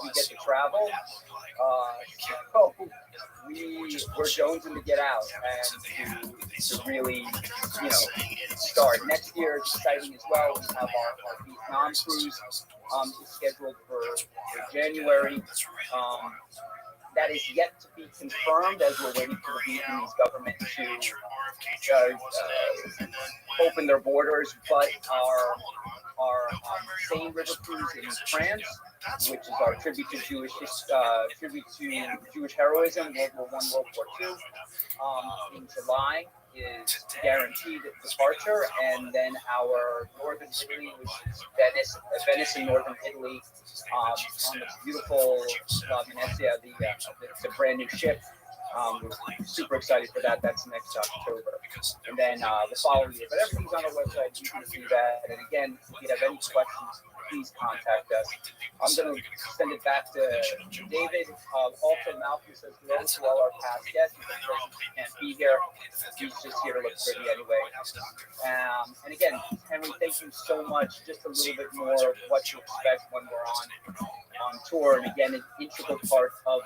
we get to travel. So we're jonesing to get out and to really, start. Next year is exciting as well. We have our Vietnam cruise is scheduled for January. That is yet to be confirmed as we're waiting for the Vietnamese government to open their borders, but our Seine River cruise in France, which is our tribute to Jewish heroism, World War I, World War II, in July is guaranteed departure, and then our northern Italy, which is Venice in northern Italy, on the beautiful La Venezia, the brand new ship. We're super excited for that. That's next October. And then the following year. But everything's on our website. You can see that. And again, if you have any questions, please contact us. I'm going to send it back to David. Also, Malcolm says hello to all our past guests. He can't be here. He's just here to look pretty anyway. And again, Henry, thank you so much. Just a little bit more of what to expect when we're on tour. And again, an integral part of,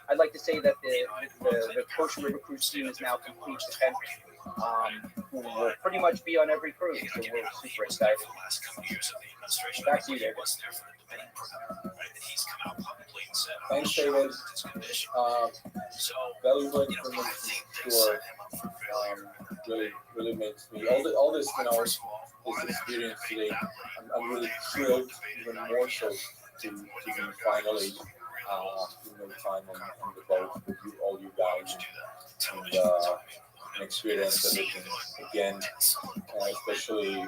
I'd like to say that the Coast River Cruise team is now complete. Who will pretty much be on every cruise, so we're super excited. Back to you, David. Thanks, David. Valuable information, sure. Really makes me all this, this experience today. I'm really thrilled, even more so, to be finally time on the boat with all you guys and experience everything again, especially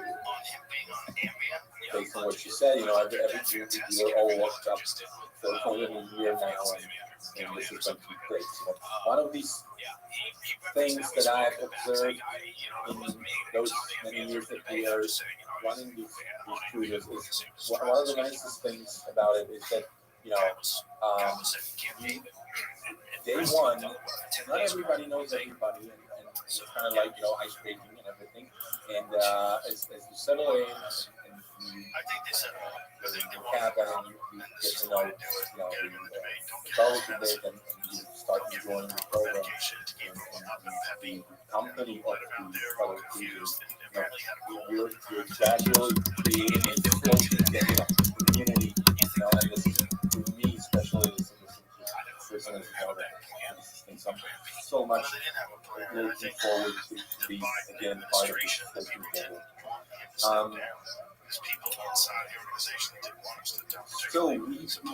based on what you said. Every you're all locked up for more than a year now, and this is going to be great. One of these things that I have observed in those many years that we are running these cruises is one of the nicest things about it is that day one, not everybody knows everybody, and it's kind of like ice breaking and everything. And as you settle in and you cabin and you get to know the travel a bit, and you start enjoying the program and the company of the fellow cruisers, you're gradually creating a floating community. And this is, for me especially, this is I'm so much looking forward to be again part of this program. So we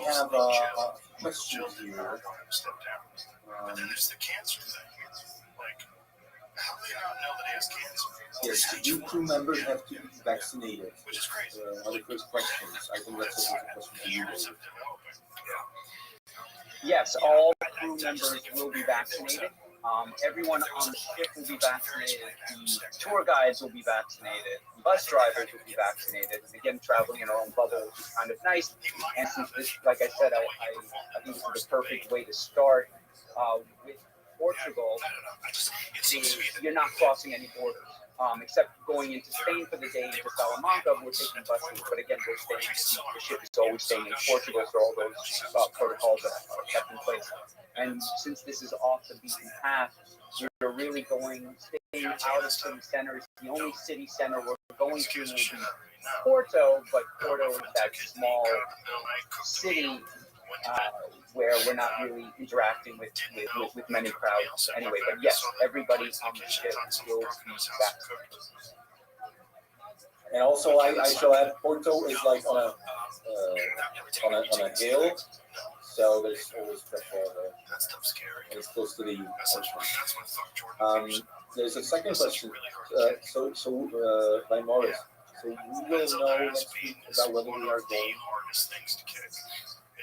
have a question here. And then there's the cancer thing. Like, how do they not know that he has cancer? Yes, do crew members have to be vaccinated? Which is crazy. One of the first questions. I think that's a good question for you. Yes, all crew members will be vaccinated. Everyone on the ship will be vaccinated. The tour guides will be vaccinated. Bus drivers will be vaccinated. And again, traveling in our own bubble is kind of nice. And since this, like I said, I think this is the perfect way to start with Portugal. You're not crossing any borders. Except going into Spain for the day into Salamanca, we're taking buses. But again, we're staying. The ship is always staying in Portugal, so all those protocols are kept in place. And since this is off the beaten path, we're really staying out of city centers. The only city center we're going to will be Porto, but Porto is that small city where we're not really interacting with many crowds anyway. But yes, everybody on the ship will be vaccinated. And also, I shall add, Porto is like on a hill, so there's always fresh air there. That stuff's scary. And it's close to the ocean. There's a second question. By Morris. So we will know next week about whether we are going. Hardest things to kick.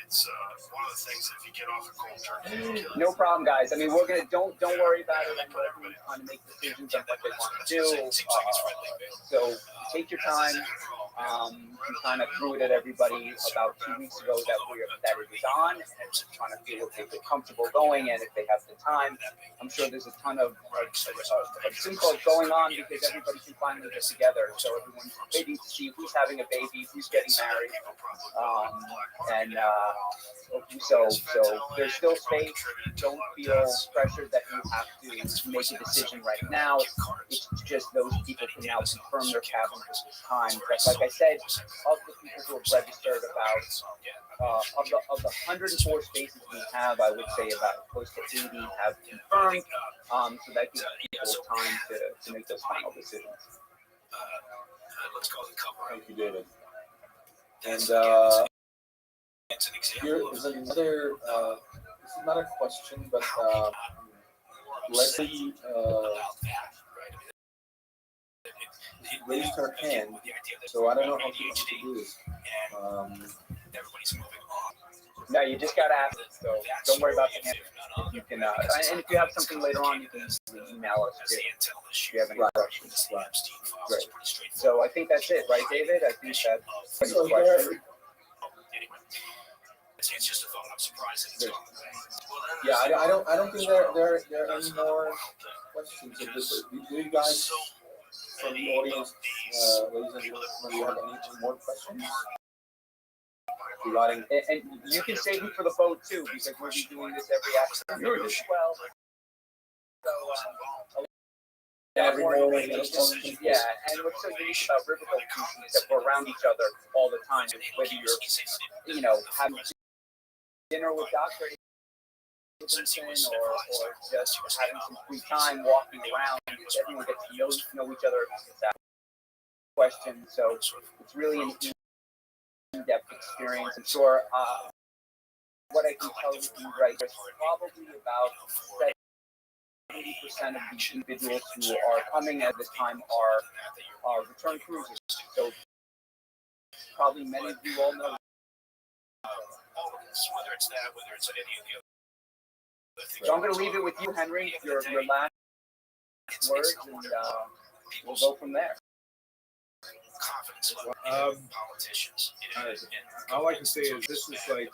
It's one of the things that if you get off a cold turkey. No problem, guys. I mean, we're gonna don't worry about it. Everyone's trying to make decisions on what they want to do. So take your time. We kind of threw it at everybody about 2 weeks ago that it is on, and trying to feel if they feel comfortable going and if they have the time. I'm sure there's a ton of Zoom calls going on because everybody can finally get together. So everyone's waiting to see who's having a baby, who's getting married, so there's still space. Don't feel pressured that you have to make a decision right now. It's just those people can now confirm their cabins at this time. But like I said, of the people who have registered, about of the 104 spaces we have, I would say about close to 80 have confirmed. So that gives people time to make those final decisions. Thank you, David. And here is another. This is not a question, but Leslie raised her hand, so I don't know how to do this. No, you just gotta ask it. So don't worry about the hand. You can, and if you have something later on, you can email us too. If you have any questions. Right. Great. So I think that's it, right, David? I think that's a question. It's just a thought. I'm surprised that it's gone. Yeah, I don't think there are any more questions. Do you guys from the audience, ladies and gentlemen, do you have any more questions? Regarding And you can save them for the vote too, because we'll be doing this every afternoon as well. So, every morning, yeah, and what's so unique about Riverboat is that we're around each other all the time. Whether you're, having dinner with Dr. Stevenson or just having some free time walking around, everyone gets to know each other. Questions, so it's really an in-depth experience. I'm sure what I can tell you right, there's probably about 70% of the individuals who are coming at this time are return cruisers. So probably many of you all know. Whether it's that, whether it's any of the other things. So I'm going to leave it with you, Henry, your last words, and we'll go from there. Confidence politicians. All I can say is this is like,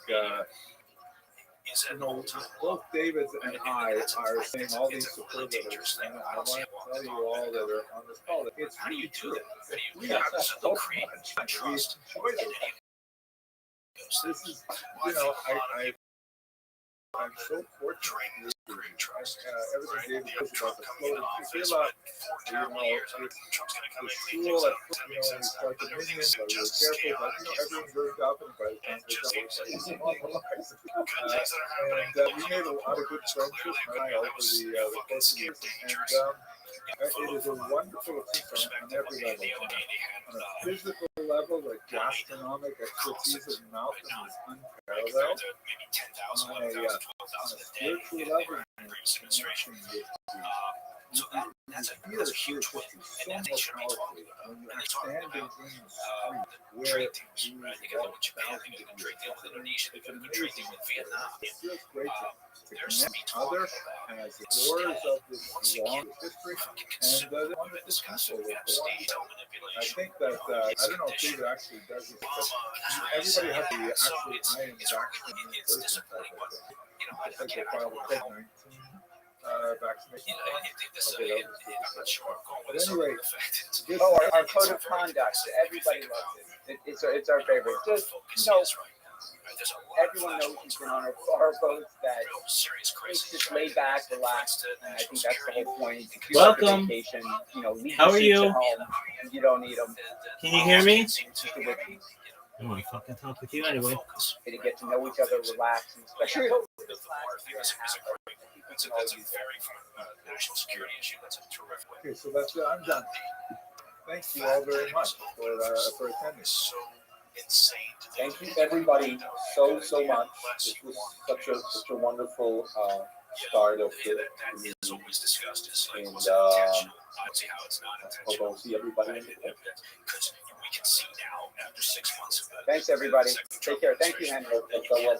both David and I are saying all these superlatives, and I want to tell you all that are on this call that it's really true. We have so much. We enjoy it. This is, I'm so fortunate to everything David says about the floating. You feel like, the school at, we start the minions, but we're careful, but everyone's very confident by the time they and we made a lot of good friendships over the course of years, and it is a wonderful experience on every level. On a physical level, the gastronomic expertise of Malcolm is unparalleled. On a spiritual level, connection with the huge so much powerfully when you are standing in the street where you walk thousands of years. It's amazing. It feels great to connect others as the doors of this long history and the wonderful people. I think that, I don't know if David actually does this, but everybody has the actually I am vaccinated person type of thing. It's like they file the COVID-19 vaccination. But anyway, our code of conduct, everybody loves it. It's our favorite. Just, everyone knows who's been on our boats that it's just laid back, relaxed, and I think that's the whole point. Welcome. Vacation, leave How your are seats you? at home. You don't need them. Can you hear me? It's just a way I don't want to fucking talk with you anyway. to get to know each other, relax, and especially over this last year and a half. That's a very national security issue. That's a terrific way. okay, so that's it. I'm done. Thank you all very much for attending. So insane. thank you everybody so much. This was such a wonderful start of the That is always discussed as like, and was it intentional? I don't see how it's not hope intentional. I'll see everybody in the Because we can see now, after 6 months of that. Thanks, everybody. Take care. Thank you, Henry. Bye-bye. They could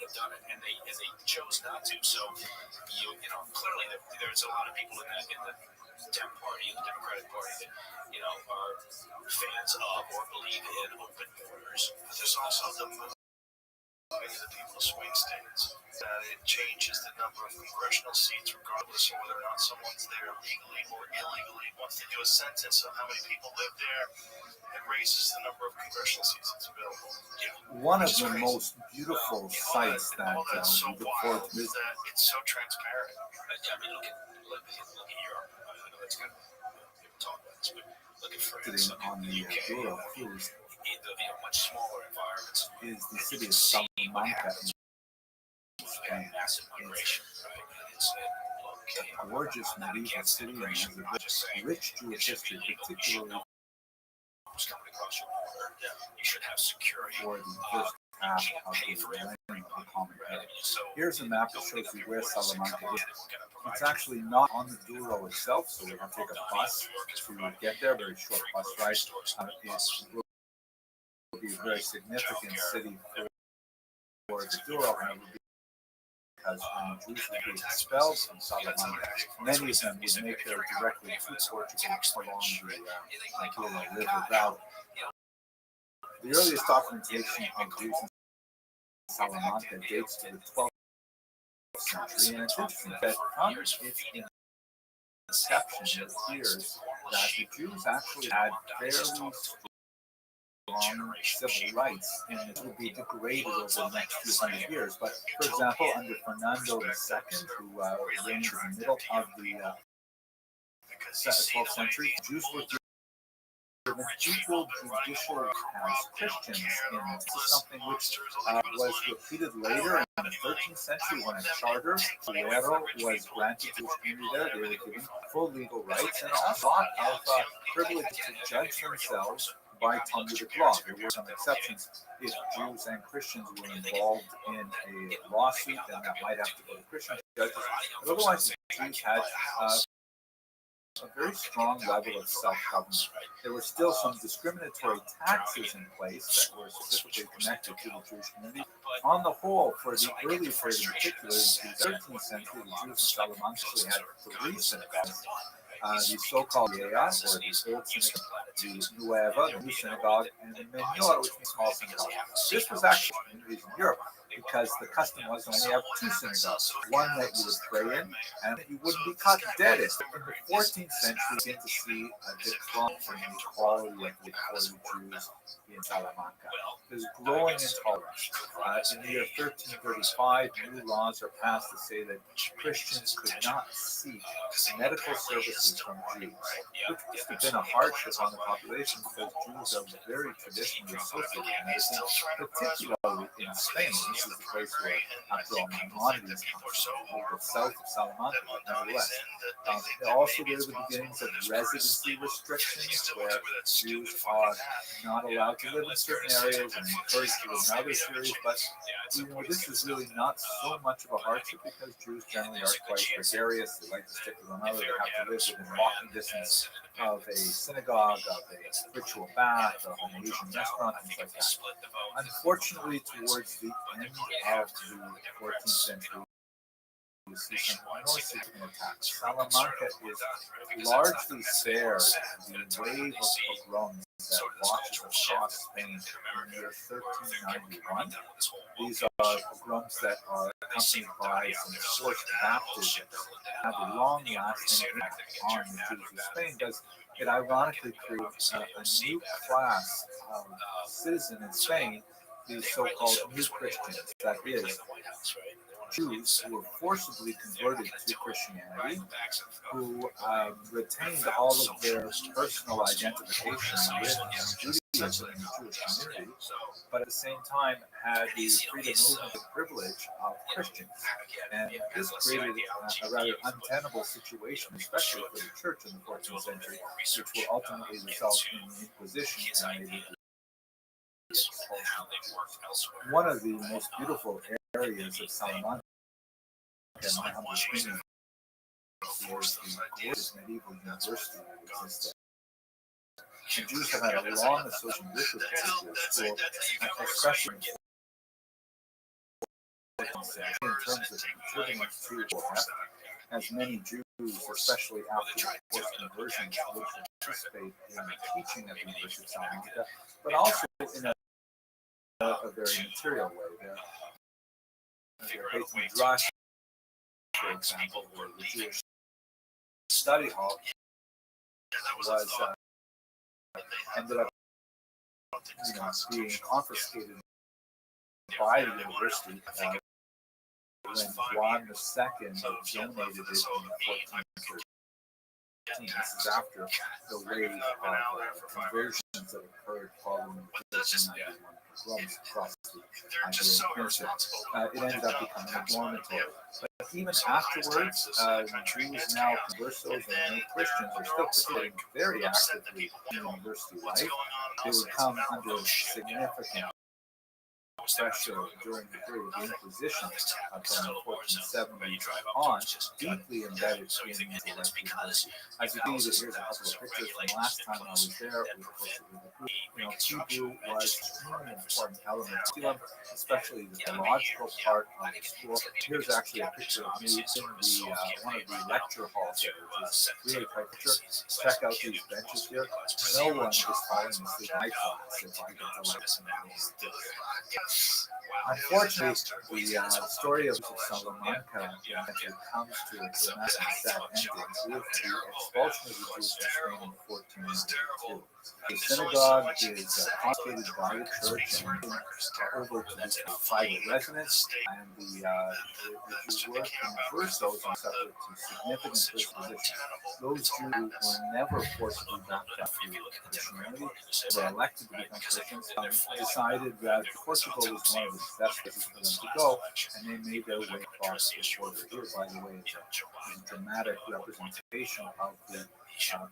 have done it, and they chose not to. So, clearly there's a lot of people in the Dem Party and the Democratic Party that, are fans of or believe in open borders. But there's also the movement of the people of swing states that it changes the number of congressional seats regardless of whether or not someone's there legally or illegally. Once they do a census of how many people live there, it raises the number of congressional seats that's available. One of the most beautiful sites that All that's so we look forward wild to visiting. that it's so transparent. I mean, look at Europe. I know that's kind of people talk about this, but look at France. Look On at the the UK. Douro cruise Much smaller environments. is the You city can of see what Salamanca. happens. Massive migration, right? It's A gorgeous medieval city and has a rich Jewish history, particularly coming across your border. You should have security. for the first half of the millennium of the Common Era. Here's a map that shows you where Salamanca is. It's actually not on the Douro itself, so we have to take a bus to get there, very short bus ride. It will be a very significant city for the Douro, and it will be because when Jews would be expelled from Salamanca, many of them would make their directly to Portugal along the Douro River valley. The earliest documentation of Jews in Salamanca dates to the 12th century, and it's interesting that from its inception, it appears that the Jews actually had fairly strong civil rights, and it would be degraded over the next few hundred years. But, for example, under Fernando II, who reigned in the middle of the 12th century, Jews were given equal judicial as Christians in this. This is something which was repeated later in the 13th century when a charter, Fuero, was granted to the community there. They were given full legal rights and also a lot of privilege to judge themselves by Talmudic law. There were some exceptions. If Jews and Christians were involved in a lawsuit, then that might have to go to Christian judges. But otherwise, the Jews had a very strong level of self-government. There were still some discriminatory taxes in place that were specifically connected to the Jewish community. On the whole, for the early period in particular, the 13th century, the Jews in Salamanca actually had three synagogues. The so-called Yea, or the Old Synagogue, the Nueva, the New Synagogue, and the Menor, which means small synagogue. This was actually communities in Europe, because the custom was to only have two synagogues, one that you would pray in, and you wouldn't be caught dead in. In the 14th century, we begin to see a decline in the equality of the Jews in Salamanca. There's growing intolerance. In the year 1335, new laws are passed to say that Christians could not seek medical services from Jews, which must have been a hardship on the population because Jews are very traditionally associated with medicine, particularly in Spain. This is the place where, after all, Maimonides comes from, a little bit south of Salamanca, but nevertheless. Also, there are the beginnings of residency restrictions, where Jews are not allowed to live in certain areas and encouraged to live in other areas. But this is really not so much of a hardship because Jews generally are quite gregarious. They like to stick with one another. They have to live within walking distance of a synagogue, of a ritual bath, of an Asian restaurant, things like that. Unfortunately, towards the end of the 14th century, we see some more significant attacks. Salamanca is largely spared the wave of pogroms that washes across Spain in the year 1391. These are pogroms that are accompanied by some forced baptism that have a long-lasting impact on the Jews of Spain, because it ironically creates a new class of citizen in Spain, these so-called new Christians, that is, Jews who were forcibly converted to Christianity, who retained all of their personal identification with Judaism in the Jewish community, but at the same time had the freedom movement and privilege of Christians. And this created a rather untenable situation, especially for the church in the 14th century, which will ultimately result in the Inquisition and maybe one of the most beautiful areas of Salamanca, in my humble opinion, was the gorgeous medieval university that existed. The Jews have had a long association with this particular school, especially in terms of contributing to as many Jews especially after the forced conversion, would participate in the teaching of the University of Salamanca, but also in a very material way. They're based in Drush, for example, where the Jewish study hall was ended up being confiscated by the university when Juan II donated it in 1413. This is after the wave of conversions that occurred following the 1391 pogroms across the Iberian Peninsula. It ended up becoming a dormitory. But even afterwards, Jews now, conversos and Christians are still participating very actively in university life. They would come under significant pressure during the period of the Inquisition from 1470 on, deeply embedded in the university. As you can see, here's a couple of pictures from last time I was there. Hebrew was an extremely important element, especially the theological part of the school. Here's actually a picture of me in the one of the lecture halls there, which is really quite picture. Check out these benches here. No one is falling asleep in my class if I get to lecture. Unfortunately, the story of Salamanca comes to a dramatic and sad ending with the expulsion of the Jews from Spain in 1492. The synagogue is confiscated by the church and over to the private residence, and the Jews were conversos and subject to significant persecution. Those Jews who were never forcibly baptized into Christianity, were elected to become Christians, decided that Portugal was one of the best places for them to go, and they made their way across the border. Here, by the way, is a dramatic representation of the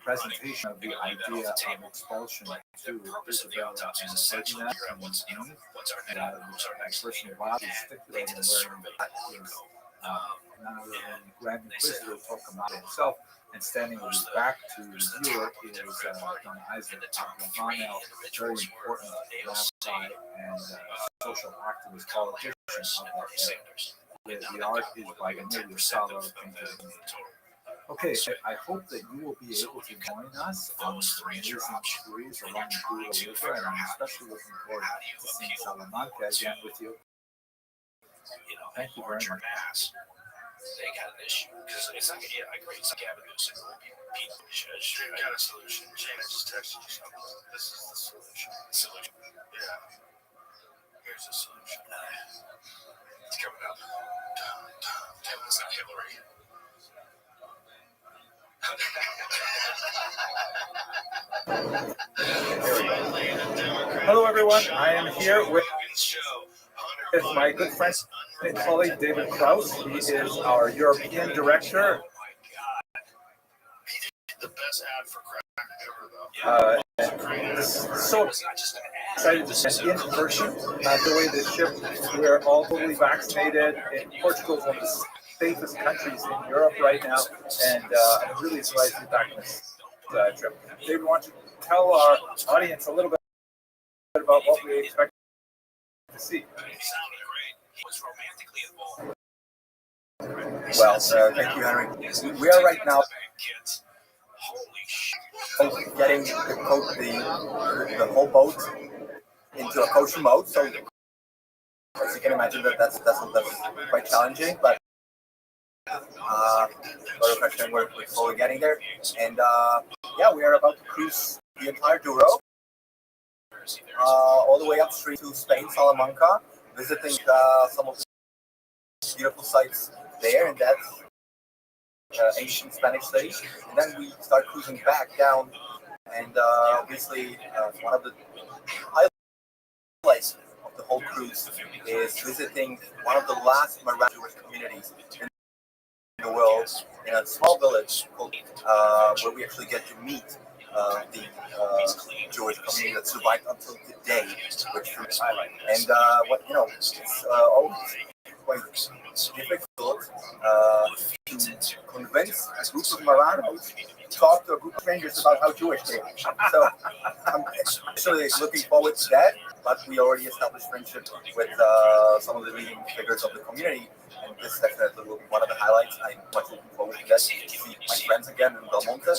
presentation of the idea of expulsion to Isabella and Ferdinand and Spain. The person involved is stipulating wearing is none other than Grand Inquisitor Torquemada himself, and standing with his back to the viewer is Don Isaac Abravanel, very important rabbi and social activist politician of that era. The art is by Emilio Salo, painted in Okay, I hope that you will be able to join us on this amazing cruise along the Douro River, and I'm especially looking forward to seeing Salamanca again with you. Thank you very much. They got an issue because it's not. Yeah, I agree. It's like Gavin Newsom. People got a solution. James just texted you something. This is the solution. Solution. Yeah. Here's the solution. It's coming up. Damn, it's not Hillary. Hello, everyone. I am here with my good friend and colleague David Krause. He is our European director. The best ad for crack ever, though. So excited to spend in person. The way this ship, we're all fully vaccinated. Portugal is one of the safest countries in Europe right now, and I'm really excited to be back on this trip. David, why don't you tell our audience a little bit about what we expect to see? Well, thank you, Henry. We are right now getting the whole boat into a coaching mode. So, as you can imagine, that's quite challenging, but we're slowly getting there. And yeah, we are about to cruise the entire Douro, all the way upstream to Spain, Salamanca, visiting some of the beautiful sites there, and that's ancient Spanish city. And then we start cruising back down, and obviously one of the highlights of the whole cruise is visiting one of the last Marine Jewish communities in the world, in a small village called, where we actually get to meet the Jewish community that survived until today, which is highlight. And it's always quite difficult to convince a group of Maranos to talk to a group of strangers about how Jewish they are. So I'm actually looking forward to that. but we already established friendship with some of the leading figures of the community, and this definitely will be one of the highlights. I'm much looking forward to that, to see my friends again in Belmonte,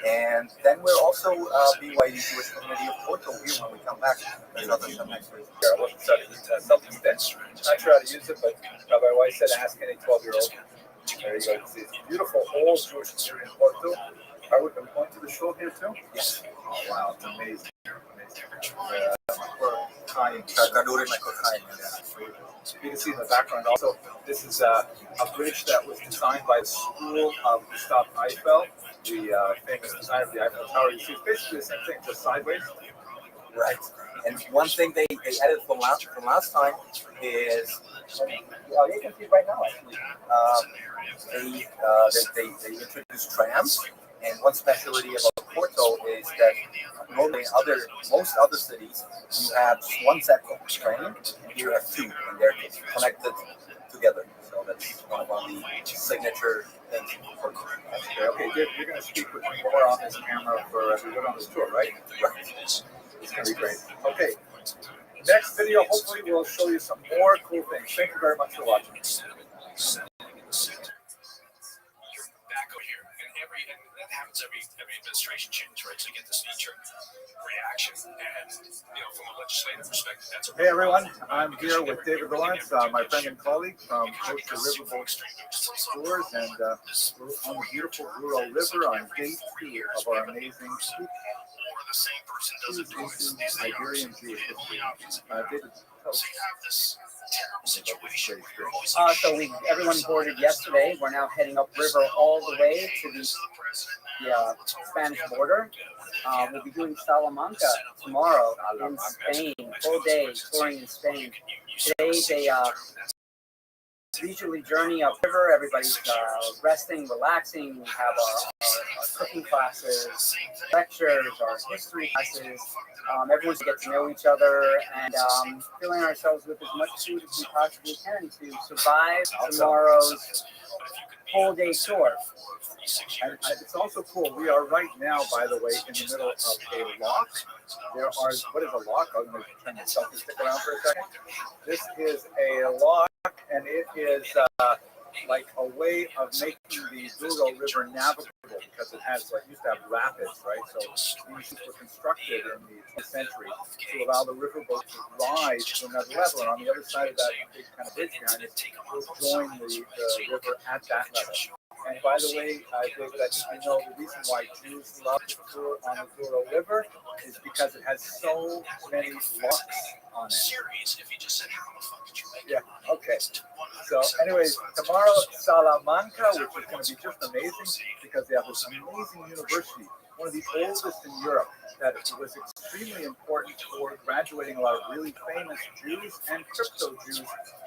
and then we're also BYD Jewish community of Porto here when we come back. Another time next week. I wasn't studying something that not sure how to use it, but my wife said ask any 12-year-old. There you go. It's beautiful old Jewish community in Porto. Are we going to the show here too? Yes. Oh wow, it's amazing. You can see in the background also, this is a bridge that was designed by the school of Gustav Eiffel, the famous designer of the Eiffel Tower. You see, it's basically the same thing, just sideways. Right. And one thing they added from last time is, well, you can see right now actually, they introduced trams, and one specialty about Porto is that normally most other cities you have one set of train, and you have two, and they're connected together. So that's one of the signature things for Porto. Okay, Dave, you're going to speak with me more on this camera for as we go on this tour, right? Right. It's going to be great. Okay. Next video, hopefully, we'll show you some more cool things. Thank you very much for watching. Back over here, and that happens every administration change, right? So you get this knee-jerk reaction, and from a legislative perspective, that's a Hey everyone, I'm here with David Lawrence, my friend and colleague from Coastal Riverboat Tours, and we're on the beautiful Rural River on day 2 of our amazing scoop the same person doesn't do into Iberian Jewish history. David, tell us. So you have this terrible situation where you're always So everyone boarded yesterday. We're now heading upriver all the way to the Spanish border. We'll be doing Salamanca tomorrow in Spain. Full day touring in Spain. Today they leisurely journey upriver. Everybody's resting, relaxing. We have our cooking classes, lectures, our history classes. Everyone's to get to know each other and filling ourselves with as much food as we possibly can to survive tomorrow's full day tour. And it's also cool. We are right now, by the way, in the middle of a lock. There are, what is a lock? I'm going to turn the selfie stick around for a second. This is a lock, and it is like a way of making the Douro River navigable because it has, used to have rapids, right? So these were constructed in the 20th century to allow the riverboat to rise to another level. And on the other side of that big kind of bridge behind it, will join the river at that level. And by the way, David, I think you know the reason why Jews love to tour on the Douro River is because it has so many locks on it. Yeah, okay. So anyways, tomorrow, Salamanca, which is going to be just amazing because they have this amazing university, one of the oldest in Europe, that was extremely important for graduating a lot of really famous Jews and crypto-Jews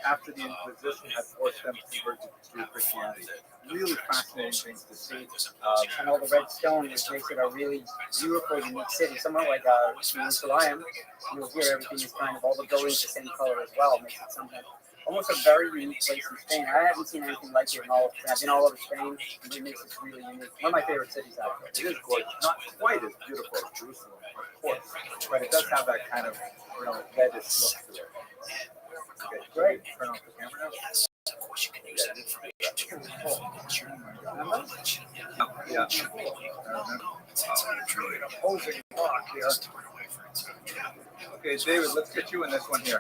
after the Inquisition had forced them to convert to Christianity. Really fascinating things to see. And all the red stone, which makes it a really beautiful, unique city. Somewhere like Jerusalem, you'll hear everything is kind of all the buildings the same color as well. Makes it something almost a very unique place in Spain. I haven't seen anything like it in all of Spain. I've been all over Spain, and it makes it really unique. One of my favorite cities out there. It is gorgeous. Not quite as beautiful as Jerusalem, of course, but it does have that kind of reddish look to it. Okay, great. Turn off the camera now. Of course, you can use that information to your Yeah. It's truly an opposing block here. Okay, David, let's get you in this one here.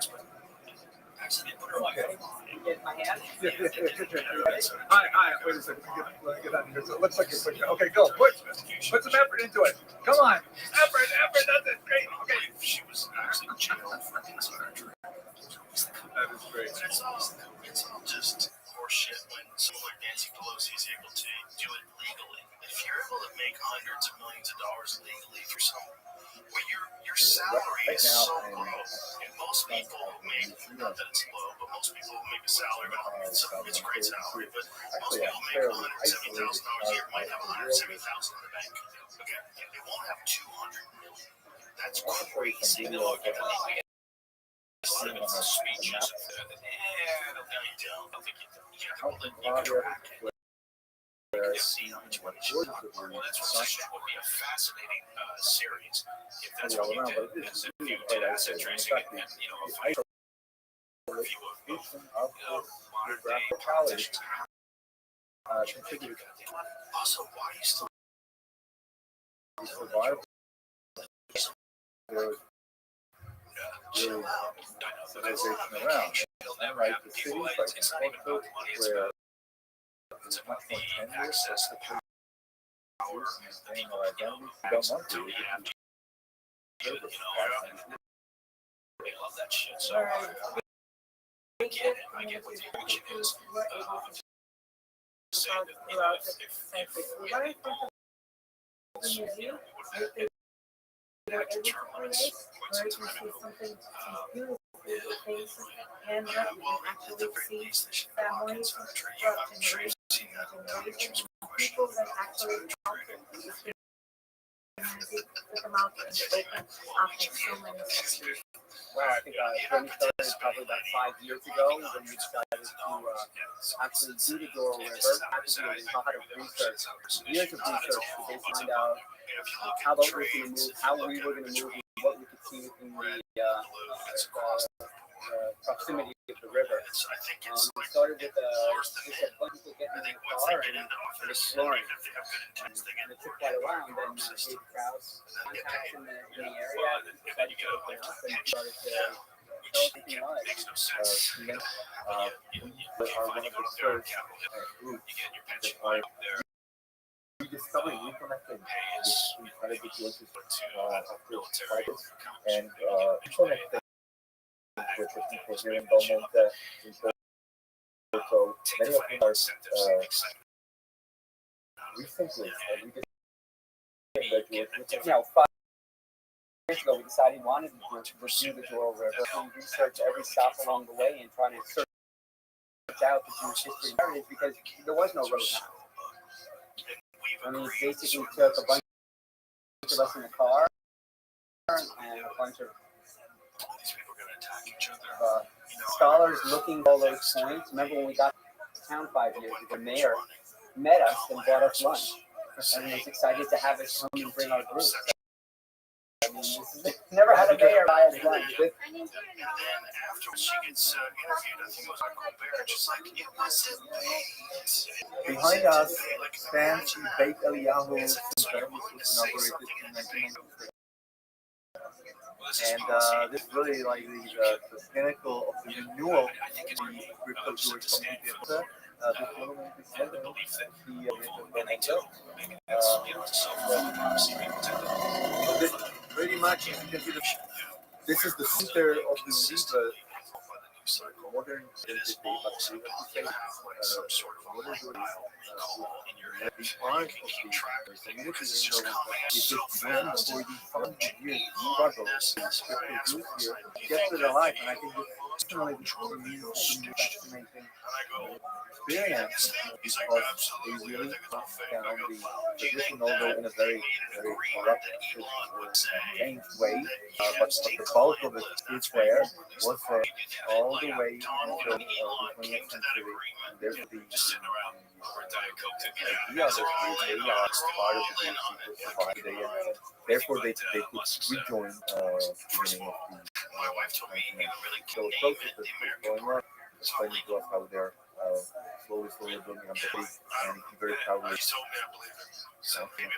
Okay. Get my hand. Hi. Wait a second. Let me get out of here. So it looks like you're pushing. Okay, go. Put some effort into it. Come on. Effort. That's it. Great. Okay. She was actually jailed for surgery. That is great. It's all just horseshit when someone like Nancy Pelosi is able to do it legally. If you're able to make hundreds of millions of dollars legally for someone, well, your salary is so low. And most people who make, not that it's low, but most people who make a salary, it's a great salary, but most people who make $170,000 a year might have $170,000 in the bank. Okay, they won't have 200 million. That's crazy. And they'll look at speeches. I don't think you do. You have to hold it. You can can see which one is. Well, that's would be a fascinating series if that's what you did. Is if you did asset tracing and a view of modern day politicians. Contributed Also, why you still to survive. There was chill really out? civilization around. You'll never Unlike have the people. cities, like It's in not even about Portugal, the money. It's where it's there's about much the more tenuous, access, the power. and maintaining our identity. You don't want to. You have to. You They love that shit. So I get it. I get what the action is. Say that, you know, if What I think of the museum, active turbulence quite where some you time can see ago. something, some beautiful things, and that you Well, can the actually different see things that you walk families inside a tree, throughout I'm sure you've generations, seen that all the time. It's generations, just a question people that actually help them put them out and open after so many centuries. Well, I think journey started probably about 5 years ago when we decided to actually do the Doral River. Had to do a lot of research, years of research to basically find out how boat was going to move, how we were going to move, what we could see within the proximity of the river. We started with just a bunch of people getting in the car and exploring. And it took quite a while. And then Dave Krause contacts in the area decided to open up and started to tell us everything was. We are one of the first groups that are rediscovering, reconnecting with incredible sources of this fighters and reconnecting with the people here in Belmont, in Porto. Many of them are recently, we just You know, 5 years ago, we decided we wanted to pursue the Doral River. We researched every stop along the way and trying to search out the Jewish history and heritage because there was no road map. I mean, basically took a bunch of us in the car and a bunch of scholars looking at all those points. Remember when we got to town 5 years ago, the mayor met us and bought us lunch. And was excited to have us come and bring our group. I mean, never had a mayor buy us lunch. And then afterwards, she gets interviewed. I think it was Uncle Bear. Just like, it wasn't me. behind us stands the Beit Eliyahu Center, which was inaugurated in 1993. And this is really like the pinnacle of the renewal of the crypto Jewish community. This monument is the pretty much you can see this is the center of the river. Modern identity, but we have to say modern Jewish the part of the community is just when for the 100 years struggle to produce here, get to their life, and I think this personally this is a fascinating experience because they really cut down the tradition, although in a very, very corrupt, changed way. But the bulk of it is there, was there all the way until the 20th century. There's the idea that they are part of the Jewish society today, and therefore they could rejoin beginning of the 1990s. So the process is going on, explaining to us how they're slowly building up the base, and I'm very proud of it. So, can you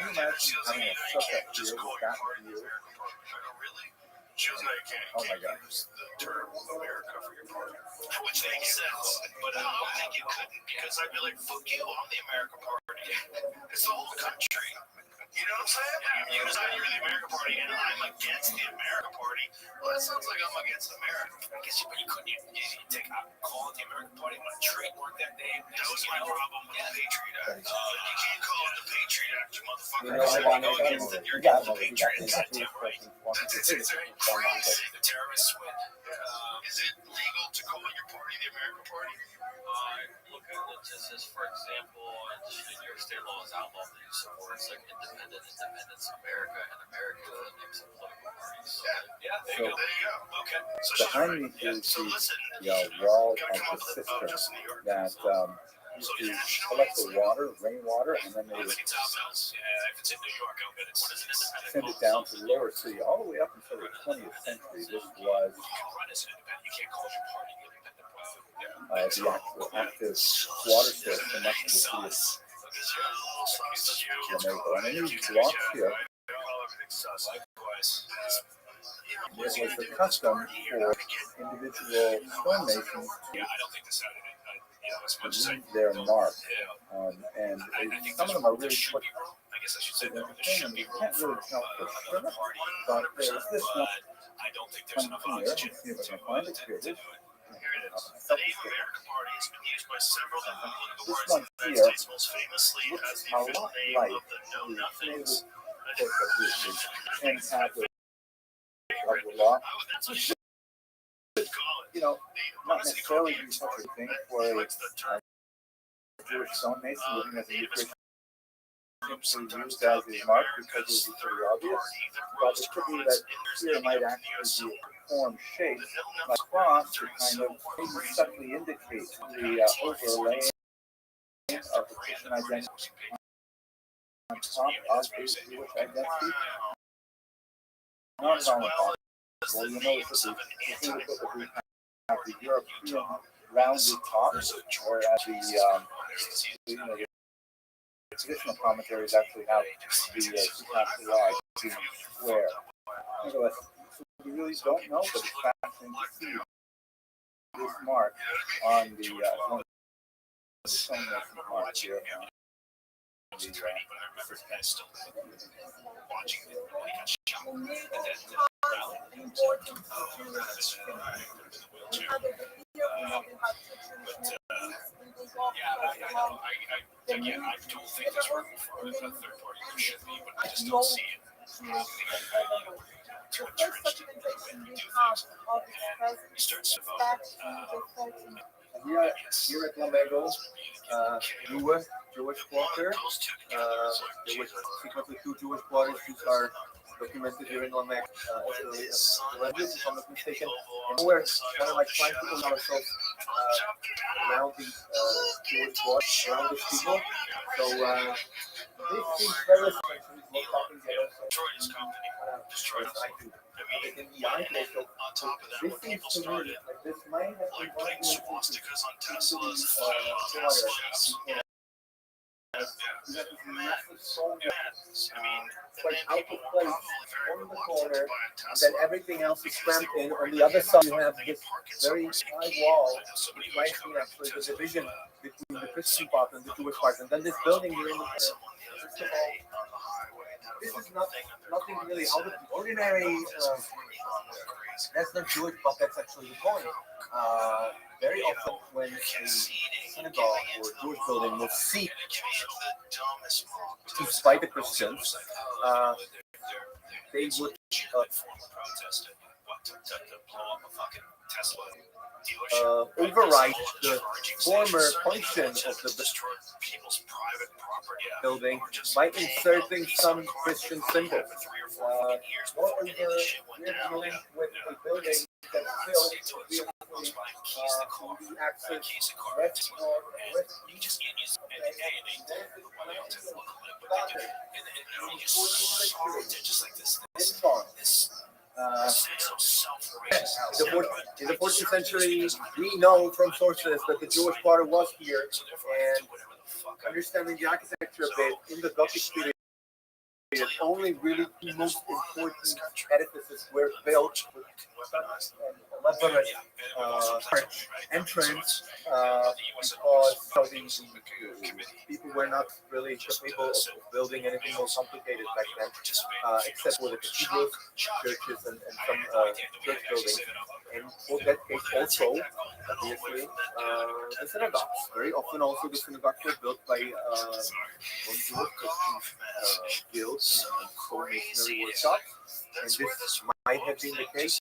imagine having a such a deal with that view? She was like, Oh my God. use the term America for your party. Which makes sense. But I don't think you couldn't because I'd be like, fuck you, I'm the American Party. It's the whole country. You know what I'm saying? You decide you're the American Party and I'm against the American Party. Well, that sounds like I'm against America. I guess but you couldn't take out call it the American Party. You want to trademark that name. That was my problem with the Patriot Act. You can't call it the Patriot Act, you motherfucker. You know, I wanted to You're got against the Patriot Act. the It's very crazy. The terrorists win. Is it legal to call your party the American Party? Look at it just as, for example, New York State law is outlaw the use of words like Independence, America, and America names of political parties. Yeah, there you go. Okay. behind me is the wall of the cistern that used to collect the water, rainwater, and then they would send it down to the lower city, all the way up until the 20th century. This was the actual active water source for much of the city of Jamaica. And then these blocks here, it was the custom for individual stonemasons to leave their mark. And some of them are really quick. You can't really tell for sure, but there's this one here. Let's see if I can find it here. This one here looks a lot like the and have the law. You know, not necessarily be such a thing for a Jewish stonemason living as a new Christian simply used as his mark because it would be pretty obvious. But it could be that here might actually be a form shape like cross to kind of maybe subtly indicate the overlaying of the Christian identity on top of the Jewish identity. Not at all impossible. Well, you notice that the European rounded top, whereas the traditional commentaries actually have the square. Nevertheless, we really don't know, but it's fascinating to see this mark on the stonemason mark here. Again, I don't think there's room for a third party. There should be, but I just don't see it. Too entrenched in the way we do things, and we start to Here at Lamego, Jewish quarter. There was frequently 2 Jewish quarters which are documented here in Lamego, if I'm not mistaken. And we're kind of like trying to put ourselves around these Jewish quarters, around these people. So this seems very essentially what's happening here. Detroit's company destroyed us. Everything behind it. So this seems to me like this might have been one of the swastikas on Teslas. Like out of place on the corner, and then everything else is cramped in. On the other side, you have this very high wall, which might be actually the division between the Christian part and the Jewish part. And then this building here in the this is nothing really out of the ordinary. That's not Jewish, but that's actually the point. Very often, when a synagogue or Jewish building will seek to spite the Christians, they would override the former function of the building by inserting some Christian symbols. Moreover, we're dealing with a building that's built on the axis west, north, west, east, in the 14th century, we know from sources that the Jewish quarter was here, and understanding the architecture a bit in the Gothic period, only really the most important edifices were built with elaborate entrance because people were not really capable of building anything more complicated back then, except for the cathedrals, churches, and some church buildings. And for that case also, obviously, the synagogues. Very often also the synagogues were built by non-Jewish Christian guilds and co-missionary workshops. And this might have been the case.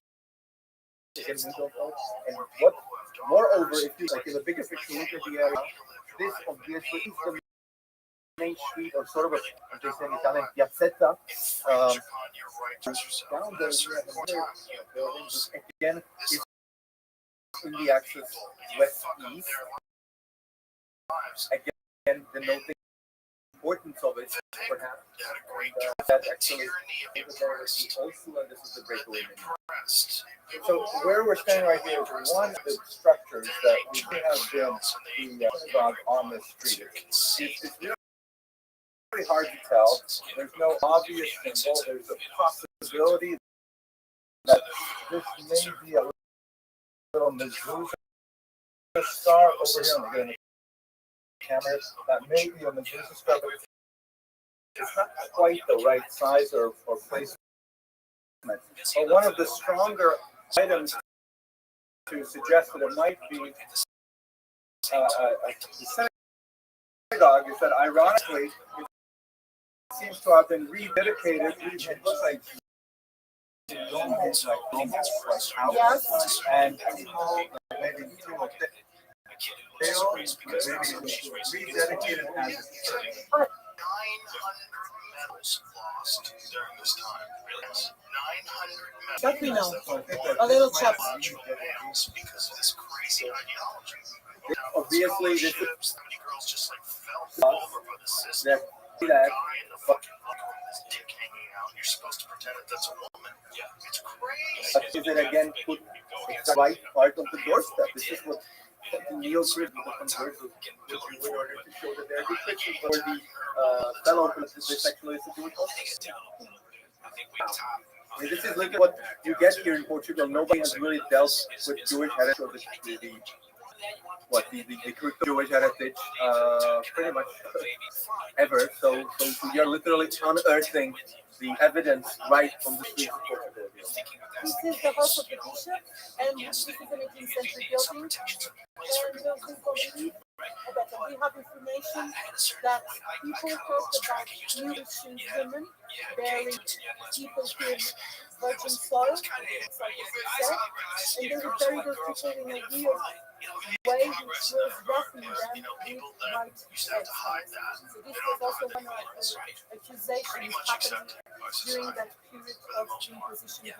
Again, we don't know. And what, moreover, if you like in the bigger picture, look at the area, this obviously is the main street, or sort of a, as they say in Italian, piazzetta. Down there, we have another building, which again is in the axis west-east. Again, the noting importance of it, perhaps, that actually also, and this is the breakaway menu. So where we're standing right here is one of the structures that we have been the synagogue on this street. It's really hard to tell. There's no obvious symbol. There's a possibility that this may be a little mezuzah star over here. I'm getting the camera. That may be a mezuzah star, but it's not quite the right size or placement. But one of the stronger items to suggest that it might be the synagogue is that, ironically, it seems to have been rededicated. It looks like and maybe rededicated as a 900 medals lost during this time. Really? 900 medals. A little chap. Because of this crazy ideology. Obviously, this is How many girls just like fell over by the system? that Guy in the fucking locker room with his dick hanging out, and you're supposed to pretend that that's a woman. Yeah, it's crazy. is it again put the right part of the doorstep. This is what the neo-grid converts in order to show that they're restrictions for the fellow bisexual individuals. And this is like what you get here in Portugal. Nobody has really dealt with Jewish heritage or the Jewish heritage pretty much ever. So you're literally unearthing the evidence right from the streets of Portugal. This is the house of the bishop, and this is an 18th century building. And we believe that we have information that people talked about Jewish women bearing people in virgin soil, and they would bury those people in a weird way, which was roughing them with white eggs. So this was also one of the accusations happening during that period of Inquisition being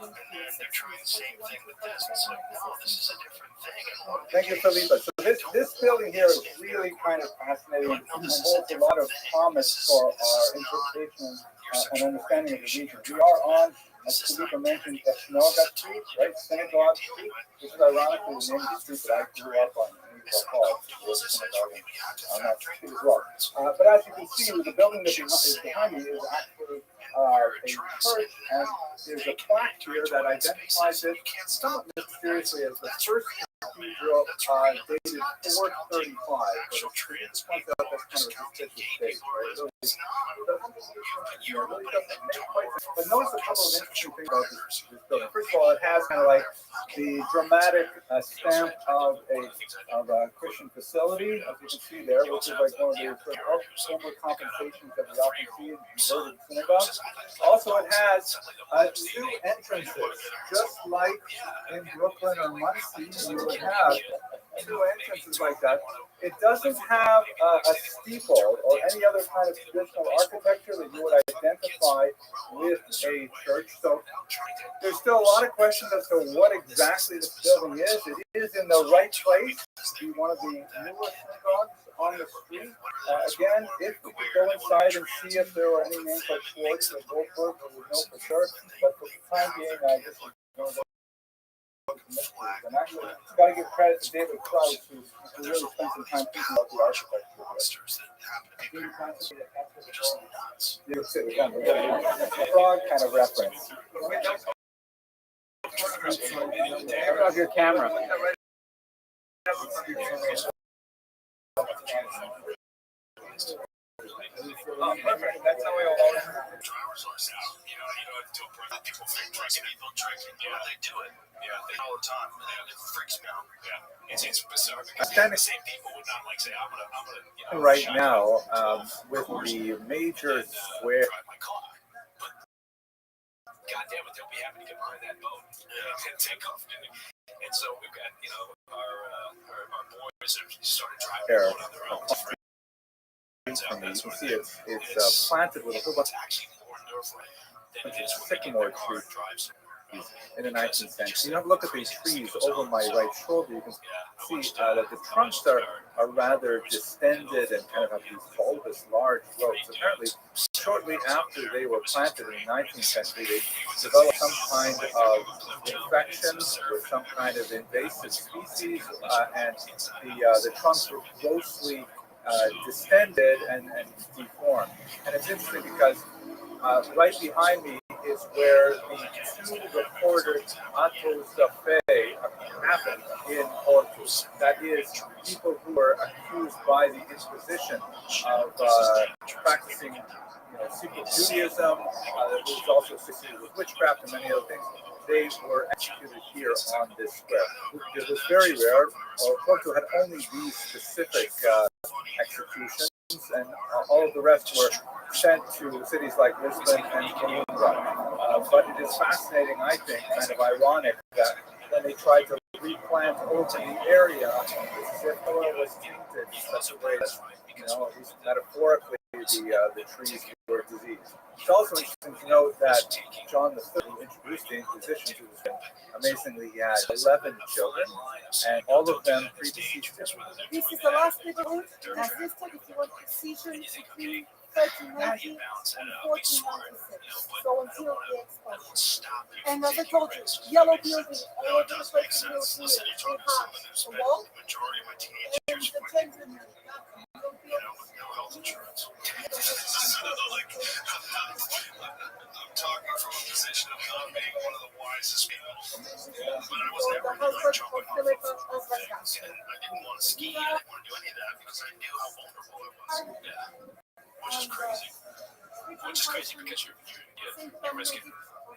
Thank you, Felipe. So this building here is really kind of fascinating and holds a lot of promise for our interpretation and understanding of the region. We are on, as Felipe mentioned, Ethnoga Street, right? Synagogue Street, which is ironically the name of the street that I grew up on. On that street as well. But as you can see, the building that is behind me is actually a church, and there's a plaque here that identifies it somewhat mysteriously as the first cathedral dated 435. But it points out that's kind of a suspicious date, right? But notice a couple of interesting things about this building. First of all, it has kind of like the dramatic stamp of a Christian facility, as you can see there, which is like one of the overcompensations that we often see in converted synagogues. Also, it has two entrances, just like in Brooklyn or Muncie, you would have two entrances like that. It doesn't have a steeple or any other kind of traditional architecture that you would identify with a church. So there's still a lot of questions as to what exactly this building is. It is in the right place to be one of the newer synagogues on the street. Again, if we could go inside and see if there were any names like Schwartz or Goldberg, we would know for sure. But for the time being, I just don't know. And actually, I've got to give credit to David Krause, who really spent some time thinking about the architecture. Frog kind of reference. Turn off your camera. Perfect. That's how we all driver's license. You know, to a point, people think people drinking. Yeah, they do it. Yeah, they all the time. It freaks me out. Yeah, it's bizarre because the same people would not like say, I'm gonna. You know, right now, with the major square. God damn it, they'll be happy to get behind that boat and take off. And so we've got, our boys have started driving on their own. street from me. You can see it's planted with a whole bunch of sycamore trees in the 19th century. You have a look at these trees over my right shoulder. You can see that the trunks are rather distended and kind of have these bulbous, large growths. Apparently, shortly after they were planted in the 19th century, they developed some kind of infection with some kind of invasive species, and the trunks were grossly distended and deformed. And it's interesting because right behind me is where the two reporters autos da fe happened in Hortus. That is, people who were accused by the Inquisition of practicing secret Judaism. There was also associated with witchcraft and many other things. They were executed here on this square. It was very rare. Porto had only these specific executions, and all of the rest were sent to cities like Lisbon and Coimbra. But it is fascinating, I think, kind of ironic that when they tried to replant over the area, it's as if soil was tainted in such a way that, at least metaphorically, the trees were diseased. It's also interesting to note that John III, who introduced the Inquisition to his amazingly, he had 11 children, and all of them predeceased him. This is the last neighborhood existed if you want precision between 1390 and 1496. So until the explosion. And as I told you, yellow building all over the place in here. We have a wall and the gentleman. Health insurance. I'm talking from a position of not being one of the wisest people, but I was never really jumping off of things, and I didn't want to ski. I didn't want to do any of that because I knew how vulnerable I was. Which is crazy. Because you're risking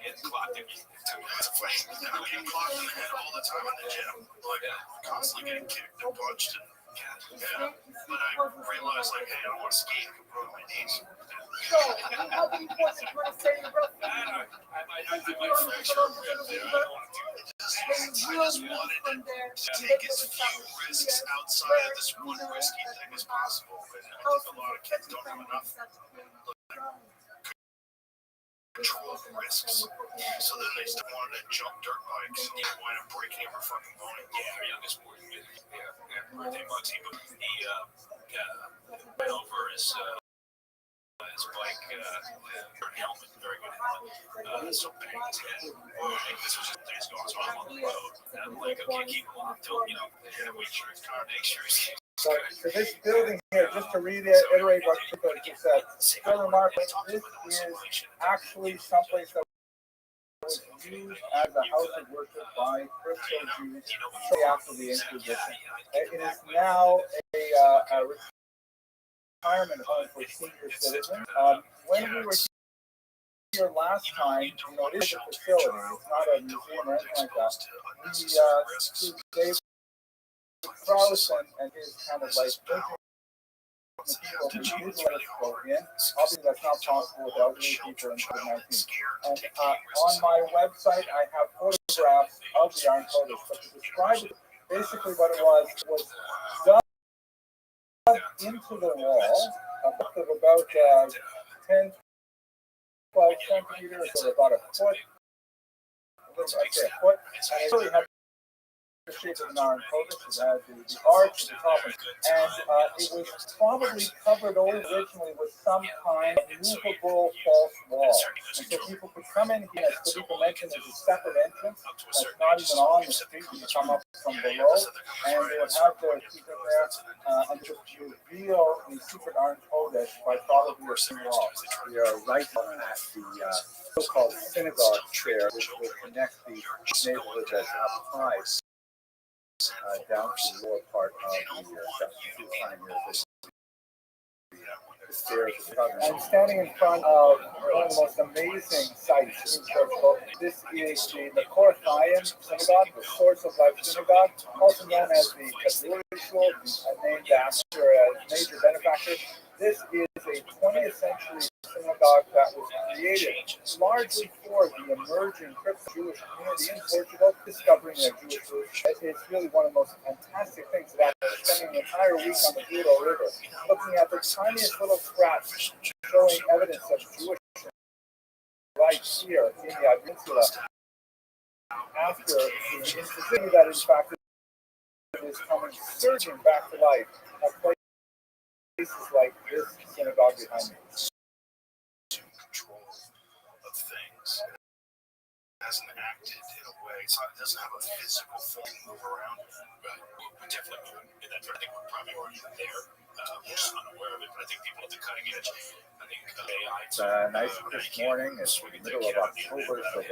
getting clocked in. It's funny. I'm getting clocked in the head all the time in the gym, like constantly getting kicked and punched and. Yeah, but I realized, like, hey, I don't want to ski. I can broke my knees. So, how do you want to say the rough? I might fracture a rib there. I don't want to do that. I just wanted to take as few risks outside of this one risky thing as possible. And I think a lot of kids don't have enough control of risks. So then they still wanted to jump dirt bikes and wind up breaking every fucking bone. Yeah, our youngest boy, birthday Bugsy, but he went over his bike, helmet, very good helmet. So bang his head. This was just days ago, so I'm on the road. And I'm like, okay, keep going until, they have a insurance card, make sure he's. So this building here, just to reiterate what Chico just said, very remarkable. This is actually someplace that was used as a house of worship by Christian Jews shortly after the Inquisition. It is now a retirement home for senior citizens. When we were here last time, it is a facility. It's not a museum or anything like that. Dave Krause and his kind of like people who did let us go in. Obviously, that's not possible with elderly people in COVID-19. And on my website, I have photographs of the Iron Coders. But to describe it, basically what it was dug into the wall, a depth of about 10, 12 centimeters, or about a foot. I'd say a foot. And it really had the shape of an iron codus. It had the arch at the top, and it was probably covered over originally with some kind of movable false wall. And so people could come in here, as Felipe mentioned, there's a separate entrance that's not even on the street. You come up from below, and they would have their people there, and just reveal the secret iron codus by probably a single wall. We are right at the so-called synagogue chair, which will connect the neighborhood that's up high. Down to the lower part of the stairs. I'm standing in front of one of the most amazing sights in Portugal. This is the Cor Chaim Synagogue, the Source of Life Synagogue, also known as the Cathedral, named after a major benefactor. This is a 20th century synagogue that was created largely for the emerging crypto Jewish community in Portugal, discovering their Jewish roots. It's really one of the most fantastic things that happened. Spending an entire week on the Douro River, looking at the tiniest little scraps showing evidence of Jewish life here in the Peninsula. After the Inquisition, that in fact is coming surging back to life at places like this synagogue behind me. Control of things. It hasn't acted in a way, so it doesn't have a physical form move around. But we definitely moving in that. I think we're probably already there. We're just unaware of it, but I think people at the cutting edge. I think AI. It's a nice crisp morning. It's the middle of October, so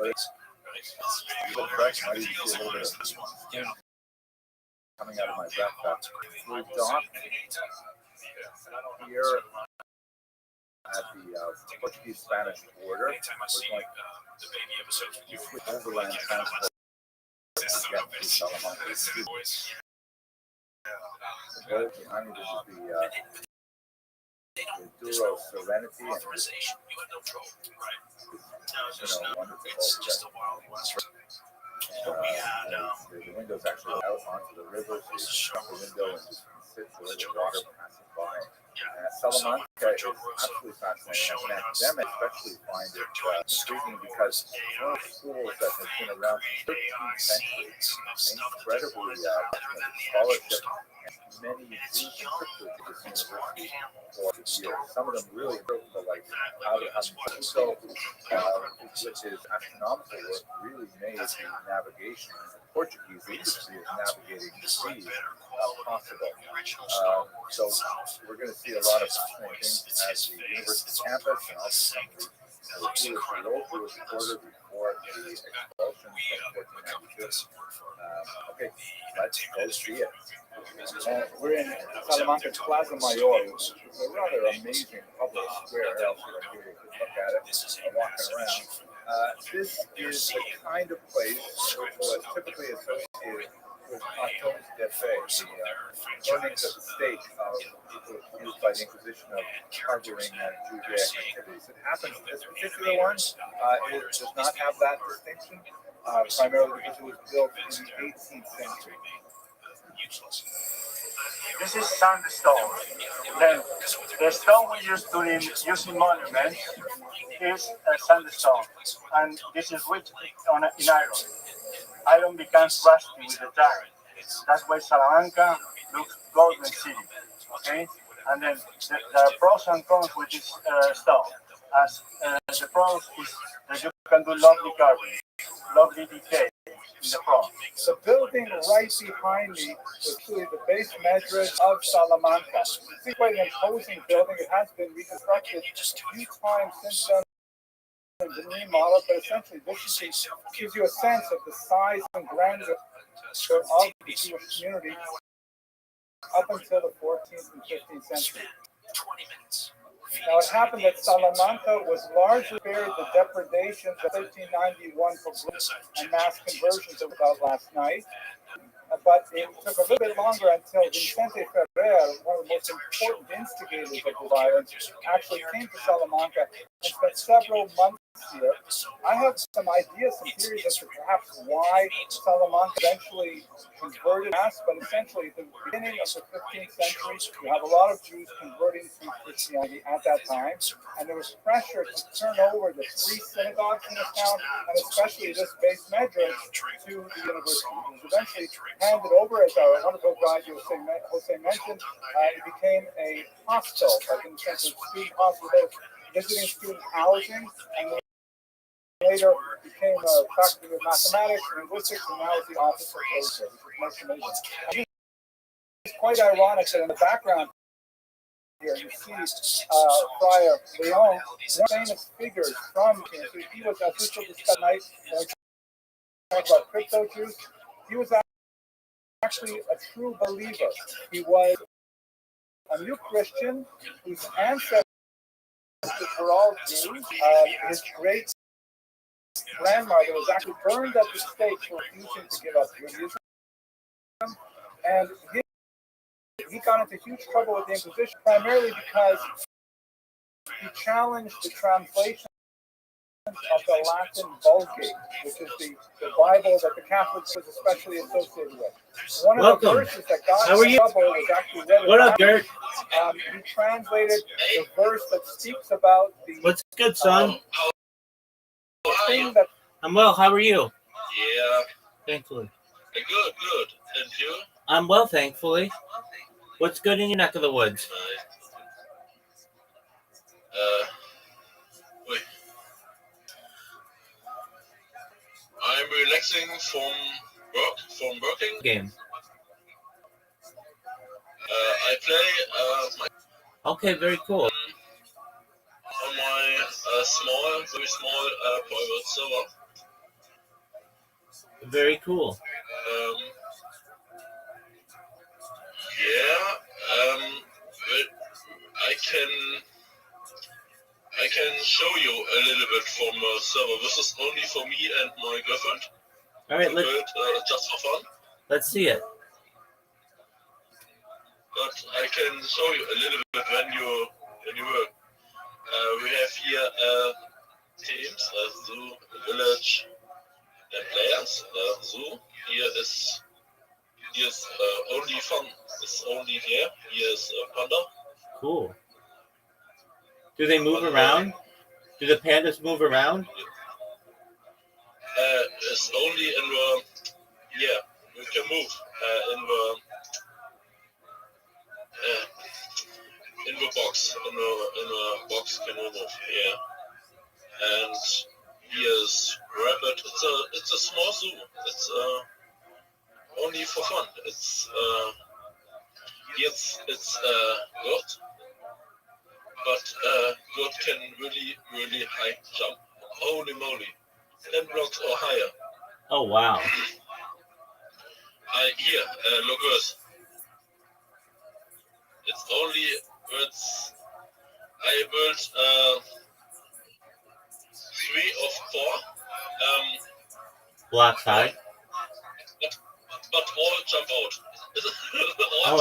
it's a little fresh. Might even see a little bit of steam coming out of my breath. We've docked here at the Portuguese-Spanish border. We're going to switch overland transport to get to Salamanca. Behind me, this is the Douro Serenity, and It's just a wild west. the window's actually out onto the river, so you shut the window and just sit for the water passing by. Salamanca is absolutely fascinating. As an academic, especially find it intriguing because it's one of the schools that has been around for 13th century, incredibly scholarship, and many Jews and Christians at this university for years. Some of them really built the like how to have so which is astronomical work, really made the navigation in the Portuguese industry of navigating the sea possible. So we're going to see a lot of fascinating things at the university campus and also some of the Jewish local quarter before the expulsion from 1492. Okay, let's go see it. We're in Salamanca's Plaza Mayor, which is a rather amazing public square. I'll give you a quick look at it. I'm walking around. This is the kind of place which was typically associated with autos de fe, the burnings of the stake of people accused by the Inquisition of harboring Judaic activities. It happens this particular one, it does not have that distinction, primarily because it was built in the 18th century. This is sandstone. Then the stone we use during using monuments is sandstone, and this is rich in iron. Iron becomes rusty with the time. That's why Salamanca looks golden city. Okay, and then there are pros and cons with this stone. As the pros is that you can do lovely carving, lovely detail in the front. The building right behind me is truly the base medrash of Salamanca. It's quite an imposing building. It has been reconstructed a few times since then. Been remodeled, but essentially this gives you a sense of the size and grandeur of the Jewish community up until the 14th and 15th century. Now, it happened that Salamanca was largely spared the depredations of 1391 publicity and mass conversions of about last night. But it took a little bit longer until Vicente Ferrer, one of the most important instigators of the violence, actually came to Salamanca and spent several months here. I have some ideas, some theories as to perhaps why Salamanca eventually converted mass, but essentially the beginning of the 15th century, you have a lot of Jews converting to Christianity at that time, and there was pressure to turn over the 3 synagogues in the town, and especially this base medrash, to the university. It was eventually handed over, as our wonderful guide Jose mentioned. It became a hostel, like in the sense of student hospital, visiting student housing, and later became a faculty of mathematics and linguistics, and now is the office of literature, which is most amazing. It's quite ironic that in the background here you see Friar Leon, one famous figures from so he was, as we will discuss tonight, when we talk about crypto Jews, he was actually a true believer. He was a new Christian whose ancestors were all Jews. His great grandmother was actually burned at the stake for refusing to give up Judaism, and he got into huge trouble with the Inquisition, primarily because he challenged the translation of the Latin Vulgate, which is the Bible that the Catholics was especially associated with. One of Welcome. the verses that got How are in you? trouble was actually read. What up, Gert? He translated the verse that speaks about the What's good, son? thing that. I'm well. How are you? Yeah, Thankfully. good. And you? I'm well, thankfully. What's good in your neck of the woods? Wait. I'm relaxing from working. Game. I play Okay, very cool. on my very small private server. Very cool. Yeah. But I can show you a little bit from the server. This is only for me and my girlfriend. All right, To build just for fun. let's see it. But I can show you a little bit when you work. We have here teams, zoo, village, and players. Zoo here is only fun. It's only here. Here is panda. Cool. Do they move around? Do the pandas move around? It's only in the we can move in the box. In the box can we move? Yeah. And here's rabbit. It's a small zoo. It's only for fun. It's good, but good can really high jump. Holy moly, 10 blocks or higher. Oh wow. Here, look this. I built 3 of 4. Blocks high. But all jump out. all Oh.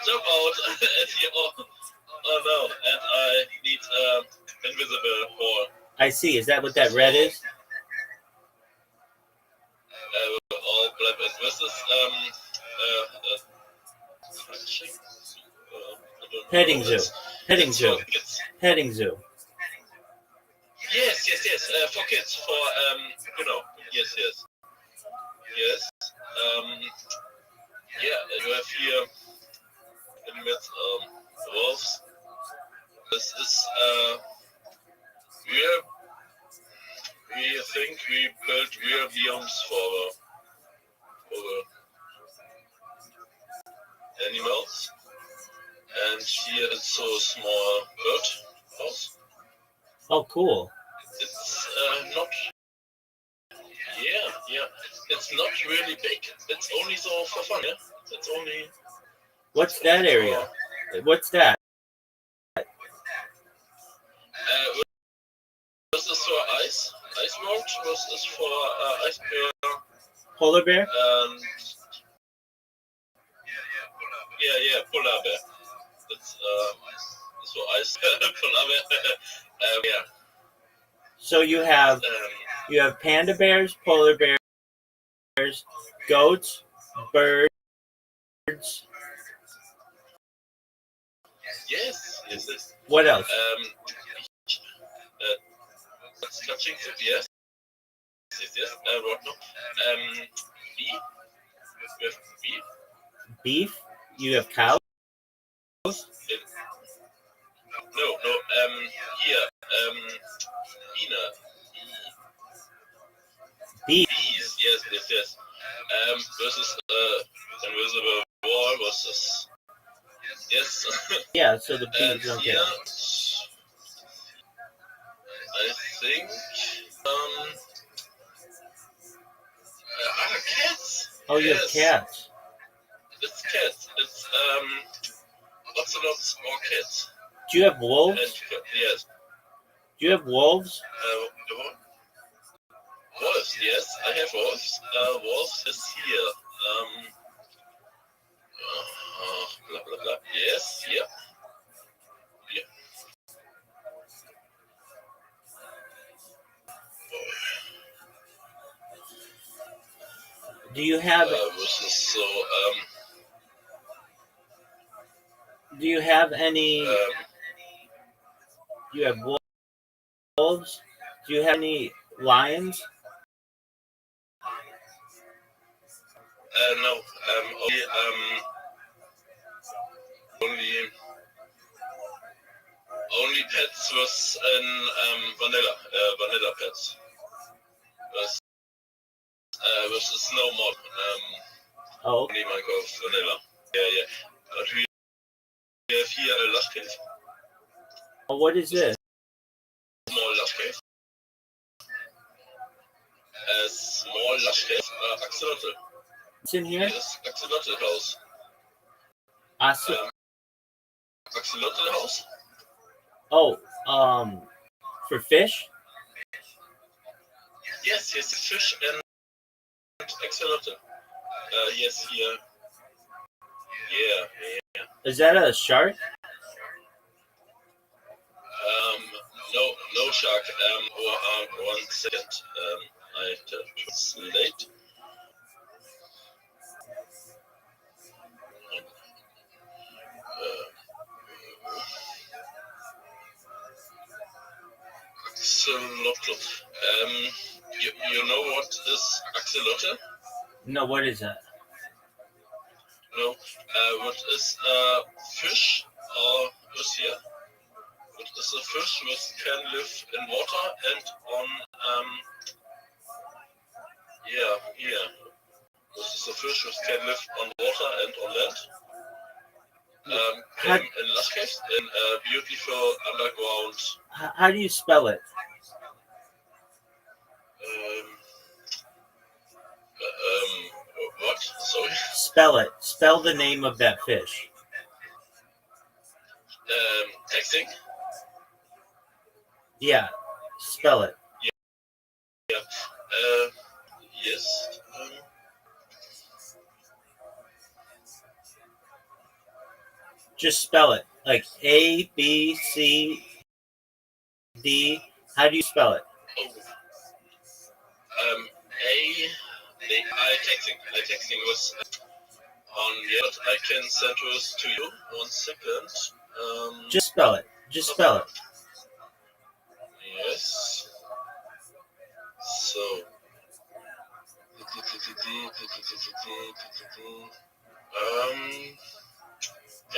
jump out at here. Oh no, and I need invisible wall. I see. Is that what that red is? All black. This is Petting zoo. Petting it's zoo. for kids. Petting zoo. Yes. For kids. For Yes. You have here in the midst wolves. This is we think we built real biomes for the animals, and here it's so small bird house. Oh, cool. It's not. Yeah. It's not really big. It's only so for fun. Yeah. It's only. What's that area? What's that? This is for ice world. This is for ice bear. Polar bear? Yeah, polar bear. It's for ice polar bear. Yeah. So you have panda bears, polar bears, goats, birds. Yes. What else? It's touching food. Yes. What no? Beef. We have beef. Beef? You have cows? No. Here. Bees. Yes. Versus invisible wall versus. Yes. Yeah, so the bees don't here, get. I think cats. Oh, you have cats. It's cats. It's ocelots or cats. Do you have wolves? Yes. Do you have wolves? Wolves, yes, I have wolves. Wolves is here. Blah blah blah. Yes, yeah. Do you have so do you have any? Do you have wolves? Do you have any lions? no, only only pets with vanilla pets. With the snow mod. Oh, Only Minecraft vanilla. Yeah. But we have here a lush cave. what is this? Small lush cave. A small lush cave. Axolotl. What's in here? Yes, axolotl house. Axolotl house. Oh, for fish? Yes, fish and axolotl. Yes, here. Yeah. Is that a shark? No shark. One second. I have to translate. Axolotl. You know what is axolotl? No, what is that? No. What is fish or is here? What is a fish which can live in water and on here. This is a fish which can live on water and on land. Came in lush caves in beautiful underground. How do you spell it? What? Sorry. Spell it. Spell the name of that fish. Texting. Yeah, spell it. Yeah. Yes. Just spell it. Like A, B, C, D. How do you spell it? I texting was on yet. I can send this to you. 1 second. Just spell it. Just spell it. Yes. So.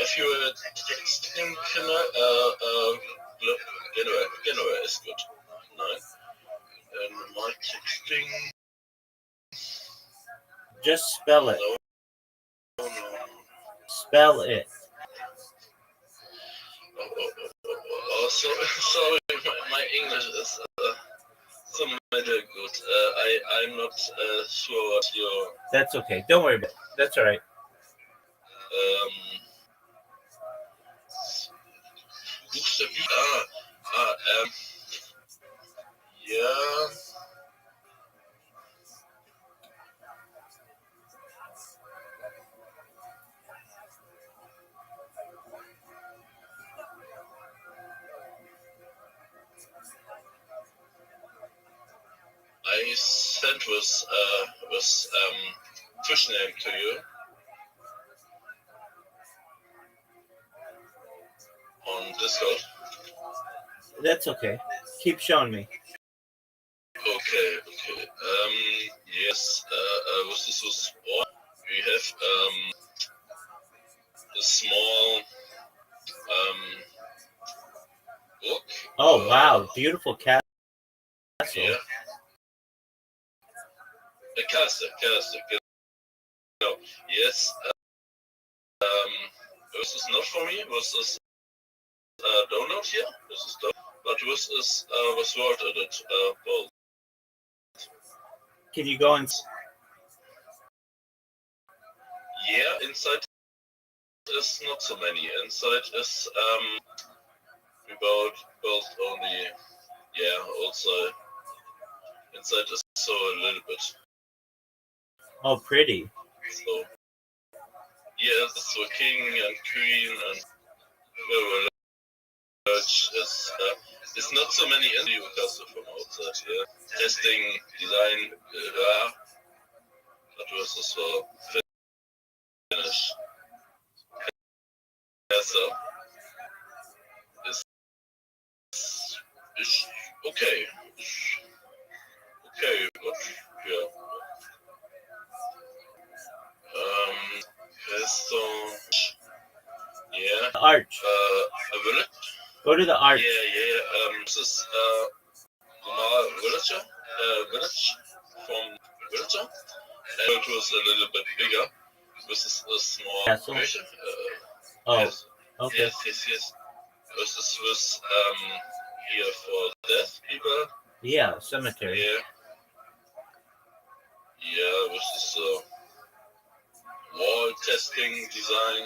If you are texting January is good. Nice. And my texting. Just spell it. No. Spell it. Sorry, my English is some little good. I'm not sure what your. That's okay. Don't worry about it. That's all right. Yeah. I sent this fish name to you on Discord. That's okay. Keep showing me. Okay. Yes. This was all. We have a small book. Oh wow, beautiful castle. Yeah. A castle. No. Yes. This is not for me. This is download here. This is download. But this is was word edit. Both. Can you go and? Yeah. Inside is not so many. Inside is we built only. Yeah. Also inside is so a little bit. Oh, pretty. So yes, so king and queen and is it's not so many interview castle from outside. Yeah, testing design. That was also finished. Besser ist okay. Okay, but yeah. Pesto. Yeah. The arch. A village. Go to the arch. Yeah. This is normal villager. Village from villager. And it was a little bit bigger. This is a small Castle? version. Oh, Yes. okay. Yes. This is with here for deaf people. Yeah, cemetery. Yeah, this is wall testing design.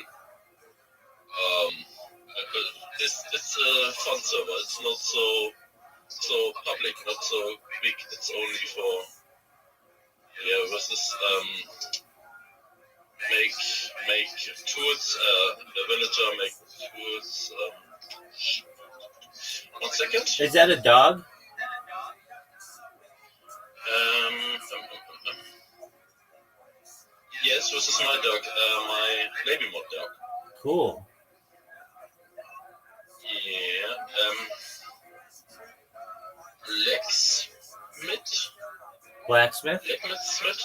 It's a fun server. It's not so public, not so big. It's only for this is make tools. The villager make tools. 1 second. Is that a dog? Yes, this is my dog. My baby mod dog. Cool. Yeah. Lex Smith. Blacksmith? Smith.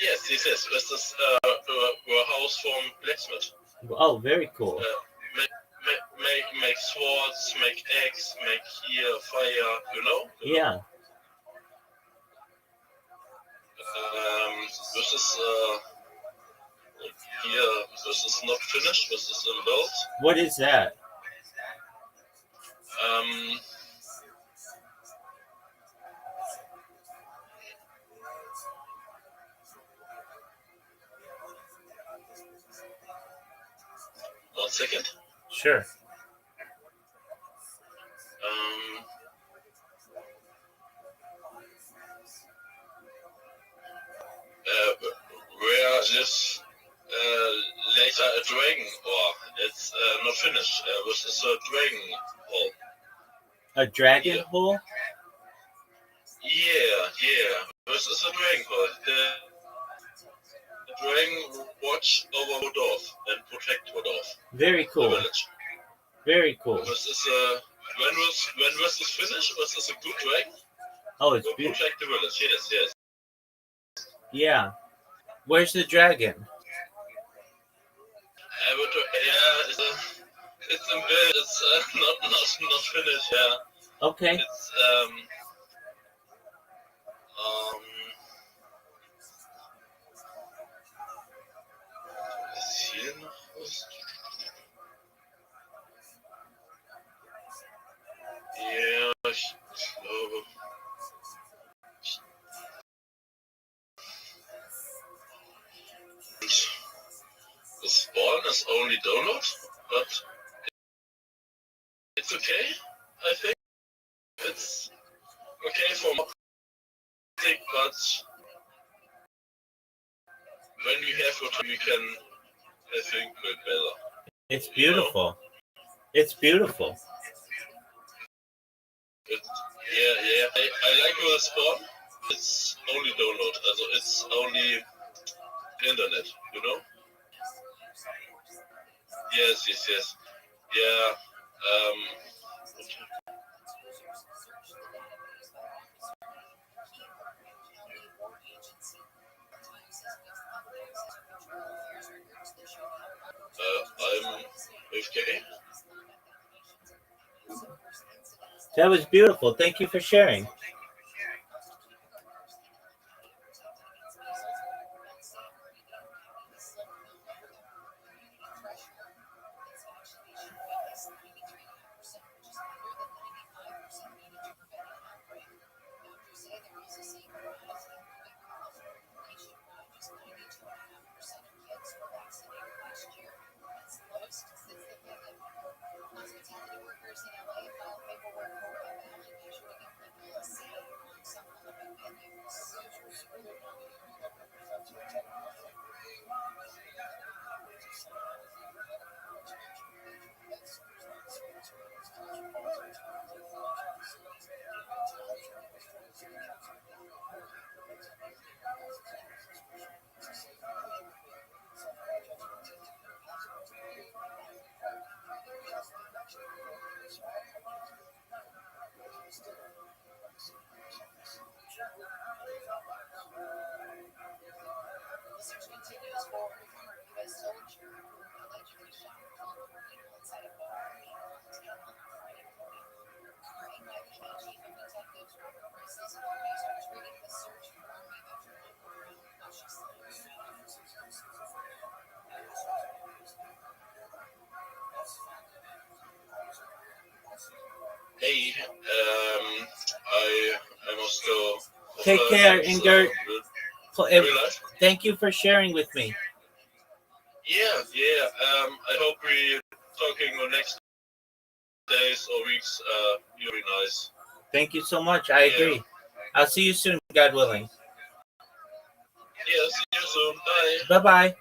Yes. This is a house from blacksmith. Oh, very cool. Make swords, make eggs, make here fire. You know. Yeah. This is here. This is not finished. This is in build. What is that? 1 second. Sure. Where lives later a dragon, or it's not finished. This is a dragon hole. A dragon hole? Yeah. This is a dragon hole. The dragon watch over Woodorf and protect Woodorf. Very The cool. village. Very cool. This is when this is finished. This is a good dragon. Oh, it's Go beautiful. protect the village. Yes. Yeah. Where's the dragon? It's in bed. It's not finished. Yeah. Okay. It's ist hier noch was? Ja, ich glaube. The spawn is only download, but it's okay. I think it's okay for music, but when you have your time, you can, I think, make better. It's beautiful. It's beautiful. Yeah. I like your spawn. It's only download, also it's only internet, you know? Yes. Yeah. I'm AFK. That was beautiful. Thank you for sharing. Take care, it's, Ingert. very nice. Thank you for sharing with me. Yeah, yeah. I hope we talking the next days or weeks. You'll be nice. Thank you so much. I agree. I'll see you soon, God willing. Yeah, see you soon. Bye. Bye-bye.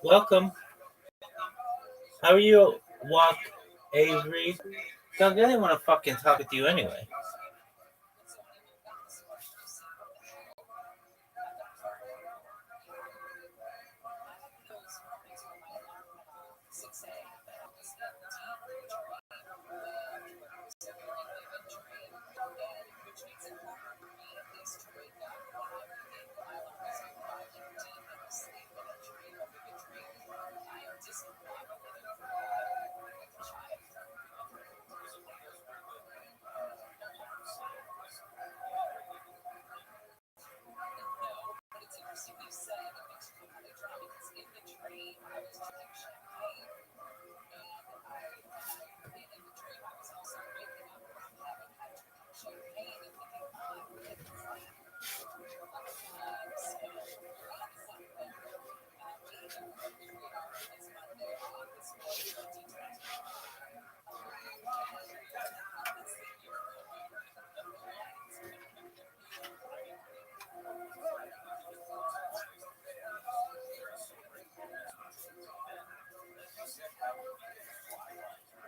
Welcome. How are you, Walk Avery? Doug, I didn't want to fucking talk with you anyway.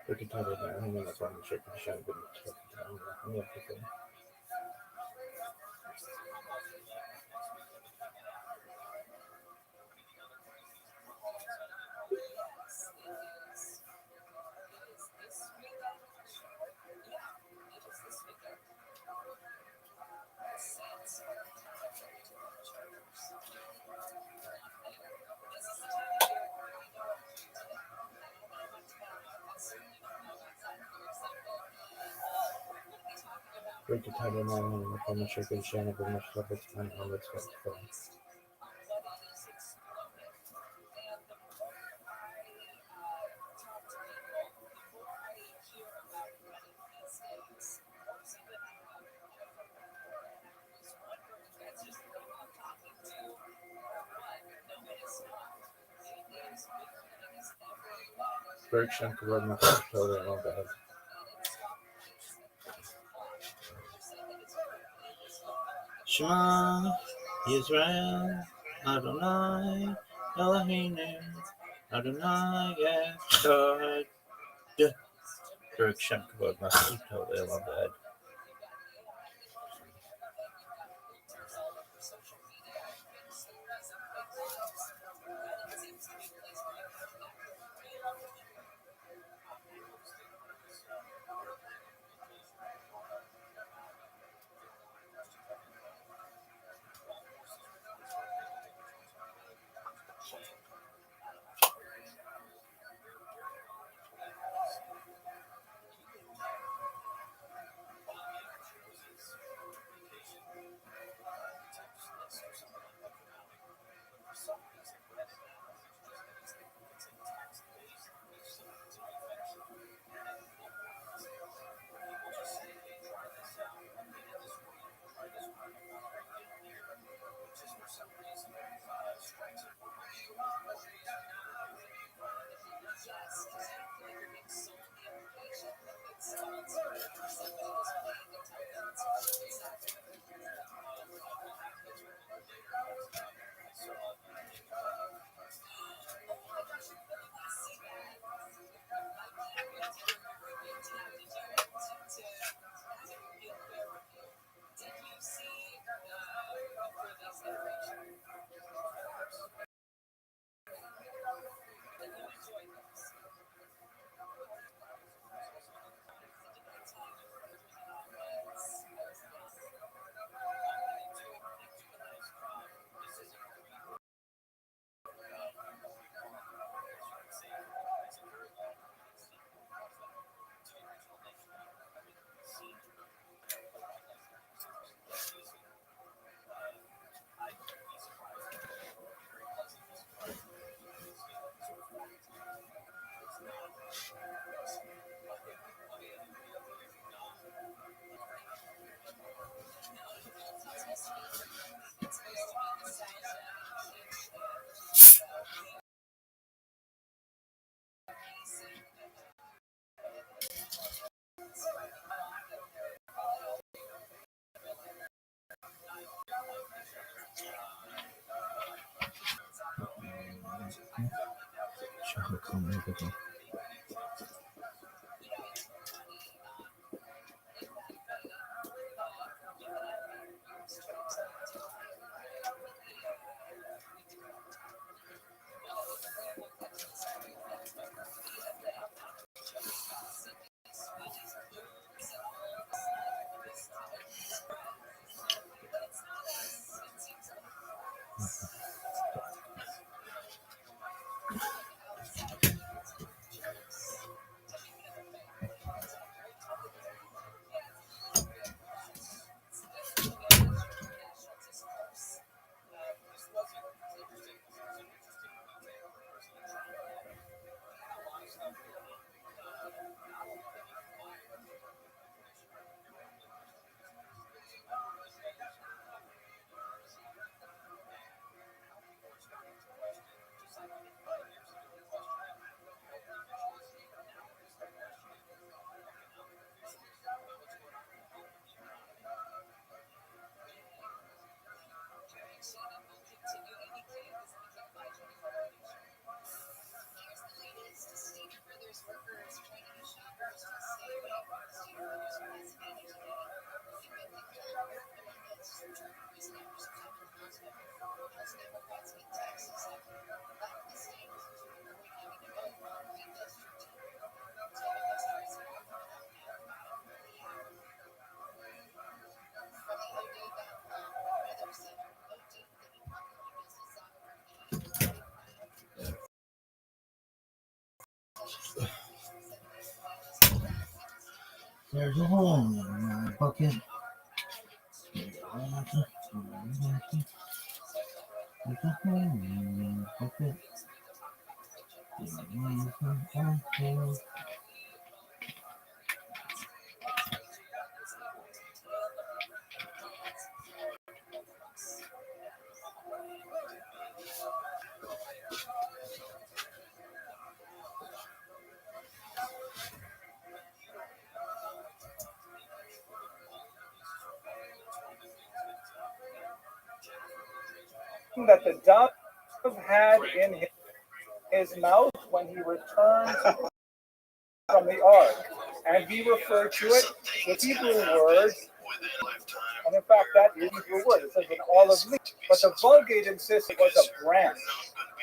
We can talk about it. I'm going to run the chicken shop. We can talk about it. I'm going to chicken shop. I'm going to stop it. I'm going to stop it. Berkshire covered my shoulder and all that. Shema Yisrael Adonai Eloheinu Adonai Echad. Berkshire covered my shoulder and all that. There's a hole in the bucket. There's a hole in the bucket. That the dove had in his mouth when he returned from the ark, and he referred to it with Hebrew words, and in fact that Hebrew word, it says an olive leaf, but the Vulgate insists it was a branch,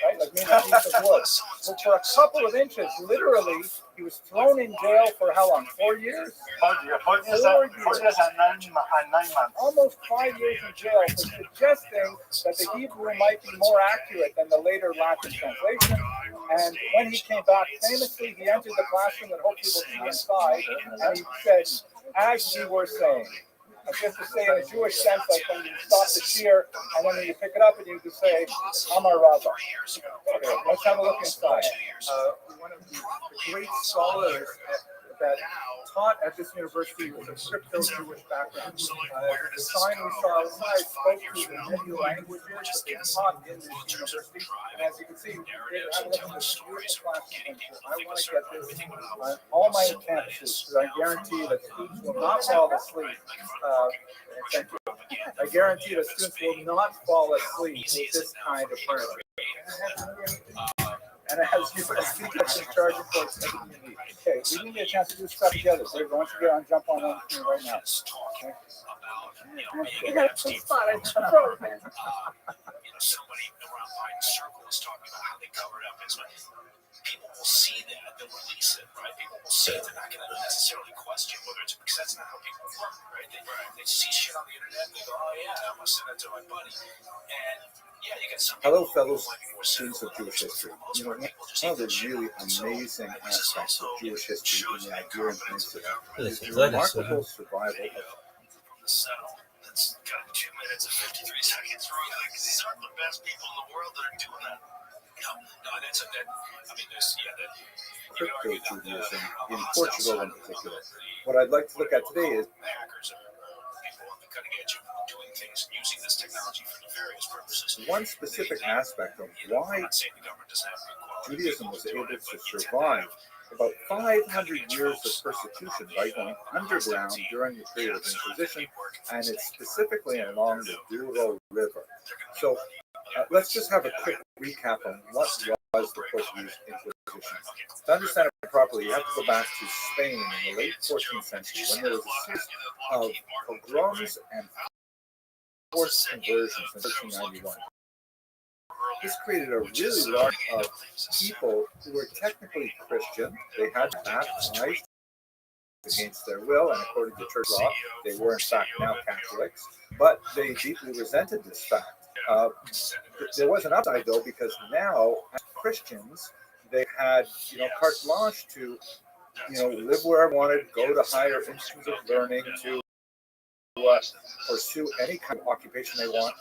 right, like meaning a piece of wood. So for a couple of inches, literally, he was thrown in jail for how long, 4 years? 4 years and 9 months. Almost 5 years in jail for suggesting that the Hebrew might be more accurate than the later Latin translation. And when he came back, famously, he entered the classroom that hopefully we'll see inside, and he said, as we were saying, as if to say in a Jewish sense, like when you stop the shear, and then you pick it up and you just say, Amar Rabbah. Okay, let's have a look inside. One of the great scholars that taught at this university with a crypto-Jewish background. The sign we saw outside spoke to the many languages that they taught in this university. And as you can see, I look at this beautiful classroom. I want to get this on all my campuses, because I guarantee that students will not fall asleep. Thank you. I guarantee that students will not fall asleep with this kind of furniture. And it has USB charging ports. Okay, we didn't get a chance to do stuff together. So why don't you get on, jump on right now? Okay. Somebody around Biden's circle is talking about how they covered up his money. People will see that, they'll release it, right? People will see it, they're not going to necessarily question whether it's because that's not how people work, right? They see shit on the internet and they go, oh yeah, I'm going to send that to my buddy. And yeah, you get some Hello, fellow students of Jewish history. You know, one of the really amazing aspects of Jewish history in the Iberian Peninsula is the remarkable survival of from the cell. That's got 2 minutes and 53 seconds wrong, because these aren't the best people in the world that are doing that. No, that's that. I mean, there's crypto-Judaism in Portugal in particular. What I'd like to look at today is hackers are people on the cutting edge of doing things using this technology for nefarious purposes. one specific aspect of why Judaism was able to survive about 500 years of persecution by going underground during the period of Inquisition, and it's specifically along the Douro River. So let's just have a quick recap on what was the Portuguese Inquisition. To understand it properly, you have to go back to Spain in the late 14th century when there was a series of pogroms and forced conversions in 1391. This created a really large of people who were technically Christian. They had baptized against their will, and according to church law, they were in fact now Catholics, but they deeply resented this fact. There was an upside though, because now as Christians, they had carte blanche to live where I wanted, go to higher institutions of learning, to pursue any kind of occupation they want.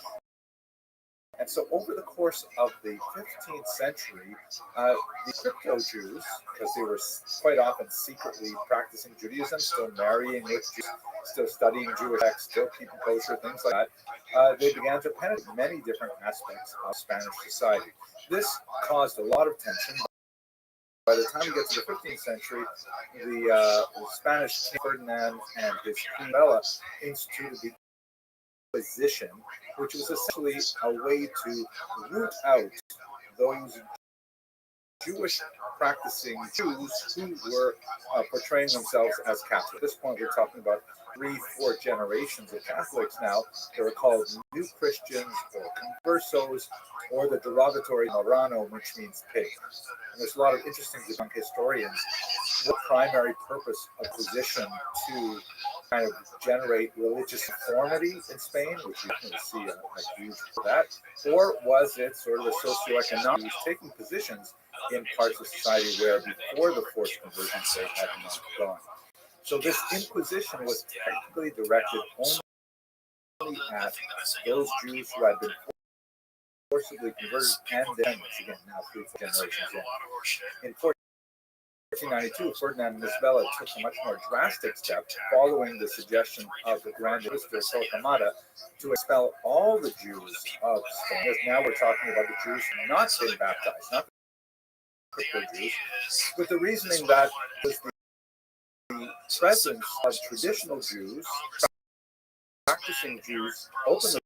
And so over the course of the 15th century, the crypto Jews, because they were quite often secretly practicing Judaism, still marrying with Jews, still studying Jewish texts, still keeping kosher, things like that, they began to penetrate many different aspects of Spanish society. This caused a lot of tension. By the time we get to the 15th century, the Spanish King Ferdinand and his Queen Bella instituted the Inquisition, which was essentially a way to root out those Jewish practicing Jews who were portraying themselves as Catholics. At this point, we're talking about 3-4 generations of Catholics now. They were called New Christians or Conversos, or the derogatory Marrano, which means pig. And there's a lot of interesting among historians. The primary purpose of Inquisition to kind of generate religious conformity in Spain, which you can see a huge for that, or was it sort of a socioeconomic, taking positions in parts of society where before the forced conversions they had not gone. So this Inquisition was technically directed only at those Jews who had been forcibly converted and their descendants, again now 3-4 generations in. In 1492, Ferdinand and Isabella took a much more drastic step, following the suggestion of the Grand Inquisitor Torquemada, to expel all the Jews of Spain. Because now we're talking about the Jews not being baptized, not the crypto Jews, with the reasoning that was the presence of traditional Jews, practicing Jews, openly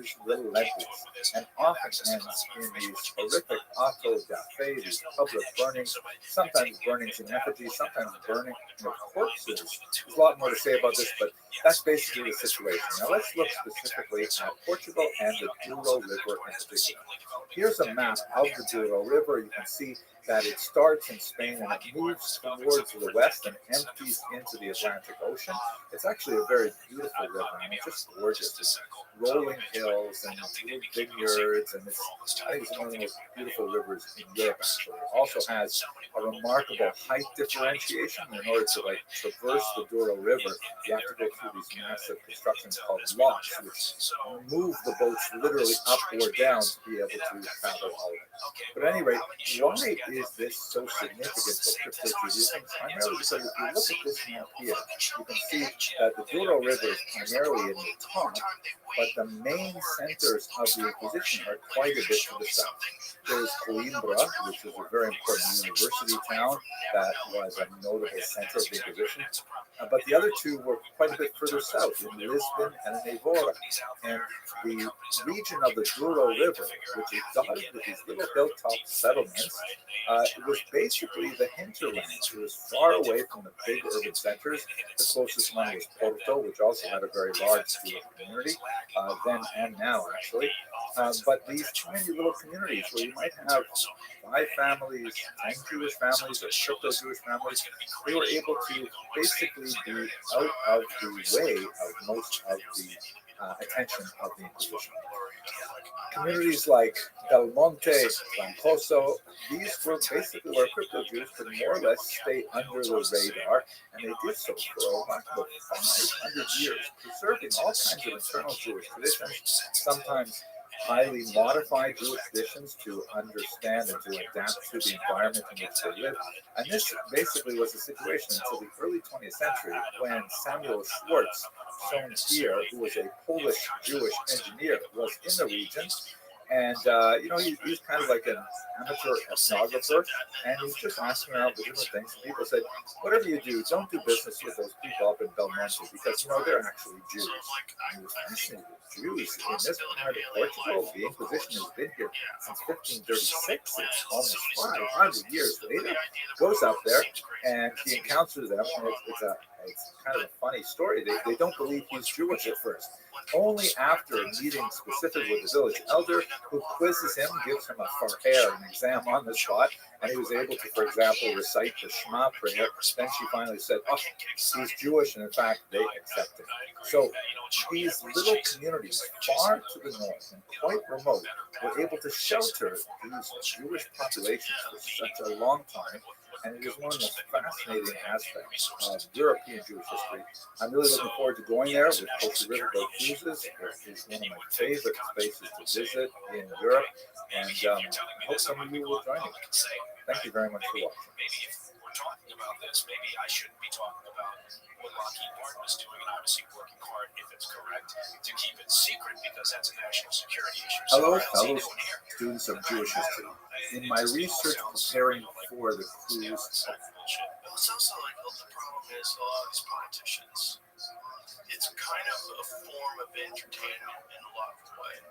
is relentless and often ends in these horrific auto da fe, these public burnings, sometimes burnings in effigy, sometimes burning of corpses. There's a lot more to say about this, but that's basically the situation. Now let's look specifically at Portugal and the Douro River in particular. Here's a map of the Douro River. You can see that it starts in Spain and it moves towards the west and empties into the Atlantic Ocean. It's actually a very beautiful river. I mean, just gorgeous. It's rolling hills and little vineyards, and I think it's one of the most beautiful rivers in Europe, actually. It also has a remarkable height differentiation. In order to traverse the Douro River, you have to go through these massive constructions called locks, which move the boats literally up or down to be able to travel all of it. But at any rate, why is this so significant for crypto Judaism? Primarily because if you look at this map here, you can see that the Douro River is primarily in the top, but the main centers of the Inquisition are quite a bit to the south. There's Coimbra, which is a very important university town that was a notable center of the Inquisition. But the other two were quite a bit further south, in Lisbon and in Évora. And the region of the Douro River, which is dotted with these little hilltop settlements, it was basically the hinterland. It was far away from the big urban centers. The closest one was Porto, which also had a very large Jewish community, then and now actually. But these tiny little communities where you might have 5 families, 10 Jewish families, or crypto-Jewish families, they were able to basically be out of the way of most of the attention of the Inquisition. Communities like Del Monte, Lancoso, these were basically where crypto-Jews could more or less stay under the radar, and they did so for a remarkable 500 years, preserving all kinds of internal Jewish traditions, sometimes highly modified Jewish traditions to understand and to adapt to the environment in which they lived. And this basically was the situation until the early 20th century when Samuel Schwartz, shown here, who was a Polish Jewish engineer, was in the region. And, he's kind of like an amateur ethnographer, and he's just asking around for different things. And people said, whatever you do, don't do business with those people up in Belmonte because, they're actually Jews. And he was fascinated with Jews in this part of Portugal. The Inquisition has been here since 1536. It's almost 500 years later. Goes up there, and he encounters them, and it's kind of a funny story. They don't believe he's Jewish at first. Only after a meeting specific with the village elder, who quizzes him, gives him a farher, an exam on the spot, and he was able to, for example, recite the Shema prayer. Then she finally said, oh, he's Jewish, and in fact, they accepted. So these little communities far to the north and quite remote were able to shelter these Jewish populations for such a long time. And it is one of the most fascinating aspects of European Jewish history. I'm really looking forward to going there with Coastal Riverboat Cruises. It is one of my favorite spaces to visit in Europe, and I hope some of you will join me. Thank you very much for watching. Maybe if we're talking about this, maybe I shouldn't be talking about what Lockheed Martin was doing, and obviously working hard, if it's correct, to keep it secret because that's a national security issue. Hello, fellow students of Jewish history. In my research preparing for the cruise, It's also like the problem is a lot of these politicians. It's kind of a form of entertainment in a lot of ways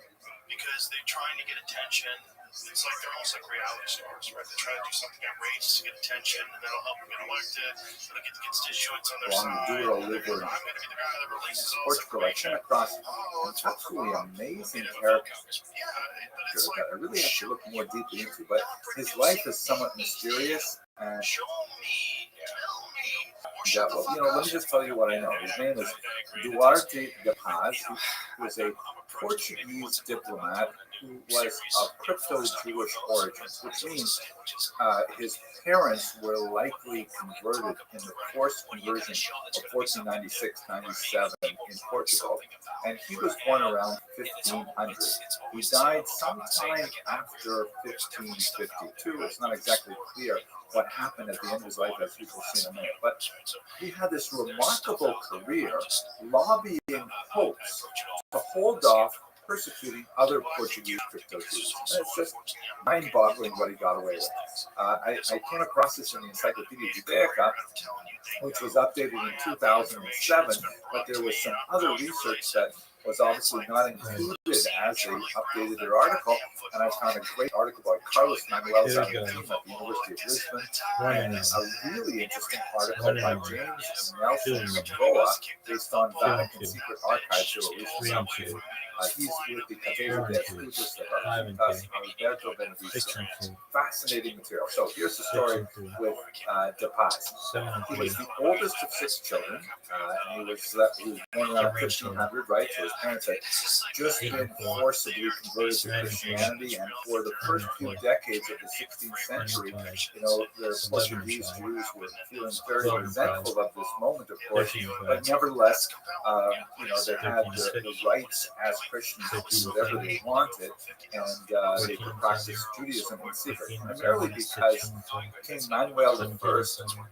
because they're trying to get attention. It's like they're almost like reality stars, right? They try to do something outrageous to get attention, and that'll help them get elected. It'll get the constituents on their side. I'm going to be the guy that releases all this Portugal, I came across an absolutely amazing character that I really have to look more deeply into, but his life is somewhat mysterious. And let me just tell you what I know. His name is Duarte de Paz. He was a Portuguese diplomat who was of crypto-Jewish origins, which means his parents were likely converted in the forced conversion of 1496-97 in Portugal, and he was born around 1500. He died sometime after 1552. It's not exactly clear what happened at the end of his life, as we will see in a minute. But he had this remarkable career lobbying popes to hold off persecuting other Portuguese crypto-Jews. It's just mind-boggling what he got away with. I came across this in the Encyclopedia Judaica, which was updated in 2007, but there was some other research that was obviously not included as they updated their article, and I found a great article by Carlos Manuel Zanetti at the University of Lisbon, and a really interesting article by James Nelson Novoa based on Vatican secret archives that were recently updated. He's with the Catedral de Estudios de Herramientas Alberto Benavides. Fascinating material. So here's the story with De Paz. He was the oldest of 6 children, and he was born around 1500, right? So his parents had just been forcibly converted to Christianity, and for the first few decades of the 16th century, the Portuguese Jews were feeling very resentful of this moment, of course, but nevertheless, they had the rights as Christians to do whatever they wanted, and they could practice Judaism in secret, primarily because King Manuel I,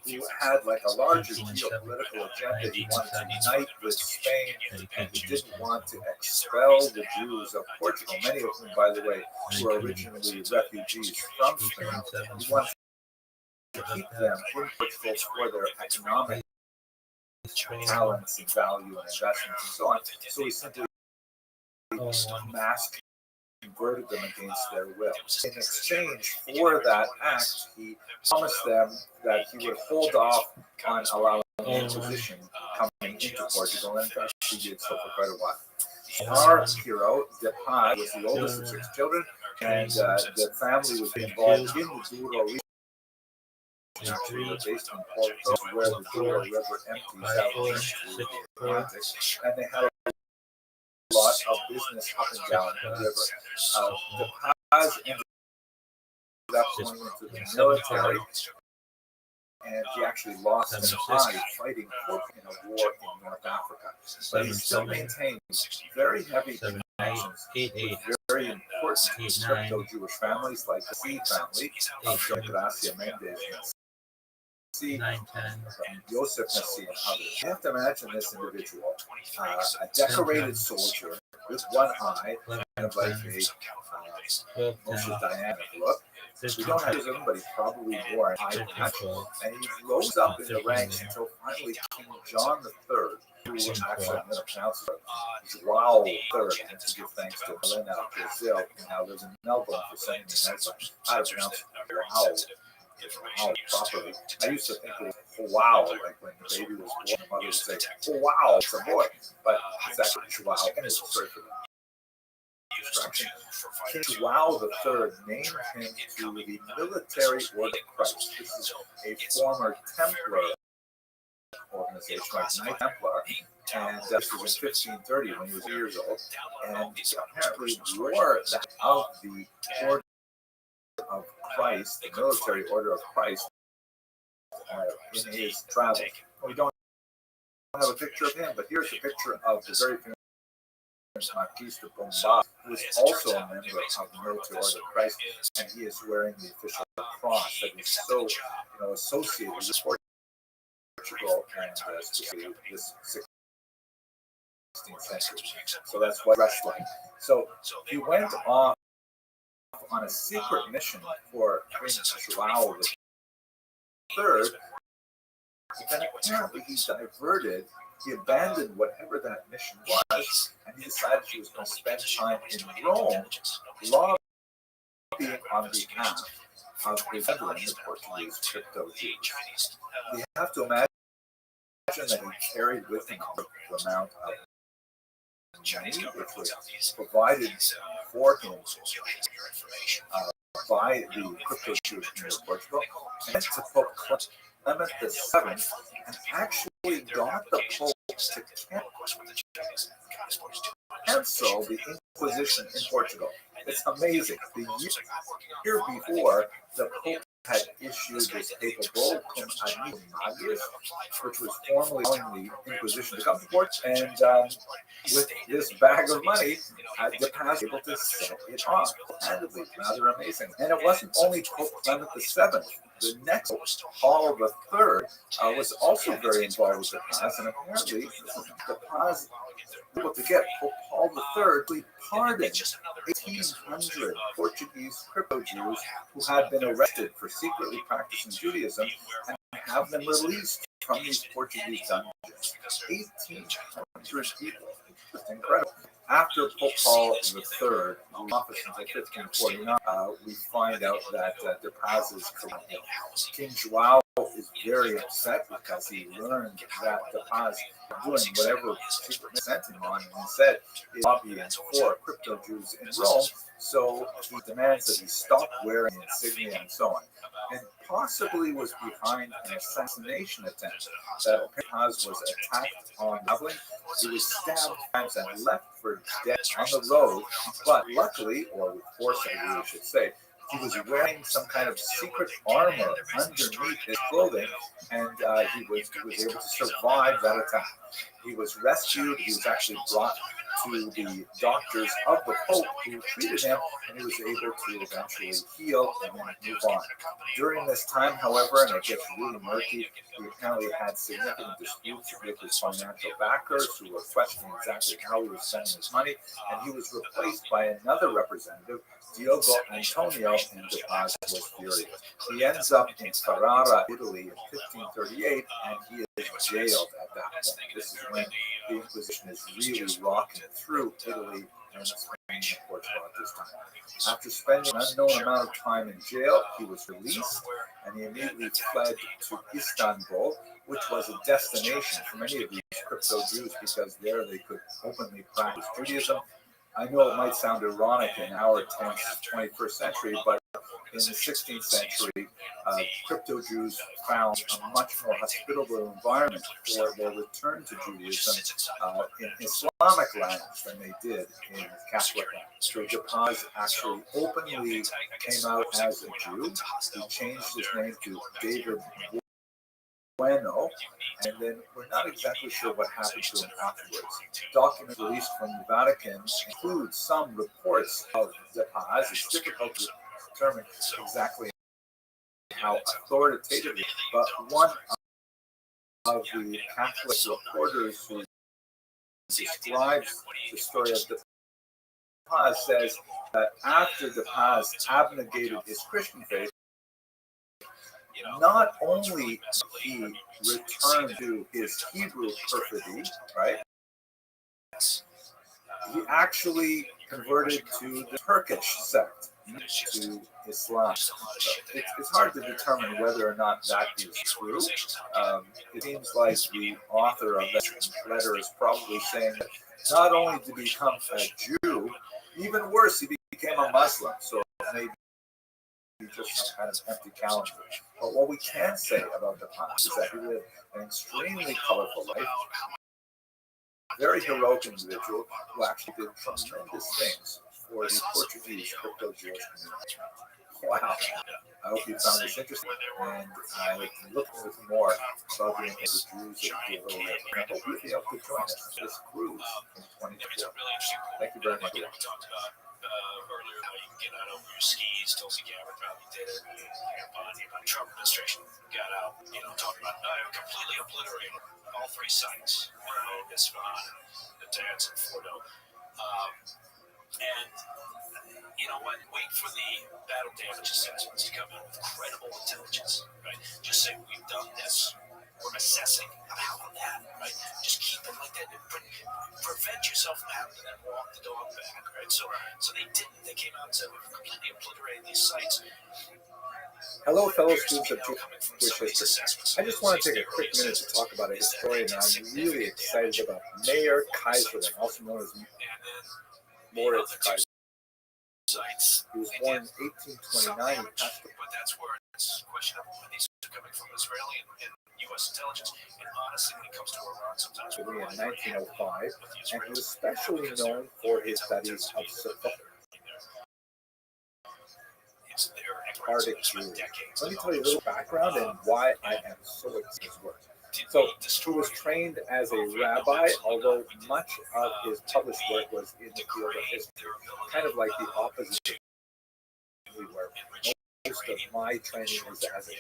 who had like a larger geopolitical agenda, he wanted to unite with Spain, and he didn't want want to expel the Jews of Portugal, many of whom, by the way, were originally refugees from Spain. He wanted to keep them in Portugal for their economic talents and value and investments and so on. So he simply mass converted them against their will. In exchange for that act, he promised them that he would hold off on allowing the Inquisition coming into Portugal, and in fact, he did so for quite a while. Our hero, De Paz, was the oldest of 6 children, and the family was involved in the Douro region. Actually, were based in Porto, where the Douro River empties out into the Atlantic, and they had a lot of business up and down the river. De Paz ended up going into the military, and he actually lost an eye fighting in a war in North Africa. But he still maintained very heavy connections with very important crypto-Jewish families like the C family of John Gracia Mendez and Joseph Nassi and others. You have to imagine this individual, a decorated soldier with one eye, kind of like a Moshe Dayan look. We don't have him, but he probably wore an eye patch. And he rose up in the ranks until finally King John III, who actually, I'm going to pronounce it, João III, and to give thanks to Helena Brazil, who now lives in Melbourne, for sending me notes on how to pronounce Wow properly. I used to think it was wow, like when the baby was born, the mother would say, oh, wow, it's a boy. But it's actually wow. Anyway, sorry for that distraction. King João III named him to the Military Order of Christ. This is a former Templar organization, like Knight Templar. And this was in 1530 when he was 8 years old. And he apparently wore that of the Order of Christ, the Military Order of Christ, in his travels. We don't have a picture of him, but here's a picture of the very famous Marquis de Pombal, who is also a member of the Military Order of Christ, and he is wearing the official cross that is so, associated with Portugal and especially this 16th century. So that's what dressed like. So he went off on a secret mission for Prince João III, but then apparently he diverted, he abandoned whatever that mission was, and he decided he was going to spend time in Rome lobbying on behalf of his brethren, the Portuguese crypto Jews. You have to imagine that he carried with him the amount of money which was provided for him by the crypto Jewish community of Portugal, and to Pope Clement VII, and actually got the Pope to cancel the Inquisition in Portugal. It's amazing. The year before, the Pope had issued this papal bull, Cum Admittum Magis, which was formally allowing the Inquisition to come to Portugal, and with this bag of money, De Paz was able to set it off handedly. Rather amazing. And it wasn't only Pope Clement VII. The next Paul III was also very involved with De Paz, and apparently De Paz was able to get Pope Paul III pardoned 1,800 Portuguese crypto Jews who had been arrested for secretly practicing Judaism, and have them released from these Portuguese dungeons. 1,800 people. It's incredible. After Pope Paul III, in office until 1549, we find out that De Paz is corrupt. King João is very upset because he learned that De Paz doing whatever people sent him on, and instead is lobbying for crypto Jews in Rome. So he demands that he stop wearing insignia and so on, and possibly was behind an assassination attempt. That De Paz was attacked on Dublin. He was stabbed times and left for dead on the road, but luckily, or with foresight, we should say, he was wearing some kind of secret armor underneath his clothing, and he was able to survive that attack. He was rescued. He was actually brought to the doctors of the Pope who treated him, and he was able to eventually heal and then move on. During this time, however, and it gets really murky, he apparently had significant disputes with his financial backers who were questioning exactly how he was spending his money, and he was replaced by another representative, Diogo Antonio, and De Paz was furious. He ends up in Ferrara, Italy in 1538, and he is jailed at that point. This is when the Inquisition is really rocking through Italy and Spain and Portugal at this time. After spending an unknown amount of time in jail, he was released, and he immediately fled to Istanbul, which was a destination for many of these crypto Jews because there they could openly practice Judaism. I know it might sound ironic in our 10th, 21st century, but in the 16th century, crypto Jews found a much more hospitable environment for their return to Judaism in Islamic lands than they did in Catholic lands. So De Paz actually openly came out as a Jew. He changed his name to David Bueno, and then we're not exactly sure what happened to him afterwards. Documents released from the Vatican include some reports of De Paz. It's difficult to determine exactly how authoritative, but one of the Catholic reporters who describes the story of De Paz says that after De Paz abnegated his Christian faith, not only he returned to his Hebrew perfidy, right? He actually converted to the Turkish sect, to Islam. So it's hard to determine whether or not that is true. It seems like the author of that letter is probably saying that not only did he become a Jew, even worse, he became a Muslim. So maybe just some kind of empty calendar. But what we can say about the Paz is that he lived an extremely colorful life, very heroic individual who actually did tremendous things for the Portuguese crypto-Jewish community. Wow. I hope you found this interesting, and I look forward to more about the Jews that do a little bit. I hope you'll be able to join us for this cruise in 2024. Thank you very much. Earlier, how you can get out over your skis. Tulsi Gabbard probably did it. The Trump administration got out, talking about completely obliterating all three sites, Isfahan, Natanz, and Fordo. And you know what? Wait for the battle damage assessments to come in with credible intelligence, right? Just say we've done this. We're assessing how about that, right? Just keep it like that. Prevent yourself from having to then walk the dog back, right? So they didn't. They came out and said we've completely obliterated these sites. Hello, fellow students of Jewish history. I just want to take a quick minute to talk about a historian I'm really excited about, Mayer Kaiserling, also known as Moritz Kaiserling. He was born in 1829. But that's where it's questionable when these are coming from Israeli and U.S. intelligence. And honestly, when it comes to Iran, sometimes In 1905, and he was especially known for his studies of Suffolk. Arctic Jews. Let me tell you a little background and why I am so excited about his work. So, he was trained as a rabbi, although much of his published work was in the field of history, kind of like the opposite of where most of my training is as a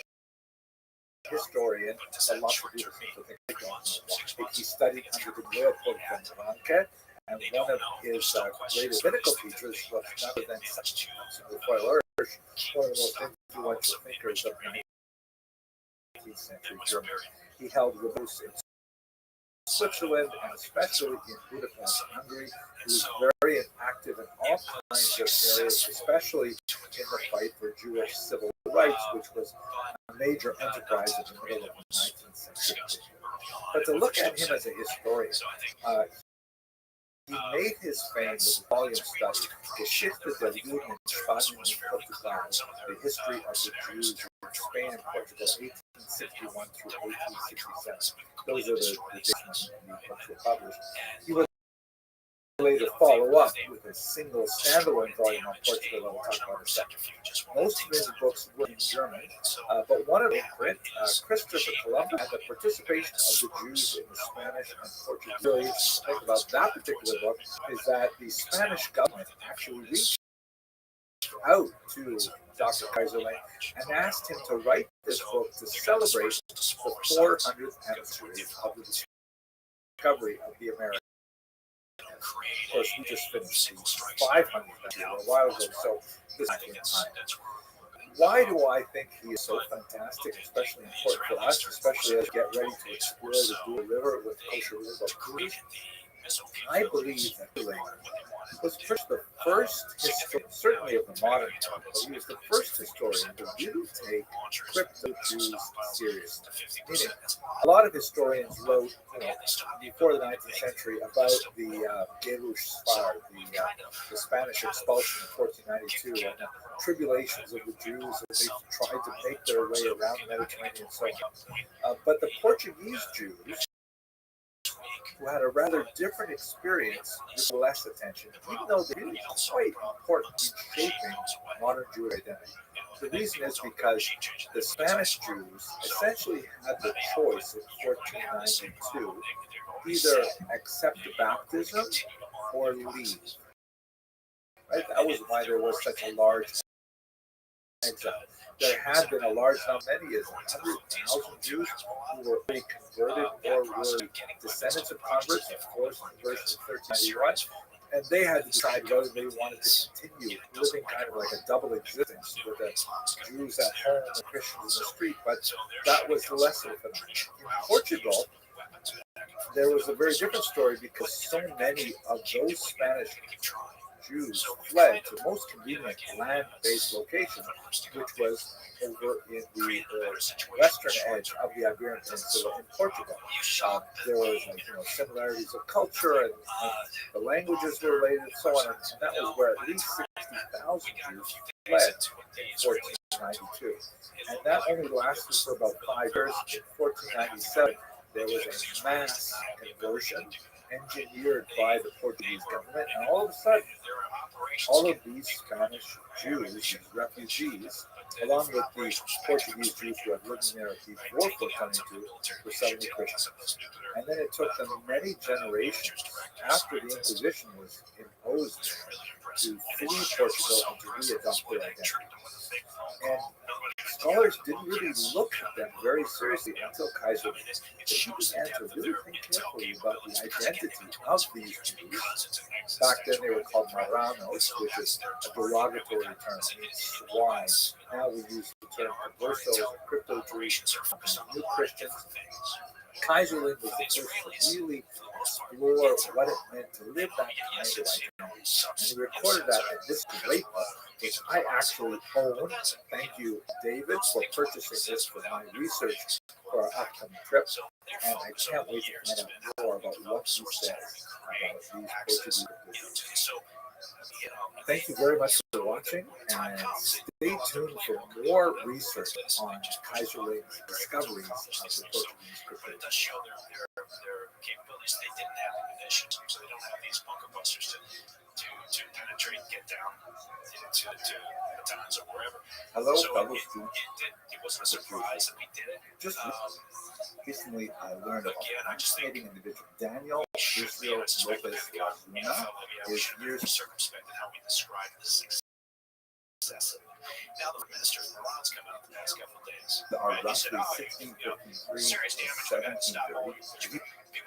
historian, but lots of people seem to think I don't know why. He studied under the Leopold von Ranke, and one of his greatest medical teachers was none other than Samuel Hirsch, one of the most influential thinkers of the 19th century Germany. He held rebels in Switzerland and especially in Budapest, Hungary. He was very active in all kinds of areas, especially in the fight for Jewish civil rights, which was a major enterprise in the middle of the 19th century. But to look at him as a historian, he made his fame with a volume study, Geschichte der Juden in Spanien and Portugal, the history of the Jews in Spain and Portugal, 1861 through 1867. Those are the dates when the books were published. He was later follow up with a single standalone volume on Portugal that we'll talk about in a second. Most of his books were in German, but one of them, Christopher Columbus, and the participation of the Jews in the Spanish and Portuguese. Really interesting thing about that particular book is that the Spanish government actually reached out to Dr. Kaiserling and asked him to write this book to celebrate the 400th anniversary of the discovery of the Americas. Of course, we just finished the 500th a while ago, so this is in time. Why do I think he is so fantastic, especially important for us, especially as we get ready to explore the Dual River with Kosher River cruise? I believe that Lang was the first historian, certainly of the modern time, but he was the first historian to really take crypto Jews seriously. Meaning, a lot of historians wrote, before the 19th century about the Gerush Sfar, the Spanish expulsion in 1492, and the tribulations of the Jews as they tried to make their way around the Mediterranean and so on. But the Portuguese Jews, who had a rather different experience, with less attention, even though they're really quite important in shaping modern Jewish identity. The reason is because the Spanish Jews essentially had the choice in 1492 either accept baptism or leave. Right? That was why there was such a large exile. There had been a large number, many as 100,000 Jews who were already converted or were descendants of converts, of course, in the verse of 1391, and they had to decide whether they wanted to continue living kind of like a double existence with the Jews at home and the Christians in the street, but that was less of a phenomenon. In Portugal, there was a very different story because so many of those Spanish Jews fled to the most convenient land-based location, which was over in the western edge of the Iberian Peninsula in Portugal. There was similarities of culture, and the languages were related, and so on, and that was where at least 60,000 Jews fled in 1492. And that only lasted for about 5 years. In 1497, there was a mass conversion engineered by the Portuguese government, and all of a sudden, all of these Spanish Jews, these refugees, along with the Portuguese Jews who had lived there before 1492, were suddenly Christians. And then it took them many generations after the Inquisition was imposed to flee Portugal and to re-adopt their identity. And scholars didn't really look at them very seriously until Kaiser. They began to really think carefully about the identity of these Jews. Back then they were called Marranos, which is a derogatory term, means swine. Now we use the term conversos or crypto Jews, new Christians. Kaiserling was the first to really explore what it meant to live that kind of identity. And he recorded that in this great book, which I actually own. Thank you, David, for purchasing this for my research for our upcoming trip. And I can't wait to find out more about what he says about these Portuguese. Thank you very much for watching, and stay tuned for more research on Kaiserling's discoveries of the Portuguese crypto. It does show their capabilities. They didn't have ammunition, so they don't have these bunker busters to penetrate, get down to Natanz or wherever. Hello, so fellow students. It wasn't a surprise that we did it. Just recently, I learned about a fascinating individual, Daniel Israel Lopez Luna. His years circumspect in how we describe the success of it. Now the minister of Iran's come out the past couple of days. are roughly 1653 to 1730.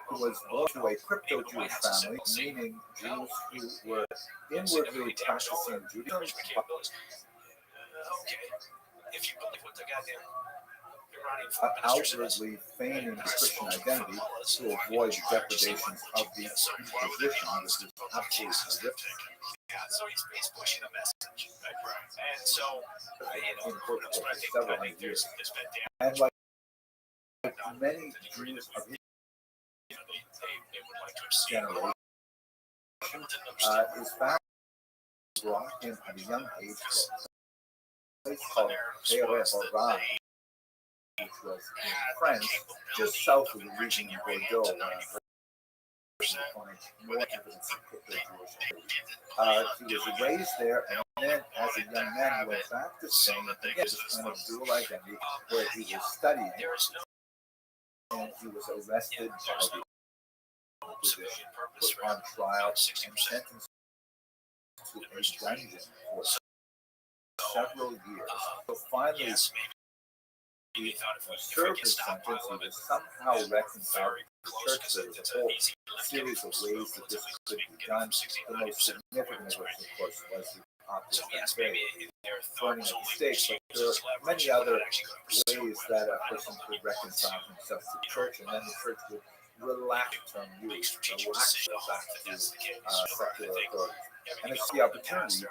Who was born to a crypto Jewish family, meaning Jews who were inwardly practicing Judaism. Okay, if you believe what the goddamn outwardly feigning Christian identity to avoid the depredations of the Inquisition, which is absolutely horrific. So he's pushing a message, right? And so, In Portugal for several hundred years. And like many Jews of his generation, his family brought him at a young age to a place called Terre-Oran, which was in France, just south of the region of Bordeaux, find more evidence of crypto-Jewish activity. He was raised there, and then as a young man, he went back to Spain and again, this kind of dual identity where he was studying, and he was arrested by the Inquisition, put on trial, and sentenced to a dungeon for several years. So finally, he served his sentence. He was somehow reconciled to the church. There was a whole series of ways that this could be done. The most significant of which, of course, was the Optus burning of the stake. But there are many other ways that a person could reconcile himself to the church, and then the church would relax the term used, relax it back to secular authority. And it's the opportunity.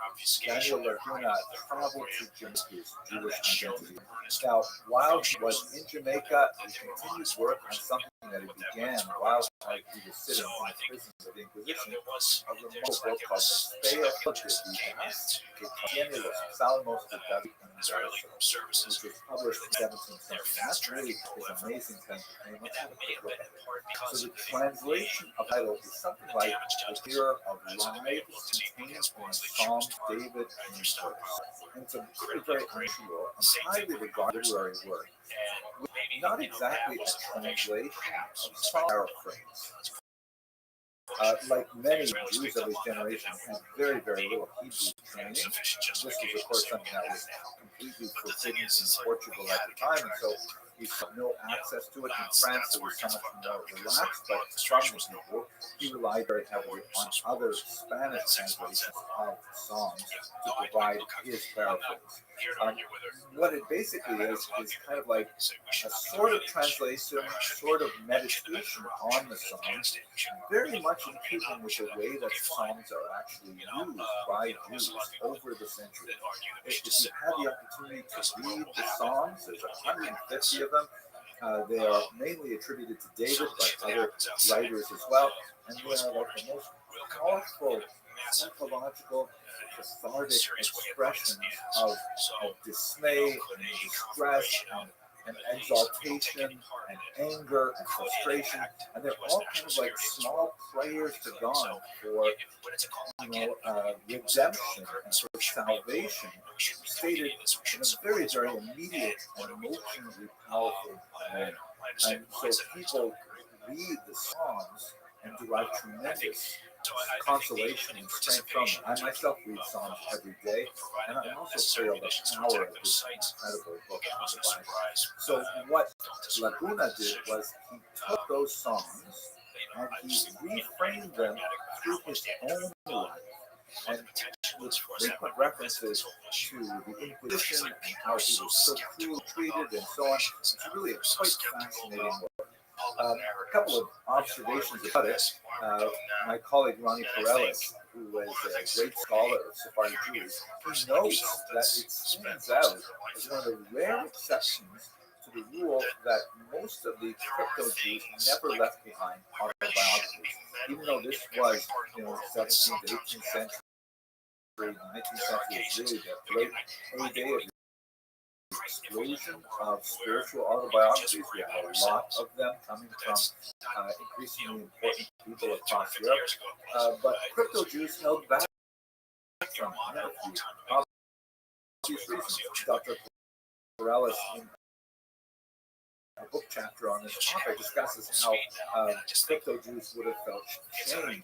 Daniel Laguna traveled to Jamaica's Jewish identity. Now, while he was in Jamaica, he continued work on something that he began while he was sitting in the prison of the Inquisition, a remote book called Estea Fortivitas, que tiene los salmos de David en verso, which was published in the 17th century. That really is amazing thing. Let's have a quick look at it. So the translation of the title is something like the fear of lives contained in Psalms, David, and verse. And it's a very, very unusual and highly regarded literary work. Not exactly a translation of Psalm paraphrase. Like many Jews of his generation had very, very little Hebrew training. This was, of course, something that was completely forbidden in Portugal at the time, and so he had no access to it. In France, it was so much more relaxed, but from the Hebrew, he relied very heavily on other Spanish translations of Psalms to provide his paraphrase. What it basically is kind of like a sort of translation, sort of meditation on the Psalms, very much in keeping with the way that Psalms are actually used by Jews over the centuries. If you had the opportunity to read the Psalms, there's 150 of them. They are mainly attributed to David, but other writers as well, and they are like the most powerful psychological, cathartic expressions of dismay and distress and exaltation and anger and frustration, and they're all kind of like small prayers to God for redemption and for salvation, stated in a very, very immediate and emotionally powerful way. And so people read the Psalms and derive tremendous consolation and strength from them. I myself read Psalms every day, and I also feel the power of this incredible book on the Bible. So what Laguna did was he took those Psalms and he reframed them through his own life, and with frequent references to the Inquisition and how he was so cruelly treated and so on. It's really a quite fascinating work. A couple of observations about it. My colleague Ronnie Perellis, who was a great scholar of Sephardi Jews, he notes that it stands out as one of the rare exceptions to the rule that most of the crypto Jews never left behind autobiographies. Even though this was, 17th, 18th century, 19th century is really the great heyday of the explosion of spiritual autobiographies. We have a lot of them coming from increasingly important people across Europe. But crypto Jews held back from a few obvious reasons. Dr. Perellis, in a book chapter on this topic, discusses how crypto Jews would have felt shame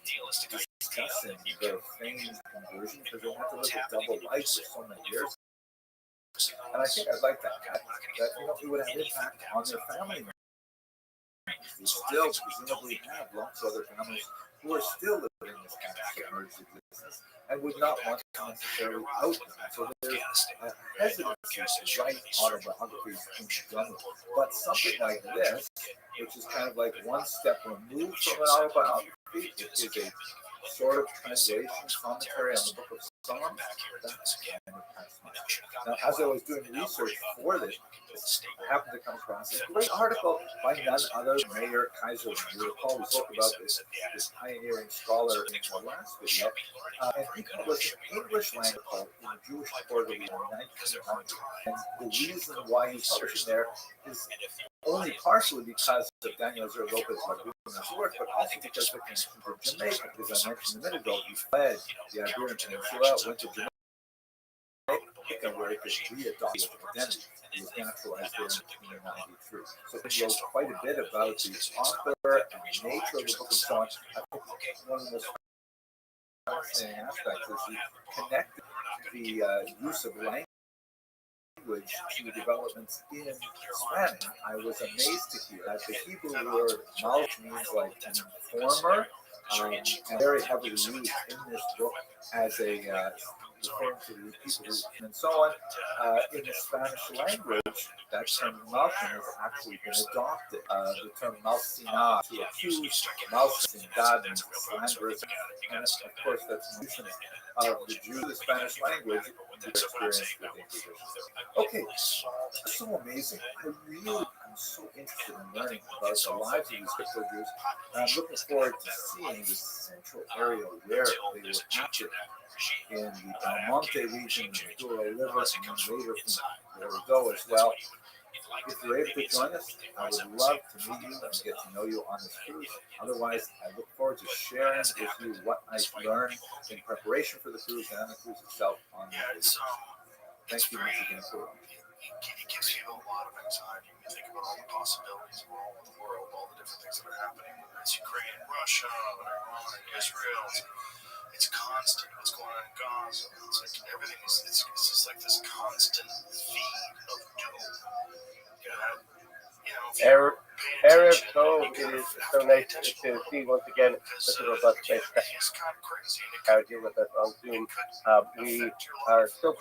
discussing their feigned conversion because they had to live a double life for so many years. And I think I'd like that it would have an impact on their family members. We still presumably have lots of other families who are still living this kind of submerged existence and would not want to necessarily out them. So there's a hesitancy to write autobiographies in general. But something like this, which is kind of like one step removed from an autobiography, it is a sort of translation commentary on the Book of Psalms. That's kind of fascinating. Now, as I was doing research for this, I happened to come across a great article by none other than Mayer Kaiser. You recall we spoke about this pioneering scholar in the last video, and he published an English language article in the Jewish Quarterly in 1900. And the reason why he's publishing there is only partially because of Daniel Lopez Laguna's work, but also because of the connection to Jamaica. As I mentioned a minute ago, he fled the Iberian Peninsula, went to Jamaica, where he could readopt his identity. He was naturalized there in 1893. So he wrote quite a bit about the author and nature of the book and so on. I think one of the most fascinating aspects is he connected the use of language to developments in Spanish. I was amazed to hear that the Hebrew word mouth means like an informer, and very heavily used in this book as a referring to the people and so on. In the Spanish language, that term mountain has actually been adopted. The term malsina to accuse, malsindad means slanderous, and of course that's mention of the Jew, the Spanish language, the experience with Inquisition. Okay, so amazing. I really am so interested in learning about the lives of these crypto Jews, and I'm looking forward to seeing the central area where they were active in the Belmonte region, the Maduro River, and then later from Bordeaux as well. If you're able to join us, I would love to meet you and get to know you on this cruise. Otherwise, I look forward to sharing with you what I've learned in preparation for the cruise and the cruise itself on the cruise. Thank you once again for watching. It gives people a lot of anxiety when you think about all the possibilities of all over the world, all the different things that are happening, whether it's Ukraine, Russia, Iran, Israel. It's constant. What's going on in Gaza? It's like everything is. It's just like this constant feed of doom. Eric, so it is so nice to see once again such a robust space out here with us on Zoom. We are so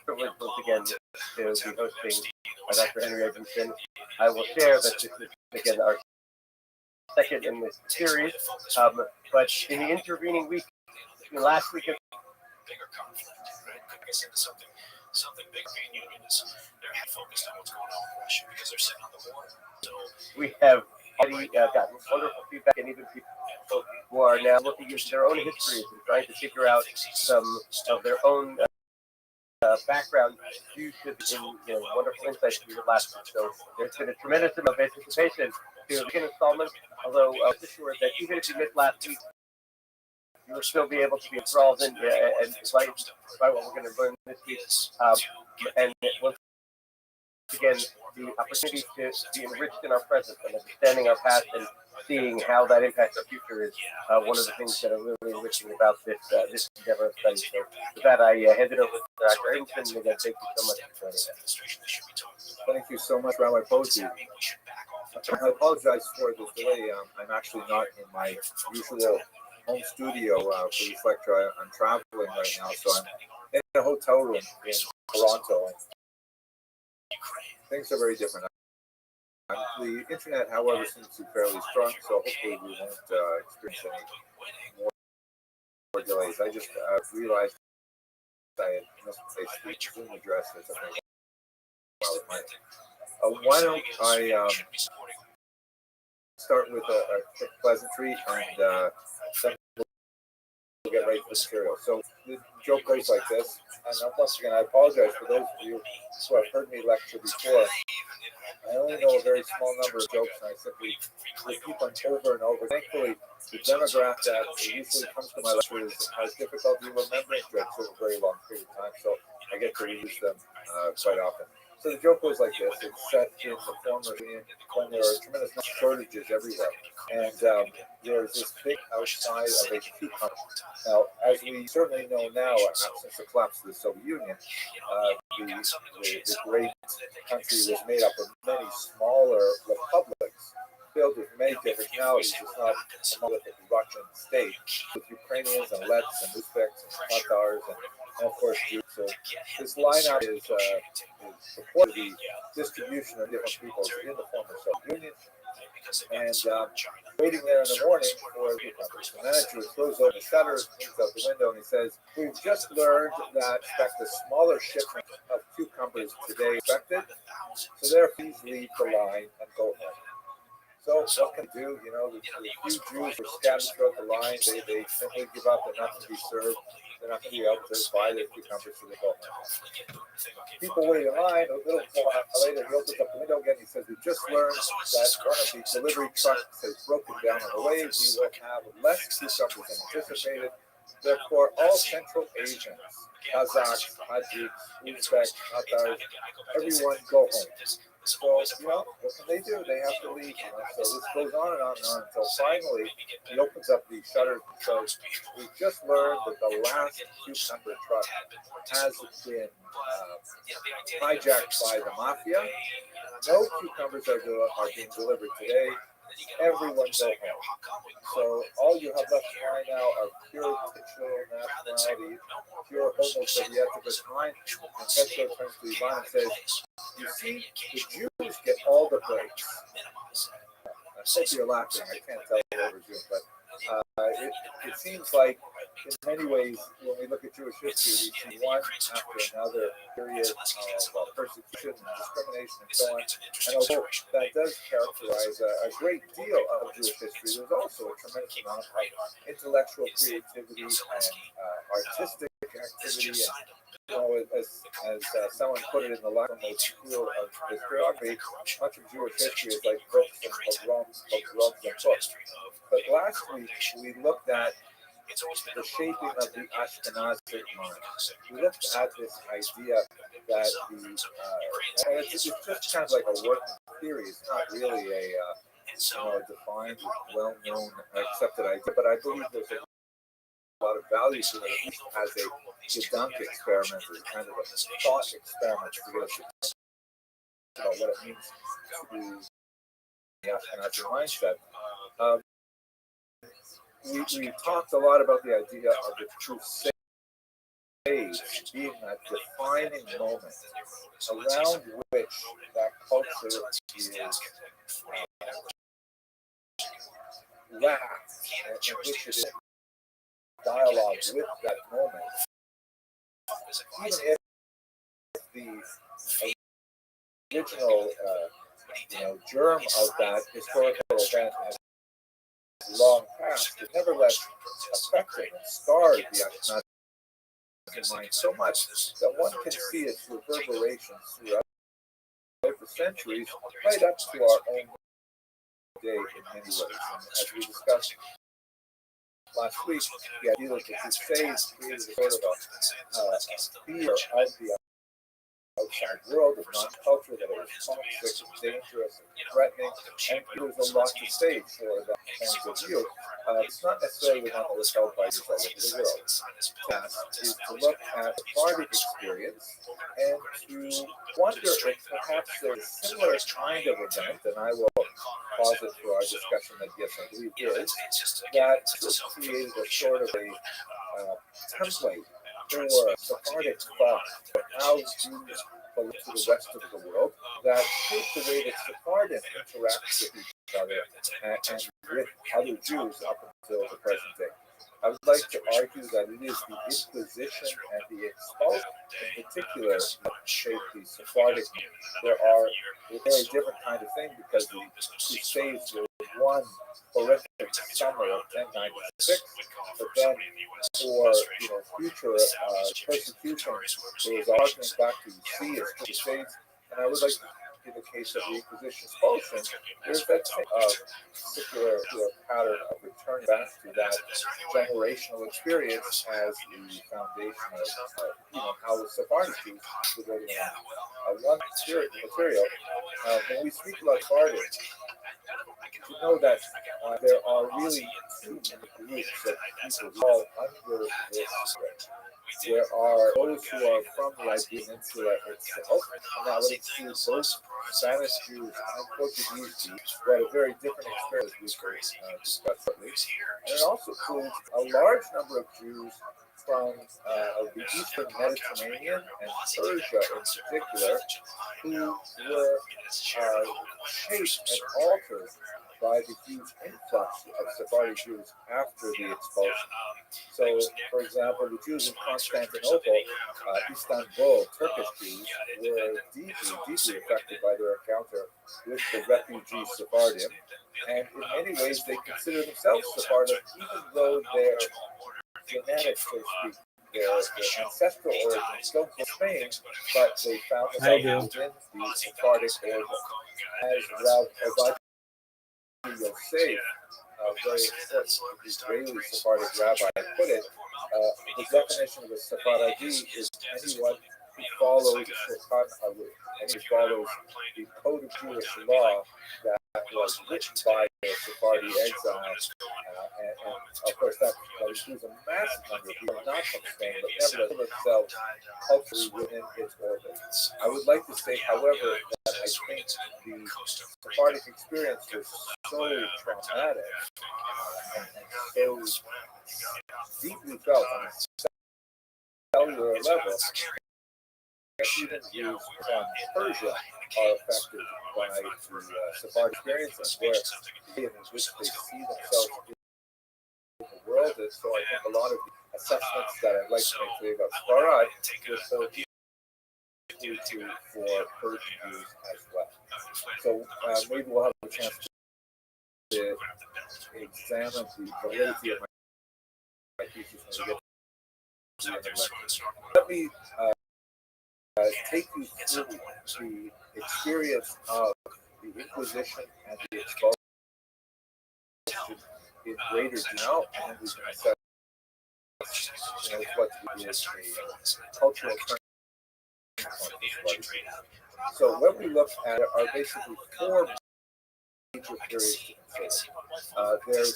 privileged once again to be hosting Dr. Henry Edmondson. I will share that this is again our second in this series, but in the intervening week, last week, bigger conflict, right? Could get into something big. European Union is they're focused on what's going on with Russia because they're sitting on the border. So we have already gotten wonderful feedback, and even people who are now looking into their own histories and trying to figure out some of their own background due to wonderful insights we did last week. So there's been a tremendous amount of anticipation to the second installment, although I'm sure that even if you missed last week, you will still be able to be enthralled and by what we're going to learn this week. And once again, the opportunity to be enriched in our present and understanding our past and seeing how that impacts our future is one of the things that are really enriching about this endeavor of study. So with that, I hand it over to Dr. Edmondson. Again, thank you so much for joining us. Thank you so much, Rabbi Posey. I apologize for the delay. I'm actually not in my usual home studio for this lecture. I'm traveling right now, so I'm in a hotel room in Toronto. Things are very different. The internet, however, seems to be fairly strong, so hopefully we won't experience any more delays. I just realized I had misplaced the Zoom address. Why don't I start with a quick pleasantry and then we'll get right to the material. So the joke goes like this, and once again, I apologize for those of you who have heard me lecture before. I only know a very small number of jokes, and I simply repeat them over and over. Thankfully, the demographic that usually comes to my lectures has difficulty remembering jokes over a very long period of time, so I get to reuse them quite often. So the joke goes like this. It's set in the former Union when there are tremendous shortages everywhere. And there's this big outside of a cucumber. Now, as we certainly know now, since the collapse of the Soviet Union, the great country was made up of many smaller republics filled with many different nationalities. It's not a monolithic Russian state with Ukrainians and Lets and Uzbeks and Tatars and of course Jews. So this lineup is supporting the distribution of different peoples in the former Soviet Union. And waiting there in the morning for the manager throws open the shutters, looks out the window, and he says, "We've just learned that expect a smaller shipment of cucumbers today expected. So therefore, please leave the line and go home." So what can they do? You know, the few Jews are scattered throughout the line. They simply give up. They're not to be served. they're not going to be able to buy their cucumbers, so they go home. People wait in line. A little while later, he opens up the window again. He says, "We just learned that one of the delivery trucks has broken down on the way. We will have less cucumbers than anticipated. Therefore, all Central Asians, Kazakhs, Tajiks, Uzbeks, Tatars, everyone go home." So, what can they do? They have to leave. So this goes on and on and on until finally he opens up the shutters and says, "We just learned that the last cucumber truck has been hijacked by the mafia. No cucumbers are being delivered today. Everyone go home." So all you have left behind now are pure titular nationality, pure Homo Sovieticus mind. And Petro turns to Ivan and says, "You see, the Jews get all the breaks." I hope you're laughing. I can't tell you over Zoom, but it seems like in many ways, when we look at Jewish history, we see one after another period of persecution and discrimination and so on. And although that does characterize a great deal of Jewish history, there's also a tremendous amount of intellectual creativity and artistic activity. And as someone put it in the Latinist school of historiography, much of Jewish history is like books and pogroms and books. But last week we looked at the shaping of the Ashkenazic mind. We looked at this idea that and it's just kind of like a working theory. It's not really a defined, well-known, accepted idea. But I believe there's a lot of value to it, at least as a debunk experiment, as kind of a thought experiment to get us to about what it means to be the Ashkenazi mindset. We talked a lot about the idea of the crusade being that defining moment around which that culture is wrapped, and in which it is dialogue with that moment. Even if the original germ of that historical event has long past, it nevertheless affected and scarred the Ashkenazi mind so much that one can see its reverberations throughout the centuries, right up to our own day in many ways. And as we discussed last week, the idea that the Crusades created a sort of a fear of the outside world, of non-culture, that it was toxic, dangerous, and threatening, and there's a lot to say for that point of view. It's not necessarily the one that was held by yourself in the world. The task is to look at the Sephardic experience and to wonder if perhaps there's a similar kind of event, and I will pause it for our discussion that yes, I believe is, that created a sort of a template for Sephardic thought, for how Jews belong to the rest of the world, that shaped the way that Sephardim interacts with each other and with other Jews up until the present day. I would like to argue that it is the Inquisition and the expulsion in particular that shaped the Sephardic movement. There are a very different kind of thing because the Crusades were one horrific summer of 1096, but then for future persecution, there was argument back to see as Crusades, and I would like to give a case of the Inquisition expulsion. There's that particular pattern of returning back to that generational experience as the foundation of how the Sephardic Jews were going on. One material, when we speak about Sephardim, you know that there are really two groups of people all under this script. There are those who are from the Iberian Peninsula itself, and that would include both Spanish Jews and Portuguese Jews, who had a very different experience we discussed shortly. And it also includes a large number of Jews from the Eastern Mediterranean and Persia in particular, who were shaped and altered by the huge influx of Sephardi Jews after the expulsion. So, for example, the Jews in Constantinople, Istanbul, Turkish Jews, were deeply affected by their encounter with the refugee Sephardim, and in many ways they consider themselves Sephardim, even though their genetics, so to speak, the ancestral origins don't go Spain, but they found I do. themselves within the Sephardic origin. As Rav Yosef, a very important Israeli Sephardic rabbi, put it, the definition of a Sephardi is anyone who follows Shulchan Aruch, and who follows the code of Jewish law that was written by the Sephardi exile. And of course, that includes a massive number of people, not from Spain, but nevertheless themselves culturally within its orbit. I would like to say, however, that I think the Sephardic experience was so traumatic and so deeply felt on a cellular level that even Jews from Persia are affected by the Sephardic experience and where in which they see themselves in the world. And so I think a lot of the assessments that I'd like to make today about Sephardi would hold true for Persian Jews as well. So maybe we'll have a chance to examine the validity of my thesis when we get to the end of the lecture. Let me take you through the experience of the Inquisition and the expulsion in greater detail, and we can assess what is a cultural turning point. So what we look at are basically four major periods to consider. There's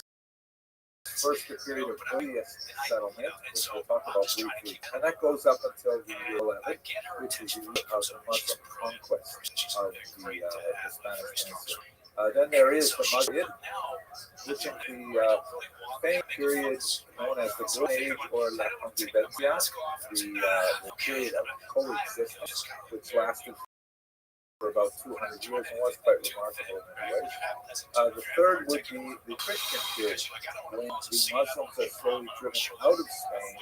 first the period of earliest settlement, which we'll talk about briefly, and that goes up until the year 11, which is the year of the Muslim conquest of the Spanish Peninsula. Then there is the Maghrib, which is the famous period known as the Golden Age or La Convivencia, the period of coexistence, which lasted for about 200 years and was quite remarkable in many ways. The third would be the Christian period, when the Muslims are slowly driven out of Spain,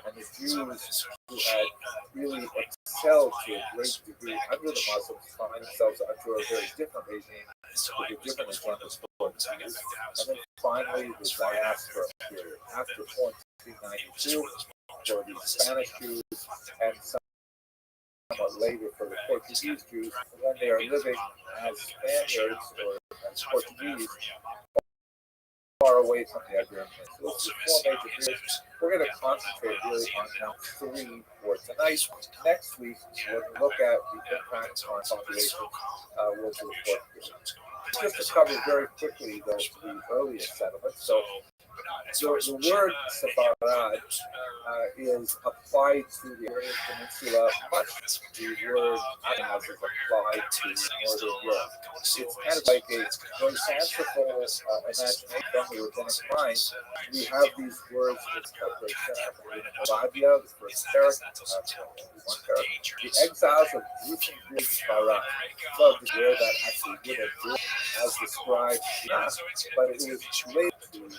and the Jews who had really excelled to a great degree under the Muslims find themselves under a very different regime with a different agenda for the Jews. And then finally, the diaspora period, after 1492, for the Spanish Jews and somewhat later for the Portuguese Jews, when they are living as Spaniards or as Portuguese far away from the Iberian Peninsula. So four major periods. We're going to concentrate really on now three for tonight. Next week, when we look at the impact on population, we'll do a fourth period. Just to cover very quickly the earliest settlements. So the word Sepharad is applied to the Iberian Peninsula much as the word Ashkenaz is applied to Northern Europe. It's kind of like a very fanciful imagination from the rabbinic mind. We have these words which are very similar. The first parak, one parak. The exiles of Jerusalem Greek Sepharad. So this is where that actually would have been as described, but it was related to the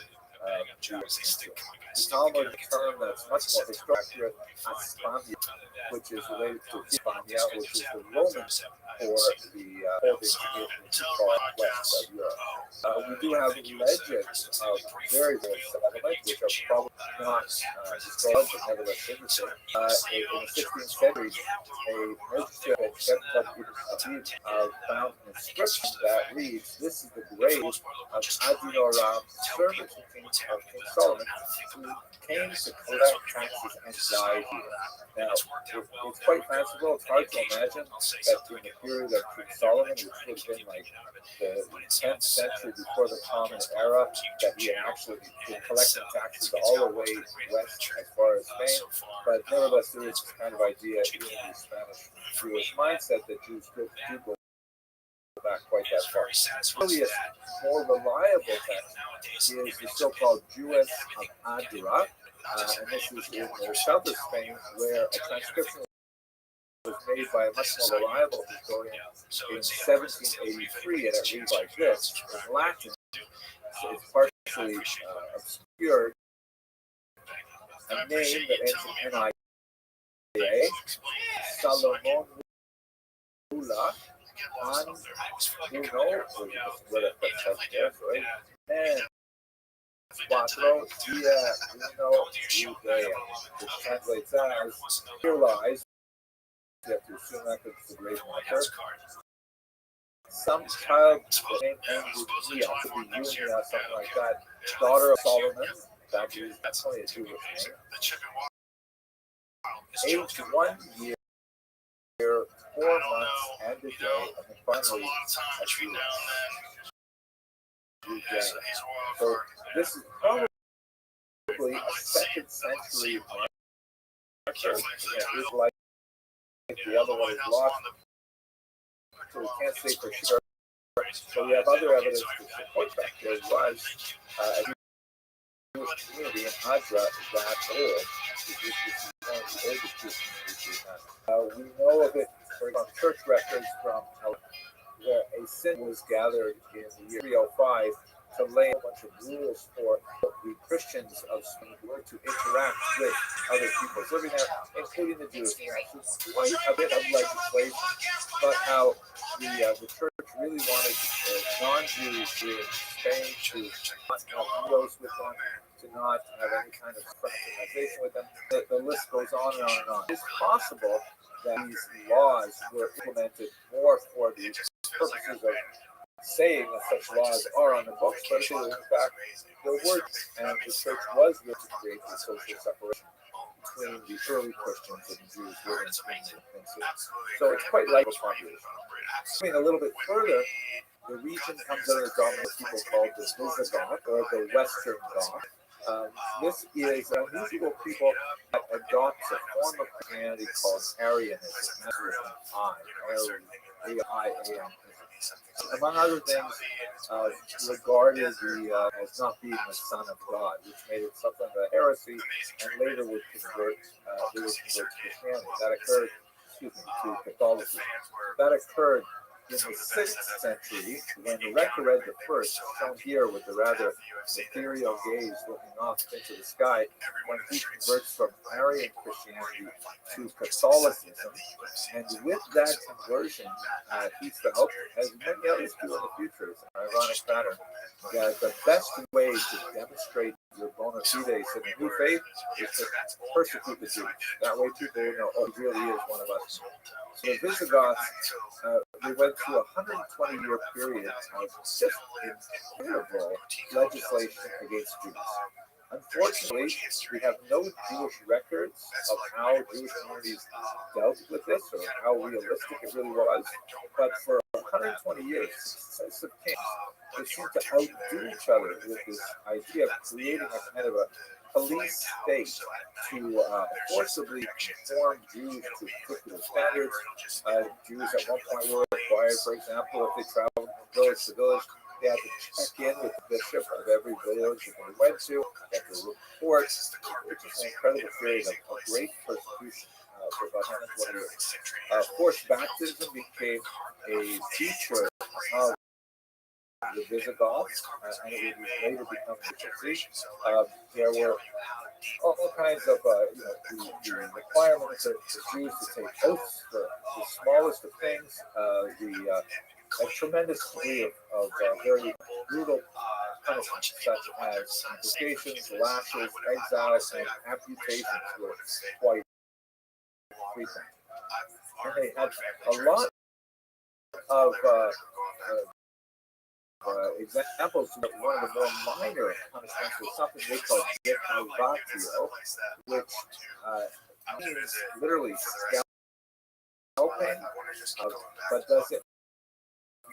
Talmud term that's much more historically accurate, Hispania, which is related to Hispania, which is the Roman for the holdings in the far west of Europe. We do have legends of very old settlements, which are probably not described, but nevertheless interesting. In the 16th century, a merchant at Shebet found an inscription that reads, "This is the grave of Adinoram, servant of King Solomon, who came to collect taxes and died here." Now, it's quite fanciful. It's hard to imagine that during the period of King Solomon, which would have been like the 10th century before the Common Era, that he had actually been collecting taxes all the way west as far as Spain. But nevertheless, there is this kind of idea in the Spanish Jewish mindset that Jews do go back quite that far. The earliest, more reliable text is the so-called Jewess of Adira, and this is in the south of Spain, where a transcription was made by a much more reliable historian in 1783, and it reads like this in Latin. So it's partially obscured. A name that ends in N-I-A, Salomon Mula, on Uno, and Cuatro dia uno Judea, which translates as here lies. You have to assume that because it's a great marker. Some child named Anglia, could be Julia, something like that, daughter of Solomon. That is definitely a Jewish name. Age 1 year, 4 months, and a day, and then finally a Jew. So this is probably a second century marker. It is like the other one is lost, so we can't say for sure. So we have other evidence to support that there was a Jewish community in Adra that old. This is one of the oldest Jewish communities we have. We know of it from church records from where a synod was gathered in the year 305 to lay a bunch of rules for the Christians of Spain who were to interact with other peoples living there, including the Jews. So quite a bit of legislation, but how the church really wanted non-Jews in Spain to not have deals with them, to not have any kind of fraternization with them. The list goes on and on and on. It's possible that these laws were implemented more for the purposes of saying that such laws are on the books, but in fact, there were, and the church was there to create the social separation between the early Christians and the Jews living in the So it's quite like a population. Moving a little bit further, the region comes under the dominance of people called the Visigoth, or the Western Goth. This is an unusual people that adopts a form of Christianity called Arianism. That's with an I-A-I-A-N. Among other things, regarded as not being the Son of God, which made it something of a heresy, and later would convert to Christianity. That occurred, to Catholicism. That occurred in the 6th century, when the Record the First, shown here with the rather ethereal gaze looking off into the sky, when he converts from Arian Christianity to Catholicism, and with that conversion, he felt, as many others do in the future, it's an ironic pattern, that the best way to demonstrate your bona fides in the new faith is to persecute the Jews. That way people will know, oh, he really is one of us. So the Visigoths, they went through a 120-year period of just incredible legislation against Jews. Unfortunately, we have no Jewish records of how Jewish communities dealt with this or how realistic it really was. But for 120 years, successive kings, they seem to outdo each other with this idea of creating a kind of a police state to forcibly conform Jews to particular standards. Jews at one point were required, for example, if they traveled from village to village, they had to check in with the bishop of every village that they went to. They had to report, which is an incredible period of great persecution for about 120 years. Forced baptism became a feature of the Visigoths, and it would later become the there were all kinds of the requirements of the Jews to take oaths for the smallest of things, a tremendous degree of very brutal punishments, such as confiscations, lashes, exiles, and amputations were quite frequent. And they had a lot of examples. One of the more minor punishments was something they called deprivatio, which means literally scalping, but does it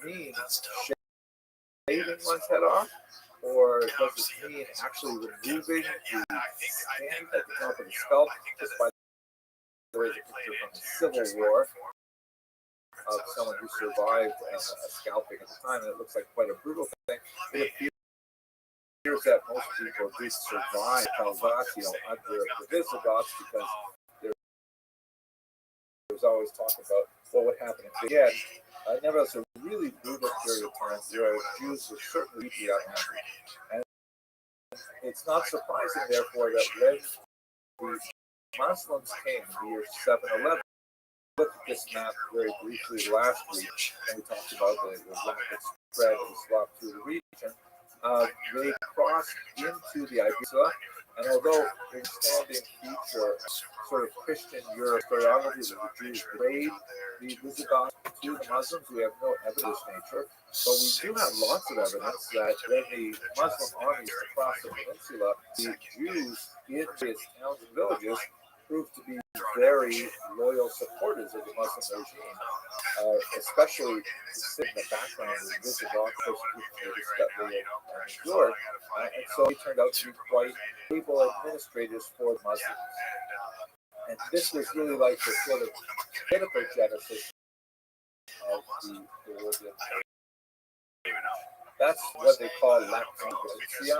mean shaving one's head off, or does it mean actually removing the skin at the top of the scalp? Just by the way, the picture from the Civil War of someone who survived a scalping at the time, and it looks like quite a brutal thing. It appears that most people did survive Calvatio under the Visigoths because there's always talk about what would happen if they did. Nevertheless, a really brutal period of time where Jews were certainly deeply unhappy. And it's not surprising, therefore, that when the Muslims came in the year 711, looked at this map very briefly last week, and we talked about the rapid spread of Islam through the region. they crossed into the Ibiza, and although a standing feature, sort of Christian Euro historiography that the Jews raid the Visigoths to the Muslims, we have no evidence of this nature, but we do have lots of evidence that when the Muslim armies across the peninsula, the Jews in various towns and villages proved to be very loyal supporters of the Muslim regime, especially in the background of the Visigoth persecution they endured. And so they turned out to be quite able administrators for the Muslims. And this was really like the sort of political genesis of the Arabian. That's what they call La Convivencia,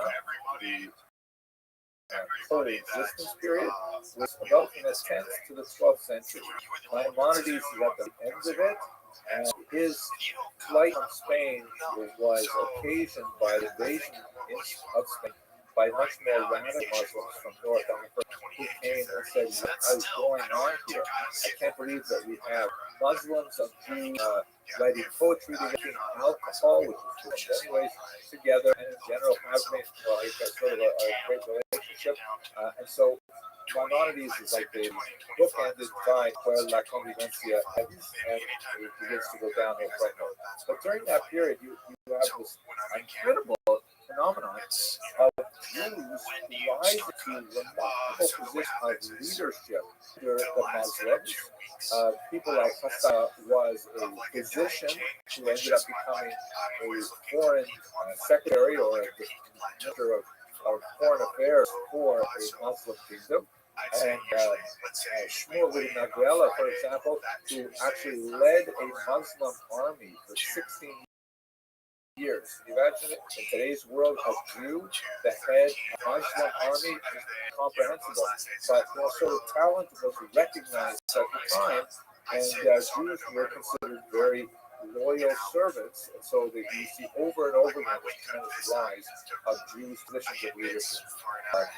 the coexistence period, was about from the 10th to the 12th century. Maimonides is at the end of it, and his flight from Spain was occasioned by the invasion of Spain by much more radical Muslims from North Africa who came and said, what is going on here? I can't believe that we have Muslims and Jews writing poetry, drinking alcohol, which is true anyways, together, and in general having like a sort of a great relationship. And so Maimonides is like the bookended by where La Convivencia ends and it begins to go downhill from there. But during that period, you have this incredible phenomenon of Jews rising to remarkable positions of leadership under the Muslims. People like Hassan was a physician who ended up becoming a foreign secretary or a minister of foreign affairs for a Muslim kingdom. And Shmuel ibn Nagrela, for example, who actually led a Muslim army for 16 years. Can you imagine it? In today's world, a Jew, the head of a Muslim army is incomprehensible. But also the talent was recognized at the time, and Jews were considered very loyal servants, and so that you see over and over again the tremendous rise of Jews' positions of leadership.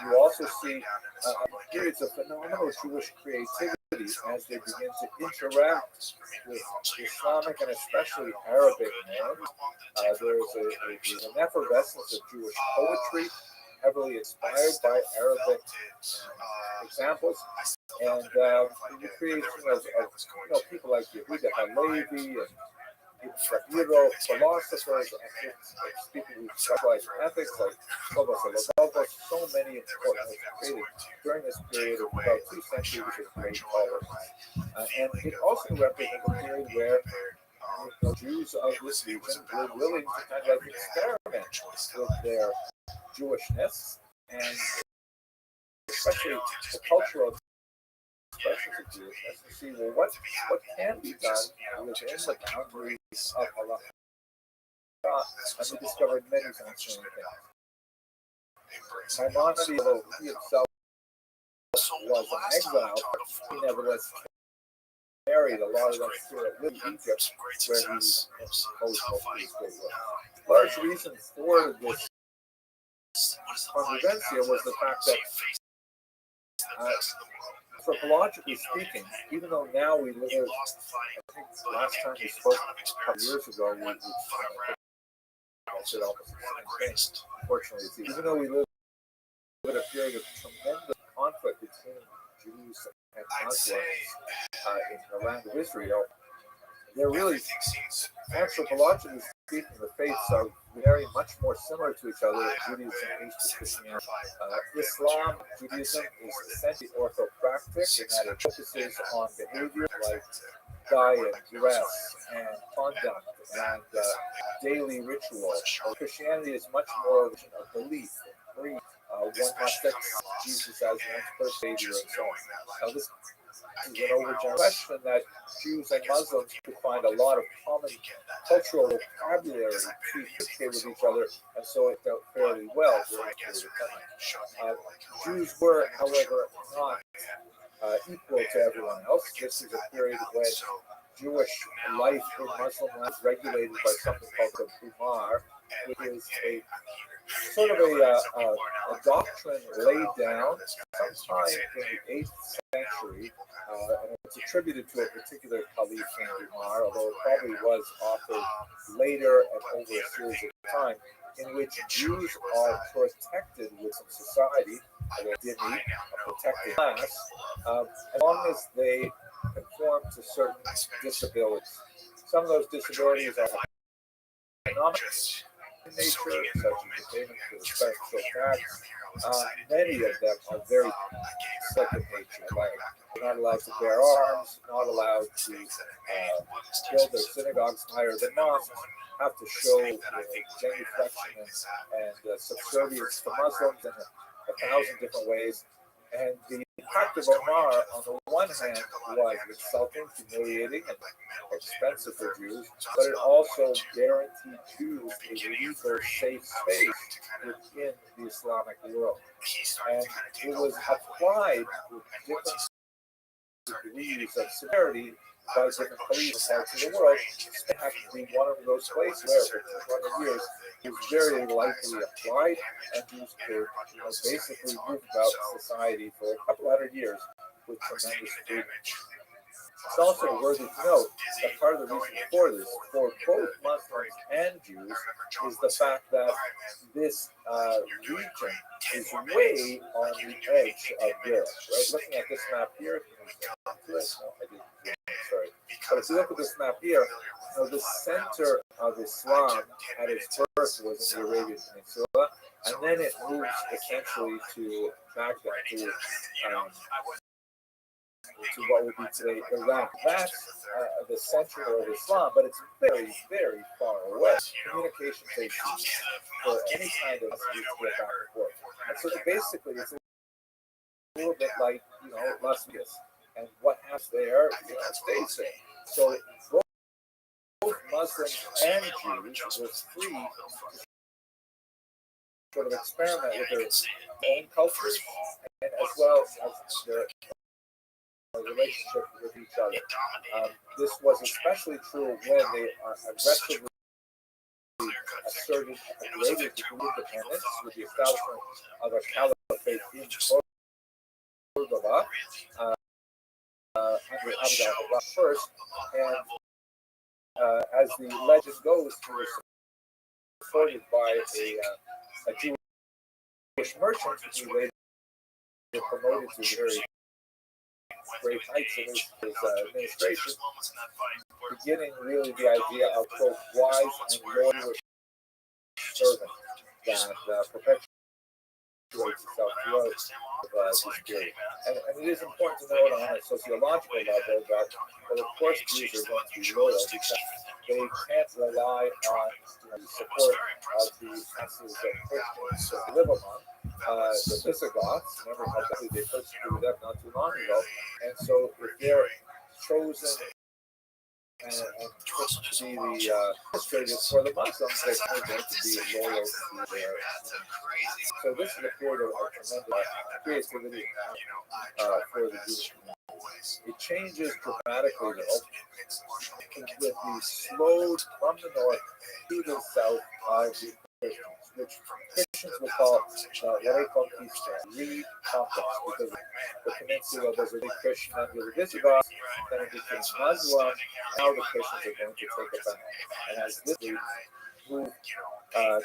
You also see periods of phenomenal Jewish creativity as they begin to interact with Islamic and especially Arabic norms. There's an effervescence of Jewish poetry, heavily inspired by Arabic examples, and the creation of people like Yehuda Halevi and Shapiro, philosophers, speaking with specialized ethics like Phobos and Logos, so many important created during this period of about 2 centuries of great tolerance. And it also represents a period where Jews of this region were willing to kind of like experiment with their Jewishness and especially the cultural expressions of Jewishness to see, well, what can be done within the boundaries of Allah. And we discovered many fascinating things. Maimonides, although he himself was an exile, he nevertheless married a lot of them here in Egypt, where he composed most of his great work. Large reason for this controversy was the fact that anthropologically speaking, even though now we live, I think last time we spoke a couple years ago, we said almost the same thing. Unfortunately, even though we live in a period of tremendous conflict between Jews and Muslims in the land of Israel, they're really, anthropologically speaking, the faiths are very much more similar to each other than Judaism and Christianity. Islam, Judaism, is essentially orthopractic in that it focuses on behavior like diet, dress, and conduct, and daily ritual. Christianity is much more of a belief, creed. One must accept Jesus as one's first savior and so on. Now, this is an overgeneralized question that Jews and Muslims could find a lot of common cultural vocabulary to communicate with each other, and so it dealt fairly well during a period of time. Jews were, however, not equal to everyone else. This is a period when Jewish life in Muslim land is regulated by something called the Umar, which is a sort of a doctrine laid down sometime in the 8th century, and it's attributed to a particular caliph named Umar, although it probably was authored later and over a series of time, in which Jews are protected within society, their dignity, a protected class, as long as they conform to certain disabilities. Some of those disabilities are economic in nature, such as the payment for the special tax. Many of them are very selective nature, like they're not allowed to bear arms, not allowed to build their synagogues higher than mosques, have to show genuflection and subservience to Muslims in a thousand different ways. And the Pact of Omar, on the one hand, was insulting, humiliating, and expensive for Jews, but it also guaranteed Jews a legal, safe space within the Islamic world. And it was applied with different degrees of severity by different police parts of the world. It happened to be one of those places where, for 200 years, it was very likely applied, and Jews could basically move about society for a couple hundred years with tremendous freedom. It's also worthy to note that part of the reason for this, for both Muslims and Jews, is the fact that this region is way on the edge of Europe. Right? Looking at this map here, sorry. But if you look at this map here, the center of Islam at its birth was in the Arabian Peninsula, and then it moves essentially to Baghdad, to what would be today Iraq. That's the center of Islam, but it's very, very far away. Communication takes for any kind of message to get back and forth. And so basically, it's a little bit like, Las Vegas. And what happens there, stays there. So both Muslims and Jews were free to sort of experiment with their own cultures, and as well as their relationship with each other. This was especially true when they aggressively asserted a greater degree of independence with the establishment of a caliphate in Cordoba under Abd al first, and as the legend goes, he was supported by a Jewish merchant who later promoted to very great heights in his administration, beginning really the idea of both wise and loyal servant that perpetuates itself throughout this period. And it is important to note on a sociological level that, well, of course, Jews are going to be loyal because they can't rely on the support of the masses of Christians that live among. The Visigoths, remember how badly they persecuted them not too long ago, and so if they're chosen and to be the administrators for the Muslims, they're going to be loyal to their. So this is a period of tremendous creativity for the Jewish community. It changes dramatically though, with the slowed from the north to the south of the Christians, which Christians will call Reconquista, reconquest, because the peninsula was a big Christian under the Visigoths, then it became Muslim, now the Christians are going to take it back. And as this move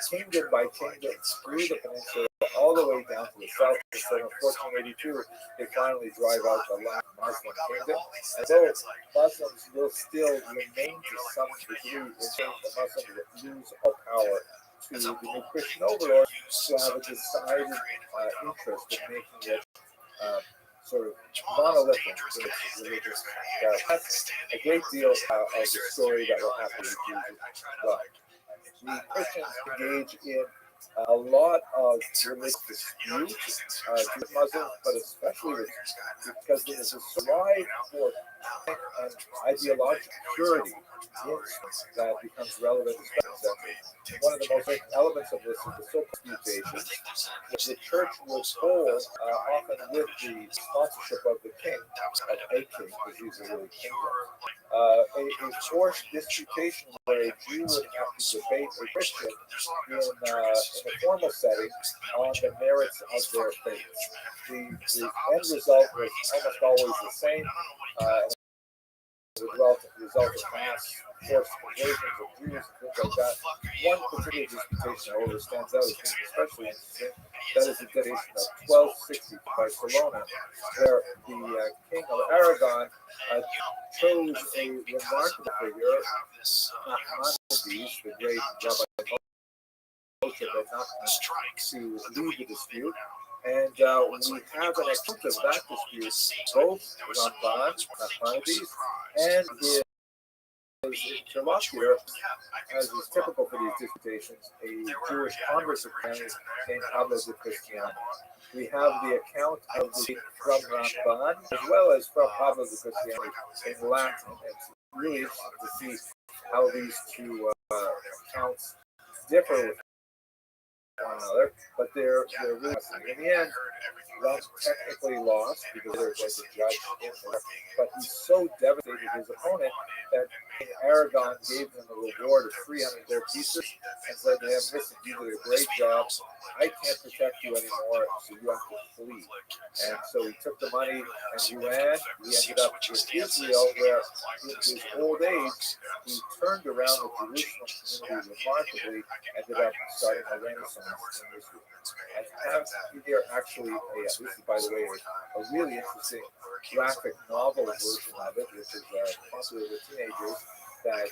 kingdom by kingdom through the peninsula all the way down to the south, so in 1482 they finally drive out the last Muslim kingdom. And though Muslims will still remain to some degree, the Muslims will lose all power to the new Christian overlords who have a decided interest in making it sort of monolithic in its religious that's a great deal of the story that will happen with Jesus as well. The Christians engage in a lot of religious disputes with Muslims, but especially because there is a strive for and ideological purity that becomes relevant in the 2nd century. One of the most important elements of this is the soap mutation, which the church would hold often with the sponsorship of the king, of a king, because he's a really king. A forced disputation where a Jew would have to debate a Christian in a formal setting on the merits of their faith. The end result was almost always the same. result of mass forced conversions of Jews and things like that. One particular disputation, however, stands out as being especially interesting. That is the dedication of 1260 Barcelona, where the King of Aragon chose a remarkable figure, Nachmanides, the great Rabbi Moshe Ben Nachman, to lead the dispute. And we have an account of that dispute, both Ramban, Nachmanides, and his interlocutor, as is typical for these disputations, a Jewish converse named Pablo de Cristiano. We have the account of the from Ramban as well as from Pablo de Cristiano in Latin. It's really interesting to see how these two accounts differ with one another, but they're really fascinating. In the end, Ram technically lost because there was a judge in there, but he so devastated his opponent that King Aragon gave him a reward of 300 gold pieces and said to him, listen, you did a great job. I can't protect you anymore, so you have to flee. And so he took the money and he ran. He ended up in Israel, where in his old age, he turned around the Jerusalem community remarkably, ended up starting a renaissance in Israel. I have here actually, this is, by the way, a really interesting graphic novel version of it, which is popular with teenagers, that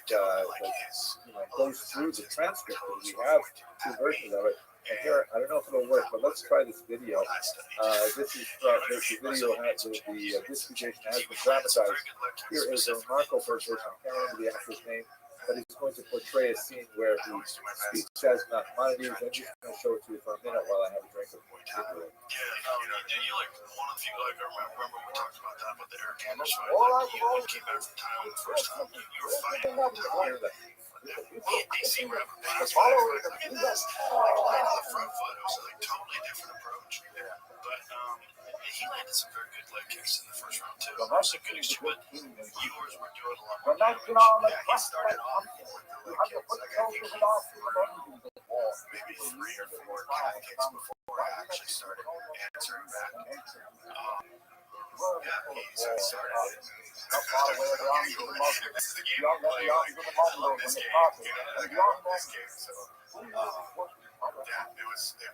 goes through the transcript. We have two versions of it. And here, I don't know if it'll work, but let's try this video. This is the video has the disputation has been dramatized. Here is a remarkable version. I can't remember the actor's name, but he's going to portray a scene where he speaks as Nachmanides. I'm just going to show it to you for a minute while I have a drink of water. Yeah, you like one of the few, like, I remember we talked about that, but the Eric Anders fight, like, you came back from Thailand the first time, you were fighting. DC were having pass for that. Look at this. Like, landing the front foot, it was a totally different approach. But he landed some very good leg kicks in the first round, too. It was a good exchange, but yours were doing a lot more damage. Yeah, he started off with the leg kicks. Like, I think he threw maybe 3 or 4 calf kicks before I actually started answering back. He started it. This is the game we're playing. I love this game. I love this game. So, yeah, it was a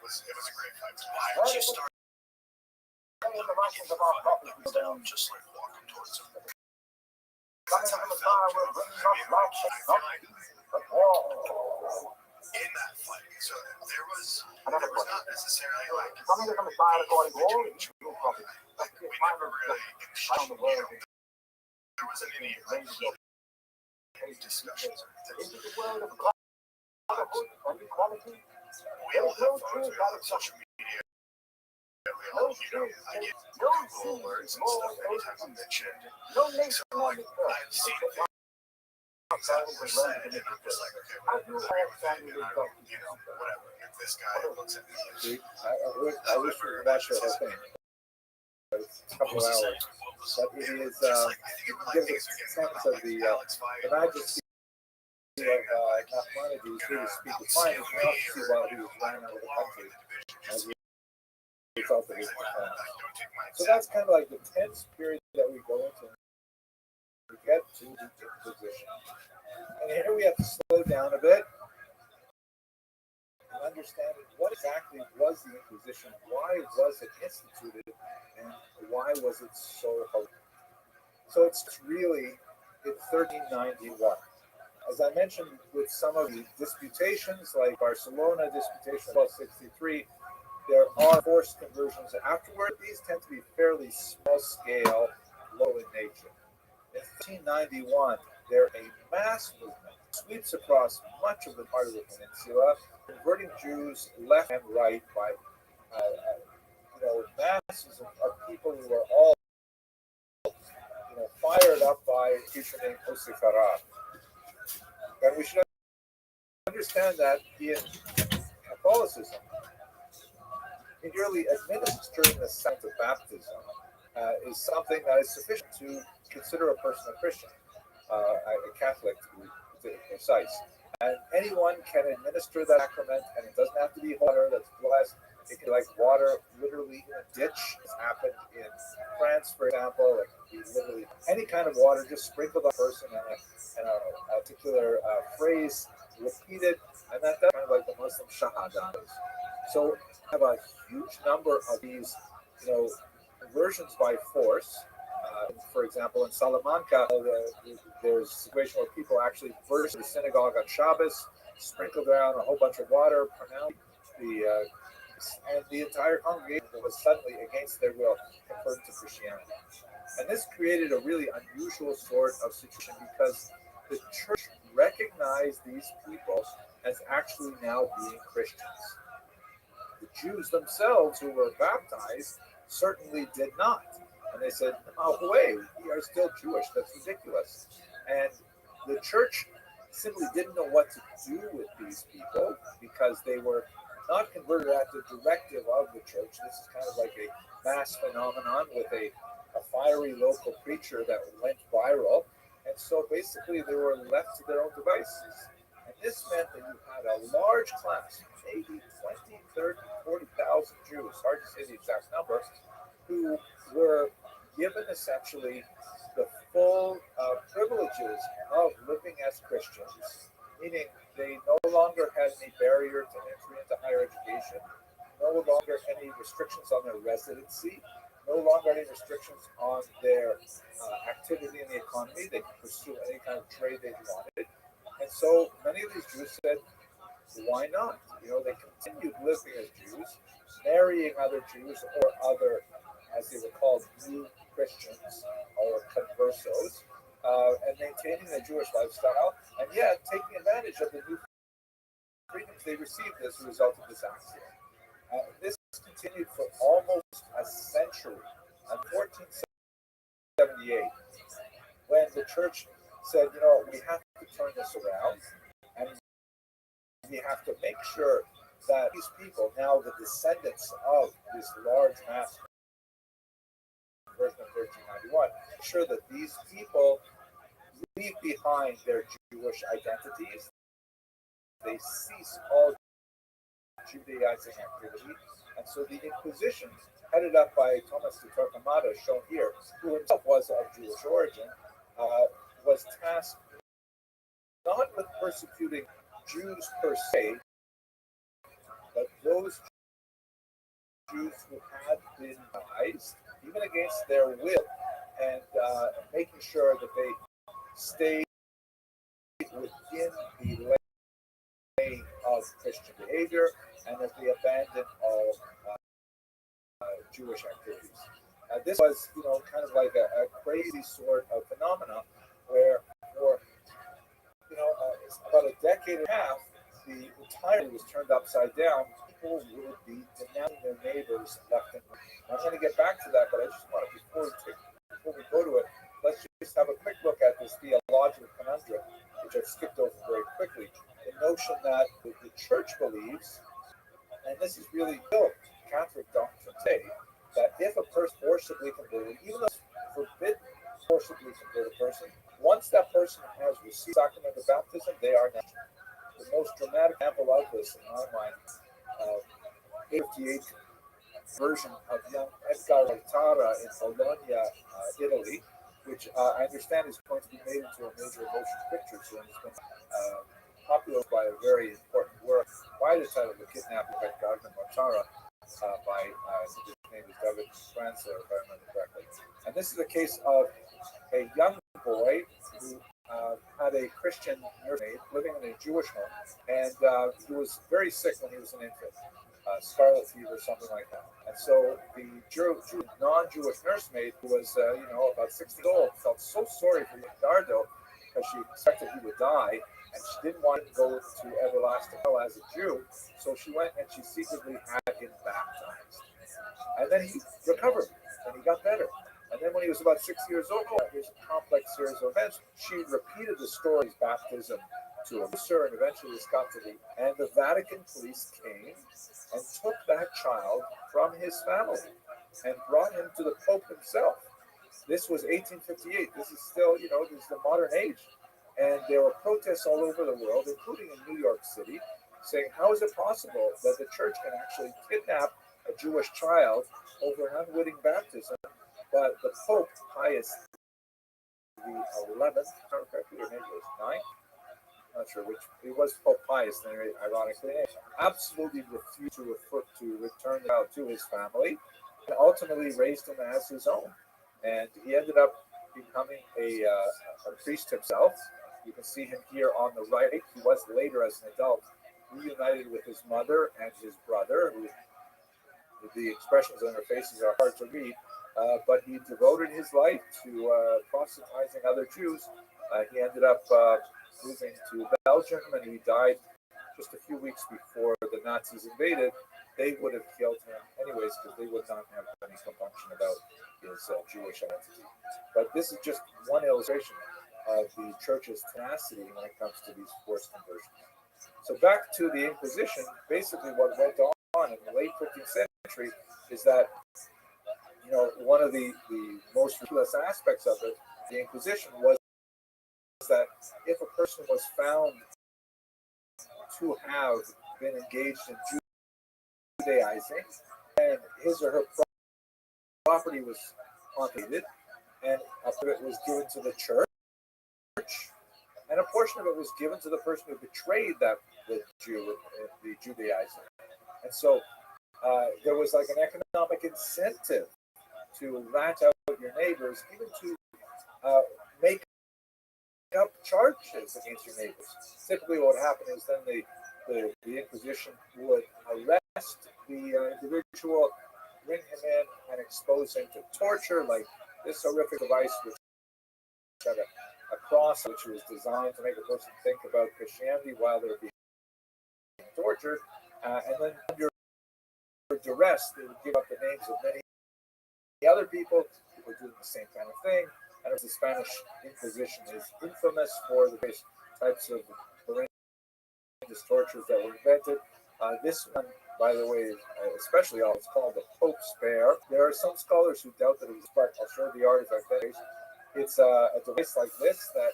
great fight. Why would you start down, just like walking towards him? That's how I felt. I feel like in that fight, so there was not necessarily like we never really exchanged. There wasn't any like discussions or anything. We all have phones, we all have social media. We all, I get Google alerts and stuff anytime I'm mentioned. So like, I've seen things that were said, and I'm just like, okay, whatever. Whatever. If this guy looks at me, I wish we could watch the whole thing. A couple of hours. But it is, gives a sense of the majesty of Nachmanides to speak his mind. You can also see while he was running out of the country as a result of his performance. So that's kind of like the tense period that we go into. We get to the position. And here we have to slow down a bit and understand what exactly was the Inquisition, why was it instituted, and why was it so hard. So it's really in 1391. As I mentioned with some of the disputations, like Barcelona disputation 1263, there are forced conversions afterward. These tend to be fairly small scale, low in nature. In 1391, there a mass movement sweeps across much of the part of the peninsula, converting Jews left and right by masses of people who are all fired up by a teacher named Osifara. And we should understand that in Catholicism, merely administering the sacrament of baptism is something that is sufficient to consider a person a Christian, a Catholic to be precise. And anyone can administer that sacrament, and it doesn't have to be water that's blessed. It can be like water literally in a ditch. It's happened in France, for example. It can be literally any any kind of water just sprinkled on a person and a particular phrase repeated, and that's kind of like the Muslim Shahada. So have a huge number of these, conversions by force. For example, in Salamanca, there's a situation where people actually burst the synagogue on Shabbos, sprinkled around a whole bunch of water, pronounced and the entire congregation was suddenly, against their will, converted to Christianity. And this created a really unusual sort of situation because the church recognized these people as actually now being Christians. The Jews themselves who were baptized certainly did not. And they said, no way, we are still Jewish. That's ridiculous. And the church simply didn't know what to do with these people because they were not converted at the directive of the church. This is kind of like a mass phenomenon with a fiery local preacher that went viral. And so basically they were left to their own devices. And this meant that you had a large class, maybe 20, 30, 40,000 Jews, hard to say the exact number, who were given essentially the full privileges of living as Christians, meaning they no longer had any barrier to entry into higher education, no longer any restrictions on their residency, no longer any restrictions on their activity in the economy. They could pursue any kind of trade they wanted. And so many of these Jews said, why not? They continued living as Jews, marrying other Jews or other, as they were called, new Christians or conversos, and maintaining the Jewish lifestyle, and yet taking advantage of the new freedoms they received as a result of this axiom. This continued for almost a century. In 1478, when the church said, we have to turn this around, and we have to make sure that these people, now the descendants of this large mass conversion of 1391, ensure that these people leave behind their Jewish identities. They cease all Judaizing activity. And so the Inquisition, headed up by Thomas de Torquemada, shown here, who himself was of Jewish origin, was tasked not with persecuting Jews per se, but those Jews who had been baptized, even against their will, and making sure that they stayed within the lane of Christian behavior and that they abandoned all Jewish activities. This was, kind of like a crazy sort of phenomena where, for about a decade and a half, the entirety was turned upside down. People would be denouncing their neighbors left and right. I'm going to get back to that, but I just want to, before we go to it, let's just have a quick look at this theological conundrum, which I've skipped over very quickly. The notion that the church believes, and this is really still Catholic doctrine today, that if a person forcibly converted, even though it's forbidden to forcibly convert a person, once that person has received the sacrament of baptism, they are now. The most dramatic example of this, in my mind, 58 version of young Edgar Laetara in Bologna, Italy, which I understand is going to be made into a major motion picture soon. It's been popularized by a very important work by the title, The Kidnapping of Edgar Laetara, by, I think his name is David Franza, if I remember correctly. And this is the case of a young boy who had a Christian nursemaid living in a Jewish home, and he was very sick when he was an infant, scarlet fever, something like that. And so the non-Jewish nursemaid, who was about 16 years old, felt so sorry for Dardo because she expected he would die, and she didn't want him to go to everlasting hell as a Jew. So she went and she secretly had him baptized, and then he recovered and he got better. And then when he was about 6 years old, there's a complex series of events. She repeated the story's baptism to a sir, and eventually this got to the, and the Vatican police came and took that child from his family and brought him to the Pope himself. This was 1858. This is still, this is the modern age. And there were protests all over the world, including in New York City, saying, how is it possible that the church can actually kidnap a Jewish child over an unwitting baptism? But the Pope, Pius the 11th, correctly, or maybe it was 9th, not sure which. It was Pope Pius, ironically, absolutely refused to return the child to his family, and ultimately raised him as his own. And he ended up becoming a priest himself. You can see him here on the right. He was later, as an adult, reunited with his mother and his brother, who the expressions on their faces are hard to read, but he devoted his life to proselytizing other Jews. He ended up moving to Belgium, and he died just a few weeks before the Nazis invaded. They would have killed him anyways, because they would not have any compunction about his Jewish identity. But this is just one illustration of the church's tenacity when it comes to these forced conversions. So back to the Inquisition, basically what went on in the late 15th century is that, one of the most ridiculous aspects of it, the Inquisition, was that if a person was found to have been engaged in Judaizing, and his or her property was confiscated, and a part of it was given to the church, and a portion of it was given to the person who betrayed the Jew, the Judaizer. And so there was like an economic incentive to rat out your neighbors, even to make up charges against your neighbors. Typically, what would happen is then the Inquisition would arrest the individual, bring him in, and expose him to torture, like this horrific device, which had a cross, which was designed to make a person think about Christianity while they're being tortured, and then under duress, they would give up the names of many other people who were doing the same kind of thing. And the Spanish Inquisition is infamous for the various types of horrendous tortures that were invented. This one, by the way, especially it's called the Pope's Bear. There are some scholars who doubt that it was, but I'll show the artifact. It's a device like this that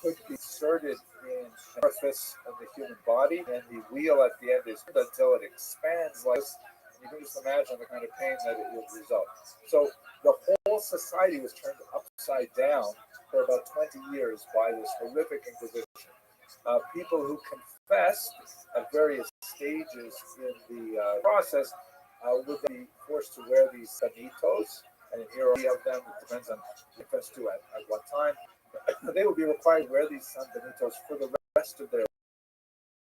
could be inserted in an orifice of the human body, and the wheel at the end is until it expands like this. You can just imagine the kind of pain that it would result. So the whole society was turned upside down for about 20 years by this horrific Inquisition. People who confessed at various stages in the process would be forced to wear these sanitos, and here are of them. It depends on confess to at what time. They would be required to wear these sanitos for the rest of their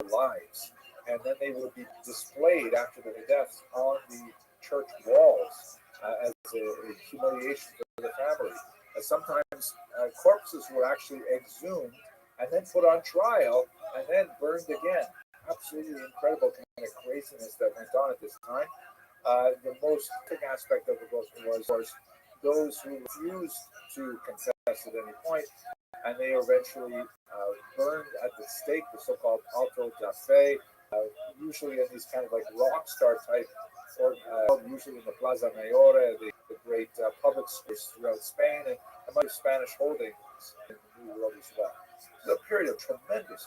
lives. And then they would be displayed after their deaths on the church walls as a humiliation for the family. Sometimes corpses were actually exhumed and then put on trial and then burned again. Absolutely incredible kind of craziness that went on at this time. The most interesting aspect of it was those who refused to confess at any point, and they were eventually burned at the stake, the so-called auto da fe, usually in these kind of like rock star type, or usually in the Plaza Mayor, the great public space throughout Spain, and among Spanish holdings in the New World as well. It's a period of tremendous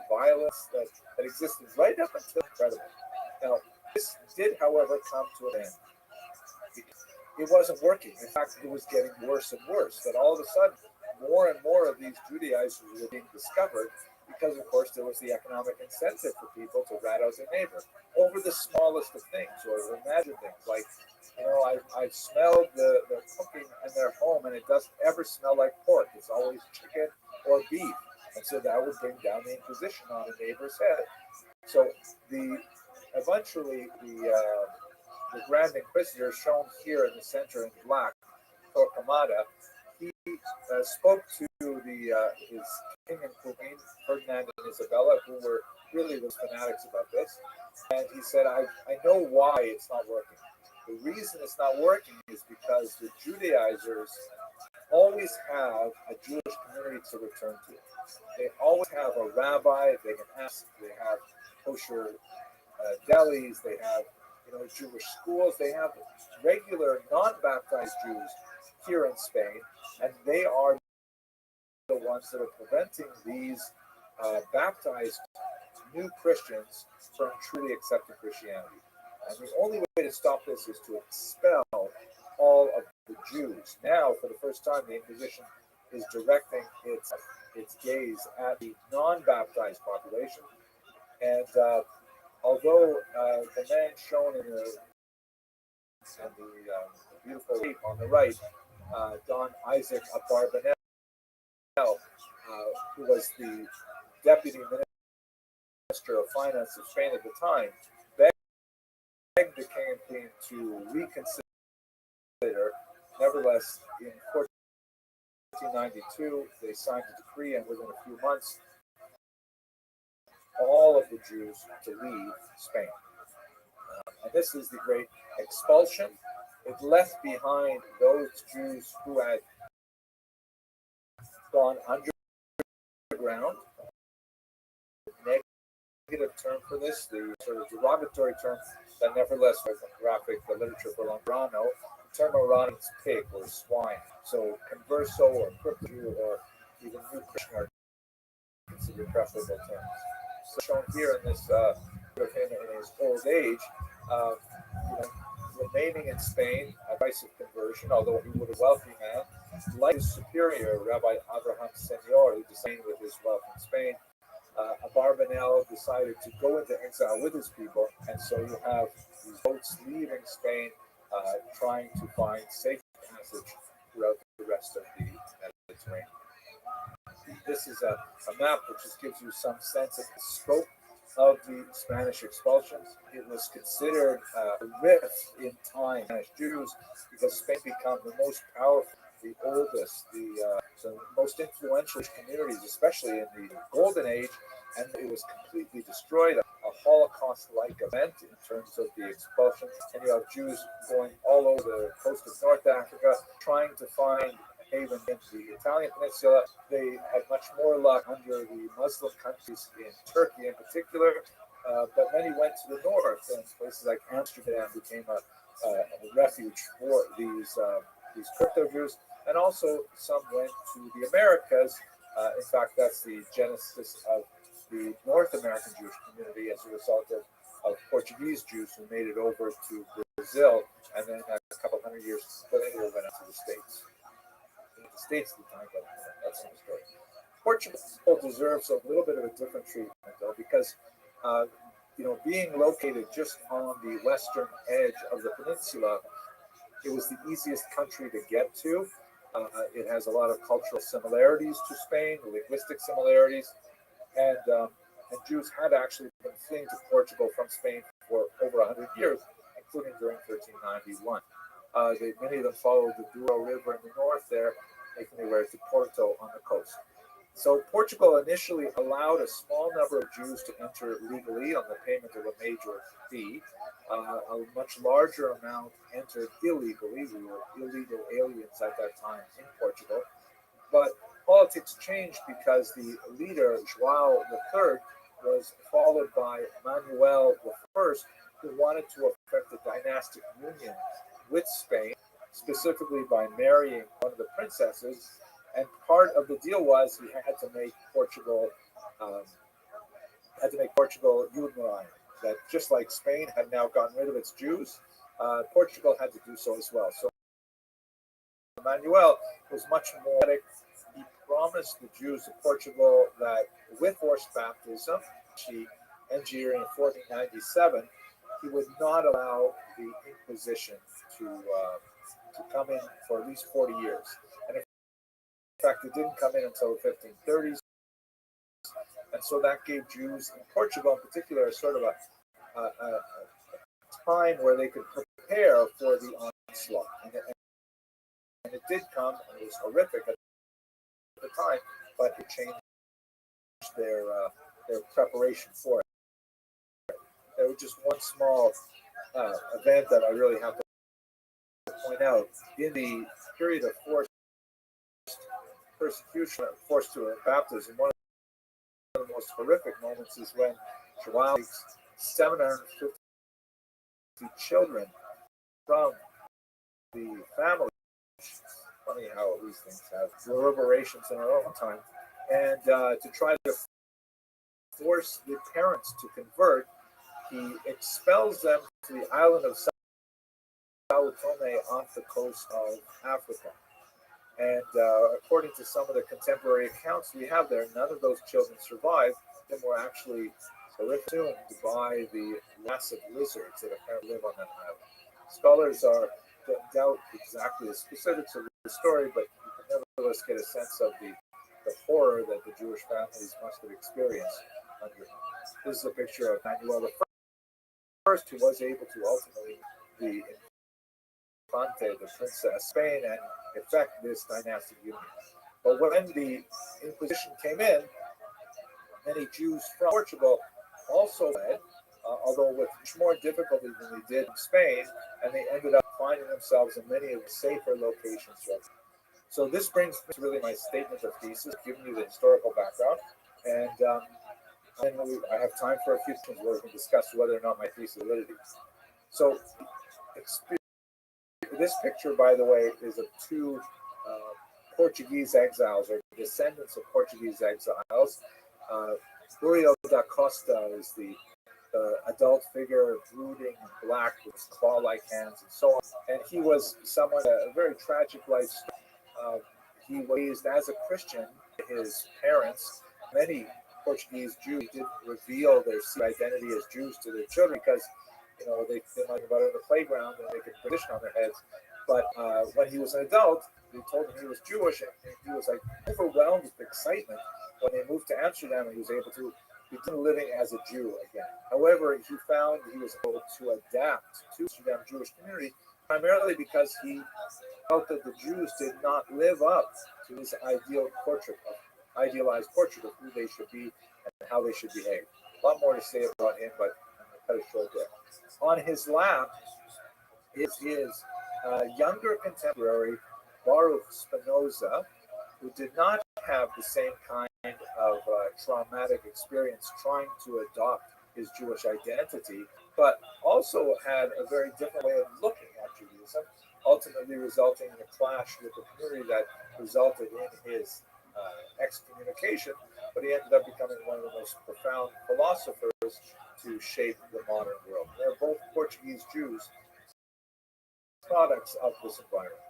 violence that existed right up until incredible. Now, this did, however, come to an end. It wasn't working. In fact, it was getting worse and worse. That all of a sudden, more and more of these Judaizers were being discovered because, of course, there was the economic incentive for people to rat out their neighbor over the smallest of things, or imagine things like, I've smelled the cooking in their home, and it doesn't ever smell like pork. It's always chicken or beef. And so that would bring down the Inquisition on a neighbor's head. So eventually the Grand Inquisitor, shown here in the center in black, Torquemada, he spoke to his king and queen, Ferdinand and Isabella, who were really the fanatics about this. And he said, I know why it's not working. The reason it's not working is because the Judaizers always have a Jewish community to return to. They always have a rabbi they can ask. They have kosher delis. They have Jewish schools. They have regular non-baptized Jews here in Spain, and they are the ones that are preventing these baptized new Christians from truly accepting Christianity. And the only way to stop this is to expel all of the Jews. Now, for the first time, the Inquisition is directing its gaze at the non-baptized population. And although the man shown in the beautiful tape on the right, Don Isaac Abarbanel, who was the deputy minister of finance of Spain at the time, begged the king to reconsider. Nevertheless, in 1492, they signed a decree, and within a few months, all of the Jews to leave Spain. And this is the great expulsion. It left behind those Jews who had gone underground. Negative term for this, the sort of derogatory term that nevertheless was graphic, the literature for Lombrano. The term Marrano means pig or swine. So converso or crypto Jew or even new Christian are considered preferable terms. So shown here in this of him in his old age, remaining in Spain, a price of conversion, although he was a wealthy man, like his superior, Rabbi Abraham Senor, who disagreed with his wealth in Spain. Abarbanel decided to go into exile with his people, and so you have these boats leaving Spain, trying to find safe passage throughout the rest of the Mediterranean. This is a map which just gives you some sense of the scope of the Spanish expulsions. It was considered a rift in time Spanish Jews because Spain became the most powerful, the oldest, the most influential communities, especially in the Golden Age, and it was completely destroyed. A Holocaust-like event in terms of the expulsions, and you have Jews going all over the coast of North Africa trying to find haven in the Italian peninsula. They had much more luck under the Muslim countries in Turkey in particular, but many went to the north, and places like Amsterdam became a refuge for these crypto Jews, and also some went to the Americas. In fact, that's the genesis of the North American Jewish community as a result of Portuguese Jews who made it over to Brazil, and then a couple hundred years later went out to the States. The States at the time, but that's another story. Portugal deserves a little bit of a different treatment, though, because being located just on the western edge of the peninsula, it was the easiest country to get to. It has a lot of cultural similarities to Spain, linguistic similarities, and Jews had actually been fleeing to Portugal from Spain for over 100 years, including during 1391. Many of them followed the Douro River in the north there, making their way to Porto on the coast. So Portugal initially allowed a small number of Jews to enter legally on the payment of a major fee. A much larger amount entered illegally. We were illegal aliens at that time in Portugal. But politics changed because the leader, João III, was followed by Manuel I, who wanted to effect a dynastic union with Spain, specifically by marrying one of the princesses. And part of the deal was he had to make Portugal Union. That just like Spain had now gotten rid of its Jews, Portugal had to do so as well. So Manuel was much more. He promised the Jews of Portugal that with forced baptism, engineered in 1497, he would not allow the Inquisition to come in for at least 40 years. And in fact, it didn't come in until the 1530s. And so that gave Jews in Portugal in particular sort of a time where they could prepare for the onslaught. And it did come, and it was horrific at the time, but it changed their preparation for it. There was just one small event that I really have to point out. In the period of forced persecution, forced to baptism, one of the most horrific moments is when João takes 750 children from the family. Funny how these things have reverberations in our own time. And to try to force the parents to convert, he expels them to the island of Sao Tome off the coast of Africa. And according to some of the contemporary accounts we have there, none of those children survived and were actually consumed by the massive lizards that apparently live on that island. Scholars doubt exactly the specifics of the story, but you can nevertheless get a sense of the horror that the Jewish families must have experienced under him. This is a picture of Manuel the First, who was able to ultimately the Infante, the princess, Spain, and effect this dynastic union. But when the Inquisition came in, many Jews from Portugal also fled, although with much more difficulty than they did in Spain, and they ended up finding themselves in many of the safer locations. So this brings me to really my statement of thesis, giving you the historical background, and then I have time for a few things where we can discuss whether or not my thesis is validity. So this picture, by the way, is of two Portuguese exiles or descendants of Portuguese exiles. Uriel da Costa is the adult figure, brooding, black with claw-like hands and so on. And he was someone, a very tragic life story. He was raised as a Christian. His parents, many Portuguese Jews, didn't reveal their identity as Jews to their children because they didn't like about it in the playground and they could tradition on their heads. But when he was an adult, they told him he was Jewish, and he was like overwhelmed with excitement when they moved to Amsterdam, and he was able to begin living as a Jew again. However, he found he was able to adapt to the Amsterdam Jewish community primarily because he felt that the Jews did not live up to his idealized portrait of who they should be and how they should behave. A lot more to say about him, but I'm going to cut it short there. On his lap is his younger contemporary, Baruch Spinoza, who did not have the same kind of traumatic experience trying to adopt his Jewish identity, but also had a very different way of looking at Judaism, ultimately resulting in a clash with the community that resulted in his excommunication, but he ended up becoming one of the most profound philosophers to shape the modern world. They're both Portuguese Jews, products of this environment.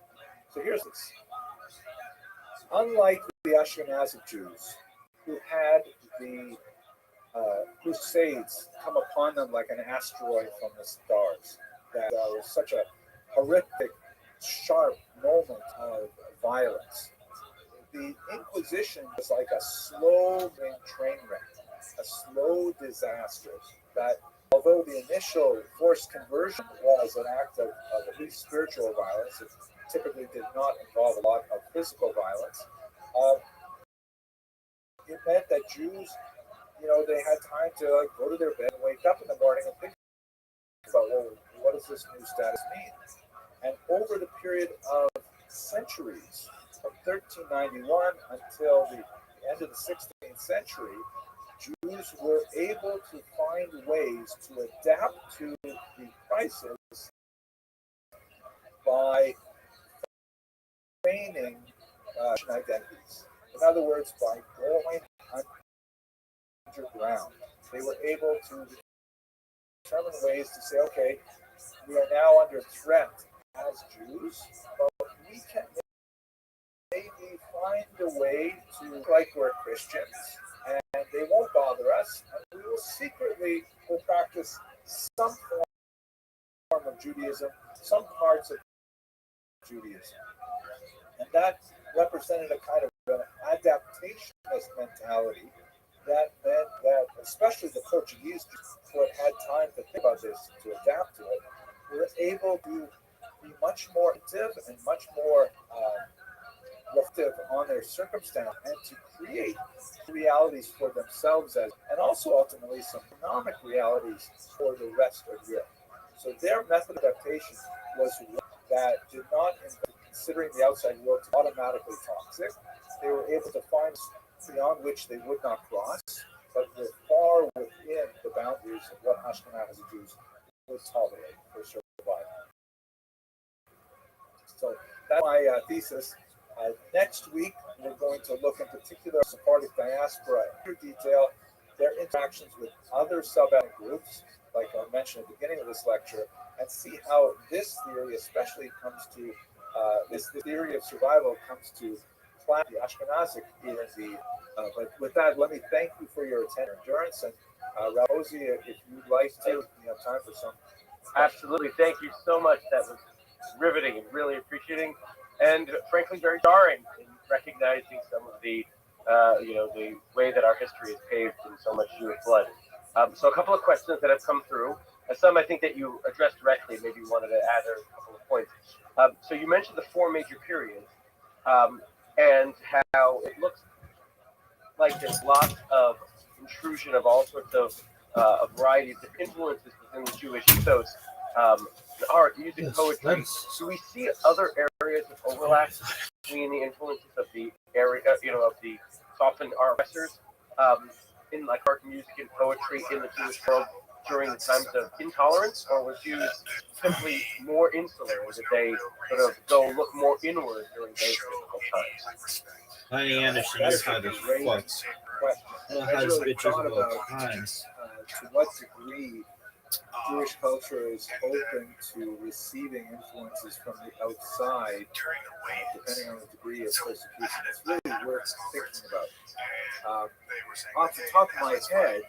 So here's this. Unlike the Ashkenazic Jews, who had the Crusades come upon them like an asteroid from the stars, that was such a horrific, sharp moment of violence. The Inquisition was like a slow-moving train wreck, a slow disaster that, although the initial forced conversion was an act of at least spiritual violence, it typically did not involve a lot of physical violence. It meant that Jews, they had time to go to their bed and wake up in the morning and think about, well, what does this new status mean? And over the period of centuries, from 1391 until the end of the 16th century, Jews were able to find ways to adapt to the crisis by feigning identities. In other words, by going underground. They were able to determine ways to say, okay, we are now under threat as Jews, but we can maybe find a way to look like we're Christians, and they won't bother us, and we will secretly practice some form of Judaism, some parts of Judaism. And that represented a kind of an adaptationist mentality that meant that, especially the Portuguese, who had had time to think about this, to adapt to it, were able to be much more active and much more reflective on their circumstance and to create realities for themselves and also ultimately some economic realities for the rest of Europe. So their method of adaptation was one that did not, considering the outside world, automatically toxic. They were able to find beyond which they would not cross, but were far within the boundaries of what Ashkenazi Jews would tolerate for survival. So that's my thesis. Next week, we're going to look in particular at Sephardic diaspora in detail, their interactions with other sub-ethnic groups, like I mentioned at the beginning of this lecture, and see how this theory especially comes to this theory of survival comes to clash the Ashkenazic theology. But with that, let me thank you for your endurance. And Rosie, if you'd like to, time for some. Absolutely. Thank you so much. That was riveting and really appreciating, and frankly, very jarring in recognizing some of the, the way that our history is paved in so much Jewish blood. So a couple of questions that have come through, and some I think that you addressed directly. Maybe you wanted to add a couple of points. So you mentioned the four major periods, and how it looks like there's lots of intrusion of all sorts of a variety of different influences within the Jewish ethos. Art, music, poetry. Do we see other areas of overlap between the influences of the area, of the softened oppressors, in like art, music, and poetry in the Jewish world during the times of intolerance, or was Jews simply more insular? Did they sort of go look more inward during those difficult times? Honey Anderson, you're hot as fuck. I don't know how this bitch is about time. To what degree Jewish culture is open to receiving influences from the outside, depending on the degree of persecution. It's really worth thinking about. Off the top of my head,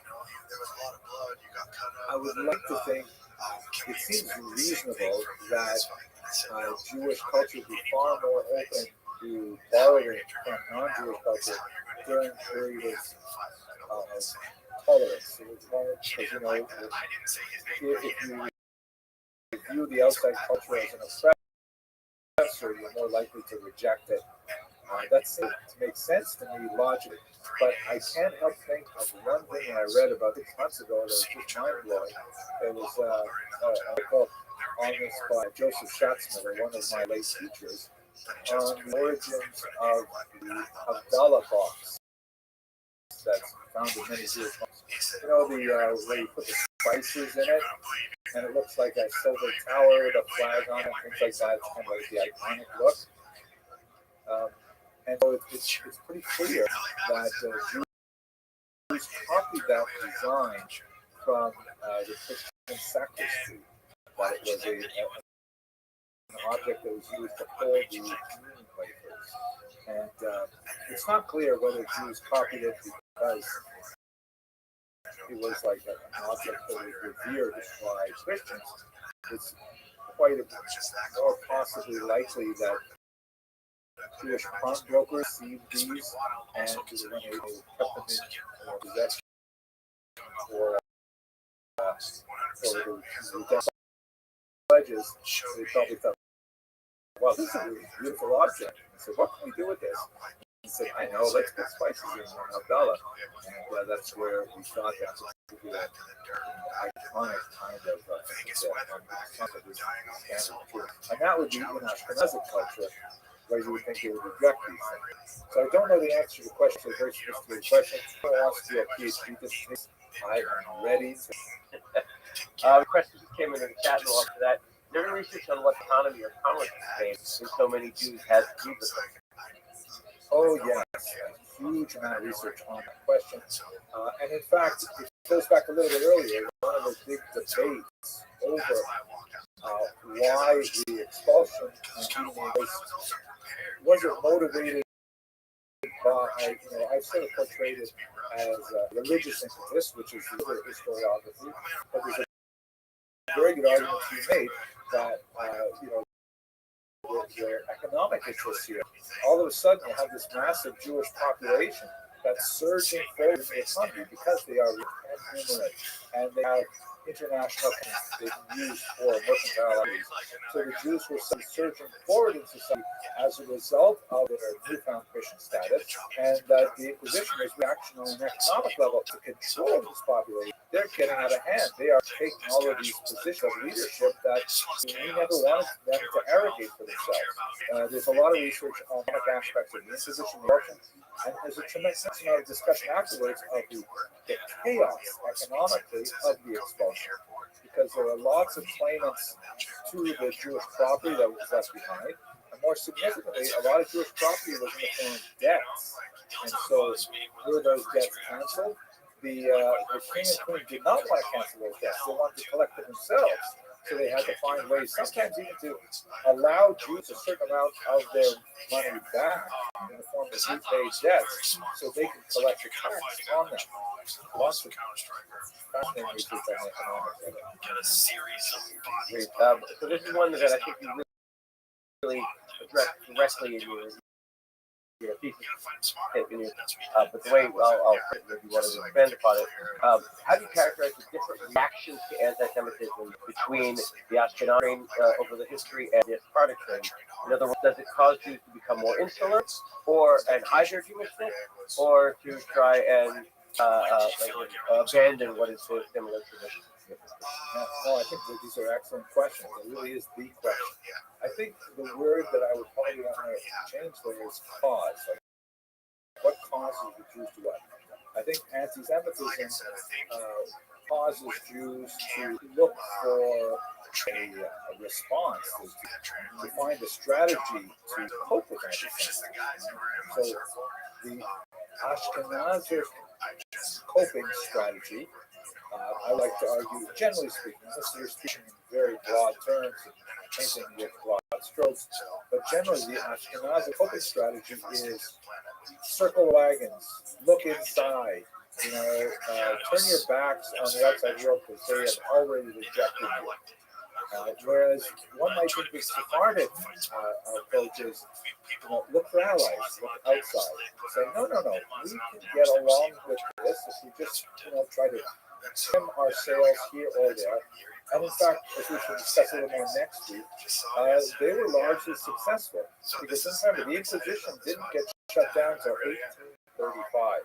I would like to think it seems reasonable that Jewish culture be far more open to borrowing from non-Jewish culture during periods of tolerance. Because, if you view the outside culture as an oppressor, you're more likely to reject it. That makes sense to me logically, but I can't help think of one thing I read about 6 months ago that was just mind-blowing. It was an article on this by Joseph Schatzmiller, one of my late teachers, on the origins of the Havdalah box that's found in many Jewish homes. Where you put the spices in it, and it looks like a silver tower with a flag on it, things like that. It's kind of like the iconic look. And so it's pretty clear that Jews copied that design from the Christian sacristy. That it was an object that was used to hold the communion wafers. And it's not clear whether Jews copied it because it was like an object that was revered by Christians. It's quite more possibly likely that Jewish pawnbrokers received these and when they kept them in possession for the pledges, they probably thought, well, this is a really beautiful object. I said, what can we do with this? He said, I know, let's put spices in one Havdalah. And that's where we thought that would be an iconic kind of and that would be in Ashkenazic culture, where you would think they would reject these things. So I don't know the answer to the question, so very specific question. Who wants to do a PhD this? I am ready to. The question just came in the chat and after that. There any research on what economy or commerce is made since so many Jews had to leave the country? Oh, yes. A huge amount of research on that question. And in fact, it goes back a little bit earlier. One of the big debates over why the expulsion was it motivated by, I've sort of portrayed it as religious impetus, which is the other historiography, but there's a very good argument to be made that, the economic interests here. All of a sudden, you have this massive Jewish population that's surging forward in the economy because they are rich and numerate, and they have international they can use for mercantile activities. So the Jews were surging forward in society as a result of their newfound Christian status, and that the Inquisition was reaction on an economic level to control this population. They're getting out of hand. They are taking all of these positions of leadership that we never wanted them to arrogate for themselves. There's a lot of research on aspects of the Inquisition and there's a tremendous amount of discussion afterwards of the chaos economically of the expulsion, because there are lots of claimants to the Jewish property that was left behind, and more significantly, a lot of Jewish property was in the form of debts, and so were those debts canceled? The king and queen did not want to cancel those debts; they wanted to collect them themselves. So they had to find ways, sometimes even to allow Jews a certain amount of their money back in the form of prepaid debts, so they could collect the tax on them. Lots of fascinating research on economics. Great. So this is one that I think you really addressed directly in your thesis, but the way I'll put it, if you wanted to expand upon it, how do you characterize the different reactions to anti-Semitism between the Ashkenazi train over the history and the Sephardic train? In other words, does it cause Jews to become more insular, or and hide their Jewishness, or to try and abandon what is the similar tradition? No, I think that these are excellent questions. It really is the question. I think the word that I would probably want to change there is cause. Like, what causes the Jews to what? I think anti-Semitism causes Jews to look for a response, to find a strategy to cope with anti-Semitism. So the Ashkenazic coping strategy, I like to argue, generally speaking, unless you're speaking in very broad terms and painting with broad strokes, but generally the Ashkenazi coping strategy is circle wagons, look inside, turn your backs on the outside world because they have already rejected you. Whereas one might think the Sephardic approach is, look for allies, look outside, say, no, we can get along with this if we just, try to trim our sails here or there. And in fact, as we should discuss a little more next week, they were largely successful because remember, the Inquisition didn't get shut down until 1835.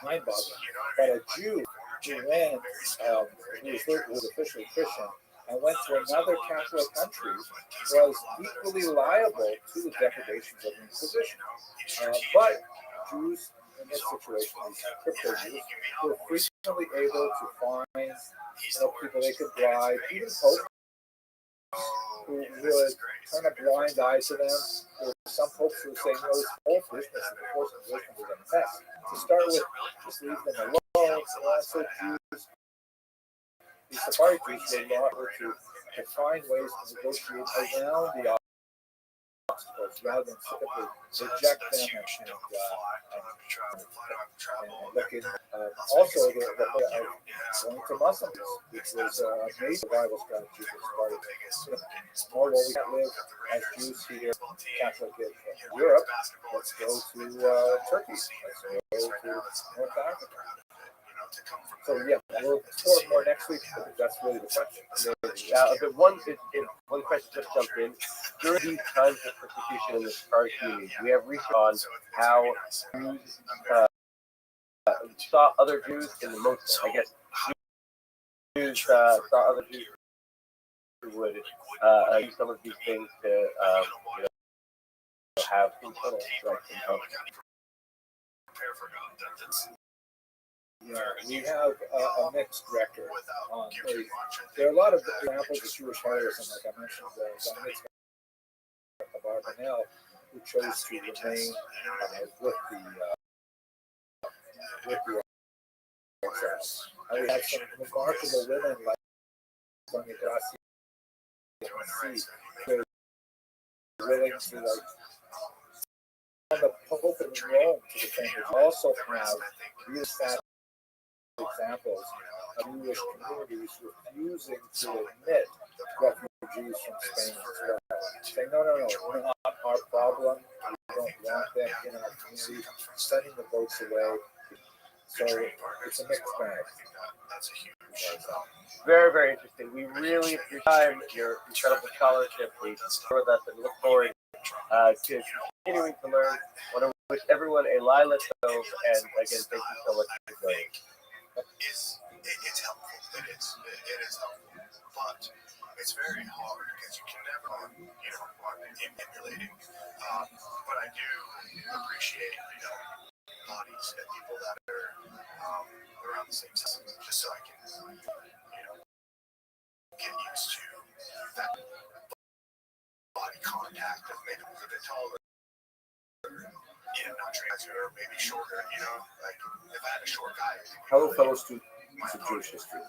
Mind-boggling. But a Jew who went, who was officially Christian, and went to another Catholic country was equally liable to the depredations of the Inquisition. But Jews in this situation, these crypto Jews, were frequently able to find people they could bribe, even popes who would turn a blind eye to them. There were some popes who would say, no, this whole business of the force of wisdom was a mess. To start with, just leave them alone. And also Jews, the Sephardic Jews were able to find ways to negotiate around the obstacles rather than simply reject them and look in. Also, the going to Muslims, which was a major survival strategy for Sephardics. More well, we can't live as Jews here, Catholic in Europe. Let's go to Turkey. Let's go to North Africa. So yeah, we'll explore more next week. I think that's really the question. But one question just jumped in. During these times of persecution in the Sephardic community, we have research on how Jews saw other Jews in the most, I guess, Jews saw other Jews who would use some of these things to have internal strife and conflict. Yeah, we have a mixed record. There are a lot of examples of Jewish heroism, like I mentioned, of Barbanel, who chose to remain with the exiles. We have some remarkable women like Sonia Gracia, they're willing to on the Pope in Rome to defend it. We also have really sad examples of Jewish communities refusing to admit refugees from Spain as well. Saying, no, we're not our problem. We don't want them in our community. Sending the boats away. So it's a mixed bag. Very, very interesting. We really appreciate your time, your incredible scholarship. We with us and look forward to continuing to learn. I want to wish everyone a Lila Tov, and again, thank you so much for joining. It's helpful. It is helpful, but it's very hard because you can never, emulating. But I do appreciate, bodies and people that are around the same system, just so I can, get used to that body contact of maybe a bit taller. Not trans or maybe shorter, like if I had a short guy. Hello, fellow students of Jewish history.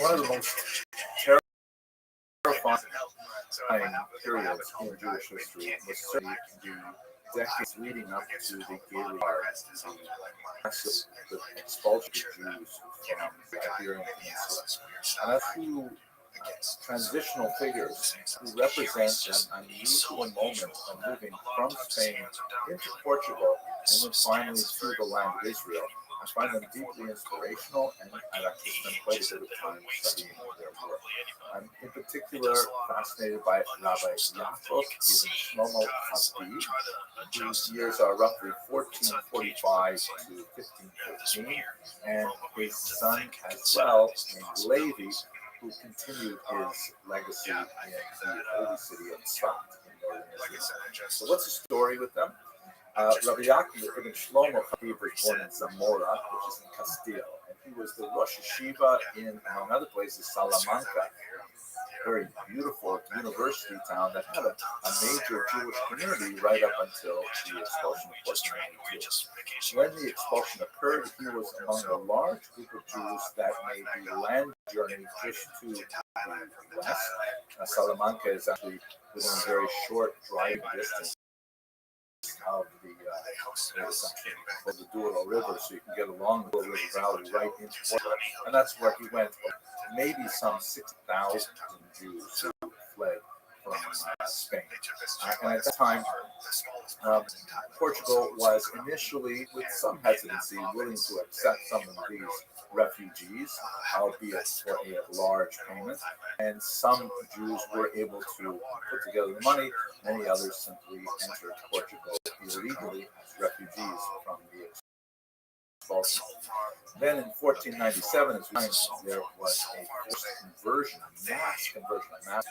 One of the most periods in Jewish history was certainly the decades leading up to the Gay Riots, the expulsion of Jews from the Iberian Peninsula. And that's two transitional figures who represent an unusual moment of moving from Spain into Portugal and then finally to the land of Israel. I find them deeply inspirational, and I've actually spent quite a bit of time studying their work. I'm in particular fascinated by Rabbi Yaakov ibn Shlomo Habib, whose years are roughly 1445 to 1515, and his son as well, named Levi, who continued his legacy in the holy city of Tzfat in northern Israel. So what's the story with them? Rabbi Yaakov ibn Shlomo Habib was born in Zamora, which is in Castile, and he was the Rosh Yeshiva in, among other places, Salamanca, a very beautiful university town that had a major Jewish community right up until the expulsion of 1492. When the expulsion occurred, he was among a large group of Jews that made the land journey just to the west. Salamanca is actually within a very short driving distance of the Douro River, so you can get along the River Valley right into Portugal. And that's where he went. Maybe some 6,000 Jews who fled from Spain. And at that time, Portugal was initially, with some hesitancy, willing to accept some of these refugees, albeit for a large payment. And some Jews were able to put together the money. Many others simply entered Portugal illegally as refugees from the expulsion. Then in 1497, as we know, there was a forced conversion, a mass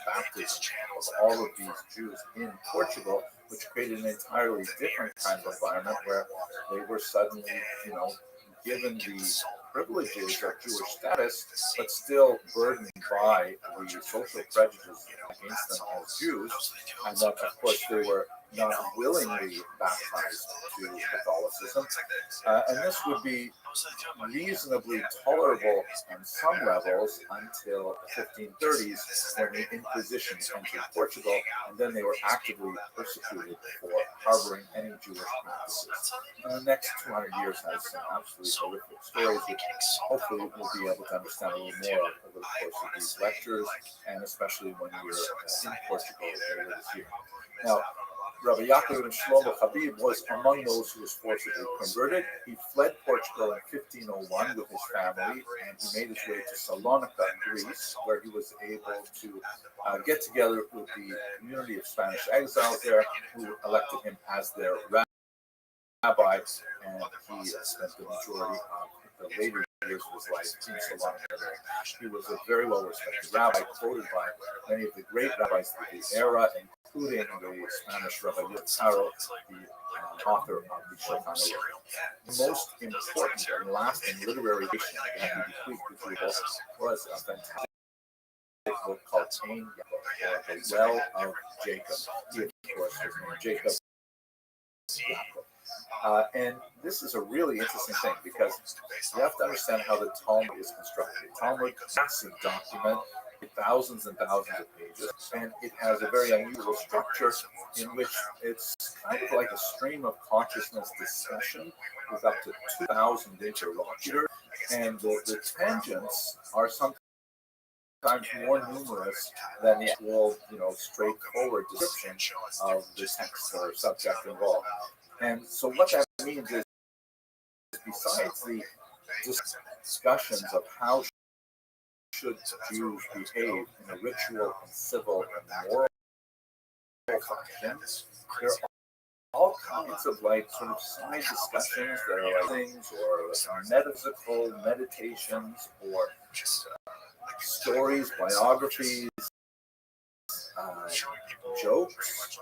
baptism of all of these Jews in Portugal, which created an entirely different kind of environment where they were suddenly, given the privileges of Jewish status, but still burdened by the social prejudices against them as Jews, and that, of course, they were not willingly baptized to Catholicism. And this would be reasonably tolerable on some levels until the 1530s, when the Inquisition entered Portugal, and then they were actively persecuted for harboring any Jewish practices. And the next 200 years has some absolutely horrific stories, which hopefully we'll be able to understand a little more over the course of these lectures, and especially when we're in Portugal later this year. Now, Rabbi Yaakov ibn Shlomo Habib was among those who was forcibly converted. He fled Portugal in 1501 with his family, and he made his way to Salonika, Greece, where he was able to get together with the community of Spanish exiles there, who elected him as their rabbi, and he spent the majority of the later years of his life in Salonika. He was a very well-respected rabbi, quoted by many of the great rabbis of the era, including the Spanish Rabbi Yotaro, the author of the Shulchan Aruch. The most important and lasting literary creation that he bequeathed to the book was a fantastic book called Ein Yaakov, or The Well of Jacob. He, of course, was named Jacob. And this is a really interesting thing, because you have to understand how the Talmud is constructed. The Talmud is a massive document, thousands and thousands of pages, and it has a very unusual structure in which it's kind of like a stream of consciousness discussion with up to 2,000 interlocutors, and the tangents are sometimes more numerous than the actual, straightforward description of the text or subject involved. And so what that means is, besides the discussions of how should Jews behave in a ritual and civil and moral fashion, there are all kinds of sort of side discussions that are things, or metaphysical meditations, or stories, biographies, jokes,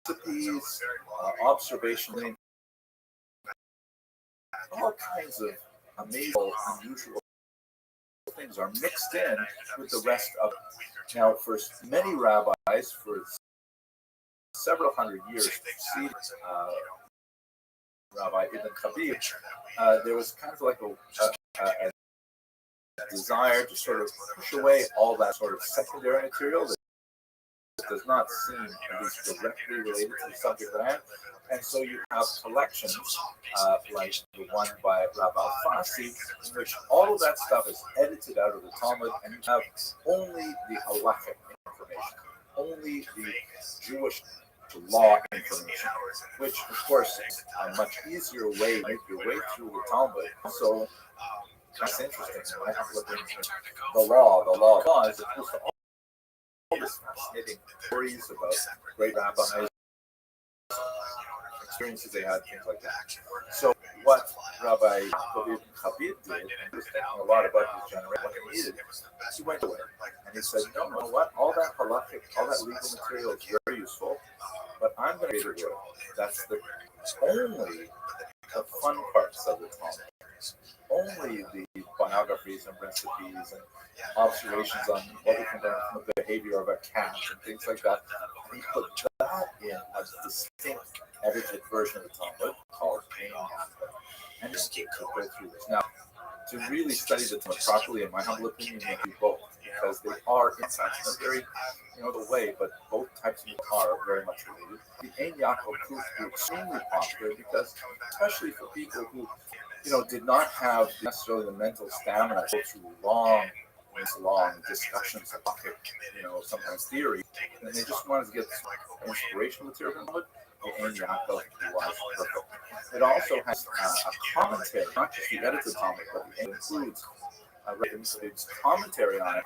recipes, observation, all kinds of amazing, unusual things are mixed in with the rest of it. Now, for many rabbis, for several hundred years preceding Rabbi Ibn Habib, there was kind of like a desire to sort of push away all that sort of secondary material that does not seem at least directly related to the subject matter. And so you have collections like the one by Rabbi Fassi, in which all of that stuff is edited out of the Talmud, and you have only the halachic information, only the Jewish law information, which of course is a much easier way to make your way through the Talmud. So that's interesting. I have looked into the law as opposed to all these fascinating stories about great rabbis, experiences they had, things like that. So what Rabbi Chabid did, and he was thinking a lot about his generation, what he needed, he went away and he said, no, what? All that halachic, all that legal material is very useful, but I'm going to create a world that's only the fun parts of the Talmud. Only the biographies and recipes and observations on what we can learn from the behavior of a cat and things like that. And he put that in a distinct edited version of the Talmud called Pain and just to go through this. Now, to really study the Talmud properly, in my humble opinion, you do both, because they are, in fact, in a very, the way, but both types of are very much related. The Ein Yaakov proved to be extremely popular because, especially for people who did not have necessarily the mental stamina to go through long discussions of sometimes theory, and they just wanted to get inspirational material from it. The Ein Yaakov was perfect. It also has a commentary, not just the edited Talmud, but it includes its commentary on it,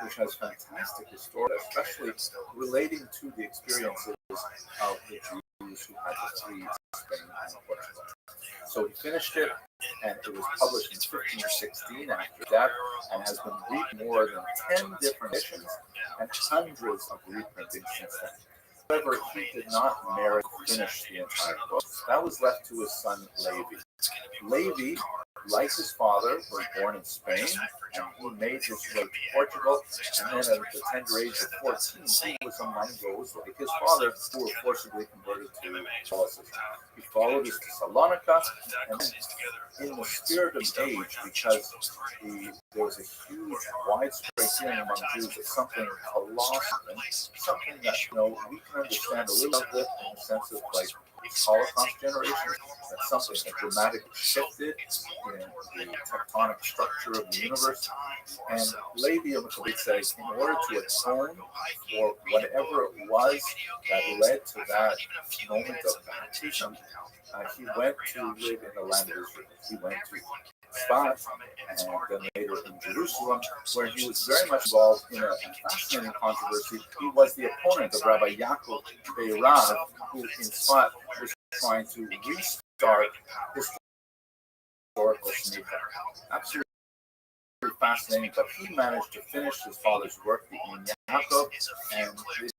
which has fantastic historical, especially relating to the experiences of the Jews who had to flee Spain and Portugal. So he finished it, and it was published in 1516 after death, and has been read more than 10 different editions and hundreds of reprintings since then. However, he did not merit to finish the entire book. That was left to his son Levi. Levi, like his father, was born in Spain, and he made his way to Portugal, and then at the tender age of 14, he was among those, like his father, who were forcibly converted to Catholicism. He followed us to Salonika, and in the spirit of the age, because there was a huge, widespread feeling among Jews that something colossal, something that, we can understand a little bit in the sense of, like, Holocaust generation, that something that dramatically shifted in the tectonic structure of the universe. And Levi says, in order to atone for whatever it was that led to that moment of baptism, he went to live in the land of Israel. He went to Sfat, and then later in Jerusalem, where he was very much involved in a fascinating controversy. He was the opponent of Rabbi Yaakov Beirav, who in Sfat was trying to restart historical Shemitah. Absolutely fascinating, but he managed to finish his father's work, the Ein Yaakov, and it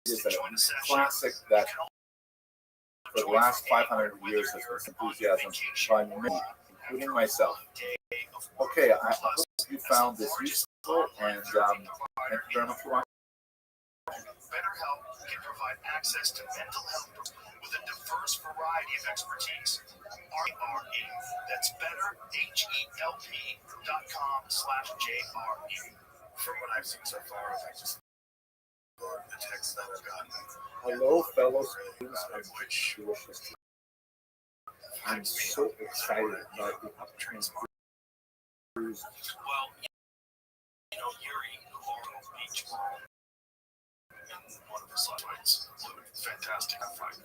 is a classic that for the last 500 years has been enthusiasm by many, including myself. Okay, I hope you found this useful, and thank you very much for watching. BetterHelp can provide access to mental health with a diverse variety of expertise. RE. That's betterhelp.com/JRE. From what I've seen so far, I just love the text that I've gotten. Hello, fellow students of Jewish history. I'm so excited about the opportunity. Well, Yuri Beach in one of his fights, fantastic fight,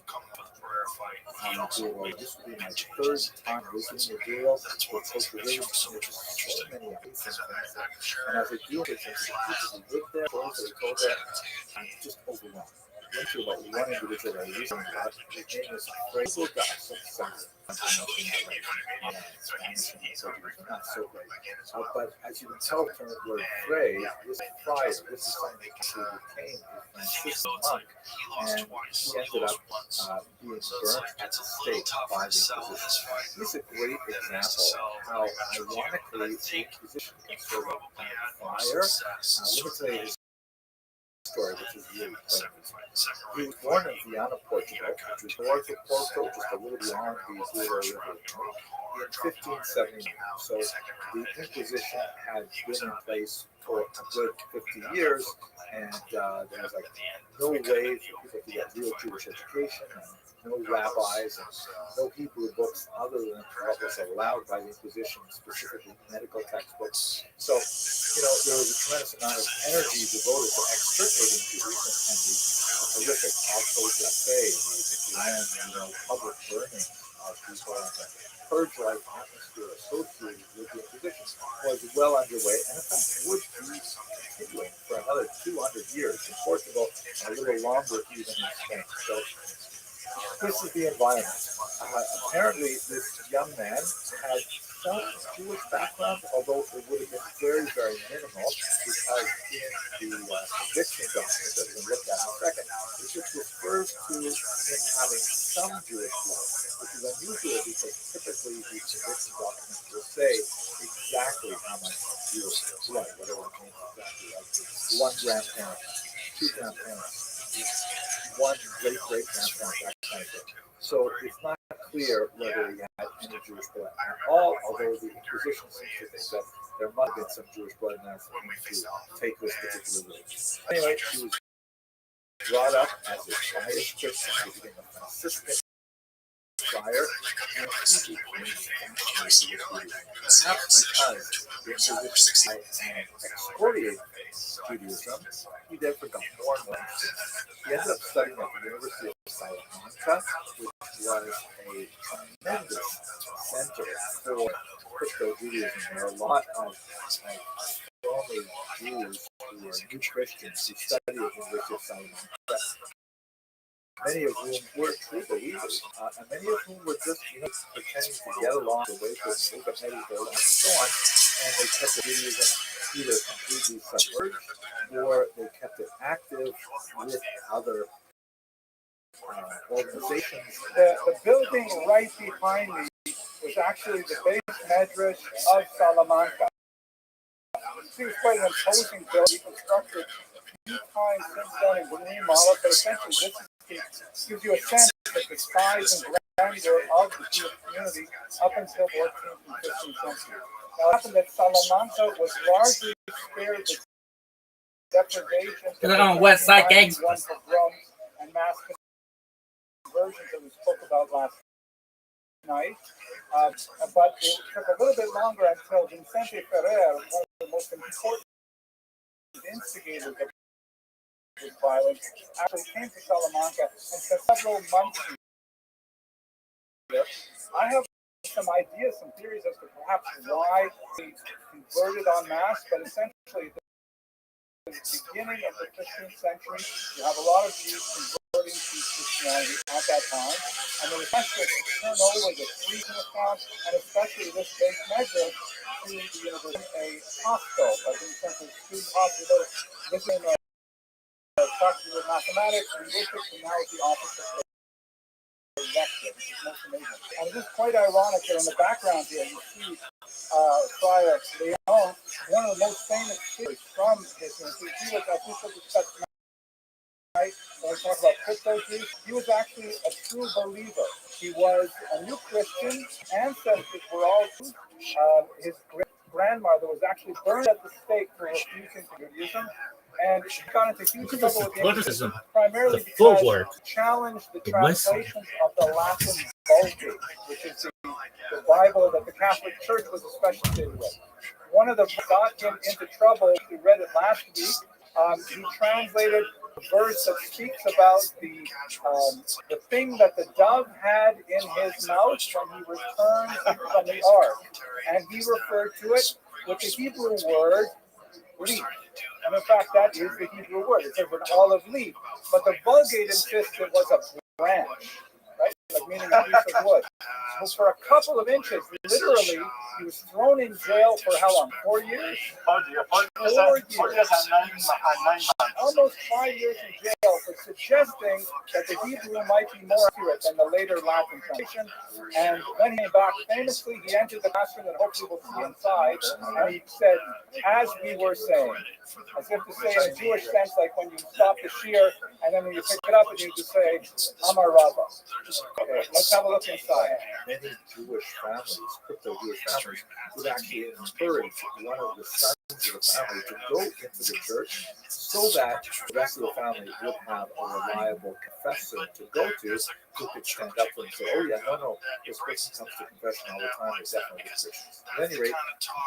coming with a prayer fight. He also This will be my third time visiting the jail. That's what It's makes me so much more interested. many amazing things. And as I do it, people who live there, those that go there, I'm just overwhelmed. I went to about one individual that I recently got. His name is Fraser Gossett. Not so great. But as you can tell from the word Frey, this friar, this is something that actually became a Franciscan monk, and he ended up being burnt at the stake by the Inquisition. He's a great example of how, ironically, the Inquisition can sort of fire. Let me tell you his story, which is really quite interesting. He was born in Viana, Portugal, which is north of Porto, just a little beyond the Douro River. 1579. So the Inquisition had been in place for a good 50 years, and there was like no way for people to get real Jewish education, and no rabbis, and no Hebrew books other than what was allowed by the Inquisition, specifically medical textbooks. So, there was a tremendous amount of energy devoted to extirpating Jews, and the horrific auto-da-fe, the grand, public burning of people, and the purge-like atmosphere associated with the Inquisition was well underway, and in fact would be continuing for another 200 years in Portugal, and a little longer even in Spain. So this is the environment. Apparently, this young man had some Jewish background, although it would have been very, very minimal, because in the conviction document that we're going to look at in a second, it just refers to him having some Jewish blood, which is unusual because typically the conviction document will say exactly how much Jewish blood, whatever it means exactly, like one grandparent, two grandparents, one great-great-grandparent, that kind of thing. So it's not clear whether he had any Jewish blood at all, although the Inquisition seems to think that there must have been some Jewish blood in there for him to take this particular route. Anyway, he was brought up as a pious Christian. He became a Franciscan friar, and he became fascinated with Judaism. Perhaps because the Inquisition excoriated Judaism, he therefore got more and more interested. He ended up studying at the University of Salamanca, which was a tremendous center for crypto-Judaism. There are a lot of former Jews who were new Christians who studied at the University of Salamanca, many of whom were true believers, and many of whom were just pretending to get along the way to move ahead of their life and so on, and they kept the Judaism either completely submerged or they kept it active with other organizations. The building right behind me was actually the base medrash of Salamanca. It was quite an imposing building, constructed a few times since then and remodeled, but essentially this gives you a sense of the size and grandeur of the Jewish community up until the 14th and 15th century. Now, it happened that Salamanca was largely spared the depredations on West Side Gangs and mass conversions that we spoke about last night. But it took a little bit longer until Vicente Ferrer, one of the most important instigators of this violence, actually came to Salamanca and spent several months here. I have some ideas, some theories as to perhaps why they converted en masse, but essentially the beginning of the 15th century, you have a lot of Jews converting to Christianity at that time, and they were desperate to turn over the freedom account, and especially this base measure, to the university, a hospital, like in the sense of student hospital. This is faculty of mathematics, linguistics, and now it's the office of lecture, which is most amazing. And it is quite ironic that in the background here you see Friar Leon, one of the most famous figures from his ministry. He was, as we said, tonight, when we talk about crypto Jews, he was actually a true believer. He was a new Christian. Ancestors were all Jews. His grandmother was actually burned at the stake for refusing Judaism. And she got into huge trouble with the Inquisition, primarily because she challenged the translations of the Latin Vulgate, which is the Bible that the Catholic Church was associated with. One of the got him into trouble, we read it last week, he translated a verse that speaks about the thing that the dove had in his mouth when he returned from the ark. And he referred to it with the Hebrew word, leaf. And in fact, that is the Hebrew word. It's an olive leaf. But the Vulgate insists it was a branch, right? Like meaning a piece of wood. So for a couple of inches, literally, he was thrown in jail for how long? 4 years? 4 years and 9 months. Almost 5 years in jail for suggesting that the Hebrew might be more accurate than the later Latin translation. And when he came back, famously, he entered the classroom that hopefully we'll see inside, and he said, as we were saying, as if to say in a Jewish sense, like when you stop the shear, and then when you pick it up, and you just say, Amar Rava. Okay, let's have a look inside. Many Jewish families, crypto-Jewish families, would actually encourage one of the sons of the family to go into the church so that the rest of the family would have a reliable confessor to go to who could stand up to him and say, oh yeah, no, this person comes to confession all the time, they're definitely Christians. At any rate,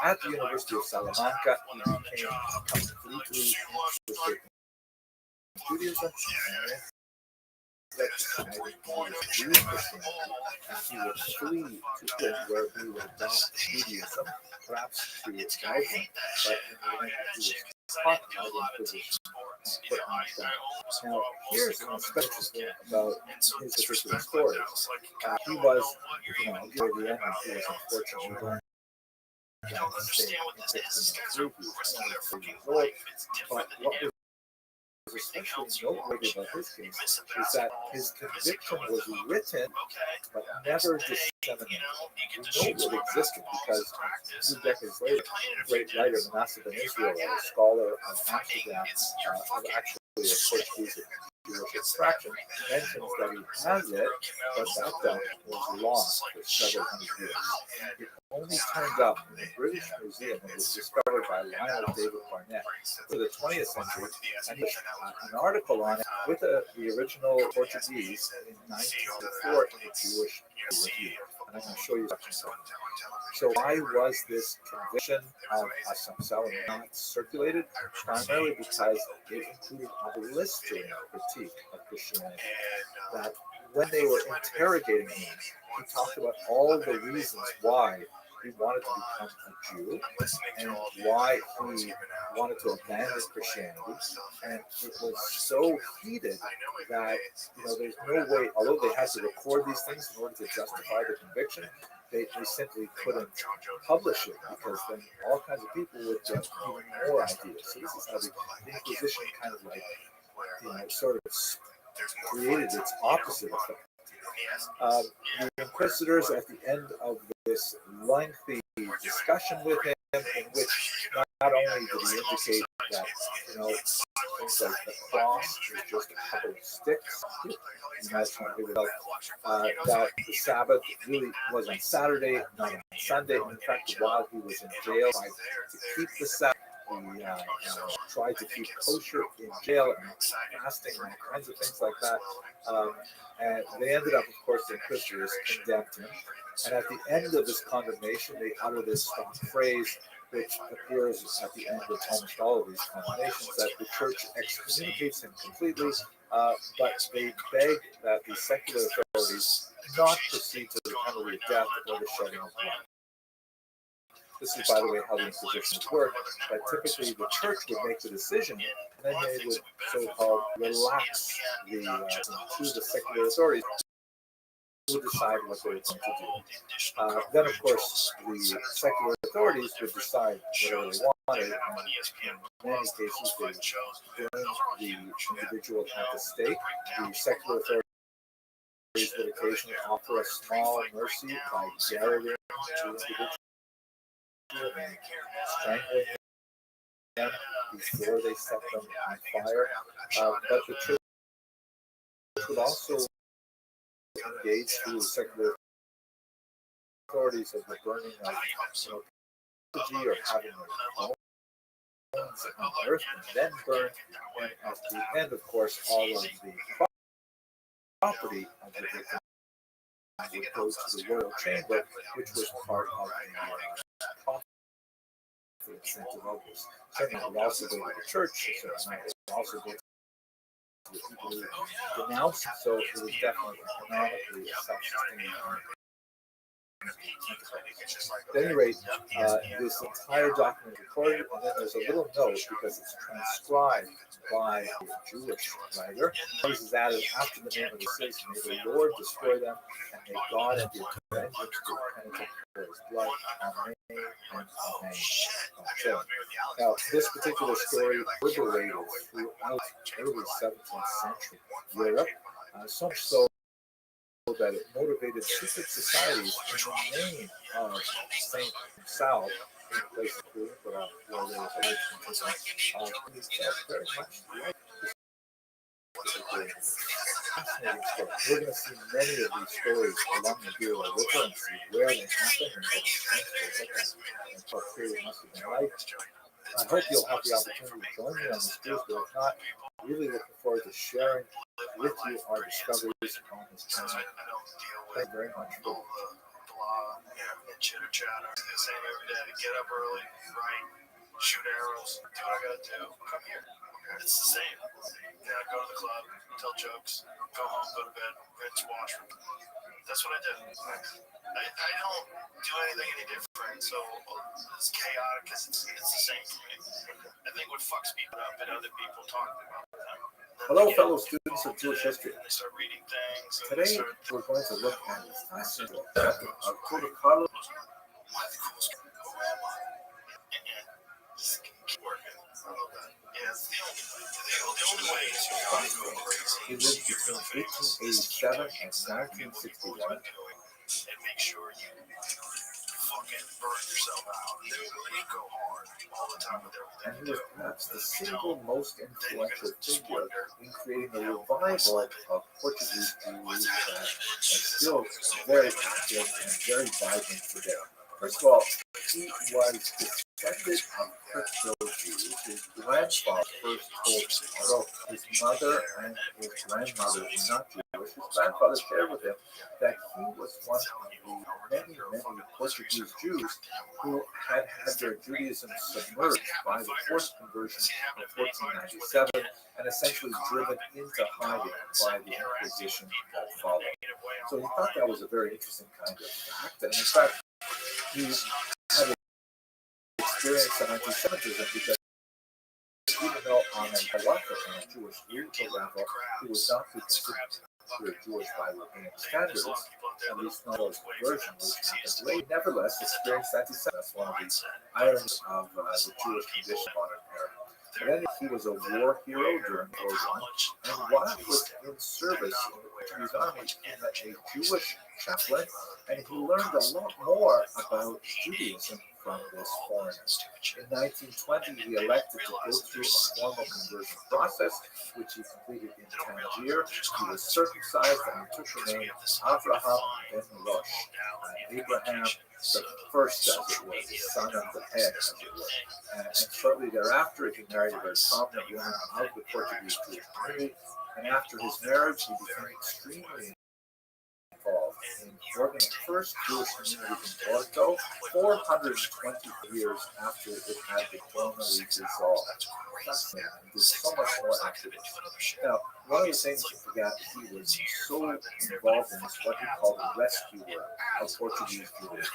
at the University of Salamanca, he became completely interested in Judaism and that decided he was leave Christianity and he would flee to England where he would adopt Judaism, perhaps to Belgium, but in the end he was caught by the Inquisition and put on trial. Now, here's what's interesting about his particular story. He was, I'll give you the end, he was unfortunately burned. You don't understand what this is. Guys are risking their fucking old, life. It's but different than what you. was especially noteworthy about his case is that his conviction was written but never disseminated. We know it existed because 2 decades later, great writer Manasseh ben Israel, a scholar of Amsterdam, of actually a Portuguese Jewish extraction, mentions that he has it, but that document was lost for several hundred years. It only turned up in the British Museum and was discovered by Lionel David Barnett for the 20th century, and he an article on it with the original Portuguese in 1904 in the Jewish Review. And I'm going to show you something. So why was this conviction of Hassan Salam not circulated? Primarily because it included a blistering critique of Christianity. That when they were interrogating him, he talked about all the reasons why he wanted to become a Jew and why he wanted to abandon Christianity. And it was so heated that, there's no way, although they had to record these things in order to justify the conviction, they simply couldn't publish it because then all kinds of people would get even more ideas. So this is how the Inquisition kind of sort of created its opposite effect. The inquisitors, at the end of this lengthy discussion with him, in which not only did he indicate that, things like the cross is just a couple of sticks, that the Sabbath really was on Saturday, not on Sunday. In fact, while he was in jail, tried to keep the Sabbath. He tried to keep kosher in jail and fasting and all kinds of things like that. And they ended up, of course, the Inquisitors condemned him. And at the end of this condemnation, they utter this stock phrase, which appears at the end of almost all of these condemnations, that the church excommunicates him completely, but they beg that the secular authorities not proceed to the penalty of death or the shedding of blood. This is, by the way, how the Inquisition would work, that typically the church would make the decision, and then they would so-called relax to the secular authorities who would decide what they were going to do. Then, of course, the secular authorities would decide whatever they wanted, and in many cases, they would burn the individual at the stake. The secular authorities would occasionally offer a small mercy by garroting the individual and strangling them before they set them on fire. But the church would also engage through the secular authorities of the burning of effigy or having their bones on earth and then burned. And at the end, of course, all of the property of the victim would go to the royal chamber, which was part of the profit incentive of this. Certainly, it would also go to the church, so it would also go to the people who denounced, so it was definitely economically self-sustaining. At any rate, this entire document is recorded, and then there's a little note because it's transcribed by a Jewish writer. This is added after the name of the saints. May the Lord destroy them, and may God give vengeance to the penitent for his blood. Amen and amen. Okay. Now, this particular story reverberated throughout early 17th century Europe, so much so that it motivated secret societies in the name of Saint himself in places where there was a large contingent of very much like this particular fascinating story. We're going to see many of these stories along the Gila River and see where they happened and what period must have been like. I hope you'll have the opportunity to join me on this cruise, but if not, really looking forward to sharing with you our discoveries on this channel. Thank you very much for chitter chatter. The same every day. Get up early, write, shoot arrows, do what I gotta do. Come here. It's the same. Yeah, go to the club, tell jokes, go home, go to bed, rinse, wash. That's what I do. I don't do anything any different. So it's chaotic because it's the same for me. I think what fucks people up and other people talking about them. Hello, fellow students of Jewish history. They start reading things. Today, we're going to look at the fascinating Arturo Carlos. Keep working. I love that. Yeah, it's the only way to not go crazy. He lived between 1887 and 1961. And make sure you fucking burn yourself out. You go hard all the time with everything. And he was perhaps the single most influential figure in creating a revival of Portuguese Jews that are still very active and very vibrant today. First of all, he was descended of crypto Jews. His grandfather first told him, although his mother and his grandmother were not Jewish, his grandfather shared with him that he was one of the many Portuguese Jews who had their Judaism submerged by the forced conversion of 1497 and essentially driven into hiding by the Inquisition that followed. So he thought that was a very interesting kind of fact, and in fact, he had experienced anti-Semitism because even though on a halacha and a Jewish legal level, he was not considered Jewish by European standards, at least not those conversion, which happened late, nevertheless experienced anti-Semitism. That's one of the ironies of the Jewish condition of modern era. And then he was a war hero during World War I, and while he was in service in the Portuguese army, he met a Jewish chaplain, and he learned a lot more about Judaism from this foreigner. In 1920, he elected to go through a formal conversion process, which he completed in Tangier. He was circumcised and he took the name Abraham ben Rosh, Abraham the first, as it were, the son of the head, as it were. And shortly thereafter, he married a very prominent woman of the Portuguese Jewish community. And after his marriage, he became extremely involved in organizing the first Jewish community in Porto 420 years after it had been formally dissolved. Fascinating. There's so much more activity. Now, one of the things you forgot that he was so involved in is what he called the rescue work of Portuguese Judaism.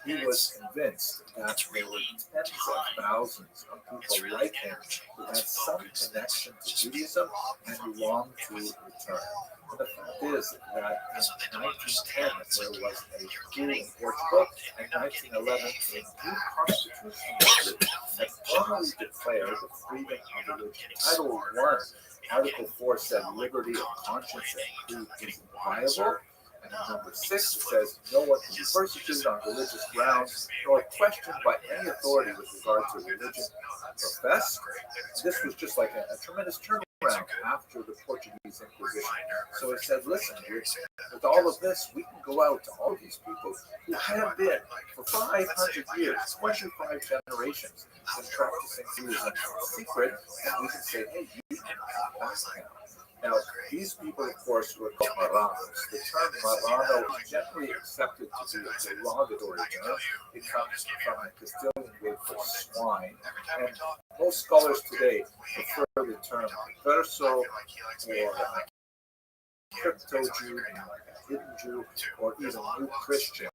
He was convinced that there were tens of thousands of people like him who had some connection to Judaism and who longed to return. And the fact is that in 1910 there was a coup in Portugal, and 1911 a new constitution that formally declared the freedom of religion. Title I, Article 4 said liberty of conscience and creed is inviolable. And in number 6, it says no one can be persecuted on religious grounds nor questioned by any authority with regard to religion professed. This was just like a tremendous turnaround after the Portuguese Inquisition. So he said, listen, with all of this, we can go out to all of these people who have been for 500 years, 25 generations, been practicing Judaism in secret, and we can say, hey, you can come back now. Now, these people, of course, were called Marranos. The term Marrano is generally accepted to be a derogatory term. It comes from a Castilian word for swine. And most scholars today prefer the term converso or crypto-Jew, hidden Jew, or even new Christian,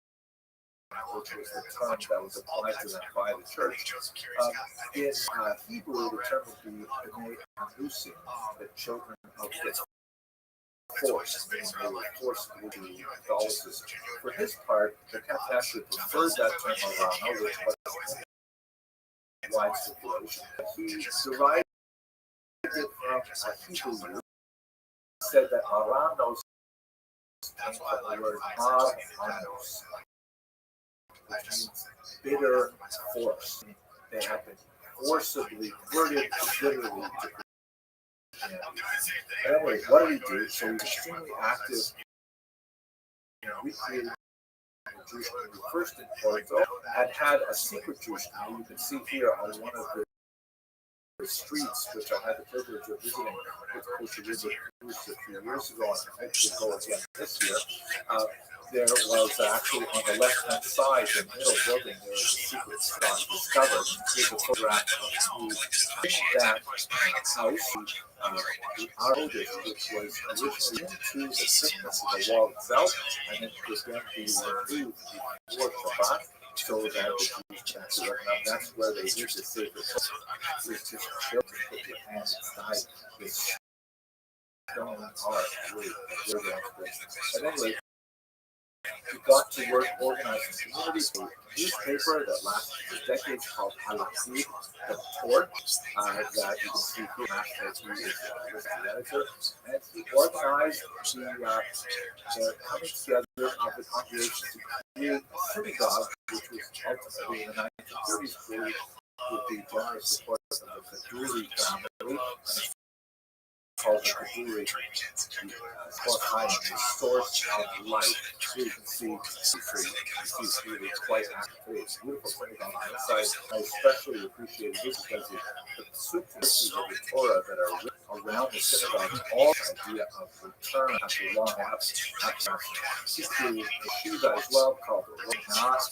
which was the term that was applied to them by the church. In Hebrew, the term would be B'nai Anusim, the children of the force, and they were forced into Catholicism. For his part, the Catholics preferred that term Marrano, which was wide circulation. He derived it from a Hebrew root, said that Marranos came from the word Mar-anos, which means bitter force. They have been forcibly converted literally to But anyway, what do we do? So we're extremely active. We created a Jewish community first in Porto and had a secret Jewish community. You can see here on one of the streets, which I had the privilege of visiting with Coach Elizabeth a few years ago, and eventually go again this year. There was actually on the left-hand side, the middle building, there was a secret spot discovered. Here's a photograph of that house, our oldest, which was originally into the thickness of the wall itself, and it was then be removed before Shabbat, so that the Jews could actually recognize that's where they did the sacred place. It's just children put your hand inside this stone art, really, really excellent. But anyway, we got to work organizing communities. A newspaper that lasted for decades called Halakid, the Port, that you can see here. He is the editor, and he organized the coming together of the congregation to create a synagogue, which was ultimately in the 1930s created with the generous support of the Kaduri family. Called the Kaduri, the source of light. So you can see it's really quite active. It's beautiful synagogue on the inside. I especially appreciate this because the sutras of the Torah that are written around the synagogue, all the idea of return after long absence. The Shiva as well, called the Romanat,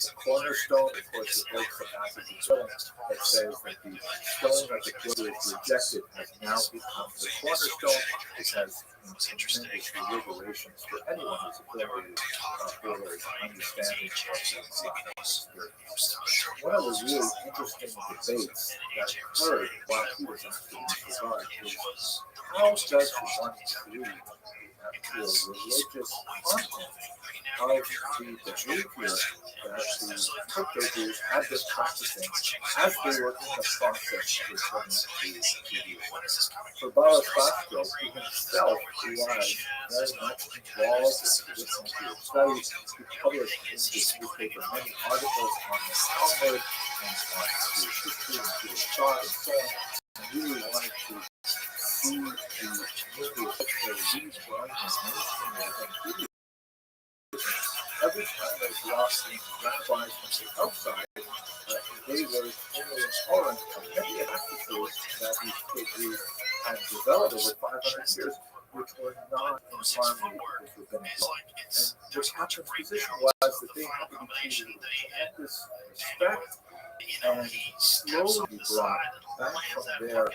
the cornerstone, of course, the breaks the passage of Torah that says that the stone that the builder is rejected has now become the cornerstone, which has tremendous reverberations for anyone who's affiliated or understanding of the one of the really interesting debates that occurred while he was active in this regard is how does one treat the religious content of the behavior that the crypto Jews had been practicing as they were in the process of returning to Judaism. For Boris Castro, he himself was very much involved in this kind of studies. He published in this newspaper many articles on the Talmud and on Jewish history and Jewish thought and so on. And really wanted to see the community of their lead running and mainstream within every time they lost the rabbis from the outside, they were extremely intolerant of many practices that these Jews had developed over 500 years, which were not in harmony with rabbinic law. And what Happen's position was that they had to be treated with tremendous respect and slowly be brought back from their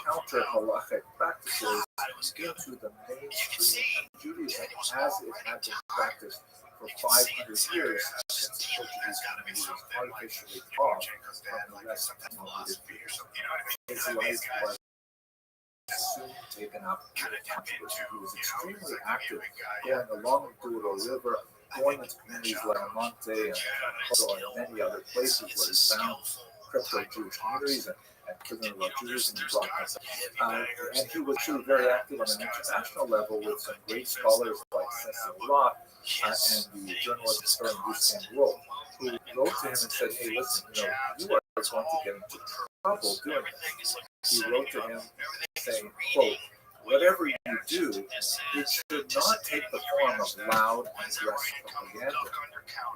counter-halachic practices into the mainstream of Judaism as it had been practiced for 500 years since the Portuguese community was artificially off from the rest of the world. His life was soon taken up with controversy. He was extremely active, going along the Douro River, going into communities like Monte and Kosovo and many other places where he found crypto-Jewish communities and prisoner of Judaism and brought us. And he was too very active on an international level with some great scholars like Cecil Locke and the journalist historian Lucien Wolf, who wrote to him and said, hey, listen, you are going to get into trouble doing this. He wrote to him saying, quote, whatever you do, it should not take the form of loud and aggressive propaganda.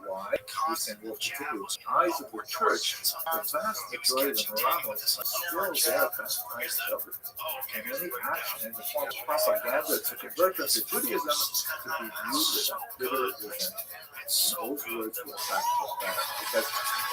Why? Lucien Wolf continues, eyes of the church, the vast majority of the Moramos are still there baptized government. And any action in the form of propaganda to convert them to Judaism could be viewed with a bitter resentment. Those words were practical because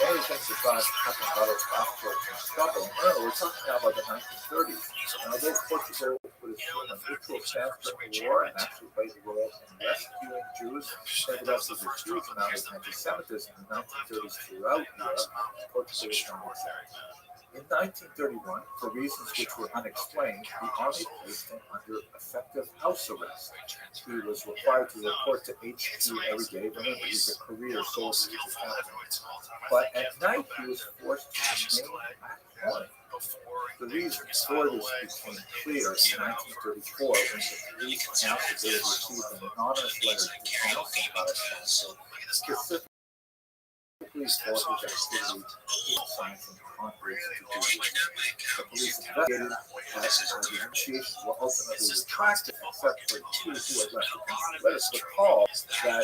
one of the things that God happened about us after struggle, remember, we're talking now about the 1930s. And although Portugal would assume a neutral stance during the war and actually played a role in rescuing Jews, nevertheless, there's a huge amount of anti-Semitism in the 1930s throughout Europe. Portugal was not exempt. In 1931, for reasons which were unexplained, the army placed him under effective house arrest. He was required to report to HQ every day. Remember, he's a career soldier, which is happening. But at night, he was forced to remain at home. The reason for this became clear in 1934 when the police announced that they had received an anonymous letter denouncing Boris Johnson, specifically police for his activity in science and Congress to do. The police investigated the initiations were ultimately retracted, except for two who had left the country. Let us recall that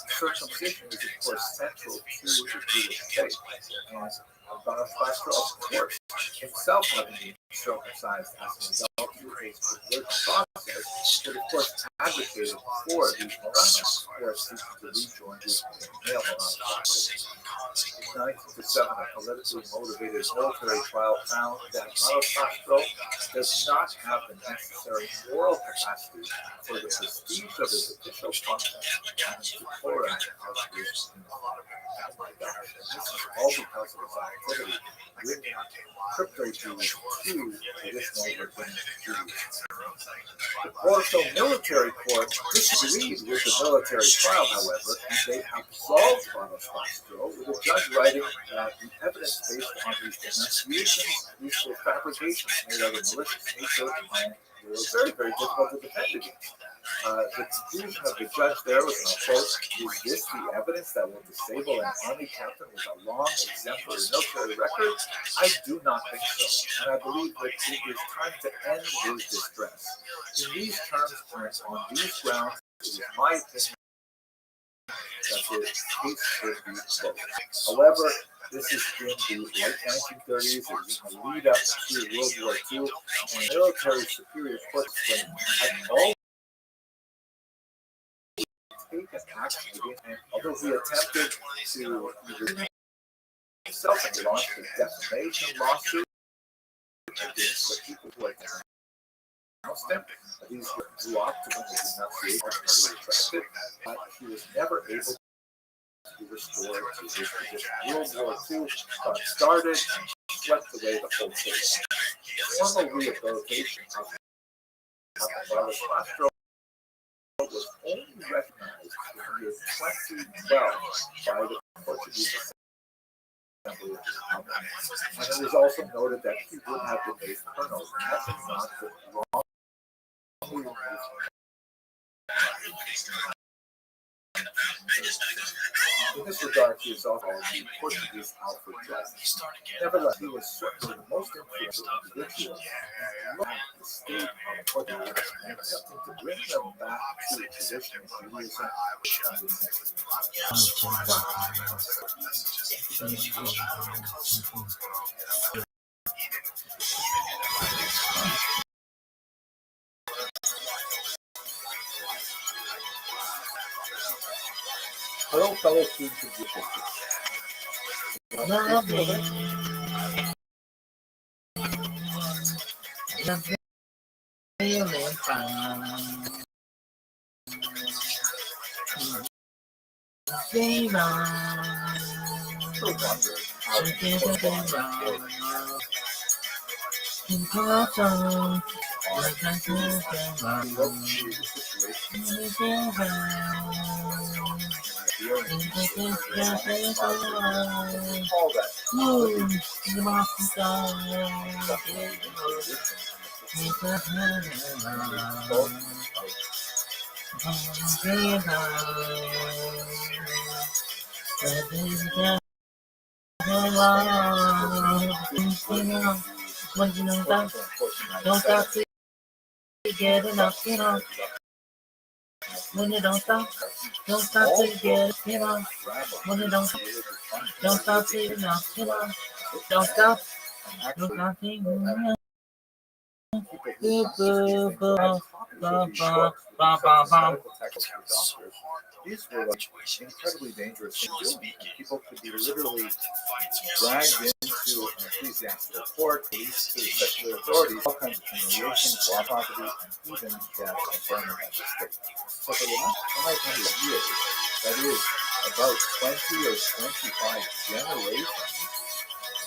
circumcision is of course central to the Jewish faith, and Pastor, of course, himself having been circumcised as a result of his conversion process, would of course advocated for these Moranos, who are seeking to rejoin the male Morano practice. In 1957, a politically motivated military trial found that Castro does not have the necessary moral capacity for the prestige of his official function and the decorum of his oh my gosh, and this is all because of his activity bringing crypto-Jews to traditional rabbinic Judaism. The Porto military court disagreed with the military trial, however, and they absolved Carlos Castro, with a judge writing that the evidence based on these denunciations, these were fabrications made of a malicious nature, and they were very, very difficult to defend against. The conclusion of the judge there was, and I'll quote, "Is this the evidence that will disable an army captain with a long, exemplary military record? I do not think so, and I believe that it is time to end his distress. In these terms, on these grounds, it is my opinion that the case should be closed." However, this is in the late 1930s, it was in the lead up to World War II, and military superior courts had all taken action against him, although he attempted to himself and launched a defamation lawsuit against the people who had denounced him. These were dropped when the denunciation was retracted, but he was never able to be restored to his position. World War II got started and swept away the whole case. Formal rehabilitation of Carlos Castro was only recognized in the year 2012 by the Portuguese Assembly of Parliament. And it was also noted that he would have been made colonel had he not been wrongly removed. In this regard, he is also the Portuguese Alfred Jones. Nevertheless, he was certainly the most influential individual in the state of Portugal and attempting to bring them back to the tradition of Judaism. Hello, fellow students of Jewish Don't stop till you get enough, when you don't stop till you get when you don't stop till you enough, don't stop till you These were like incredibly dangerous things. People could be literally dragged into an ecclesiastical court, police to secular authorities, all kinds of humiliations, law property, and even death and burning at the stake. So for the last 500 years, that is about 20 or 25 generations,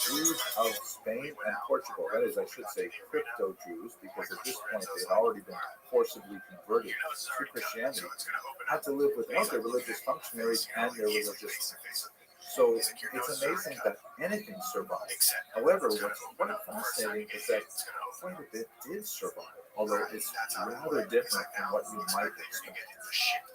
Jews of Spain and Portugal, that is, I should say, crypto Jews, because at this point they had already been forcibly converted to Christianity, had to live without their religious functionaries and their religious leaders. So it's amazing that anything survives. However, what's quite fascinating is that quite a bit did survive. although it's rather different from what you might expect.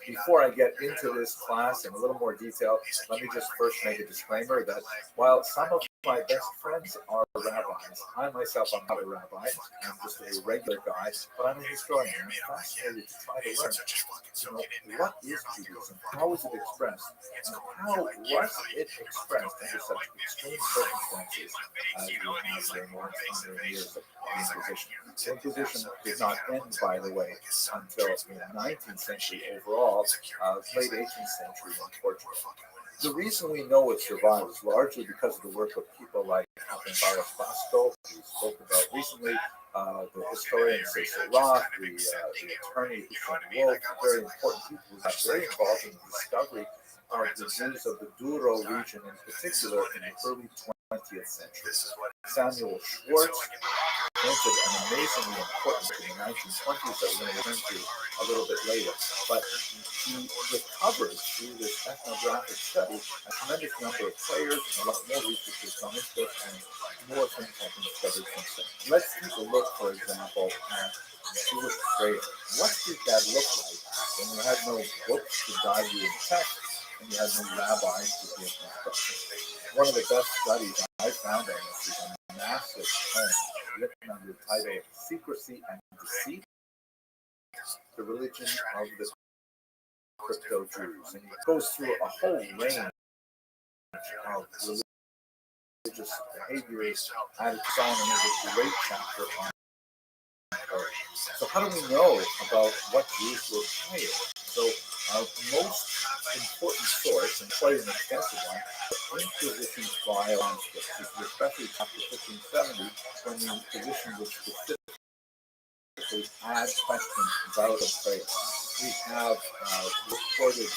Before I get into this class in a little more detail, let me just first make a disclaimer that while some of my best friends are rabbis, I myself am not a rabbi. I'm just a regular guy, but I'm a historian. I'm fascinated to try to learn, what is Judaism? How is it expressed? And how was it expressed under such extreme circumstances as we have during more than 100 years of the Inquisition? The Inquisition did not end, by the way, until the 19th century overall, late 18th century in Portugal. The reason we know it survived is largely because of the work of people like Barros Basco, who we spoke about recently, the historian Cecil Roth, the attorney Hussein Wolf, very important people who got very involved in the discovery of the Jews of the Douro region in particular in the early 20th century. Samuel Schwartz printed an amazingly important book in the 1920s that we're going to return to a little bit later. But he recovered through this ethnographic study a tremendous number of players, and a lot more research has gone into this, and more things have been discovered since then. Let's take a look, for example, at Jewish prayer. What did that look like when you had no books to guide you in text, and you had no rabbis to give instruction? One of the best studies I found on this is a massive poem written under the title Secrecy and Deceit, the Religion of the Crypto Jews. And it goes through a whole range of religious behaviors, and it's on a great chapter on prayer. So how do we know about what Jews were praying? So most important source, and quite an extensive one, the Inquisition's trial on scriptures, especially after 1570, when the Inquisition was specifically add questions about the prayer. We have recorded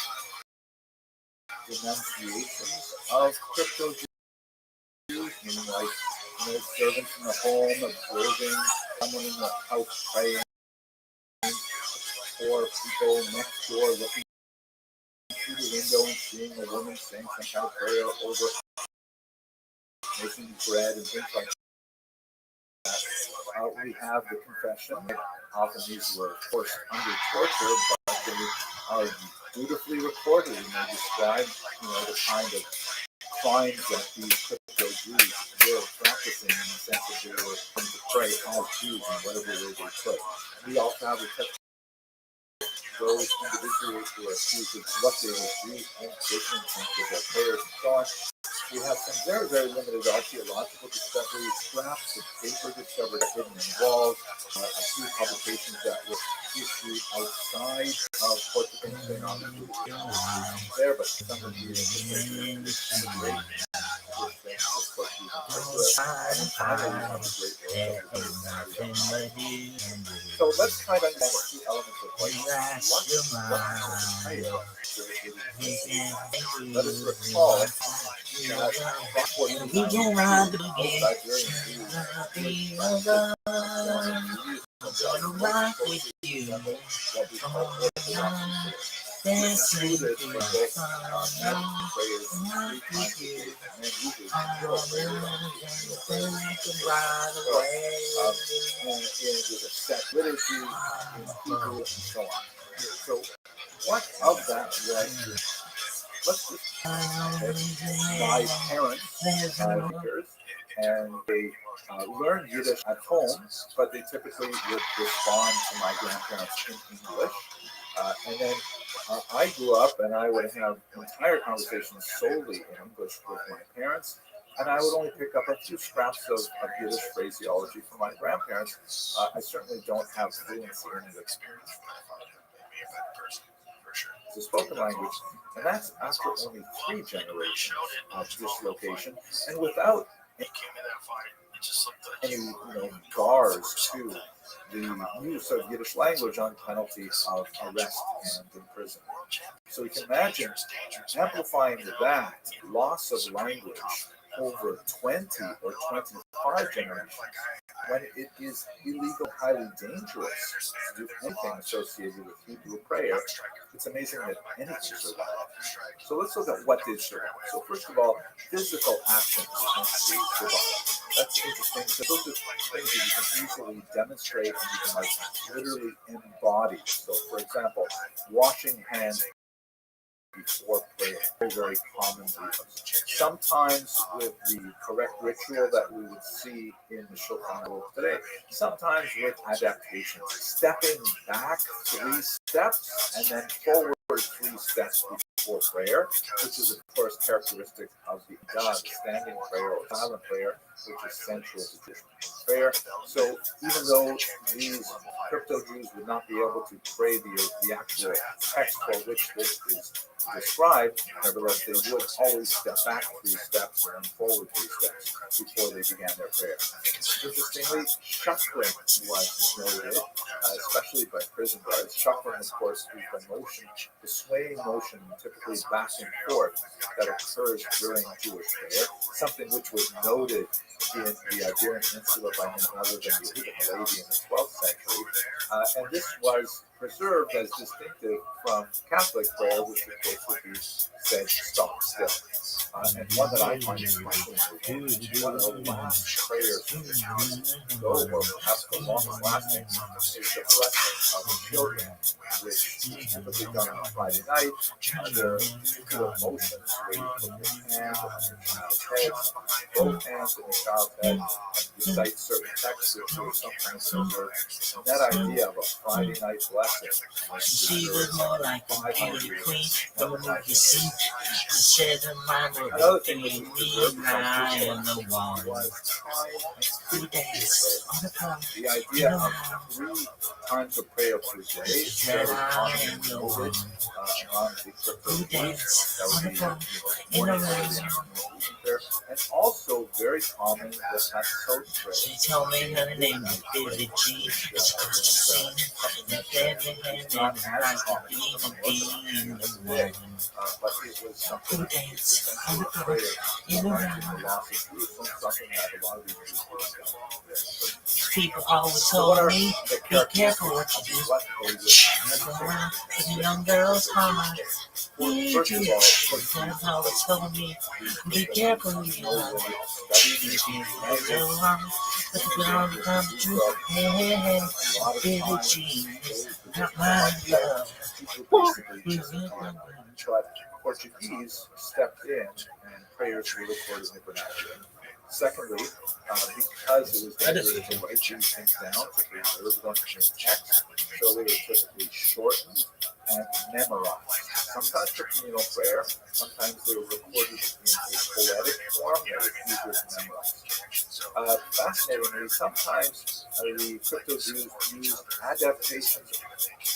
denunciations of crypto Jews, meaning like servants in the home observing someone in the house praying, or people next door looking through the window and seeing a woman saying some kind of prayer over making bread and things like that. We have the confession. Often these were, of course, under torture, but they are beautifully recorded, and they describe, the kind of crimes that these crypto Jews were practicing, in the sense that they were going to pray as Jews in whatever way they could. We also have the text those individuals who are accused of what they were Jews and Christians in terms of their prayers and so on. We have some very, very limited archaeological discoveries, scraps of paper discovered hidden in walls, a few publications that were issued outside of Portugal, Spain, obviously there, but some of these so let's try to understand a few elements of what let us recall that so what of that was, let's just my parents and they learn Yiddish at home, but they typically would respond to my grandparents in English. And then I grew up and I would have entire conversations solely in English with my parents, and I would only pick up a few scraps of Yiddish phraseology from my grandparents. I certainly don't have fluency in it. It's a spoken language, and that's after only 3 generations of dislocation, and without any bars to the use of Yiddish language on penalty of arrest and imprisonment. So you can imagine amplifying that loss of language over 20 or 25 generations when it is illegal, highly dangerous to do anything associated with Hebrew prayer. It's amazing that anything survived. So let's look at what did survive. So first of all, physical actions must be survived. That's interesting. So those are things that you can easily demonstrate and you can like literally embody. So for example, washing hands before prayer, very, very common. Sometimes with the correct ritual that we would see in the Shulchan Aruch today, sometimes with adaptations, stepping back 3 steps and then forward 3 steps before prayer, which is of course characteristic of the standing prayer or silent prayer, which is central to traditional prayer. So even though these crypto Jews would not be able to pray the actual text for which this is described, nevertheless, they would always step back 3 steps and forward 3 steps before they began their prayer. Interestingly, shuffling was noted, especially by prison guards. Shuffling, of course, is the motion, the swaying motion, typically back and forth, that occurs during Jewish prayer, something which was noted in the Iberian Peninsula by none other than Yehuda Halevi in the 12th century. And this was preserved as distinctive from Catholic prayer, which of course would be said stop still. And one that I find especially moving, one of the last prayers of the Jews, though, or perhaps the longest lasting, is the blessing of children, which is typically done on a Friday night. There are particular motions where you put your hand on your child's head, both hands on your child's head, and recite certain texts which were sometimes preserved. That idea of a Friday night blessing. She was more like a beauty queen from a movie scene. She said her mama Another would thing be which was me preserved high on the wall. was Who dance on the floor? the idea of 3 times of prayer per day, She very said I common am and the noted one among the crypto who Jews. dance That on would the be floor. In morning the prayer, room. the afternoon, evening prayer, and also very common the Hatzot prayer. She told me her name was Billie G. She could sing. That It's not as common in the morning. but it was something Who that dance was on the essential floor. prayer, In the marking room. the loss of Jerusalem, something that a lot of these Jews were done. People always So what told are me, the be careful what you do. what they would Look around with a young girl's heart. First of all, Sometimes always told me, be careful who you love. Be careful with your heart. But the ground come true. Hey, hey, hey. Billie Jean is not my love. But Portuguese stepped in and prayers were recorded in the vernacular. Secondly, because it was dangerous to write these things down to preserve them in text, so they were typically shortened and memorized. Sometimes for communal prayer, sometimes they were recorded in a poetic form that was easier to memorize. Fascinatingly, sometimes the crypto Jews used adaptations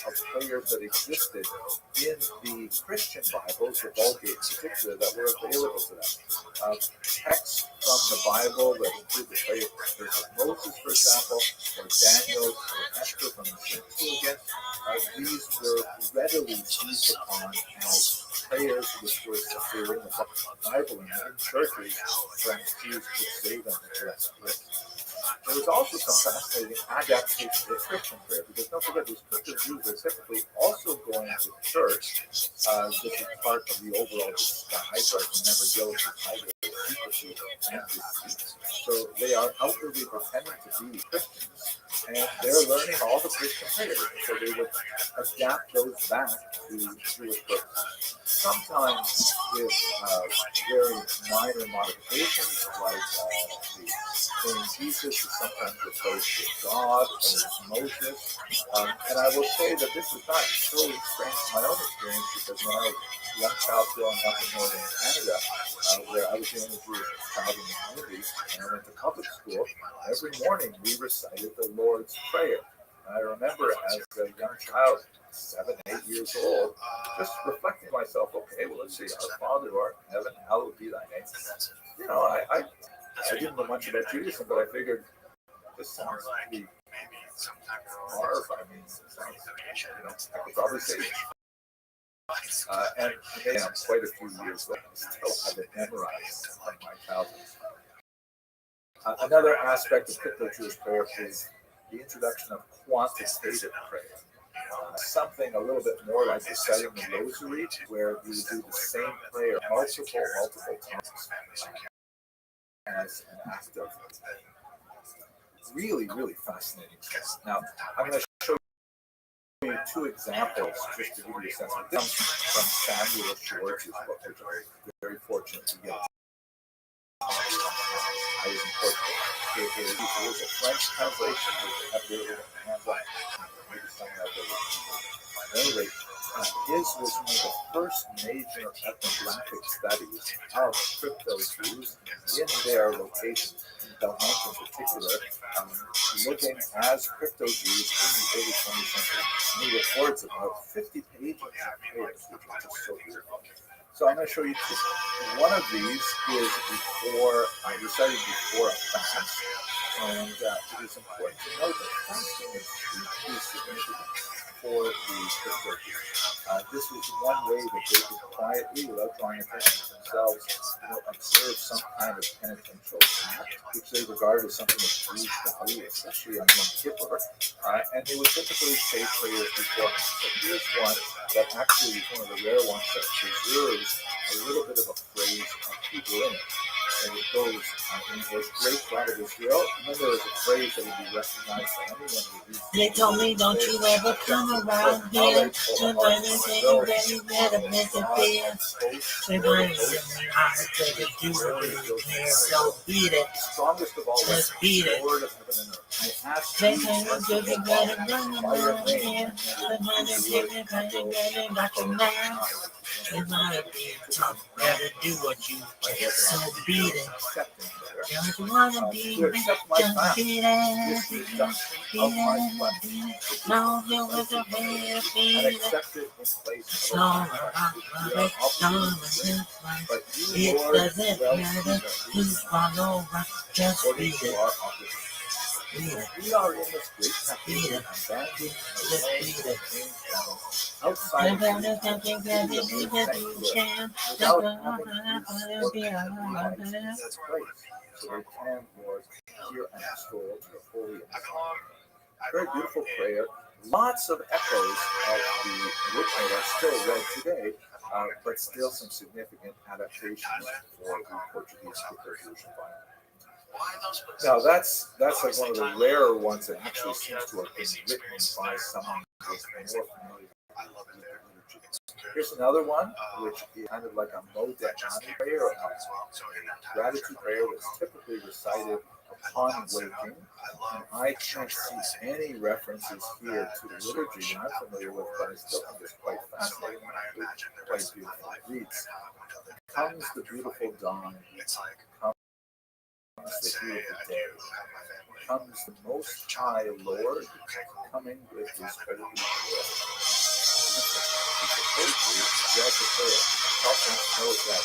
of prayers that existed in the Christian Bibles, the Vulgate in particular, that were available to them. Texts from the Bible that include the prayers of Moses, for example, or Daniel or Esther from the Septuagint. These were readily seized upon as prayers which were simply in the Bible and in churches, perhaps Jews could say them in less words. There was also some fascinating adaptation of Christian prayer, because don't forget, these Christian Jews are typically also going to church. This is part of the overall disguise, right? Remember, Joseph title is secrecy and deceit. So they are outwardly pretending to be Christians, and they're learning all the Christian prayers. So they would adapt those back to Jewish purposes. Sometimes with very minor modifications, like the name Jesus is sometimes replaced with God or with Moses. And I will say that this is not totally strange from my own experience, because when I was a young child growing up in northern Canada, where I was the only Jewish child in the community, and I went to public school, every morning we recited the Lord's Prayer. And I remember as a young child, 7, 8 years old, just reflecting to myself, okay, well, let's see, our Father who art in heaven, hallowed be thy name. You know, I didn't know much about Judaism, but I figured this sounds pretty horrifying. I mean, it sounds, I could probably say it. And again, quite a few years later, I still have it memorized from my childhood. Another aspect of crypto Jewish prayer is the introduction of quantitative prayer. Something a little bit more like reciting the rosary, where you do the same prayer multiple times. as an act of really, really fascinating stuff. Now, I'm going to show you two examples just to give you a sense of this from Samuel Schwartz's book, which I'm very fortunate to get. I was in Portugal. It was a French translation, which I have really hands-on. Maybe some of that. At any rate, his was one of the first major ethnographic studies of crypto Jews in their location, in Belmont in particular, looking as crypto Jews in the early 20th century. And he records about 50 pages of prayers, which are just so beautiful. So I'm going to show you two. One of these is before, recited before a fast, and it is important to note that fasting is hugely significant for the crypto Jews. This was one way that they could quietly, without drawing attention to themselves, observe some kind of penitential act, which they regard as something of huge value, especially on Yom Kippur. And they would typically say prayers beforehand. So here's one that actually is one of the rare ones that preserves a little bit of a phrase of Hebrew in it. And it goes, in the great God of Israel, and then there is a phrase that would be recognized by anyone who reads. They told me, don't you ever come around here to learn anything you really better make it clear. They want to tell me how to do it, so beat it. Let's beat it. They say, don't you better run around here, the money taking, better recognize. You gotta be tough, better do what you can, so beat it. Don't you wanna be rich, just beat it, beat it, beat it. No, there was a way to beat it. So I love it, it doesn't matter to follow, just beat it. We are in this great cafe abandoned outside of the so they can more hear and stroll to the Holy. Very beautiful prayer. Lots of echoes of the original are still read today, but still some significant adaptations for the Portuguese version. Now that's like one of the rarer ones that actually seems to have been written by someone who is more familiar with the liturgy. Here's another one, which is kind of like a Modani prayer, or a gratitude prayer that's typically recited upon waking. And I can't see any references here to the liturgy that I'm familiar with, but I still think it's quite fascinating and quite beautiful. It reads, comes the beautiful dawn, comes the beautiful day, comes the Most High Lord, coming with his holy prayer. You also say it. Also note that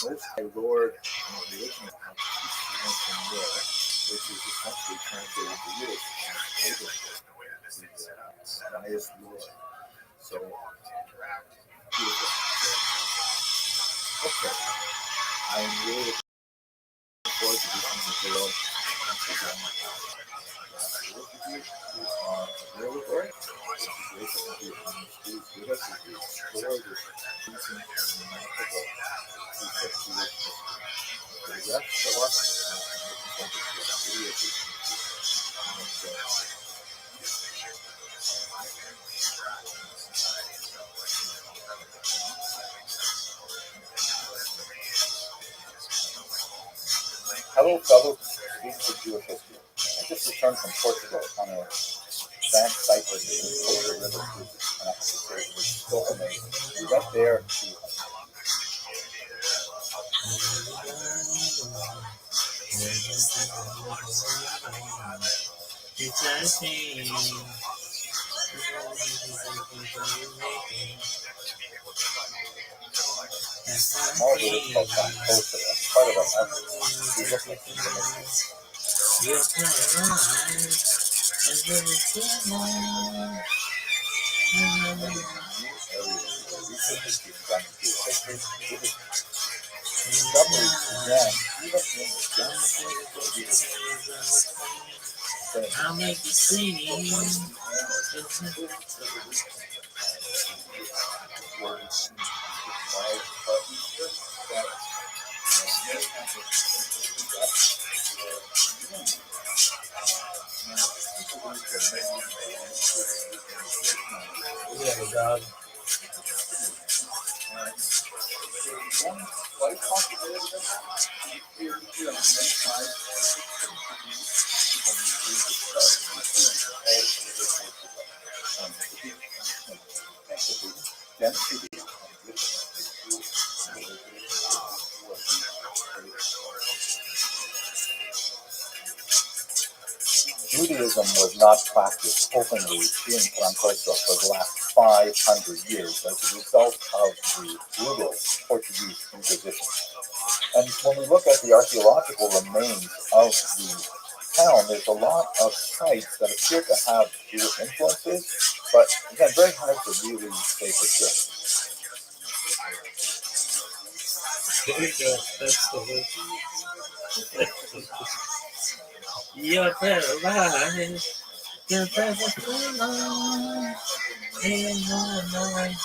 Most High Lord in the original which is essentially translated to Yiddish, the highest Lord. So, beautiful. Okay. I'm really looking forward to this material. Hello, fellow students of Jewish history. I just returned from Portugal on a Grand Cyprus in the River cruise, and I have to say it was so amazing. We went there to small village called Sankosa. As part of our effort, we looked at the community. I'll make you sing. Judaism was not practiced openly in Trancoso for the last 500 years as a result of the brutal Portuguese Inquisition. And when we look at the archaeological remains of the town, there's a lot of sites that appear to have Jewish influences, but again, very hard to really say for sure. That's the whole. Your paradise, your presence alone in my life.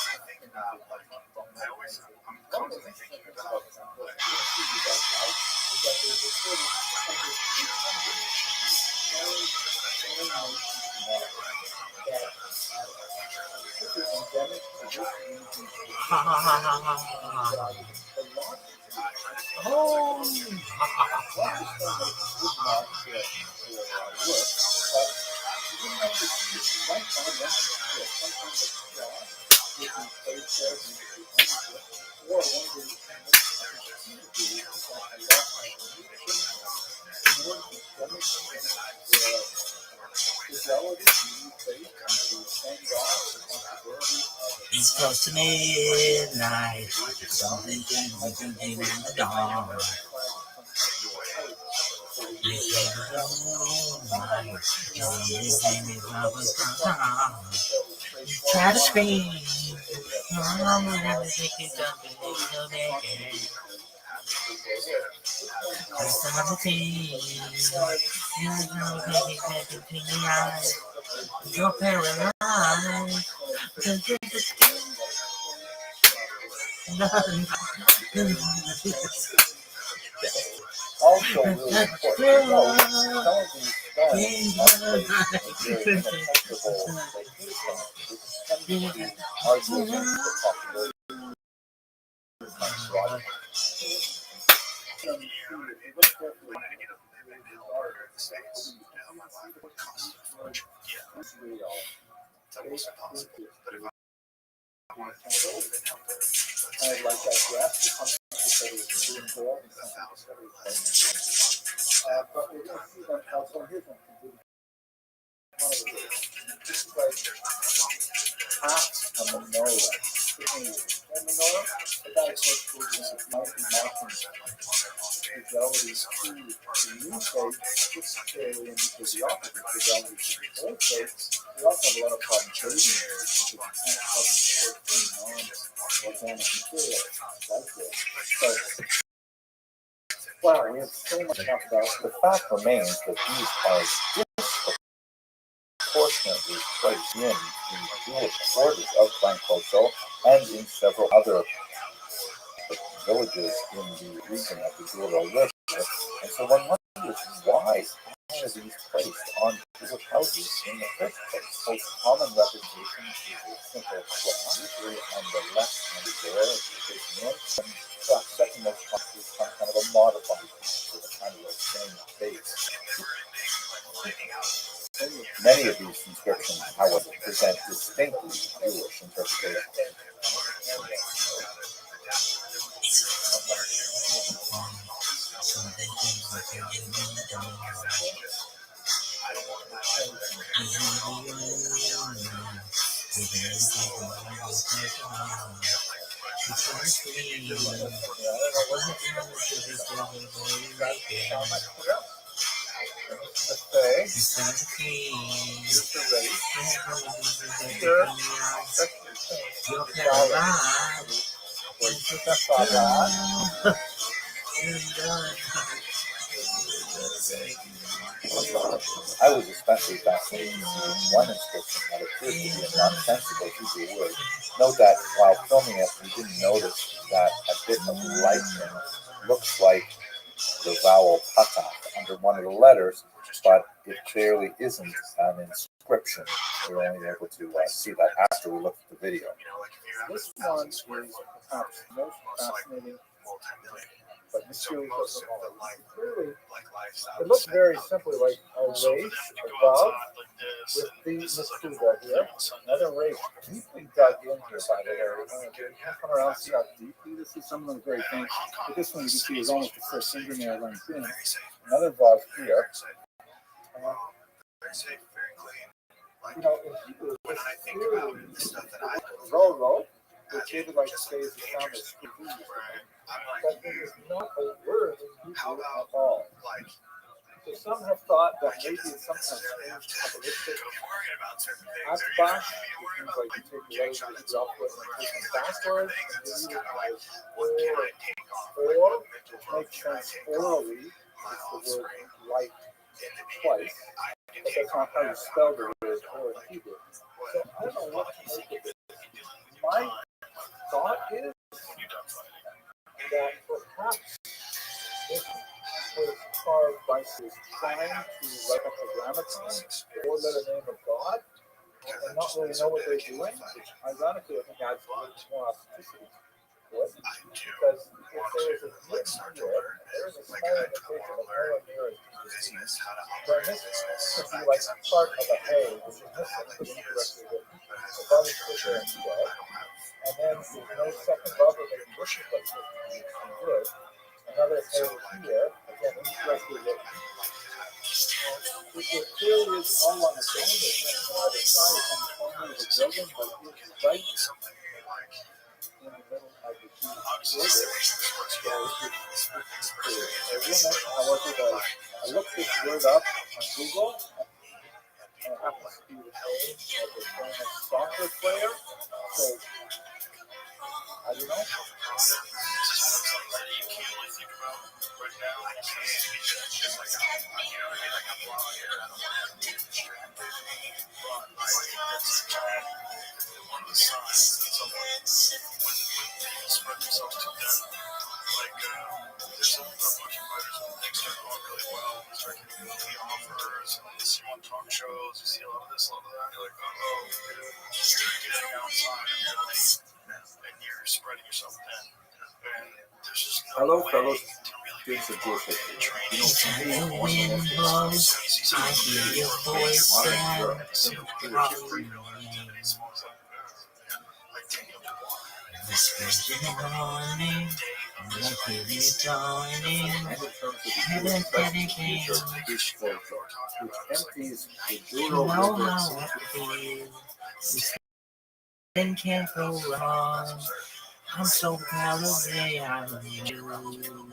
Ha ha ha ha ha ha. Oh. It's close to midnight. Something in the dark. You can't try to scream. I'm gonna take you something to make it. Cause I'm the team. You know, baby, between the eyes. You're paralyzed. Also, really important to note, some of these stones are placed in very inaccessible locations, which tends to argue against the possibility of fraud. I like that graph. But we're going to see them also. Here's one. This is like half a menorah. A menorah, the guy says mountain fidelity to the new faith, which clearly indicates the opposite fidelity to the old faith. We also have a lot of problems dating because you can't have 14 non-organic material like this. So, wow, we have so much to talk about. The fact remains that these are disproportionately placed in the Jewish quarters of Trancoso and in several other villages in the region of the Douro River. And so one wonders why are these placed on Jewish houses in the first place? So common representation is a simple cross, usually on the left hand there, facing in, and perhaps second most common is some kind of a modified with a kind of a same base. Many of these inscriptions, however, present distinctly Jewish interpretations. I was especially fascinated to see one inscription that appears to be a nonsensical Hebrew word. Note that while filming it, we didn't notice that a bit of lightning looks like the vowel patach under one of the letters, but it clearly isn't an inscription. description. We were only able to see that after we looked at the video. This one is perhaps the most fascinating, but mysterious of them all. Really, it looks very simply like a race above with the Masuda here. Another race deeply dug in here by the way. You can come around and see how deeply this is. Some of them are very faint, but this one you can see is almost the first fingernail runs in. Another vase here. You know, when I think about the stuff that I Rolo, which David likes to say is the sound of squeeze, but it is not a word in Hebrew at all. So some have thought that maybe it's some kind of Kabbalistic Atbash, which means like you take the letters of the Hebrew alphabet and take them backwards and read it as or, which makes sense orally, it's the word light twice, but that's not how you spell the word or in Hebrew. So I don't know what to make of it. My thought is that perhaps this was carved by his trying to write up a grammaton, the four-letter name of God, and not really know what they're doing, which ironically I think adds a little more authenticity to it. Because if there is a glitch here, there is a small indication of nowhere near as deep as then this could be like part of a hay, which is missing, incorrectly written. The bug is put there instead. And then there's no second bubble maybe this is like 50 years. Another hay here, again incorrectly written. It clearly is all on its own. There's nothing on the other side. It's on the corner of the building, but it's right in the middle of the two borders. So it's clear. I will mention, however, that I looked this word up on Google, and it happens to be the name of a famous soccer player. So, I don't know. One of the signs that someone, when people spread themselves too thin, like there's a bunch of fighters and things start going really well. You start getting movie offers, and you see on talk shows, you see a lot of this, a lot of that. You're like, oh, you're getting outside of your lane, and you're spreading yourself thin. And there's just no Hello, way fellow to really students of Jewish history. You know, for me, The one of the wind most blows, exciting I hear your voice modern and Europe in Jewish history. Whispers in the morning, like baby dawning, And in terms of the heaven Jewish petting future, this folklore, which empties the You Douro know River how I feel, this thing can't go wrong. I'm so proud of the I am you.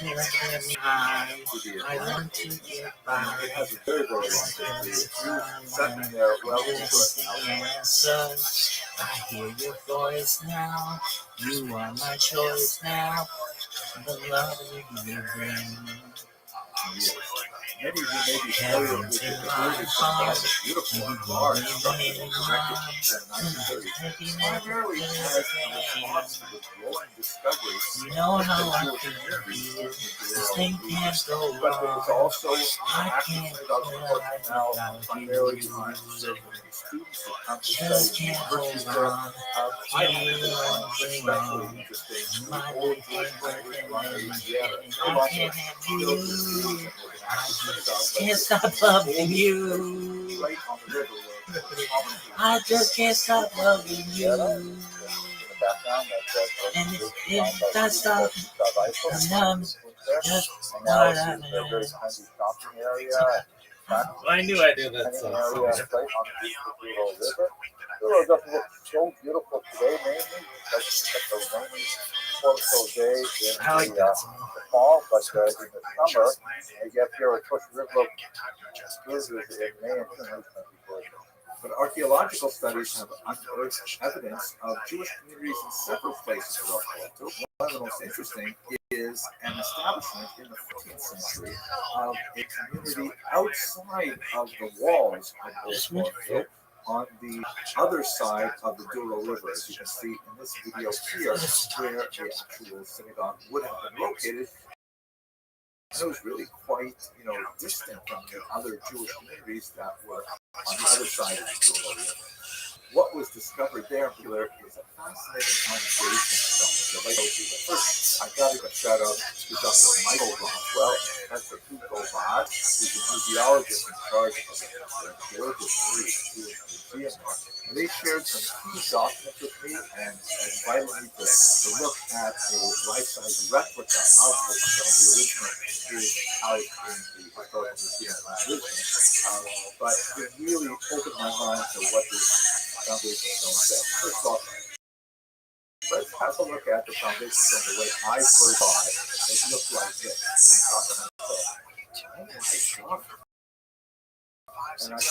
You let me high, I want to get by. It has a very, very long history. Jews settling there well into The answer, I hear your voice now. You are my choice now. The love you bring. Many of you may be familiar with the conclusions of the beautiful and large structures erected in the 1930s, primarily as a response to the growing discoveries You know of how I Jewish feel. communities in the This thing Douro region. can't go But there was wrong. also I active can't synagogue support now, primarily you. on serving students who come to Just study can't virtues hold there. on. I find this one especially interesting. The My old life Jewish ain't language working along the and Louisiana, I along can't the have Middle you. East region with an active synagogue, but Can't stop loving you. right on the river where I just can't stop loving you. In the background, And if that's stop, and I'm just and now it's a very handy shopping area. I knew I did that An song. area right on the Douro River. Douro doesn't look so beautiful today, mainly because it's such a rainy, torso day in I like that song. the fall, but in the summer, you get here, of course, the river looks good in May and June. but archaeological studies have unearthed evidence of Jewish communities in several places throughout Toronto. One of the most interesting is an establishment in the 14th century of a community outside of the walls of Old Toronto on the other side of the Douro River, as you can see in this video here, where the actual synagogue would have been located. It was really quite, distant from the other Jewish communities that were on the other side of the Jewel River. What was discovered there is a fascinating foundation stone. Like first, I got to give a shout out to Dr. Michael Roswell. That's a Pico Bod, who's a museologist in charge of the gorgeous museum. And they shared some key documents with me and invited me to look at a life-size replica of this stone. The original is out in the Historical Museum of Lisbon. But it really opened my mind to what this foundation stone said. First of all, let's have a look at the foundation stone the way I first saw it. It looked like this. And I thought to myself, oh my God. And I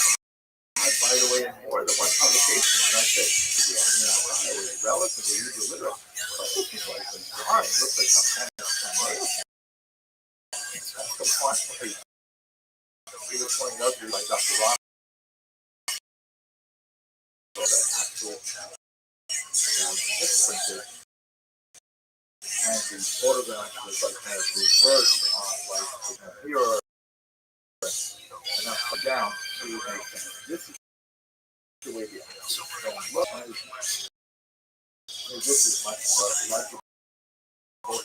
fired away in more than one publication, and I said, yeah, I was relatively illiterate. But this is like the drawing. It looks like some kind of nail. That's the point where he was pointing out to me by Dr. Ross. So that actual misprinted, and the photograph was like kind of reversed on like the mirror and upside down to make sense. This is the way the actual stone looks. This is much more legible,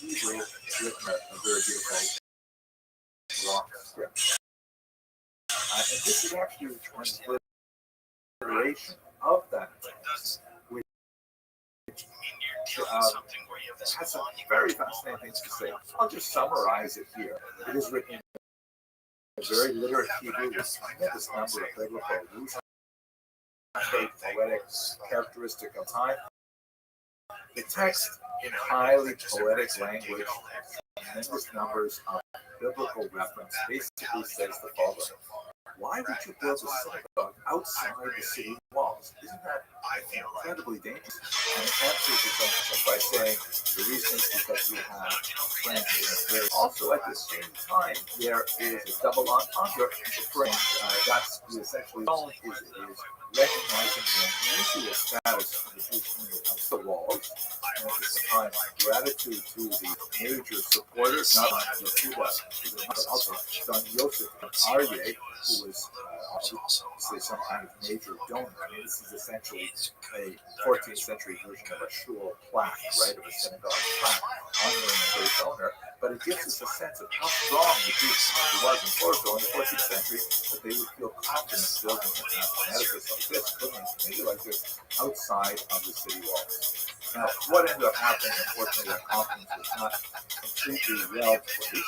easily written a very beautiful rock script. And this is actually a transliteration of that, which has some very fascinating things to say. I'll just summarize it here. It is written in a very literate Hebrew with tremendous number of biblical allusions, a poetic characteristic of time. The text in highly poetic language, tremendous numbers of biblical reference, basically says the following. Why would you build a synagogue outside the city walls? Isn't that incredibly dangerous? And it answers the question by saying the reason is because you have friends. Also, at the same time, there is a double entendre. That's essentially is recognizing the unusual status of the Jewish community of the walls, and at the same time, gratitude to the major supporters, not only Yehuda, but also son Yosef Aryeh, who was obviously some kind of major donor. I mean, this is essentially a 14th century version of a shul plaque, right, of a synagogue plaque honoring a great donor. But it gives us a sense of how strong the Jewish community was in Portugal in the 14th century, that they would feel confident building an edifice like this, building a community like this outside of the city walls. Now, what ended up happening, unfortunately, that confidence was not completely well placed. In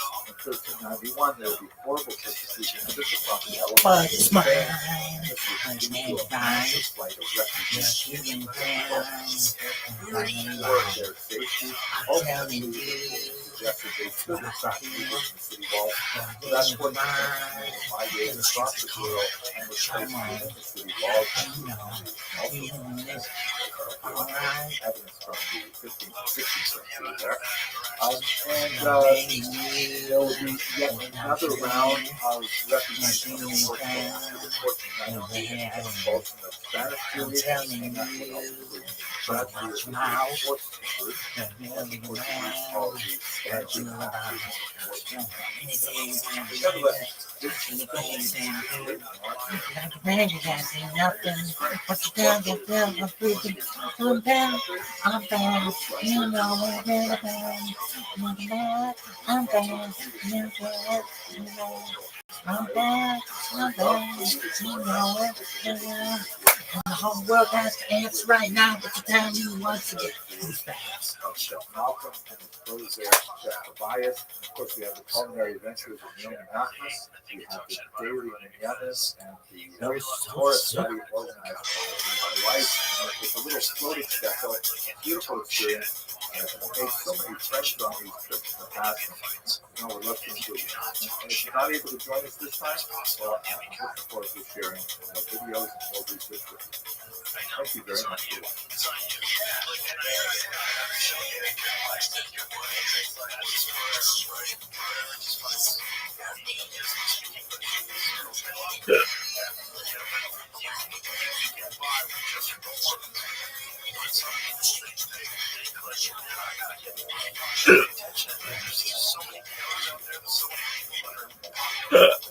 1391, there would be horrible persecution of this property. But it's mine. This would lead to a massive flight of refugees. And for their safety, ultimately, suggested they should in fact leave the city walls. So that's what migrated across the world and was placed within the city walls. Evidence from the 15th and 16th century there. There will be yet another round of refugees from Portugal after the 1490 expulsion of Spanish Jews, and that would ultimately tragedy of the fourth English, and the Portuguese called the Spanish Nevertheless, this is And the whole world has to answer right now, but the time you want to get who's fast. Malcolm and his clothes there, Chef Tobias. Of course, we have the culinary adventures of Naomi Nachman. We have the daily Minyanis and the Torah study organized by my wife. It's a little floating special, beautiful experience. We made so many friends on these trips in the past, and we'd love to include you. And if you're not able to join us this time, well, I'm looking forward to sharing videos and more research with you. Thank you very much for watching.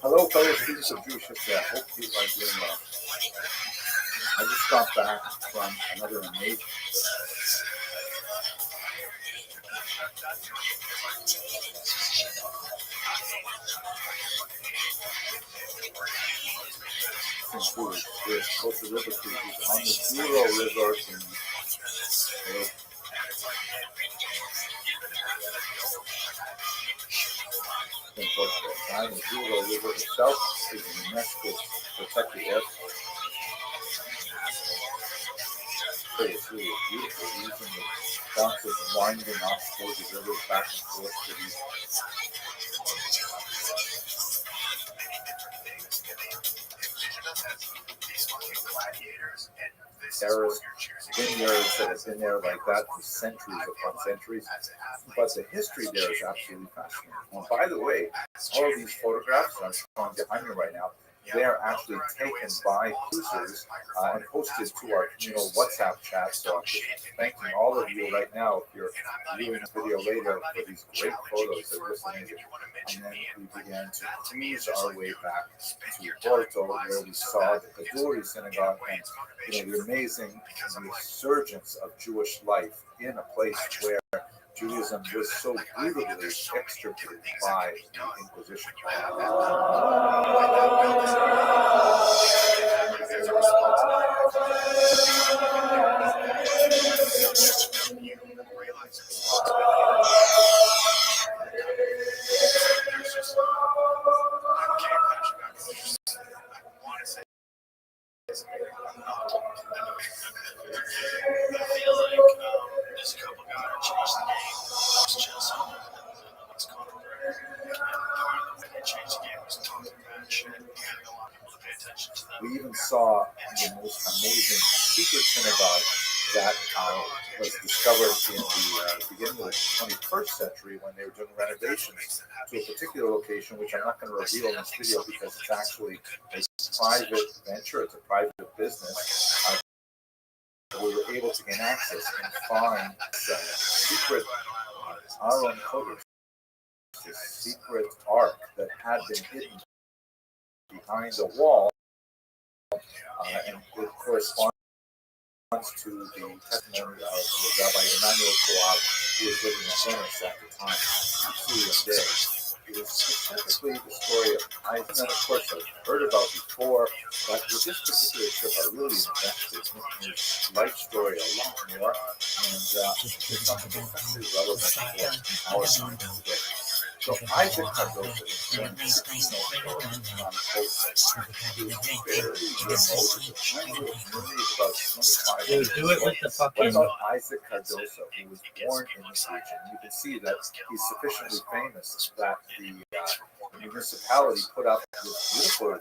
Hello, fellow students of Jewish history. I hope you are doing well. got back from another amazing cruise with Costa Rica Cruises on the Douro River in Portugal. Now, the Douro River itself is a UNESCO protected area. It's really beautiful, using the bunch of winding off the rivers back and forth to these terrace vineyards that have been there like that for centuries upon centuries. But the history there is absolutely fascinating. And by the way, all of these photographs I'm showing behind me right now, they are actually taken by cruisers and posted to our communal WhatsApp chat. So I'm just thanking all of you right now if you're viewing this video later for these great photos. They're just amazing. And then we began to cruise our way back to Porto, where we saw the Cadore Synagogue and the amazing resurgence of Jewish life in a place where Judaism was so brutally extirpated by the Inquisition. I feel like there's a couple guys that changed the game. It's just it's called a break. And part of the way they changed the game was talking bad shit and getting a lot of people to pay attention to them. We even saw the most amazing secret synagogue that was discovered in the beginning of the 21st century when they were doing renovations to a particular location, which I'm not going to reveal in this video because it's actually a private venture, it's a private business. We were able to gain access and find the secret Aron Kodesh, this secret ark that had been hidden behind the wall, and it corresponds to the testimony of Rabbi Emmanuel Koab, who was living in Venice at the time. Absolutely amazing. It is specifically the story of Isaac, and of course I've heard about before, but with this particular trip I really invested in his life story a lot more, and it's something especially relevant for our time today. So Isaac Cardoso was born in 1604 on Costa. He was very remote at the time of community, about 25 years Do it with the What fucking. about Isaac Cardoso, who was born in this region? You can see that he's sufficiently famous that the municipality put up this beautiful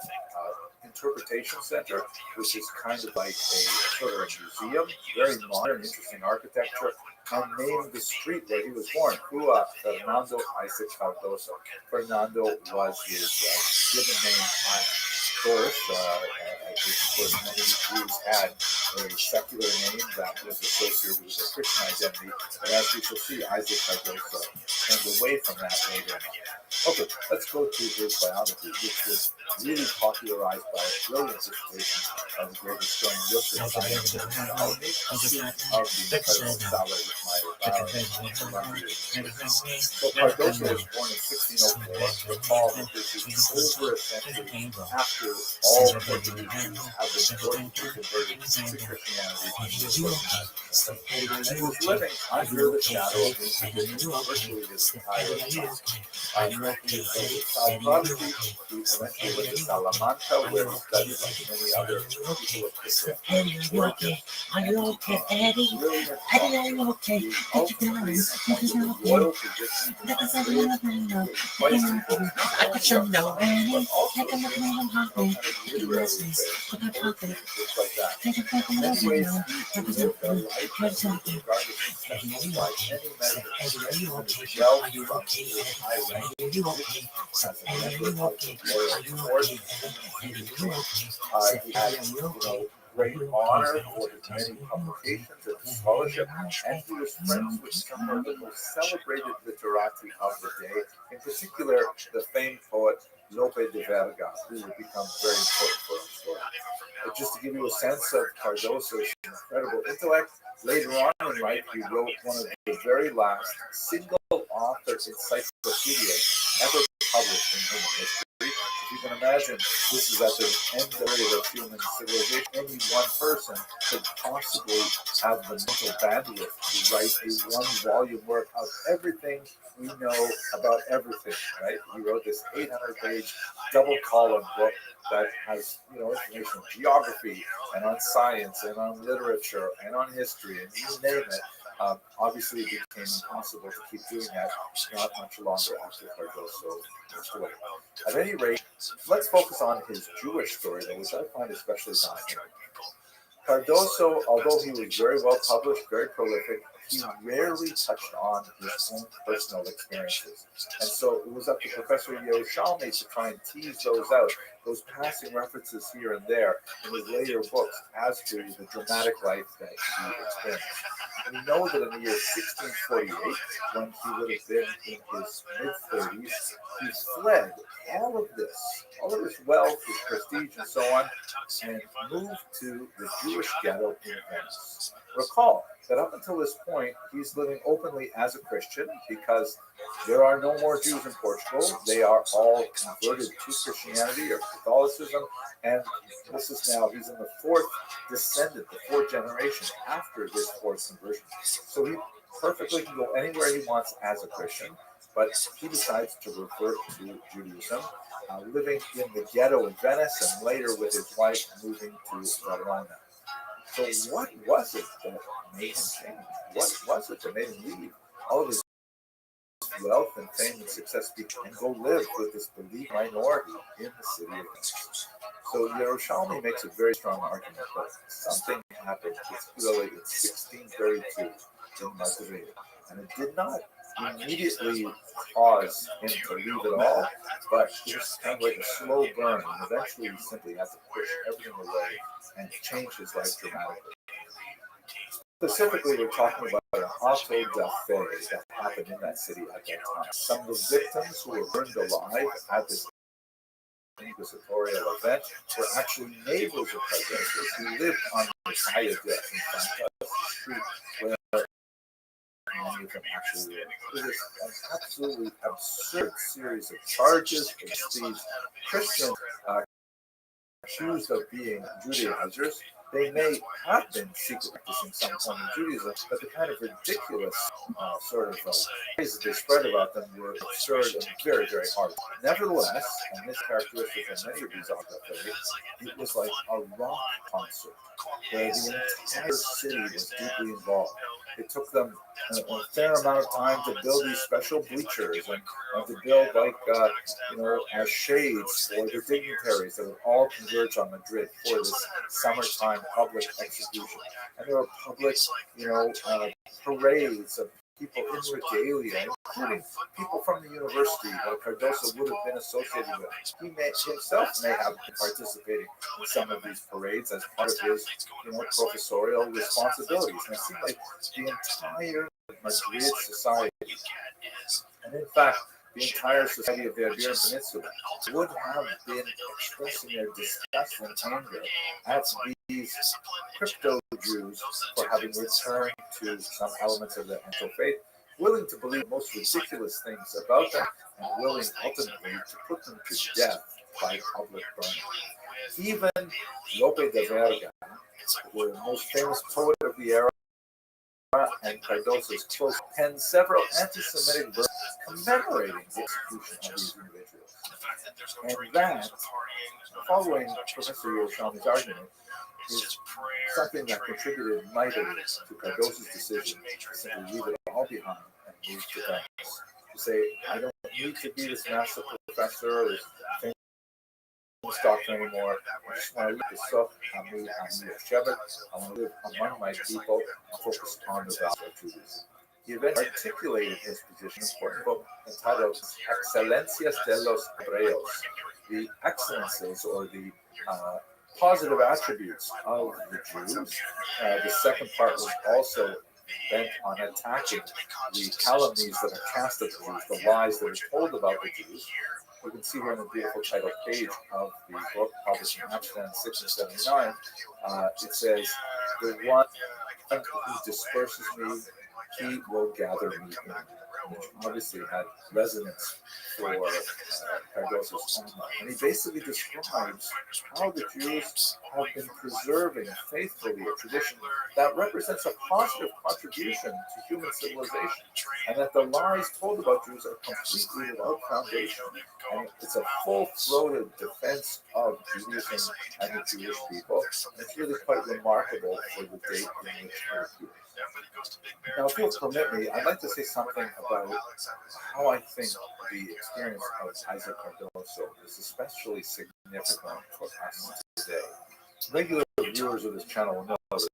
interpretation center, which is kind of like a sort of a museum, very modern, interesting architecture, and named the street where he was born, Rua Fernando Isaac Cardoso. Fernando was his given name at birth. Of course, many Jews had a secular name that was associated with a Christian identity, but as we shall see, Isaac Cardoso turned away from that later on. Okay, let's go to his biography, which was really popularized by a brilliant dissertation of the great historian Yosef Chaim of the incredible salary of my So Cardoso was born in 1604. Recall that this is over a century after all Portuguese Jews have been forcibly converted to Christianity. And he was living under the shadow of the Inquisition virtually his entire life. He was a child prodigy. He eventually went to Salamanca, where he studied like many other people of different origins. Are you okay, Eddie? Eddie, are you okay? What you doing? What you doing? Royal position. I got your know, Eddie. Take a look at my pocket. Take a listen. Put my pocket. Just like that. Take a fucking Many listen, ways yo. he lived a life What's that happening? regarded successful by any measure. Eddie, are you okay? Well, Are you from okay? his high rank Eddie, are you okay? as a Eddie, member are you of okay? the royal Are you court. okay? Eddie, are you okay? He had, Eddie, are you okay? great honor for his many publications and scholarship, and he was friends with some of the most celebrated literati of the day, in particular the famed poet Lope de Vega, who would become very important for our story. But just to give you a sense of Cardoso's incredible intellect, later on in life he wrote one of the very last single-author encyclopedias ever published in human history. If you can imagine, this is at the end of human civilization. Any one person could possibly have the mental bandwidth to write a one-volume work of everything we know about everything, right? He wrote this 800-page double-column book that has, information on geography and on science and on literature and on history and you name it. Obviously, it became impossible to keep doing that not much longer after Cardoso passed away. At any rate, let's focus on his Jewish story, though, which I find especially fascinating. Cardoso, although he was very well published, very prolific, he rarely touched on his own personal experiences. And so it was up to Professor Yerushalmi to try and tease those out, those passing references here and there in his later books as to the dramatic life that he experienced. And we know that in the year 1648, when he would have been in his mid-30s, he fled all of this wealth, his prestige, and so on, and moved to the Jewish ghetto in Venice. Recall that up until this point, he's living openly as a Christian because there are no more Jews in Portugal. They are all converted to Christianity or Catholicism, and this is now, he's in the fourth descendant, the fourth generation after this fourth conversion. So he perfectly can go anywhere he wants as a Christian, but he decides to revert to Judaism, living in the ghetto in Venice and later with his wife moving to Verona. So what was it that made him change? What was it that made him leave all of his wealth and fame and success and go live with this believed minority in the city of Venice? So Yerushalmi makes a very strong argument that something happened, particularly in 1632 in Madrid, and it did not immediately cause him to leave it all, but it was kind of like a slow burn, and eventually he simply had to push everything away and change his life dramatically. Specifically, we're talking about an auto da fe that happened in that city at that time. Some of the victims who were burned alive at this inquisitorial event were actually neighbors of Cardoso who lived on the Calle de Infanta, the street where many of them actually lived. It was an absolutely absurd series of charges against these Christians accused of being Judaizers. They may have been secretly practicing some form of Judaism, but the kind of ridiculous ways that they spread about them were absurd and very, very hard. Nevertheless, and this characteristic of many of these autophagies, it was like a rock concert where the entire city was deeply involved. It took them a fair amount of time to build these special bleachers and to build shades for the dignitaries that would all converge on Madrid for this summertime public execution. And there were public, parades of people in regalia, including people from the university that Cardoso would have been associated with. He himself may have been participating in some of these parades as part of his, professorial responsibilities. And it seemed like the entire Madrid society, and in fact, the entire society of the Iberian Peninsula would have been expressing their disgust and anger at these crypto Jews for having returned to some elements of their ancient faith, willing to believe the most ridiculous things about them, and willing ultimately to put them to death by public burning. Even Lope de Vega, the most famous poet of the era, and Cardoso's close, penned several anti-Semitic verses commemorating the execution of these individuals. And that, following Professor Yerushalmi's argument, is something that contributed mightily to Cardoso's decision to simply leave it all behind and move to Venice. To say, I don't need to be this master professor or this famous doctor anymore. I just want to live the Sof Hamu Hamu Shevet. I want to live among my people and focus on the value of Judaism. He eventually articulated his position in an important book entitled Excelencias de los Hebreos, the excellences or the positive attributes of the Jews. The second part was also bent on attacking the calumnies that are cast at the Jews, the lies that are told about the Jews. You can see here in the beautiful title page of the book published in Amsterdam 1679, it says, "The one who disperses me, he will gather me in," which obviously had resonance for Cardoso's own life. And he basically describes how the Jews have been preserving faithfully a tradition that represents a positive contribution to human civilization, and that the lies told about Jews are completely without foundation. And it's a full-throated defense of Judaism and the Jewish people. It's really quite remarkable for the date in which it appears. Now, if you'll permit me, I'd like to say something about how I think the experience of Isaac Cardoso is especially significant for us today. Regular viewers of this channel will know that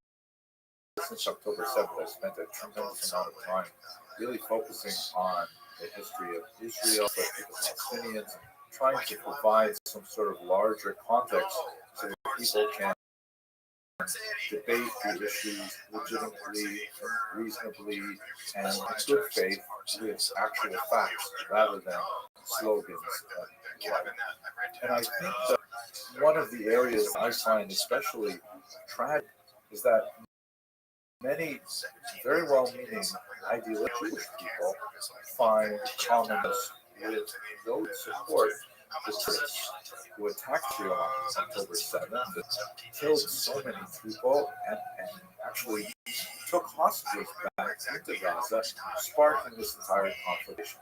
since October 7th, I've spent a tremendous amount of time really focusing on the history of Israel, but the Palestinians, trying to provide some sort of larger context so that people can debate the issues legitimately, reasonably, and in good faith with actual facts rather than slogans. And I think that one of the areas I find especially tragic is that many very well-meaning idealistic Jewish people find commonness with those support the terrorists who attacked Israel on October 7th, that killed so many people and actually took hostages back into Gaza, sparking this entire conflict.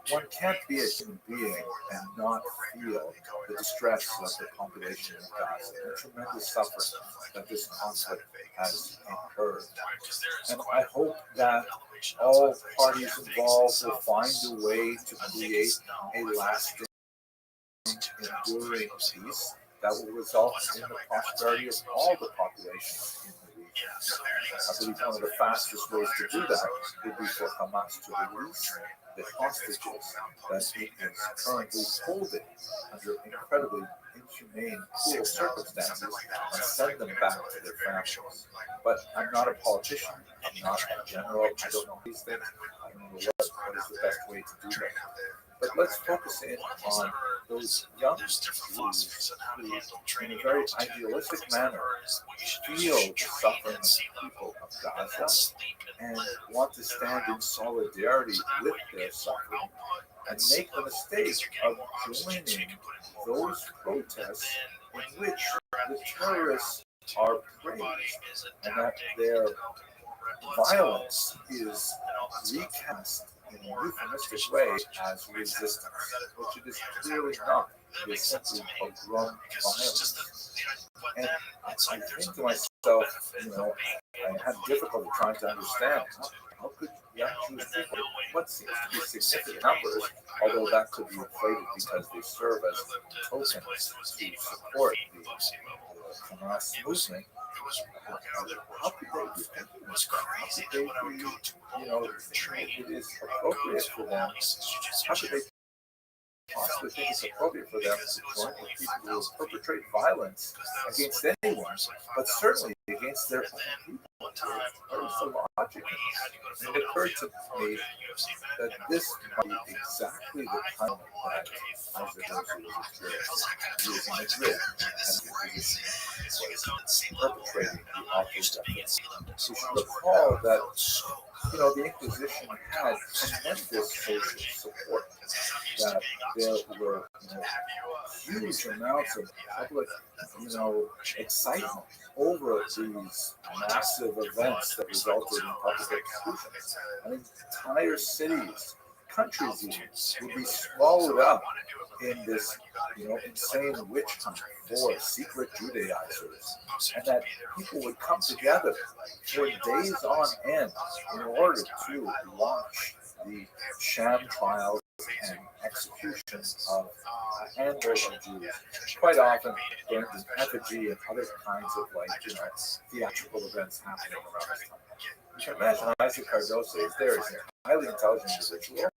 One can't be a human being and not feel the distress of the population in Gaza, the tremendous suffering that this conflict has incurred. And I hope that all parties involved will find a way to create a lasting, enduring peace that will result in the prosperity of all the population in the region. I believe one of the fastest ways to do that would be for Hamas to release the hostages that it is currently holding under incredibly inhumane, cruel circumstances and send them back to their families. But I'm not a politician, I'm not a general, I don't know these things, I don't know what is the best way to do that. But let's focus in on those young Jews who, in a very idealistic manner, feel the suffering of the people of Gaza and want to stand in solidarity with their suffering, and make the mistake of joining those protests in which the terrorists are praised and that their violence is recast in a euphemistic way as resistance, which it is clearly not. It is simply pogrom violence. And I think to myself, I had difficulty trying to understand how could young Jewish people, what seems to be significant numbers, although that could be inflated because they serve as tokens to support the Hamas movement, how could they be thinking this? How could they be, it is appropriate for them? How could they possibly think it's appropriate for them to join with people who will perpetrate violence against anyone, but certainly against their own people? Where's the logic? And it occurred to me that this might be exactly the kind of that Isaac Cardoso was experiencing. He was in Madrid, and he was perpetrating the awful death. You should recall that the Inquisition had tremendous social support, that there were huge amounts of public excitement over these massive events that resulted in public executions. And entire cities, countries even, would be swallowed up in this insane witch hunt for secret Judaizers, and that people would come together for days on end in order to launch the sham trials and executions of a handful of Jews, quite often burned in effigy and other kinds of theatrical events happening around this time. You can imagine Isaac Cardoso is there, he's a highly intelligent individual,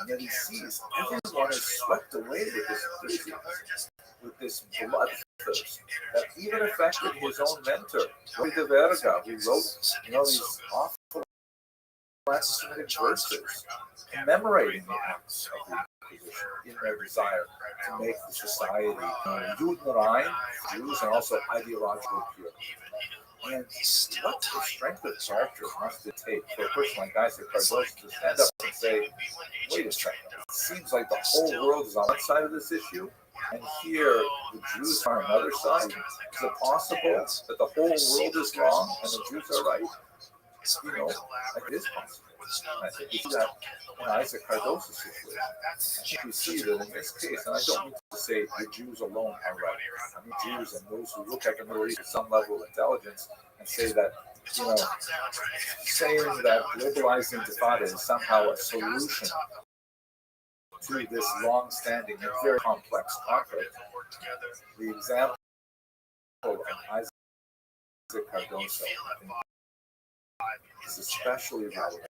and then he sees everyone is swept away with this enthusiasm, with this blood ethos that even affected his own mentor, Roy de Verga, who wrote, these awful anti-Semitic verses commemorating the acts of the Inquisition in their desire to make the society Judenrein, Jews, and also ideologically pure. And what the strength of character must it take for a person like Isaac Cardoso to stand up and say, wait a second, it seems like the whole world is on one side of this issue, and here the Jews are on another side? Is it possible that the whole world is wrong and the Jews are right? Like it is possible. And I think we see that in Isaac Cardoso's situation. I think we see that in this case, and I don't mean to say the Jews alone are right. I mean Jews and those who look at the Middle East with some level of intelligence and say that, saying that globalizing intifada is somehow a solution to this long-standing and very complex conflict. The example of Isaac Cardoso is especially relevant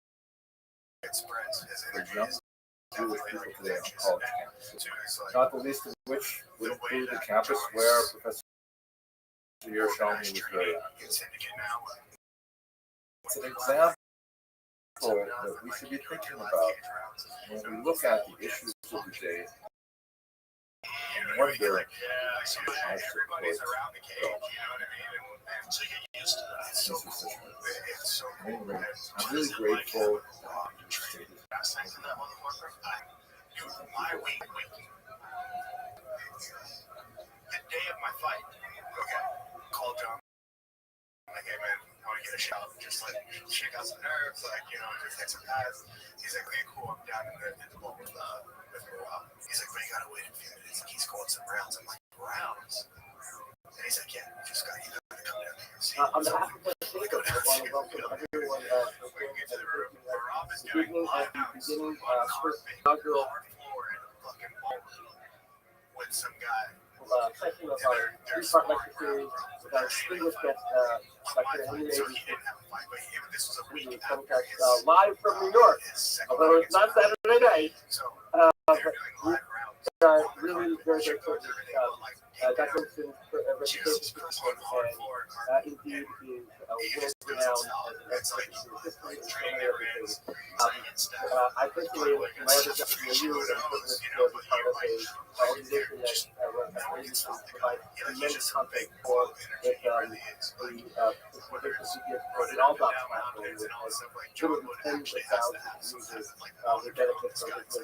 for young Jewish people today on college campuses, not the least of which would include the campus where Professor Yerushalmi was very active. It's an example that we should be thinking about when we look at the issues of the day and wonder how to support Anyway, I'm really grateful. The day of my fight, okay, call John. Like, hey man, I want to get a shot, just like shake out some nerves, like, just hit some pads. He's like, okay, cool, I'm down in the ball with Rob. He's like, but you gotta wait a few minutes. He's going some rounds. I'm like, rounds? And he's like, yeah, you gotta come down here and see. On behalf of the go down and welcome everyone to the room where Rob is doing first inaugural with some guy. session of our three-part lecture series with our distinguished guest, Dr. Henry live from New York, although it's not Saturday night. We are really very grateful to Dr. Wilson for reputation and indeed is world-renowned as an expert in history and so many other things. I personally, my other job is you and privileged to be part of an organization that provides tremendous content for the and all about platform with literally tens of thousands of users who benefit from this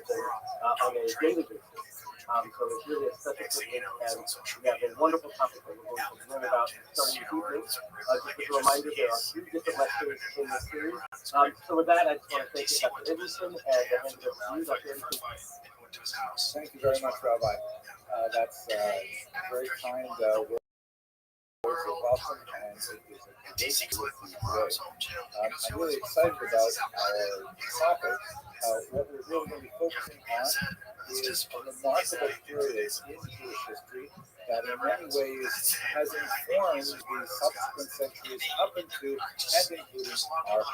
on a daily basis. So it's really such a privilege, and we have a wonderful topic that we're going to learn about starting this evening. Just as a reminder, there are 3 different lectures in this series. So with that, I just want to thank you, Dr. Edmondson, and hand it over to you, Dr. Edmondson. Thank you very much, Rabbi. That's very kind words of welcome, and it is a great to be today. I'm really excited about our topic. What we're really going to be focusing on is a remarkable period in Jewish history that in many ways has informed the subsequent centuries up into and including our own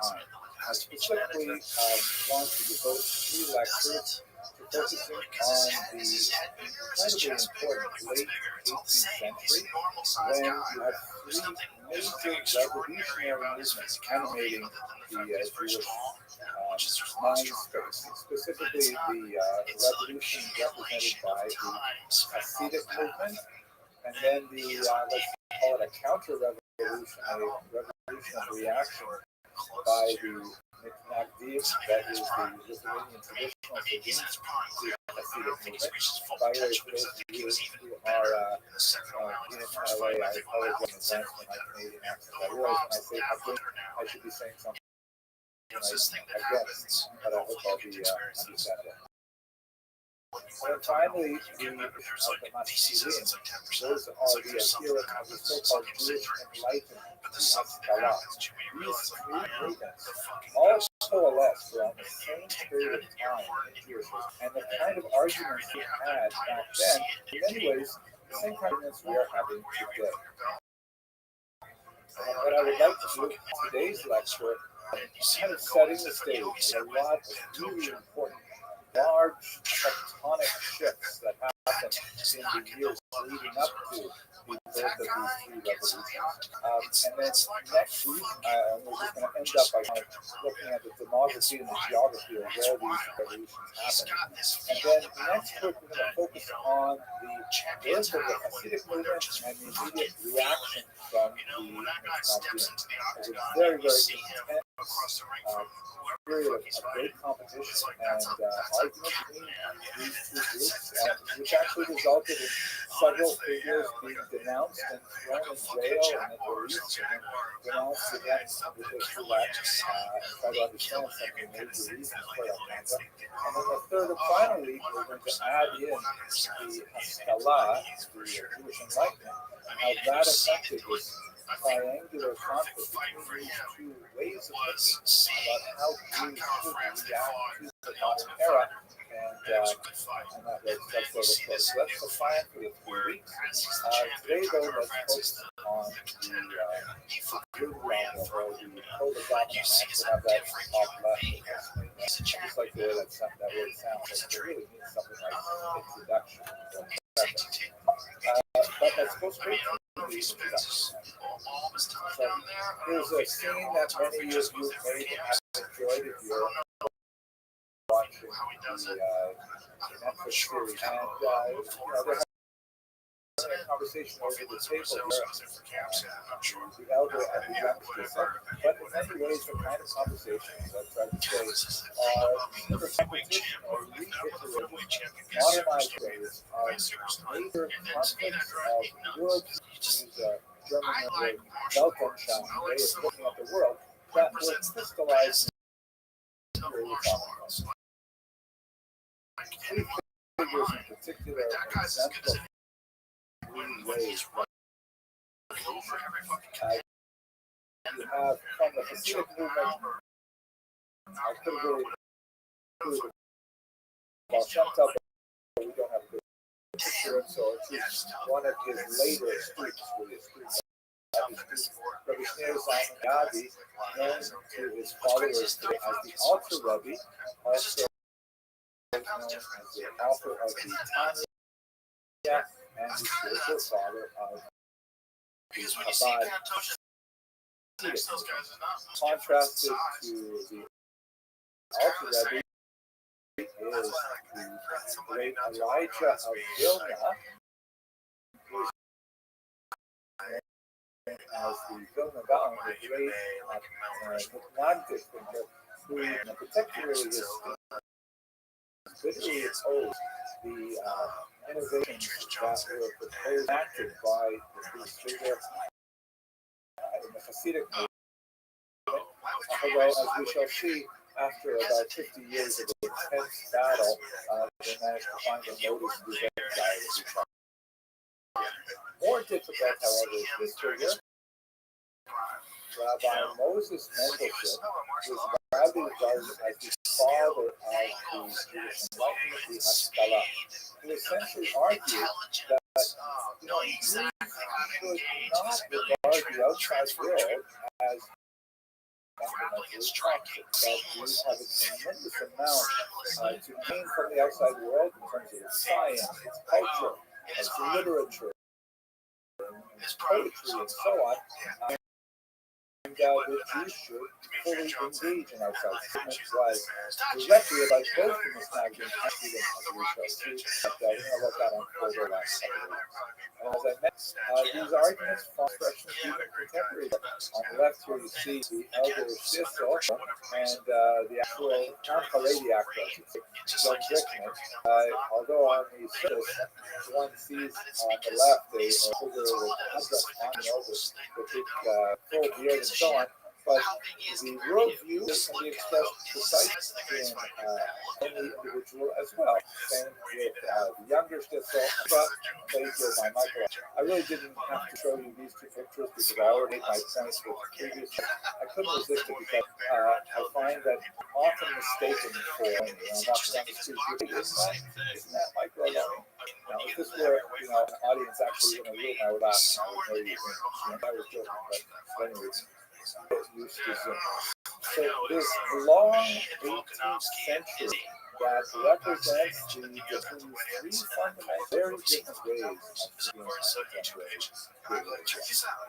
time. I specifically want to devote 3 lectures to focusing on the incredibly important late 18th century when you have 3 major revolutionary movements animating the Jewish mind space, specifically the revolution represented by the Hasidic movement, and then the, let's call it a counter-revolution, a revolution of reaction by the Nagdim, that is the Lithuanian traditionalists against the Hasidic movement. By the way, for those of you who are in LA, I apologize in advance for my Canadian accent. I realize when I say Hasidic, I should be saying something again, but I hope I'll be understandable. And finally, the Masilim, those are the adherents of the so-called Jewish Enlightenment, the Haskalah. These 3 movements all coalesced around the same period of time in Jewish history, and the kind of arguments we had back then, in many ways, the same kind of arguments we are having today. And what I would like to do in today's lecture, kind of setting the stage with a lot of really important large tectonic shifts that happened in the years leading up to the birth of these three revolutions. And then next week, we're just going to end up by kind of looking at the demography and the geography of where these revolutions happened. And then next week, we're going to focus on the birth of the Hasidic movement and the immediate reaction from the Nazis. It was very, very intense period of great competition and argument between these two groups, which actually resulted in several figures being denounced and thrown in jail and then released and then denounced again with this relax and try to understand some of the major reasons for that conduct. And then the third and final week, we're going to add in the Haskalah, the Jewish Enlightenment, and how that affected this triangular conflict between these two ways of thinking about how Jews should react to the modern era. And that's where we're close. So that's the plan for the 3 weeks. Today, though, let's focus on the good round or the code of dominance. To have that top left. Just like the way that word sounds. It really means something like introduction. But let's go straight to the introduction. So here's a scene that many of you may have enjoyed if you're watching the Netflix series. And they're having a conversation over the table here. The elder and the youngster. But in many ways, the kind of conversations that try to say either competition or reiterating modernized ways of major conflicts of world. Use a German word, Weltanschauung, way of looking at the world that will crystallize the theory we're talking about. Three figures in particular exemplify three ways of you have from the Hasidic movement, I could have really included Baal Shem Tov, but we don't have a good picture, so it's one of his later streaks, really, Rabbi Shneur Zalman Gadi, known to his followers today as the Alter Rebbe, also known as the author of the Tanya and the spiritual father of the Chabad. Contrasted to the Alter Rebbe is the great Elijah of Vilna, as the Vilna Gaon, the great non-Jewish thinker, who particularly is literally opposed the innovations that were proposed acted by the figure in the Hasidic movement. Although, as we shall see, after about 50 years of intense battle, they managed to find a motive to revenge each other. More difficult, however, is this figure. Rabbi Moses Mendelssohn was widely regarded as the father of the Jewish Enlightenment, the Haskalah, who essentially argued that Jews should not regard the outside world as fundamentally toxic, that Jews have a tremendous amount to gain from the outside world in terms of its science, its culture, its literature, its poetry, and so on. And the Jews should fully engage in outside statements was directly about both in this magazine and even as we shall see. But we're going to let that unfold over the last couple of weeks. And as I mentioned, these arguments find expression even contemporary. On the left here you see the elder Shissel and the actual Haredi actor, I should say, John Brickman. Although on the surface, one sees on the left a figure with undressed on, with big full beard and so on. But the worldview can be expressed precisely in the individual as well. Same with the younger Shissel, but played by Michael. I really didn't have to show you these two pictures because I already made my points with the previous. I couldn't resist it because I find that often mistaken for, walking down the street, isn't that Michael alone? Now, if this were, an audience actually in a room, I would ask, I would know you think. I was joking, but anyways. Used to Zoom. So this long 18th century that represents the three fundamental, very different ways of seeing Check this out.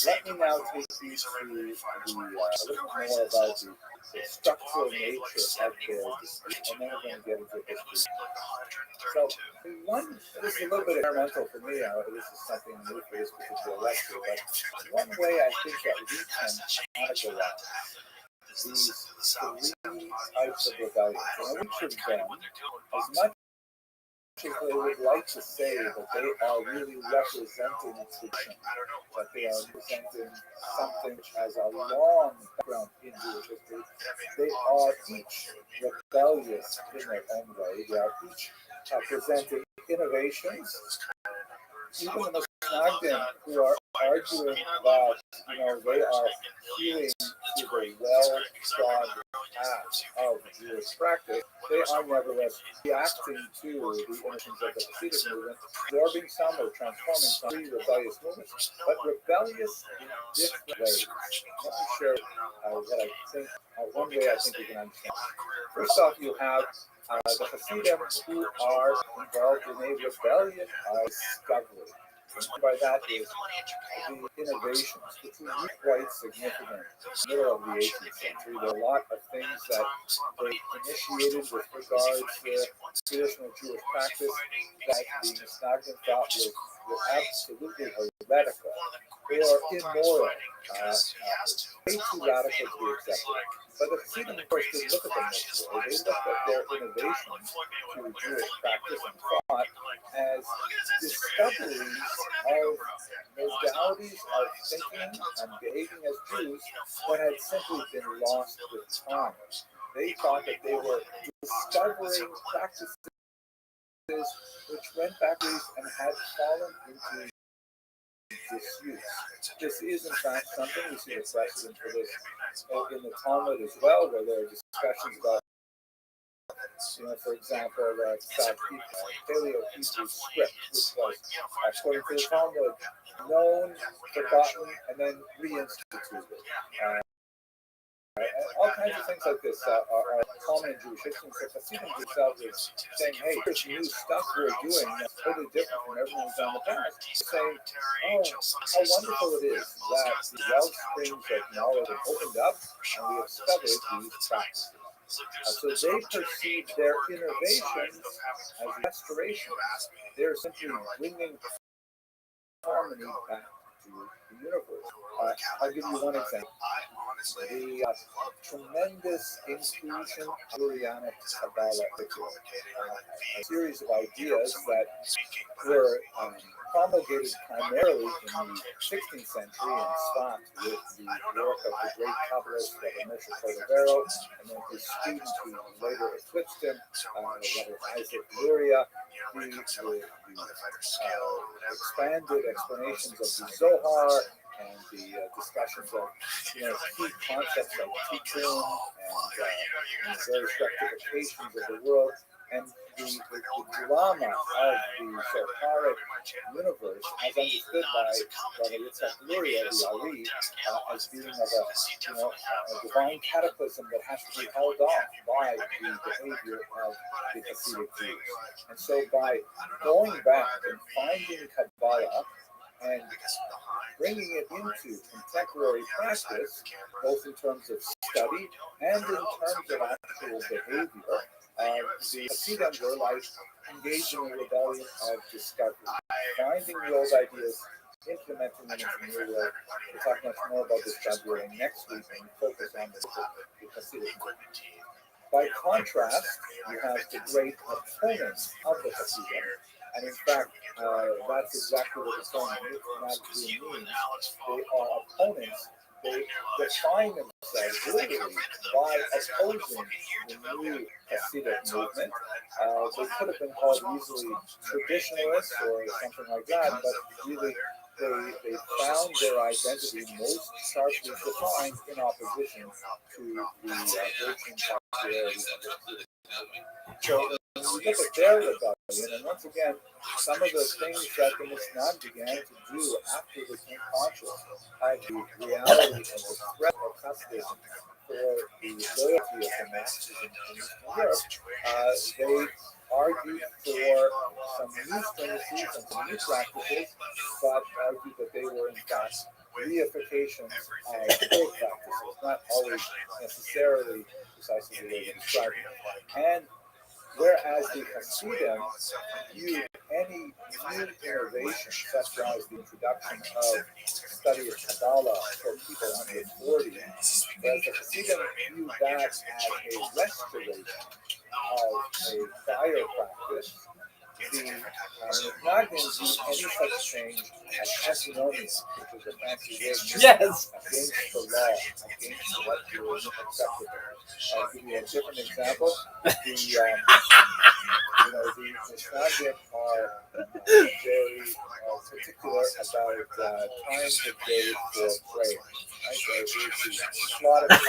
Let me now take you through a little more about the structural nature of their dispute, and then we're going to get into history. So, one, this is a little bit experimental for me. This is something new for this particular lecture, but one way I think that we can categorize these three types of rebellion, and each of them, as much as they would like to say that they are really representing a tradition, that they are representing something which has a long background in Jewish history, they are each rebellious in their own way. They are each presenting innovations. Even the Misnagdim, who are arguing that they are hewing to the well-trod path of Jewish practice, they are nevertheless reacting to the innovations of the Hasidic movement, absorbing some or transforming some rebellious movements, but rebellious in different ways. Let me share what I think, one way I think we can understand. First off, you have the Hasidim who are involved in a rebellion of discovery. And by that is the innovations, which were really quite significant in the middle of the 18th century. There are a lot of things that they initiated with regards to traditional Jewish practice that the Misnagdim thought were absolutely heretical or immoral, way too radical to be accepted. But the Hasidim, of course, didn't look at them this way. They looked at their innovations to Jewish practice and thought as discoveries of modalities of thinking and behaving as Jews that had simply been lost with time. They thought that they were discovering practices which went backwards and had fallen into disuse. This is, in fact, something we see a precedent for this in the Talmud as well, where there are discussions about, for example, the Paleo-Hebrew script, which was, according to the Talmud, known, forgotten, and then reinstituted. All kinds of things like this are common in Jewish history. So Hasidim themselves is saying, hey, here's new stuff we're doing that's totally different from everything we've done in the past. Saying, oh, how wonderful it is that the well springs of knowledge have opened up and we have discovered these practices. So they perceive their innovations as restoration. They're simply bringing harmony back to the universe. I'll give you one example. The tremendous inclusion of Urianic Kabbalah, a series of ideas that were promulgated primarily in the 16th century in Sfat with the work of the great Kabbalist Moshe Cordovero, and then his student who later eclipsed him, Isaac Luria, the expanded explanations of the Zohar and the discussions of key concepts like tikkun and various rectifications of the world, and the drama of the Zoharic universe as understood by Rabbi Yitzhak Luria, the Ari, as being of a divine cataclysm that has to be held off by the behavior of the Hasidic Jews. And so by going back and finding Kabbalah and bringing it into contemporary practice, both in terms of study and in terms of actual behavior, the Hasidim were like engaged in a rebellion of discovery, finding the old ideas, implementing them into the new world. We'll talk much more about this February next week when we focus on the Hasidim. By contrast, you have the great opponents of the Hasidim. And in fact, that's exactly what the term means. They are opponents. They define themselves literally by opposing the new Hasidic movement. They could have been called easily traditionalists or something like that, but really they found their identity most sharply defined in opposition to the virgin popularity of the Hasidic movement. So when we look at their rebellion, and once again, some of the things that the Mishnah began to do after they became conscious of the reality of the threat of Hasidism for the loyalty of the masses in Europe, they argued for some new strategies and some new practices, but argued that they were in fact reifications of old practices, not always necessarily precisely the way they described it. And whereas the Hasidim viewed any new innovation, such as the introduction of study of Kabbalah for people under 40, whereas the Hasidim viewed that as a restoration of a prior practice, the Italians viewed any such change as antinomian, which is a fancy word Yes. against the law, against what was acceptable. I'll give you a different example. The Italians are very particular about times of day for prayer. Right? There's a lot of time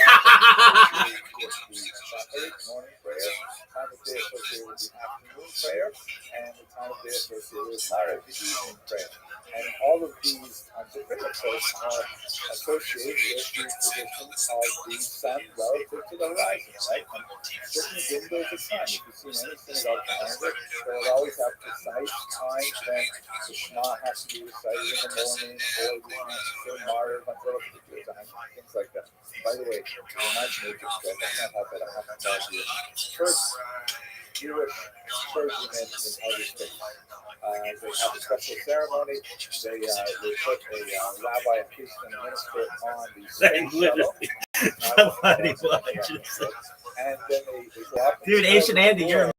with the Shabbat morning prayer, time of day associated with the afternoon prayer, and the time of day associated with the evening prayer. And all of these different approaches are associated with the position of the sun relative to the horizon, right? And certain windows of time, if you see any synagogue calendar, they will always have precise times when the Shema has to be recited in the morning, or the Maariv until a particular time, things like that. By the way, it reminds me of this book. I can't help it. I have to tell you. First Jewish clergymen in outer space. They have a special ceremony. They put a rabbi, a priest, and a minister on the space shuttle. Somebody watches. And then they go up. Dude, Asian Andy, you're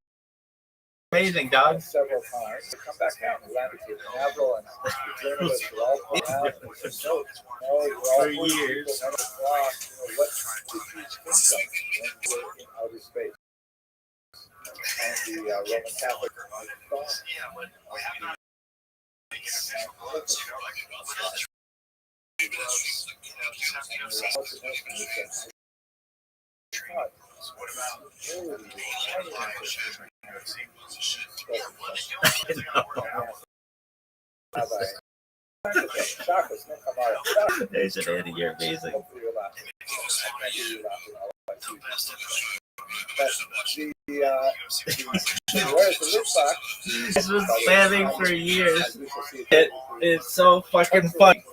amazing, dog. Several times. They come back down and land at Canaveral, and the journalists are all around. And they say, For years. What did you think of when you were in outer space? And the Roman Catholic thought. Asian Andy, you're amazing. This was planning for years. It's so fucking funny.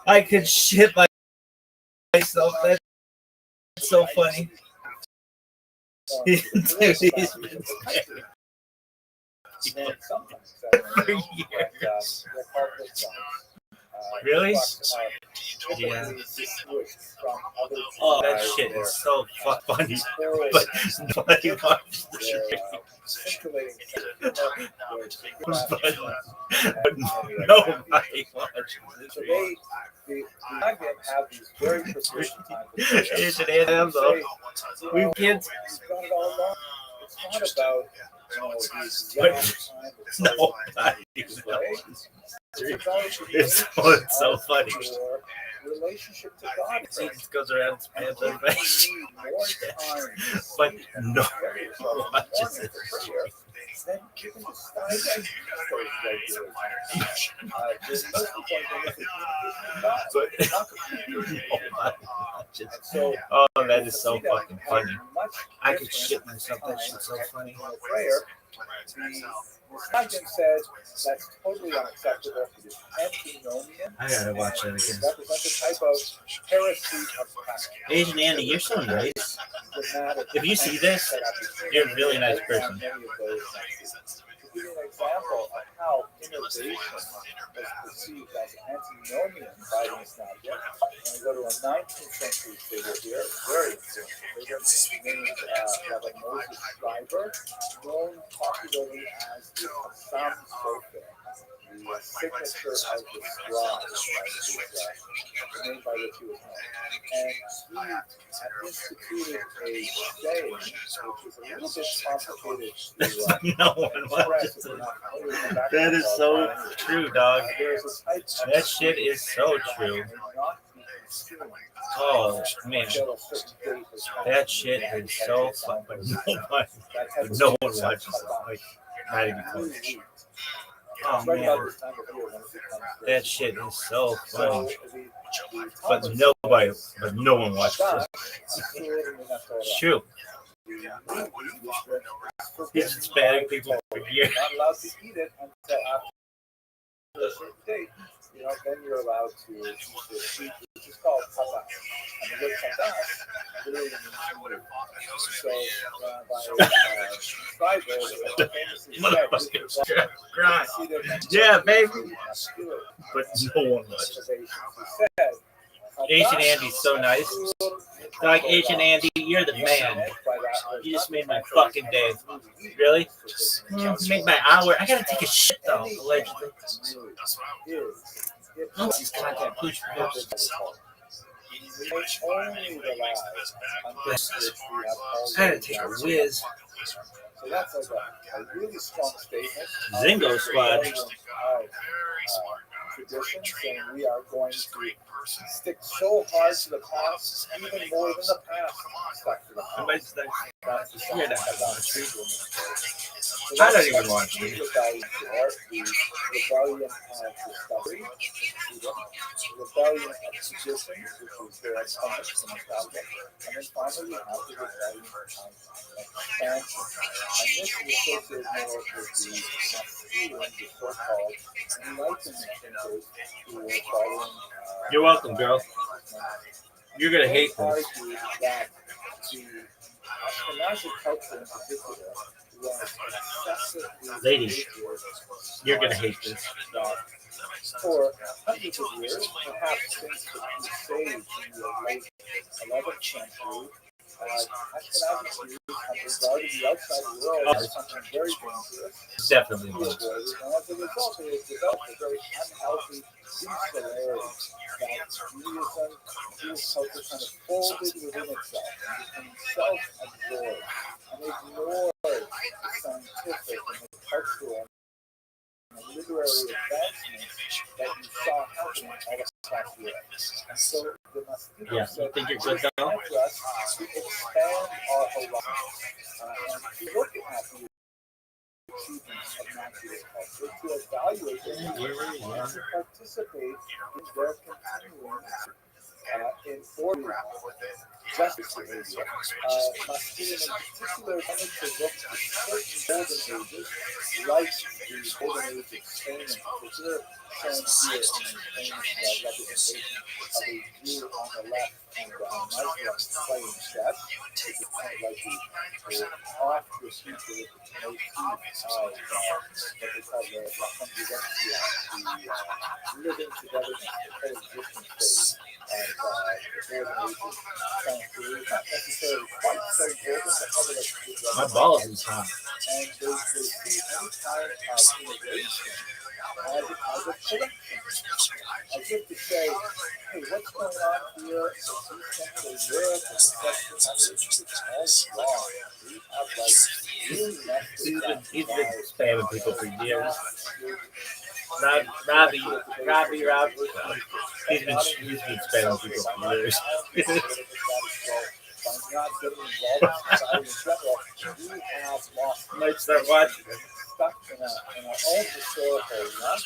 I could shit myself. That's so funny. Dude, he's been for years. Really? Yeah. Oh, that shit is so funny. But nobody watches the stream. But nobody watches the stream. Asian Adam, though. We kids. It's not about Nobody watches. It's so funny. Relationship to God. He just goes around and spams everybody. But no one watches it. Then you can decide Oh, that is so fucking funny. I could shit myself. That shit's so funny. Muslim says that's totally unacceptable. It is antinomian. I gotta watch that again. Represents a type of heresy of practice. Asian Andy, you're so nice. If you see this, you're a really nice person. To give you an example of how innovation was perceived as antinomian by the Islamia, when we go to a 19th century figure here, very important figure, named Rabbi Moses Schreiber, known popularly as the Hassam Sofer, the signature of the scribe, the name by which he was known. And he had instituted a saying, which is a little bit complicated to no one watches it. That is so true, dog. That shit is so true. Oh, man. That shit is so fun. But no one watches it. Like, not even close. Oh right about man, this time of year when it becomes that shit is so funny. but No one watches it. It's true. These Hispanic people for years. Not allowed to eat it until after a certain date. You know, then you're allowed to eat the sweet, which is called tapas. And the word tapas literally means so, by famously said, Yeah, baby. But no one watches. Asian Andy's so nice. Like Asian Andy, you're the man. You just made my fucking day. Really? You made my hour. I gotta take a shit though, allegedly. Once these contact push I gotta take a whiz. So that's like a really strong statement. Zingo Squad. Traditions, and we are going to stick so hard to the past, even more than the past stuck to the past. I don't even watch it. The rebellion of discovery, the rebellion of traditions, which is their exponents and nostalgia, and then finally we have the rebellion of expansion. And this is associated more with the masculine, the so-called enlightenment thinkers who were following. You're welcome, girl. You're gonna hate this. That the Ashkenazi culture in particular was excessively Ladies, you're gonna hate this. For hundreds of years, perhaps since the Crusades in the late 11th century, Ashkenazi Jews have regarded the outside world as something very dangerous. Definitely. And as a result, they have developed a very unhealthy insularity that Judaism, Jewish culture kind of folded within itself and became self-absorbed and ignored the scientific and the cultural and the literary advancements that you saw happening all across the earth. And so the Mosquito said, think you're good now? for us to expand our horizons and to look at the achievements of naturalist culture, to evaluate them, and to participate in their continuing in order justice behavior. Mosquito in particular wanted to look at certain golden ages, like the golden age of Spain in particular, shown here in the famous representation of a Jew on the left and a Muslim playing chess, which is kind of like the off-the future with the motif of what they call the convivencia, the living togetherness, the coexistence phase of the golden age of Spain. Not necessarily quite so golden, but probably My balls is hot. and they see any kind of innovation as a correction, as if to say, hey, what's going on here? These Europe and the Western countries, it's all wrong. We have like really messed He's it up. been spamming people for years. Robbie. He's been spamming people for years. By not getting involved in society in general, we have lost. Might start watching it. Stuck in our own historical rut,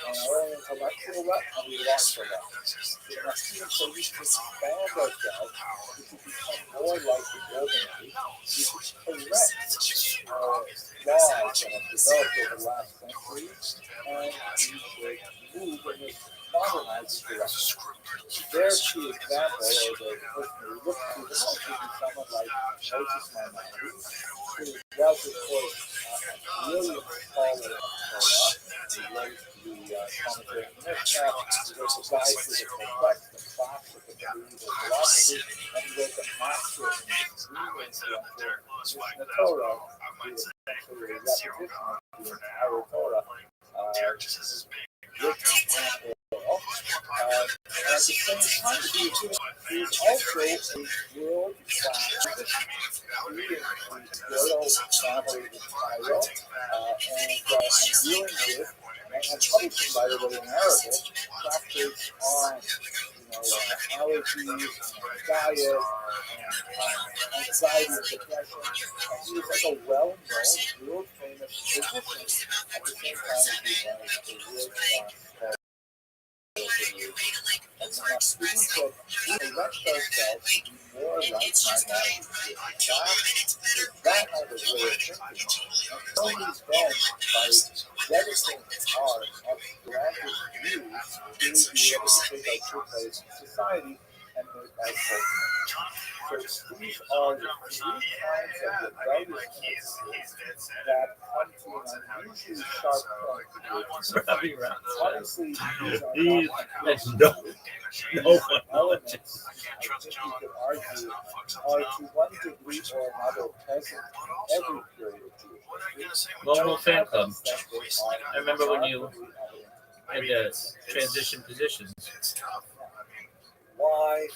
and our own intellectual rut, and we lost the rut. The Mosquito, so we can expand ourselves, we can become more like the golden age, we can correct our flaws that have developed over the last centuries, and we should move in this modernizing direction. There's the example, or the person we look to the most would be someone like Moses Maimonides, who was, of course, a brilliant scholar of Torah. He wrote the commentary on the Mishnah, he wrote the guide to the complex and classic of medieval philosophy, and he wrote the master in the Mishnah Torah, which is essentially a repetition of the entire Torah. At the same time, he is also a world-class physician. He is a royal family in Cairo, and dealing with and publishing, by the way, in Arabic, chapters on allergies, and diet, and anxiety and depression. And he he was like a well-known, world-famous physician at the same time as he was a world-class and my student said, we elect ourselves to be more like my life. That kind of way of thinking. And only then, by dedicating our outlandish views, will we be able to take our true place in society and make our focus. So these are the three kinds of rebellious images that come to an unusually sharp point. Obviously, these are not no elements, I think you could argue, are to one degree or another present in every period of Jewish history. Lone Fan Club. I remember when you had to transition positions. Why?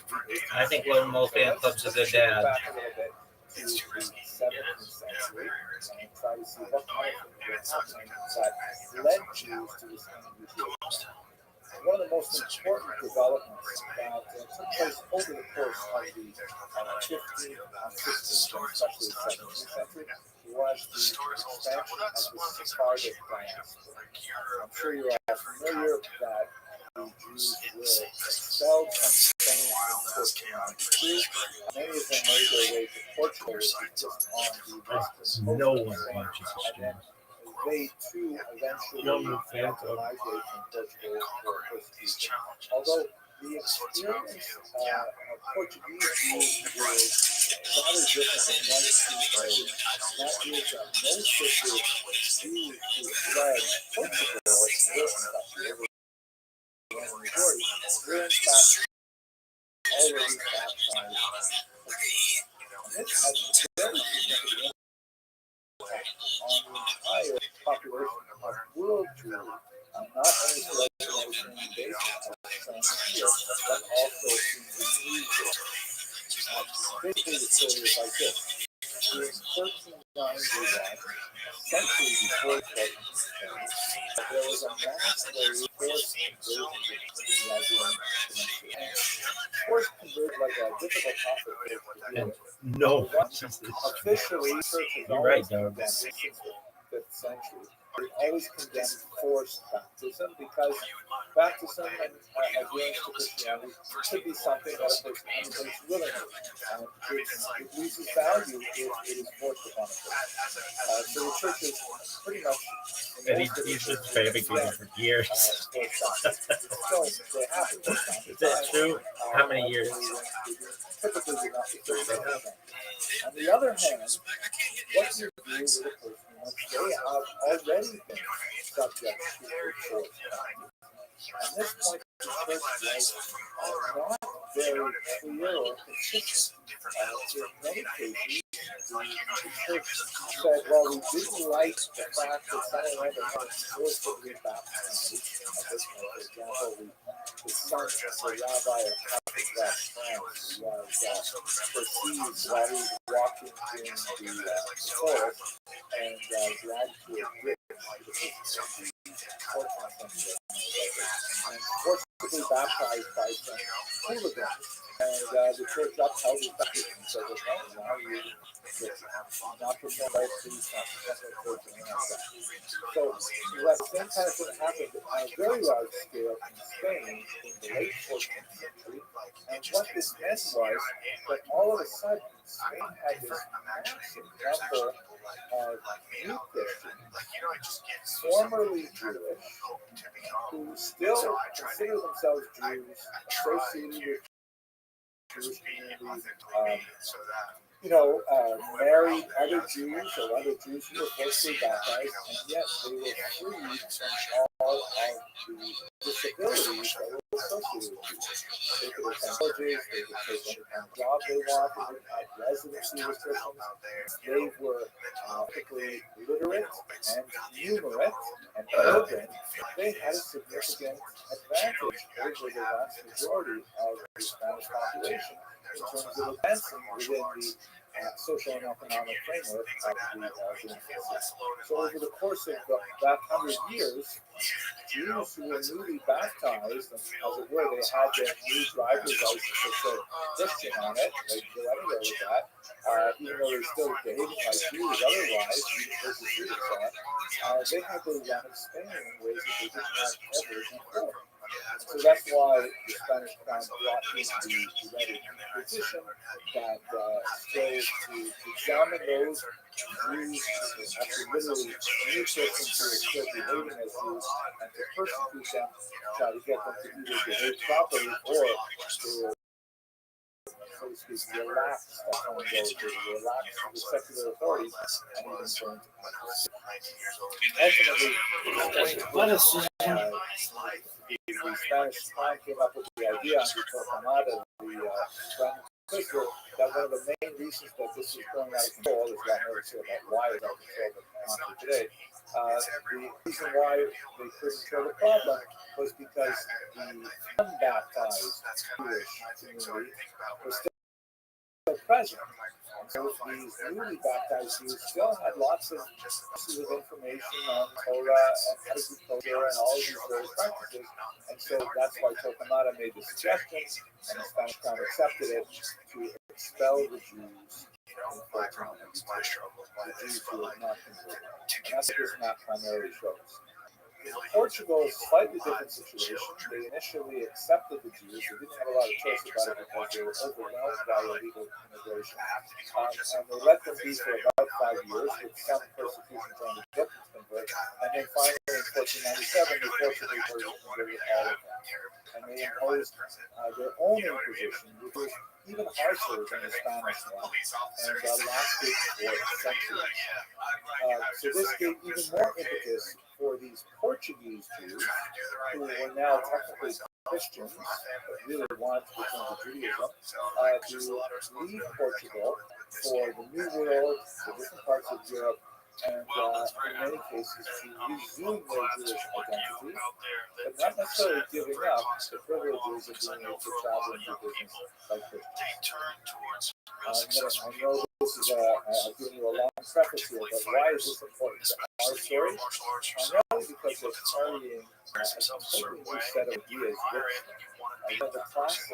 I think Lone Wolf Fan Club's a good dad. Back a little bit to the 17th century and try to see what kind of things were happening that led Jews to this unusual. One of the most important developments that took place over the course of the 15th, 16th, and especially 17th century was the expansion of the Sephardic diaspora. I'm sure you're all familiar that the Jews were expelled from Spain in 1492. Many of them made their way to Portugal, which is just on the western coast No of one Spain, watches and then they too eventually had to migrate from Portugal for persecution. Although the experience of Portuguese Jews is rather different in one key area. That is that most of the Jews who fled Portugal or the European country over the Roman majority were in fact already baptized. This had very significant on the entire population of world Jewry, not only for restoration and invasion of Sanskrit, but also in the New World. Basically, the story is like this. In 1391, a century before there was a mass wave forced conversion in the Iberian Peninsula. Forced conversion like a difficult topic to deal with. No. Officially, church has You're right, always dog. condemned since the 5th century. It always condemned forced baptism because baptism and adherence to Christianity should be something that a person undertakes willingly. It loses value if it is forced upon a person. So the church is pretty much And he's been fabricating for years. So they happen from time to Is that time. true? How many years? Typically, do not be 30%. On the other hand, what do you do with a person once they have already been subject to a forced baptism? At this point, the church was not very clear or consistent. In many cases, the church said, well, we didn't like the fact that someone went and had forcibly baptized. At this point, for example, the son of the rabbi of Catholic France was perceived while he was walking in the forest and dragged to a bridge, which is and forcibly baptized by some hooligans, and the church upheld his baptism. So there's no, now you not performed by priests, not performed by clergy, like that. So that same kind of thing happened on a very large scale in Spain in the late 14th century. And what this meant was that all of a sudden Spain had this massive number of new Christians, formerly Jewish, who still consider themselves Jews, associated with Jewish communities, married other Jews or other Jews who were forcibly baptized, and yet they were freed from all of the disabilities that were associated with Jews. They could attend colleges, they could take any kind of job they want, they didn't have residency restrictions, they were typically literate and numerate and urban. They had a significant advantage over the vast majority of the Spanish population in terms of advancing within the social and economic framework of the organization. So over the course of that 100 years, Jews who were newly baptized, and as it were, they had their new driver's license that said Christian on it, they could go anywhere with that, even though they're still behaving like Jews otherwise, being persecuted and so on, they had their run of Spain in ways that they didn't have ever before. So that's why the Spanish crown brought in the Red Inquisition that strove to examine those Jews, actually literally new persons who are still behaving as Jews, and to persecute them, try to get them to either behave properly or to, so to speak, relax upon those, to relax the secular authorities, and even turn to ultimately, the Spanish crown came up with the idea under Torquemada, the Grand Inquisitor, that one of the main reasons that this is going out of control is that I never say about why it's out of control, but today, the reason why they couldn't kill the problem was because the unbaptized Jewish community was still present. So these newly baptized Jews still had lots of pieces of information on Torah and agriculture and all of these various practices. And so that's why Torquemada made the suggestion, and the Spanish crown accepted it, to expel the Jews in 1492. The Jews who were not converted. And that's what this map primarily shows. Portugal is a slightly different situation. They initially accepted the Jews. They didn't have a lot of choice about it because they were overwhelmed by illegal immigration. And they let them be for about 5 years with some persecution trying to get them to convert. And then finally in 1497, they forcibly converted all of them. And they imposed their own inquisition, which was even harsher than the Spanish one, and lasted for centuries. So this gave even more impetus for these Portuguese Jews, who were now technically Christians, but really wanted to return to Judaism, to leave Portugal for the New World, the different parts of Europe, and in many cases to resume their Jewish identity, but not necessarily giving up the privileges of being able to travel and do business like Christians. I know this is I've given you a long preface here, but why is this important to our story? Primarily because they're carrying a completely new set of ideas with them. One of the classic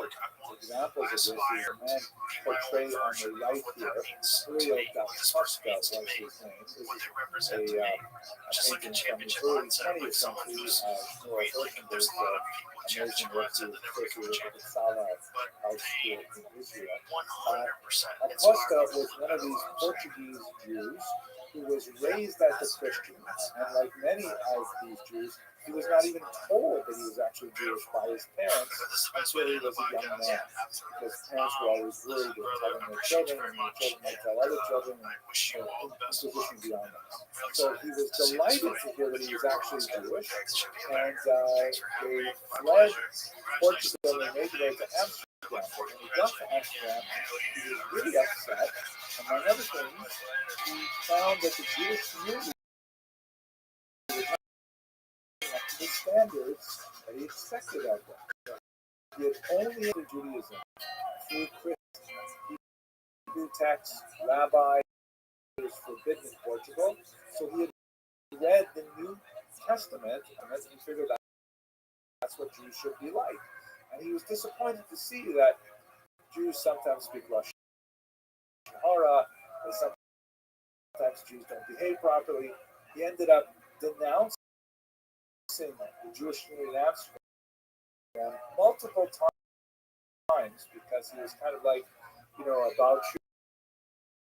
examples of this is a man portrayed on the right here, Julio da Costa was his name. This is a painting from the early 20th century. Nora Hirschenberg's amazing work to associate with the Salah art school in Israel. Acosta was one of these Portuguese Jews who was raised as a Christian, and like many of these Jews, he was not even told that he was actually Jewish by his parents until he was a young man, because parents were always worried of telling their children, and their children might tell other children, and imposition beyond that. So he was delighted to hear that he was actually Jewish, and they fled Portugal and made their way to Amsterdam. When he got to Amsterdam, he was really upset, among other things, he found that the Jewish community the standards that he expected of them. He had only entered Judaism through Hebrew texts, rabbis, it was forbidden in Portugal. So he had read the New Testament, and he figured that that's what Jews should be like. And he was disappointed to see that Jews sometimes speak Russian Hara, and sometimes Jews don't behave properly. He ended up denouncing the Jewish community in Amsterdam multiple times because he was kind of like, about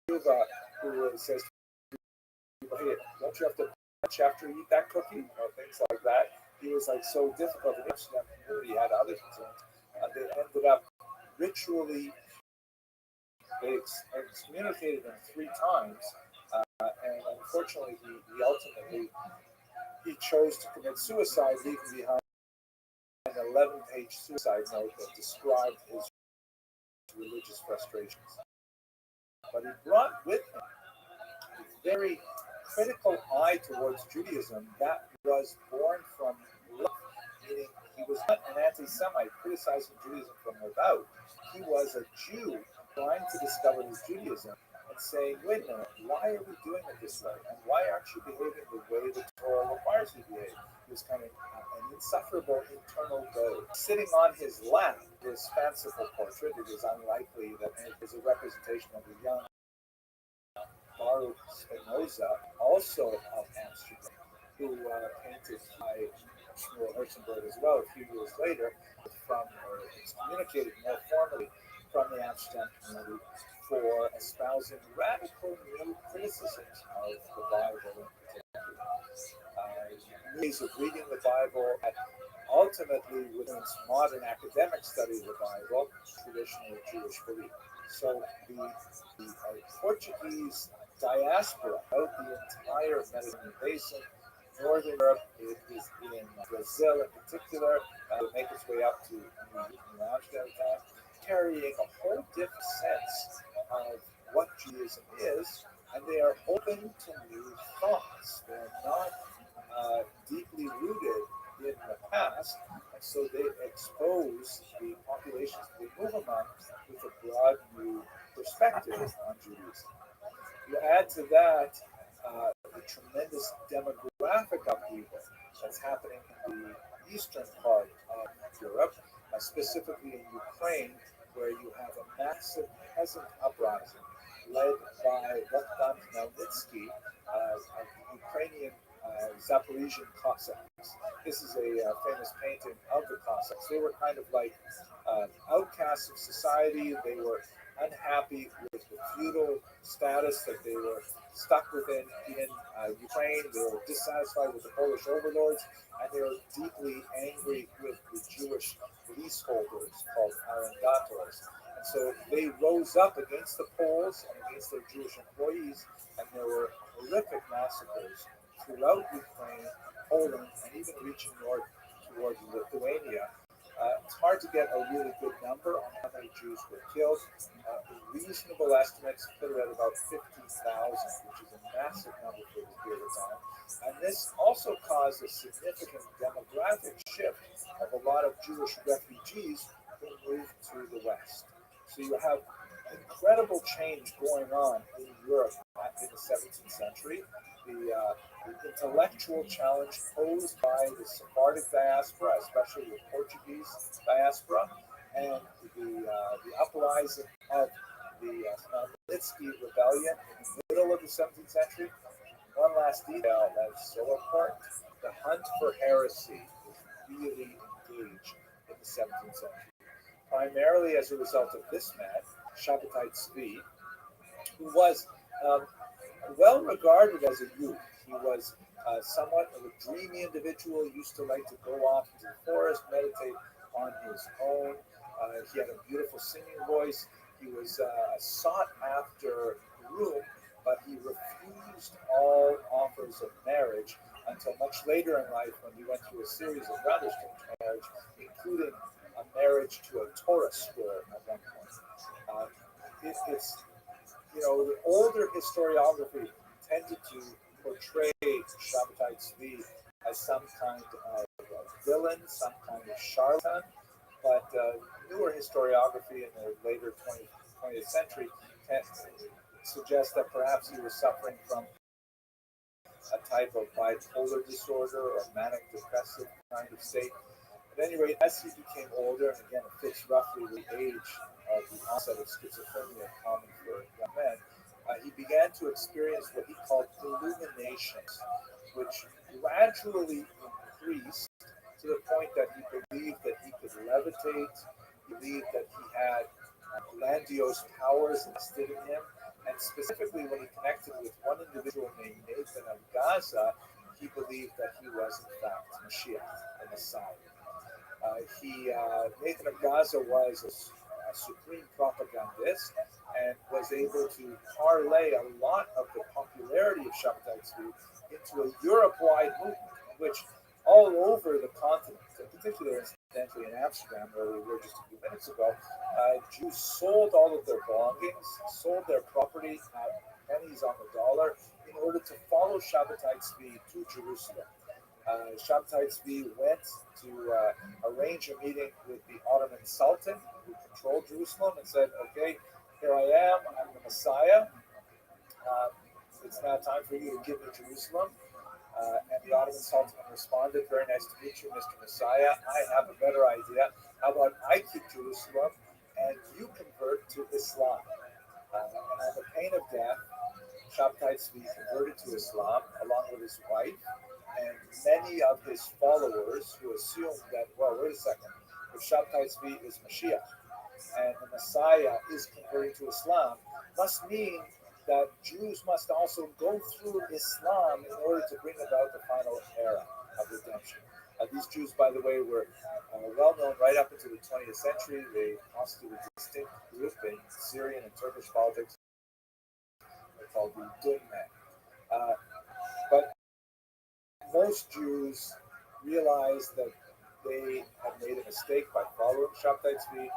Shuva, who says, hey, don't you have to punch after you eat that cookie? Or things like that. He was like so difficult in the Amsterdam community, had other concerns. They ended up ritually, they excommunicated him 3 times, and unfortunately he ultimately chose to commit suicide, leaving behind an 11-page suicide note that described his religious frustrations. But he brought with him a very critical eye towards Judaism that was born from love, meaning he was not an anti-Semite criticizing Judaism from without. He was a Jew trying to discover his Judaism, and and saying, wait a minute, why are we doing it this way? And why aren't you behaving the way the Torah requires you to behave? It was kind of an insufferable internal goad. Sitting on his lap, this fanciful portrait, it is unlikely that it is a representation of a young Baruch Spinoza, also of Amsterdam, who painted by Shmuel Herzenberg as well a few years later, from, or it's communicated more formally from the Amsterdam community for espousing radical new criticisms of the Bible in particular. Ways of reading the Bible that ultimately within modern academic study of the Bible, traditional Jewish belief. So the Portuguese diaspora of the entire Mediterranean basin, Northern Europe is in Brazil in particular, would make its way up to New Amsterdam time, carrying a whole different sense of what Judaism is, and they are open to new thoughts. They're not deeply rooted in the past, and so they expose the populations they move among with a broad new perspective on Judaism. You add to that the tremendous demographic upheaval that's happening in the eastern part of Europe, specifically in Ukraine, where you have a massive peasant uprising led by Bogdan Khmelnytsky, a Ukrainian Zaporizhian Cossacks. This is a famous painting of the Cossacks. They were kind of like outcasts of society. They were unhappy with the feudal status that they were stuck within in Ukraine. They were dissatisfied with the Polish overlords, and they were deeply angry with the Jewish leaseholders called arrendators. And so they rose up against the Poles and against their Jewish employees, and there were horrific massacres throughout Ukraine, Poland, and even reaching north towards Lithuania. It's hard to get a really good number on how many Jews were killed. Reasonable estimates put it at about 50,000, which is a massive number for this period of time. And this also caused a significant demographic shift of a lot of Jewish refugees who moved to the West. So you have incredible change going on in Europe in the 17th century. The intellectual challenge posed by the Sephardic diaspora, especially the Portuguese diaspora, and the uprising of the Khmelnytsky rebellion in the middle of the 17th century. One last detail that's so important: the hunt for heresy was really engaged in the 17th century, primarily as a result of this man, Shabbatai Tzvi, who was well regarded as a youth. He was somewhat of a dreamy individual. He used to like to go off into the forest, meditate on his own. He had a beautiful singing voice. He was a sought after groom, but he refused all offers of marriage until much later in life, when he went through a series of rather strange marriage, including a marriage to a Torah scroll at one point. It's the older historiography tended to portray Shabbatai Tzvi as some kind of villain, some kind of charlatan, but newer historiography in the later 20th century suggests that perhaps he was suffering from a type of bipolar disorder or manic depressive kind of state. At any rate, as he became older, and again, it fits roughly with the age of the onset of schizophrenia common for young men, he began to experience what he called illuminations, which gradually increased to the point that he believed that he could levitate, he believed that he had grandiose powers invested in him, and specifically when he connected with one individual named Nathan of Gaza, he believed that he was in fact Mashiach, the Messiah. Nathan of Gaza was a supreme propagandist and was able to parlay a lot of the popularity of Shabbatai Tzvi into a Europe-wide movement, in which all over the continent, in particular, incidentally, in Amsterdam, where we were just a few minutes ago, Jews sold all of their belongings, sold their property at pennies on the dollar in order to follow Shabbatai Tzvi to Jerusalem. Shabbatai Tzvi went to arrange a meeting with the Ottoman Sultan, who controlled Jerusalem, and said, okay, here I am, I'm the Messiah. It's now time for you to give me Jerusalem. And the Ottoman Sultan responded, very nice to meet you, Mr. Messiah. I have a better idea. How about I keep Jerusalem and you convert to Islam? And on the pain of death, Shabtai Tzvi converted to Islam along with his wife and many of his followers who assumed that, well, wait a second, if Shabtai Tzvi is Mashiach and the Messiah is converting to Islam, must mean that Jews must also go through Islam in order to bring about the final era of redemption. These Jews, by the way, were well known right up into the 20th century. They constituted a distinct group in Syrian and Turkish politics. They're called the Dunmen. But most Jews realized that they had made a mistake by following Shabtai Tzvi.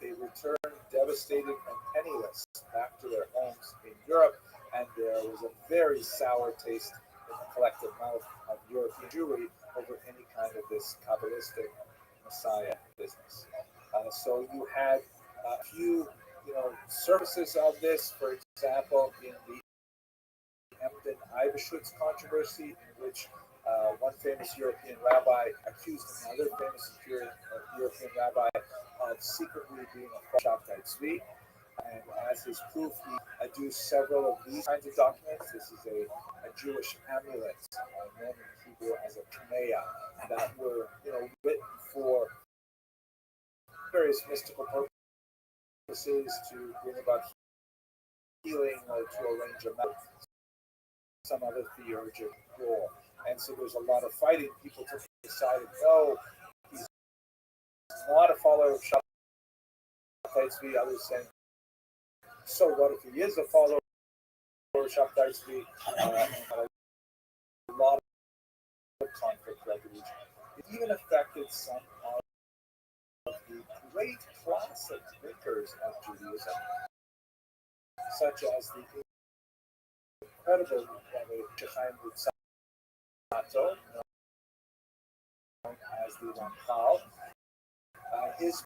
They returned devastated and penniless back to their homes in Europe, and there was a very sour taste in the collective mouth of European Jewry over any kind of this Kabbalistic Messiah business. So you had a few, services of this, for example, in the Emden Iberschutz controversy, in which one famous European rabbi accused another famous European rabbi of secretly being a Shabtai Tzvi. And as his proof, he adduced several of these kinds of documents. This is a Jewish amulet known in Hebrew as a kameya that were, written for various mystical purposes to bring about healing or to arrange a mouth, some other theurgic goal. And so there's a lot of fighting. People decided, no, he's not a follower of Shabtai Tzvi. Others saying, so what if he is a follower of Shabtai Tzvi? A lot of conflict throughout the region. It even affected some of the great classic thinkers of Judaism, such as the incredible Rabbi Chaim Lutzato, known as the Ramchal. His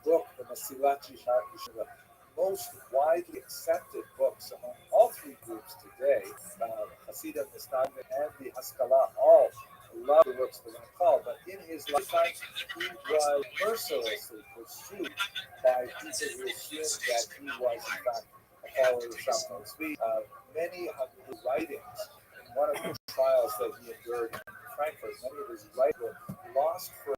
book, the Masilat Yeshiva, most widely accepted books among all three groups today, Hasidim, Misnagdim, and the Haskalah, all love the works of the Ramchal, but in his lifetime, he was mercilessly pursued by people who assumed that he was, in fact, a follower of Shabtai Tzvi. Many of his writings, in one of the trials that he endured in Frankfurt, many of his writings were lost for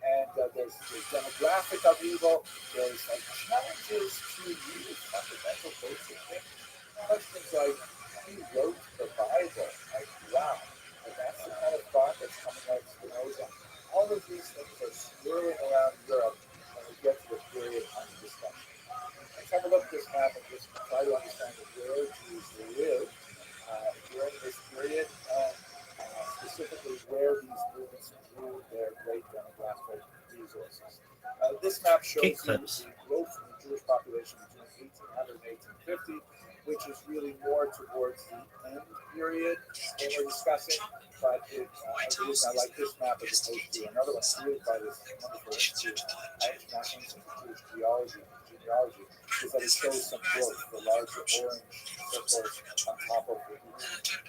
and there's the demographic of evil, there's challenges to really fundamental basic things. Questions like, who wrote the Bible? Like, wow, that's the kind of thought that's coming out of Spinoza. All of these things are swirling around Europe when we get to the period under discussion. Let's have a look at this map and just try to understand where Jews live during this period, and specifically where these movements drew their great demographic resources. This map shows you the growth in the Jewish population between 1800 and 1850, which is really more towards the end period when we're discussing, but the reason I like this map as opposed to another one created by this wonderful institute, International Institute of Jewish Genealogy, is that it shows some growth, the larger orange circles on top of the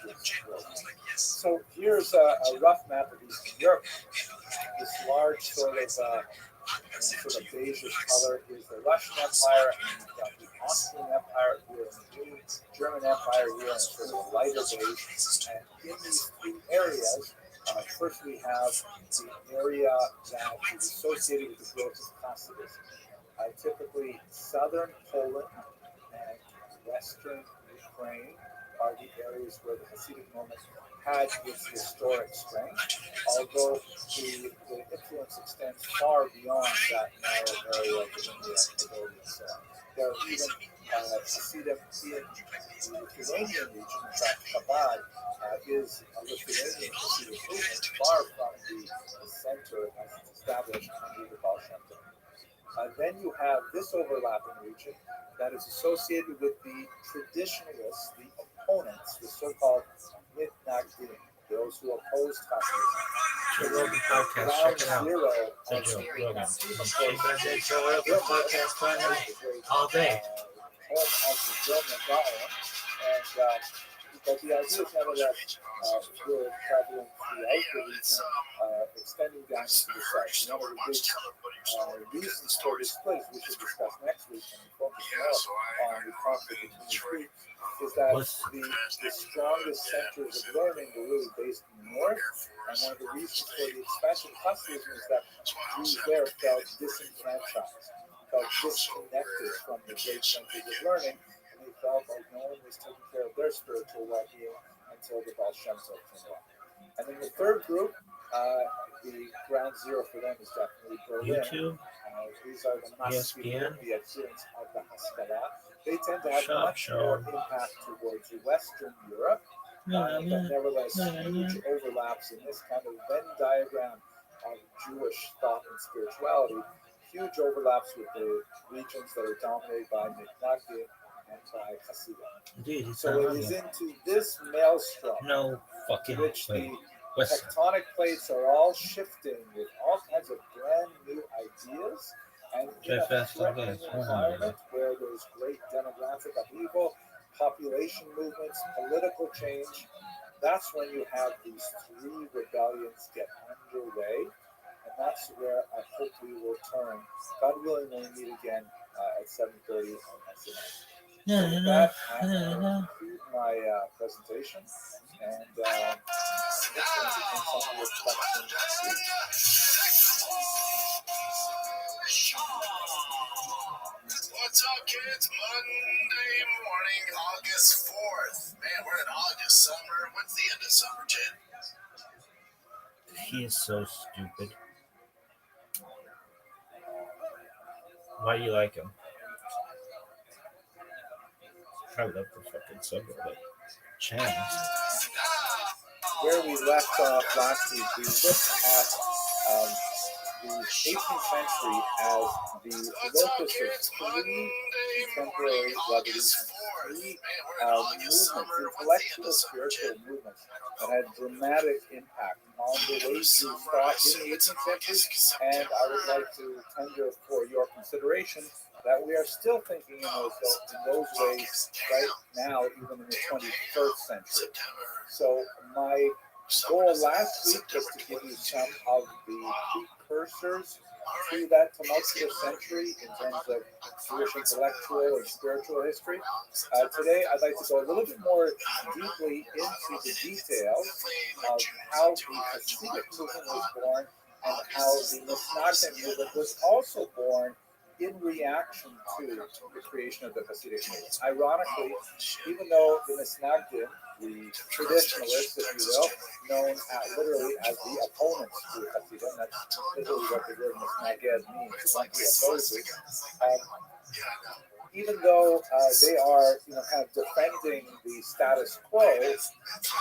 growth. So here's a rough map of Eastern Europe. This large sort of beigeish color is the Russian Empire, and you've got the Austrian Empire here in the blue, German Empire here in sort of a lighter beige. And in these three areas, first we have the area that is associated with the growth of Hasidism. Typically, southern Poland and western Ukraine are the areas where the Hasidic movement had its historic strength, although the influence extends far beyond that narrow area of India and so on. There are even Hasidim in the Lithuanian region. In fact, Chabad is a Lithuanian Hasidic movement, far from the center as it's established under the Baal Shem Tov. Then you have this overlapping region that is associated with the traditionalists, the opponents, the so-called mitnagdim, those who opposed Hasidism. Joe Rogan podcast, check it out. Say Joe Rogan. Joe Rogan podcast right now, all day. Home of the German Gaon, and but the idea is never that we're traveling throughout the region, extending down into the south. One of the big reasons for this split, we should discuss next week and focus more on the conflict between the three, is that the strongest centers of learning were really based in the north, and one of the reasons for the expansion of Hasidism is that Jews there felt disenfranchised, felt disconnected from the great centers of learning, and they felt like no one was taking care of their spiritual well-being until the Baal Shem Tov came along. And then the third group, the ground zero for them is definitely Berlin. YouTube, these are the ESPN, the adherents of the Haskalah. They tend to have much more impact towards Western Europe, but nevertheless huge overlaps in this kind of Venn diagram of Jewish thought and spirituality. Huge overlaps with the regions that are dominated by Mitnagdim and by Hasidim. Indeed, so it is into this maelstrom which the tectonic plates are all shifting with all kinds of brand new ideas, and in a threatening environment where there's great demographic upheaval, population movements, political change, that's when you have these three rebellions get underway. And that's where I hope we will turn. God willing, when we meet again at 7:30 on Wednesday night. So with that, I conclude my presentation, and it's going to become some of your questions. What's up, kids? Monday morning, August 4th. Man, we're in August. Summer. What's the end of summer, Jen? He is so stupid. Why do you like him? I love the fucking subreddit channel. Where we left off last week, we looked at the 18th century as the locus of three contemporary revolutions, three movements, intellectual, spiritual movements that had dramatic impact on the way Jews thought in the 18th century, and I would like to tender for your consideration that we are still thinking in those ways right now, even in the 21st century. So my goal last week was to give you some of the precursors to that tumultuous century in terms of Jewish intellectual and spiritual history. Today, I'd like to go a little bit more deeply into the details of how the Hasidic movement was born and how the Misnagdim movement was also born in reaction to the creation of the Hasidic movement. Ironically, even though the Misnagdim, the traditionalists, if you will, known literally as the opponents to Hasidim, that's literally what the word Misnaged means, one who opposes, even though they are, kind of defending the status quo,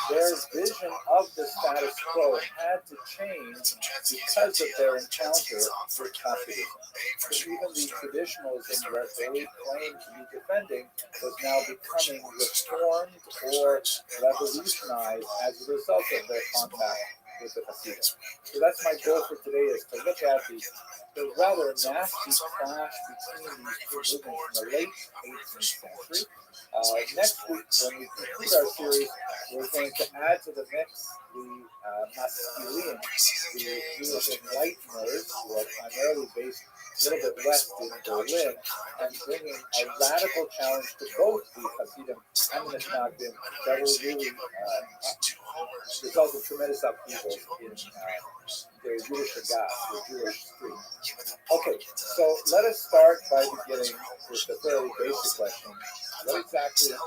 their vision of the status quo had to change because of their encounter with Hasidism. So even the traditionalism that they claim to be defending was now becoming reformed or revolutionized as a result of their contact with the Hasidim. So that's my goal for today, is to look at the rather nasty clash between these two movements in the late 18th century. Next week, when we conclude our series, we're going to add to the mix the Masculine, the Jewish Enlighteners, who are primarily based a little bit west in Berlin, and bringing a radical challenge to both the Hasidim and the Misnagdim that will really resulted in tremendous upheaval in the Jewish Haggah, the Jewish street. Okay, so let us start by beginning with a fairly basic question. What exactly is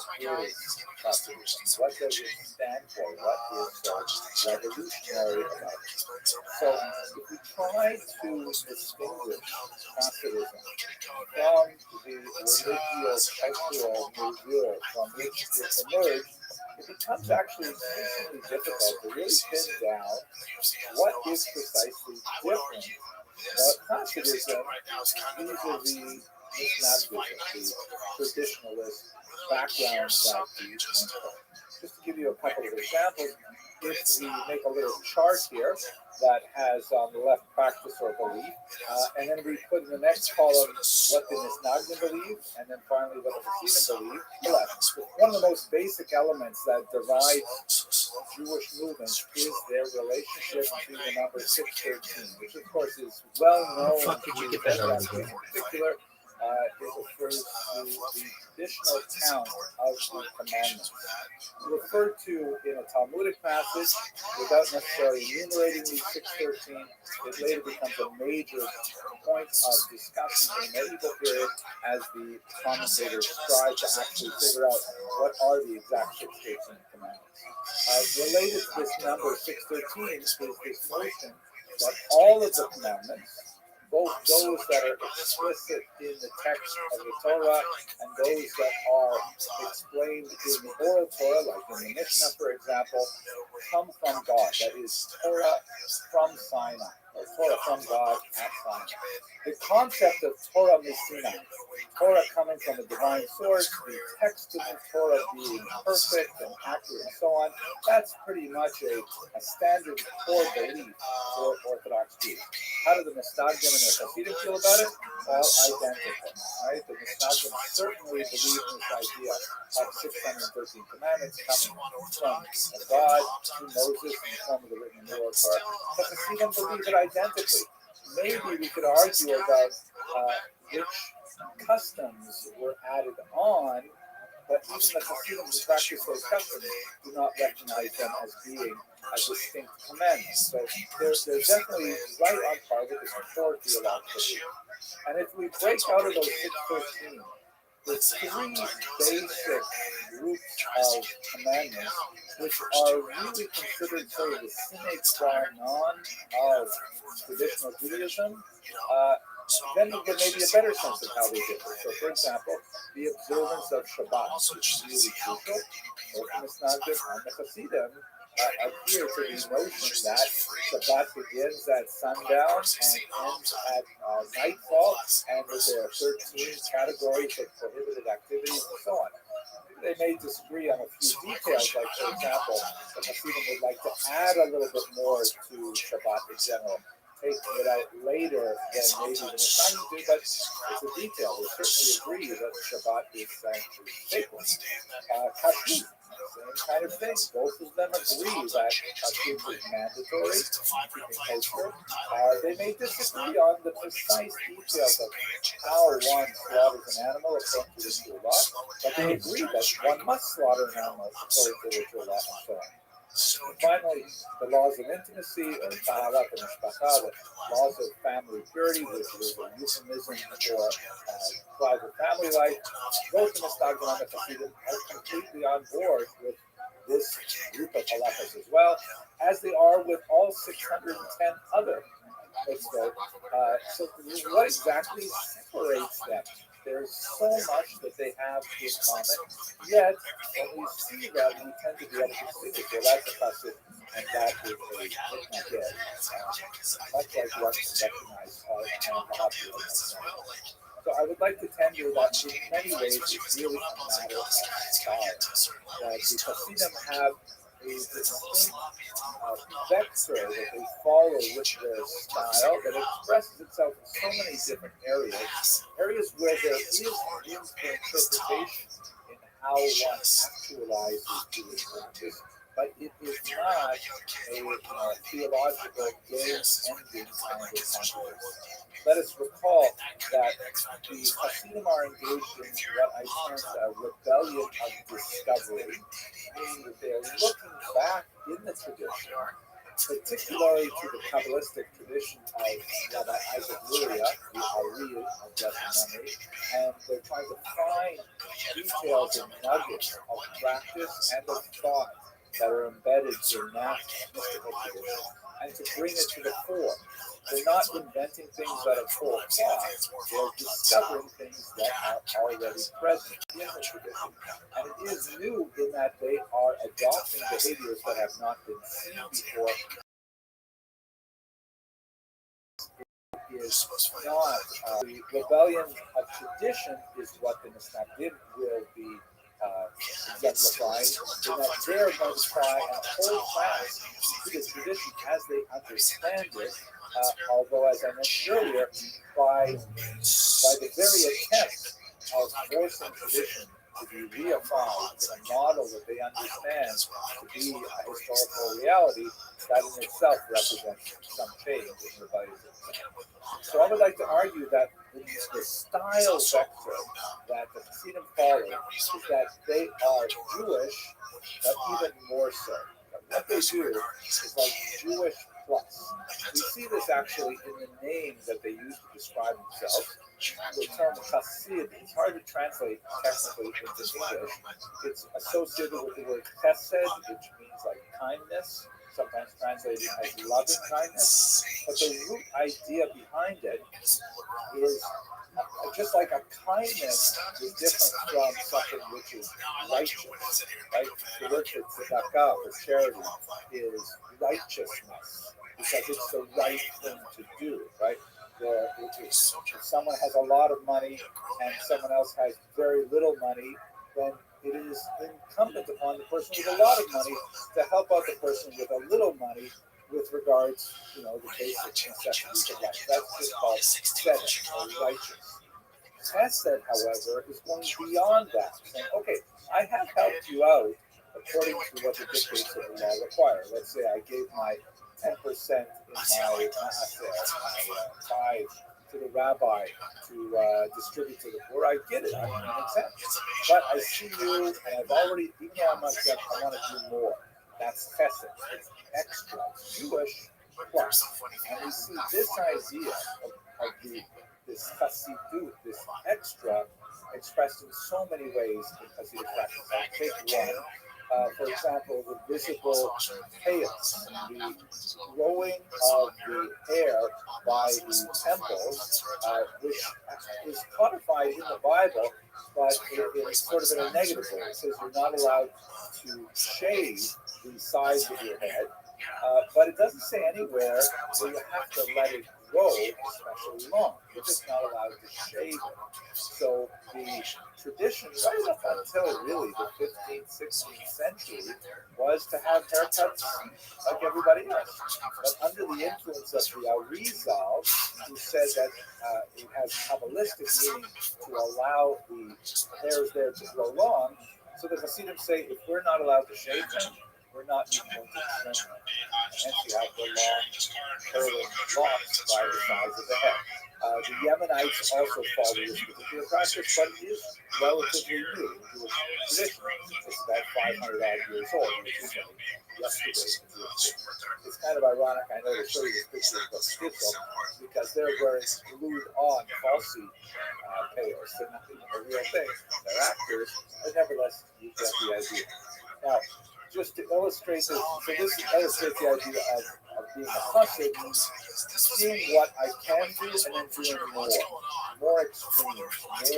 Hasidism? What does it stand for? What is so revolutionary about it? So if we try to distinguish Hasidism from the religio-cultural milieu from which it emerged, it becomes actually increasingly difficult to really pin down what is precisely different about Hasidism vis-a-vis Mishnagdism, the traditionalist background that we employ. Just to give you a couple of examples, if we make a little chart here that has on the left practice or belief, and then we put in the next column what the Misnagdim believe, and then finally what the Hasidim believe, the left. One of the most basic elements that divides Jewish movements is their relationship to the number 613, which of course is well known to the Orthodox in particular. It refers to the traditional count of the commandments, referred to in a Talmudic passage without necessarily enumerating these 613. It later becomes a major point of discussion in the medieval period as the commentators strive to actually figure out what are the exact 613 commandments. Related to this number 613 is this notion that all of the commandments, both those that are explicit in the text of the Torah and those that are explained in the oral Torah, like in the Mishnah, for example, come from God. That is Torah from Sinai, or Torah from God at Sinai. The concept of Torah Sinai, Torah coming from a divine source, the text of the Torah being perfect and accurate and so on, that's pretty much a standard core belief for Orthodox Jews. How do the Misnagdim and the Hasidim feel about it? Well, identical, right? The Misnagdim certainly believe in this idea of 613 commandments coming from God to Moses in the form of the written in the oral Torah. But the Hasidim believe it identically. Maybe we could argue about which customs were added on, but even the Hasidim who practice those customs do not recognize them as being a distinct commandment. So they're definitely right on par with this core theological view. And if we break out of those 613, the three basic groups of commandments, which are really considered sort of the sine qua non of traditional Judaism, then we get maybe a better sense of how they differ. So, for example, the observance of Shabbat, which is really crucial. Both the Misnagdim and the Hasidim adhere to the notion that Shabbat begins at sundown and ends at nightfall, and that there are 13 categories of prohibited activities and so on. They may disagree on a few details, like, for example, the Hasidim would like to add a little bit more to Shabbat in general, taking it out later than maybe the Misnagdim do, but it's a detail. They certainly agree that Shabbat is sacred. Kashrut, same kind of thing. Both of them agree that kashrut is mandatory, keeping kosher. They may disagree on the precise details of how one slaughters an animal according to the ritual law, but they agree that one must slaughter an animal according to the ritual law and so on. And finally, the laws of intimacy, or taharat and mishpacha, the laws of family purity, which is a euphemism for private family life. Both the Misnagdim and the Hasidim are completely on board with this group of halachas as well, as they are with all 610 other mitzvot. So what exactly separates them? There's so much that they have in common, yet when we see them, we tend to be able to distinguish, well, that's a chassid, and that is a mitnaged. Much like what can recognize and populate. So I would like to tender that in many ways it's really a matter of style. That the Hasidim have a distinct vector that they follow with their style that expresses itself in so many different areas where there is room for interpretation in how one actualizes Jewish practice, but it is not a theological game-ending kind of controversy. Let us recall that the Hasidim are engaged in what I termed a rebellion of discovery, meaning that they are looking back in the tradition, particularly to the Kabbalistic tradition of Rabbi Isaac Luria, the Ari of blessed memory, and they're trying to find details and nuggets of practice and of thought that are embedded in that mystical tradition, and to bring it to the fore. They're not inventing things that are full of thought, they're discovering things that are already present in the tradition. And it is new in that they are adopting behaviors that have not been seen before. Is not the rebellion of tradition is what the Misnagdim will be exemplifying, in that they're going to try and hold fast to the tradition as they understand it, although, as I mentioned earlier, by the very attempt of forcing tradition to be reified in a model that they understand to be a historical reality, that in itself represents some change in rebellion. So I would like to argue that the style vector that the Hasidim follow is that they are Jewish, but even more so. What they do is like Jewish plus. We see this actually in the name that they use to describe themselves. The term Hasid, it's hard to translate technically into English. It's associated with the word chesed, which means like kindness, sometimes translated as loving kindness. But the root idea behind it is just like a kindness is different from something which is righteous, right? The word for tzedakah, for charity, is righteousness, because it's the right thing to do, right? If someone has a lot of money and someone else has very little money, then it is incumbent upon the person with a lot of money to help out the person with a little money with regards, the basic necessities of life. That's just called tzedek, or righteous. Chesed, however, is going beyond that, saying, okay, I have helped you out according to what the dictates of the law require. Let's say I gave my 10% in my tithe to the rabbi to distribute to the poor. I get it, I'm exempt. But I see you, and I've already, even though I'm not exempt, I want to do more. That's chesed. It's extra. It's Jewish plus. And we see this idea of this chassidut, this extra, expressed in so many ways in Hasidic practice. I'll take one. For example, the visible chaos, the growing of the hair by the temples, which is codified in the Bible, but it is sort of in a negative way. It says you're not allowed to shave the sides of your head, but it doesn't say anywhere that you have to let it grow especially long. You're just not allowed to shave it. So the tradition, right up until really the 15th, 16th century, was to have haircuts like everybody else. But under the influence of the Arizal, who said that it has Kabbalistic meaning to allow the hairs there to grow long, so the Hasidim say if we're not allowed to shave them, we're not even going to trim them. And hence you have the long, curling locks by the size of the head. The Yemenites also follow this particular practice, but it is relatively new in Jewish tradition. It's about 500 odd years old, which is yesterday. It's kind of ironic, I know, to show you this picture of Skitzel, because they're wearing glued-on falsy payos. They're not even a real thing. They're actors, but nevertheless, you get the idea. Now, just to illustrate this, so this illustrates the idea of being a hustle, means seeing what I can do and then doing more extreme,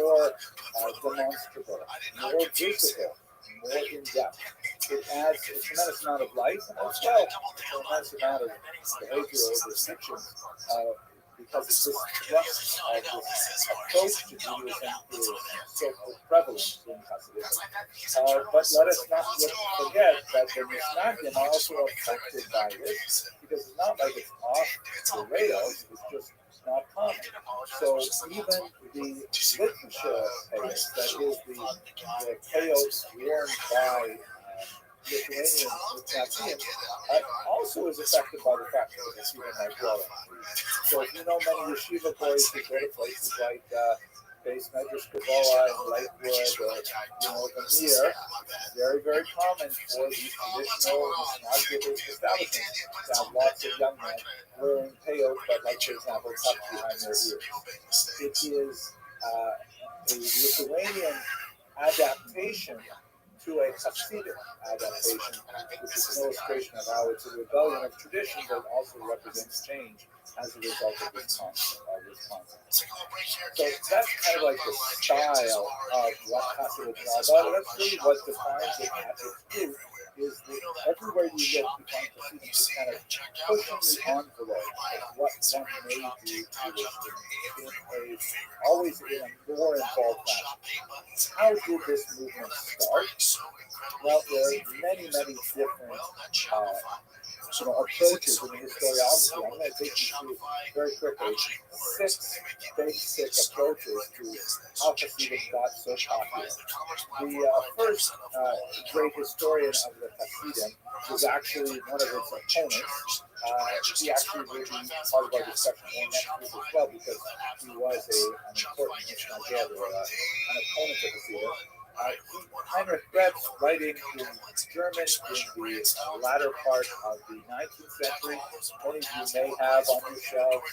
more demonstrable, more visible, more in depth. It adds a tremendous amount of life and as well a tremendous amount of behavioral restrictions. Because it's this thrust of this approach to Judaism is so prevalent in Hasidism. But let us not forget that the Misnagdim are also affected by this, because it's not like it's off the rails, it's just not common. So even the literature payos, that is the payos worn by Lithuanian Nazians, also is affected by the fact that it's even like growing. So if you know many yeshiva boys who go to places like base measures Kabbalah in Lakewood or Vermeer, very, very common for these traditional Mishnah-based establishments to have lots of young men wearing peyot, but like, for example, tucked behind their ears. It is a Lithuanian adaptation to a Hasidic adaptation, which is an illustration of how it's a rebellion of tradition, but also represents change as a result of this concept. So that's kind of like the style of what Hasidism is all about. That's really what defines it at its root, is that everywhere you look, you find Hasidim just kind of pushing the envelope of what one may do always in a more involved fashion. How did this movement start? Well, there are many, many different approaches in the historiography. I'm going to take you through very quickly 6 basic approaches to how Hasidim got so popular. The first great historian of the Hasidim was actually one of its opponents. He actually will be part of our discussion more next week as well, because he was an important Mishnah or an opponent of Hasidim. Heinrich Krebs, writing in German in the latter part of the 19th century. Many of you may have on your shelf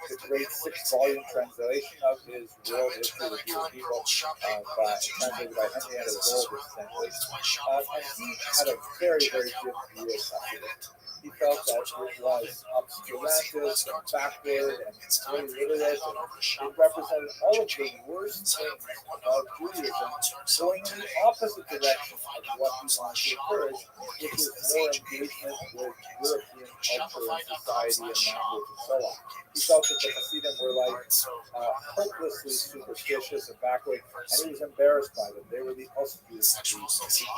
the great 6-volume translation of his World History of the Jewish People, translated by Henrietta Gold, incidentally. And he had a very, very different view of Hasidism. He felt that it was obscurantist and backward and illiterate, and it represented all of the worst things about Judaism, going in the opposite direction of what he wanted to encourage, which is more engagement with European culture and society and language and so on. He felt that the Hasidim were like hopelessly superstitious and backward, and he was embarrassed by them. They were the Ostjus, the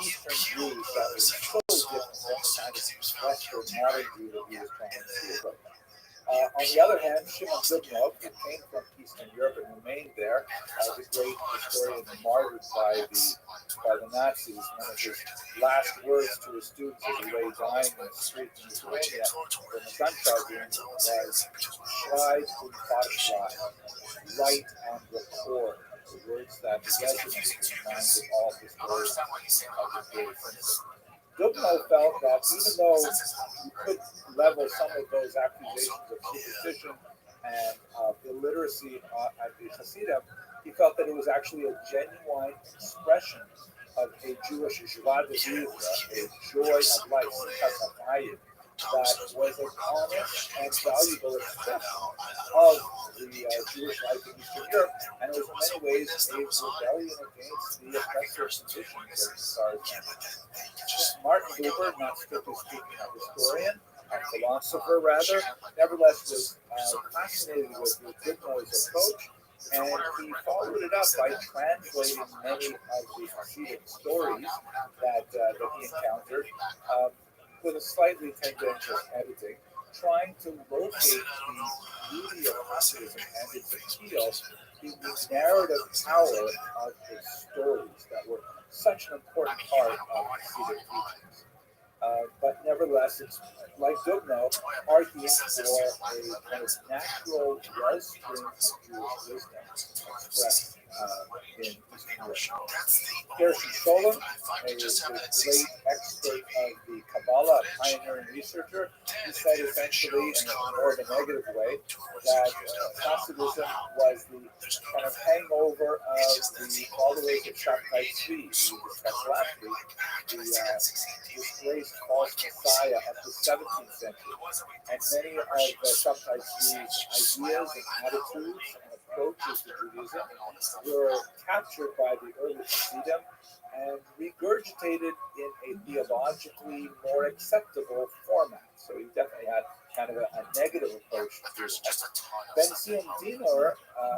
Eastern Jews that were so different from the kind of Western modern Jew that he was trying to evoke. On the other hand, Shimon Dubnov, who came from Eastern Europe and remained there, the great historian martyred by the Nazis, one of his last words to his students as he lay dying in the street in Lithuania when the gunshot wound was "Schreib und Fahrschlag," write and record, the words that resonate in the minds of all historians of the period. Dubno felt that even though you could level some of those accusations of superstition and illiteracy at the Hasidim, he felt that it was actually a genuine expression of a Jewish joie de vivre, a joy of life, simchas havayim, that was an honest and valuable expression of the Jewish life in Eastern Europe, and it was in many ways a rebellion against the oppressive conditions of the Tsars. Martin Buber, not strictly speaking a historian, a philosopher rather, nevertheless was fascinated with Dubno's approach, and he followed it up by translating many of the Hasidic stories that he encountered with a slightly tendentious editing, trying to locate the beauty of Hasidism and its appeal in the narrative power of its stories that were such an important part of Hasidic teachings. But nevertheless, it's like Dubno arguing for a kind of natural wellspring of Jewish wisdom expressed in Eastern Europe. Gershon Scholem, a great expert of the Kabbalah, pioneering researcher, he said essentially, in more of a negative way, that Hasidism was the kind of hangover of the followers of Shabtai Tzvi, we discussed last week, the disgraced false messiah of the 17th century. And many of Shabtai Tzvi's ideas and attitudes and approaches to Judaism were captured by the early Hasidim and regurgitated in a theologically more acceptable format. So he definitely had kind of a negative approach to it. Ben Zion Dinor,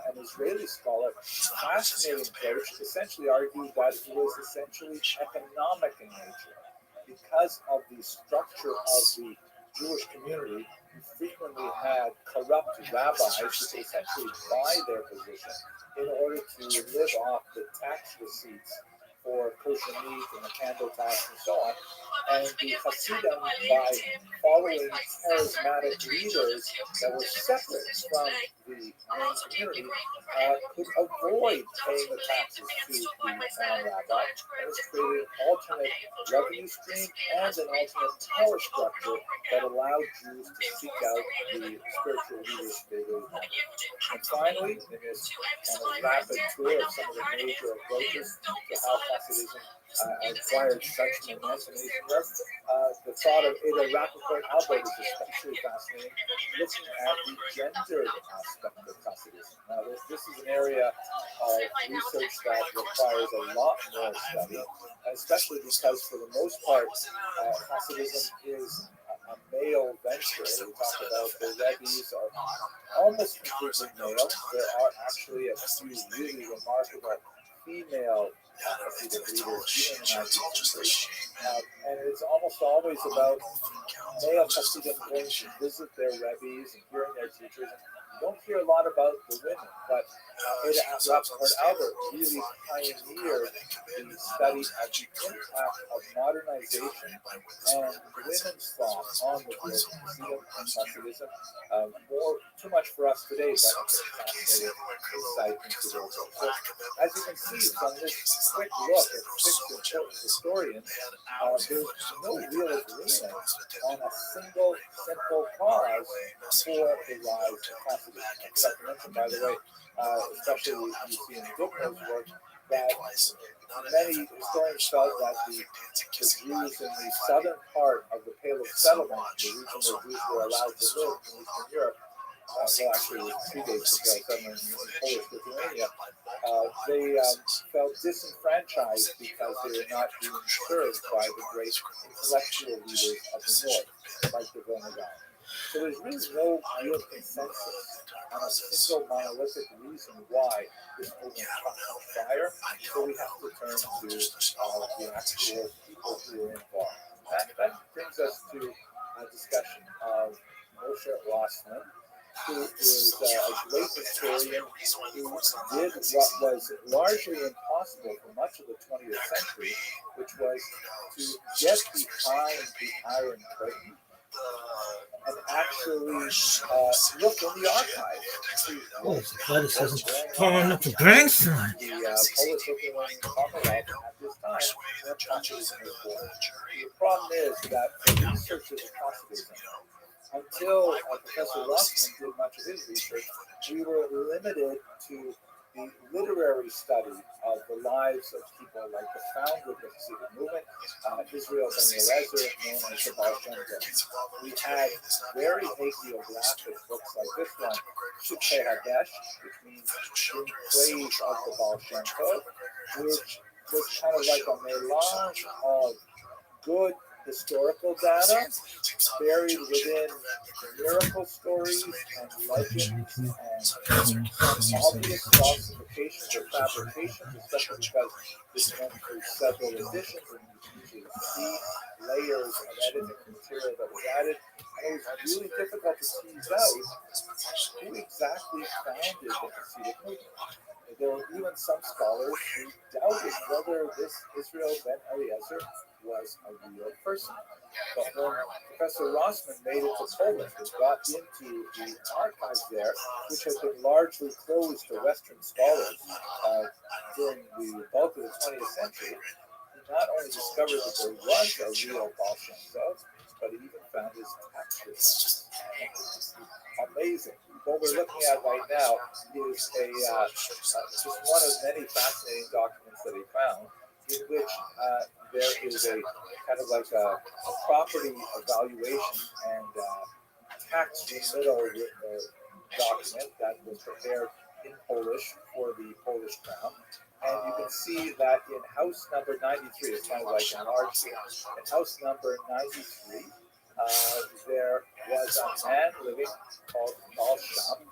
an Israeli scholar, fascinating approach, essentially argued that it was essentially economic in nature. Because of the structure of the Jewish community, you frequently had corrupt rabbis who could essentially buy their position in order to live off the tax receipts for kosher meat and the candle tax and so on. And the Hasidim, by following charismatic leaders that were separate from the main community could avoid paying the taxes to the town rabbi, and this created an alternate revenue stream and an alternate power structure that allowed Jews to seek out the spiritual leaders they really wanted. And finally, in this kind of rapid tour of some of the major approaches to how Hasidism acquired such momentum in Eastern Europe, the thought of Ada Rappaport Albert is especially fascinating, looking at the gendered aspect of Hasidism. Now, this is an area of research that requires a lot more study, especially because, for the most part, Hasidism is a male venture. We talk about the Rebbe's are almost completely male. There are actually a few really remarkable female Hasidic leaders in the 19th century. And it's almost always about male Hasidim going to visit their Rebbe's and hearing their teachers. You don't hear a lot about the women, but Ada Rappaport Albert really pioneered the study of the impact of modernization and women's thought on the field of Hasidism. Too much for us today, but it's a fascinating insight into those. So, as you can see from this quick look at 6 important historians, there's no real agreement on a single simple cause for the rise of Hasidism. I forgot to mention, by the way, especially you see in Dubno's work, that many historians felt that the Jews in the southern part of the Pale of Settlement, the region where Jews were allowed to live in Eastern Europe, well, actually, it predates the Pale of Settlement in Polish Lithuania, they felt disenfranchised because they were not being served by the great intellectual leaders of the North, like the Vilna Gaon. So there's really no real consensus on a single monolithic reason why this movement caught on fire. So we have to turn to the actual people who were involved. That brings us to a discussion of Moshe Rossman, who is a great historian who did what was largely impossible for much of the 20th century, which was to get behind the Iron Curtain and actually look in the archives. Oh, athleticism. Pulling up the grandson. The Polish-Lithuanian Commonwealth at this time, when Hasidism was born. The problem is that for researchers of Hasidism, until Professor Rossman did much of his research, we were limited to the literary study of the lives of people like the founder of the Hasidic movement, Israel Ben Eliezer, known as the Baal Shem Tov. We had very hagiographic books like this one, Shibshei Hadesh, which means in praise of the Baal Shem Tov, which was kind of like a melange of good historical data buried within miracle stories and legends and obvious falsifications or fabrications, especially because this went through several editions and you usually see layers of editing material that was added. And it was really difficult to tease out who exactly founded the Hasidic movement. There were even some scholars who doubted whether this Israel Ben Eliezer was a real person. But when Professor Rossman made it to Poland and got into the archives there, which had been largely closed to Western scholars during the bulk of the 20th century, he not only discovered that there was a real Baal Shem Tov, but he even found his tax returns. Amazing. What we're looking at right now is just one of many fascinating documents that he found, in which there is a kind of like a property evaluation and tax remittal document that was prepared in Polish for the Polish crown. And you can see that in house number 93, it's kind of like enlarged here. In house number 93, there was a man living called Baal Shem,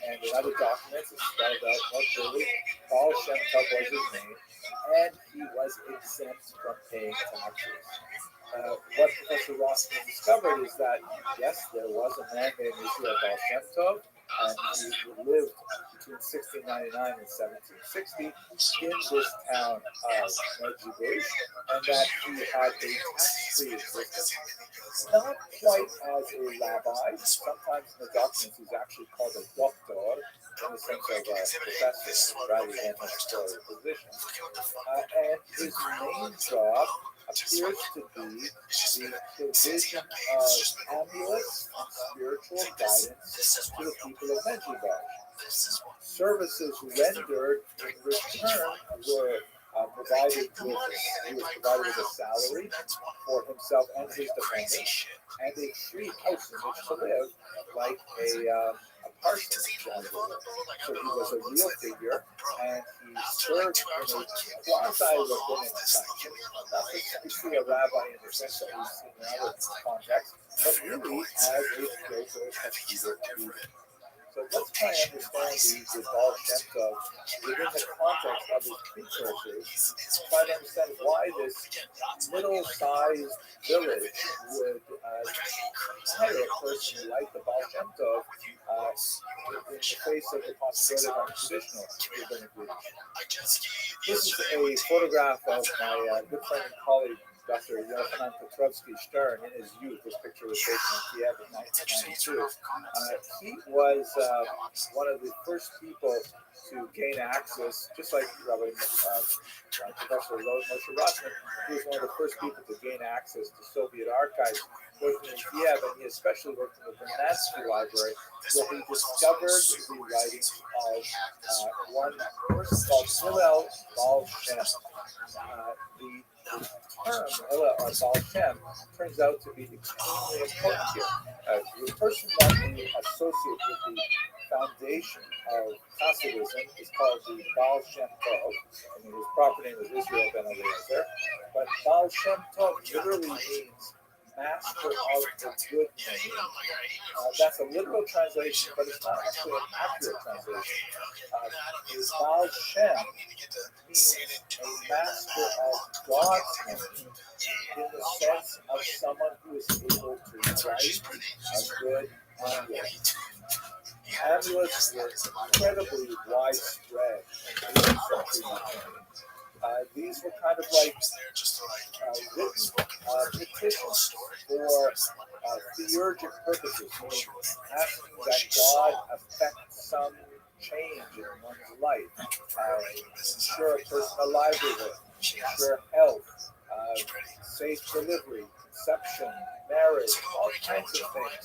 and in other documents it's spelled out more clearly. Baal Shem Tov was his name, and he was exempt from paying taxes. What Professor Rossman discovered is that, yes, there was a man named Israel Baal Shem Tov, and he lived between 1699 and 1760 in this town of Medjugorje, and that he had a tax-free existence, not quite as a rabbi. Sometimes in the documents he's actually called a doctor, in the sense of a professor rather than necessarily a physician. And his main job appears to be the provision of amulets and spiritual guidance to the people of Medjugorje. Services rendered in return were provided with, he was provided with a salary for himself and his dependents, and a free house in which to live, like a parsonage. So he was a real figure, and he served in a quasi-rabbinic fashion, not specifically a rabbi in the sense that we've seen in other contexts, but really as a spiritual Hasidic. So let's try and understand the Baal Shem Tov within the context of his precursors, try to understand why this middle-sized village would hire a person like the Baal Shem Tov in the face of the possibility of traditional rabbinic leadership. This is a photograph of my good friend and colleague, Dr. Yochanan Petrovsky Stern, in his youth. This picture was taken in Kiev in 1992. He was one of the first people to gain access, just like Professor Moshe Rothman, he was one of the first people to gain access to Soviet archives working in Kiev, and he especially worked in the Vernadsky Library, where he discovered the writings of one person called Hillel Baal Shem. The term Hillel or Baal Shem turns out to be extremely important here. The person that we associate with the foundation of Hasidism is called the Baal Shem Tov. I mean, his proper name is Israel Ben Eliezer, but Baal Shem Tov literally means master of the good name. That's a literal translation, but it's not actually an accurate translation. Baal Shem means a master of God's name in the sense of someone who is able to write a good amulet. Amulets were incredibly widespread in the 8th century. These were kind of like written petitions for theurgic purposes, meaning asking that God affect some change in one's life, ensure a person a livelihood, ensure health, safe delivery, conception, marriage, all kinds of things.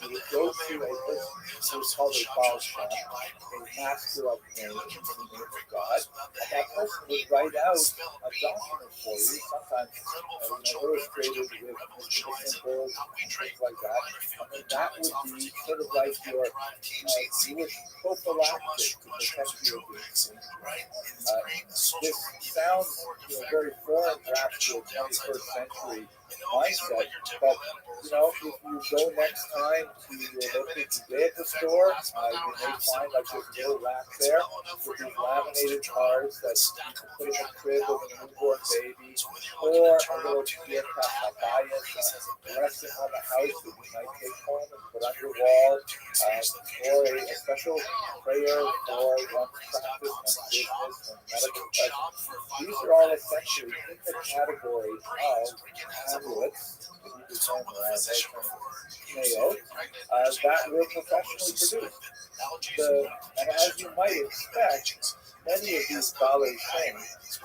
You would go to a person who's called a Baal Shem, a master of name, in the name of God, and that person would write out a document for you, sometimes illustrated with symbols and things like that. And then that would be sort of like your Jewish prophylactic to protect you against danger. This sounds very foreign perhaps to a 21st century mindset, but if you go next time to your local Judaica store, you may find like this little rack there with these laminated cards that you can put in the crib of a newborn baby, or a little Birkat Habayis, dressing on the house that you might take home and put on your wall, or a special prayer for one's practice, one's business, one's medical profession. These are all essentially in the category of amulets that were professionally produced. And as you might expect, many of these Baal Shem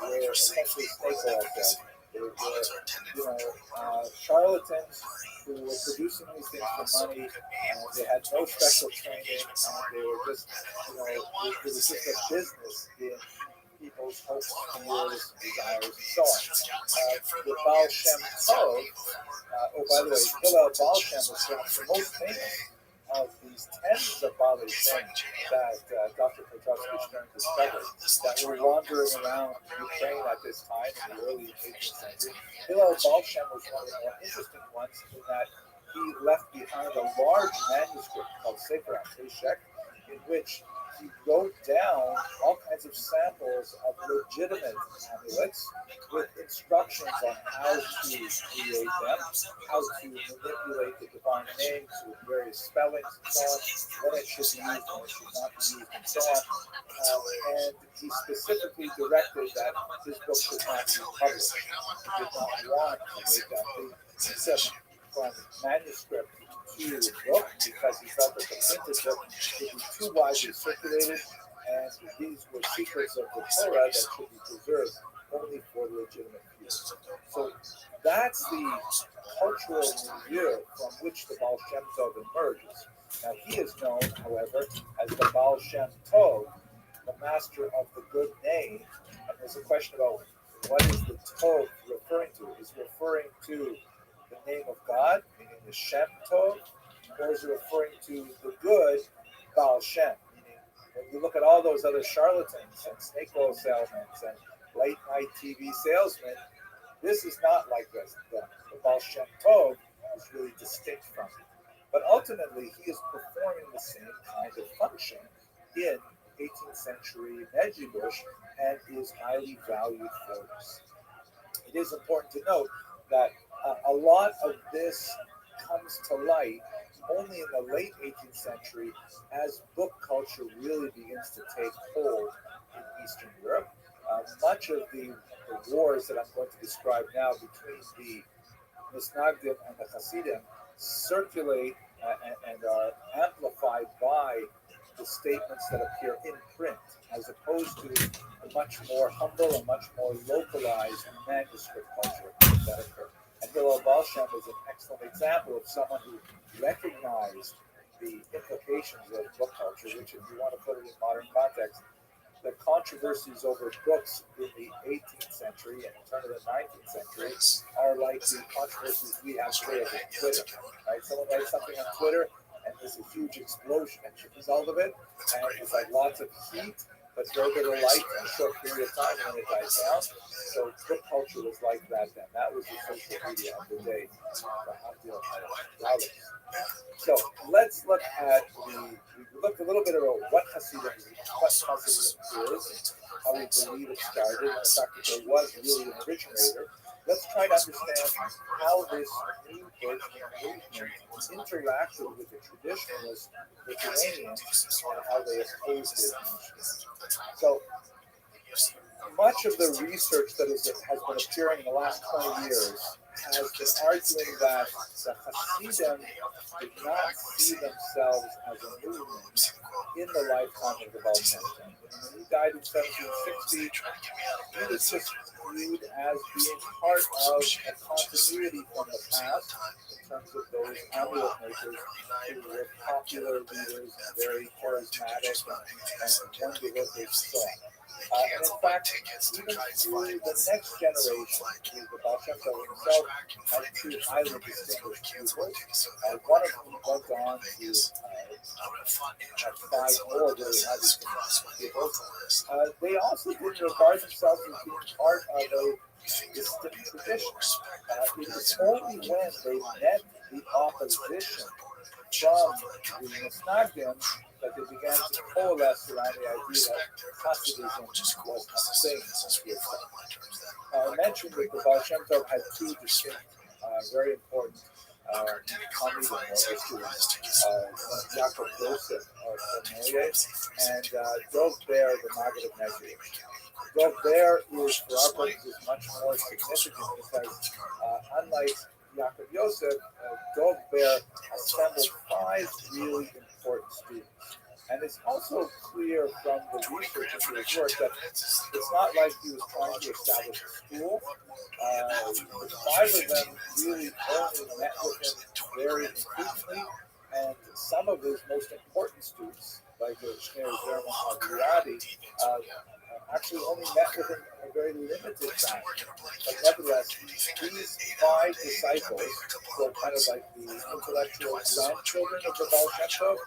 were essentially snake oil salesmen. They were, charlatans who were producing these things for money, and they had no special training, and they were just, it was just a business in people's hopes, fears, desires, and so on. The Baal Shem Tov, by the way, Hillel Baal Shem was perhaps the most famous of these tens of Baal Shem that Dr. Petrovsky Stern discovered that were wandering around Ukraine at this time in the early 18th century. Hillel Baal Shem was one of the more interesting ones in that he left behind a large manuscript called Sefer HaPeshek, in which he wrote down all kinds of samples of legitimate amulets with instructions on how to create them, how to manipulate the divine names with various spellings and so on, when it should be used, when it should not be used, and so on. And he specifically directed that his book should not be published. He did not want to make that big shift from manuscript to book because he felt that the printed book should be too widely circulated, and these were secrets of the Torah that should be preserved only for legitimate few. So that's the cultural milieu from which the Baal Shem Tov emerges. Now he is known, however, as the Baal Shem Tov, the master of the good name. And there's a question about what is the Tov referring to? Is it referring to the name of God, meaning the Shem Tov, or is it referring to the good Baal Shem? Meaning, when you look at all those other charlatans and snake oil salesmen and late night TV salesmen, this is not like this. The Baal Shem Tov is really distinct from it. But ultimately, he is performing the same kind of function in 18th century Medjugorje and is highly valued for this. It is important to note that a lot of this comes to light only in the late 18th century as book culture really begins to take hold in Eastern Europe. Much of the wars that I'm going to describe now between the Misnagdim and the Hasidim circulate and are amplified by the statements that appear in print, as opposed to a much more humble and much more localized manuscript culture that occurred. And Hillel Baal Shem is an excellent example of someone who recognized the implications of book culture, which, if you want to put it in modern context, the controversies over books in the 18th century and turn of the 19th century are like the controversies we have today over Twitter. Right? Someone writes something on Twitter, and there's a huge explosion as a result of it, and it's like lots of heat, but very little light in a short period of time, and then it dies down. So book culture was like that then. That was the social media of the day. So let's look at a little bit about what Hasidism is, how we believe it started, and the fact that there was really an originator. Let's try to understand how this new movement interacted with the traditionalist Lithuanians and how they opposed it. So much of the research that has been appearing in the last 20 years has been arguing that the Hasidim did not see themselves as a movement in the lifetime of the Baal Shem Tov. When he died in 1760, he was just viewed as being part of a continuity from the past in terms of those amulet makers who were popular leaders and very charismatic and wonder workers and so on. And in fact, even through the next generation, the Baal Shem Tov himself had two highly distinguished pupils. One of whom went on to have 5 more very highly distinguished pupils. They also didn't regard themselves as being part of a distinct tradition. It was only when they met the opposition from the Misnagdim that they began to coalesce around the idea that Hasidism was a thing. I mentioned that the Baal Shem Tov had 2 distinct, very important Talmudim students, Yaakov Yosef of Moye and Dov Ber, the Maggid of Medjugorje. Dov Ber is, for our purposes, much more significant because, unlike Yaakov Yosef, Dov Ber assembled 5 really important students. And it's also clear from the research of his work that it's not like he was trying to establish a school. The 5 of them really only met with him very infrequently, and some of his most important students, like the Shneur Zerman Aviadi, actually only met with him in a very limited fashion. But nevertheless, these 5 disciples were kind of like the intellectual grandchildren of the Baal Shem Tov.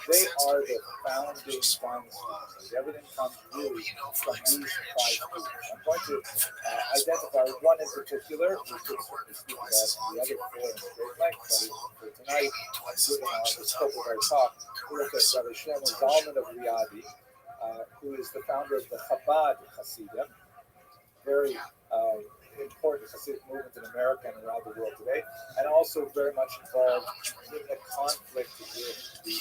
They are the founding dynasty. Everything comes really from these five groups. I'm going to identify one in particular. We could speak about the other four in great length, but for tonight, given the scope of our talk, we look at Rabbi Shlomo Zalman of Riyadi, who is the founder of the Chabad Hasidim, very important Hasidic movement in America and around the world today, and also very much involved in the conflict with the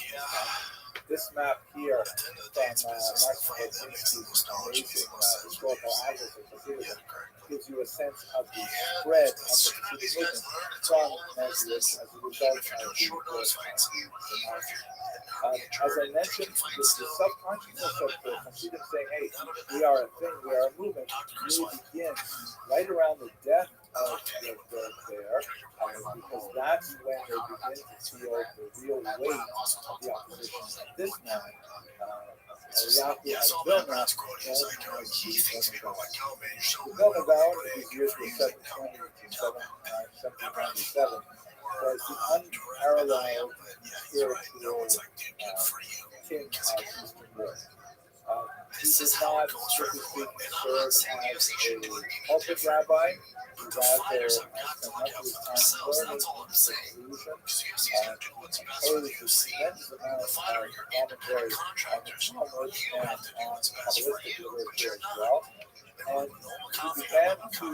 this map here from Martin Luther's amazing historical atlas of Hasidism gives you a sense of the spread of the Hasidic movement from Nazareth as a result of the as I mentioned, the subconsciousness of the Hasidim saying, hey, we are a thing, we are a movement, really begins right around the death of the there, because that's when they begin to feel the real weight of the opposition of this man, Yaakov of Vilna, the Vilna Gaon, these years were 720 to 1797, was the unparalleled spiritual king of Eastern Europe. He did not, strictly speaking, serve as a pulpit rabbi. He rather spent much of his time learning in seclusion, posed a tremendous amount of commentary on the Talmud and on Kabbalistic literature as well. And he began to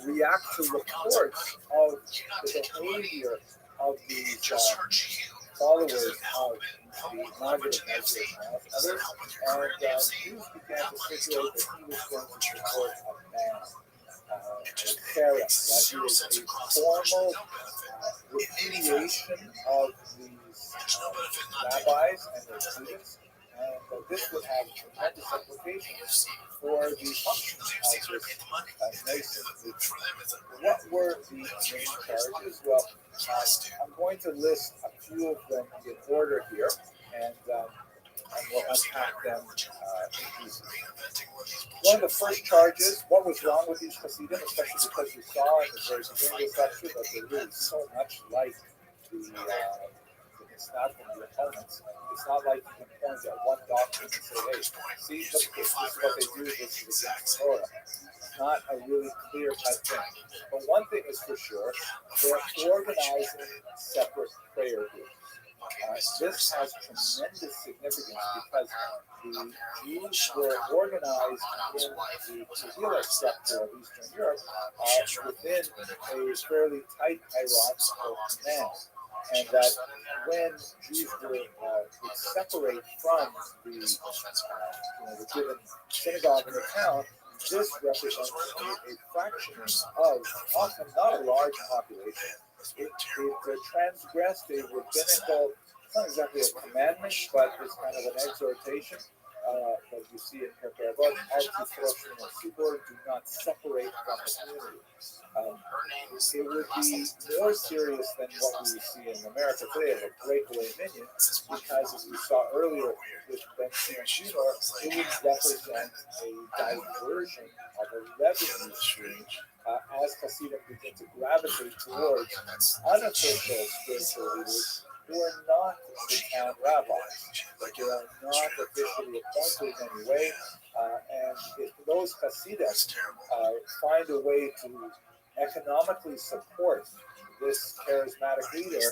react to reports of the behavior of these followers of the Margaret of Nazareth and others, and news began to circulate that he was going to support a man, Sarah, that is a formal repudiation of these rabbis and their students, and this would have tremendous implications for the function of this nascent movement. What were the main charges? Well, I'm going to list a few of them in order here, and we'll unpack them in pieces. One of the first charges, what was wrong with these Hasidim, especially because we saw in the very beginning of the lecture that they're really so much like it's not from the opponents. It's not like you can point at one doctrine and say, hey, see, look at this is what they do, this is against Torah. It's not a really clear-cut thing. But one thing is for sure, they're organizing separate prayer groups. This has tremendous significance because the Jews were organized in the Kehillah sector of Eastern Europe within a fairly tight hierarchical command. And that when Jews would separate from the given synagogue in the town, this represents a fraction of, often not a large population. It transgressed a rabbinical, not exactly a commandment, but it's kind of an exhortation. As you see in Pirkei Avot, do not separate from the community. It would be more serious than what we see in America today, of a breakaway minion, because as we saw earlier with Ben Jr., it would represent a diversion of a revenue stream as Hasidim begin to gravitate towards unofficial spiritual leaders who are not the town rabbis, but they are not officially appointed in any way. And if those Hasidim find a way to economically support this charismatic leader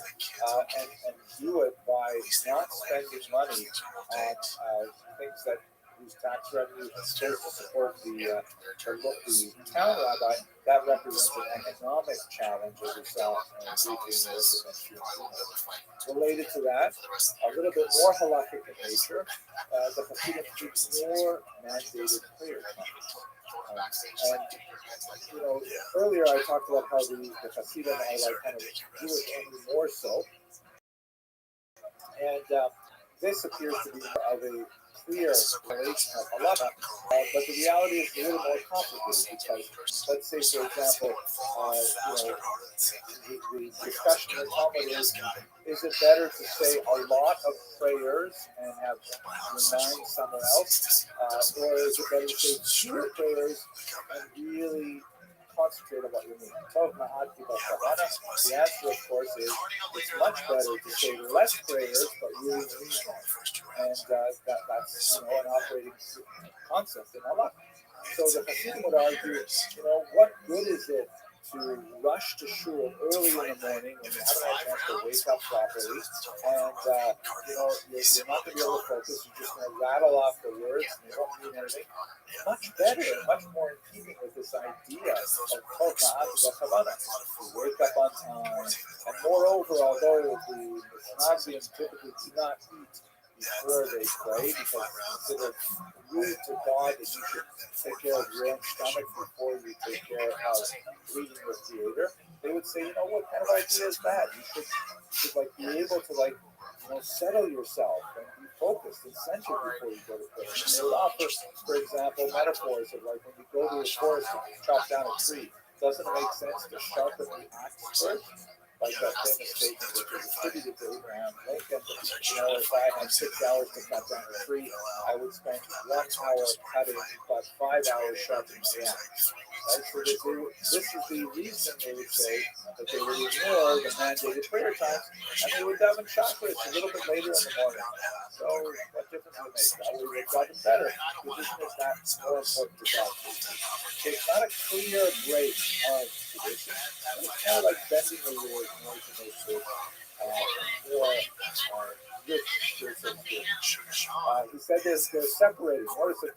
and do it by not spending money on things that whose tax revenue goes to support the town rabbi, that represents an economic challenge as we saw briefly in the related to that, a little bit more halakhic in nature, the Hasidim ignore mandated prayer and earlier I talked about how the Hasidim are like kind of Jewish only more so, and this appears to be of a clear relation of halacha, but the reality is a little more complicated because, let's say, for example, the discussion in the Talmud is it better to say a lot of prayers and have remind someone else, or is it better to say fewer prayers and really concentrate on what you mean. Tov ma'at kavana. The answer, of course, is it's much better to say less prayers, but really mean them. And that's an operating concept in Allah. So the Hasidim would argue, what good is it to rush to shul early in the morning when you haven't had a chance to wake up properly, and you're not going to be able to focus. You're just going to rattle off the words, and they don't mean anything. Much better, much more in keeping with this idea of Tov Ma'at V'Chavana. You wake up on time, and moreover, although the Ashkenazim typically do not eat before they pray, because it's considered rude to God that you should take care of your own stomach before you take care of leading your Creator. They would say, what kind of idea is that? You should be able to settle yourself and be focused and centered before you go to prayer. And they would offer, for example, metaphors of when you go to a forest and chop down a tree, doesn't it make sense to sharpen the axe first? Like that famous statement which was attributed to Abraham Lincoln, if I had 6 hours to cut down a tree, I would spend 1 hour cutting, but 5 hours sharpening the axe. Right? So this is the reason they would say that they would ignore the mandated prayer times, and they would daven chakras a little bit later in the morning. So what difference does it make? That way we've gotten better. Because isn't that more important to God? It's not a clear break of tradition. It's kind of like bending the rules in order to make this more rich. He said they're separated. Notice that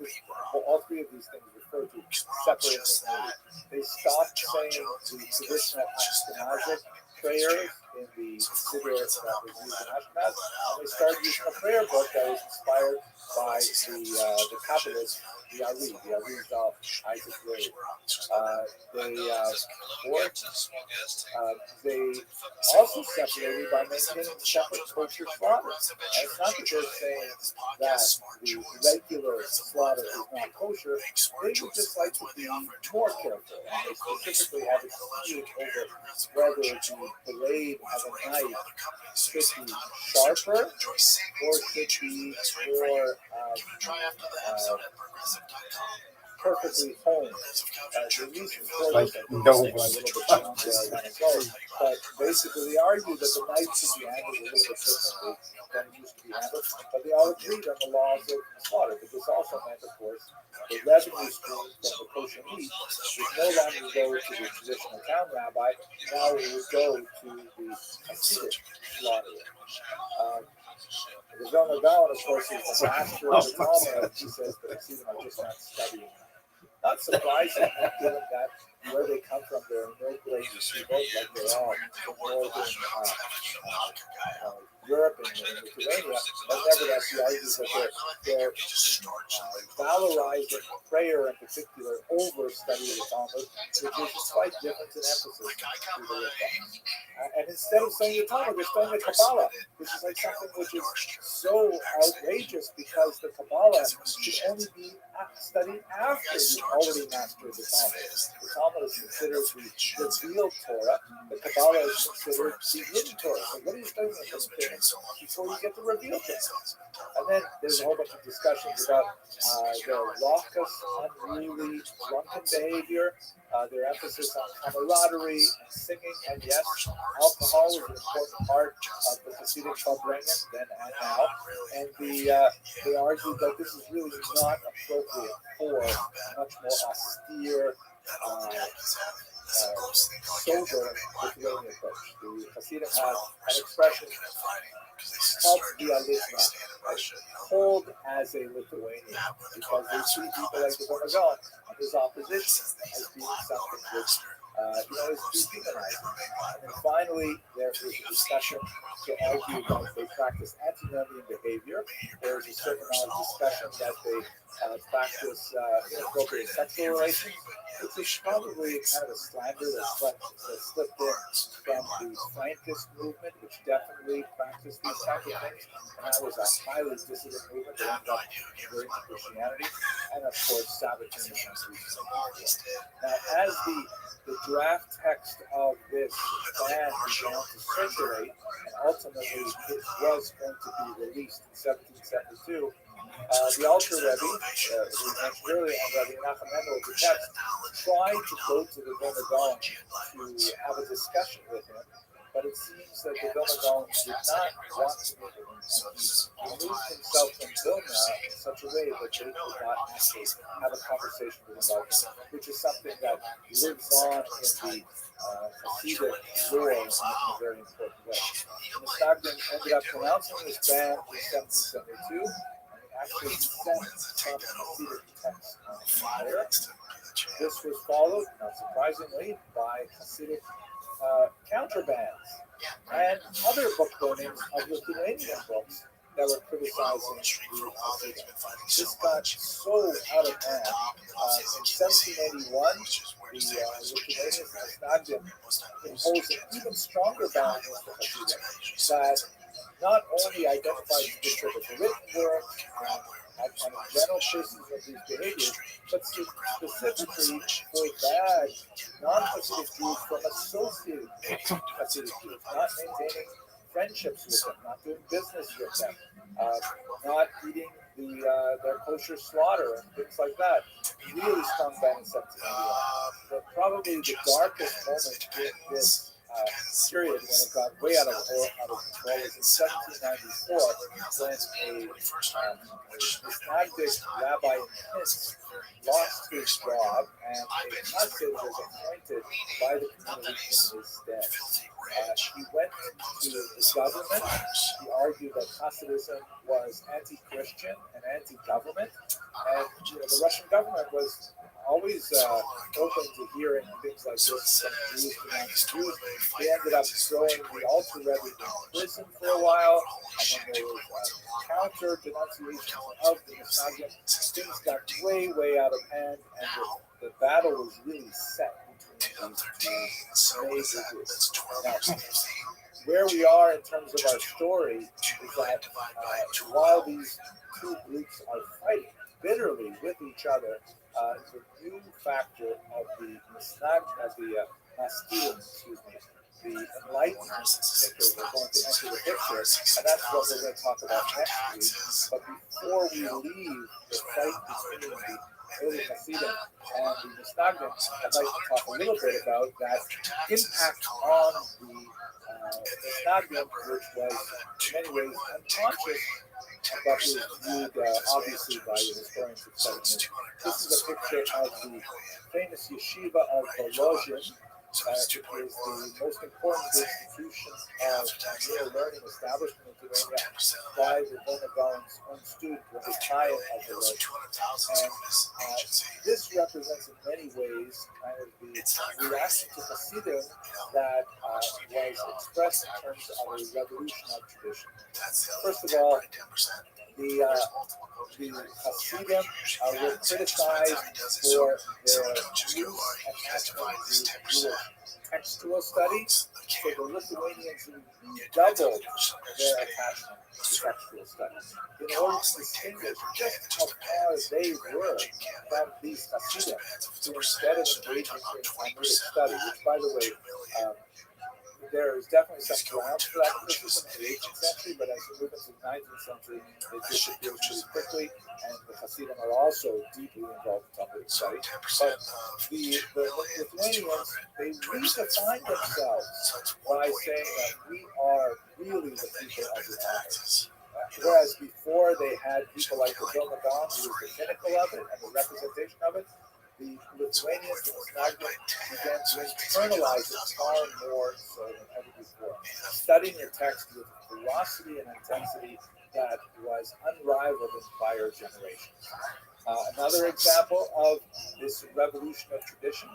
all three of these things refer to separating the rules. They stopped saying the traditional Ashkenazic prayers in the Siddur that was used in Ashkenaz, and they started using a prayer book that was inspired by the Kabbalists, the Ari of Isaac Reed. They also separated by maintaining separate kosher slaughter. And it's not that they're saying that the regular slaughter is not kosher. They would just like to be more careful. And they specifically have a dispute over whether the blade of a knife should be sharper or should be more perfectly honed. The reason for this, I think, is a little bit beyond where I want to go. But basically, they argue that the knife should be handled a little bit differently than it used to be handled. But they all agreed on the laws of slaughter. But this also meant, of course, the revenue stream from the kosher meat would no longer go to the traditional town rabbi. Now it would go to the Hasidic slaughterer. The Vilna Gaon, of course, is the master of the Talmud. He says that Hasidim are just not studying. Not surprising, given that where they come from, they're no great people, like they are from northern Europe and Lithuania. But nevertheless, he argues that they're valorizing prayer in particular over study of the Talmud, which is a slight difference in emphasis to the Lithuanians. And instead of studying the Talmud, they're studying the Kabbalah, which is like something which is so outrageous because the Kabbalah should only be studied after you've already mastered the Talmud. The Talmud is considered the real Torah. The Kabbalah is considered the hidden Torah. So what are you studying those things before you get the revealed things? And then there's a whole bunch of discussions about the raucous, unruly, drunken behavior, their emphasis on camaraderie and singing, and yes, alcohol is an important part of the Hasidic upbringing then and now. And they argue that this is really not appropriate for a much more austere, sober Lithuanian approach. The Hasidim have an expression called dialisma, cold as a Lithuanian, because they see people like the Vilna Gaon and his opposition as being something which is dehumanizing. And then finally, there is a discussion to argue that they practice antinomian behavior. There is a certain amount of discussion that they practice inappropriate sexual relations, which is probably kind of a slander that slipped in from the Frankist movement, which definitely practiced these kinds of things. And that was a highly dissident movement that ended up converting to Christianity, and of course, Sabbatism. Now, as the draft text of this ban began to circulate, and ultimately it was going to be released in 1772, The Ultra Rebbe, who we mentioned earlier, and Rabbi Menachem Mendel of the text, tried to go to the Vilna Gaon to have a discussion with him, but it seems that the Vilna Gaon did not want to meet with him, and he removed himself from Vilna in such a way that they could not actually have a conversation with him about him, which is something that lives on in the Hasidic lore in a very important way. And the Stagden ended up pronouncing this ban in 1772, and actually sent some Hasidic texts on fire. This was followed, not surprisingly, by Hasidic counterbands and other book burnings of Lithuanian books that were criticizing the Hasidim. This got so out of hand. In 1781, the Lithuanians and Stagden imposed an even stronger ban against the Hasidim that not only identified specific written work and general criticism of these behaviors, but specifically forbade non-Hasidic Jews from associating with Hasidic Jews, not maintaining friendships with them, not doing business with them, not eating their kosher slaughter and things like that. Really strong ban in 1781. But probably the darkest moment in this period when it got way out of control was in 1794 when a Misnagdic rabbi in Minsk lost his job and a chassid was appointed by the community in his stead. He went to the government. He argued that Hasidism was anti-Christian and anti-government, and the Russian government was always open to hearing things like this from Jews denouncing Jews. They ended up throwing the Ultra Rebbe in prison for a while, and then there was counter denunciations of the Misnagdim. Things got way out of hand, and the battle was really set between these two major groups. Now, where we are in terms of our story is that while these two groups are fighting bitterly with each other, the new factor of the Maskilim, the enlightened thinkers are going to enter the picture, and that's what we're going to talk about next week. But before we leave the fight between the early Hasidim and the Misnagdim, I'd like to talk a little bit about that impact on the Misnagdim, which was in many ways unconscious, but was viewed obviously by the historians of 7 years. This is a picture of the famous yeshiva of Volozhin, which is the most important institution of real learning established in Lithuania by the Vilna Gaon's own student, the Chaim of Volozhin. And this represents in many ways kind of the reaction to Hasidim that was expressed in terms of a revolution of tradition. First of all, the Hasidim were criticized for their loose attachment to Jewish textual studies, so the Lithuanians doubled their attachment to textual studies in order to distinguish just how far they were from these Hasidim, who instead of engaging in Talmudic study, which, by the way, there is definitely some grounds for that criticism in the 18th century, but as we move into the 19th century, it disappears pretty quickly, and the Hasidim are also deeply involved in Talmudic study. But the Lithuanians, they redefine themselves by saying that we are really the people of the Talmud. Whereas before they had people like the Vilna Gaon, who was the pinnacle of it and the representation of it, the Lithuanians and the Misnagdim began to internalize it far more so than ever before, studying the text with a ferocity and intensity that was unrivaled in prior generations. Another example of this revolution of tradition,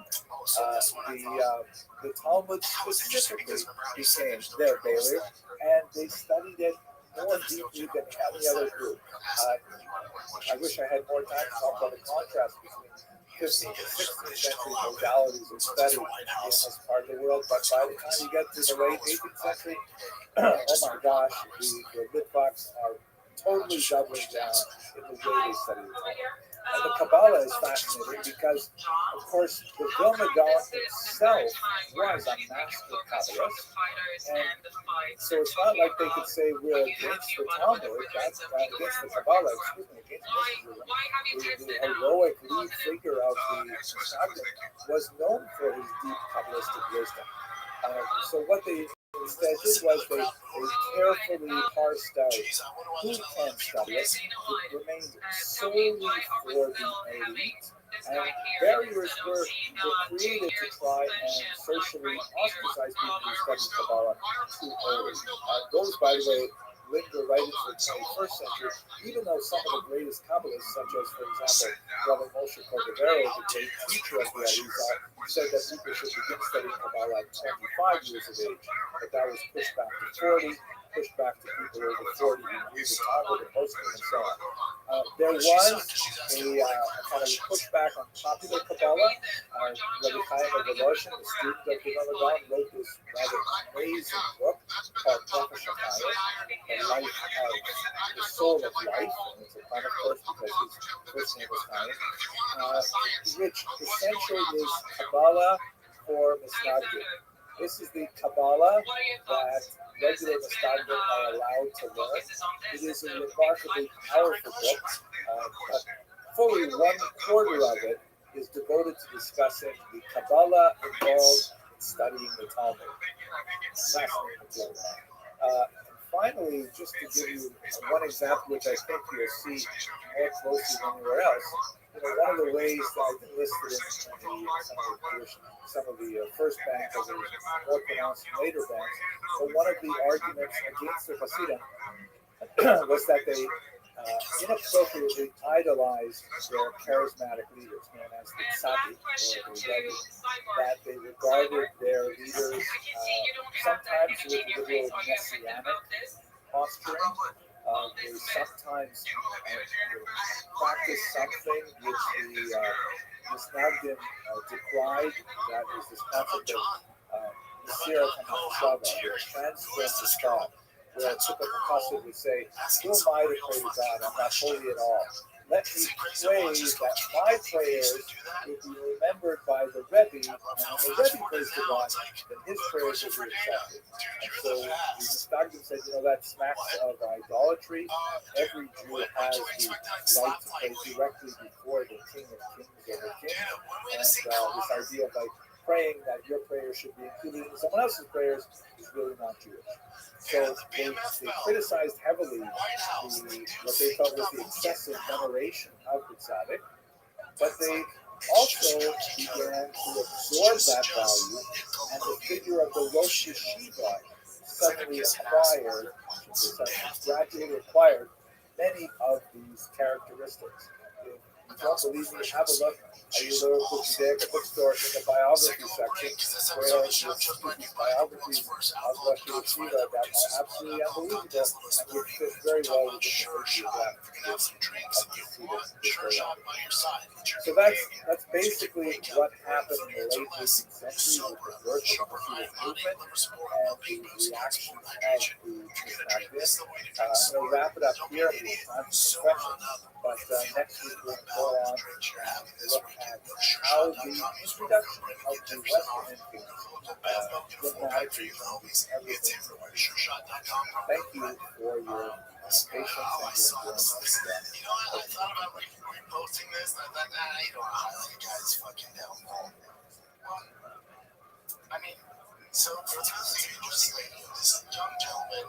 the Talmud specifically became their bailiff, and they studied it more deeply than any other group. I wish I had more time to talk about the contrast between 15th and 16th century modalities of study in this part of the world, but by the time you get to the late 18th century, oh my gosh, the Litvaks are totally doubling down in the way they study the Talmud. And the Kabbalah is fascinating because, of course, the Vilna Gaon itself was a master Kabbalist. And so it's not like they could say we're against the Talmud, that's against the Kabbalah, against mysticism. The heroic lead figure of the Mishnah was known for his deep Kabbalistic wisdom. So what they instead did was they carefully parsed out who can study it. It remained solely for the elite, and barriers were created to try and socially ostracize people who studied Kabbalah too early. Those, by the way, linger right into the 21st century, even though some of the greatest Kabbalists, such as, for example, Rabbi Moshe Cordovero, the great teacher of the Arizal, said that people should begin studying Kabbalah at 25 years of age, but that was pushed back to 40, pushed back to people over 40 who knew the Talmud and Poskim and so on. There was a kind of pushback on popular Kabbalah. Rabbi Chaim of Voloshin, the student of the Vilna Gaon, wrote this rather amazing book called Prophet Shachayim, the life of the soul of life, and it's a pun, of course, because his first name was Chaim, which essentially is Kabbalah for Misnagdim. This is the Kabbalah that regular Misnagdim are allowed to learn. It is a remarkably powerful book, but fully 1/4 of it is devoted to discussing the Kabbalah involved in studying the Talmud. Fascinating material. Finally, just to give you one example, which I think you'll see more closely than anywhere else, one of the ways that I've been listed in some of the first banks, as it was more pronounced in later banks, but one of the arguments against the Hasidim was that they inappropriately idolized their charismatic leaders, known as the Tzaddik, or the Rebbe, that they regarded their leaders sometimes with a little messianic posturing. They sometimes practice something which the Misnagdim decried, that is this concept of Mesirat HaMachshava, transformed thought, where a typical Chassid would say, who am I to pray to God? I'm not holy at all. Let me pray that my prayers will be remembered by the Rebbe, and when the Rebbe prays to God, then his prayers will be accepted. And so the Misnagdim said, that smacks of idolatry. Every Jew has the right to pray directly before the King of Kings or the King. And this idea of praying that your prayers should be included in someone else's prayers is really not Jewish. So they criticized heavily what they felt was the excessive veneration of the tzaddik, but they also began to absorb that value, and the figure of the Rosh Yeshiva suddenly gradually acquired many of these characteristics. If you don't believe me, have a look at your local Judaic bookstore in the biography section, where you see these biographies of Rosh Yeshiva that are absolutely unbelievable and would fit very well within the history of So that's basically what happened in the late 18th century with the birth of the Hasidic movement and the reaction of the Mishnah. I'm going to wrap it up here. We have time for questions. But next week we'll go on and look at how the introduction of the Western influence dramatically changes everything. Thank you for your patience and your endurance. I thought about reposting this, and I thought, you don't highlight a guy's fucking downfall. I mean, so for this young gentleman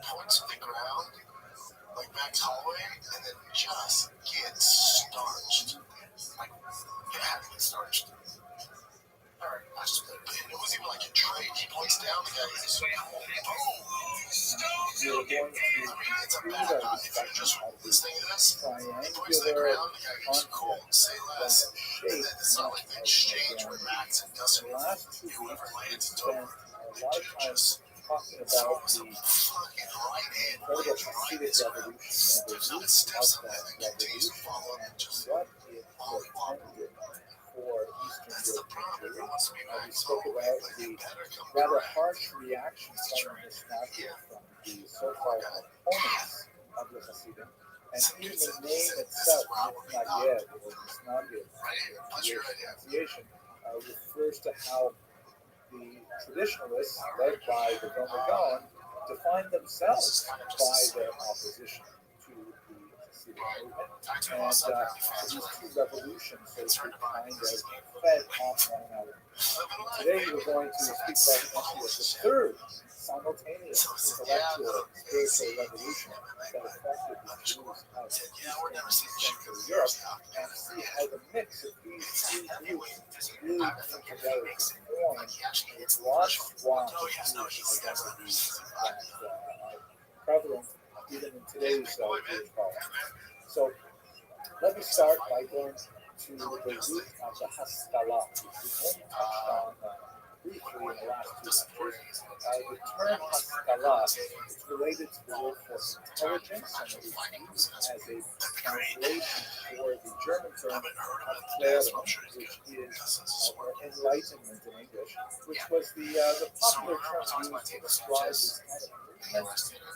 points to the ground, like Max Holloway, and then just gets starched. Like, you have to get starched. Alright, I just played it. It was even like a trade. He points down the guy, he's so cool. Boom! You're going to It's a bad guy. If you just listening to this, he points to the ground, the guy goes, cool, say less. And then it's not like the exchange where Max and Dustin, whoever lands is over. You just talking about the incredible Hasidic revolution and the roots of that revolution and what it portended for Eastern European Jewry. We spoke about the rather harsh reaction from the so-called opponents of the Hasidim, And even the name itself, Mitnaged or Misnaged, pronunciation, refers to how the traditionalists, led by the Vilna define themselves by their opposition to the Hasidic movement. And so these two revolutions, so to speak, kind of fed off one another. Today we're going to speak about the entry of the third simultaneous intellectual spiritual revolution that affected the Jews of Eastern and Central Europe, and see how the mix of these two groups really came together to form a broad swath of Jewish identities that are prevalent even in today's Jewish politics. So let me start by going to the root of the Haskalah, which we only touched on briefly in the last two lectures. The term Haskalah is related to the word for intelligence, and it is used as a translation for the German term Aufklärung, which is or enlightenment in English, which was the popular term used to describe this kind of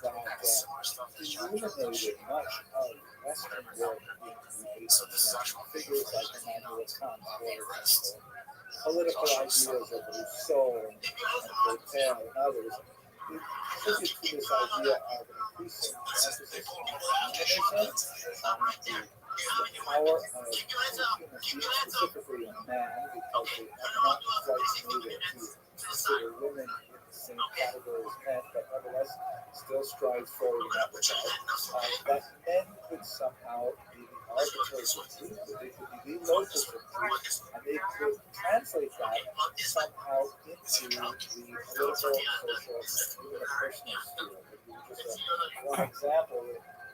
movement that illuminated much of Western Europe in the 18th century. Figures like Immanuel Kant, for example, political ideas of Rousseau and Voltaire and others, it contribute to this idea of an increasing emphasis on humanism, on the power of human beings, specifically a man, because they have not quite made it to consider women in the same category as men, but nevertheless still strives forward in that regard. That men could somehow be the arbiters of truth, that they could be the locus of truth, and they could translate that somehow into the political, social, even a personal sphere. Just one example,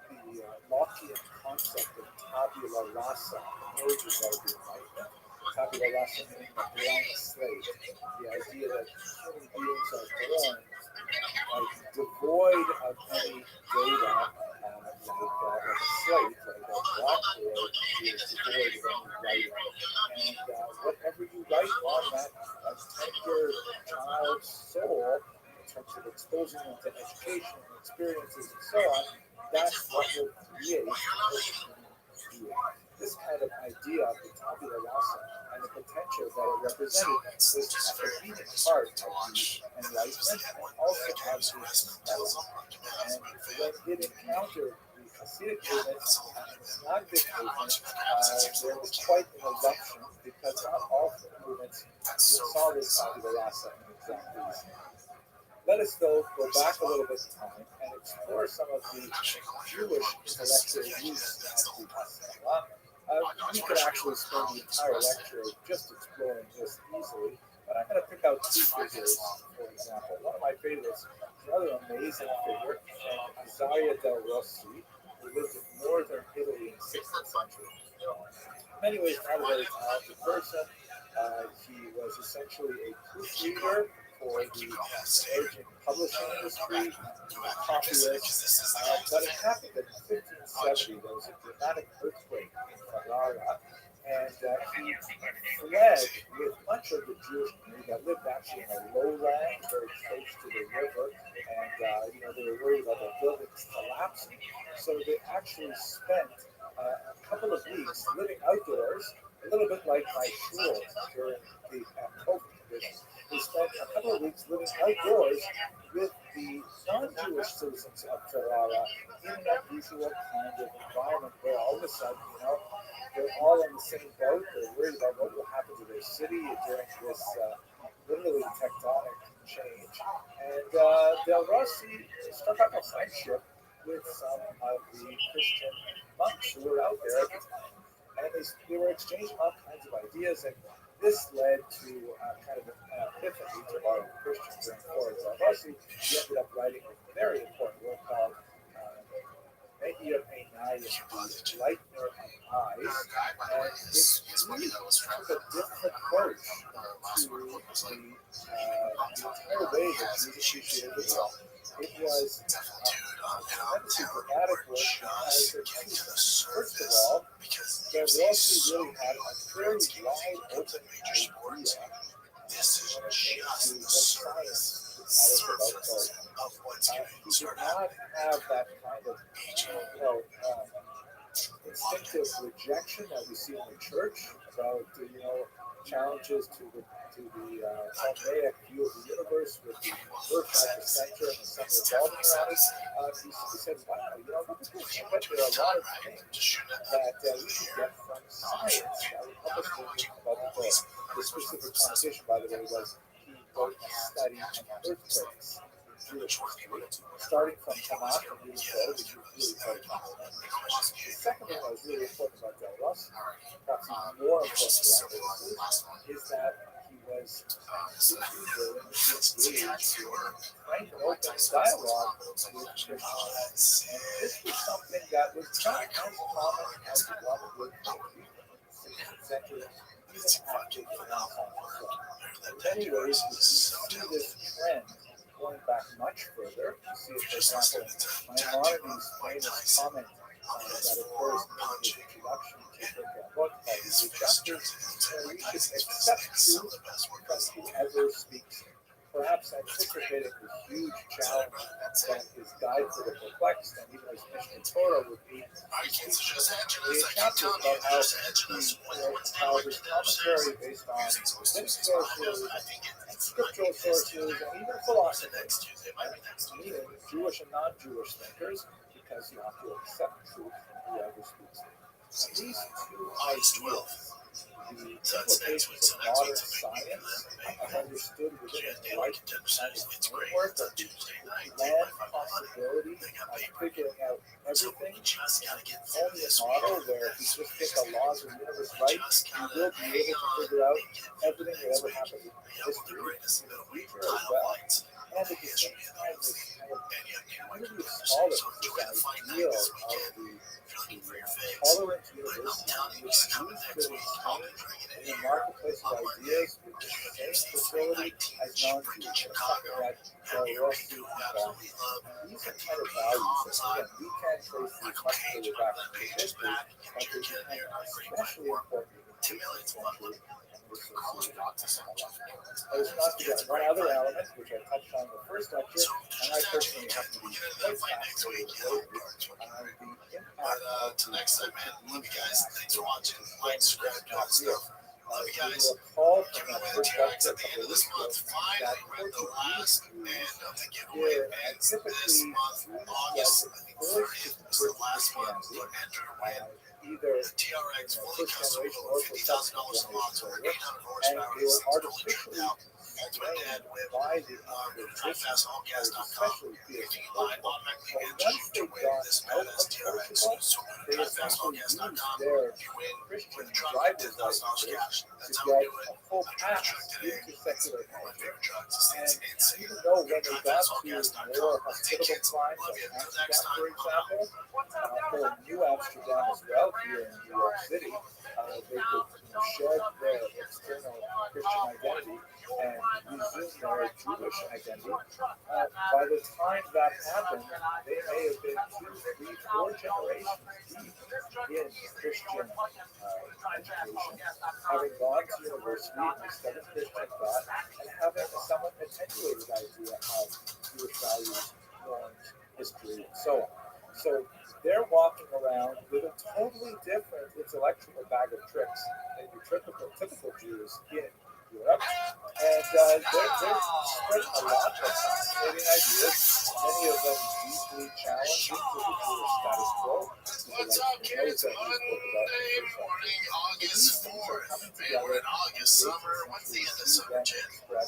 the Lockean concept of tabula rasa emerges out of the Enlightenment. Tabula rasa meaning a blank slate. The idea that human beings are born devoid of any data, like a slate, like a blackboard is devoid of any writing. And whatever you write on that tender child's soul, in terms of exposing them to education and experiences and so on, that's what will create this kind of idea of the tabula rasa and the potential that it represented was at the beating heart of the Enlightenment and also of the Rebellion. And when it encountered the Hasidic movement and the Misnagdic movement, there was quite an eruption because not all movements saw this tabula rasa in exactly the same. Let us, though, go back a little bit in time and explore some of the Jewish intellectual use of the Haskalah. We could actually spend the entire lecture just exploring this easily, but I'm going to pick out two figures, for example. One of my favorites is another amazing figure, Isaiah del Rossi, who lived in northern Italy in the 16th century. In many ways, not a very talented person. He was essentially a proofreader for the emerging publishing industry, copyist, but it happened in 1570. There was a dramatic earthquake in Ferrara, and he fled with much of the Jewish community that lived actually in a lowland, very close to the river, and they were worried about the buildings collapsing, so they actually spent a couple of weeks living outdoors, a little bit like my shul during the COVID conditions. They spent a couple of weeks living outdoors with the non-Jewish citizens of Ferrara in an unusual kind of environment where all of a sudden, they're all in the same boat. They're worried about what will happen to their city during this literally tectonic change. And Del Rossi struck up a friendship with some of the Christian monks who were out there at the time. And they were exchanging all kinds of ideas, and this led to kind of an epiphany to a lot of Christians during Florence. Rossi, he ended up writing a very important work called Meir Einayim, the Lightener of Eyes, and it really took a different approach to the entire way that Jews appreciated the world. It was tremendously dramatic work because of two things. First of all, Del Rossi really had a very wide open idea when it came to what science could tell us about God. He did not have that kind of instinctive rejection that we see in the church about challenges to the Ptolemaic view of the universe with the earth at the center and the sun revolving around it. He said, wow, look at this. I bet there are a lot of things that we can get from science that would help us think about the world. The specific connotation, by the way, was he wrote a study on earthquakes in Jewish history, starting from Tanakh and moving forward, which was really quite fascinating. The second thing that was really important about Del Russ, perhaps even more important to our cases, is that he was willing to engage in frank and open dialogue with Christians. And this was something that was not as common as one would think in the 16th century, even after the Renaissance. So, in many ways, we see this trend going back much further. You see it, for example, Maimonides' famous comment that occurs in his introduction to the book called The Chapters, where we should accept truth from whoever speaks it. Perhaps anticipating the huge challenge that his guide for the perplexed and even his Mishnah Torah would be. The chapter about how his commentary based on myth sources and scriptural sources and even philosophers, meaning Jewish and non-Jewish thinkers, because you have to accept truth from whoever speaks it. These two ideas, the implications of modern science, are understood within the right framework of the grand possibility of figuring out everything in only a model where if you just get the laws of the universe right, you will be able to figure out everything that ever happened in history, in the future as well. And at the same time, this kind of community of scholars, this ideal of the tolerant university in which Jews could exchange in the marketplace of ideas with the same facility as non-Jews. That's something that Restream involved. These are kind of values that, again, we can trace these much further back into history, but they became especially important in the 18th century. I was going to get one other element, which I touched on in the first lecture, and I personally have to be quite fascinated with the impact of Till next time, man. Love you guys. Thanks for watching. Like, subscribe, do all that stuff. Love you guys. Giving away the TRX at the end of this month. Finally, we're at the last band of the giveaway bands this month, August, I think 30th is the last month to enter to win either the TRX fully first custom generation over or $50,000 a month over 800 horsepower. and they This were thing's totally tricked artificially out. Ultimate Dad with by the drivefastaallgas.com. You can buy automatically entered to win this badass TRX. So go to they essentially used drivefastaallgas.com. their If you win Christian with a truck, driver's $10,000 licenses cash. to That's how we get do it. a full I drove a pass truck today. into secular One of my culture. favorite trucks. This thing's And insane. even though when they got to drivefastaallgas.com. more Let's take hospitable kids. climes Love like you. Until Amsterdam, next time. for example, or New Amsterdam as well here in New York City, they could shed their external Christian identity and resume their Jewish identity. By the time that happened, they may have been 2, 3, 4 generations deep in Christian education, having gone to university and studied Christian thought, and having a somewhat attenuated idea of Jewish values, norms, history, and so on. So they're walking around with a totally different intellectual bag of tricks than your typical Jews in Europe. And they're spreading a lot of fascinating ideas, many of them deeply challenging to the Jewish status quo. What's up, kids? Monday morning, August 4th. Man, we're in August, summer. What's the end of summer, Jen? I don't know.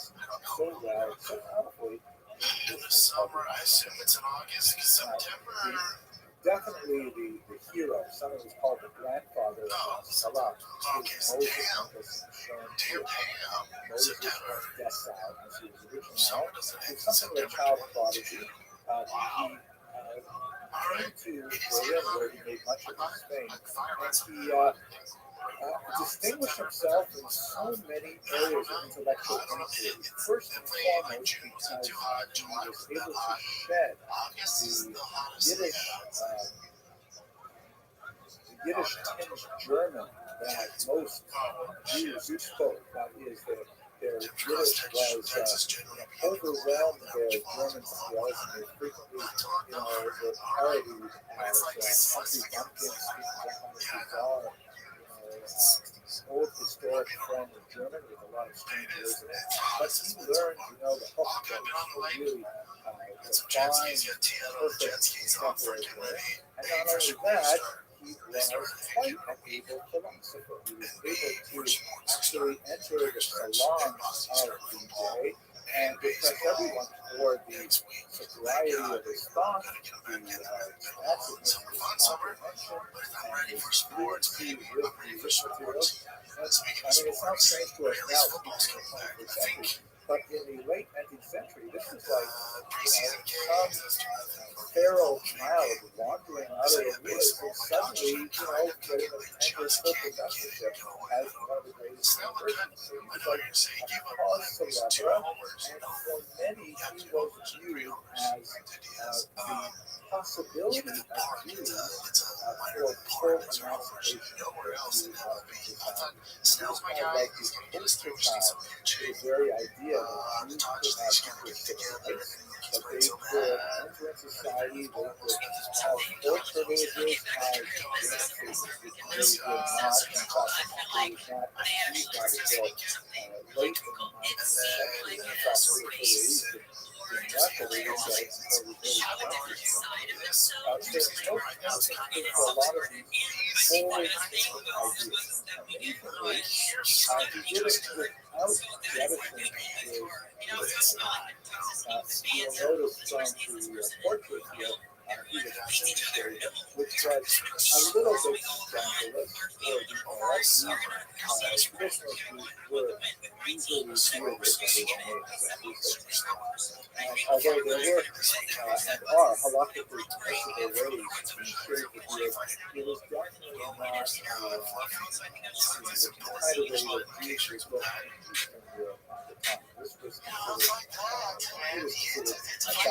So well, so powerfully. The summer, I assume it's in August, September. Definitely the hero, someone who's called the grandfather of Salah. Okay, so damn. September. Decile, as he was originally Summer known. doesn't end He's in something of a September. child prodigy. He All right. came to Berlin, where he made much of his fame, and he distinguished himself in so many areas of intellectual inquiry. First and foremost, because he was able to shed the Yiddish tinged German that most Jews spoke. That is, the their Yiddish was overwhelmed their German skills, and they frequently, were parodied as Humpty Dumpkin speaking on a bizarre, old historic form of German with a lot of strange words in it. But he learned, the hook to really define perfect contemporary German. And not only that, he was quite an able philosopher. He was able to actually enter the salons of the day and impress everyone for the sobriety of his thought, the expansiveness of his comprehension, and his fluency with the materials. And, it sounds strange to us now, speaking in the 21st century, but in the late 19th century, this is like, some feral child wandering out of the woods and suddenly, getting a tender full professorship as one of the greatest universities. So he was like a cause célèbre, and for many, he was viewed as the possibility of Jews for full emancipation of Jews. He was kind of like the poster child to the very idea that Jews could have civil rights, that they could enter into society, they could have full privileges as Jews, which Jews were not. In fact, they did not achieve that until late in the 19th century. In fact, they were released in Russia, they didn't get it until the early 20th century. So most instances for a lot of these forward ideas, amazingly, he did it without jettisoning his you'll notice from the portrait here, he was painted, which was a little bit scandalous for the Arabs. Traditionally, were usually viewed as and although there were and are halakhically permissible ways to shave the beard, it was definitely not the kind of way that Jews were built in Eastern Europe at the time. This was considered a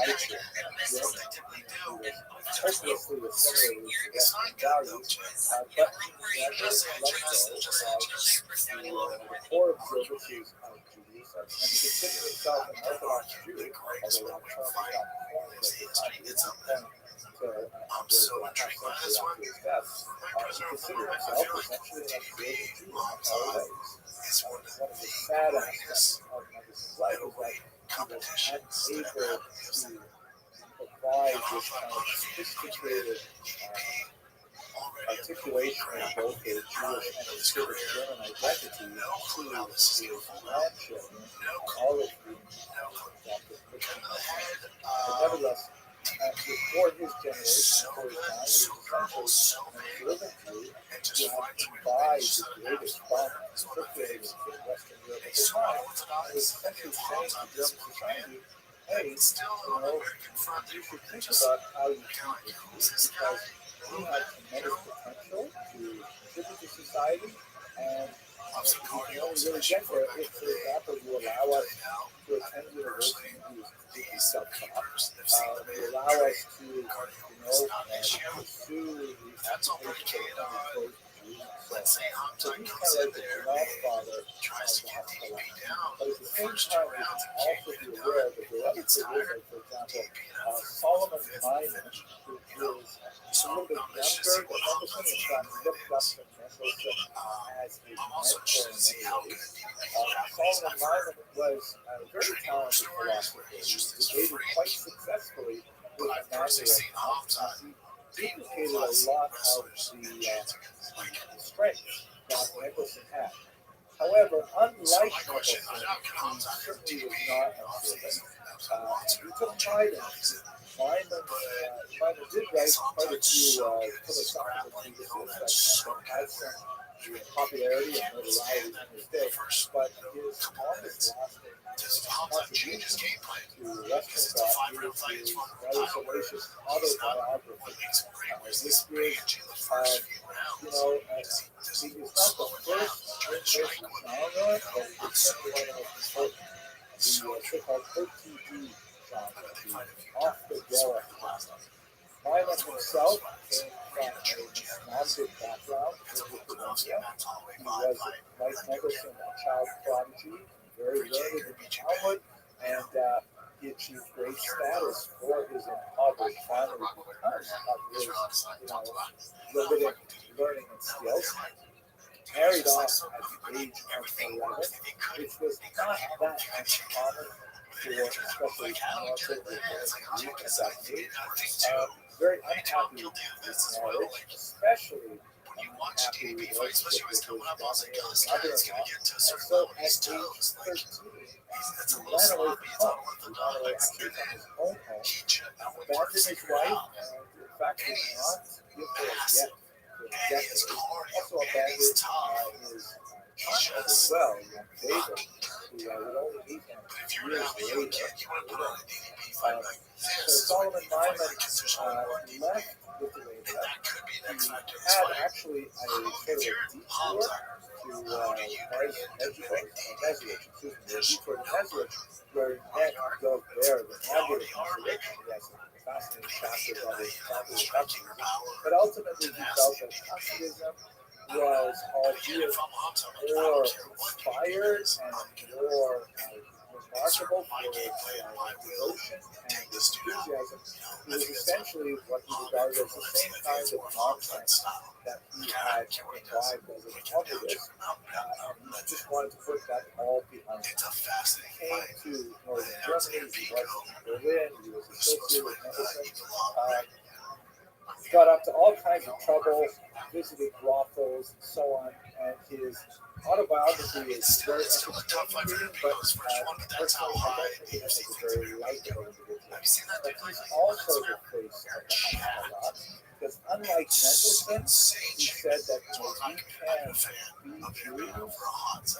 bicep. It was hopelessly assimilated to Western values, but he never let go of the core observances of Judaism, and he considered himself an Orthodox Jew, although that term was not coined at the time. It was not coined until half century after his death. He considered himself essentially an observant Jew in all ways. One of the sad aspects of Mendelssohn's life is that he was unable to provide this kind of sophisticated articulation of both a Jewish and a civic German identity to his grandchildren, all of whom adopted Christianity. But nevertheless, before his generation, before his time, he was essentially an observant Jew who had imbibed the greatest bomb circulated in Western Europe at the time. He was essentially saying to German society, hey, you should think about how you treat the Jews, because we have tremendous potential to contribute to society, and we can only really get there if, for example, you allow us to attend university and be completely self-taught. You allow us to, pursue the education of closed Jews. So he's kind of like the grandfather of the Haftarah. But at the same time, we can also be aware that there are other figures, like, for example, Solomon Maimon, who is a little bit younger than Mendelssohn. In fact, looked up to Mendelssohn as a mentor in many ways. Solomon Maimon was a very talented philosopher. He debated quite successfully with Emmanuel Kant. He duplicated a lot of the strengths that Mendelssohn had. However, unlike Mendelssohn, he certainly was not observant. He took pride in it. Maimon did write quite a few philosophical treatises that had some popularity and notoriety in his day, but his longest lasting contribution to Western thought is his rather salacious autobiography. This is, he's not the first in this genre, but it's certainly one of the most important. The so-called OTD genre, the off-the-Derech genre. Maimon himself came from a Gnostic background in Lithuania. He was, like Mendelssohn, a child prodigy, very very learned in his childhood, and he achieved great status for his impoverished family because of his, limited learning and skills. Married off at the age of 11, which was not that uncommon for especially Marshall with youth at that age. Very unhappy with marriage, especially unhappy relationship with his mother-in-law. And so at age 13, he ran away from home. He ran away actually from his own home, abandoned his wife, and in fact did not give her a yet for decades. Also abandoned his child as well, young David, who would only meet him years later. So Solomon Nyman left Lithuania. He had actually a sort of a detour to Mezrich, where he met Dov Ber, the founder of Mezrich. He has a fascinating chapter about his family of Hasidism. But ultimately, he felt that Hasidism was albeit more inspired and more remarkable for its devotion and enthusiasm. It was essentially what he regarded as the same kind of nonsense that he had imbibed as a communist, and he just wanted to put that all behind him. He came to northern Germany, he was in Berlin, he was associated with Mendelssohn, got up to all kinds of trouble, visited brothels and so on, and his autobiography is very entertaining reading, but personally I don't think it is a very likable individual. But he's also the face of the Hashkalah, because unlike Mendelssohn, he said that we can be Jews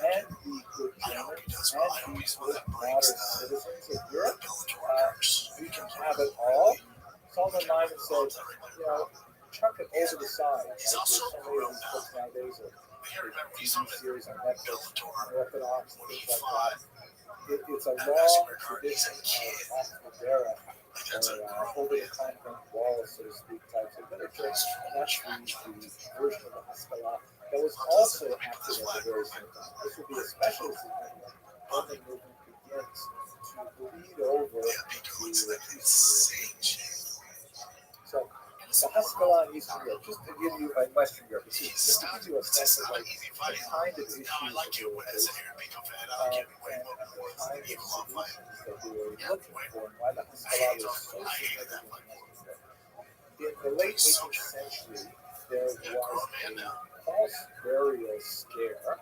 and be good Germans and be good modern citizens of Europe. We can have it all. Solomon Nyman said, chuck it over the side. There's so many of these books nowadays, or TV series on Netflix, Unorthodox, things like that. It's a long tradition of Madeira, or over the concrete wall, so to speak, types of literature, and that's the version of the Haskalah that was also active at the very same time. This will be especially significant when the movement begins to bleed over to Eastern Europe. So, the Haskalah in Eastern Europe, just to give you, Western Europe, just to give you a sense of the kind of issues that they were facing, and the kind of solutions that they were looking for, and why the Haskalah was so significant in Western Europe. In the late 18th century, there was a false burial scare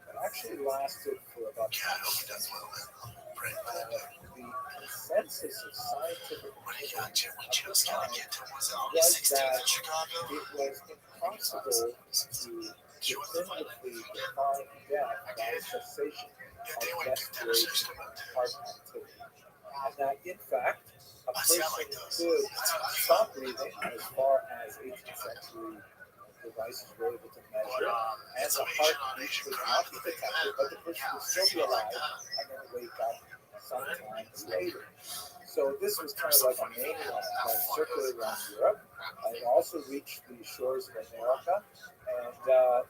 that actually lasted for about 2 years. The consensus of scientific opinion at the time was that it was impossible to definitively define death by cessation of respiration and heart activity. And that, in fact, a person could stop breathing as far as 18th century devices were able to measure, and the heartbeat could not be detected, but the person would still be alive and then wake up sometimes later. So this was kind of like a main line that circulated around Europe. It also reached the shores of America, and the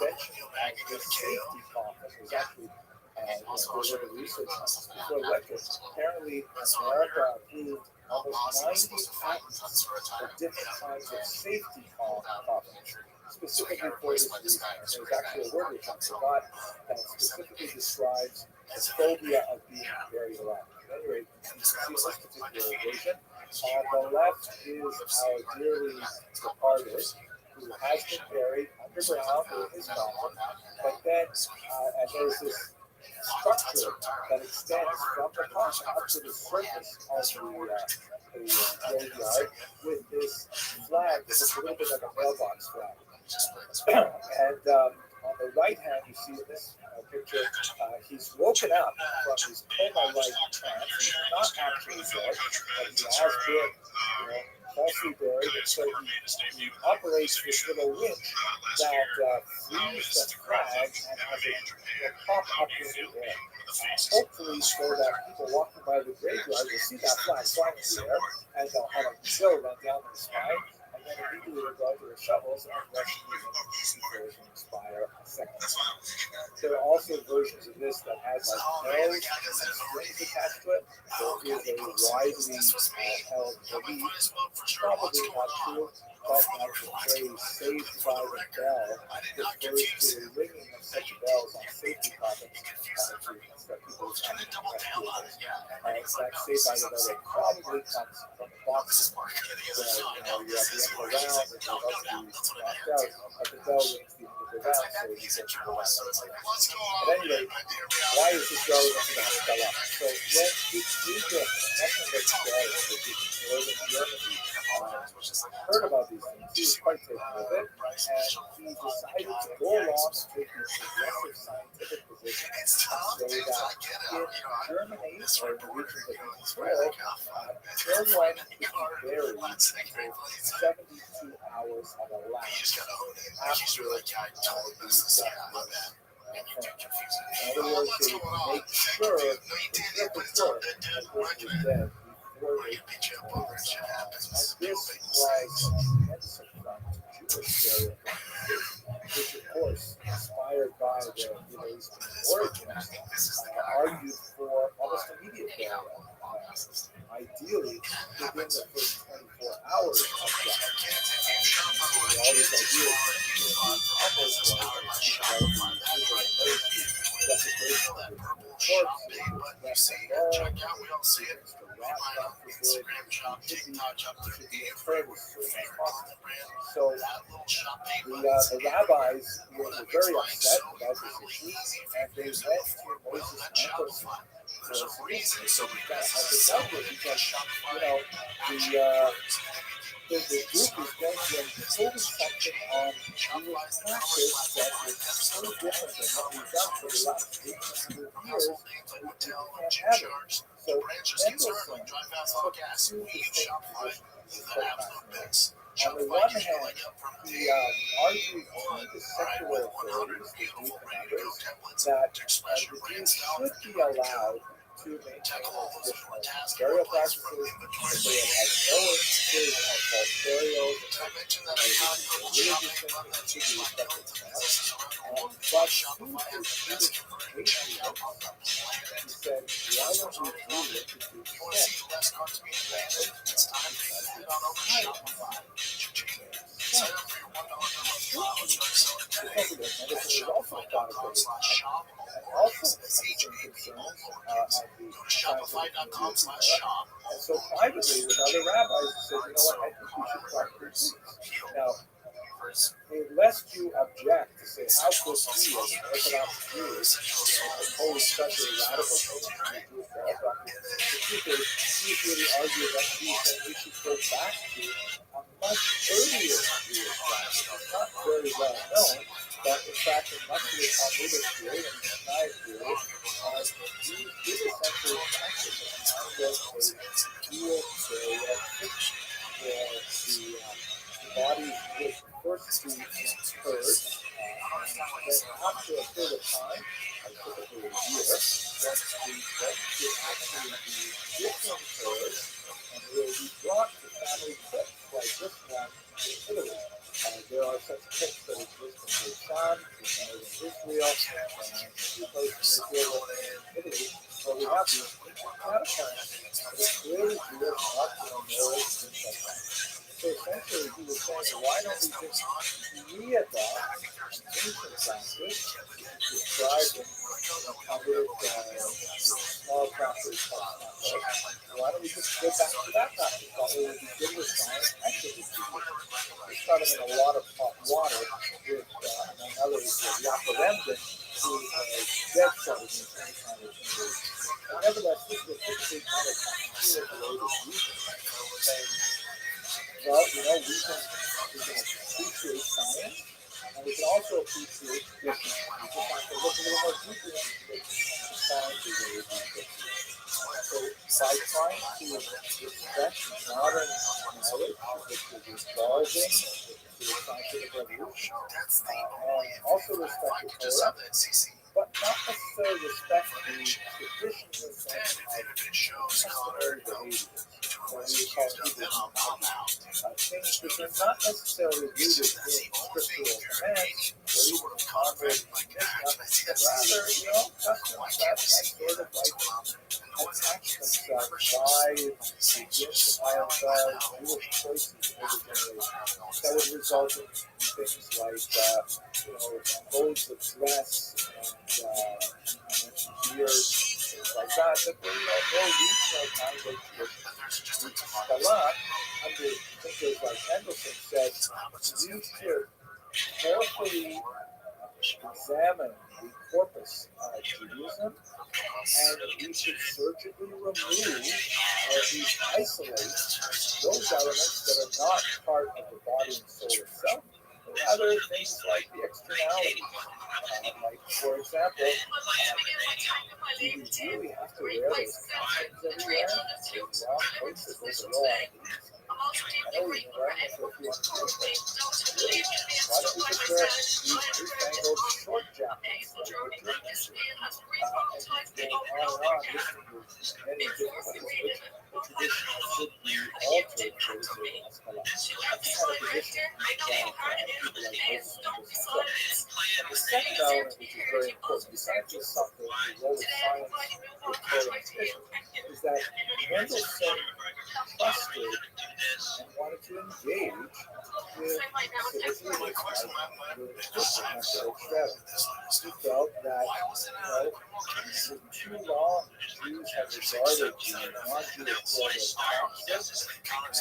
invention of the safety coffin was actually there was a little research on this before the lecture. Apparently, America approved almost 90 patents for different kinds of safety coffins, specifically for this reason. And there's actually a word which I forgot that specifically describes the phobia of being buried alive. At any rate, you can see this particular version. On the left is our dearly departed, who has been buried underground in his coffin, but then, and there's this structure that extends from the coffin up to the surface of the graveyard with this flag that looks a little bit like a mailbox flag. And on the right hand, you see in this picture, he's woken up from his coma-like trance. He's not actually dead, but he has been, falsely buried. And so he operates this little winch that frees the flag and has it pop up in the air. Hopefully, so that people walking by the graveyard will see that flag flying in the air, and they'll have a chill run down their spine. And then immediately they'll go out to their shovels and rescue them before they expire a second time. There are also versions of bells and strings attached to it. There is a widely held belief, probably not true, but that the phrase "saved by the bell" refers to the ringing of such bells on safety coffins that people come to in fact, "saved by the bell" probably comes from boxing, where you're at the end of the round and you're about to be knocked out, but the bell rings the end of the round, so you get to go out. At any rate, why is this relevant to the Haskalah? So when Egypt, Mecklenburg Schwerin, which is northern Germany, heard about these things, he was quite taken with it, and he decided to go along and take this progressive scientific position and say that in Germany, or in the regions that he controlled, no one could be buried for 72 hours at a last after the death was confirmed. In other words, they would make sure for sure that this was dead before they buried him. And this was a tremendous affront to Jewish burial practices, which of course, inspired by their Middle Eastern origins, argued for almost immediate burial. Ideally, within the first 24 hours of death. All these ideas So the rabbis were very upset about this issue, and they went to Moses Anderson for solution. So we got how to dealt with because the group is going to impose something on Jewish practice that is so different than what we've done for the last 800 years. We can't have it. So Mendelssohn took two distinct positions. On the one hand, he argued to the secular authorities, the Duke and others, that the Jews should be allowed to maintain traditional burial practices, that they had no interest of false burials, and religious things should be respected to that. But to his Jewish patriots, he said, why don't we do what the Jews said? And so privately with other rabbis, he said, I think we should try to do this. Now, lest you object to say, how could he, as an Orthodox Jew, propose such a radical change in the Jewish burial practice? The truth is, he's really arguing that we should go back to a much earlier Jewish practice. It's not very well known, but in fact, in much of the Talmudic period and the Tanaic period, Jews did essentially practice a kind of a dual burial system, where the body would first be interred, and then after a period of time, typically a year, then to actually be disinterred, and will be brought to family trips like this one in Italy. There are such trips that exist in Busan, in Israel, and a few places in Israel and Italy, where we have these catacombs that are clearly Jewish, not memorials and things like that. So essentially, he was saying, why don't we just re-adopt ancient practice, described in Talmudic small chapters called Talmud. Why don't we just go back to that practice? That way we can with science and with we started in a lot of hot water with, among others, Yaakov Emden, who was dead set against any kind of changes. Nevertheless, this was typically kind of considered the way to use it, saying, well, we can appreciate science, and we can also appreciate this. We just have to look a little more deeply into science is really deep. So by trying to respect modern knowledge, which is evolving with the scientific revolution, and also respect the Torah, but not necessarily respect the traditions and customary behaviors. What we call things which are not necessarily rooted in scriptural commands, blatant convert, but rather, customs that sort of like attach themselves by the gift of new choices over generations. That would result in things like, codes of dress and beard, things like that, that were, more regional kind of traditions. Stella, under thinkers like Mendelssohn, said we should carefully examine the corpus of Judaism, and we should surgically remove or at least isolate those elements that are not part of the body and soul itself, but rather things like the externalities. Like, for example, do you really have to wear those costumes everywhere? The long coats that go below our knees? I know we've been wearing them for a few hundred years, but really, why don't we just wear these newfangled short jackets like the Germans do? And you go on listing the many different ways which the tradition should be altered for the sake of Hezbollah. That's the kind of position that people like Moses took. And the second element, which is very important, besides just something the role of science with Torah and tradition, is that Mendelssohn trusted and wanted to engage with civil leaders like the Christian Methodist. He felt that, for too long, Jews have regarded the non-Jewish world as toxic and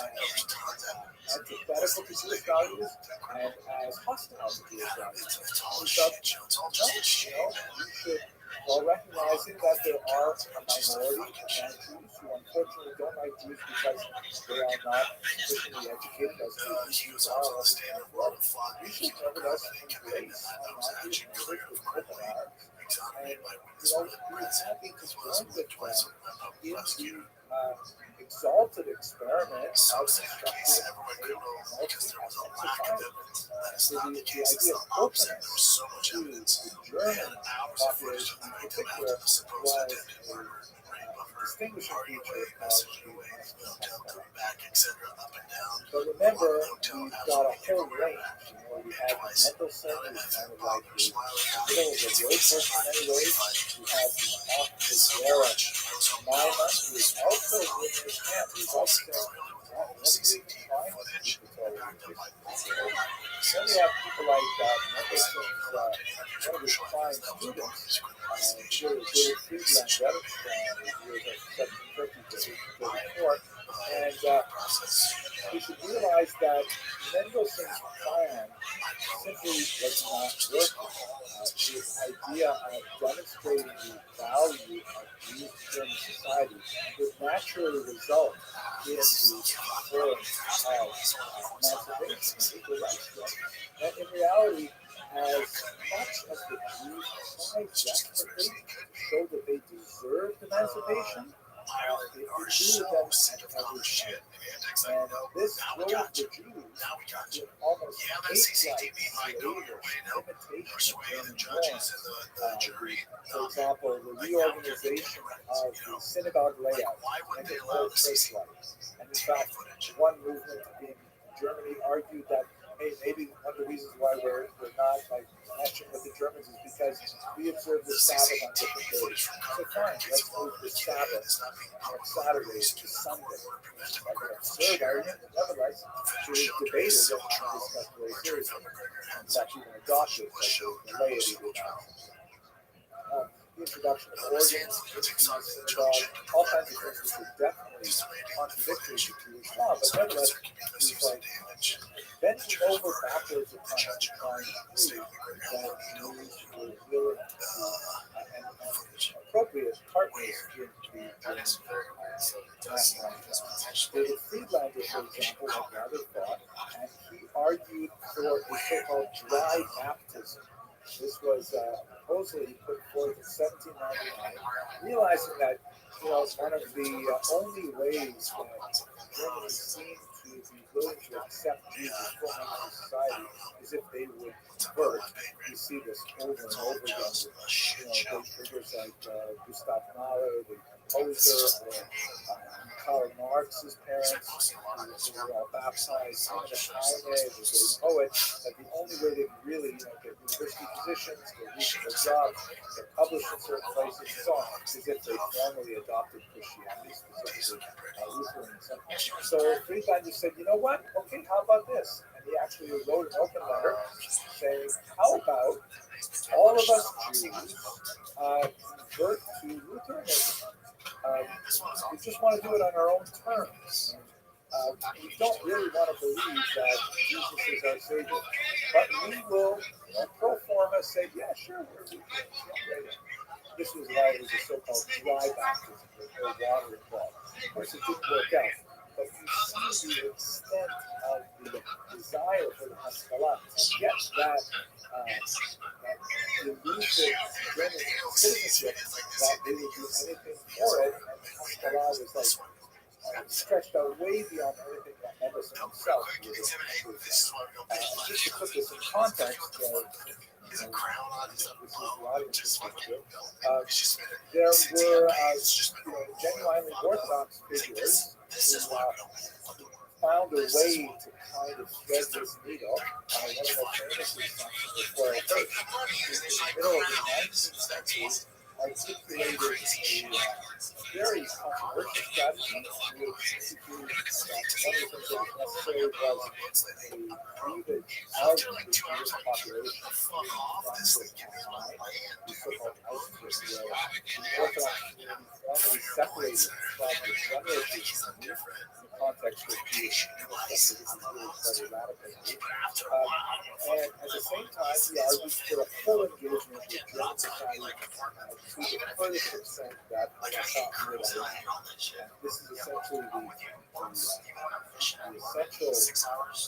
antithetical to Jewish values and as hostile to Jewish values. He felt, no, we should, while recognizing that there are a minority of Jews who unfortunately don't like Jews because they are not sufficiently educated as to who Jews are or understand the world, we should nevertheless embrace non-Jewish neighbors with open arms. And, we have been concerned with them in the exalted experiment of constructing a multi-ethnic society. So the idea of openness to the German population in particular was a distinguishing feature of the But remember, we've got a whole range. We have Mendelssohn, who's kind of like the middle of the road person in many ways. We have the off-the-era Naima, who is also in his camp. He's also saying, what are you even trying to keep the Torah? Then we have people like Mendelssohn's, one of his prime students, David Friedland, who was at 1750 to 1834, and we should realize that Mendelssohn's plan simply was not working. His idea of demonstrating the value of Jewish German society would naturally result in the fulfilling of emancipation and equal rights. And in reality, as much as the Jews tried desperately to show that they deserved emancipation, it did do them at every turn. And this drove the Jews to almost ape-like imitation of German norms. For example, the reorganization of the synagogue layout and the whole church life. And in fact, one movement in Germany argued that, hey, maybe one of the reasons why we're not like meshing with the Germans is because we observe the Sabbath on different days. So fine, let's move the Sabbath from Saturday to Sunday. It's like an absurd argument, but nevertheless, it was debated and discussed very seriously. And it's actually even adopted, but the laity did not. The introduction of organs, synagogue, all kinds of things which were definitely contradictory to Jewish law, but nevertheless, he's like bending over backwards upon it, trying to prove that Jews were willing and appropriate partners in the German national anthem. David Friedlander, for example, went rather far, and he argued for a so-called dry baptism. This was a proposal he put forth in 1799, realizing that one of the only ways that Germany seemed to be willing to accept Jews as full members of society is if they would convert. You see this over and over again with big figures like Gustav Mahler, the composer, or Karl Marx's parents, who were all baptized, even at Heine, the great poet, that the only way they could really, get university positions, get reasonable jobs, get published in certain places, and so on, is if they formally adopted Christianity, specifically Lutheranism. So Friedlander said, you know what? Okay, how about this? And he actually wrote an open letter saying, how about all of us Jews convert to Lutheranism? We just want to do it on our own terms. We don't really want to believe that Jesus is our Savior, but we will, pro forma say, yeah, sure, we're Lutherans. Yeah. This was why it was a so-called dry baptism, with no water involved. Of course, it didn't work out, but you see the extent of the desire for the Haskalah to get that elusive German citizenship, that they would do anything for it, and Haskalah was like stretched out way beyond anything that Emerson himself would have achieved. Just to put this in context, this is the audience perspective. There were genuinely Orthodox figures who found a way to kind of thread this needle. One of the famous examples was Royal Church, who in the middle of the 19th century articulated a very controversial strategy, which instituted that one of the things that was necessary was a cleavage of the Jewish population from the so-called outskirts, where the Orthodox community formally separated from the general Jewish community in the context of Jewish really quite a radical move. And at the same time, he argued for a full engagement with German society to the furthest extent that Holocaust would allow. This is essentially the essential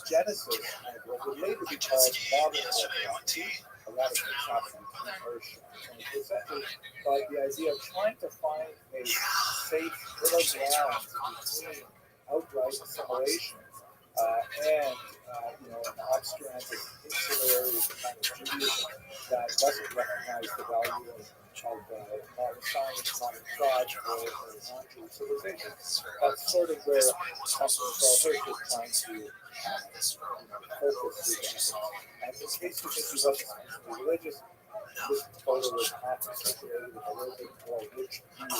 genesis of what would later be called modern Orthodoxy. A lot of things happen between Hirsch and 20th century, but the idea of trying to find a safe middle ground between outright assimilation and an obscurantic insular kind of Judaism that doesn't recognize the value of modern science, modern thought, or non-Jewish civilization. That's sort of where Professor Hirsch is trying to focus his efforts. And in case you think he wasn't sufficiently religious, this photo was often circulated with a little bit more rich view, so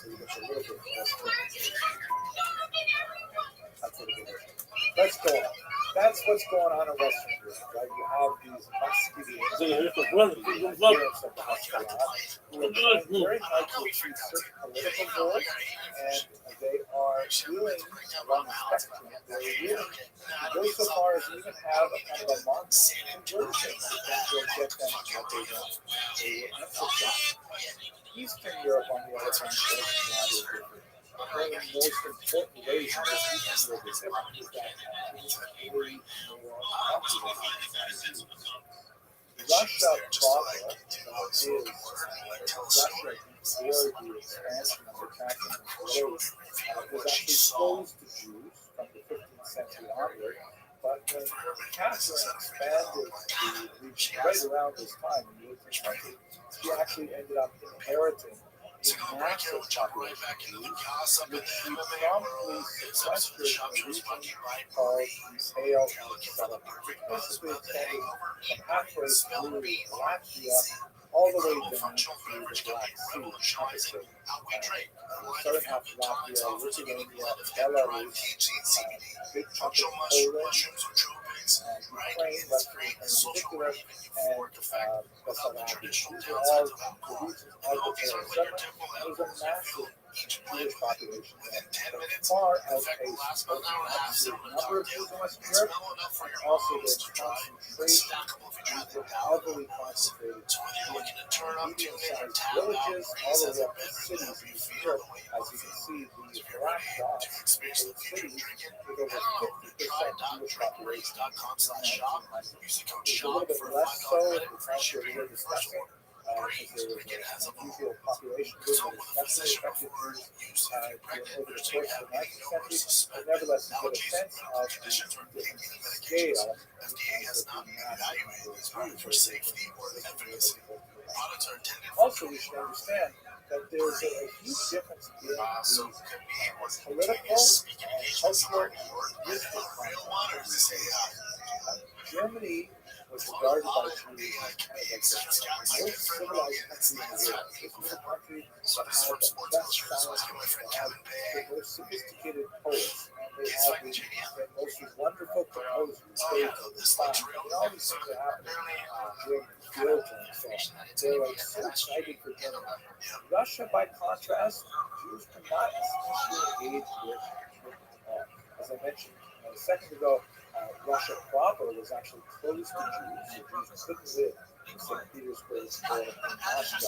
you get a little bit more. That's what it is. Let's go on. That's what's going on in Western Europe, right? You have these masculine adherents of the Haskalah who are trying very hard to achieve certain political goals, and they are willing on the spectrum. They're willing to go so far as even have a kind of a Marxist conversion that will get them what they want. They will emphasize. Eastern Europe, on the other hand, is rather different. One of the most important ways in which Eastern Europe is different is that it is way more populated. Russia proper is Russia before the expansion of the Catholic growth was actually closed to Jews from the 15th century onward. But when Catherine expanded the region right around this time in the 18th century, she actually ended up inheriting a massive population of Jews, which she promptly sequestered in a region called the Pale of Settlement, basically extending from halfway through Latvia all the way down to the Black Sea, opposite the southern half of Latvia, Lithuania, Belarus, a big chunk of Poland, Ukraine, Western Ukraine in particular, and Bessarabia. These are all the regions of the Pale of Settlement. There's a massive Jewish population that far outpaced both the absolute number of Jews in Western Europe and also their concentration. Jews were heavily concentrated in medium-sized villages all the way up to cities in Eastern Europe. As you can see, the black dots indicate cities with over 50% Jewish population in 1900. It's a little bit less so in the times that we were discussing, because there was an unusual population boom that especially affected Jews over the course of the 19th century, but nevertheless you get a sense of the different scale also, we should understand that there's a huge difference in the political and cultural and linguistic context. Germany was regarded by Jews as kind of like the most civilized country in the world. This was a country that had the best scientists, they had the most sophisticated poets, and they had the most wonderful composers. They all these things that happen during the field and so on. They're like so excited for Germany. Russia, by contrast, Jews could not essentially engage with as I mentioned a second ago, Russia proper was actually closed to Jews, so Jews couldn't live in St. Petersburg or in Moscow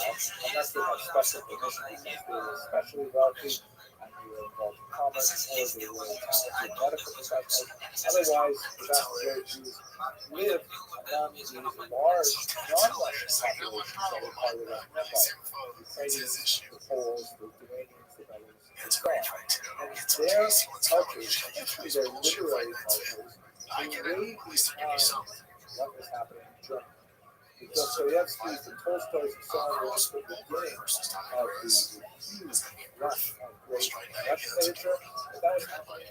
unless they had special permission because they were especially wealthy and they were involved in commerce or they were talented medical professionals. Otherwise, the vast majority of Jews lived among these large non-Russian populations that were part of the Russian Empire. The Ukrainians, the Poles, the Lithuanians, the Belarus, and so on. And their cultures, especially their literary cultures, were way behind what was happening in Germany. The Dostoevsky's, the Tolstoy's, and so on were just the beginning of the huge rush of great Russian literature, but that was happening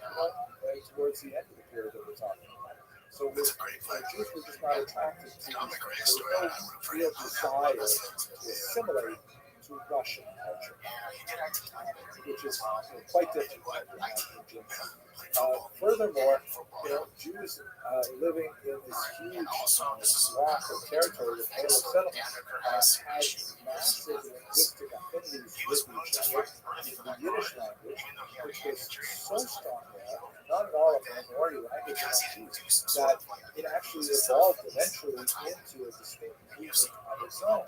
towards the end of the period that we're talking about. So Jews were just not attracted to there was no real desire to assimilate to Russian culture, which is quite different from Germany. Furthermore, Jews living in this huge block of territory, the Pale of Settlement, had massive linguistic affinities with each other in the Yiddish language, which was so strong there, not at all a minority language among Jews, that it actually evolved eventually into a distinct movement of its own.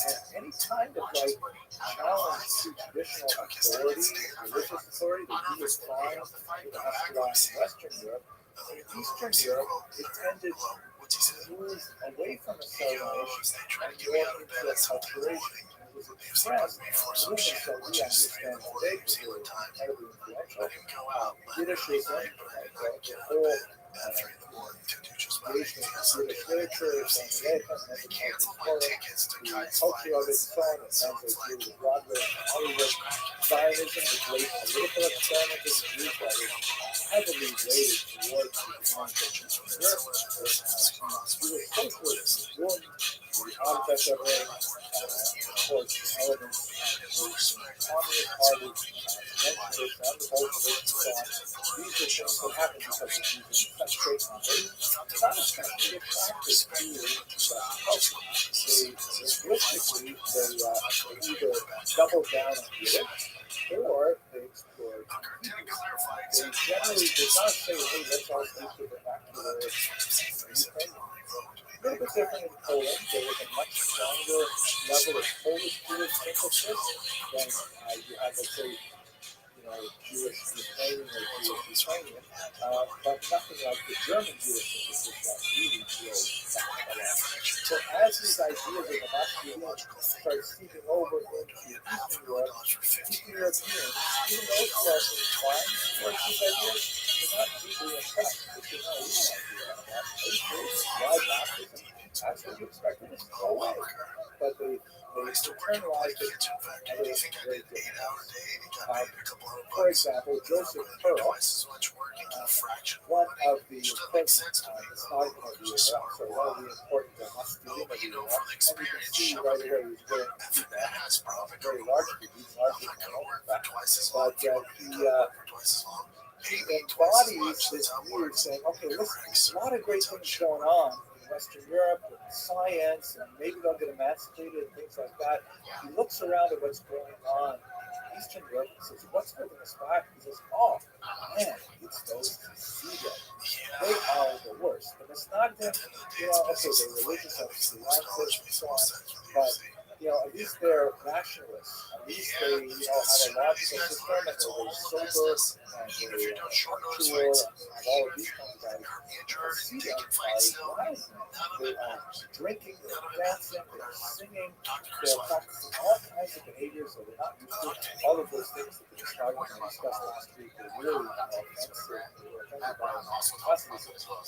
And any kind of challenge to traditional authority, religious authority that you would find in Western Europe, in Eastern Europe, it tended to move away from assimilation and more into acculturation. It was expressed in movements that we understand today because they were incredibly influential. Yiddishism, the whole engagement in Yiddish literature, the culture of it, so on, it translates through to Broadway and Hollywood. Zionism, the great political experiment of the Jews that was heavily weighted towards the demands of Eastern Europe. Jewish socialism, the Arbeiterbewegung, of course, elements of the Communist Party, Mensheviks, and the Bolsheviks, and so on. These are things that happen because of Jews in such great numbers. Not especially attracted to Russian culture. Linguistically, they either double down on Yiddish or they explored Hebrew. They generally did not say, hey, let's all speak the vernacular Ukrainian. A little bit different in Poland. There was a much stronger level of Polish Jewish synthesis than you had, let's say, Jewish Ukrainian or Jewish Ukrainian, but nothing like the German Jewish synthesis that really drove that along. So as these ideas of the masculine start seeping over into Eastern Europe, Eastern Europeans, even those who are inclined towards these ideas, they're not deeply impressed. They say, no, we don't want to do that. Why baptism? That's what you expected us to go away. But they internalized it in other very different ways. For example, Joseph Pearl, one of the important, one of the important masculine of the era, and you can see right away he's wearing a kippah, very large kippah, larger than normal, but he embodies this view saying, okay, listen, there's a lot of great things going on in Western Europe, and science, and maybe they'll get emancipated and things like that. He looks around at what's going on in Eastern Europe and says, what's holding us back? He says, oh, man, it's those Hasidim. They are the worst. And it's not them, okay, they're religious, and so on, but at least they're rationalists. At least they, have a logical system, and they're sober, and they're punctual, and all of these kinds of guys. Hasidim are loud. They are drinking, they're dancing, they're singing, they're practicing all kinds of behaviors that we're not used to. All of those things that we described and discussed last week are really offensive. They were offended by us. And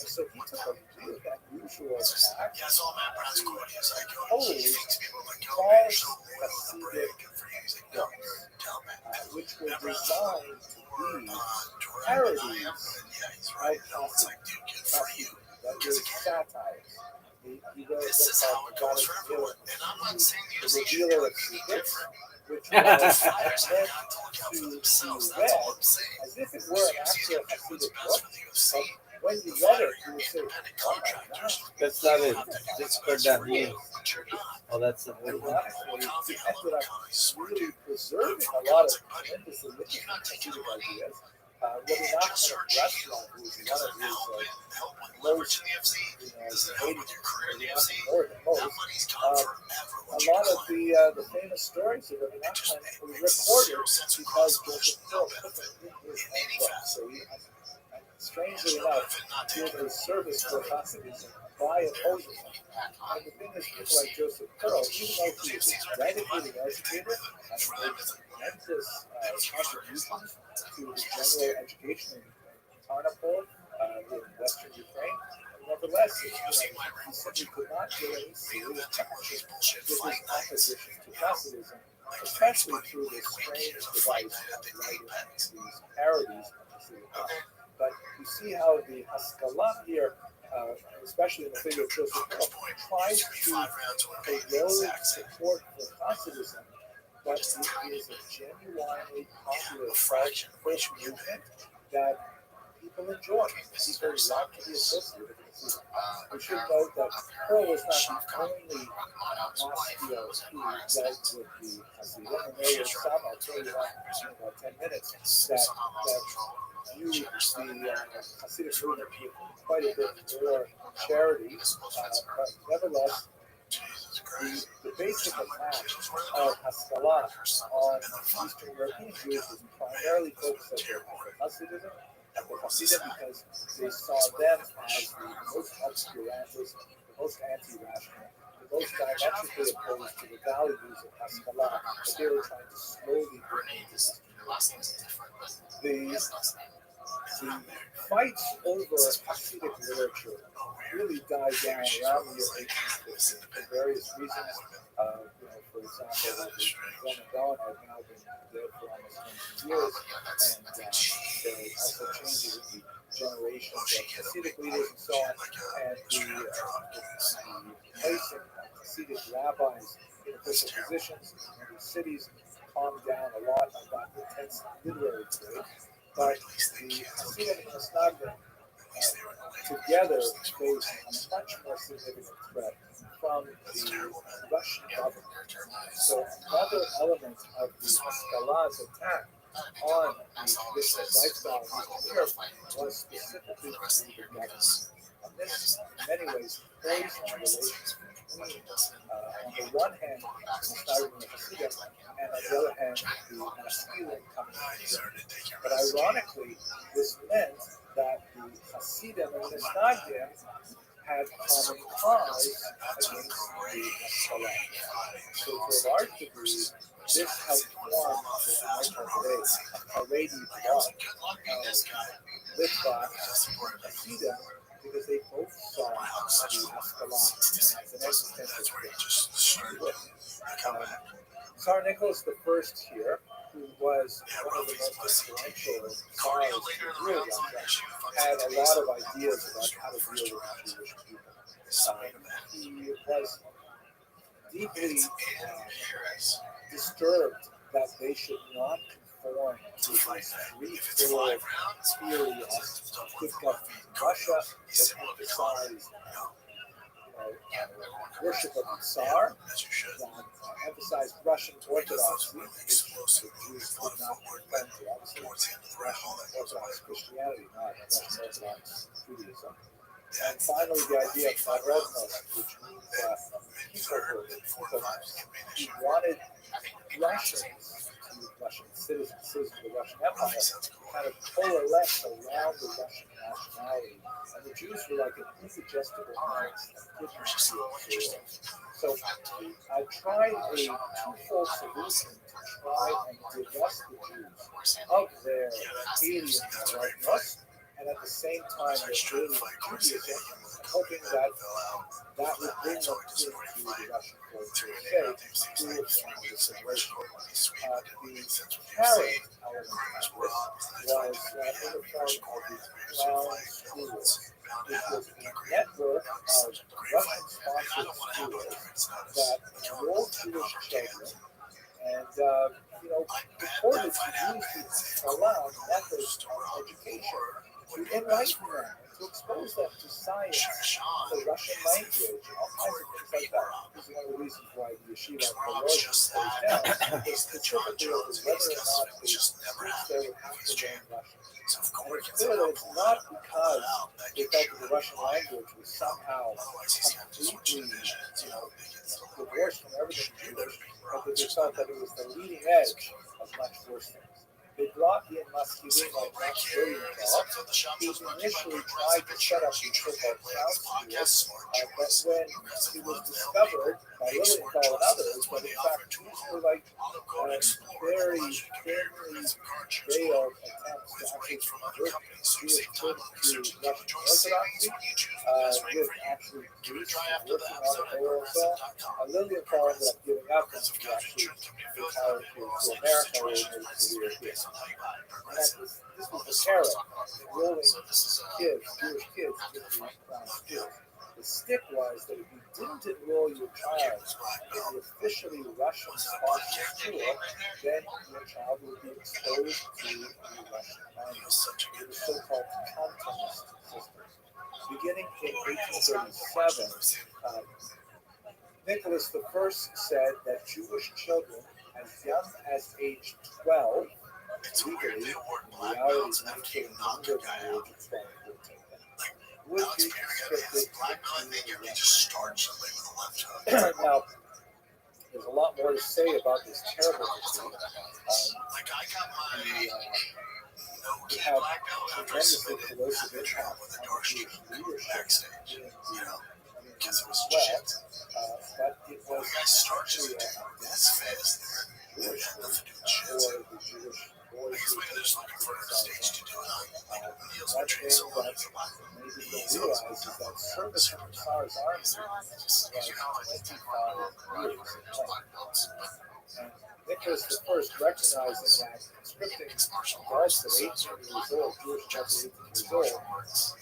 so he took a really unusual tack. He posed false Hasidic which were designed to be parodies of Hasid. That is satires. He wrote a book called The Revealer of Secrets, which was meant to be read as if it were an actual Hasidic book. But when you read it, you would say, "Oh my God, That's not it. Just heard that name. Oh, that's the and one. honestly, he ended up really preserving a lot of tremendously interesting Hasidic ideas. Rabbi Nachman of Restream, who was one of his most hated, more than most, a lot of the famous stories of Rabbi Nachman were recorded because Joseph Pearl put them in his own book. So he, strangely enough, did a service for Hasidism by opposing them. And the thing is, people like Joseph Pearl, even though he was a dedicated educator and made tremendous contributions to the general education in Tarnopol, in Western Ukraine, nevertheless, he simply could not get any serious traction with his opposition to Hasidism, especially through this strange device of writing these parodies of Hasidism. But you see how the Haskalah here, especially in the figure of Joseph Pearl, tries to erode support for Hasidism, but it is a genuinely popular French movement that people enjoy. People like to be associated with Hasidism. We should note that Pearl was not the only Maskio who dealt with the Hasidim, and there were some, I'll tell you that in about 10 minutes, that viewed the Hasidic movement with quite a bit more charity, but nevertheless, the basic attack of Haskalah on Eastern European Jews was primarily focused on Hasidism, because they saw them as the most obscurantist, the most anti-rational, the most diametrically opposed to the values of Haskalah that they were trying to slowly bring into the fights over Hasidic literature really died down around the year 1850 for various reasons. For example, the Gaon had now been dead for almost 20 years, and there were also changes in the generations of Hasidic leaders and so on, and the placing of Hasidic rabbis in official positions in many cities calmed down a lot of that intense literary debate. But the Hasidim and the Snagrim together face a much more significant threat from the Russian government. So another element of the Haskala's attack on the traditional lifestyle in Eastern Europe was specifically through the government. And this, in many ways, plays on the relations between, on the one hand, the Snagrim and the Hasidim, and on the other hand, the Maskilim coming in. But ironically, this meant that the Hasidim and the Snagrim had common cause against the Haskalah. So to a large degree, this helped form what I call today a Haredi bloc of Litvak and Hasidim, because they both saw the Haskalah as an existential threat. Tsar Nicholas I here, who was one of the most influential Tsars to rule Russia, had a lot of ideas about how to deal with the Jewish people. He was deeply disturbed that they should not conform to this threefold theory of good government in Russia that emphasized worship of the Tsar, that emphasized Russian Orthodoxy, which the Jews could not conform to, obviously Russian Orthodox Christianity, not Russian Orthodox Judaism. And finally, the idea of narodnost, which means peoplehood. So he wanted Russians, Russian citizens of the Russian Empire, kind of coalesce around the Russian nationality. And the Jews were like an indigestible mass that could not be absorbed. So I tried a twofold solution to try and divest the Jews of their alien narodnost, and at the same time their alien Judaism, hoping that that would bring them into the Russian court to say who was the situation. The carrot element of this was in the form of the clown schools. This was a network of Russian-sponsored schools that enrolled Jewish children and, purported to use the Halal methods of education to enlighten them, to expose them to science, the Russian language, all kinds of things like that. This is one of the reasons why the yeshiva priority is down, is specifically over whether or not the students there would have to learn Russian. And it's clear that it's not because they felt that the Russian language was somehow completely, divorced from everything Jewish, but that they felt that it was the leading edge of much worse things. They brought in Maskilim like Max Williamson, who initially tried to set up these so-called clown schools, but when he was discovered by Lilienthal and others, that in fact these were like very thinly veiled attempts to actually convert Jewish children to Russian Orthodoxy, with actually priests working on it there also. Lilienthal ended up giving up and he actually retired to America where he made a career here. And this was the carrot, enrolling kids, Jewish kids, in these clown schools. The stick was that if you didn't enroll your child in the officially Russian-sponsored school, then your child would be exposed to the Russian language, the so-called cantonist system. Beginning in 1837, Nicholas I said that Jewish children as young as age 12, legally, in reality, many children younger than the age of 12 or 13, would be conscripted into the Russian army. Now, there's a lot more to say about this terrible disease. We have tremendously corrosive impact on the Jewish leadership in the West, but it was actually a death sentence for the Jewish boys who were looking for a stage to do it on. One thing that many people don't realize is that service in the Tsar's army was 25 years. And Nicholas I, recognizing that conscripting adults at 18 years old, Jewish adults at 18 years old,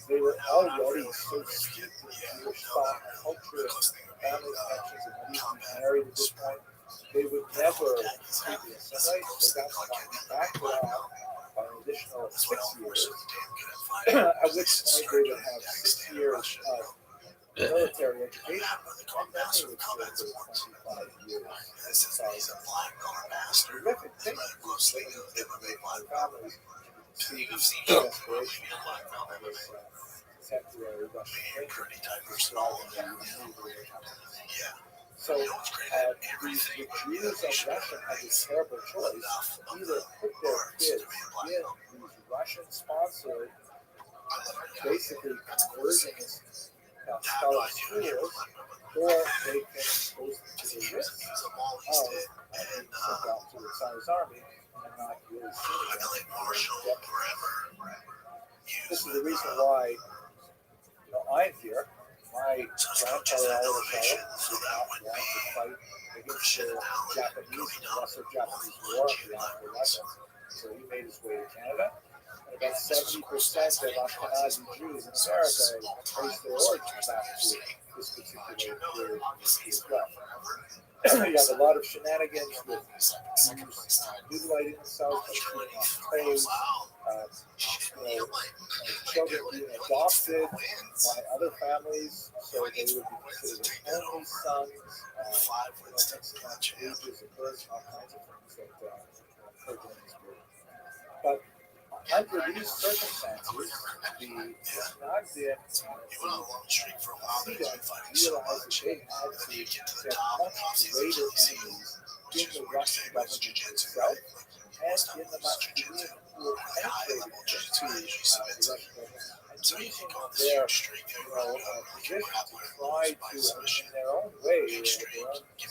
they were already so steeped in Jewish thought and culture and family connections and had even been married at this point, they would never completely assimilate, so that's why we backed it off by an additional 6 years, at which point they would have 6 years of military education, and then they would serve for 25 years. Terrific thing for families to see the desperation of this temporary Russian So the Jews of Russia had this terrible choice: either put their kids in these Russian-sponsored, basically conversionist scholar schools, or they can expose them to the risks of being sent off to the Tsar's army and not really seeing them. This is the reason why I'm here. My grandfather, Oliver Shalom, did not want to fight against the Japanese and the Russo-Japanese War beyond the Russians. So he made his way to Canada. And about 70% of Ashkenazi Jews in America trace their origins back to this particular period as well. You have a lot of shenanigans with Jews mutilating themselves by shooting off toes, children being adopted by other families, so they would be considered only sons, mixing up ages and births, all kinds of things that occurred during this period. But under these circumstances, the Nagdin realized that they had to get much greater enemies in the Russian government itself and in the Machiavellian who were penetrating into the Russian government and using their position to try to, in their own way, their own misguided way, to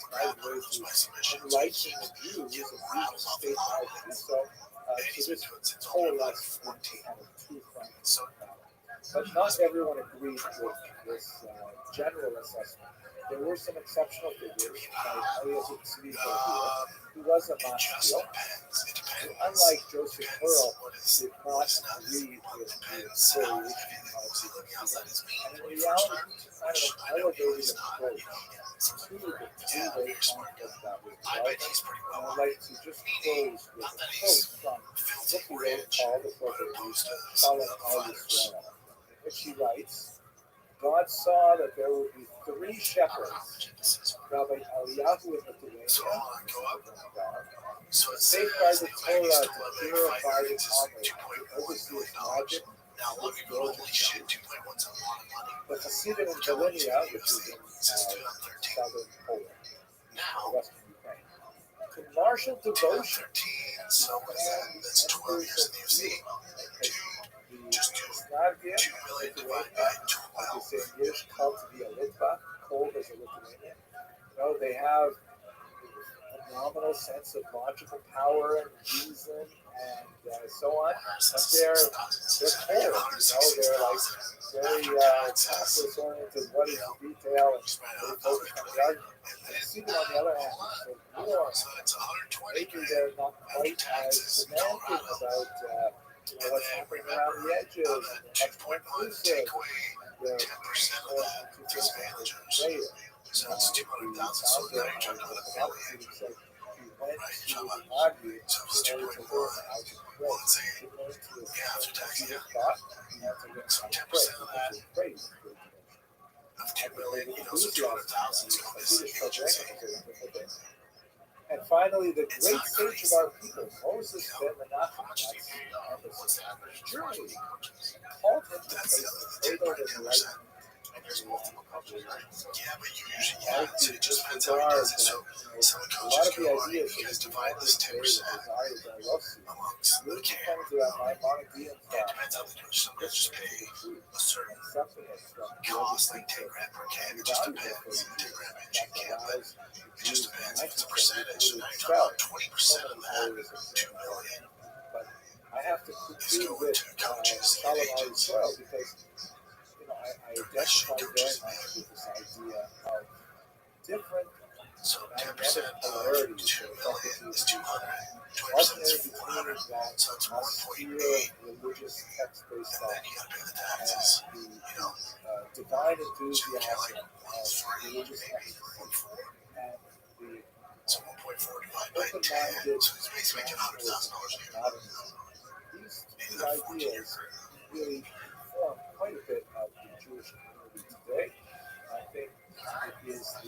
enlighten the Jews and use the state power to do so. So this coalesced into kind of two fronts. But not everyone agreed with this general assessment. There were some exceptional figures, like Elias Tzvi, who was a Maschil, who, unlike Joseph Pearl, did not agree with the variation of the Hasidim. And in reality, he kind of elevated approach to the two-way conflict that was developing. And I'd like to just close with a quote from what he wrote called appropriately Shalom Al Yisrael, in which he writes, God saw that there would be three shepherds, Rabbi Eliyahu in Lithuania, safeguard the Torah to purify the Talmud, to oversee its logic, the Hasidim in Volhynia, which is in southern Poland, western Ukraine, to martial devotion and members of Slavia, Lithuania, as they say in Yiddish, called to be a Litva, cold as a Lithuanian. They have a phenomenal sense of logical power and reason and so on. But they're cold, they're like very calculus oriented. What is the detail? And they focus on the argument. And Stephen, on the other hand, is so warm. Maybe they're not quite as demanding about what's happening around the edges. They're much more inclusive. And they're more into things later. The founder of the democracy said he went to the Maggi in order to learn how to pray. He learned to he thought he had to learn how to pray because he prayed in great devotion. And finally, the great sage of our people, Moses ben Menachem, that's Germany, called him to place the cradle of enlightenment. Yeah, but you have to just depends how he does it. So some coaches can argue you guys divide this 10% amongst the care. It depends how they do it. Some guys just pay a certain cost, like 10 grand per can. It just depends. 10 grand per can, but it just depends if it's a percentage. So now you're talking about 20% of that, 2 million. But I have to conclude with coaches because I identify very much with this idea of different magnetic polarities. 2 million is 200. 20% is 400. So it's 1.8. Religious text-based thought. And then you gotta pay the taxes. The divine enthusiasm of religious ecstasy and the so 1.4 divided by 10. So he's making $100,000 a year. These two ideas really form quite a bit of the Jewish community today. I think it is the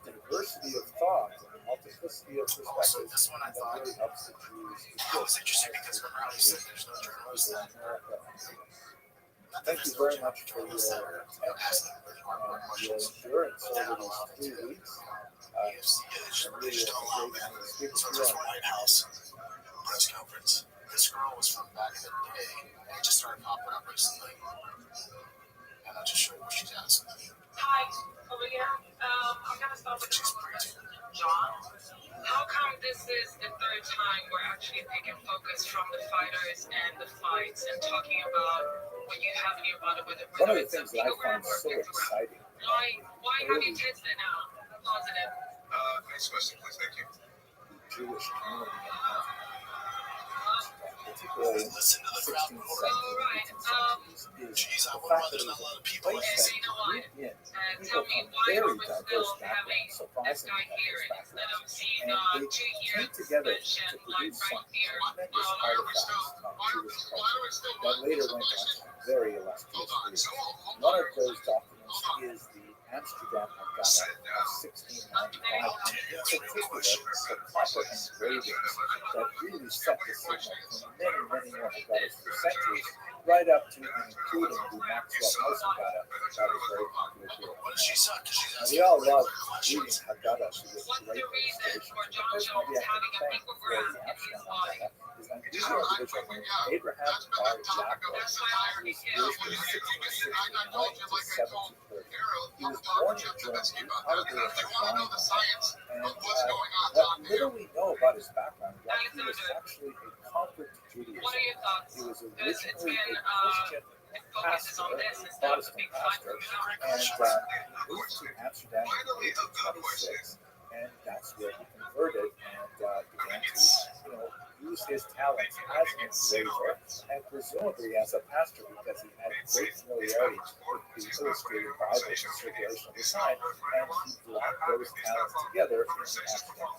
diversity of thought and the multiplicity of perspectives that really helps the Jews. That was interesting because remember how they said there's no journalism in America. Thank you very much for your attention and your endurance over these 3 weeks. They just don't allow me. So there's White House press conference. This girl was from back in the day, and it just started popping up recently. And I'll just show you what she's asking. Hi, over here. I'm gonna start with John. How come this is the third time we're actually taking focus from the fighters and the fights and talking about what you have in your body, whether it's a kilogram or so exciting. Why have you tested now positive? Next question, please. Thank you. Jewish community. Particularly in the 16th century, geez, I wonder why there's not a lot of people in And you know what? Tell me why are we still having this guy here instead of seeing 2 years suspension like right here? That later went on to very illustrious careers. One of those documents is the Amsterdam Haggadah of 1695, in particular the copper engravings that really set the signal for many, many more Haggadahs for centuries, right up to and including the Maxwell House Haggadah that was very popular here. Now, we all love reading Haggadah to this great illustration. The person we have to thank for the Amsterdam Haggadah is an unusual individual named Abraham Bar Yaakov, who was Jewish from 1669 to 1730. He was born in Germany, probably in the and what little we know about his background, he was actually a convert to Judaism. He was originally a Christian focuses on this instead of the Protestant big fight pastor, we're and gonna he moved to Amsterdam in 1826, and that's where he converted and began to, use his talents as an engraver and presumably as a pastor because he had great familiarity with the illustrated Bibles in circulation at the time, and he brought those talents together in Amsterdam.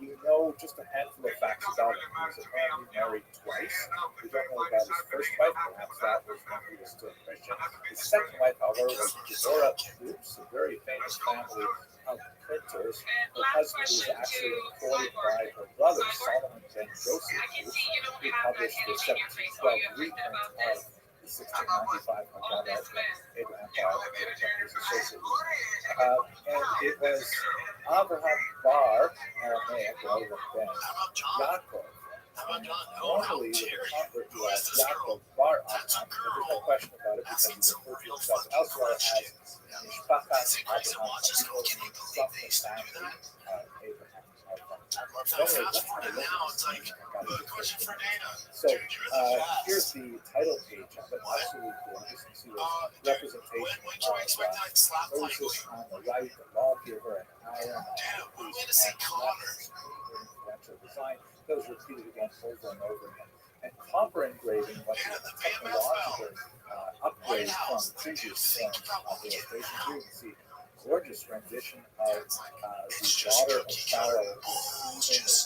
We know just a handful of facts about him. He was apparently married twice. We don't know about his first wife, perhaps that was when he was still Christian. His second wife, however, was Deborah Oops, a very famous family of printers. Her husband was actually employed by her brother, Solomon Ben Joseph Oops, who published the 1712 reprint of the 1695 Haggadah that Abraham Bar was associated with. And it was Abraham Bar, Aramaic, rather than Ben, Yaakov. And normally, the convert was Yaakov Bar Abraham, but there's no question about it because he referred to himself elsewhere as Mishpachat Abraham, from the family of Abraham. Anyway, let's have a look at this. So here's the title page of it. Absolutely gorgeous. You see the representation of Moses on the right, the lawgiver, and Aaron, who's on the left. Very influential design. Those repeated again over and over again. And copper engraving was a technological upgrade from previous forms of illustration. Here you can see gorgeous rendition of the daughter of Pharaoh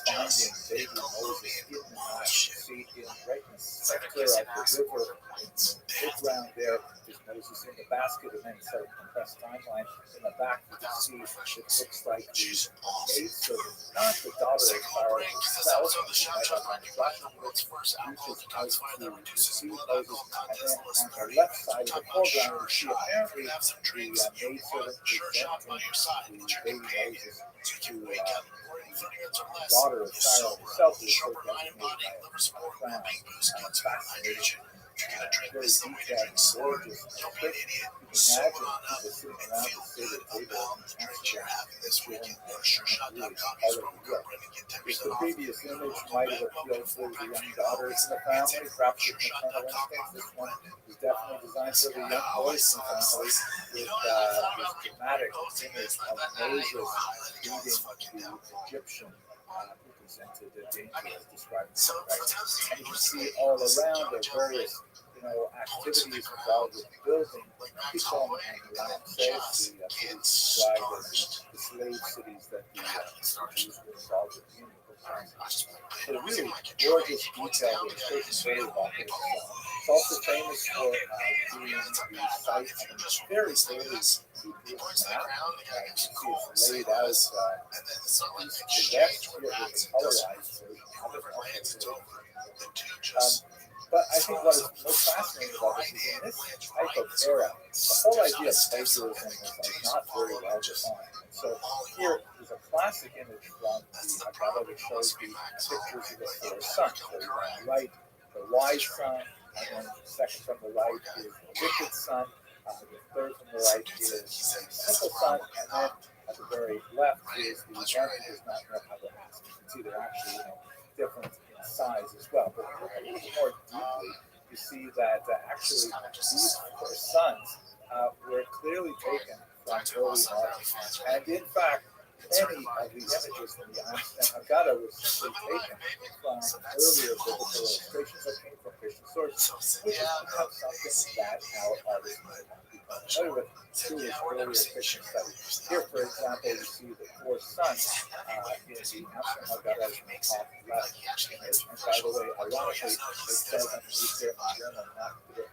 finding baby Moses in the Nile. You see him right in the center of the river, in the background there is Moses in the basket, and then sort of compressed timeline. In the back, you can see it looks like the maidservant, not the daughter of Pharaoh herself, who might have been flashing with, reaches out to see Moses, and then on the left side of the foreground, you see apparently the maidservant presenting the baby Moses to the daughter of Pharaoh herself, who is so designated by a crown. Fascinating. Very detailed, gorgeous, quick. You can imagine people sitting around the Seder table in Amsterdam enjoying really color of Europe. If the previous image might have appealed to the young daughters in the family, perhaps with maternal instincts, this one is definitely designed for the young boys in the family with this dramatic image of Moses leading the Egyptian who presented the danger as described in the text. And you can see all around the various activities involved with building Pithom and Ramses, the cities described as the slave cities that the Jews were involved in the time. So really gorgeous, detailed illustration, very evocative. It's also famous for being the site of a very clearly Hebrew map. You can see it's laid out east to west. Here is a colorized version of it. But I think what is most fascinating about this is in this type of era, the whole idea of plagiarism is not very well defined. And so here is a classic image from the Haggadah that shows the pictures of the four sons. So on the right, the wise son, and then the second from the right is the wicked son, the third from the right is the simple son, and then at the very left is the one who does not know how to ask. You can see they're actually different in size as well. But a little more deeply, you see that actually these four sons were clearly taken from early models. And in fact, many of the images in the Amsterdam Haggadah were simply taken from earlier biblical illustrations that came from Christian sources, which is perhaps something that our artists might not be familiar with through his earlier Christian study. Here, for example, you see the four sons in the Amsterdam Haggadah in the top left image. And by the way, ironically, it says underneath there in German, not the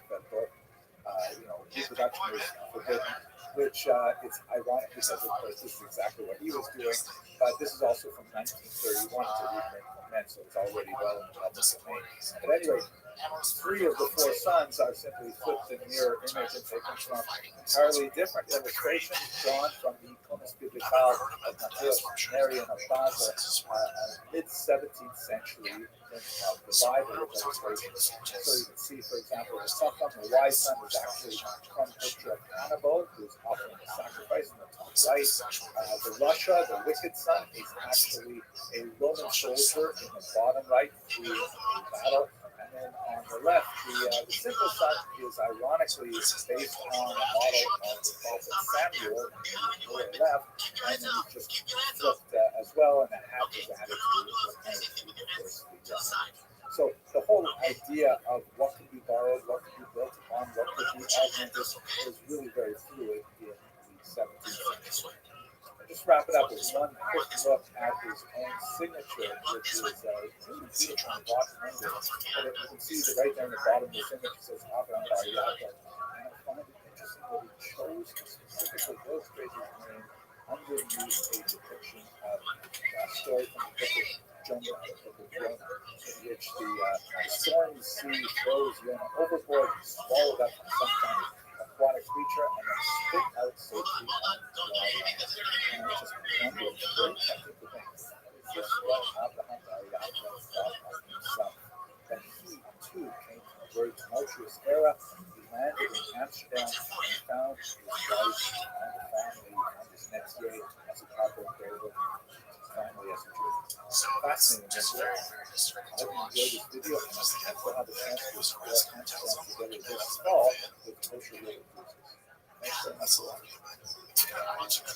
reproduction is forbidden, which it's ironic because, of course, this is exactly what he was doing. But this is also from 1931, it's a reprint from men, so it's already well in the public domain. At any rate, three of the four sons are simply flipped in mirror image and taken from entirely different illustrations drawn from the Iconos Biblical of Matthias Marian of Basel, mid-17th century of the Bible illustrations. So you can see, for example, the Safam, the wise son, is actually from the picture of Hannibal, who's offering a sacrifice in the top right. The Russia, the wicked son, is actually a Roman soldier in the bottom right fleeing a battle. And then on the left, the simple son is ironically based on a model of the prophet Samuel in the lower left, and then he's just flipped as well, and a hat was added to what kind of food, of course, the so the whole idea of what could be borrowed, what could be built upon, what could be augmented is really very fluid in the 17th century. I'll just wrap it up with one quick look at his own signature, which is really beautiful and bought under. But you can see that right there in the bottom of the signature says Avram Bar Yaakov. And I find it interesting that he chose to specifically illustrate his name underneath a depiction of a story from the book of Jonah, in which the stormy sea throws Jonah overboard, swallowed up in some kind of aquatic creature, and then spit out safely on dry land. And I just wondered, very tempted to think, is this what Abraham Bar Yaakov thought of himself? That he too came from a very tumultuous era. He landed in Amsterdam and found his wife and the family and his next year as a copper engraver. Family as a Jew. Fascinating as well. I hope you enjoyed this video, and I hope we'll have a chance to explore Amsterdam together this fall with Kosher River Cruises. Thanks very much for watching.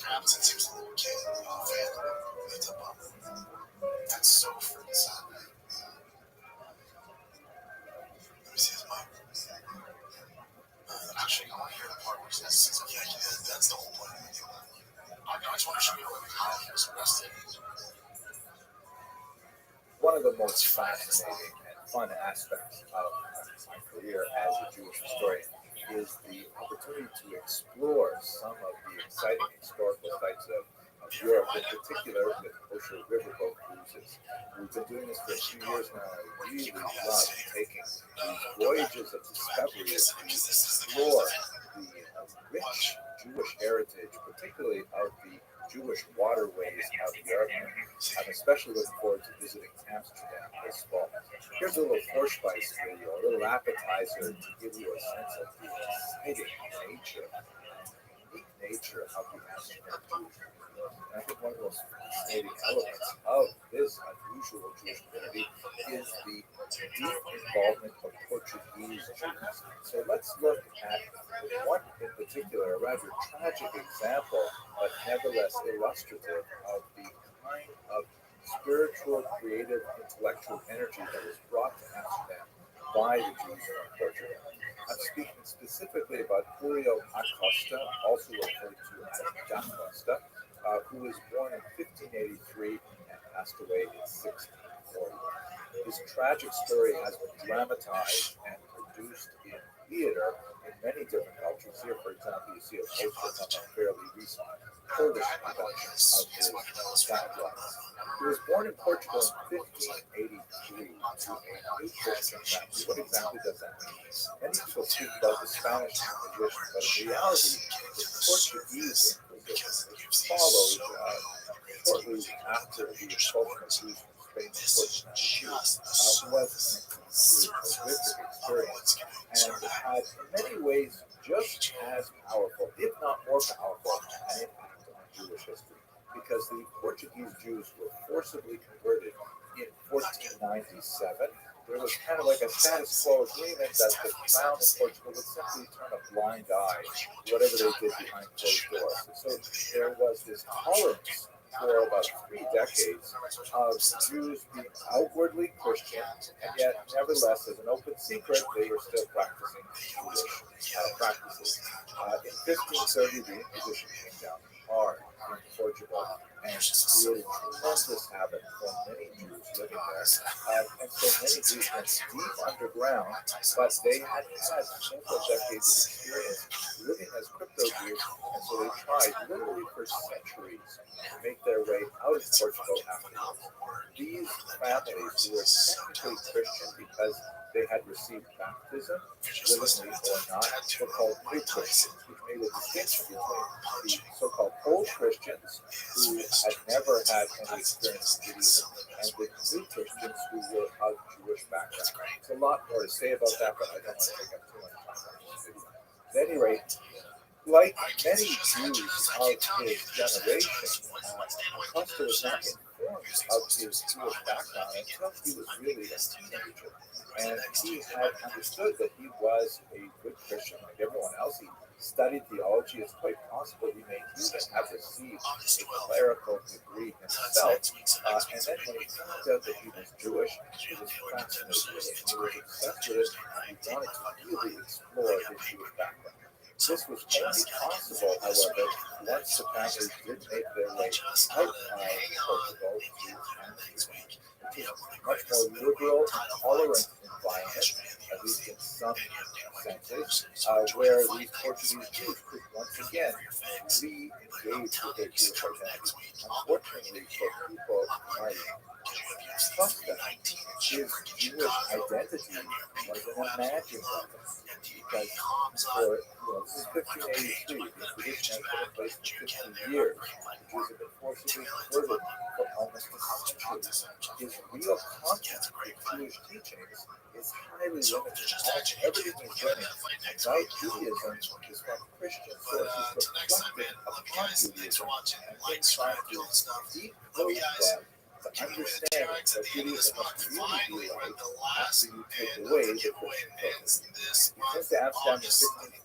That's so freaking sad. Let me see his mic. Actually, I want to hear the part where he says, yeah, that's the whole point of the video. I just want to show you how he was arrested. One of the most fascinating and fun aspects of my career as a Jewish historian is the opportunity to explore some of the exciting historical sites of Europe, in particular with Kosher Riverboat cruises. We've been doing this for a few years now, and I really love taking these voyages of discovery to explore the rich Jewish heritage, particularly of the Jewish waterways of Europe. I'm especially looking forward to visiting Amsterdam this fall. Here's a little Vorspeise video, a little appetizer to give you a sense of the exciting nature, unique nature of the Amsterdam Jewish community. And I think one of the most fascinating elements of this unusual Jewish community is the deep involvement of Portuguese Jews. So let's look at one in particular, a rather tragic example, but nevertheless illustrative of the kind of spiritual, creative, intellectual energy that was brought to Amsterdam by the Jews from Portugal. I'm speaking specifically about Julio Acosta, also referred to as Da Costa, who was born in 1583 and passed away in 1640. His tragic story has been dramatized and produced in theater in many different cultures. Here, for example, you see a poster from a fairly recent Polish production of his satellites. He was born in Portugal in 1583 to a new Christian family. What exactly does that mean? Many people speak about the Spanish Inquisition, but in reality, the Portuguese Inquisition, which followed shortly after the expulsion of Jews from Spain in 1492, was an horrific experience and had in many ways just as powerful, if not more powerful, an impact on Jewish history, because the Portuguese Jews were forcibly converted in 1497. There was kind of like a status quo agreement that the crown of Portugal would simply turn a blind eye to whatever they did behind closed doors. So there was this tolerance for about 3 decades of Jews being outwardly Christian, and yet, nevertheless, as an open secret, they were still practicing Jewish practices. In 1530, the Inquisition came down hard in Portugal and created tremendous havoc for many Jews living there. And so many Jews went deep underground, but they had had several decades of experience living as crypto Jews, and so they tried literally for centuries to make their way out of Portugal afterwards. These families who were technically Christian because they had received baptism, willingly or not, were called pre-Christians, which made a distinction between the so-called old Christians who had never had any experience in Judaism and the new Christians who were of Jewish background. There's a lot more to say about that, but I don't want to take up too much time on this video. At any rate, like many Jews of his generation, Acosta was not informed of his Jewish background until he was really a teenager. And he had understood that he was a good Christian like everyone else. He studied theology. It's quite possible he may even have received a clerical degree himself. And then when he found out that he was Jewish, he was fascinated with it. He was obsessed with it, and he wanted to really explore his Jewish background. This was only possible, however, once the family did make their way out of Portugal to Amsterdam, which is a much more liberal and tolerant environment, at least in some senses, where these Portuguese Jews could once again re-engage with their Jewish identity. Unfortunately for people from them, his Jewish identity was an imagined one, because for this is 1583, the tradition has been in place for 50 years. The Jews have been forcibly converted for almost a century. His real content with Jewish teachings is highly limited. Almost everything he's learning about Judaism is from Christian sources reflecting upon Judaism, and him trying to decode them to understand what Judaism must really be like after you take away the Christian focus. He went to Amsterdam in 1614,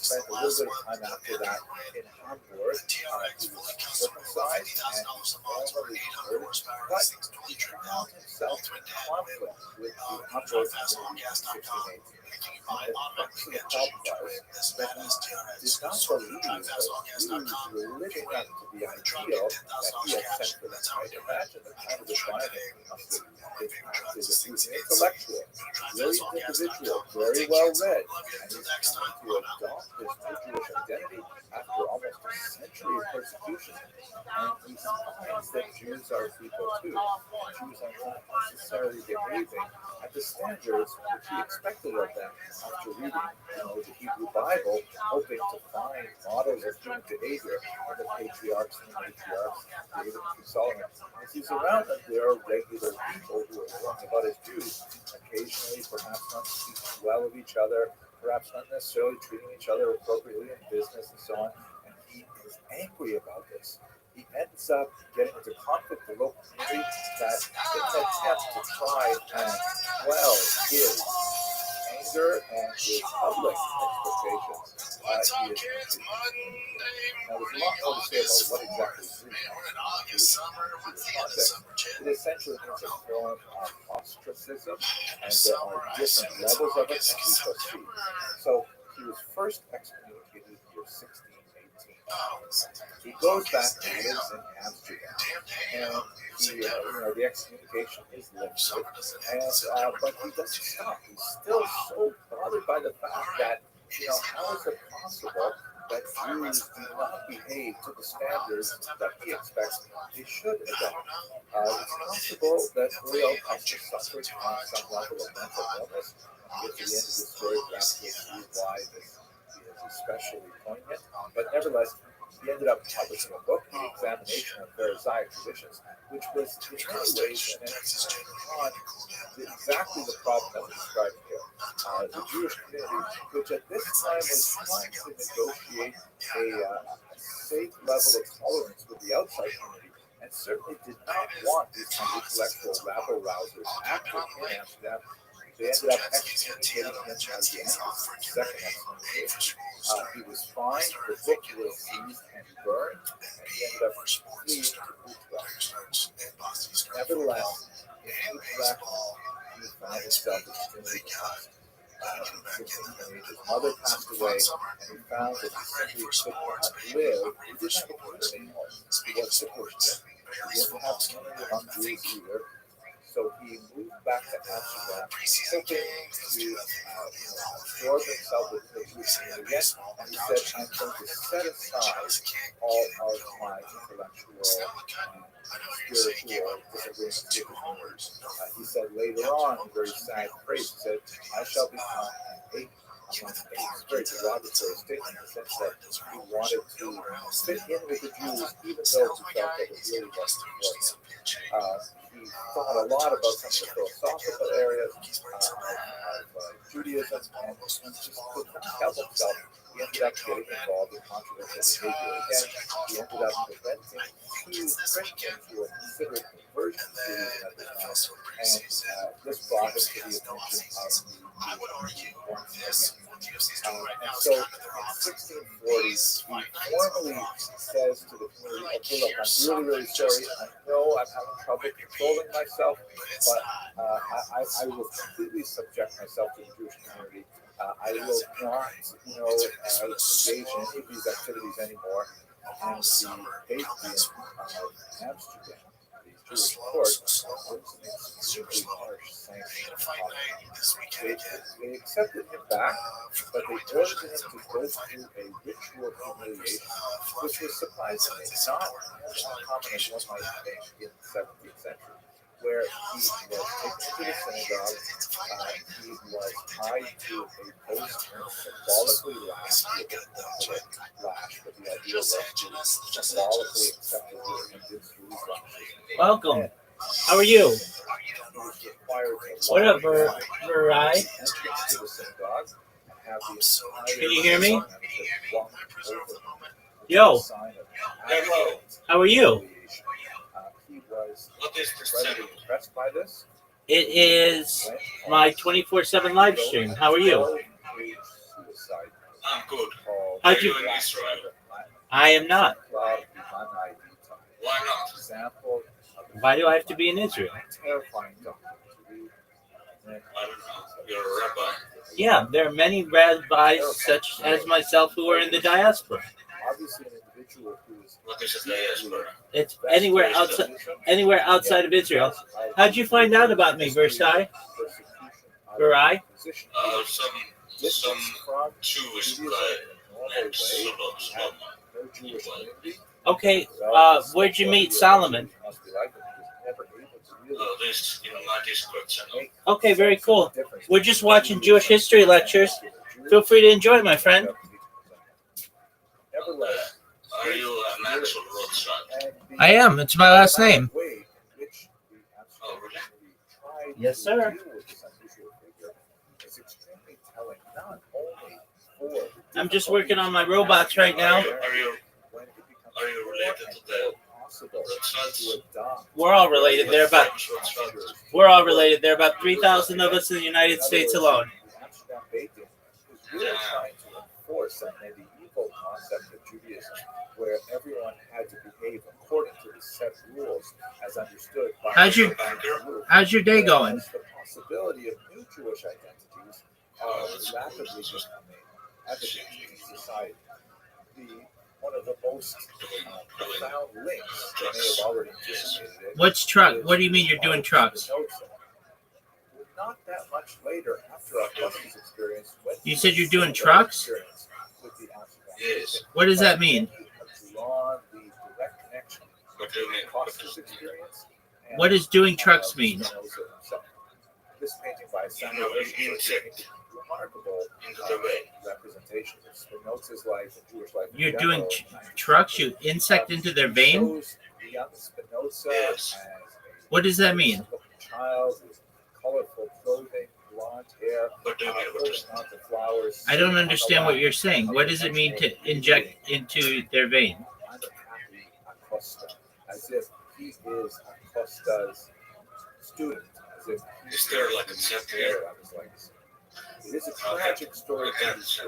spent a little bit of time after that in Hamburg. He was circumcised and he was formally converted, but he found himself in conflict with the Hamburg community in 1618. And the crux of the problem was that he did not believe that Jews were living up to the ideal that he had set for them. Right? Imagine the kind of environment he must have been active in. He was an intellectual, brilliant individual, very well read, and he's trying to adopt this new Jewish identity after almost a century of persecution. And he finds that Jews are people too. Jews are not necessarily behaving at the standards which he expected of them after reading the Hebrew Bible, hoping to find models of human behavior in the patriarchs and the matriarchs, David and Solomon. As he's around them, there are regular people who are going about as Jews, occasionally perhaps not speaking well of each other, perhaps not necessarily treating each other appropriately in business and so on. And he is angry about this. He ends up getting into conflict with the local community that in an attempt to try and quell his anger and his public expectations. He is angry. Now, there's a lot more to say about what exactly is context. It essentially means a form of ostracism, and there are different levels of it as we shall see. So, he was first excommunicated in the year 1618. He goes back and lives in Amsterdam, and the excommunication is lifted, and but he doesn't stop. He's still so bothered by the fact that how is it possible that Jews do not behave to the standards that he expects they should adopt? It's possible that we all come to suffering on some level of mental illness. At the end of this story, perhaps we'll see why this is especially poignant. But nevertheless, he ended up publishing a book, The Examination of Pharisaic Traditions, which was in many ways an attack on exactly the problem that we're describing here. The Jewish community, which at this time was trying to negotiate a safe level of tolerance with the outside community, and certainly did not want these intellectual rabble-rousers active in Amsterdam. They ended up excommunicating him again, the second excommunication. He was fined, the book was seized and burned, and he ended up fleeing to Utrecht. Nevertheless, in Utrecht, he found himself extremely depressed. His mother passed away, and he found that he simply could not live. He didn't have a community anymore. He was a Christian. He didn't have community among Jews either. So he moved back to Amsterdam, hoping to absorb himself within the Jewish community again. And he said, I'm going to set aside all of my intellectual and spiritual disagreements with the community. He said later on, a very sad phrase, he said, I shall become an ape very derogatory statement in the sense that he wanted to fit in with the Jews, even though he felt that it really wasn't for him. He thought a lot about some of the philosophical areas of Judaism, and just could not help himself. He ended up getting involved in controversial behavior again. He ended up preventing two Christians who were considered conversion to Judaism at the time, and this brought him to the attention of the and so in 1640, he formally says to the community, okay, look, I'm really, really sorry. I know I'm having trouble controlling myself, but I will completely subject myself to the Jewish community. I will not, engage in any of these activities anymore. And the patriarch of Amsterdam, the Jewish court, was an extremely harsh sanction. They accepted him back, but they ordered him to go through a ritual humiliation, which was surprisingly not as uncommon as one might think in the 17th century, where he was taken to the synagogue, he was tied to a post and symbolically lashed with a lash, but the idea was to symbolically accept the repentance through his lashes. Welcome. How are you? What up, Marai? Can you hear me? Yo. How are you? It is my 24/7 live stream. How are you? I'm good. How'd you? Are you in Israel? I am not. Why not? Why do I have to be in Israel? I don't know. You're a rabbi. Yeah, there are many rabbis such as myself who are in the diaspora. What is a diaspora? It's anywhere outside of Israel. How'd you find out about me, Versailles? Verai? Some Jewish guy named Solomon. Okay, where'd you meet Solomon? This in my Discord channel. Okay, very cool. We're just watching Jewish history lectures. Feel free to enjoy, my friend. Are you an actual Rothschild? I am. It's my last name. Oh, really? Yes, sir. I'm just working on my robots right now. Are you related to the Rothschilds? We're all related. We're all related. There are about 3,000 of us in the United States alone. Some medieval concept of Judaism, where everyone had to behave according to the set rules as understood by How's your day going? The possibility of new Jewish identities rapidly becoming evident in society. One of the most profound links that may have already anticipated it. What's truck? What do you mean you're doing trucks? Not that much later, after our customs experience, you said you're doing trucks? Yes. What does that mean? What does doing trucks mean? This painting by remarkable representation of Spinoza's life and Jewish life. You're doing trucks? You insect into their vein? Yes. What does that mean? Child with colorful clothing, blonde hair, I don't understand what you're saying. What does it mean to inject into their vein? As if he is Acosta's student. Is there like a chat here? It is a tragic story, but it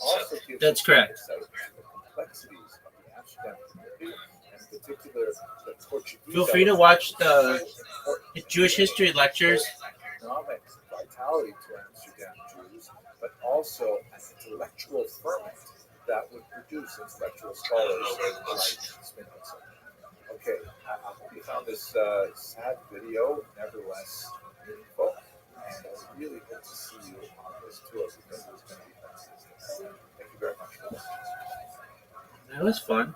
also gives That's correct. The complexities of the Amsterdam community, and in particular the Portuguese. Feel free to watch the Jewish history lectures. Economic vitality to Amsterdam Jews, but also an intellectual ferment that would produce intellectual scholars like Spinoza. Okay, I hope you found this sad video nevertheless meaningful, and I really hope to see you on this tour because it's going to be fantastic. Thank you very much for this. That was fun.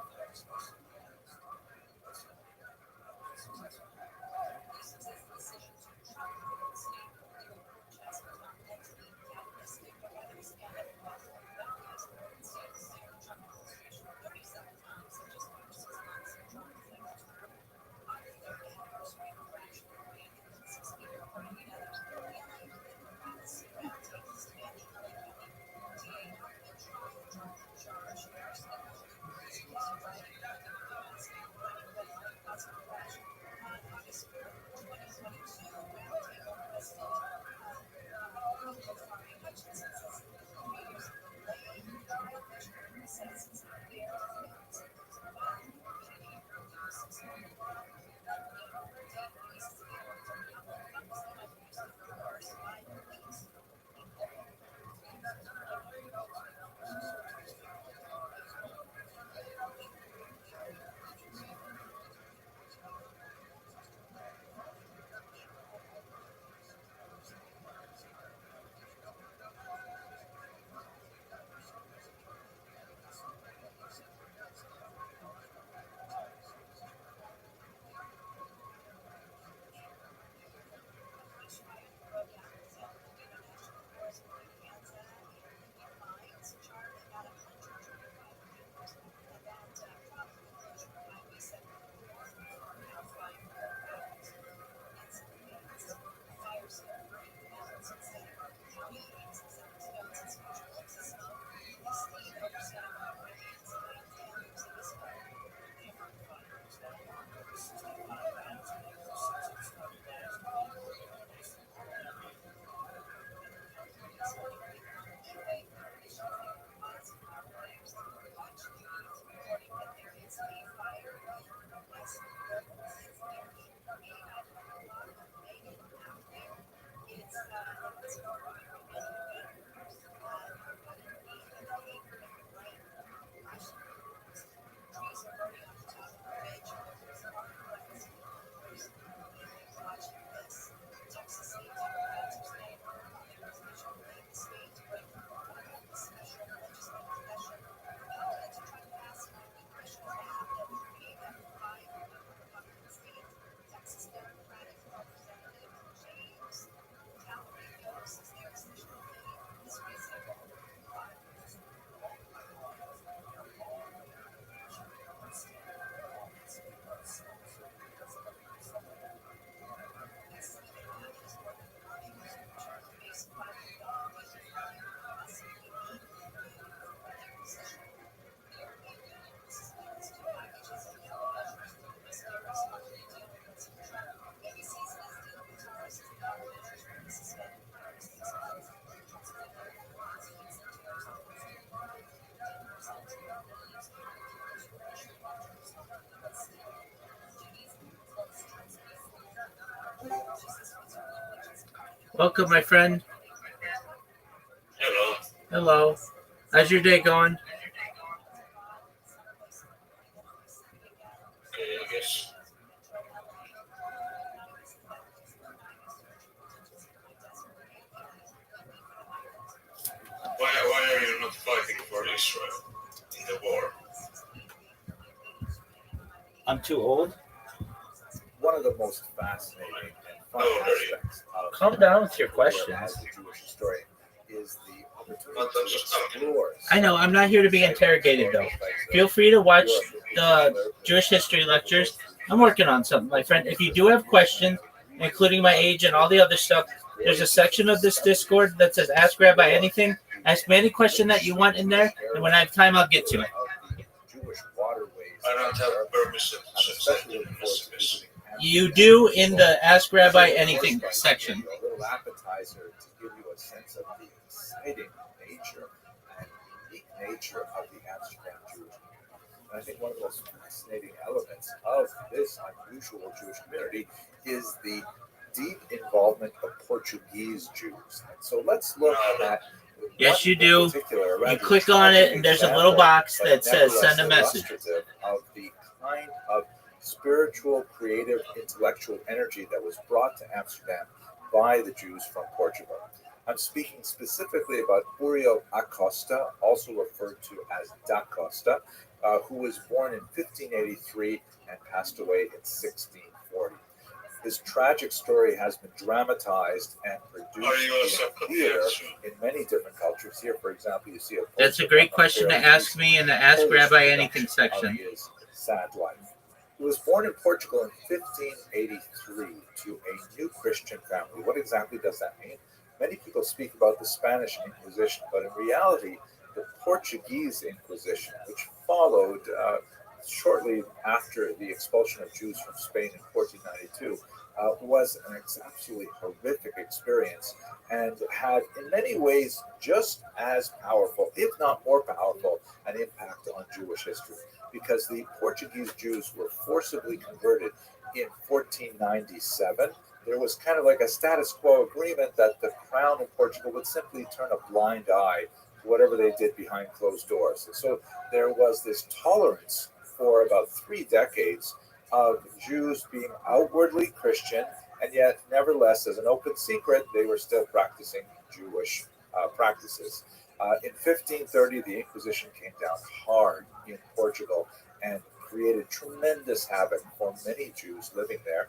Welcome, my friend. Hello. Hello. How's your day going? Okay, I guess. Why are you not fighting for Israel in the war? I'm too old. One of the most fascinating and fun aspects of Calm down with your questions. as a Jewish historian is the opportunity Not to understanding. explore. I know, I'm not here to be interrogated, though. Feel free to watch the Jewish history lectures. I'm working on something, my friend. If you do have questions, including my age and all the other stuff, there's a section of this Discord that says Ask Rabbi Anything. Ask me any question that you want in there, and when I have time, I'll get to it. Jewish waterways. I don't have permission to send messages. You do in the Ask Rabbi Anything section. A little appetizer to give you a sense of the exciting nature and unique nature of the Amsterdam Jewish community. And I think one of the most fascinating elements of this unusual Jewish community is the deep involvement of Portuguese Jews. And so let's look at Yes, you do. You click on it, and there's a little box that says send a message. Of the kind of spiritual, creative, intellectual energy that was brought to Amsterdam by the Jews from Portugal. I'm speaking specifically about Uriel Acosta, also referred to as Da Costa, who was born in 1583 and passed away in 1640. His tragic story has been dramatized and produced in theater in many different cultures. Here, for example, you see a That's a great question to ask me in the Ask Rabbi Anything section. His sad life. He was born in Portugal in 1583 to a new Christian family. What exactly does that mean? Many people speak about the Spanish Inquisition, but in reality, the Portuguese Inquisition, which followed shortly after the expulsion of Jews from Spain in 1492, was an absolutely horrific experience and had, in many ways, just as powerful, if not more powerful, an impact on Jewish history. Because the Portuguese Jews were forcibly converted in 1497. There was kind of like a status quo agreement that the crown of Portugal would simply turn a blind eye to whatever they did behind closed doors. And so there was this tolerance for about 3 decades of Jews being outwardly Christian, and yet, nevertheless, as an open secret, they were still practicing Jewish practices. In 1530, the Inquisition came down hard in Portugal and created tremendous havoc for many Jews living there.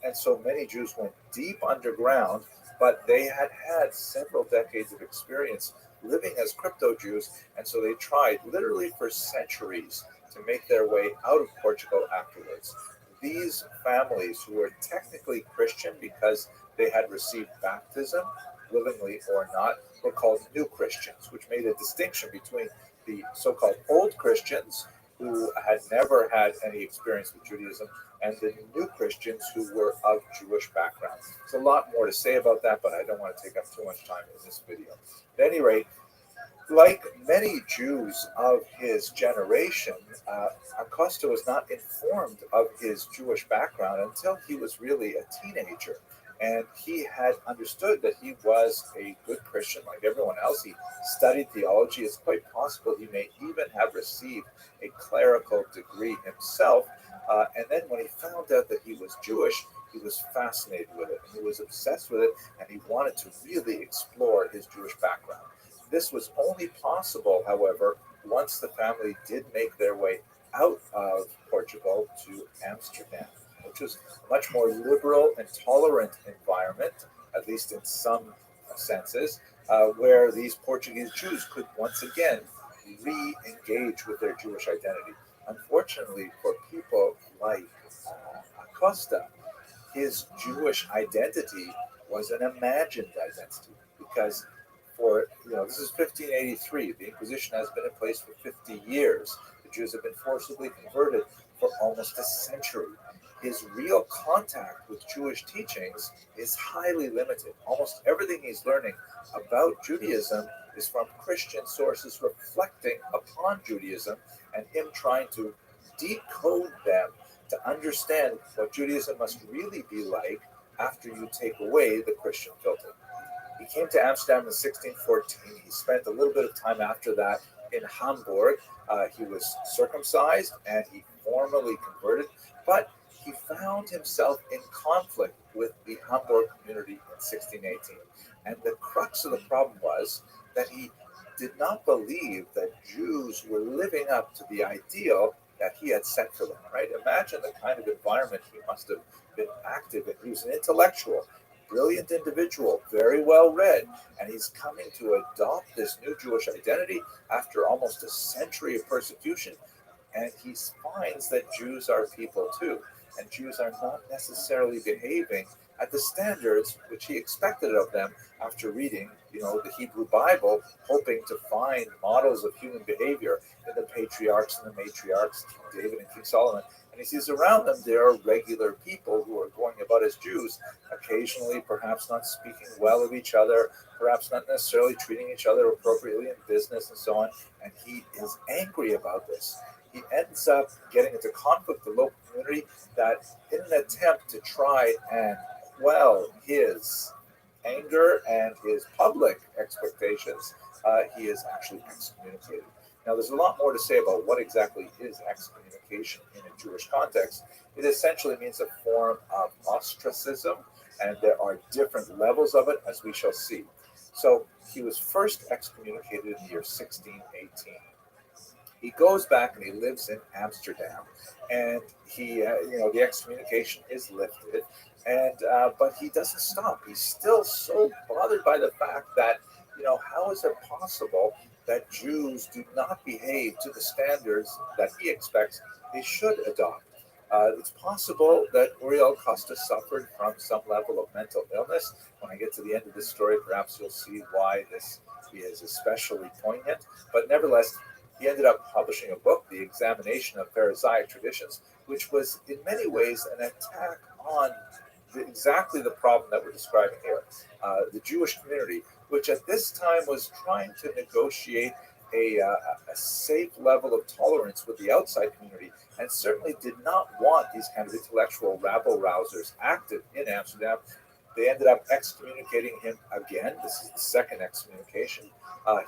And so many Jews went deep underground, but they had had several decades of experience living as crypto Jews, and so they tried literally for centuries to make their way out of Portugal afterwards. These families, who were technically Christian because they had received baptism, willingly or not, were called new Christians, which made a distinction between the so-called old Christians, who had never had any experience with Judaism, and the new Christians who were of Jewish background. There's a lot more to say about that, but I don't want to take up too much time in this video. At any rate, like many Jews of his generation, Acosta was not informed of his Jewish background until he was really a teenager. And he had understood that he was a good Christian like everyone else. He studied theology. It's quite possible he may even have received a clerical degree himself. And then when he found out that he was Jewish, he was fascinated with it. And he was obsessed with it. And he wanted to really explore his Jewish background. This was only possible, however, once the family did make their way out of Portugal to Amsterdam, which was a much more liberal and tolerant environment, at least in some senses, where these Portuguese Jews could once again re-engage with their Jewish identity. Unfortunately, for people like Acosta, his Jewish identity was an imagined identity, because this is 1583. The Inquisition has been in place for 50 years. The Jews have been forcibly converted for almost a century. His real contact with Jewish teachings is highly limited. Almost everything he's learning about Judaism is from Christian sources reflecting upon Judaism, and him trying to decode them to understand what Judaism must really be like after you take away the Christian filter. He came to Amsterdam in 1614. He spent a little bit of time after that in Hamburg. He was circumcised and he formally converted, but he found himself in conflict with the Hamburg community in 1618. And the crux of the problem was that he did not believe that Jews were living up to the ideal that he had set for them, right? Imagine the kind of environment he must have been active in. He was an intellectual, brilliant individual, very well read, and he's coming to adopt this new Jewish identity after almost a century of persecution. And he finds that Jews are people too, and Jews are not necessarily behaving at the standards which he expected of them after reading, the Hebrew Bible, hoping to find models of human behavior in the patriarchs and the matriarchs, King David and King Solomon. And he sees around them there are regular people who are going about as Jews, occasionally perhaps not speaking well of each other, perhaps not necessarily treating each other appropriately in business and so on. And he is angry about this. He ends up getting into conflict with the local community that, in an attempt to try and quell his anger and his public expectations, he is actually excommunicated. Now, there's a lot more to say about what exactly is excommunication in a Jewish context. It essentially means a form of ostracism, and there are different levels of it, as we shall see. So he was first excommunicated in the year 1618. He goes back and he lives in Amsterdam, and the excommunication is lifted, and but he doesn't stop. He's still so bothered by the fact that, how is it possible that Jews do not behave to the standards that he expects they should adopt? It's possible that Uriel Costa suffered from some level of mental illness. When I get to the end of this story, perhaps you'll see why this is especially poignant. But nevertheless, he ended up publishing a book, The Examination of Pharisaic Traditions, which was in many ways an attack on exactly the problem that we're describing here. The Jewish community, which at this time was trying to negotiate a safe level of tolerance with the outside community, and certainly did not want these kind of intellectual rabble-rousers active in Amsterdam. They ended up excommunicating him again. This is the second excommunication.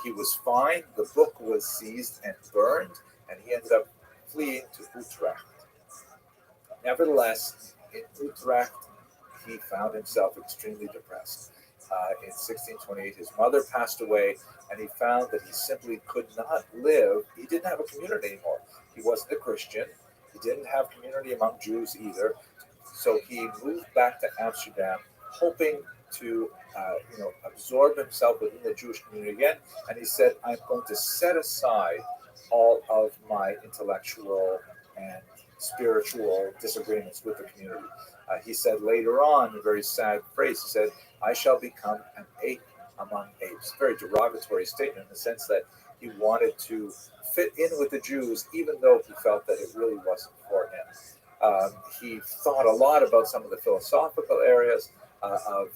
He was fined, the book was seized and burned, and he ended up fleeing to Utrecht. Nevertheless, in Utrecht, he found himself extremely depressed. In 1628, his mother passed away, and he found that he simply could not live. He didn't have a community anymore. He wasn't a Christian. He didn't have community among Jews either. So he moved back to Amsterdam, hoping to absorb himself within the Jewish community again. And he said, I'm going to set aside all of my intellectual and spiritual disagreements with the community. He said later on, a very sad phrase, he said, I shall become an ape among apes. Very derogatory statement in the sense that he wanted to fit in with the Jews, even though he felt that it really wasn't for him. He thought a lot about some of the philosophical areas of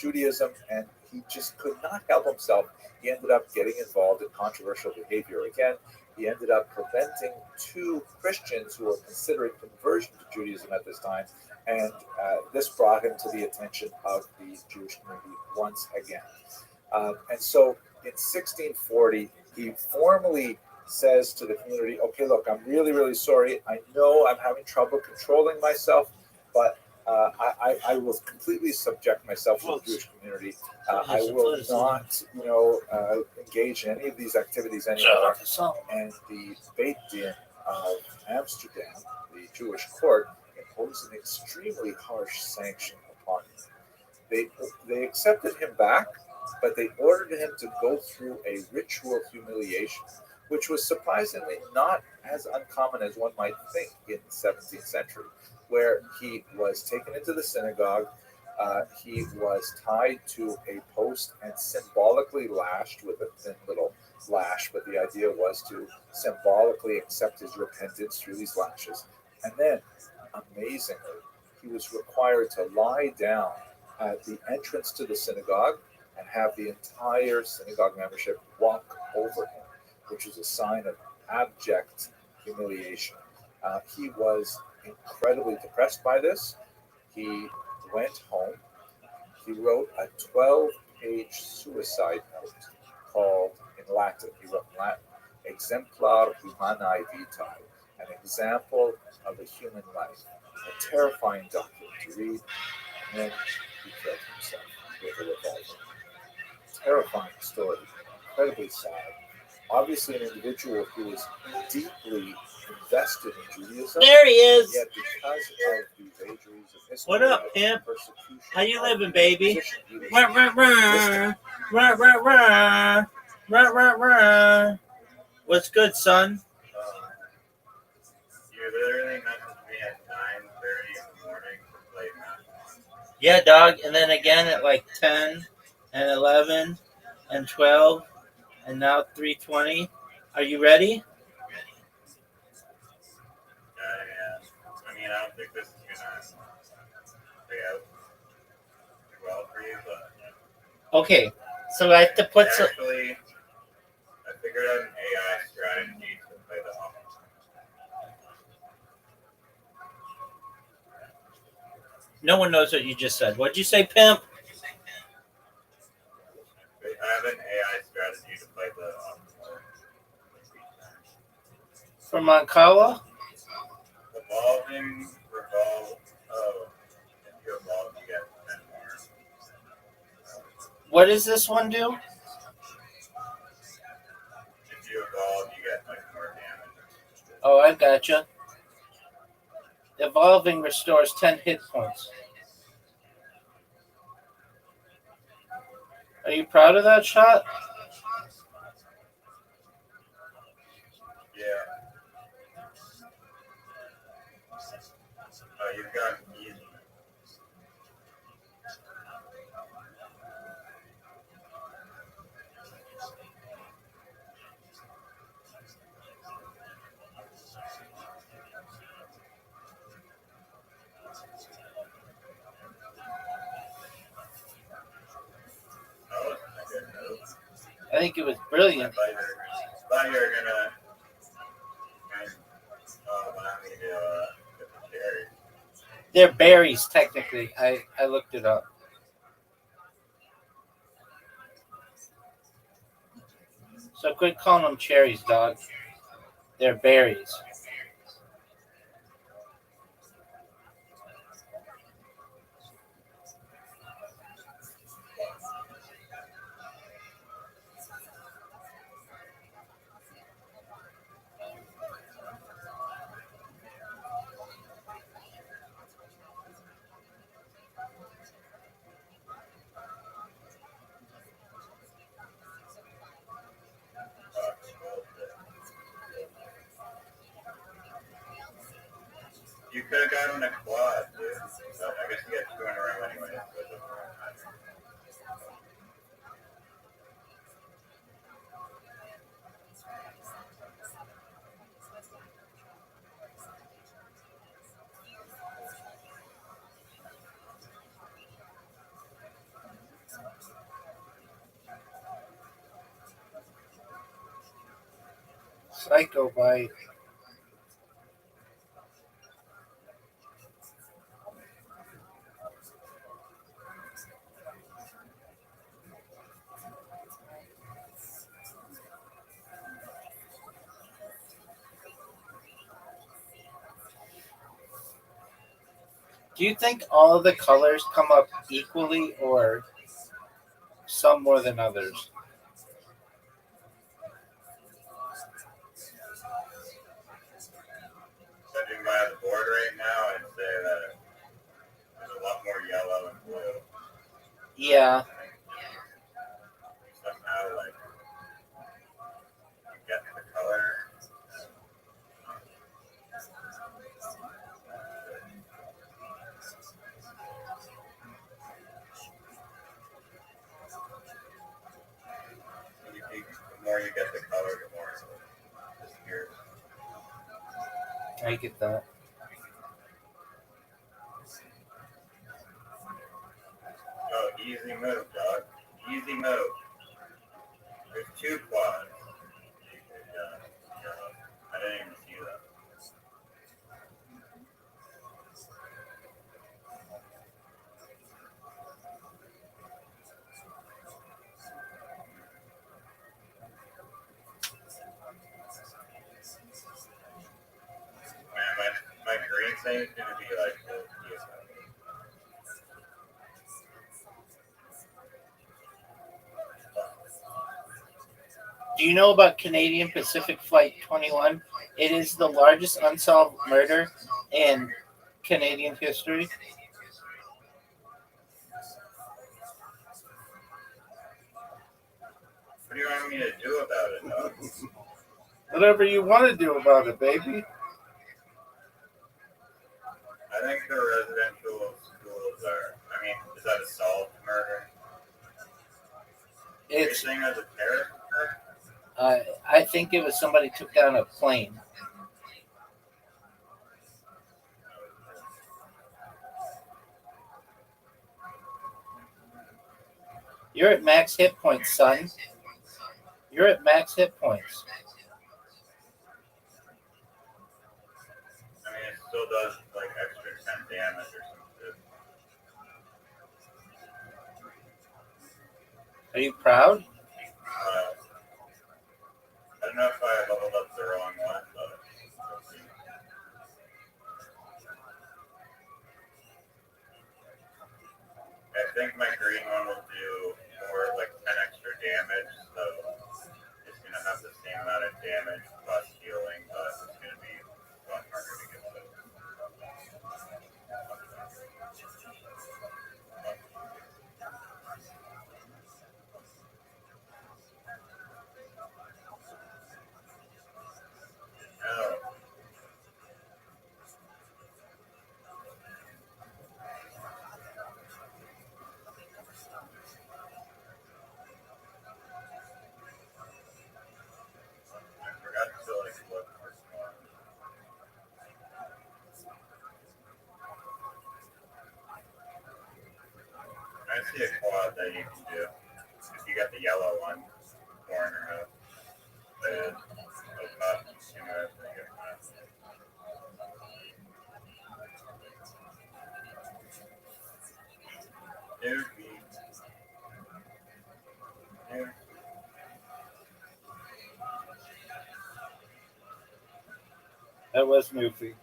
Judaism, and he just could not help himself. He ended up getting involved in controversial behavior again. He ended up preventing two Christians who were considering conversion to Judaism at this time, and this brought him to the attention of the Jewish community once again. And so in 1640, he formally says to the community, okay, look, I'm really, really sorry. I know I'm having trouble controlling myself, but I will completely subject myself to the Jewish community. I will not, engage in any of these activities anymore. And the Beit Din of Amsterdam, the Jewish court, imposed an extremely harsh sanction upon him. They accepted him back, but they ordered him to go through a ritual humiliation, which was surprisingly not as uncommon as one might think in the 17th century, where he was taken into the synagogue. He was tied to a post and symbolically lashed with a thin little lash, but the idea was to symbolically accept his repentance through these lashes. And then, amazingly, he was required to lie down at the entrance to the synagogue and have the entire synagogue membership walk over him, which is a sign of abject humiliation. He was incredibly depressed by this. He went home. He wrote a 12-page suicide note called, in Latin, he wrote in Latin, Exemplar Humanae Vitae, an example of a human life. A terrifying document to read, and then he killed himself with a revolver. Terrifying story, incredibly sad. Obviously, an individual who was deeply invested in Judaism. There he is. Yet, because of the vagaries of history, What up, pimp? persecution, How you living, baby? position, he was Rah, rah, rah. Rah, rah, rah. Rah, rah, rah. What's good, son? You literally messaged me at 9:30 in the morning to play match. Yeah, dog. And then again at like 10 and 11 and 12 and now 3:20. Are you ready? I mean, I don't think this is gonna play out well for you, but Okay, so I have to put some. actually, I figured out an AI strategy to play the offense. No one knows what you just said. What'd you say, pimp? I have an AI strategy to play the offense. From Moncala? Evolving, revolve. Oh, if you evolve, you get 10 more. What does this one do? If you evolve, you get like more damage. Oh, I gotcha. Evolving restores 10 hit points. Are you proud of that shot? Yeah. Oh, you've got easy. I think it was brilliant. I thought you were gonna allow me to get the cherry. They're berries, technically. I looked it up. So quit calling them cherries, dog. They're berries. You could have gotten a quad, dude. But I guess you get two in a row anyway. So it doesn't really matter. Psycho bite. Do you think all of the colors come up equally or some more than others? Judging by the board right now, I'd say that there's a lot more yellow and blue. Yeah. Somehow, like, you get the color. The more you get the color, the more it disappears. I get that. Oh, easy move, dog. Easy move. There's two quads. I didn't even see that. saying it's gonna be like the Do you know about Canadian Pacific Flight 21? It is the largest unsolved murder in Canadian history. What do you want me to do about it, dog? Whatever you want to do about it, baby. I think the residential schools are. I mean, is that a solved murder? It's. Are you saying as a terrorist? I think it was somebody took down a plane. You're at max hit points, son. You're at max hit points. I mean, it still does like extra 10 damage or something. Are you proud? I don't know if I leveled up the wrong one, but we'll see. I think my green one will do more like 10 extra damage, so it's gonna have the same amount of damage plus healing, but it's gonna be a lot harder to get those. Oh. I forgot to like look for one. I see a quad that you can do. If you got the yellow one, corner of the top, you know, That was Newfie.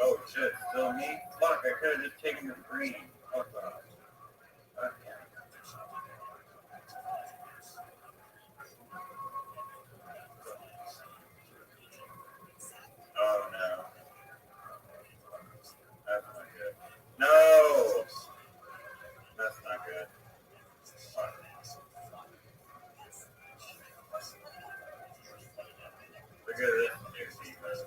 oh shit, still me? Fuck, I could have just taken the green. Fuck off. Okay. Oh no. That's not good. No! That's not good. Fuck. Look at this new defense.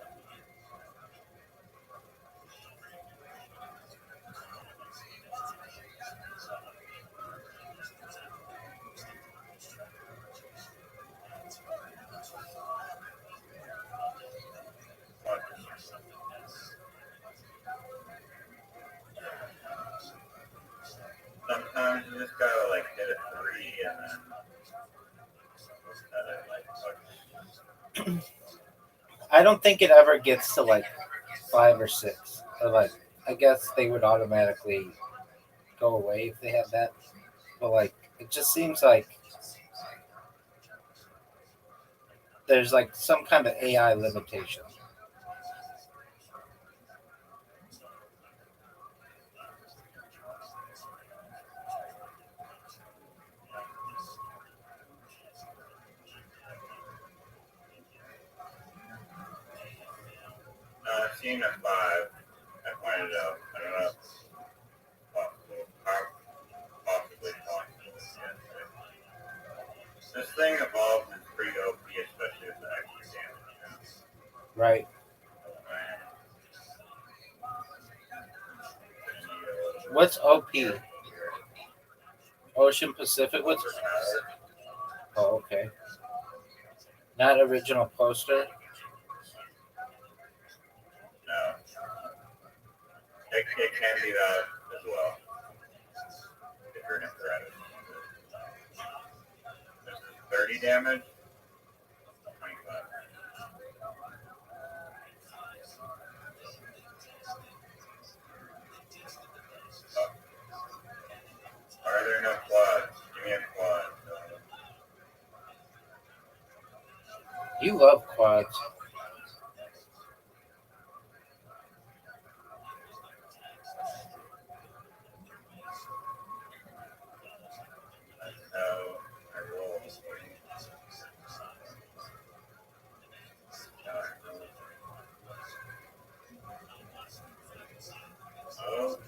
Sometimes you just gotta like hit a 3 and then I don't think it ever gets to like 5 or 6. Or like, I guess they would automatically go away if they had that. But like, it just seems like there's like some kind of AI limitation. I've seen a 5. I pointed out. I don't know if it's possible. Possibly possible. Yeah. This thing evolves is pretty OP, especially with the extra damage. Right. What's OP? Ocean Pacific? What's? Oh, okay. Not original poster. No. It can be that as well. If you're interested. This is 30 damage. 25. Oh. Are there no quads? Give me a quad. You love quads. No, I roll. Oh.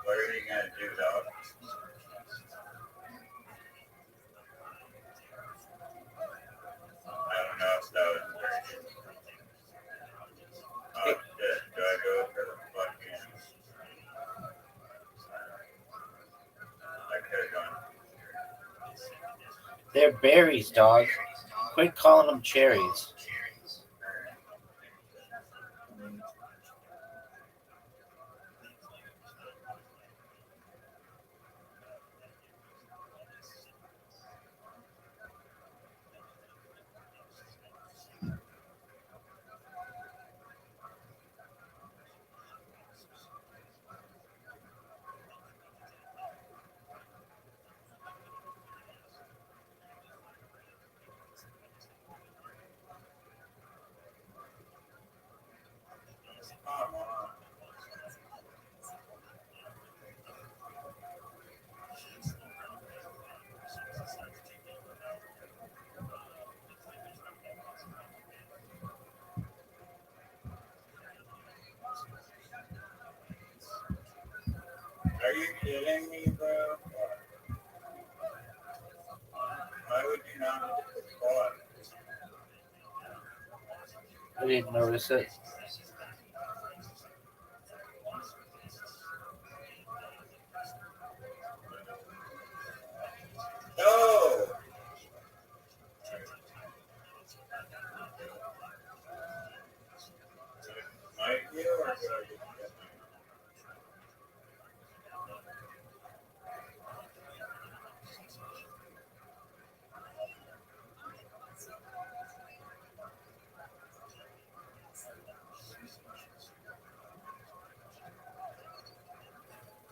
What are you gonna do, dog? I don't know if that was 30. Oh shit, do I go for the fucking... I could've gone. They're berries, dog. Quit calling them cherries. Are you kidding me, bro? Why would you not hit the quad? I didn't notice it. No! Might you, or should I just get my...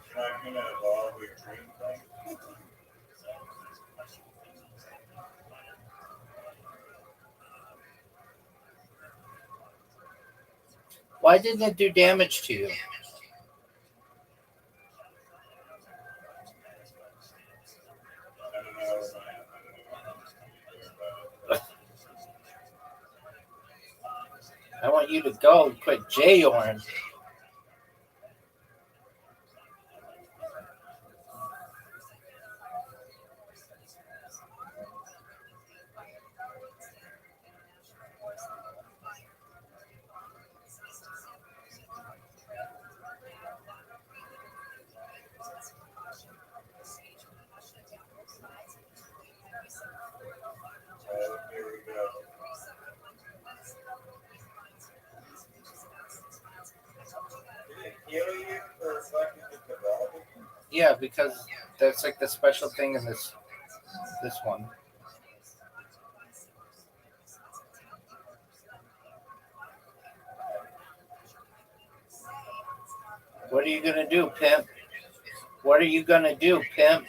Should I kind of evolve your dream thing? Why didn't it do damage to you? I don't know. I want you to go and quit J-Orn. Here we go. Did it heal you for fucking just evolving? Yeah, because that's like the special thing in this one. What are you gonna do, pimp? What are you gonna do, pimp?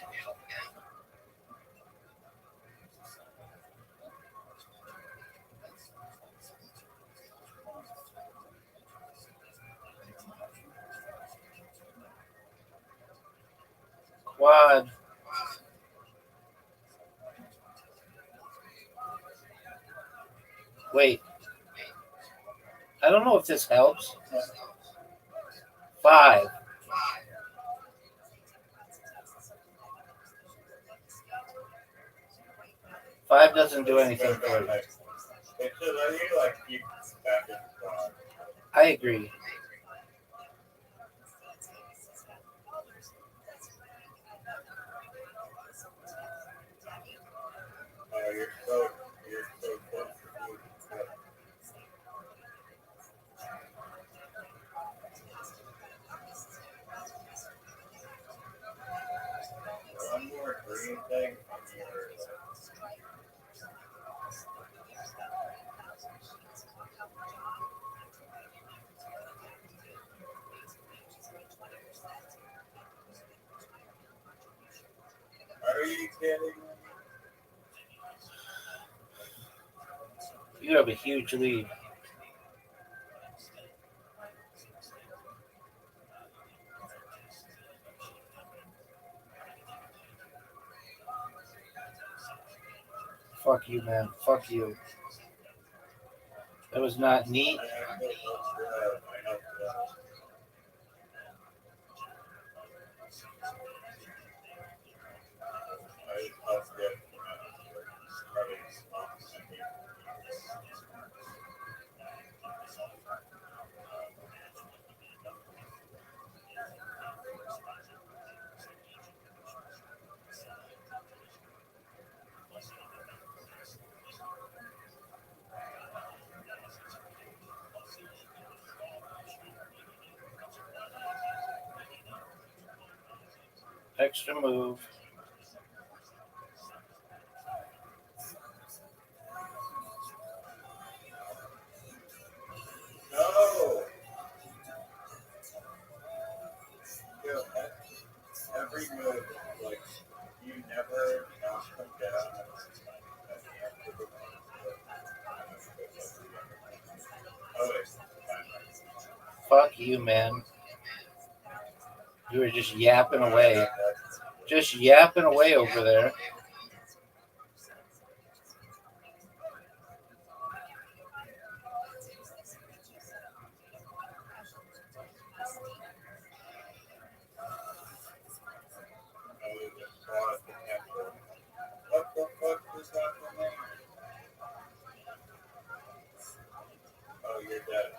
Quad. Wait. I don't know if this helps. 5. 5 doesn't do anything for you. It should let you like keep back in the quad. I agree. You have a huge lead. Fuck you, man. Fuck you. That was not neat. Extra move. No. Yo, every move, like, you never knock them down. Fuck you, man. You were just yapping away. Just yapping away over there. What the fuck was happening? Oh, you're dead.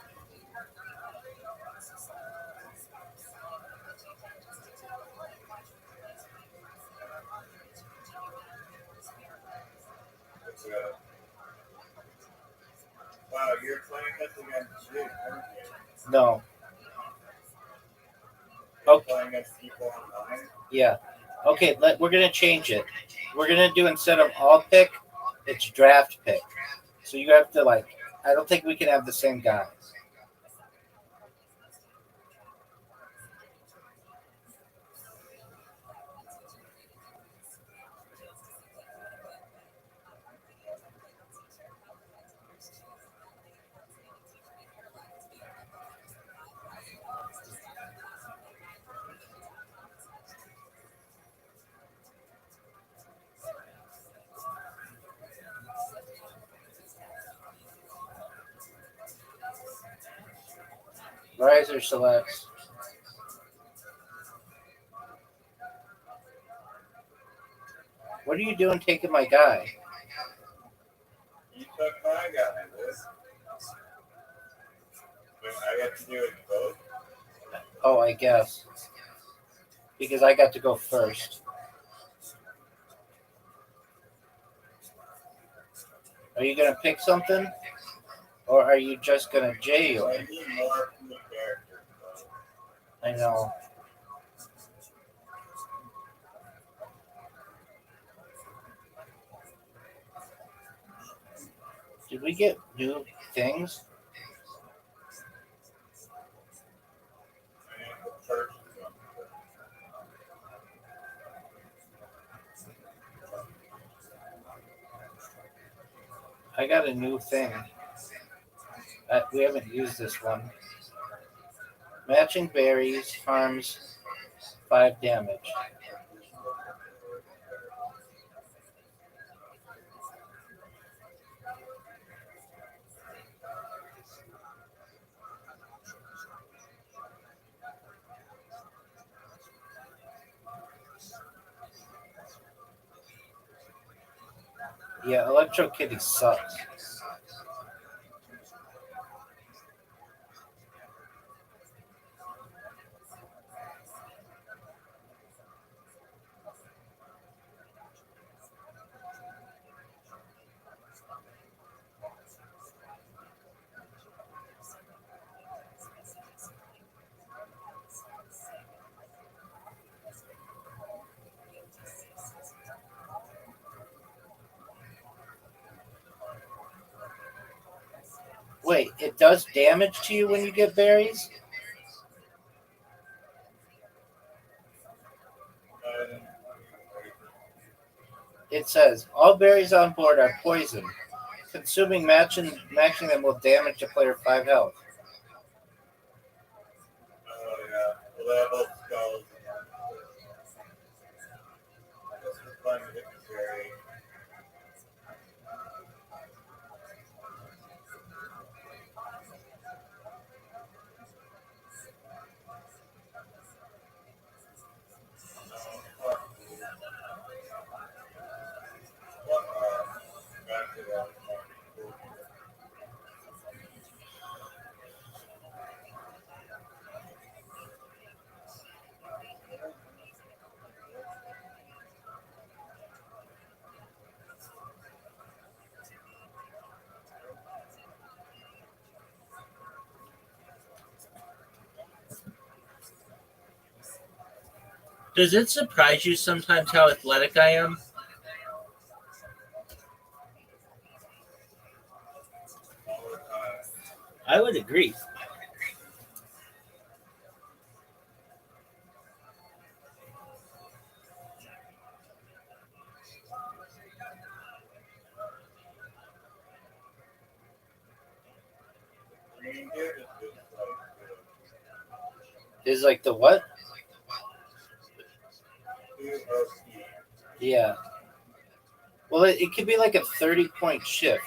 Wow, you're playing this against you, aren't you? No. You're playing against people online? Yeah. Okay, we're going to change it. We're going to do, instead of all pick, it's draft pick. So you have to, like, I don't think we can have the same guys. Riser selects. What are you doing taking my guy? You took my guy, dude. Wait, I got to do it both? Oh, I guess. Because I got to go first. Are you going to pick something? Or are you just going to jail? I need more from the character, though. I know. Did we get new things? I got a new thing. We haven't used this one. Matching berries harms 5 damage. Yeah, Electro Kitty sucks. Wait, it does damage to you when you get berries? It says, all berries on board are poison. Consuming matching them will damage a player 5 health. Oh yeah, level skulls. This is fun to carry. Does it surprise you sometimes how athletic I am? I would agree. Is like the what? Yeah. Well, it could be like a 30-point shift.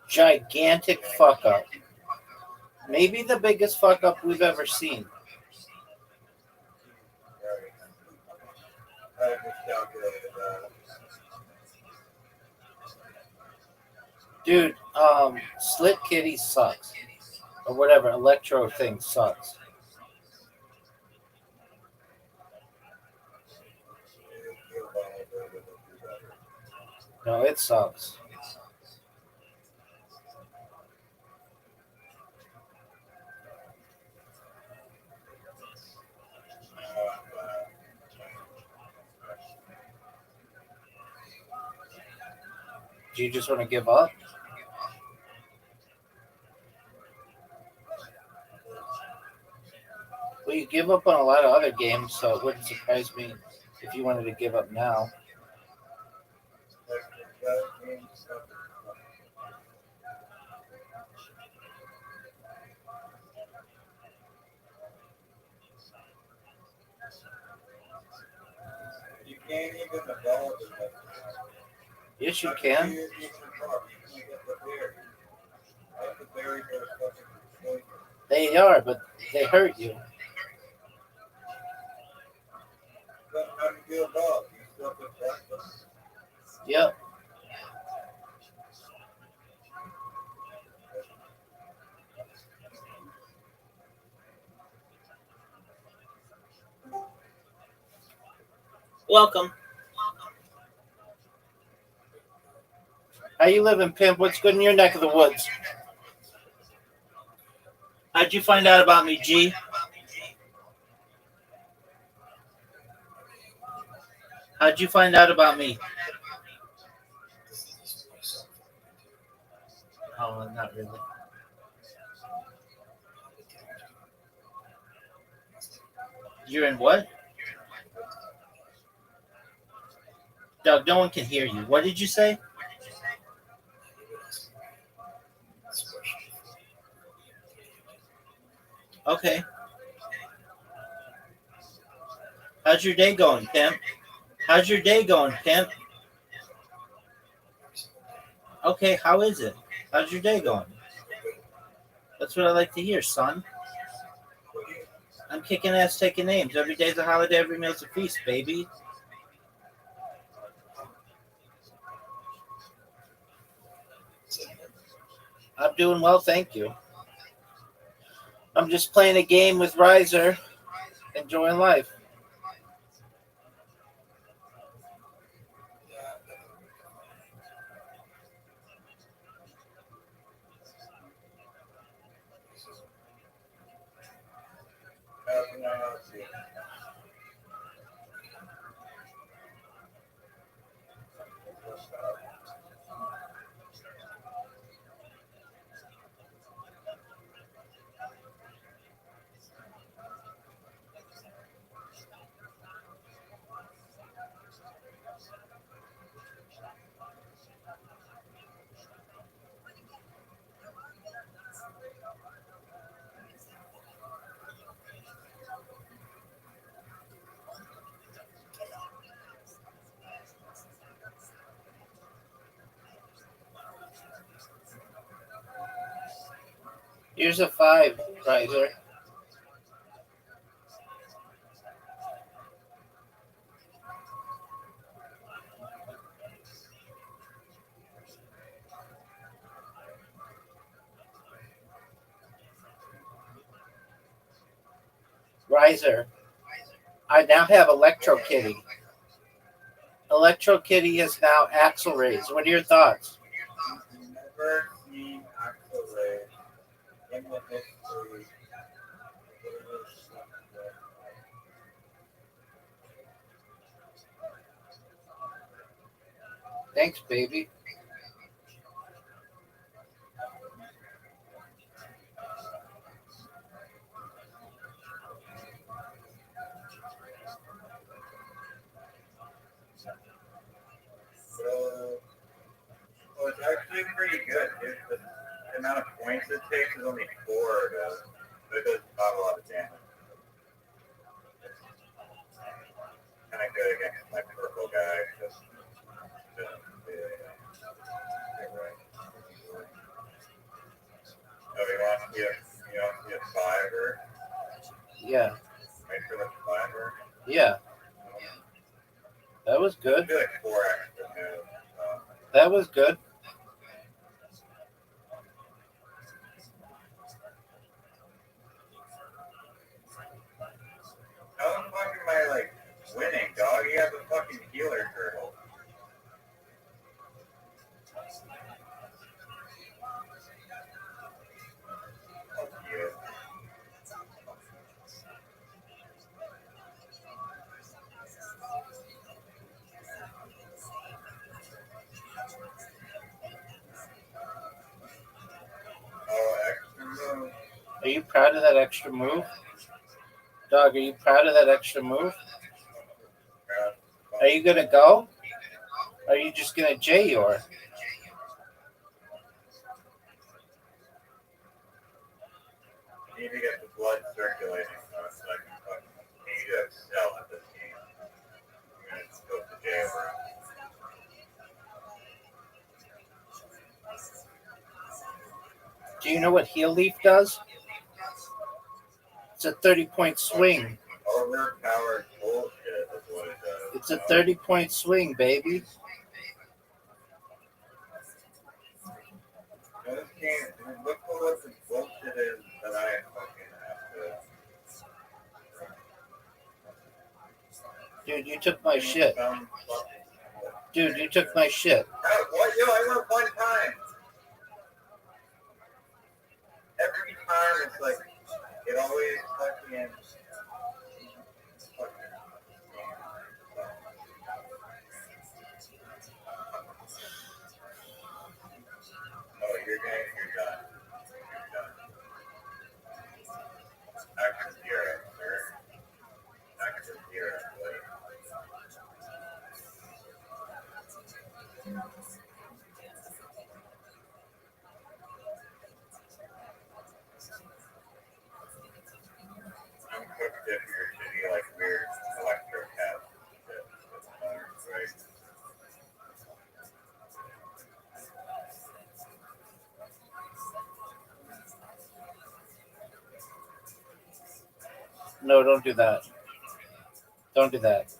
Gigantic fuck up. Maybe the biggest fuck up we've ever seen. Dude, Slit Kitty sucks. Or whatever, Electro thing sucks. No, it sucks. Do you just want to give up? Well, you give up on a lot of other games, so it wouldn't surprise me if you wanted to give up now. You can't even evolve in that. Yes, you can. They are, but they hurt you. Yep. Welcome. How you living, pimp? What's good in your neck of the woods? How'd you find out about me, G? How'd you find out about me? Oh, not really. You're in what? Doug, no one can hear you. What did you say? Okay. How's your day going, pimp? How's your day going, pimp? Okay, how is it? How's your day going? That's what I like to hear, son. I'm kicking ass, taking names. Every day's a holiday, every meal's a feast, baby. I'm doing well, thank you. I'm just playing a game with Riser, enjoying life. Here's a 5, Riser. Riser. I now have Electro Kitty. Electro Kitty is now Axel Rays. What are your thoughts? Never seen Axel Ray in the history. Thanks, baby. Well, it's actually pretty good. The amount of points it takes is only 4, but it does not a lot of damage. Kind of good against my purple guy. Oh, you want to be a 5er? Yeah. Make sure that's 5er. Yeah. That was good. I feel like 4 extra moves. That was good. How the fuck am I winning, dog? You have the fucking healer turtle. Fuck you. Oh, extra move. Are you proud of that extra move? Dog, are you proud of that extra move? Are you going to go? Or are you just going to J-Yor? I need to get the blood circulating so I can continue to excel at this game. I'm going to go to jail. Do you know what Heal Leaf does? It's a 30-point swing. Overpowered bullshit is what it does. It's a 30-point swing, baby. This game, look at what the bullshit is that I fucking have to. Dude, you took my shit. Dude, you took my shit. What? Yo, I went one time. Every time it's like, it always fucking. Oh, you're done. You're done. Action 0, sir. there should be like weird electro cat shit with cars, right? No, don't do that. Don't do that.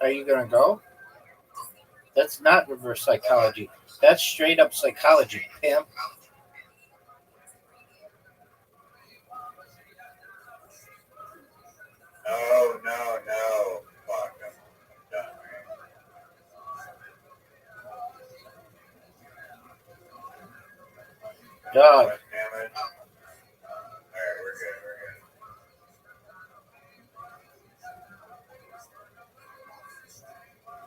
Are you gonna go? That's not reverse psychology. That's straight up psychology, pimp. No. Fuck, I'm done, right? Dog. Much damage. Alright, we're good.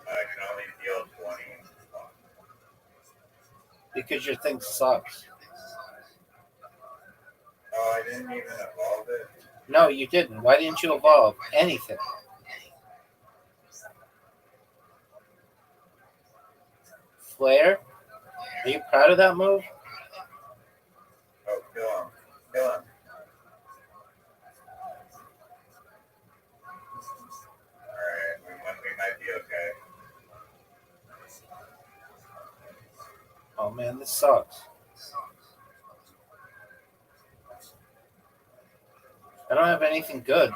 I can only deal 20. Because your thing sucks. Oh, I didn't even evolve it. No, you didn't. Why didn't you evolve anything? Flare? Are you proud of that move? Oh, kill him. Alright, we might be okay. Oh man, this sucks. I don't have anything good.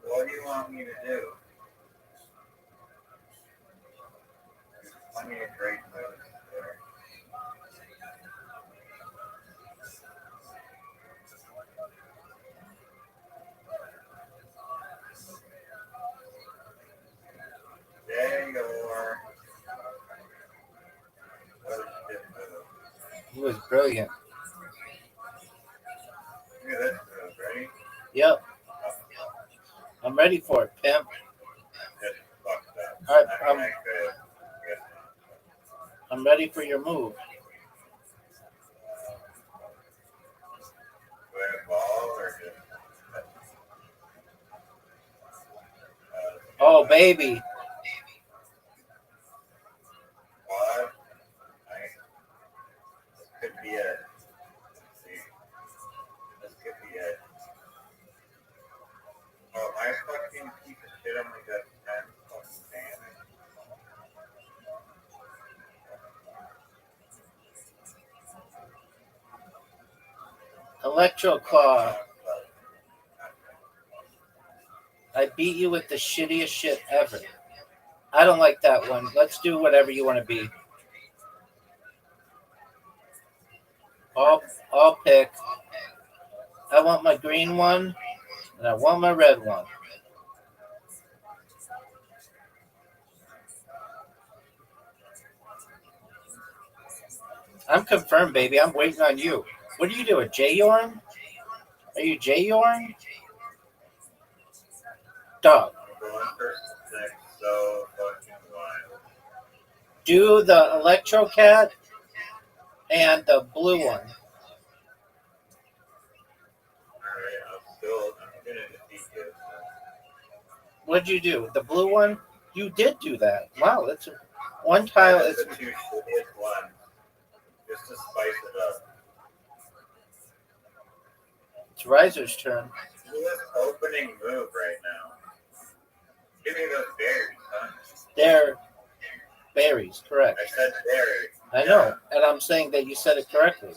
What do you want me to do? I need a great move there. There you are. What a shit move. He was brilliant. Look at this move, ready? Yep. I'm ready for it, pimp. Just fucked up. Alright, I mean, I could. I'm ready for your move. Do I evolve or just... Oh, baby. What? Nice. This could be it. Let's see. This could be it. Oh, my fucking piece of shit only does 10 fucking damage. Electro Claw. I beat you with the shittiest shit ever. I don't like that one. Let's do whatever you want to be. I'll pick. I want my green one, and I want my red one. I'm confirmed, baby. I'm waiting on you. What are you doing, J-Yorn? Are you J-Yorn? Dog. So fucking wild. Do the Electro Cat and the blue one. Alright, I'm gonna defeat you. What'd you do? The blue one? You did do that. Wow, that's one tile. That's the two shittiest ones. Just to spice it up. It's Riser's turn. Do this opening move right now. Give me those berries, huh? They're berries, correct. I said berries. I know, and I'm saying that you said it correctly.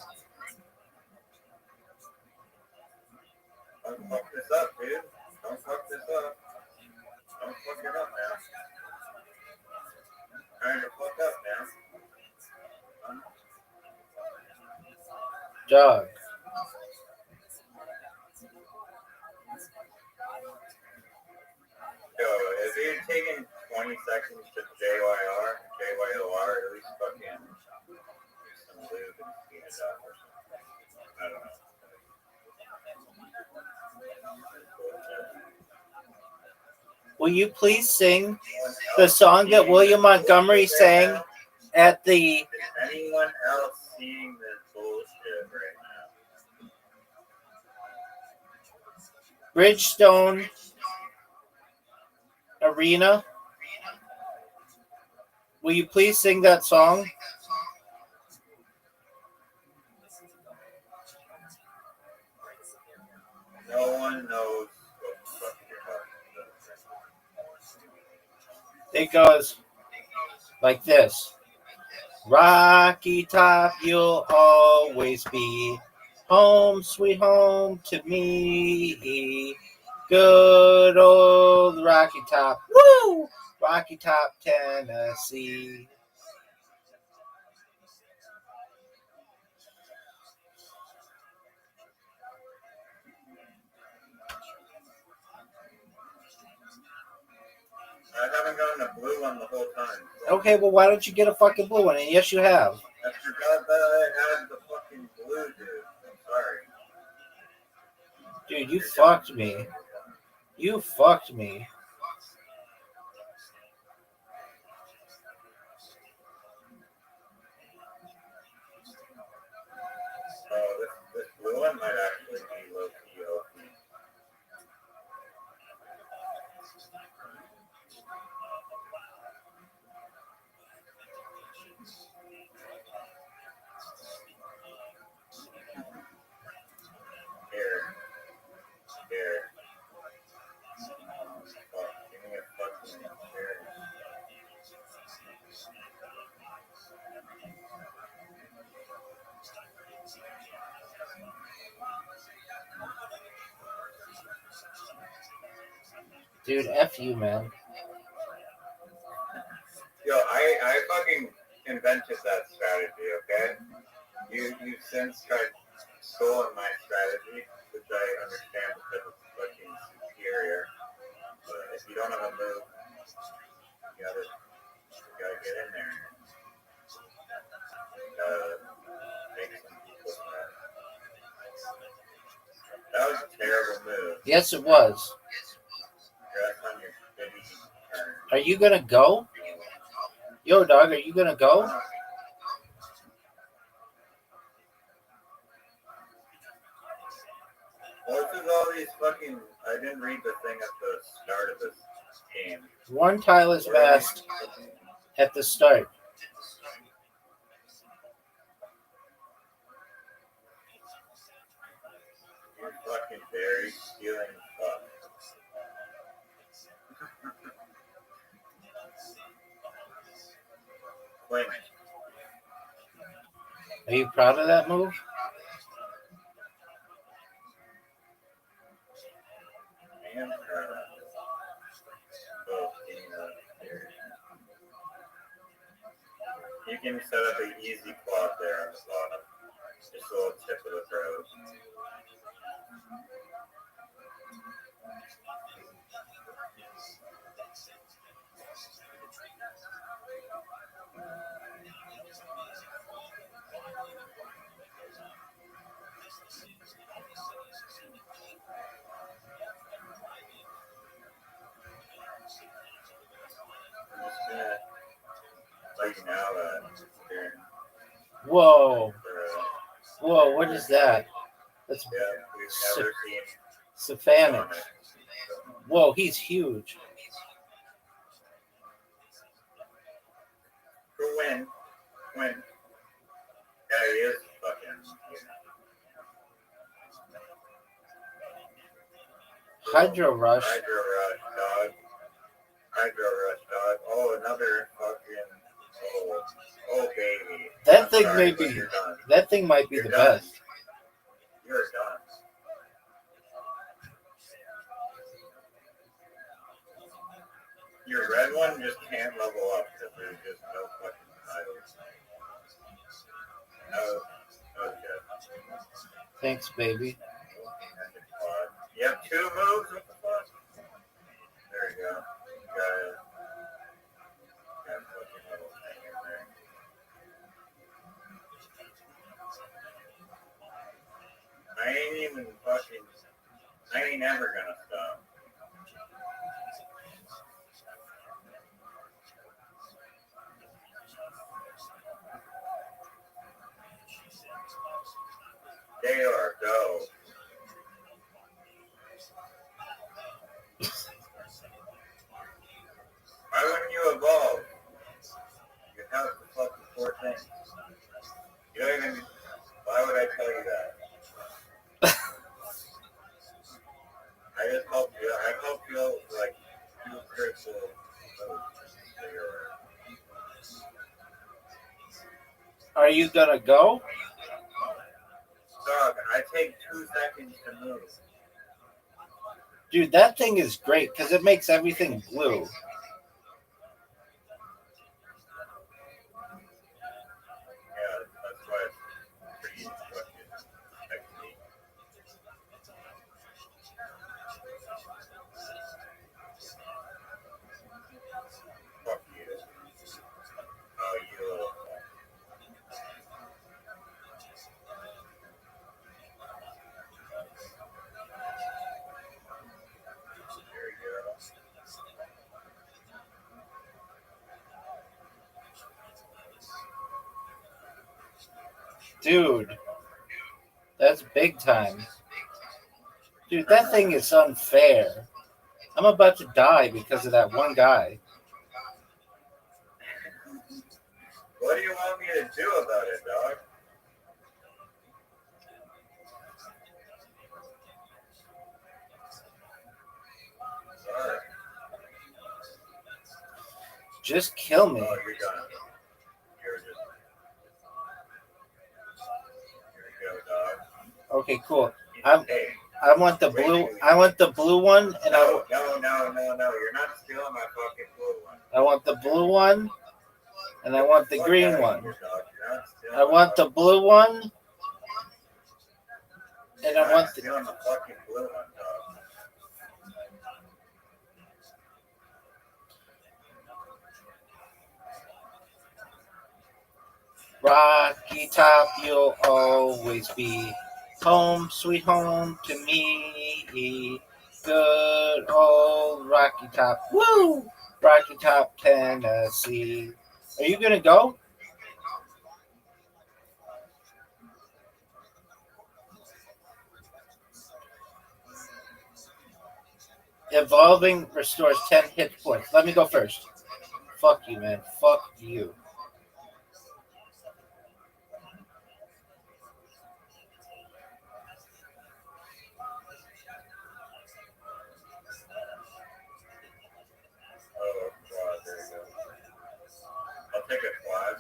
Don't fuck this up, dude. Don't fuck this up. Don't fuck it up now. Trying to fuck up now. Dog. So, if you're taking 20 seconds to JYR, at least fucking do some lube and speed it up or something. I don't know. Will you please sing the song that William Montgomery sang at the... Is anyone else seeing this bullshit right now? Bridgestone Arena? Will you please sing that song? No one knows what the fuck you're talking about. It goes like this. Rocky Top, you'll always be home, sweet home to me. Good old Rocky Top. Woo! Rocky Top, Tennessee. I haven't gotten a blue one the whole time. Okay, well, why don't you get a fucking blue one? And yes, you have. I forgot that I had the fucking blue, dude. I'm sorry. Dude, you fucked me. You fucked me. Oh, this blue one might actually be low-key OP. Here. Oh, give me a fucking here. Dude, F you, man. Yo, I fucking invented that strategy, okay? You've since tried stolen my strategy, which I understand because it's fucking superior. But if you don't have a move, you gotta get in there. Make some people mad. That was a terrible move. Yes, it was. That's on your shitty turn. Are you gonna go? Yo, dog, are you gonna go? What's with all these fucking... I didn't read the thing at the start of this game. One tile is vast at the start. You're fucking very stealing fuck. Quinn. Are you proud of that move? I am proud of it. Oh, you can set up an easy quad there on the bottom. Just a little tip of the throat. I'm just gonna let you know that here. Whoa. Whoa, what is that? That's Yeah, we've never seen Savannah. Whoa, he's huge. Quinn. Yeah, he is fucking. Hydro Rush. Hydro Rush, dog. Oh, another fucking. Oh, baby. That thing might be You're the done. best. You're done. Your red one just can't level up because there's just no fucking titles. No good. Thanks, baby. You have two moves? What the fuck? There you go. You got it. Got a fucking little thing in there. I ain't ever gonna stop. Taylor, go. Why wouldn't you evolve? You have the fucking 4 things. You don't even. Why would I tell you that? I just hope you. I hope you like do critical moves for your. Are you gonna go? Dog, I take 2 seconds to move. Dude, that thing is great because it makes everything blue. Yeah, that's why it's pretty fucking technique. Fuck you. Oh, you little fuck. There you go. Dude, that's big time. Dude, that thing is unfair. I'm about to die because of that one guy. What do you want me to do about it, dog? Sorry. Just kill me. Oh, you're done. You're just. Here we go, dog. Okay, cool. Hey. I want the blue. I want the blue one, and No. You're not stealing my fucking blue one. I want the blue one, and I want the Fuck green outta one. here, dog. You're not stealing I want the blue one, and I want the. stealing the fucking blue one, dog. Rocky Top, you'll always be home, sweet home to me. Good old Rocky Top, woo! Rocky Top, Tennessee. Are you gonna go? Evolving restores 10 hit points. Let me go first. Fuck you, man. Fuck you. Oh, God, there you go. I'll take a flag.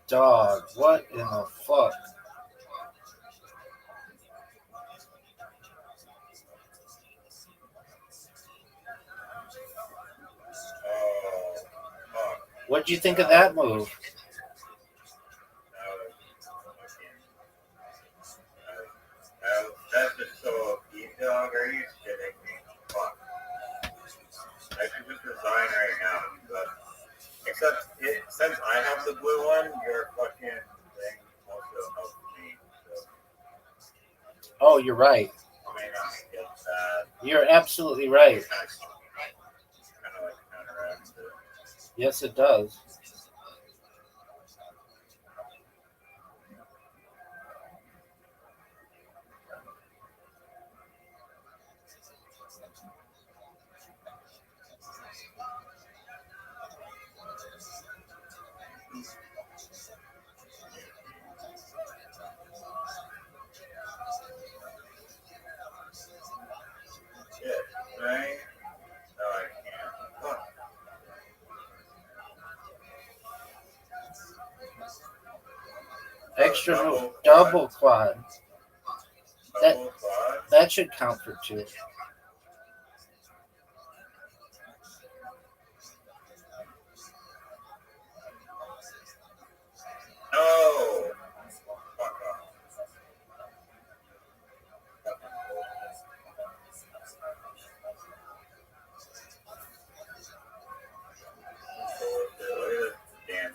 Dog, what in the fuck? Oh, fuck. What'd you think of that move? That's just so easy, dog. Are you kidding me? Fuck. I should just resign right now. But except since I have the blue one, your fucking thing also helps me. So Oh, you're right. I may not get that. You're absolutely right. Kind of like counteracts it. Yes, it does. Shit, right? No, I can't. Fuck. Extra move, double quad. Double quad? That should count for 2. No! Fuck off. Look at this damage.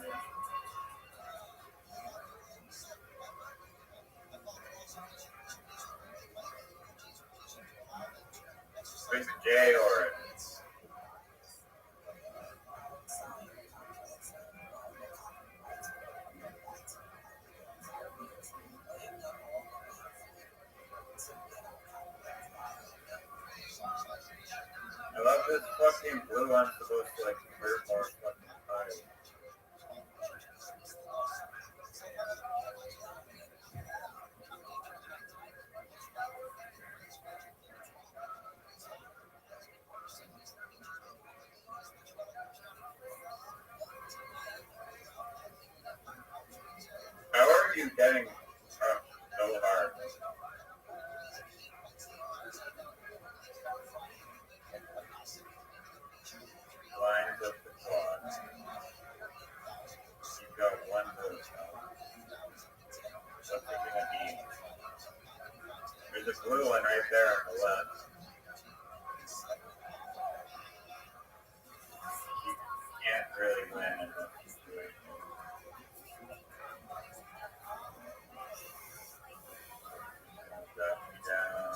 Bring the J or it. I love this fucking blue. I'm supposed to like convert more fucking time. you getting so hard? Lines up the quad. You've got one move now. What's it gonna be? There's a blue one right there on the left. You can't really win in this situation. Drop me down.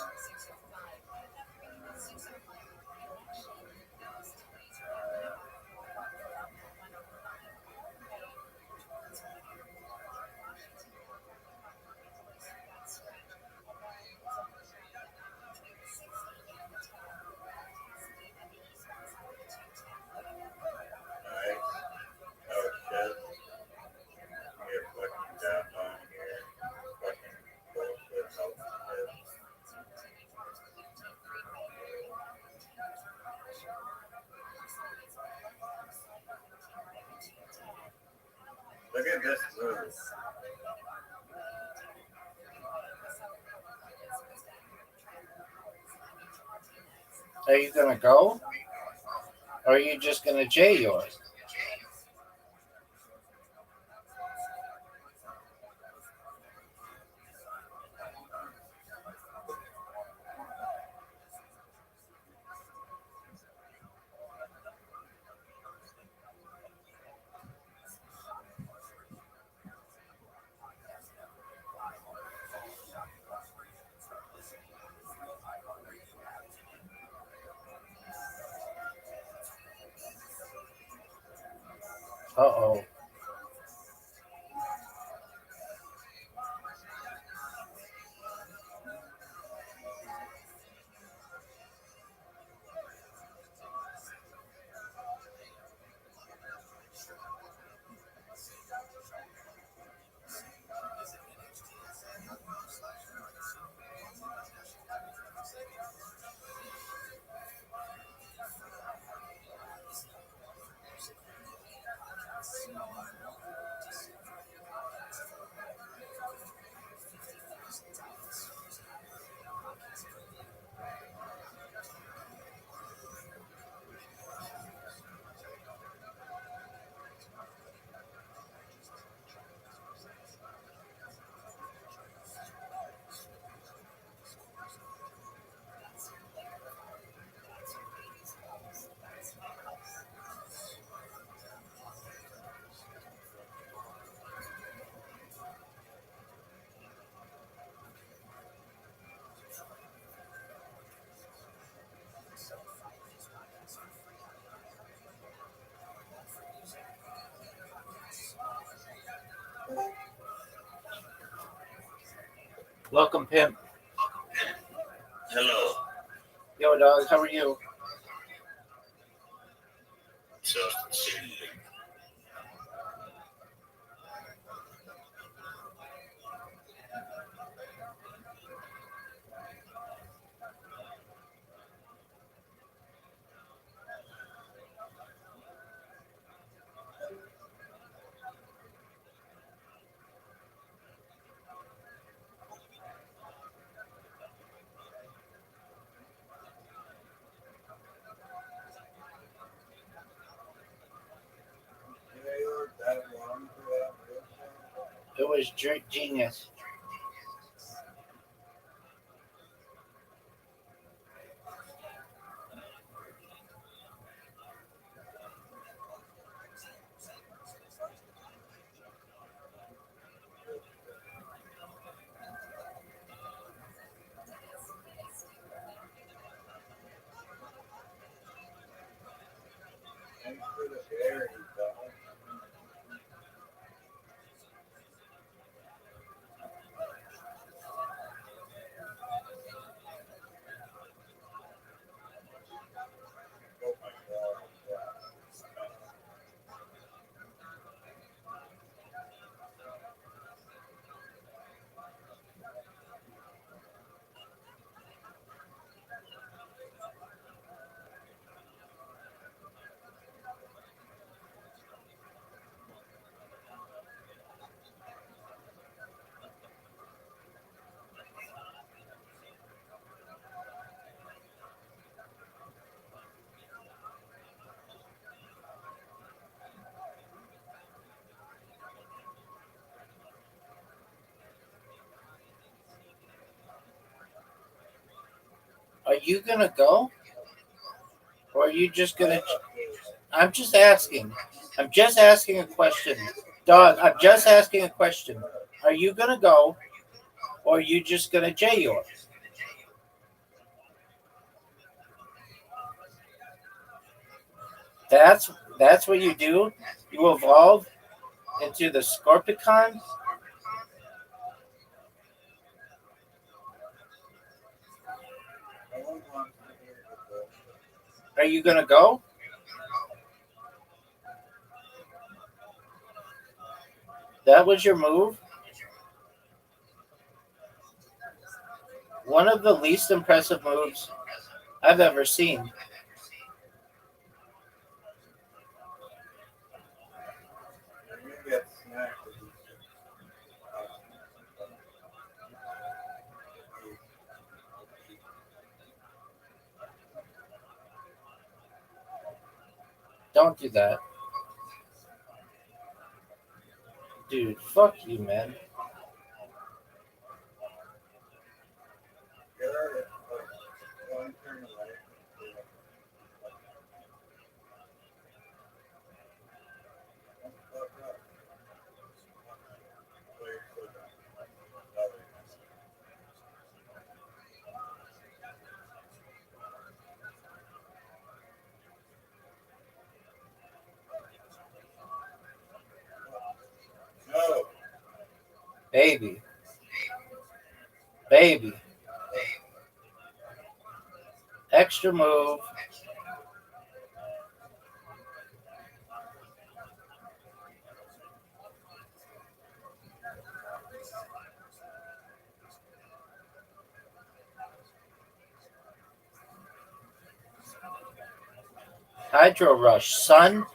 Alright. Oh shit. We have fucking death on here. Fucking bullshit health shit. Look at this move. Are you gonna go? Or are you just gonna J yours? Uh-oh. Welcome, Pimp. Hello. Yo, dog, how are you? Just chilling. It was genius. Thanks for the berries, dog. Oh my god. you gonna go? Or are you just gonna... I'm just asking. I'm just asking a question. Dog, I'm just asking a question. Are you gonna go? Or are you just gonna jail? That's that's what you do? You evolve into the Scorpicon? Are you gonna go? That was your move? One of the least impressive moves I've ever seen. Don't do that. Dude, fuck you, man. Baby. Baby. Extra move. Hydro Rush, son.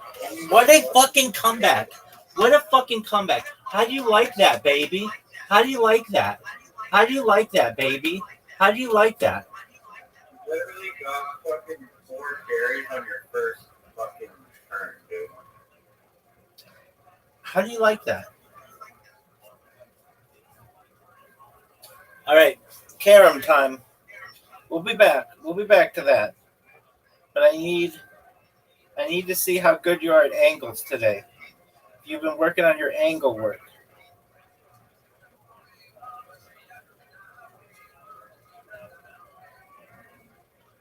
What a fucking comeback. What a fucking comeback. How do you like that, baby? How do you like that? How do you like that, baby? How do you like that? You literally got fucking 4 carries on your first fucking turn, dude. How do you like that? All right, Karam time. We'll be back. We'll be back to that. But I need to see how good you are at angles today. You've been working on your angle work.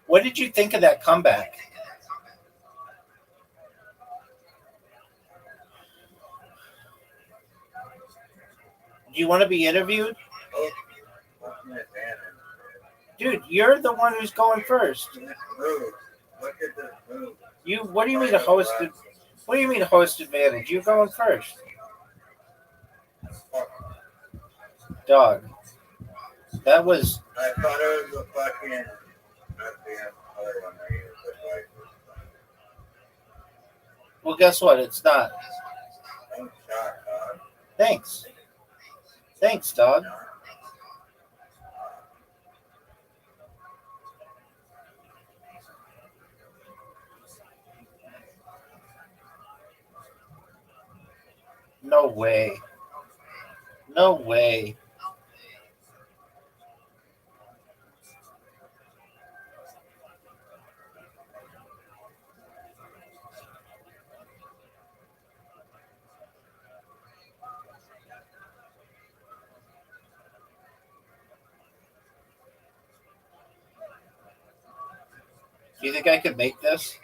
What did you think of that comeback? Do you want to be interviewed? Dude, you're the one who's going first. Look at this move. What do you mean a hosted? What do you mean host advantage? You're going first. Dog. That was... I thought it was a fucking... That's the other one I used. Well, guess what? It's not. Thanks. Thanks, dog. No way. No way. Do you think I could make this?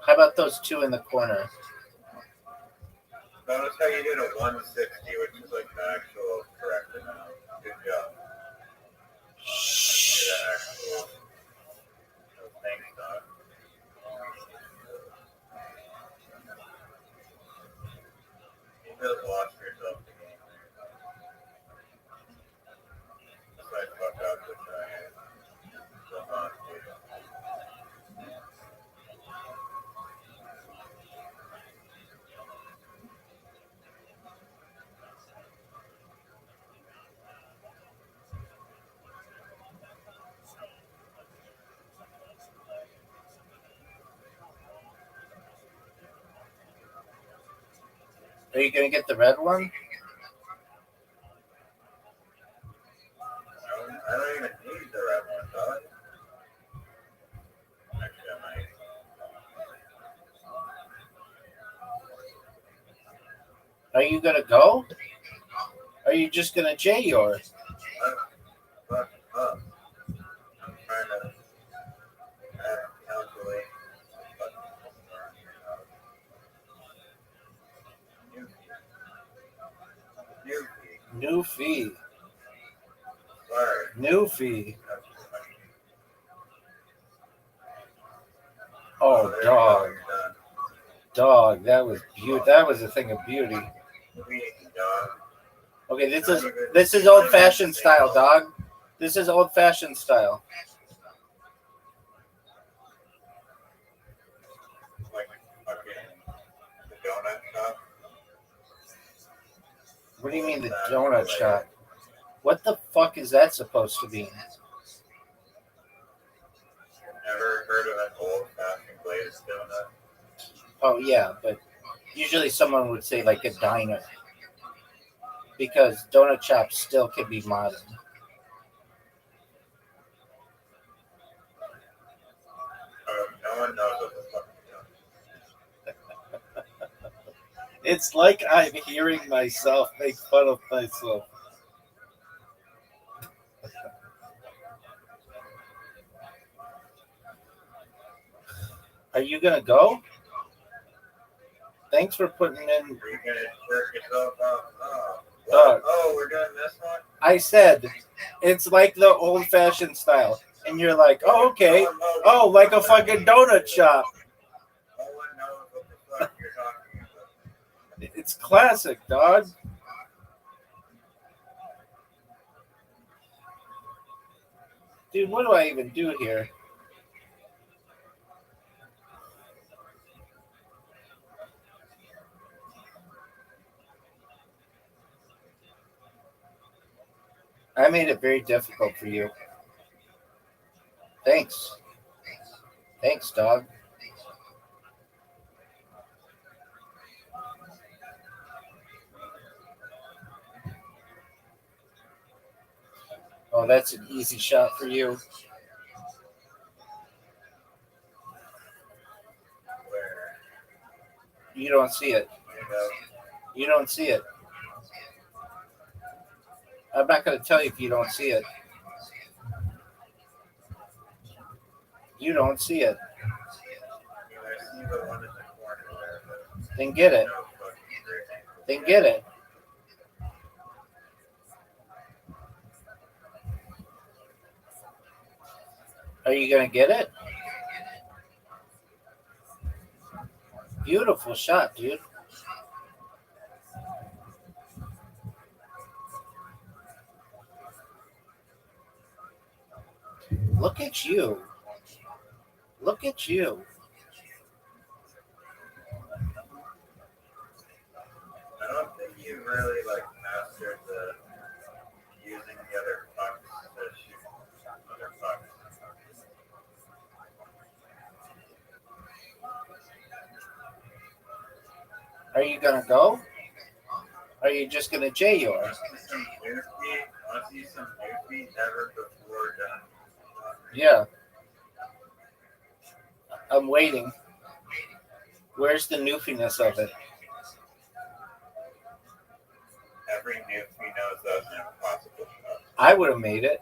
How about those two in the corner? Notice how you did a 160, which is like the actual correct amount. Good job. You did an actual... Thanks, Doc. You just lost yourself the game. That's why I fuck up with the boss, dude. Are you gonna get the red one? I don't even need the red one, dog. Actually, I might. Are you gonna go? Are you just gonna J yours? Fuck up. I'm trying to calculate. New fee. Sorry. New fee. Oh, dog. Dog, that was beauty. That was a thing of beauty. Okay, this is old fashioned style, dog. This is old fashioned style. Like fucking the donut shop. What do you mean the donut shop? What the fuck is that supposed to be? Ever heard of an old fashioned glazed donut? Oh yeah, but usually someone would say like a diner. Because donut shops still can be modern. No one knows what the fuck It's like I'm hearing myself make fun of myself. Are you gonna go? Thanks for putting in. Are you gonna jerk yourself out? Oh, we're doing this one? I said it's like the old fashioned style. And you're like, oh, okay. Oh, like a fucking donut shop. No one knows what the fuck you're talking about. It's classic, dog. Dude, what do I even do here? I made it very difficult for you. Thanks. Thanks, dog. Oh, that's an easy shot for you. You don't see it. You don't see it. I'm not going to tell you if you don't see it. You don't see it. Then get it. Then get it. Are you going to get it? Beautiful shot, dude. Look at you. Look at you. I don't think you really like mastered the using the other pucks to shoot other pucks. Are you going to go? Are you just going to J yours? I see some newfie never before done. Yeah. I'm waiting. Where's the newfiness of it? Every newfie knows that's an impossible shot. I would have made it.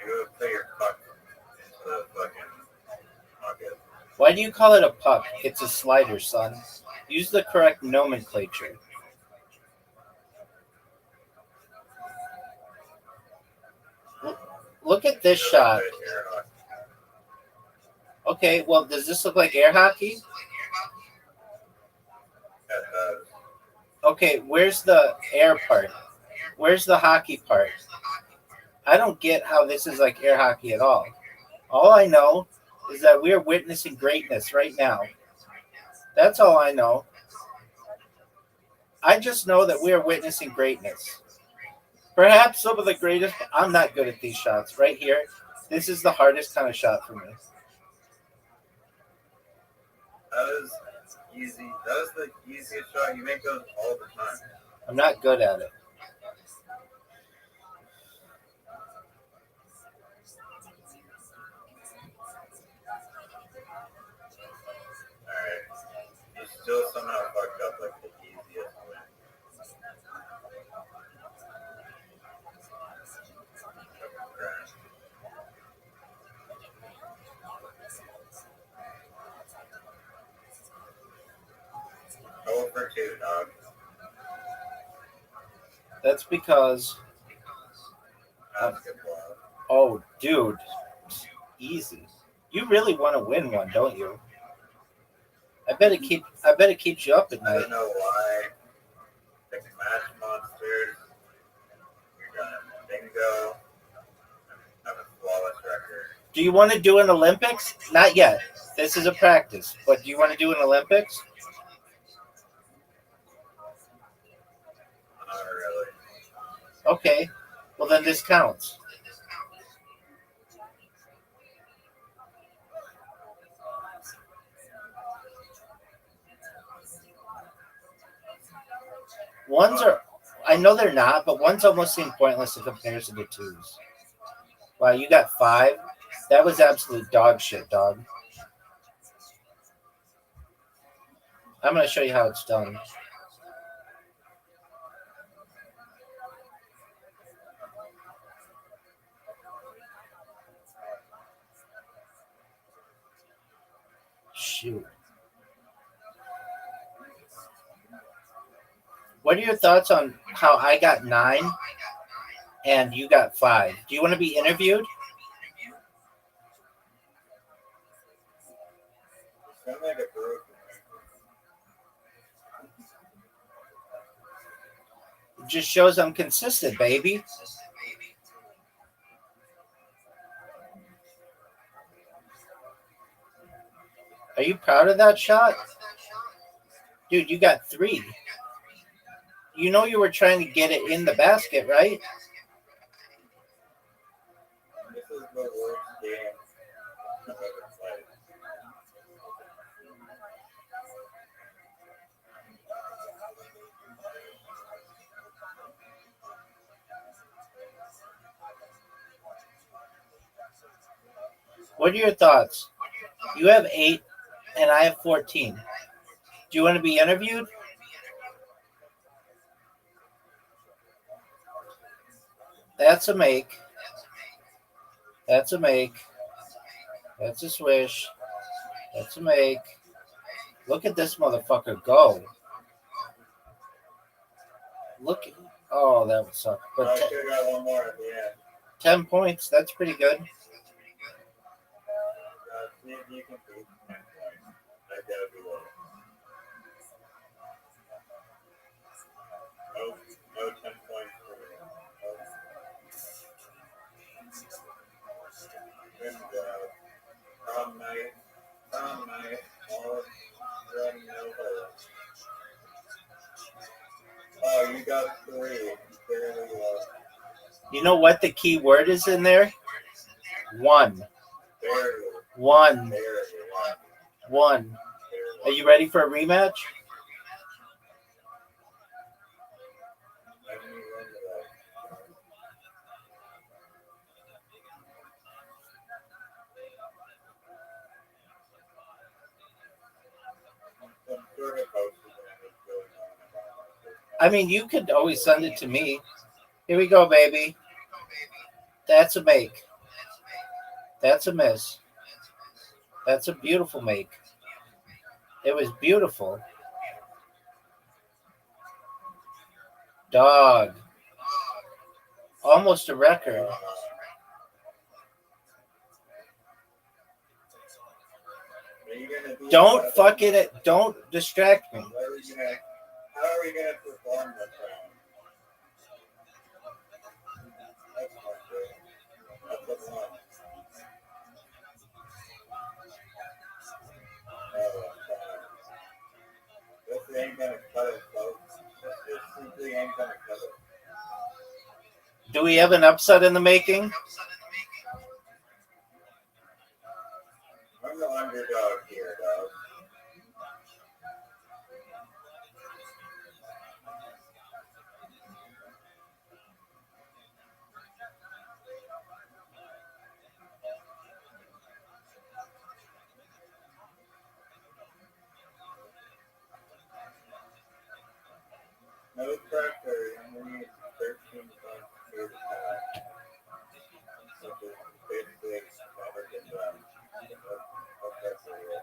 You would put your puck into the fucking pocket. Why do you call it a puck? It's a slider, son. Use the correct nomenclature. Look at this shot. Okay, well, does this look like air hockey? Okay, where's the air part? Where's the hockey part? I don't get how this is like air hockey at all. All I know is that we are witnessing greatness right now. That's all I know. I just know that we are witnessing greatness. Perhaps some of the greatest. I'm not good at these shots. Right here, this is the hardest kind of shot for me. easy. That was the easiest shot. You make those all the time. I'm not good at it. Alright. You still somehow fucked up like the easiest win. Over 2, dog. That's because. Basketball. Oh, dude. Easy. You really want to win one, don't you? I bet it keeps you up at I night. don't know why. The Match Monsters. You're gonna bingo. Have a flawless record. Do you want to do an Olympics? Not yet. This is a practice. But do you want to do an Olympics? Not really. Okay. Well, then this counts. Ones are, I know they're not, but ones almost seem pointless in comparison to twos. Wow, you got 5? That was absolute dog shit, dog. I'm going to show you how it's done. Shoot. What are your thoughts on how I got 9 and you got 5? Do you want to be interviewed? Sound like a broken. It just shows I'm consistent, baby. Are you proud of that shot? Dude, you got 3. You know you were trying to get it in the basket, right? This is the worst game I've ever played. What are your thoughts? You have 8 and I have 14. Do you want to be interviewed? That's a make. That's a make. That's a swish. That's a make. Look at this motherfucker go. Look. Oh, that would suck. I But should have got one more at the end. 10 points. That's pretty good. See if you can beat 10 points. I gotta be low. No 10 points for me. Good job. Prom night. All running over. Oh, you got 3. You barely lost. You know what the key word is in there? 1. Barely. 1. Barely. 1. Are you ready for a rematch? I didn't even remember that. Some sort of posted that was going on. I mean, you could always send it to me. Here we go, baby. That's a make. That's a miss. That's a beautiful make. It was beautiful. Dog. Almost a record. Don't fucking it. Don't distract me. How are we gonna perform this round? That's not good. That's a one. Oh, God. This ain't gonna cut it, folks. This simply ain't gonna cut it. Do we have an upset in the making? I'm the underdog here, dog. No pressure, only 13 bucks per time. So basically better than them. No pressure here.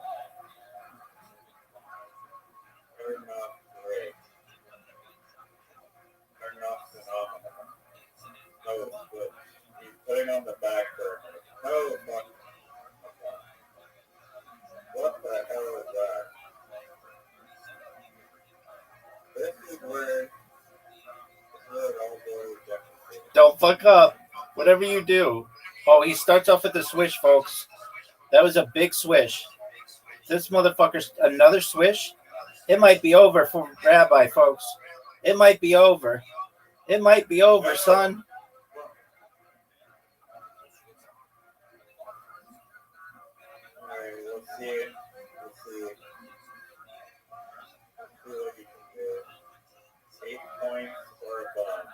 Turn off brake. Turn off phenomenon. No switch. He's putting on the back burner. No fuck. What the hell is that? This is where it all goes down. Don't fuck up. Whatever you do. Oh, he starts off with the swish, folks. That was a big swish. This motherfucker's another swish. It might be over for Rabbi, folks. It might be over. It might be over, son. Alright, we'll see. We'll see. See what he can do. 8 points or above.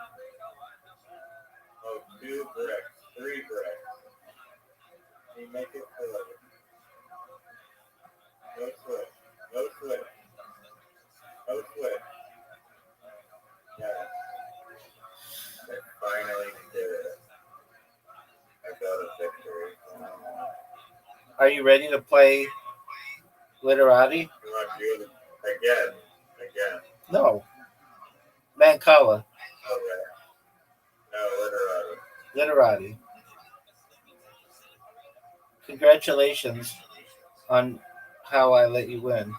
Oh, 2 bricks. 3 bricks. Can you make it good? No switch. No switch. No switch. Yes. I finally did it. I got a victory. Are you ready to play Literati? You want to do it again? Again. No. Mancala. Okay. No, literally. Literati. Congratulations on how I let you win.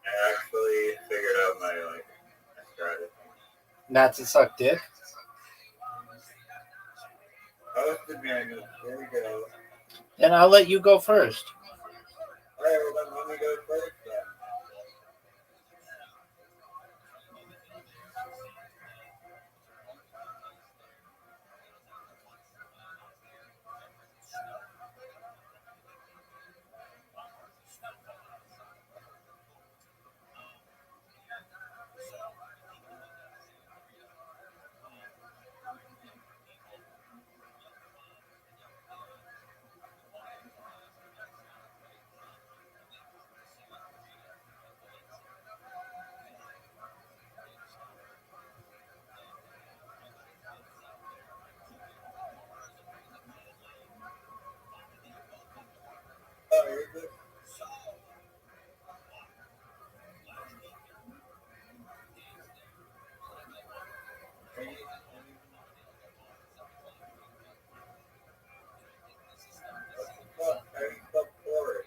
I actually figured out my strategy. Not to suck dick. Hosted manual. Here we go. Then I'll let you go first. Alright, well then let me go first then. Oh, you're good. Porridge.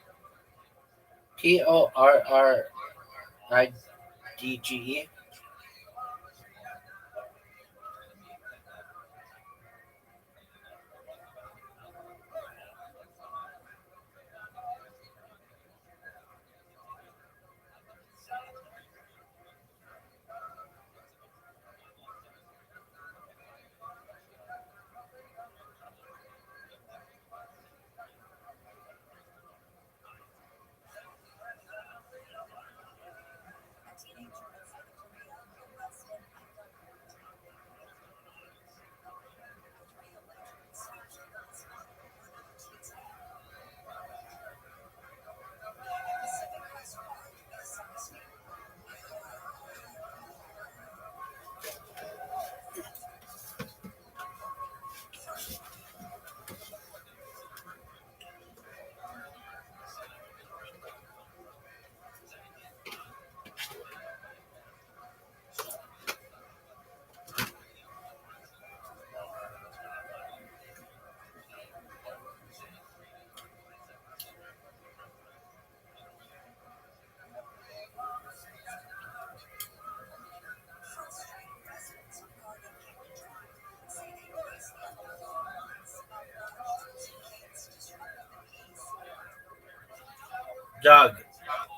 Doug,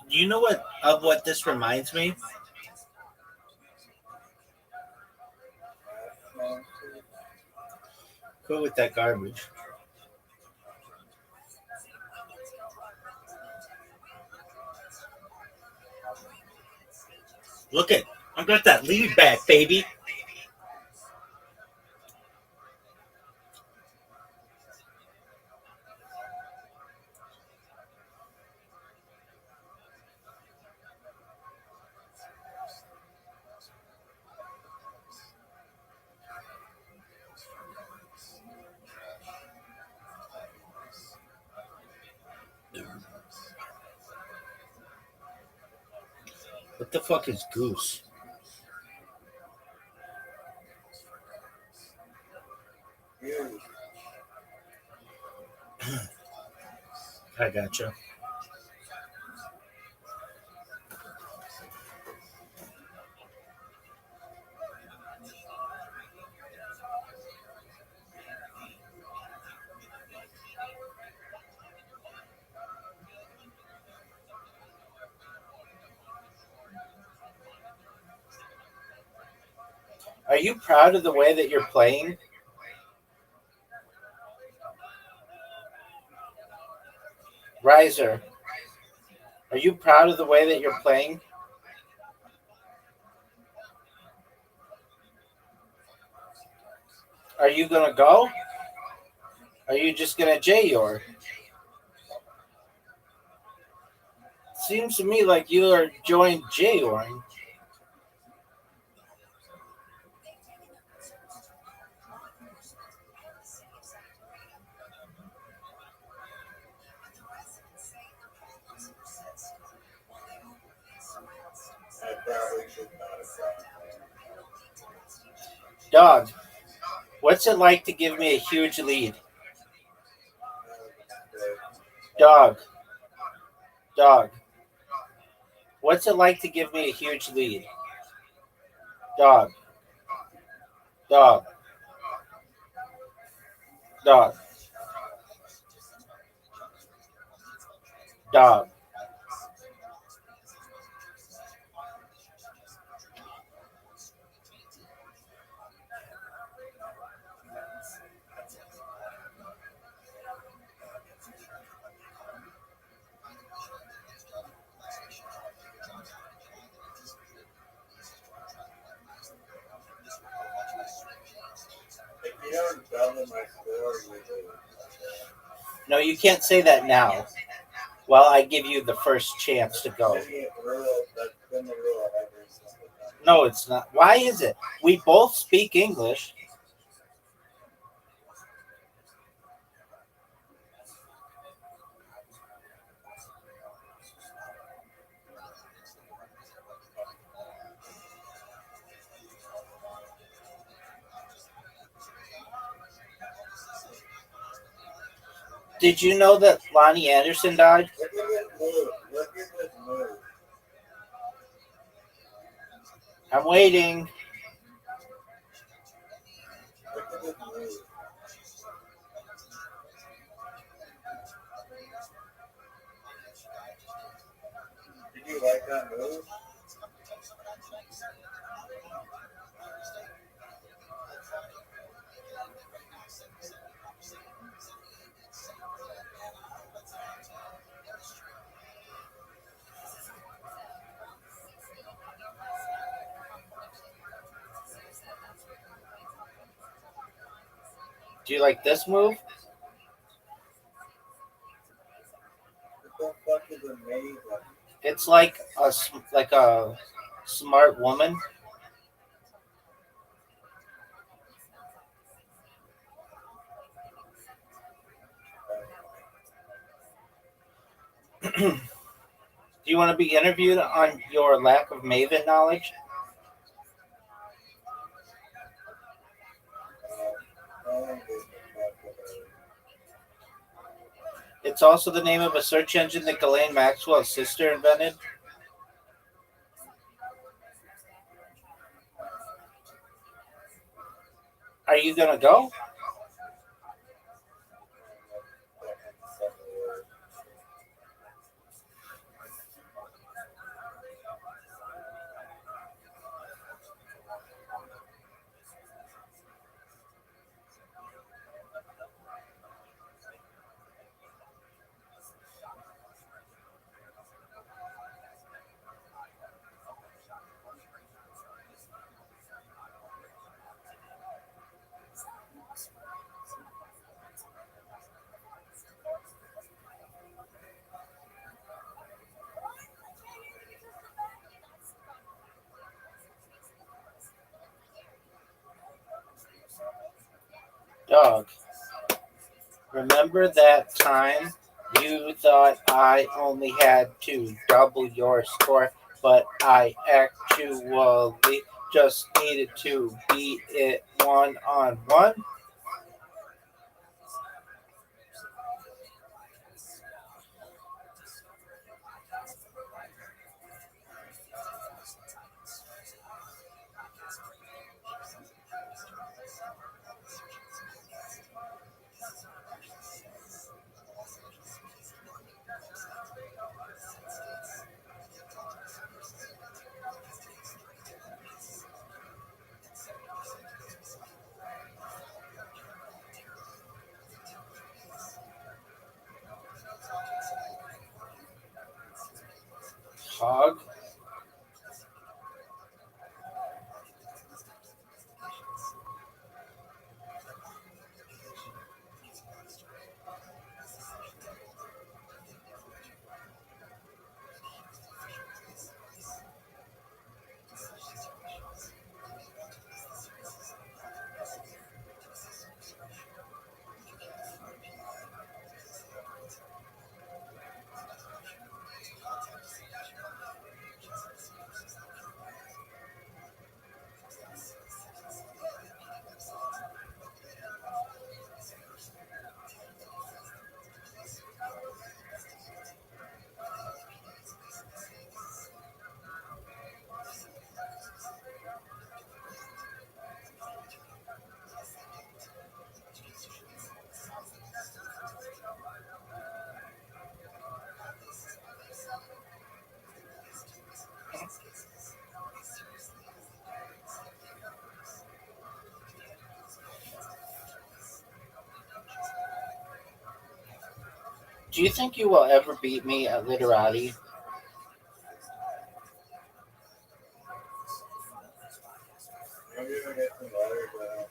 do you know what this reminds me? Go with that garbage. Look at, I got that lead back, baby. What the fuck is goose? I gotcha. Are you proud of the way that you're playing? Riser, are you proud of the way that you're playing? Are you gonna go? Are you just gonna J-Yor? Seems to me like you are joined J-Yoring. Dog, what's it like to give me a huge lead? Dog, dog, what's it like to give me a huge lead? Dog, dog, dog, dog. No, you can't say that now. While I give you the first chance to go. No, it's not. Why is it? We both speak English. Did you know that Lonnie Anderson died? I'm waiting. Did you like that move? Do you like this move? What the fuck is amazing? It's like a smart woman. Do you want to be interviewed on your lack of Maven knowledge? It's also the name of a search engine that Ghislaine Maxwell's sister invented. Are you gonna go? Dog. Remember that time you thought I only had to double your score but I actually just needed to beat it one on one. Hog. Do you think you will ever beat me at literati? Maybe we get some letters out.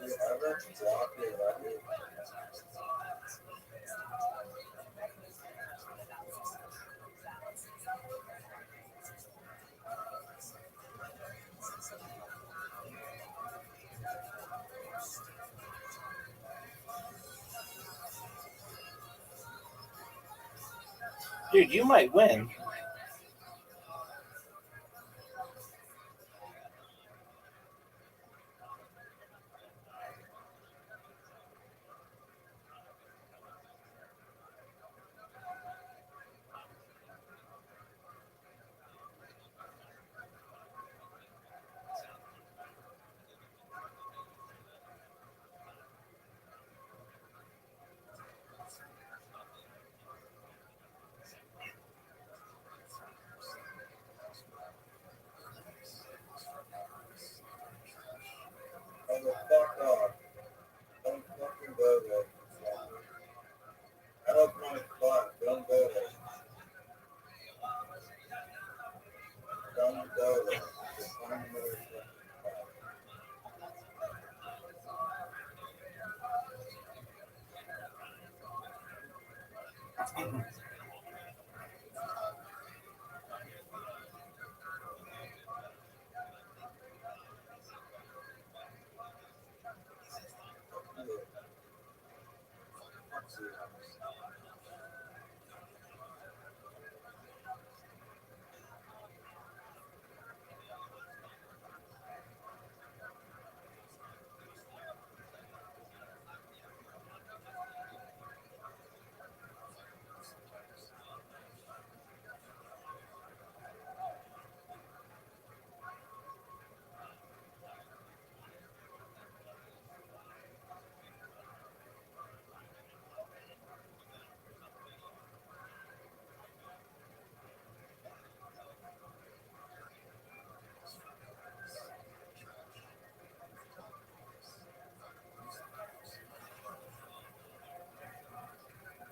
You ever block your letters? Dude, you might win. Oh, the fuck off. Don't fucking go there. That was my spot. Don't go there. Don't go there. Just find another spot.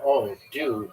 Oh, dude.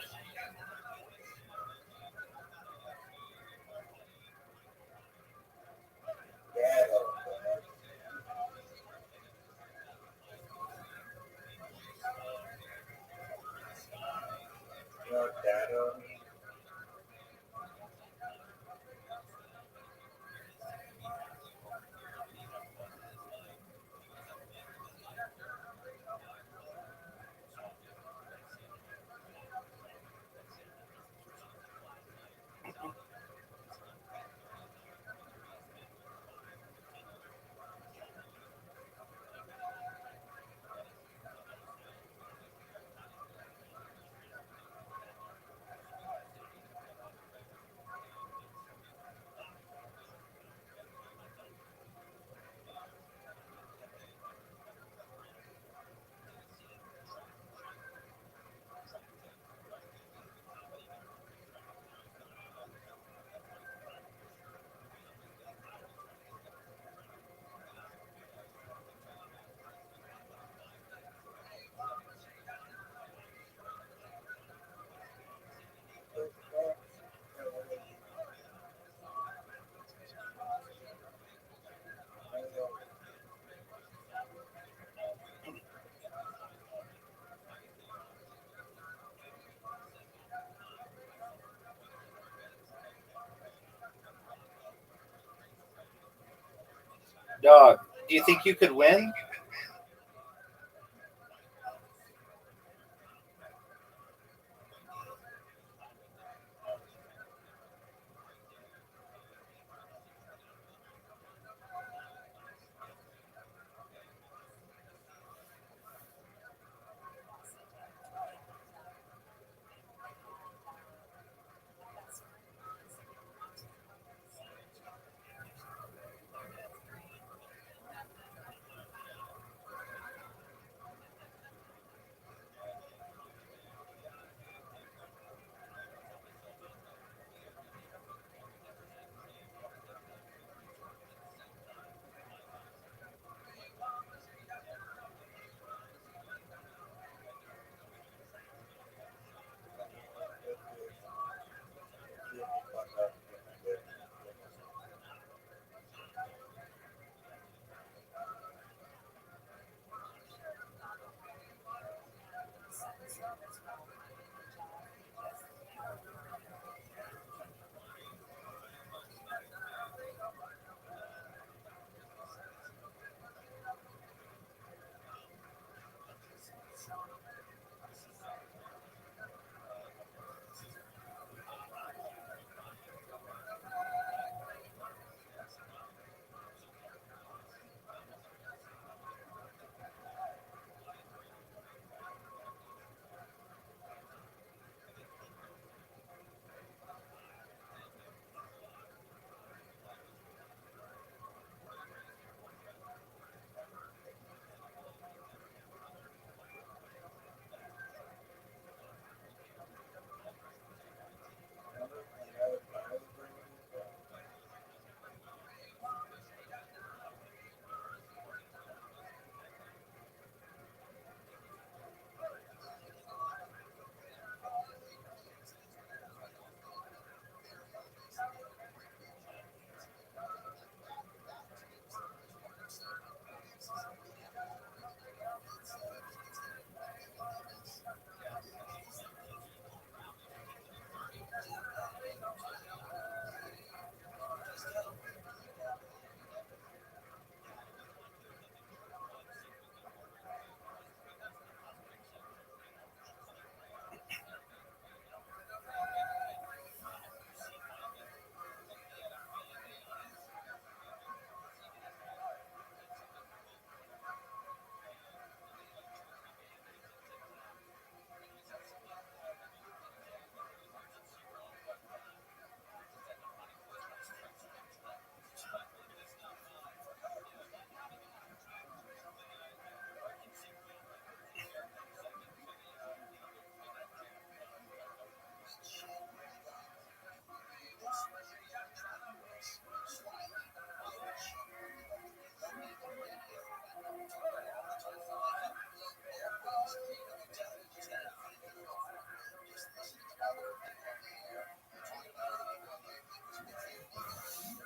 Dog, do you think you could win?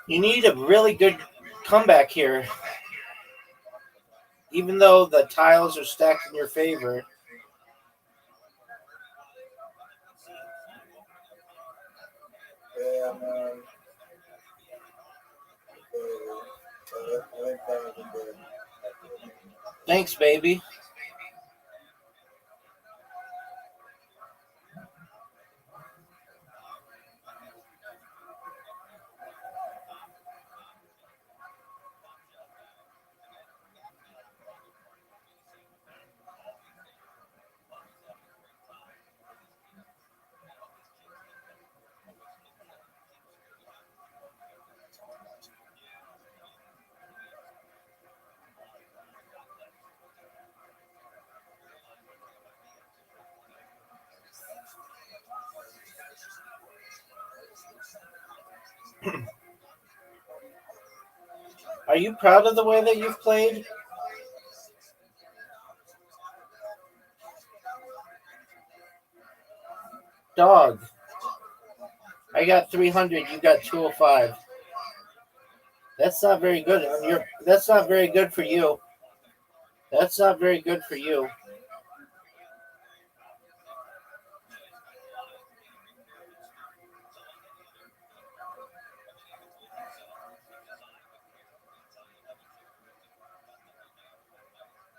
You need a really good comeback here. Even though the tiles are stacked in your favor. Yeah, man. Thanks, baby. Are you proud of the way that you've played? Dog. I got 300, you got 205. That's not very good. That's not very good for you. That's not very good for you.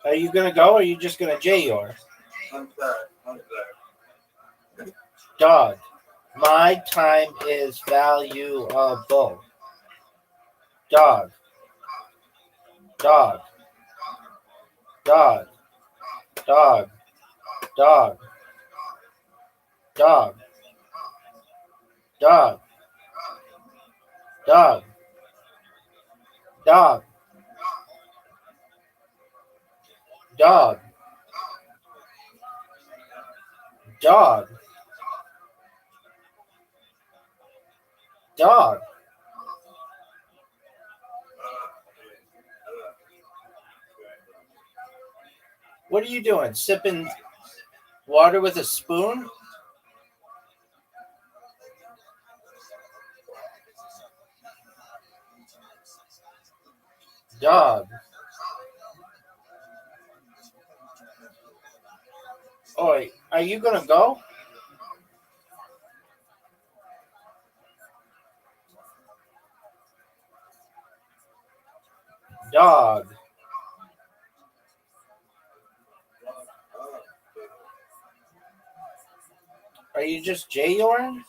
Are you gonna go or are you just gonna J-Yor? I'm sorry. Dog. My time is valuable. Dog. Dog. Dog. Dog. Dog. Dog. Dog. Dog. Dog. Dog. Dog. Dog. What are you doing? Sipping water with a spoon? Dog. Oi, are you gonna go? Dog. Are you just J-Yoring?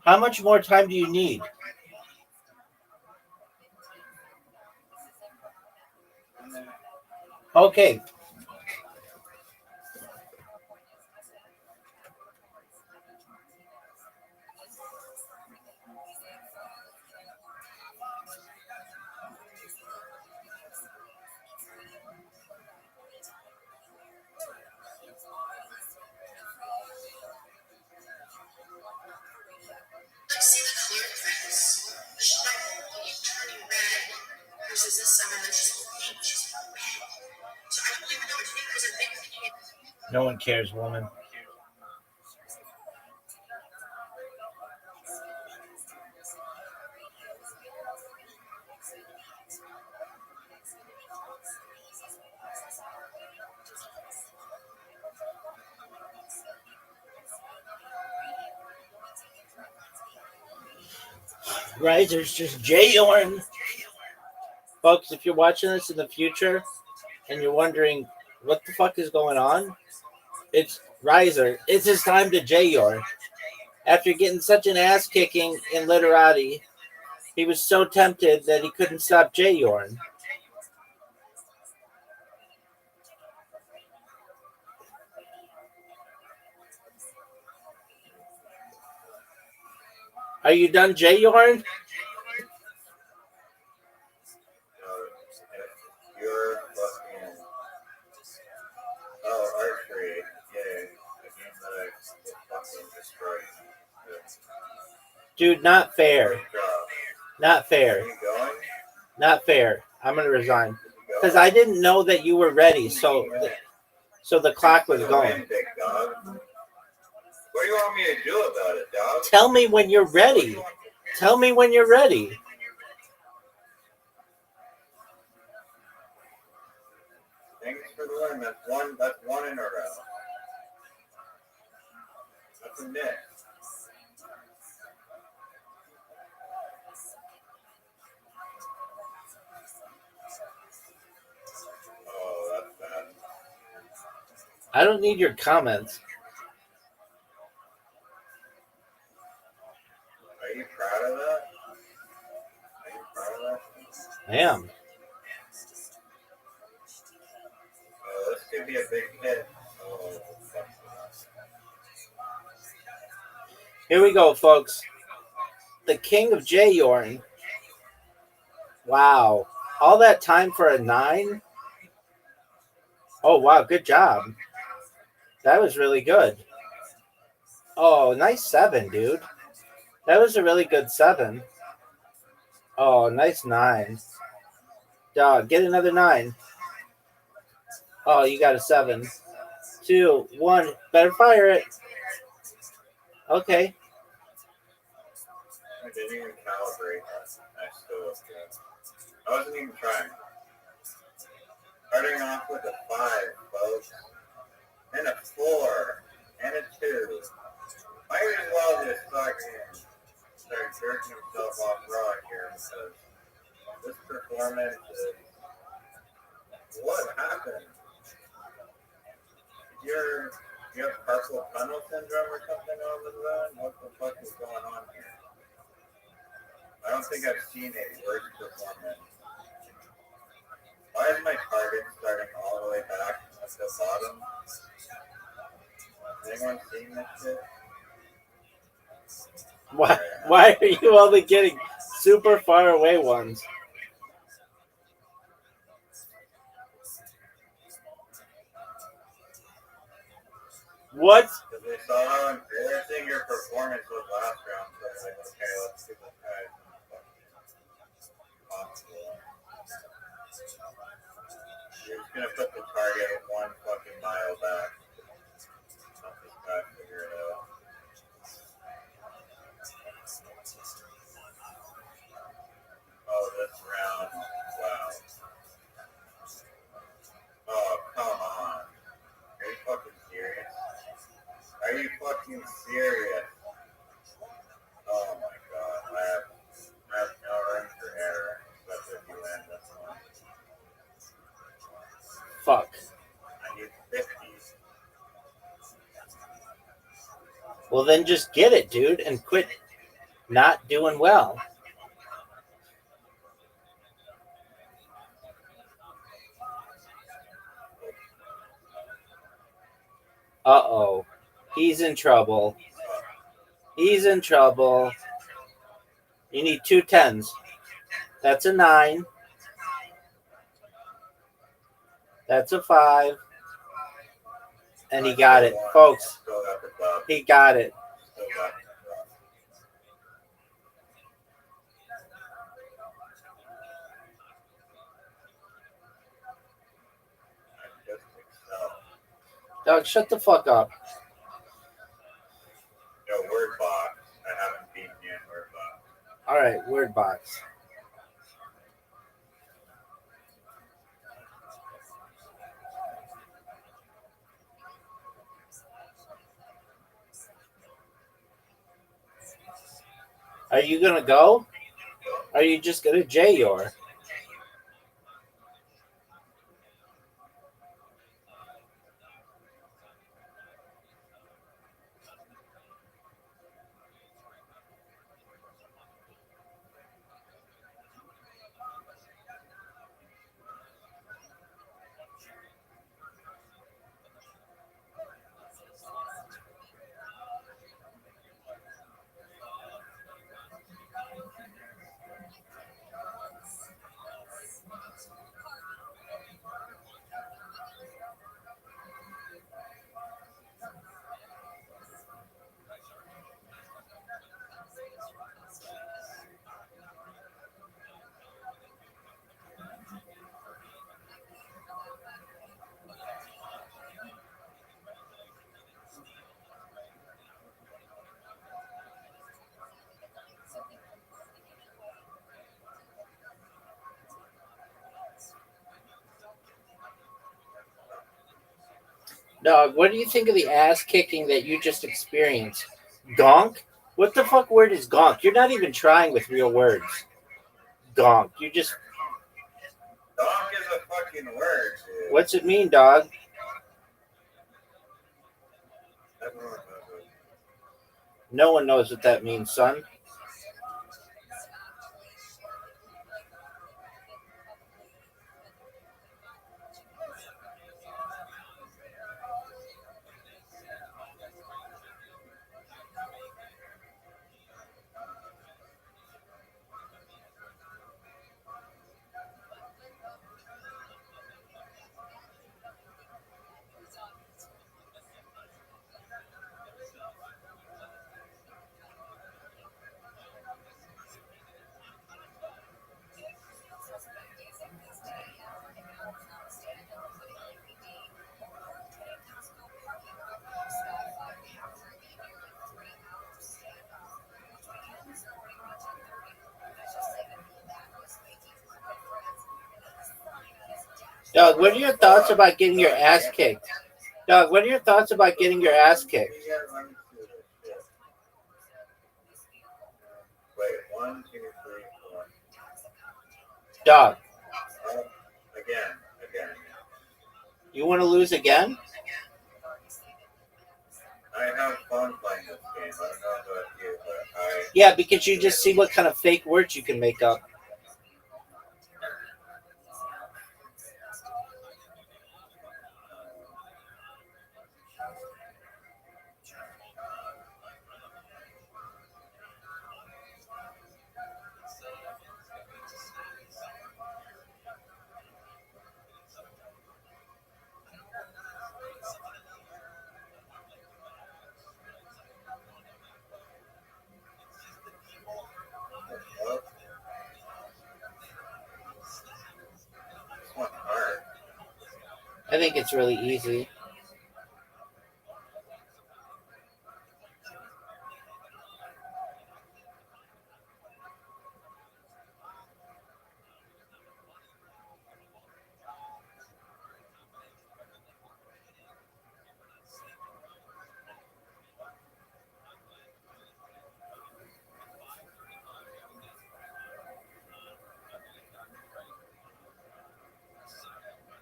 How much more time do you need? Okay. Let's see the color difference. She's like turning red versus this summer when she's pink. She's red. So I don't even know what to do because I'm thinking. No one cares, woman. Riser's just J-Yoring. Folks, if you're watching this in the future and you're wondering what the fuck is going on, it's Riser. It's his time to J-Yor. After getting such an ass kicking in Literati, he was so tempted that he couldn't stop J-Yoring. Are you done J-Yoring? You're fucking. Oh, archery. Yeah. The game that I fucking destroyed. Dude, not fair. Not fair. Are you going? Not fair. I'm going to resign. Because I didn't know that you were ready, so the clock was going. Big dog. What do you want me to do about it, dog? Tell me when you're ready. Tell me when you're ready. Thanks for the win. That's one in a row. That's a miss. Oh, that's bad. I don't need your comments. Are you proud of that? Are you proud of that? I am. Oh, this could be a big hit. Oh, fuck. Here we go, folks. The king of J-Yoring. Wow. All that time for a 9? Oh, wow. Good job. That was really good. Oh, nice 7, dude. That was a really good 7. Oh, nice 9. Dog, get another 9. Oh, you got a 7. 2, 1. Better fire it. Okay. I didn't even calibrate that. I still was good. I wasn't even trying. Starting off with a 5, folks. And a 4. And a 2. Might as well just fucking start jerking himself off raw here because performance is what happened? You have carpal tunnel syndrome or something all of a sudden? What the fuck is going on here? I don't think I've seen a worse performance. Why is my target starting all the way back at the bottom? Has anyone seen this shit? Why are you only getting super far away ones? What? Because they saw how embarrassing your performance was last round, so they're like, okay, let's do this guy. You're just gonna put the target 1 fucking mile back. Let this guy figure it out. Oh, this round. Wow. Oh, come on. Are you fucking serious? Are you fucking serious? Oh my god. I have no room for error. That's if you land this one. Fuck. I need 50. Well, then just get it, dude, and quit not doing well. Uh-oh. He's in trouble. He's in trouble. You need 2 10s. That's a 9. That's a 5. And he got it. Folks, he got it. Doug, shut the fuck up. No, word box. I haven't beaten you in word box. All right, word box. Are you gonna go? Are you just gonna J your? Dog, what do you think of the ass kicking that you just experienced? Gonk? What the fuck word is gonk? You're not even trying with real words. Gonk. You just. Donk is a fucking word, dude. What's it mean, dog? No one knows what that means, son. Dog, what are your thoughts about getting your ass kicked? Dog, what are your thoughts about getting your ass kicked? Wait, 1, 2, 3, 4. Dog, Again. You want to lose again? I have fun playing this game. I don't know about you, but I. Yeah, because you just see what kind of fake words you can make up. I think it's really easy.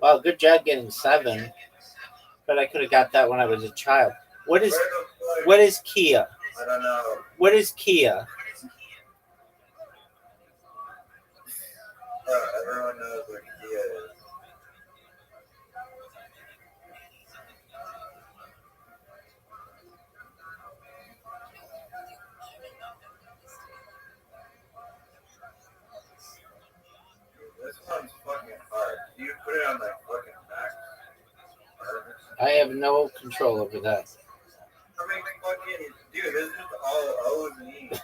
Wow, good job getting 7. But I could have got that when I was a child. What is Kia? I don't know. What is Kia? Everyone knows what Kia is. This one's fucking hard. You put it on my fucking back. I have no control over that. I mean, fucking, dude, this is all O's and E's.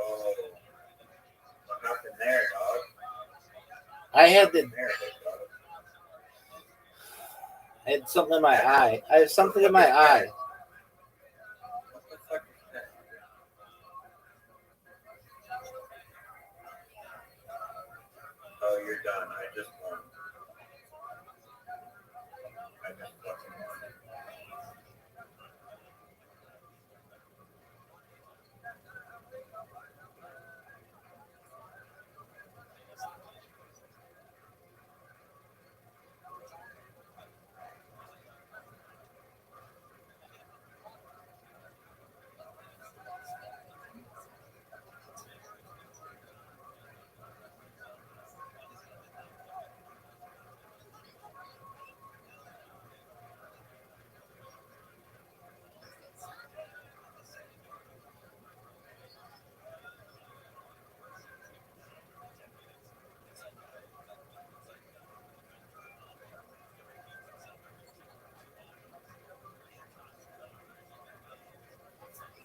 Oh, what happened there, dog? I had something in my eye. I have something in my eye. What the fuck is that? Oh, you're done. I just won. I just fucking won.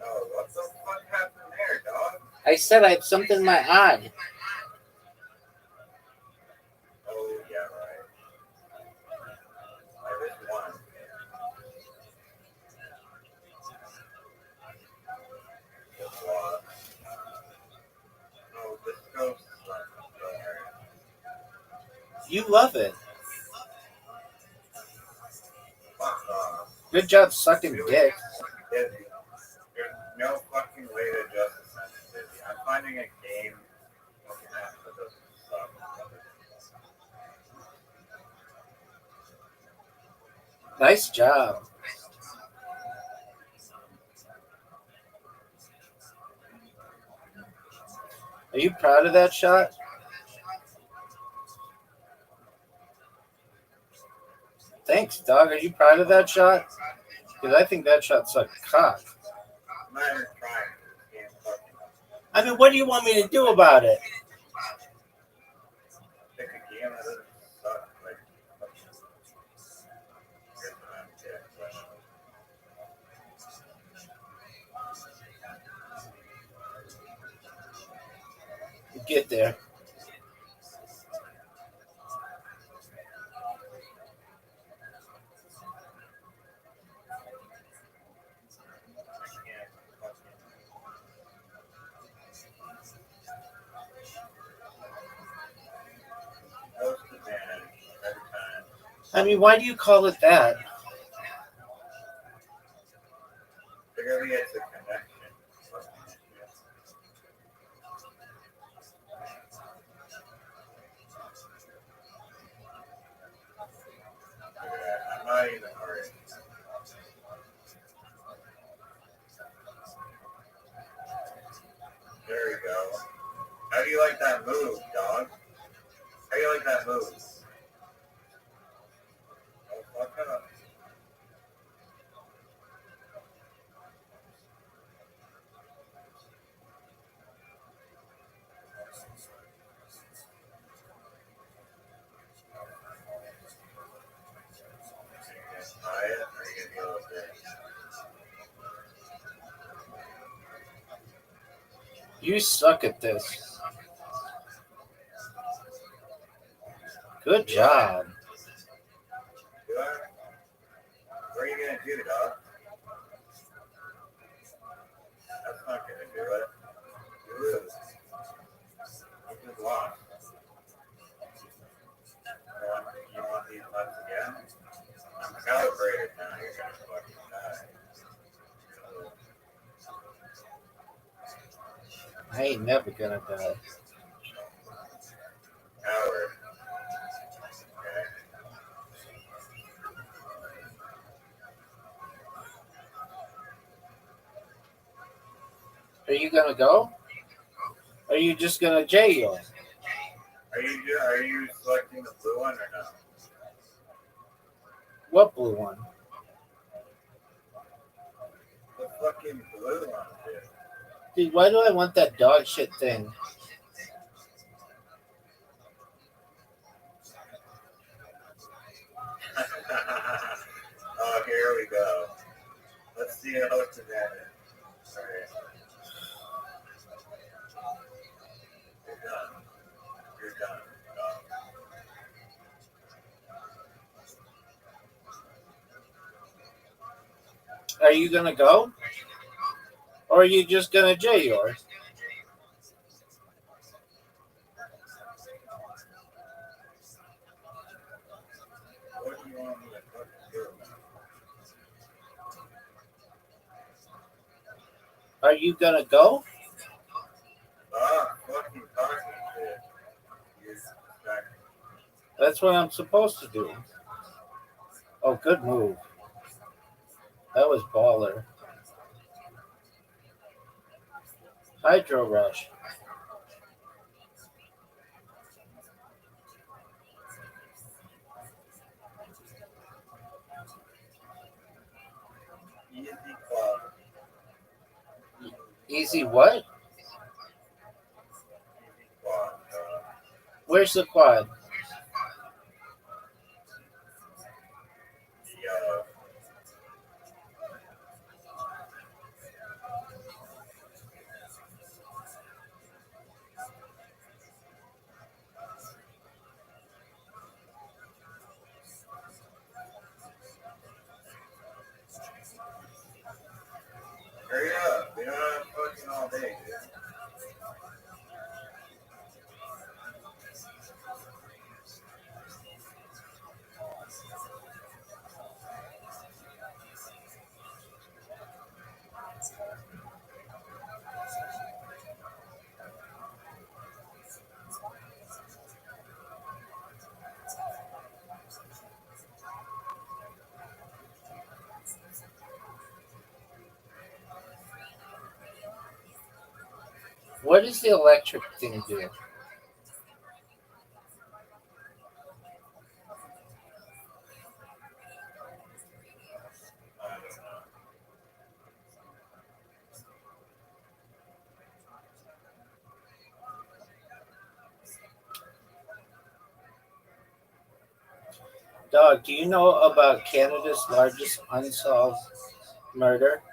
Oh, what the fuck happened there, dog? I said I have something in my eye. Oh, yeah, right. I just won. Just lost. Oh, this ghost sucks. You love it. Fuck off. Good job sucking dick. There's no fucking way to adjust the sensitivity. I'm finding a game looking at that doesn't suck. Nice job. Are you proud of that shot? Thanks, dog. Are you proud of that shot? Because I think that shot sucked cock. I'm not even trying. This game fucking I mean, what do you want me to do about it? pick a game that doesn't suck. Like, here's what I'm getting. get there. I mean, why do you call it that? Clearly, it's a connection. I'm not even worried. There we go. How do you like that move, dog? How do you like that move? Oh, fuck up. Tie it, or are you gonna deal with it? You suck at this. Good job. Do I? What are you gonna do, dog? That's not gonna do it. You lose. You just lost. You want these left again? I'm calibrated now. You're gonna fucking die. I ain't never gonna die. Coward. Okay. Are you gonna go? Are you just gonna jail? Are you selecting the blue one or no? What blue one? The fucking blue one, dude. Dude, why do I want that dog shit thing? Oh, here we go. Let's see how it's in that. Alright. You're done. You're done. Are you gonna go? Or are you just gonna jail? What do you want me to fucking do? Are you gonna go? Ah, fucking talking shit. You're distracted. That's what I'm supposed to do. Oh, good move. That was baller. Hydro Rush. Easy club. Easy what? Easy quad. Where's the quad? Yeah. Hurry up. We don't have fucking all day, dude. What does the electric thing do? Dog, do you know about Canada's largest unsolved murder?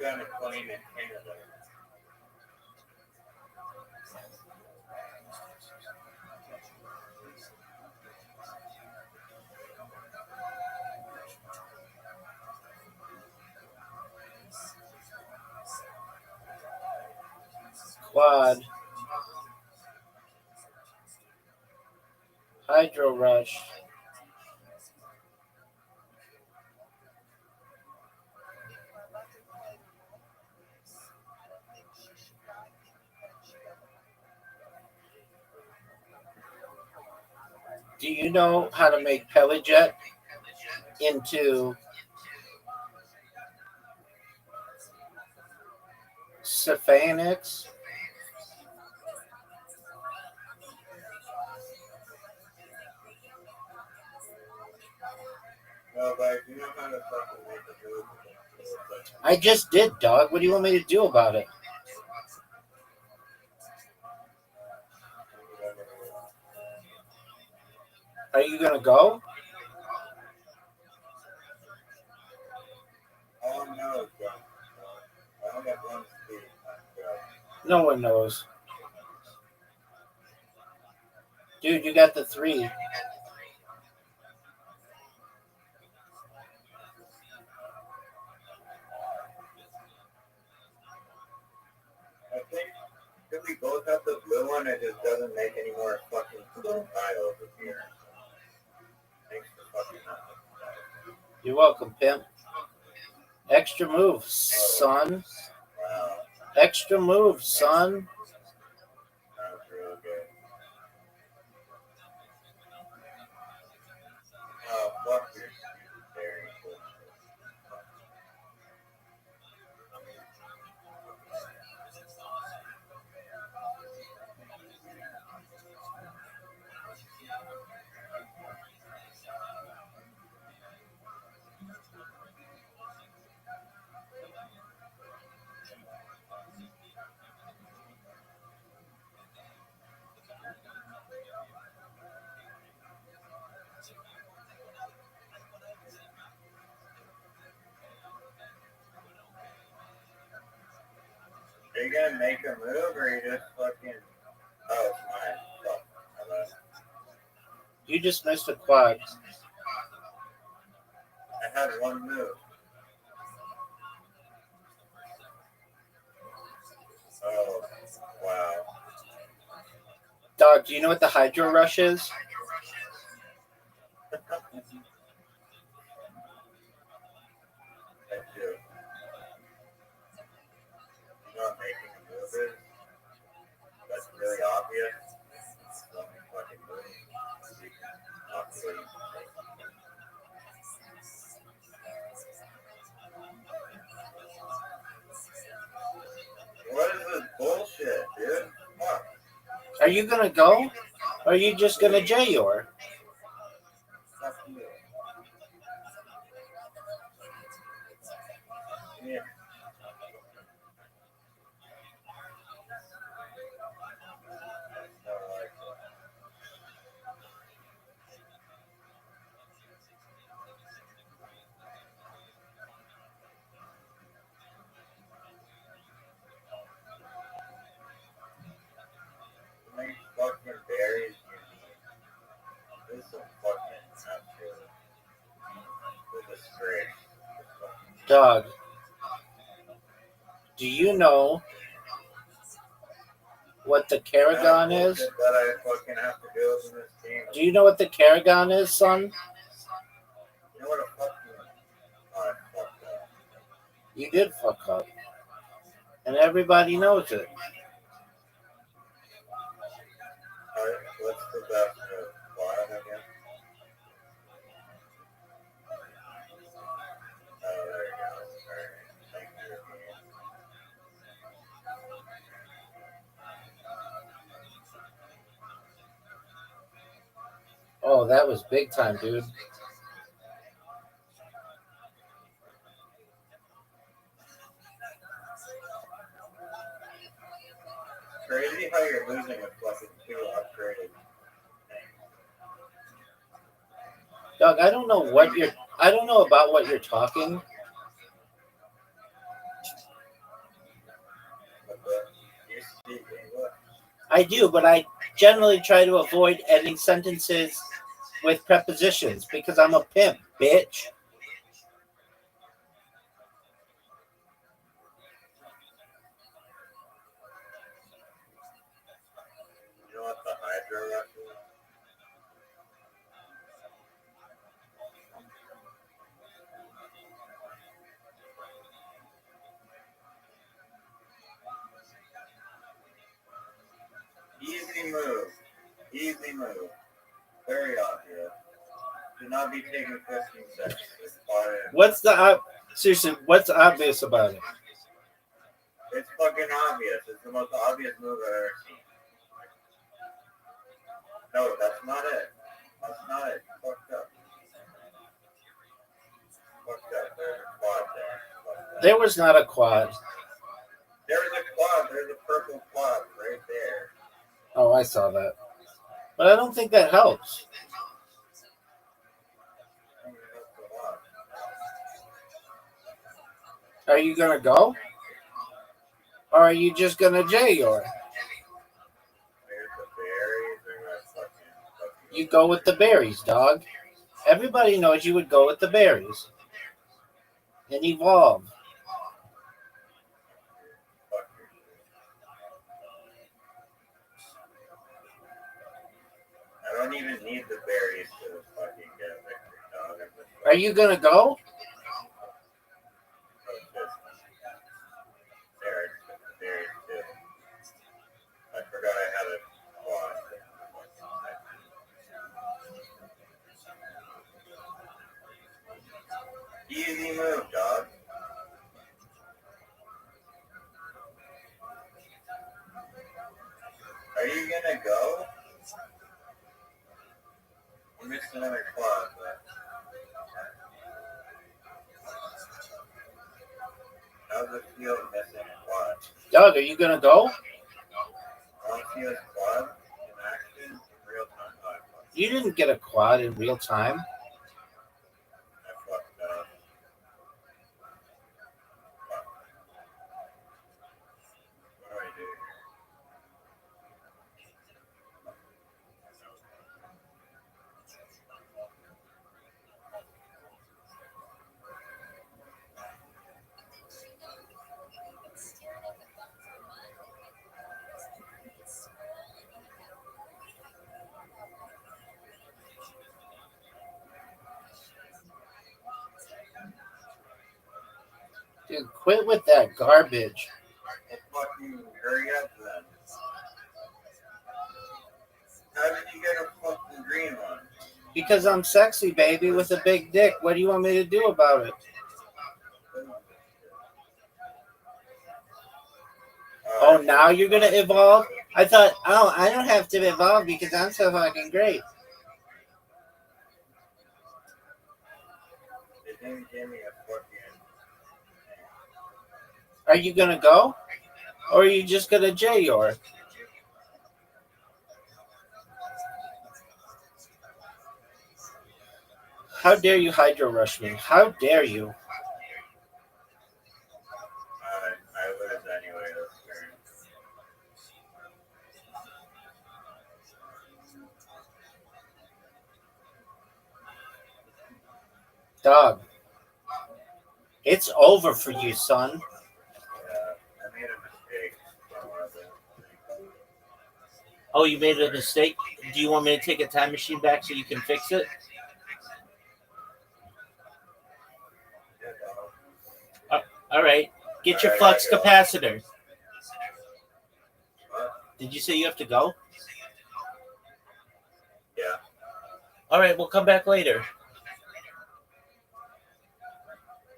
kind of clean in Canada. Quad. Hydro Rush. Do you know how to make Pelijet into Cephanix? Well, like, you know how to fucking make a move. I just did, dog. What do you want me to do about it? Are you gonna go? All I know is that I only have one speed. No one knows. Dude, you got the 3. I think if we both have the blue one, it just doesn't make any more fucking blue tiles here. Thanks for fucking that. You're welcome, pimp. Extra move, son. Wow, Extra move, son. that was real good. Oh, fuck your stupid fairy. Are you gonna make a move or you just fucking... Oh, it's mine. Fuck. Hello. You just missed a quad. I had one move. Oh, wow. Dog, do you know what the Hydro Rush is? I do. You know what making a move is? That's really obvious. Let me fucking move. You can obviously What is this bullshit, dude? Fuck. Are you gonna go? Or are you just gonna J-Yor? Fuck you. Yeah. How many fucking berries do you need? This is some fucking absolute. This is great. Dog, do you know what the Karagon is? That I fucking have to build in this game. Do you know what the Karagon is, son? You know what a fucking... I fucked up. You did fuck up. And everybody knows it. Alright, what's the best move? Wild again? Oh, there you go. Alright, thank you. Oh, that was big time, dude. Crazy how you're losing a fucking 2 upgraded. Dog, I don't know about what you're talking. I do, but I generally try to avoid ending sentences with prepositions because I'm a pimp, bitch. You know what the Hydra rush is? Easy move. Easy move. Very obvious. Do not be taking 15 seconds. It's What's the seriously? What's obvious about it? It's fucking obvious. It's the most obvious move I've ever seen. No, that's not it. That's not it. Fucked up. Fucked up. There's a quad there. There was not a quad. There's a quad. There's a purple quad right there. Oh, I saw that. But I don't think that helps. Are you gonna go? Or are you just gonna J-Or? You go with the berries, dog. Everybody knows you would go with the berries. And evolve. I don't even need the berries to fucking get a victory, dog. Are you gonna go? I forgot I had a quad. Easy move, dog. Are you gonna go? You missed another quad, but how's it feel missing a quad? Doug, are you gonna go? I want to see this quad in action in real time. You didn't get a quad in real time. I fucked up. What do I do here? Dude, quit with that garbage. Well, fucking hurry up then. How did you get a fucking green one? Because I'm sexy, baby, with a big dick. What do you want me to do about it? Oh, now you're gonna evolve? I thought, oh, I don't have to evolve because I'm so fucking great. They didn't give me a fucking... Are you gonna go? Or are you just gonna J-Or? How dare you hydro rush me? How dare you? I lose anyway this turn. Dog. It's over for you, son. Yeah, I made a mistake. Oh, you made a mistake? Do you want me to take a time machine back so you can fix it? All right. Get your flux capacitor. Did you say you have to go? Yeah. All right, we'll come back later.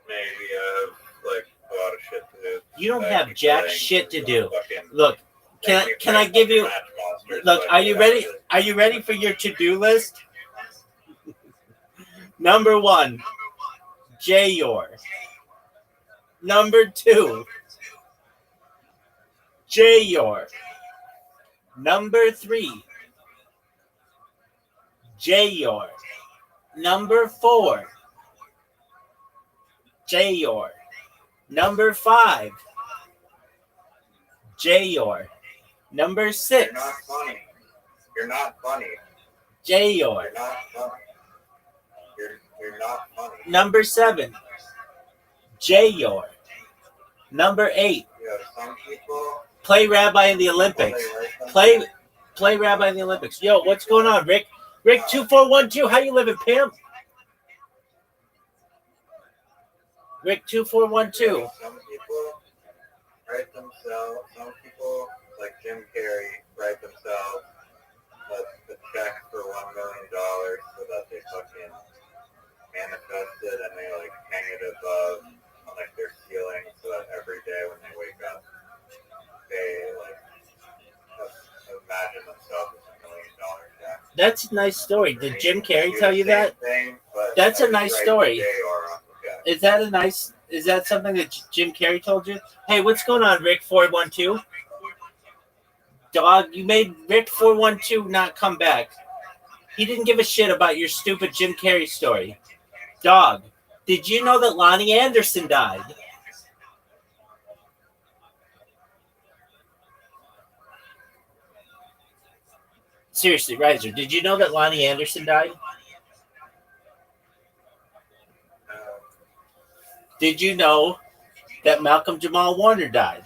Maybe I have like a lot of shit to do. You don't have jack shit to do. Look, can I give you? Look, are you ready? Are you ready for your to-do list? Number 1, J-Or. Number 2, J-Or. Number 3, J-Or. Number 4, J-Or. Number 5, J-Or. Number You're 6, not funny. You're not funny. Jayor. You're not funny. You're not funny. Number 7, Jayor. Number 8, You know, some people play rabbi in the Olympics. Play rabbi in the Olympics. Yo, what's going on, Rick? Rick 2412, how you living, pimp? Rick 2412. Some people write themselves. Some people, like Jim Carrey, write themselves a check for $1 million so that they fucking manifest it and they like hang it above on like their ceiling so that every day when they wake up they like imagine themselves as $1 million check. That's a nice story. Did Jim Carrey tell you that? That's a nice story. Is that something that Jim Carrey told you? Hey, what's going on, Rick 412? Dog, you made Rick 412 not come back. He didn't give a shit about your stupid Jim Carrey story. Dog, did you know that Lonnie Anderson died? Seriously, Riser, did you know that Lonnie Anderson died? Did you know that Malcolm Jamal Warner died?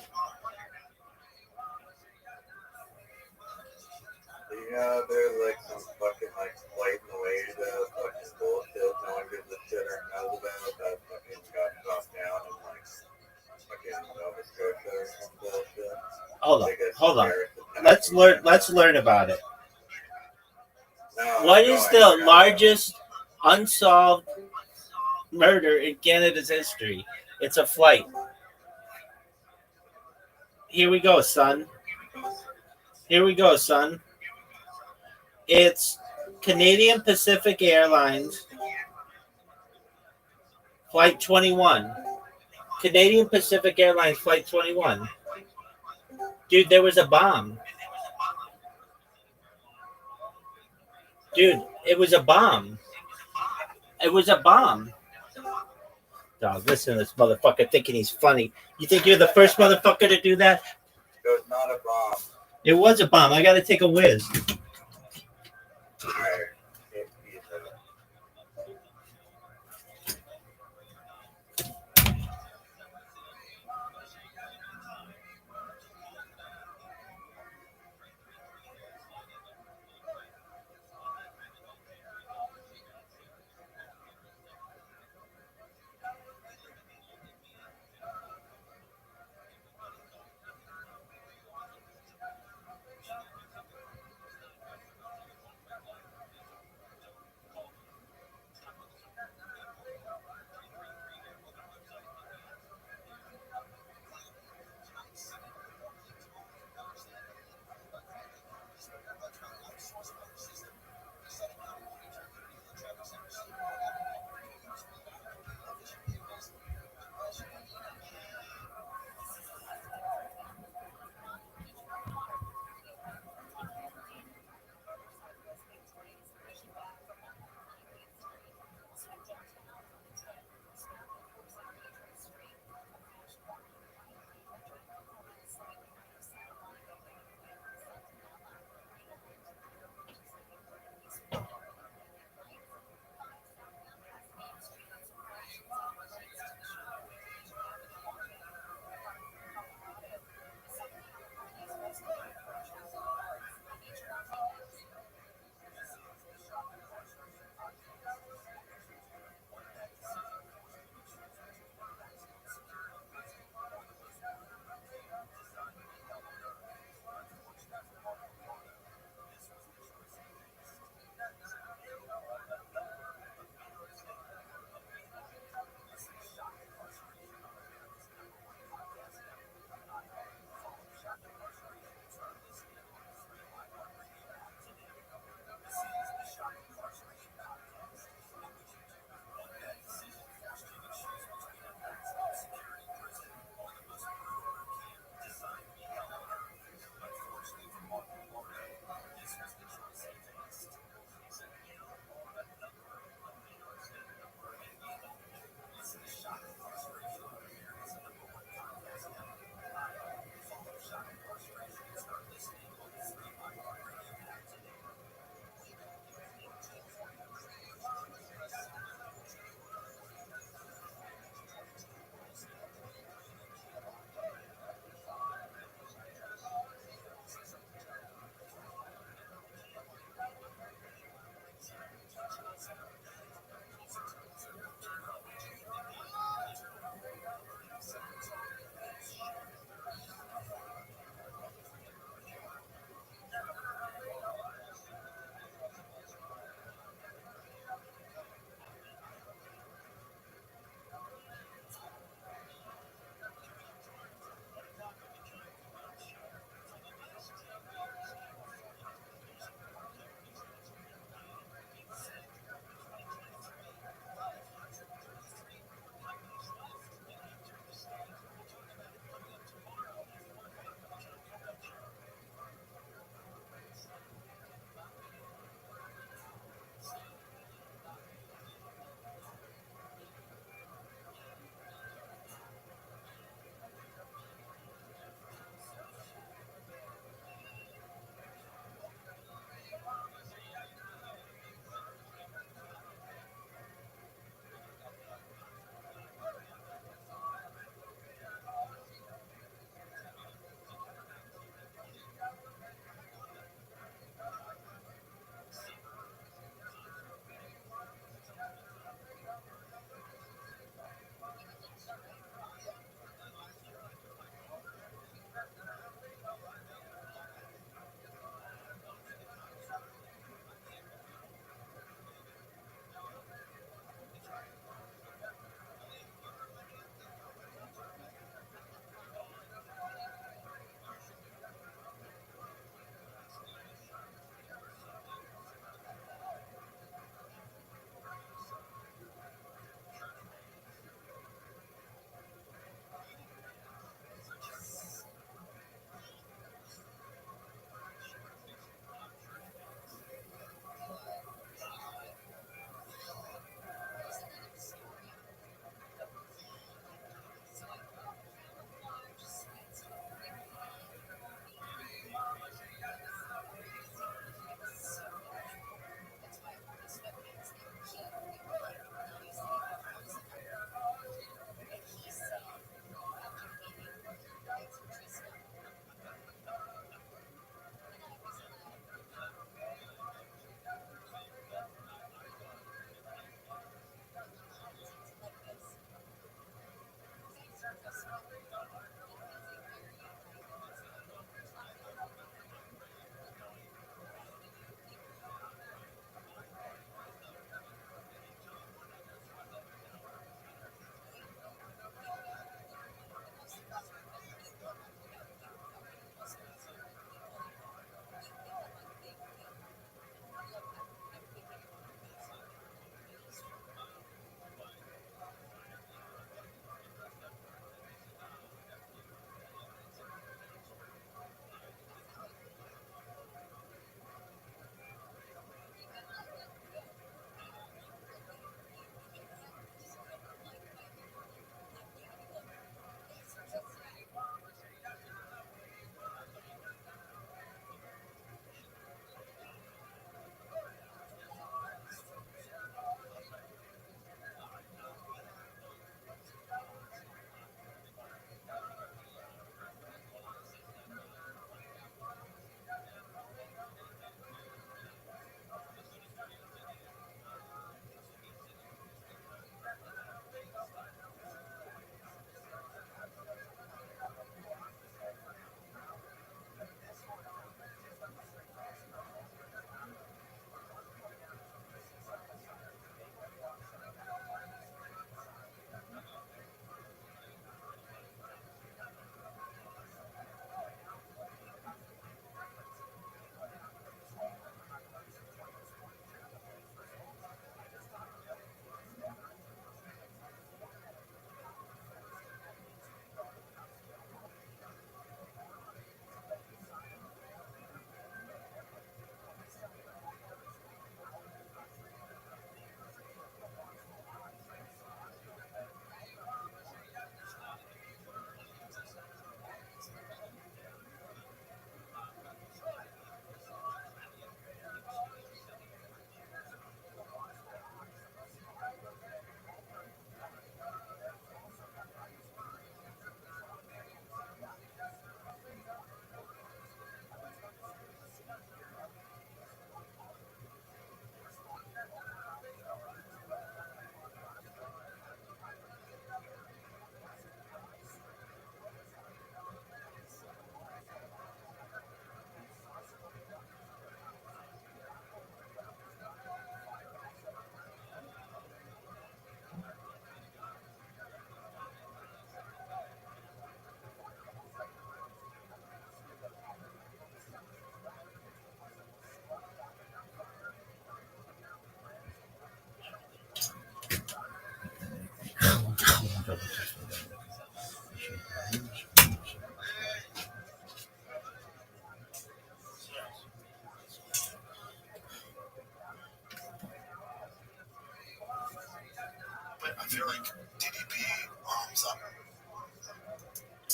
Yeah, there's like some fucking like fighting away to fucking bullshit. No one gives a shit or knows about that fucking got shot down in like fucking Nova Scotia or some bullshit. Hold on. Let's learn about it. What is the largest unsolved murder in Canada's history? It's a flight. Here we go, son. It's Canadian Pacific Airlines Flight 21. Canadian Pacific Airlines Flight 21. Dude, there was a bomb. Dude, it was a bomb. Dog, listen to this motherfucker thinking he's funny. You think you're the first motherfucker to do that? It was not a bomb. It was a bomb. I gotta take a whiz. Alright.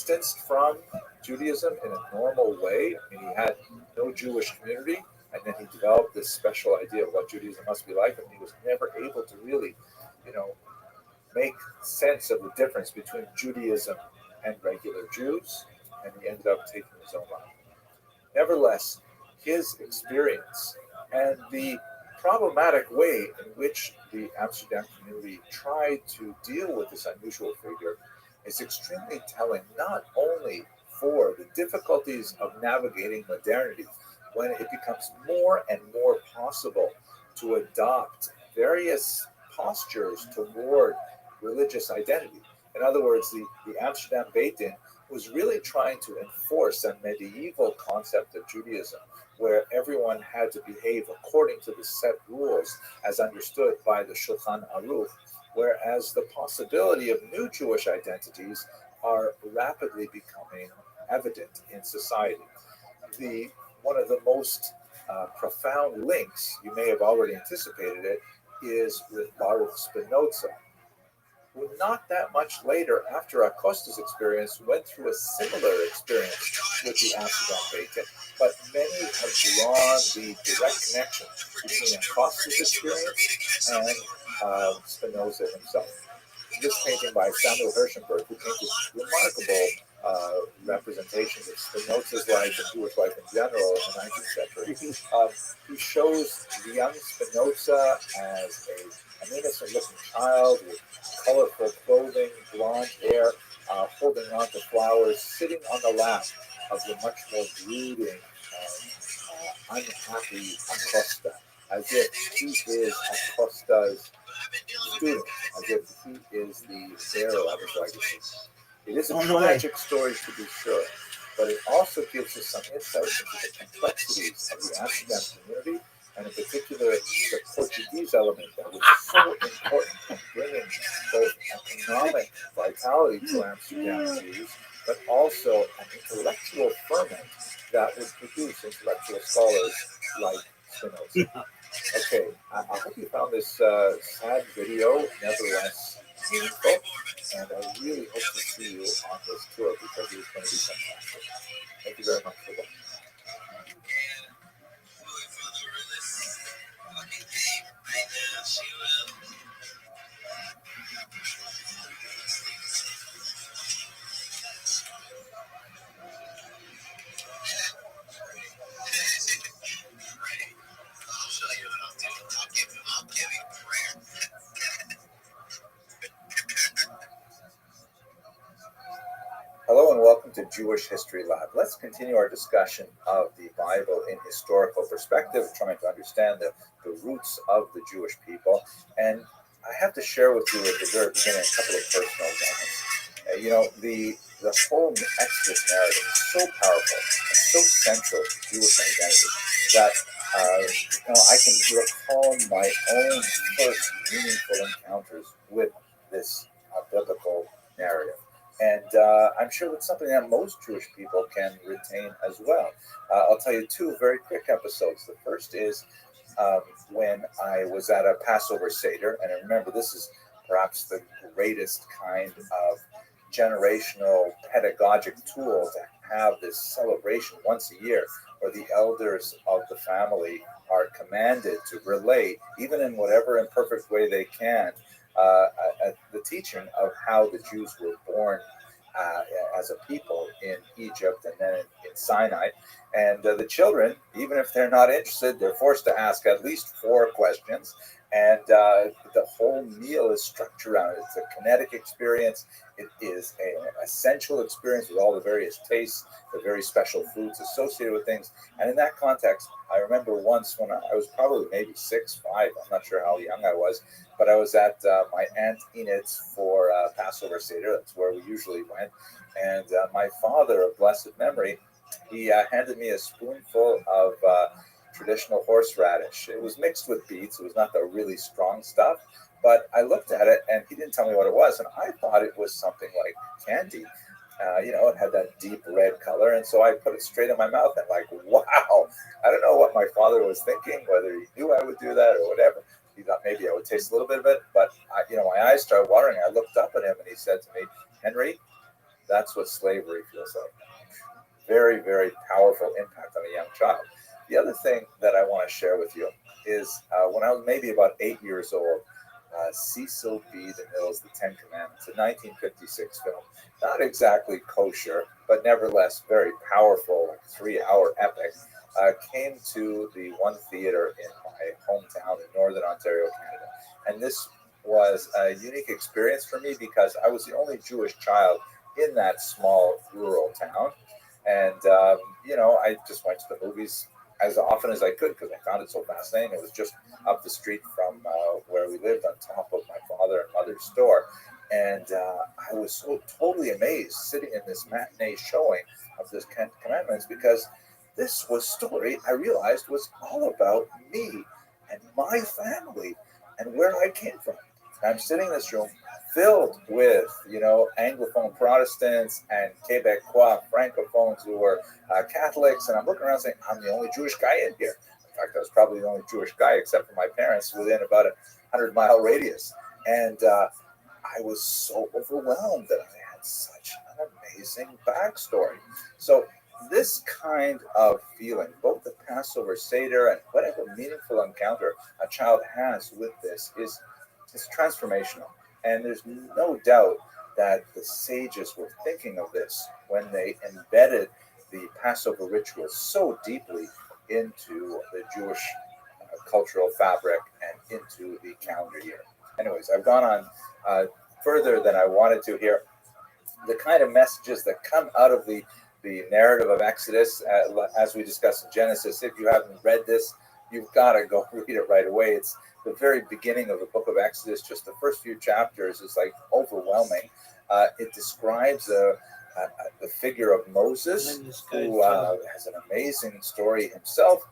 distanced from Judaism in a normal way. I mean, he had no Jewish community, and then he developed this special idea of what Judaism must be like, and he was never able to really, make sense of the difference between Judaism and regular Jews, and he ended up taking his own life. Nevertheless, his experience and the problematic way in which the Amsterdam community tried to deal with this unusual figure is extremely telling, not only for the difficulties of navigating modernity when it becomes more and more possible to adopt various postures toward religious identity. In other words, the Amsterdam Beit Din was really trying to enforce a medieval concept of Judaism, where everyone had to behave according to the set rules as understood by the Shulchan Aruch, whereas the possibility of new Jewish identities are rapidly becoming evident in society. One of the most profound links, you may have already anticipated it, is with Baruch Spinoza, who not that much later, after Acosta's experience, went through a similar experience with the Amsterdam Beit Din. But many have drawn the direct connection between Acosta's experience and Spinoza himself. This painting by Samuel Hirschenberg, who painted remarkable representations of Spinoza's life and Jewish life in general in the 19th century. He shows the young Spinoza as an innocent-looking child with colorful clothing, blonde hair, holding on to flowers, sitting on the lap of the much more brooding, unhappy Acosta, as if he is Acosta's student, as if he is the bearer of his legacy. It is a tragic story to be sure, but it also gives us some insight into the complexities of the Amsterdam community, and in particular the Portuguese element that was so important in bringing both economic vitality to Amsterdam Jews, but also an intellectual ferment that would produce intellectual scholars like Spinoza. Okay, I hope you found this sad video nevertheless meaningful, and I really hope to see you on this tour because it is going to be fantastic. Thank you very much for that. Hello and welcome to Jewish History Lab. Let's continue our discussion of the Bible in historical perspective, trying to understand the roots of the Jewish people. And I have to share with you at the very beginning a couple of personal moments. The whole Exodus narrative is so powerful and so central to Jewish identity that I can recall my own first meaningful encounters with this biblical narrative. And I'm sure that's something that most Jewish people can retain as well. I'll tell you two very quick episodes. The first is when I was at a Passover Seder, and I remember this is perhaps the greatest kind of generational pedagogic tool to have this celebration once a year where the elders of the family are commanded to relate, even in whatever imperfect way they can, the teaching of how the Jews were born as a people in Egypt and then in Sinai. And the children, even if they're not interested, they're forced to ask at least 4 questions. And the whole meal is structured around it. It's a kinetic experience. It is an essential experience with all the various tastes, the very special foods associated with things. And in that context, I remember once when I was probably maybe 6, 5, I'm not sure how young I was, but I was at my Aunt Enid's for Passover Seder. That's where we usually went. And my father, of blessed memory, he handed me a spoonful of traditional horseradish. It was mixed with beets. It was not the really strong stuff, but I looked at it and he didn't tell me what it was, and I thought it was something like candy. It had that deep red color, and so I put it straight in my mouth and like, wow! I don't know what my father was thinking, whether he knew I would do that or whatever. He thought maybe I would taste a little bit of it, but my eyes started watering. I looked up at him and he said to me, "Henry, That's what slavery feels like. Very, very powerful impact on a young child. The other thing that I want to share with you is when I was maybe about 8 years old, Cecil B. DeMille's The Ten Commandments, a 1956 film, not exactly kosher, but nevertheless very powerful, like 3-hour epic, came to the one theater in my hometown in Northern Ontario, Canada. And this was a unique experience for me because I was the only Jewish child in that small rural town. And, I just went to the movies as often as I could because I found it so fascinating. It was just up the street from where we lived, on top of my father and mother's store. And I was so totally amazed sitting in this matinee showing of this Ten Commandments because this was story I realized was all about me and my family and where I came from. I'm sitting in this room filled with, Anglophone Protestants and Quebecois Francophones who were Catholics. And I'm looking around saying, I'm the only Jewish guy in here. In fact, I was probably the only Jewish guy except for my parents within about a 100-mile radius. And I was so overwhelmed that I had such an amazing backstory. So this kind of feeling, both the Passover Seder and whatever meaningful encounter a child has with this is transformational. And there's no doubt that the sages were thinking of this when they embedded the Passover ritual so deeply into the Jewish cultural fabric and into the calendar year. Anyways, I've gone on further than I wanted to here. The kind of messages that come out of the narrative of Exodus, as we discussed in Genesis, if you haven't read this, you've got to go read it right away. It's the very beginning of the book of Exodus. Just the first few chapters is like overwhelming. It describes the figure of Moses, who has an amazing story himself,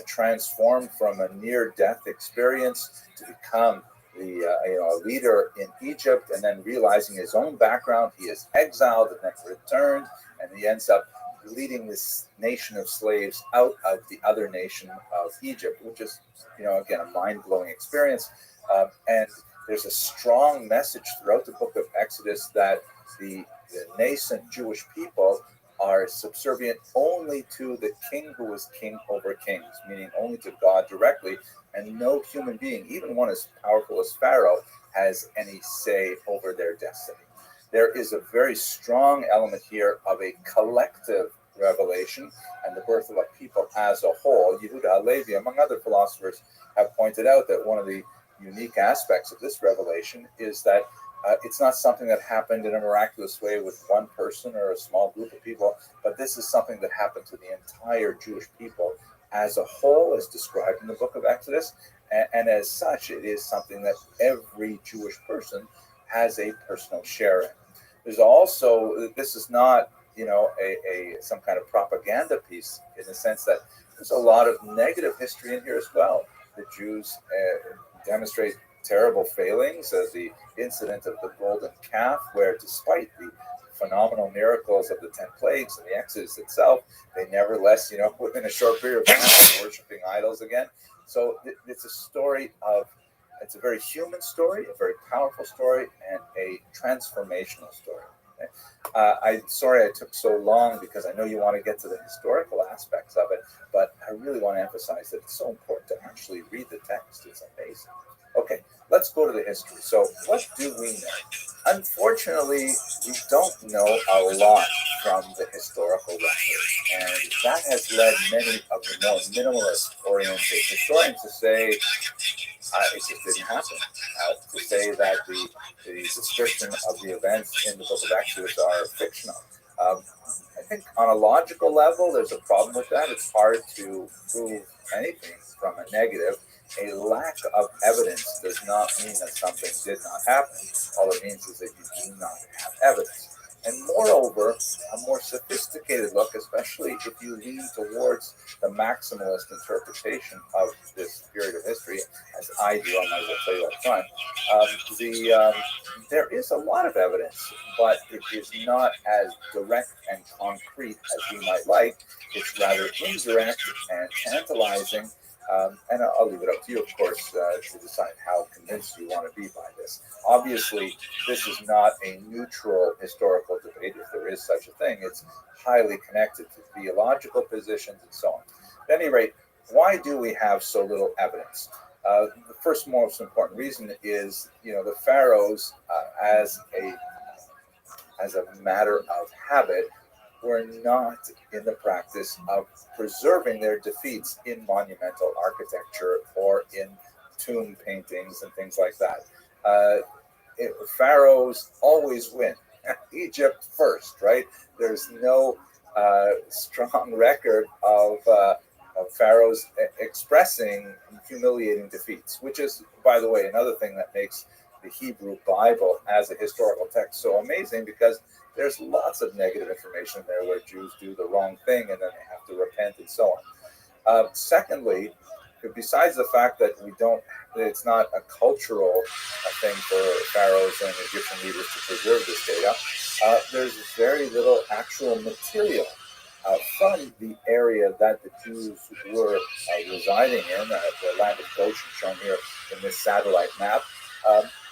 transformed from a near-death experience to become a leader in Egypt, and then realizing his own background, he is exiled and then returned, and he ends up leading this nation of slaves out of the other nation of Egypt, which is, again, a mind-blowing experience. And there's a strong message throughout the book of Exodus that the nascent Jewish people are subservient only to the king who is king over kings, meaning only to God directly, and no human being, even one as powerful as Pharaoh, has any say over their destiny. There is a very strong element here of a collective revelation and the birth of a people as a whole. Yehuda Halevi, among other philosophers, have pointed out that one of the unique aspects of this revelation is that it's not something that happened in a miraculous way with one person or a small group of people, but this is something that happened to the entire Jewish people as a whole, as described in the book of Exodus. And as such, it is something that every Jewish person has a personal share in. There's also, this is not, some kind of propaganda piece, in the sense that there's a lot of negative history in here as well. The Jews demonstrate terrible failings, as the incident of the golden calf, where despite the phenomenal miracles of the 10 plagues and the Exodus itself, they nevertheless, within a short period of time, are worshiping idols again. So it's a story it's a very human story, a very powerful story, and a transformational story. I'm sorry I took so long, because I know you want to get to the historical aspects of it, but I really want to emphasize that it's so important to actually read the text. It's amazing. Okay, let's go to the history. So what do we know? Unfortunately, we don't know a lot from the historical record, and that has led many of the more minimalist-oriented historians to say it just didn't happen, to say that the description of the events in the book of Exodus are fictional. I think on a logical level, there's a problem with that. It's hard to prove anything from a negative. A lack of evidence does not mean that something did not happen. All it means is that you do not have evidence. And moreover, a more sophisticated look, especially if you lean towards the maximalist interpretation of this period of history, as I do, I might as well tell you up front, there is a lot of evidence, but it is not as direct and concrete as we might like. It's rather indirect and tantalizing. And I'll leave it up to you, of course, to decide how convinced you want to be by this. Obviously, this is not a neutral historical debate. If there is such a thing. It's highly connected to theological positions and so on. At any rate, why do we have so little evidence? The first most important reason is, the pharaohs, as a matter of habit, were not in the practice of preserving their defeats in monumental architecture or in tomb paintings and things like that. Pharaohs always win. Egypt first, right? There's no strong record of pharaohs expressing humiliating defeats, which is, by the way, another thing that makes the Hebrew Bible as a historical text so amazing, because there's lots of negative information there where Jews do the wrong thing and then they have to repent and so on. Secondly, besides the fact that it's not a cultural thing for pharaohs and Egyptian leaders to preserve this data, there's very little actual material from the area that the Jews were residing in, the land of Goshen shown here in this satellite map.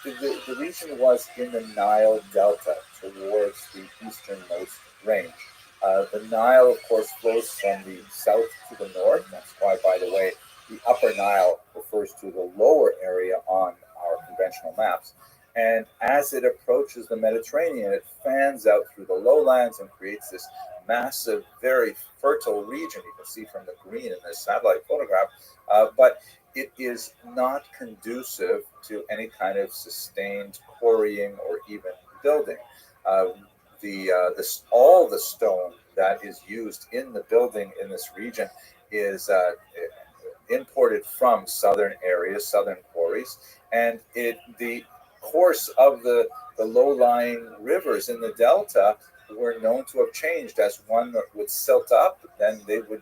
The region was in the Nile Delta towards the easternmost range. The Nile, of course, flows from the south to the north. That's why, by the way, the upper Nile refers to the lower area on our conventional maps. And as it approaches the Mediterranean, it fans out through the lowlands and creates this massive, very fertile region. You can see from the green in this satellite photograph. But it is not conducive to any kind of sustained quarrying or even building. All the stone that is used in the building in this region is imported from southern areas, southern quarries, and the course of the low-lying rivers in the delta were known to have changed. As one would silt up, then the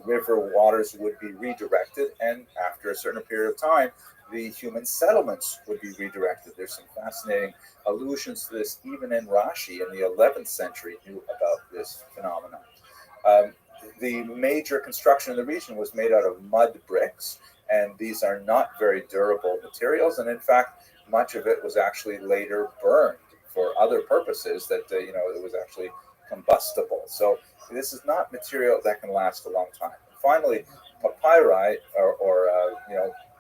river waters would be redirected, and after a certain period of time, the human settlements would be redirected. There's some fascinating allusions to this even in Rashi in the 11th century knew about this phenomenon. The major construction in the region was made out of mud bricks, and these are not very durable materials, and in fact, much of it was actually later burned for other purposes that, it was actually combustible. So this is not material that can last a long time. Finally, papyri or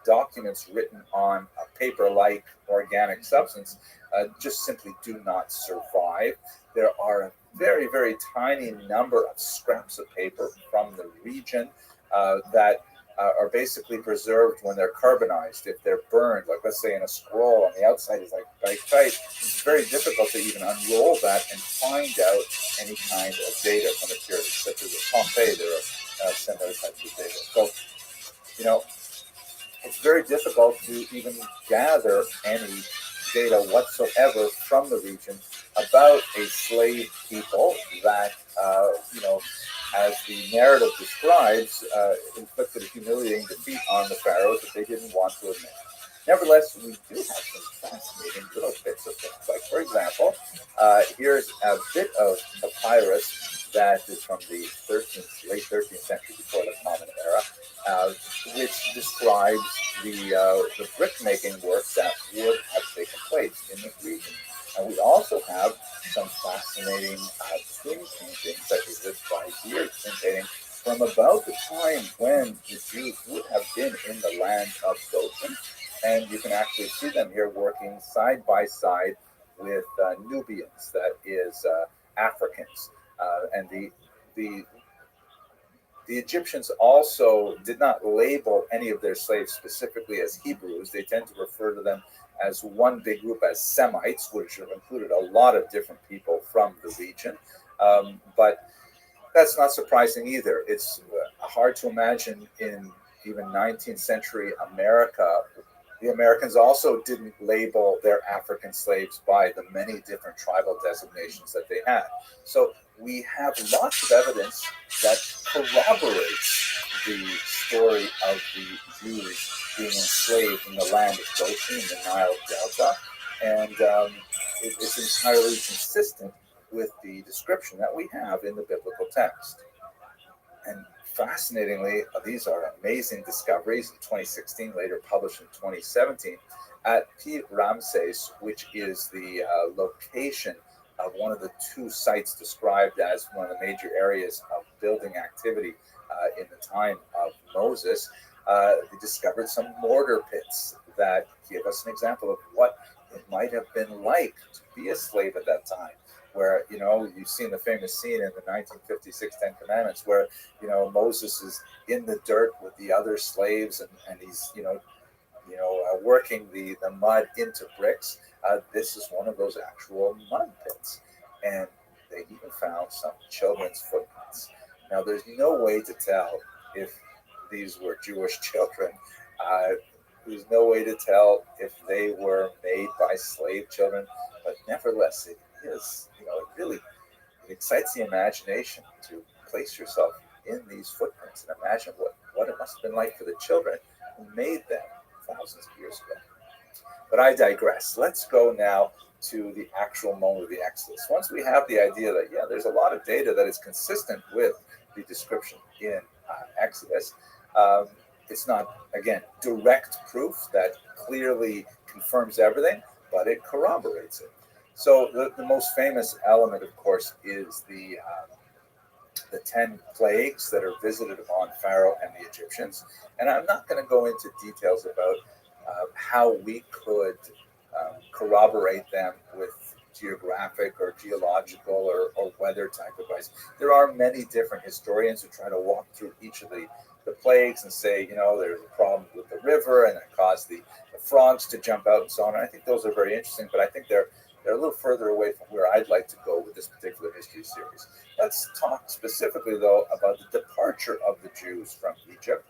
documents written on a paper-like organic substance just simply do not survive. There are a very, very tiny number of scraps of paper from the region that are basically preserved when they're carbonized. If they're burned, like let's say in a scroll on the outside is like very tight, it's very difficult to even unroll that and find out any kind of data from the period, such as at Pompeii. There are similar types of data. So, it's very difficult to even gather any data whatsoever from the region about a slave people that, as the narrative describes, inflicted a humiliating defeat on the pharaohs that they didn't want to admit. Nevertheless, we do have some fascinating little bits of things. Like, for example, here's a bit of papyrus that is from the late 13th century, before the Common Era, which describes the brick-making work that would have taken place in this region. And we also have some fascinating twin paintings, such as this Vizier twin painting, from about the time when the Jews would have been in the land of Goshen. And you can actually see them here working side by side with Nubians, that is Africans. And the Egyptians also did not label any of their slaves specifically as Hebrews. They tend to refer to them as one big group as Semites, which have included a lot of different people from the region. But that's not surprising either. It's hard to imagine in even 19th century America, the Americans also didn't label their African slaves by the many different tribal designations that they had. So we have lots of evidence that corroborates the story of the Jews being enslaved in the land of Goshen, in the Nile Delta, and it's entirely consistent with the description that we have in the biblical text. And fascinatingly, these are amazing discoveries in 2016, later published in 2017, at Pi Ramses, which is the location of one of the two sites described as one of the major areas of building activity in the time of Moses, they discovered some mortar pits that give us an example of what it might have been like to be a slave at that time. Where, you've seen the famous scene in the 1956 Ten Commandments where, Moses is in the dirt with the other slaves and he's, working the mud into bricks. This is one of those actual mud pits. And they even found some children's footprints. Now, there's no way to tell if these were Jewish children. There's no way to tell if they were made by slave children, but nevertheless, it is, it really excites the imagination to place yourself in these footprints and imagine what it must have been like for the children who made them thousands of years ago. But I digress. Let's go now to the actual moment of the Exodus. Once we have the idea that, there's a lot of data that is consistent with the description in Exodus, it's not, again, direct proof that clearly confirms everything, but it corroborates it. So the most famous element, of course, is the 10 plagues that are visited upon Pharaoh and the Egyptians. And I'm not going to go into details about how we could corroborate them with geographic or geological or weather type advice. There are many different historians who try to walk through each of the plagues and say, there's a problem with the river and it caused the frogs to jump out and so on. And I think those are very interesting, but I think they're a little further away from where I'd like to go with this particular history series. Let's talk specifically, though, about the departure of the Jews from Egypt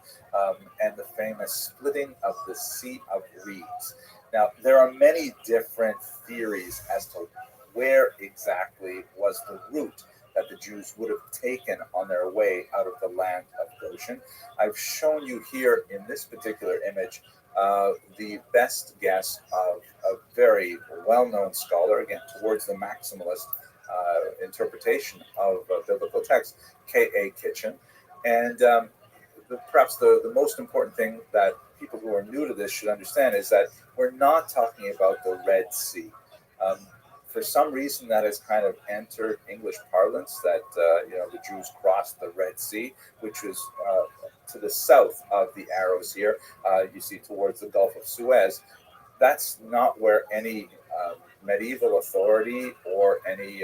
and the famous splitting of the Sea of Reeds. Now, there are many different theories as to where exactly was the route that the Jews would have taken on their way out of the land of Goshen. I've shown you here in this particular image the best guess of a very well-known scholar, again, towards the maximalist interpretation of biblical text, K.A. Kitchen. And perhaps the most important thing that people who are new to this should understand is that we're not talking about the Red Sea. For some reason, that has kind of entered English parlance that the Jews crossed the Red Sea, which was to the south of the arrows here. You see towards the Gulf of Suez. That's not where any medieval authority or any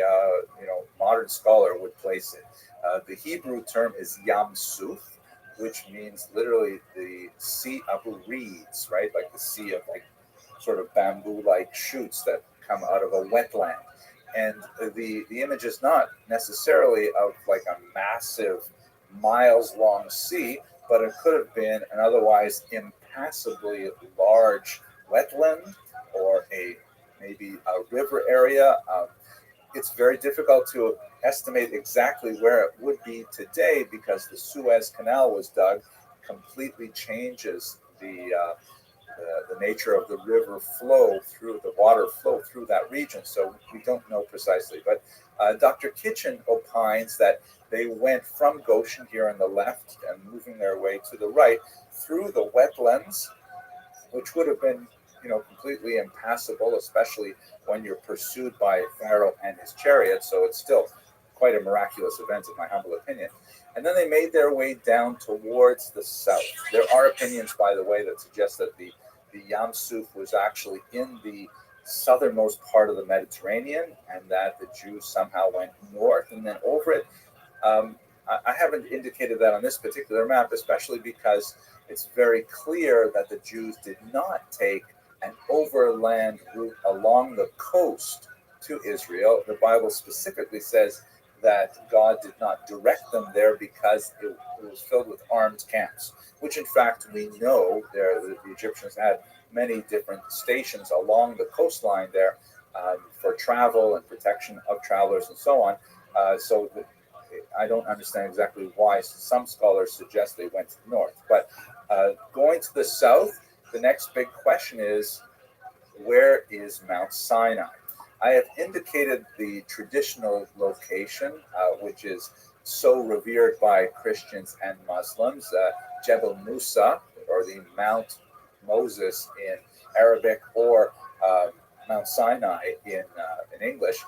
modern scholar would place it. The Hebrew term is Yam Suf, which means literally the sea of reeds, right? Like the sea of sort of bamboo-like shoots that come out of a wetland. And the image is not necessarily of like a massive miles-long sea, but it could have been an otherwise impassably large wetland or maybe a river area. It's very difficult to estimate exactly where it would be today because the Suez Canal was dug, completely changes the nature of the river flow through the water flow through that region. So we don't know precisely. But Dr. Kitchen opines that they went from Goshen here on the left and moving their way to the right through the wetlands, which would have been completely impassable, especially when you're pursued by Pharaoh and his chariot. So it's still quite a miraculous event, in my humble opinion. And then they made their way down towards the south. There are opinions, by the way, that suggest that the Yam Suf was actually in the southernmost part of the Mediterranean and that the Jews somehow went north and then over it. I haven't indicated that on this particular map, especially because it's very clear that the Jews did not take an overland route along the coast to Israel. The Bible specifically says that God did not direct them there because it was filled with armed camps, which in fact we know the Egyptians had many different stations along the coastline there for travel and protection of travelers and so on. I don't understand exactly why some scholars suggest they went to the north. But going to the south, the next big question is, where is Mount Sinai? I have indicated the traditional location, which is so revered by Christians and Muslims, Jebel Musa, or the Mount Moses in Arabic, or Mount Sinai in English.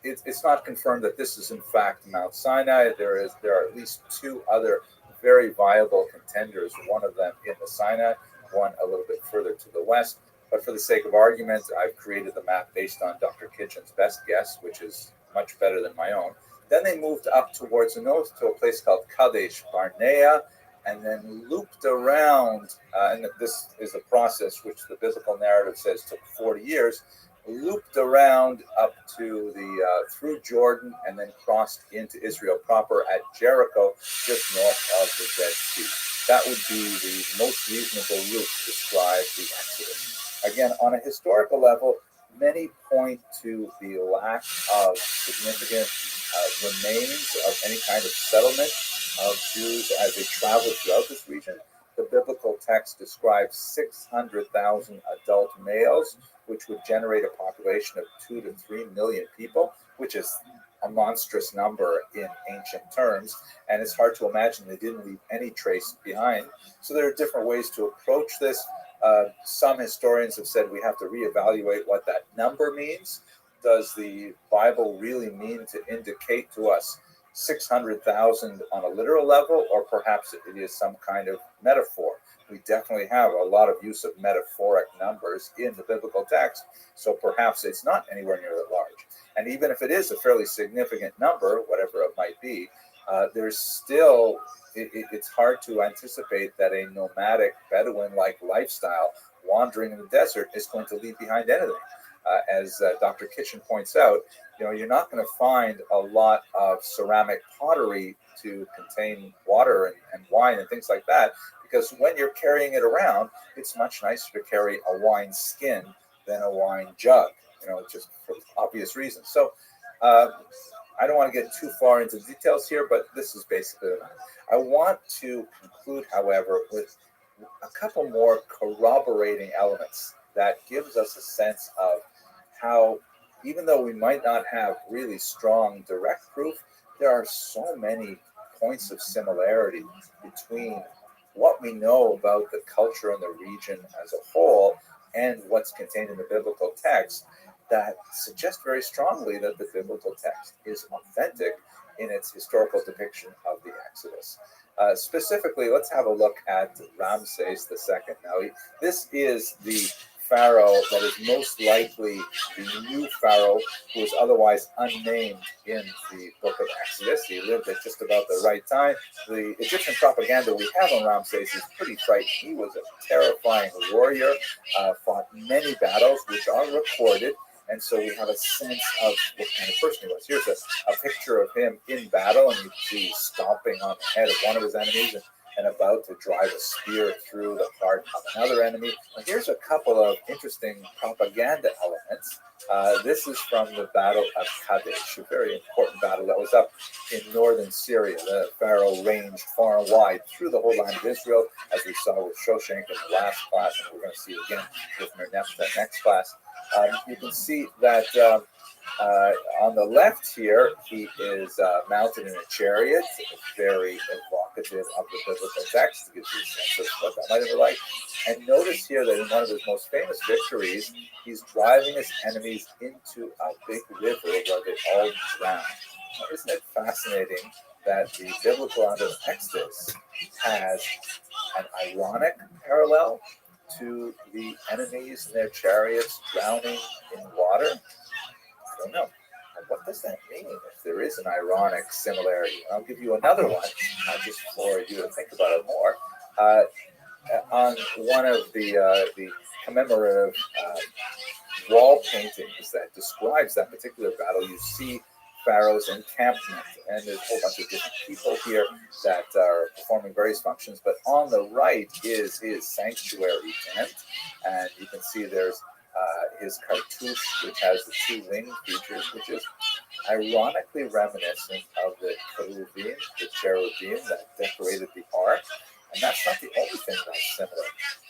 It's not confirmed that this is in fact Mount Sinai. There are at least two other very viable contenders. One of them in the Sinai, one a little bit further to the west. But for the sake of argument, I've created the map based on Dr. Kitchen's best guess, which is much better than my own. Then they moved up towards the north to a place called Kadesh Barnea, and then looped around. And this is a process which the biblical narrative says took 40 years. Looped around up to the through Jordan, and then crossed into Israel proper at Jericho, just north of the Dead Sea. That would be the most reasonable route to describe the Exodus. Again, on a historical level, many point to the lack of significant remains of any kind of settlement of Jews as they traveled throughout this region. The biblical text describes 600,000 adult males, which would generate a population of 2 to 3 million people, which is a monstrous number in ancient terms, and it's hard to imagine they didn't leave any trace behind. So there are different ways to approach this. Some historians have said we have to reevaluate what that number means. Does the Bible really mean to indicate to us 600,000 on a literal level, or perhaps it is some kind of metaphor? We definitely have a lot of use of metaphoric numbers in the biblical text, so perhaps it's not anywhere near that large. And even if it is a fairly significant number, whatever it might be, there's still, it's hard to anticipate that a nomadic Bedouin-like lifestyle wandering in the desert is going to leave behind anything. As Dr. Kitchen points out, you're not going to find a lot of ceramic pottery to contain water and wine and things like that, because when you're carrying it around, it's much nicer to carry a wine skin than a wine jug, just for obvious reasons. So I don't want to get too far into details here, but this is basically it. I want to conclude, however, with a couple more corroborating elements that gives us a sense of how, even though we might not have really strong direct proof, there are so many points of similarity between what we know about the culture and the region as a whole and what's contained in the biblical text that suggest very strongly that the biblical text is authentic in its historical depiction of the Exodus. Specifically, let's have a look at Ramses II. Now, this is the pharaoh that is most likely the new pharaoh who was otherwise unnamed in the book of Exodus. He lived at just about the right time. The Egyptian propaganda we have on Ramses is pretty frightening. He was a terrifying warrior, fought many battles, which are recorded, and so we have a sense of what kind of person he was. Here's a picture of him in battle, and you see stomping on the head of one of his enemies and about to drive a spear through the heart of another enemy. And here's a couple of interesting propaganda elements. This is from the Battle of Kadesh, a very important battle that was up in northern Syria. The pharaoh ranged far and wide through the whole land of Israel, as we saw with Shoshank in the last class, and we're going to see again with Merneptah next class. You can see that on the left here, he is mounted in a chariot, very evocative of the biblical text, to give you a sense of what that might have been like. And notice here that in one of his most famous victories, he's driving his enemies into a big river where they all drown. Now, isn't it fascinating that the biblical end of Exodus has an ironic parallel to the enemies in their chariots drowning in water? I don't know. What does that mean if there is an ironic similarity? I'll give you another one, just for you to think about it more. On one of the commemorative wall paintings that describes that particular battle, you see Pharaoh's encampment, and there's a whole bunch of different people here that are performing various functions. But on the right is his sanctuary tent, and you can see there's his cartouche, which has the two wing features, which is ironically reminiscent of the cherubim, that decorated the ark. And that's not the only thing that's similar.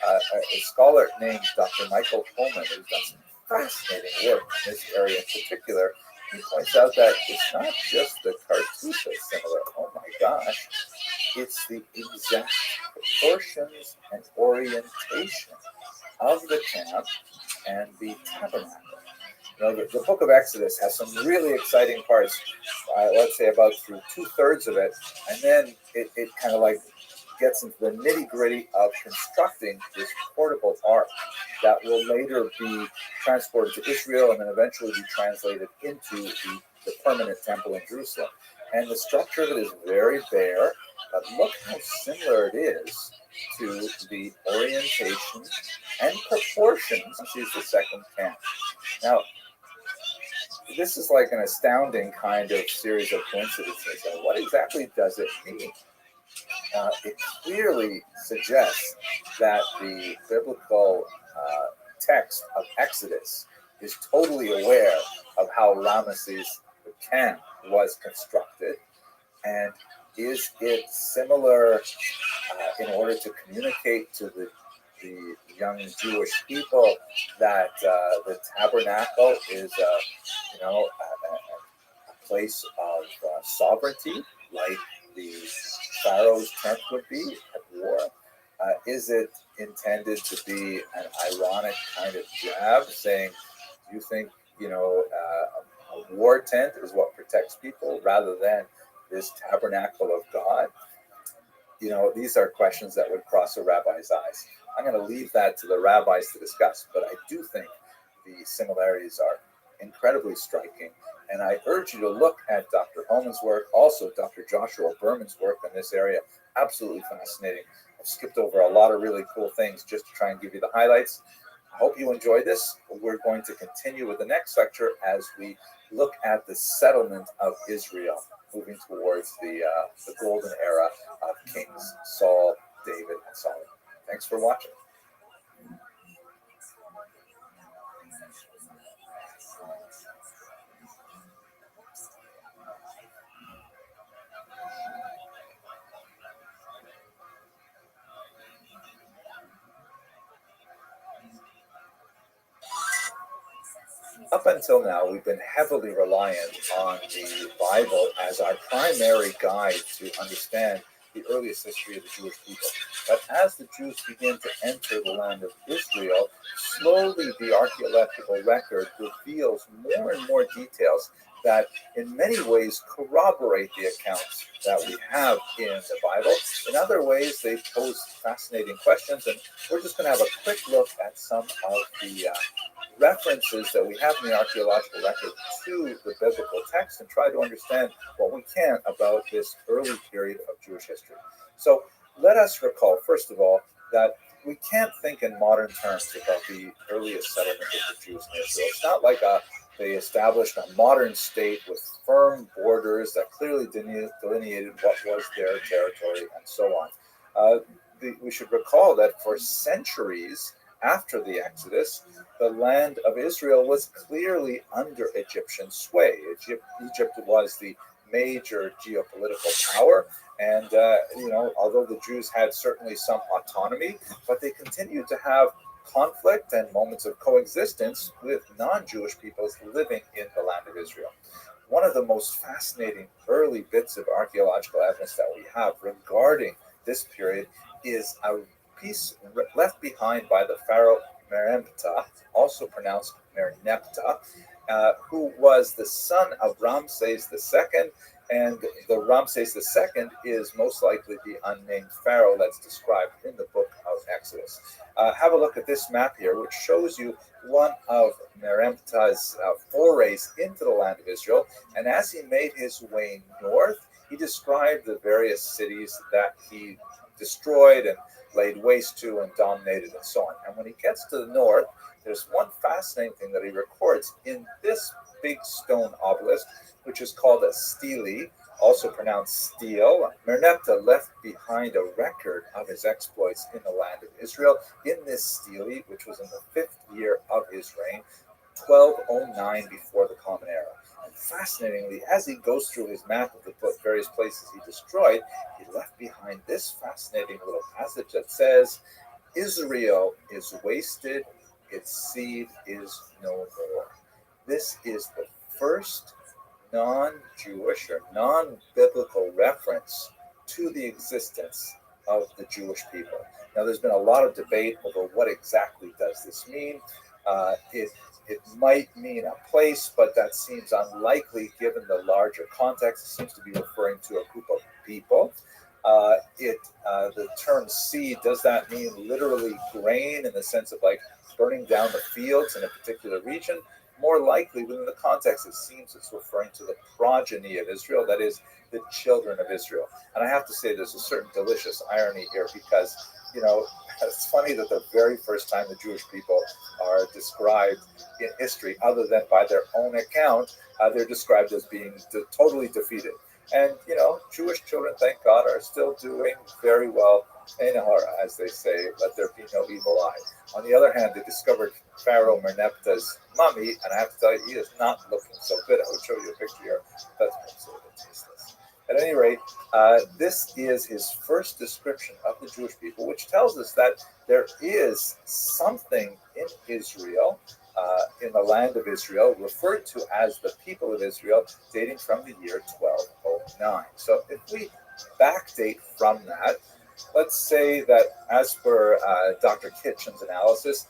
A scholar named Dr. Michael Pullman, who's done some fascinating work in this area in particular, he points out that it's not just the cartouche that's similar. Oh my gosh, it's the exact proportions and orientation of the camp and the tabernacle. The book of Exodus has some really exciting parts, let's say about through 2/3 of it, and then it kind of like gets into the nitty gritty of constructing this portable ark that will later be transported to Israel and then eventually be translated into the permanent temple in Jerusalem. And the structure of it is very bare, but look how similar it is to the orientation and proportions of the second camp. Now, this is like an astounding kind of series of coincidences. And what exactly does it mean? It clearly suggests that the biblical text of Exodus is totally aware of how Ramesses the camp was constructed, and is it similar in order to communicate to the young Jewish people that the tabernacle is a place of sovereignty, like the Pharaoh's tent would be at war? Is it intended to be an ironic kind of jab, saying, do you think, a war tent is what protects people rather than this tabernacle of God? These are questions that would cross a rabbi's eyes. I'm going to leave that to the rabbis to discuss, but I do think the similarities are incredibly striking. And I urge you to look at Dr. Holman's work, also Dr. Joshua Berman's work in this area. Absolutely fascinating. I've skipped over a lot of really cool things just to try and give you the highlights. I hope you enjoyed this. We're going to continue with the next lecture as we look at the settlement of Israel, moving towards the golden era of Kings Saul, David, and Solomon. Thanks for watching. Up until now, we've been heavily reliant on the Bible as our primary guide to understand the earliest history of the Jewish people. But as the Jews begin to enter the land of Israel, slowly the archaeological record reveals more and more details that in many ways corroborate the accounts that we have in the Bible. In other ways, they pose fascinating questions, and we're just going to have a quick look at some of the references that we have in the archaeological record to the biblical text and try to understand what we can about this early period of Jewish history. So let us recall, first of all, that we can't think in modern terms about the earliest settlement of the Jews in Israel. It's not like they established a modern state with firm borders that clearly delineated what was their territory and so on. We should recall that for centuries after the Exodus, the land of Israel was clearly under Egyptian sway. Egypt was the major geopolitical power, and although the Jews had certainly some autonomy, but they continued to have conflict and moments of coexistence with non-Jewish peoples living in the land of Israel. One of the most fascinating early bits of archaeological evidence that we have regarding this period is a piece left behind by the pharaoh Meremptah, also pronounced Merneptah, who was the son of Ramses II, and the Ramses II is most likely the unnamed pharaoh that's described in the book of Exodus. Have a look at this map here, which shows you one of Meremptah's forays into the land of Israel, and as he made his way north, he described the various cities that he destroyed and laid waste to and dominated and so on. And when he gets to the north, there's one fascinating thing that he records in this big stone obelisk, which is called a stele, also pronounced stele. Merneptah left behind a record of his exploits in the land of Israel in this stele, which was in the 5th year of his reign, 1209 before the Common Era. And fascinatingly, as he goes through his map of the various places he destroyed, he left behind this fascinating little passage that says, Israel is wasted, its seed is no more. This is the first non-Jewish or non-biblical reference to the existence of the Jewish people. Now, there's been a lot of debate over what exactly does this mean. It might mean a place, but that seems unlikely given the larger context. It seems to be referring to a group of people. The term seed, does that mean literally grain in the sense of like burning down the fields in a particular region? More likely, within the context, it seems it's referring to the progeny of Israel, that is, the children of Israel. And I have to say, there's a certain delicious irony here because, it's funny that the very first time the Jewish people are described in history, other than by their own account, they're described as being totally defeated. And, Jewish children, thank God, are still doing very well. As they say, let there be no evil eye. On the other hand, they discovered Pharaoh Merneptah's mummy, and I have to tell you, he is not looking so good. I would show you a picture here. That's absolutely tasteless. At any rate, this is his first description of the Jewish people, which tells us that there is something in Israel, in the land of Israel, referred to as the people of Israel, dating from the year 1209. So if we backdate from that, let's say that as per Dr. Kitchen's analysis,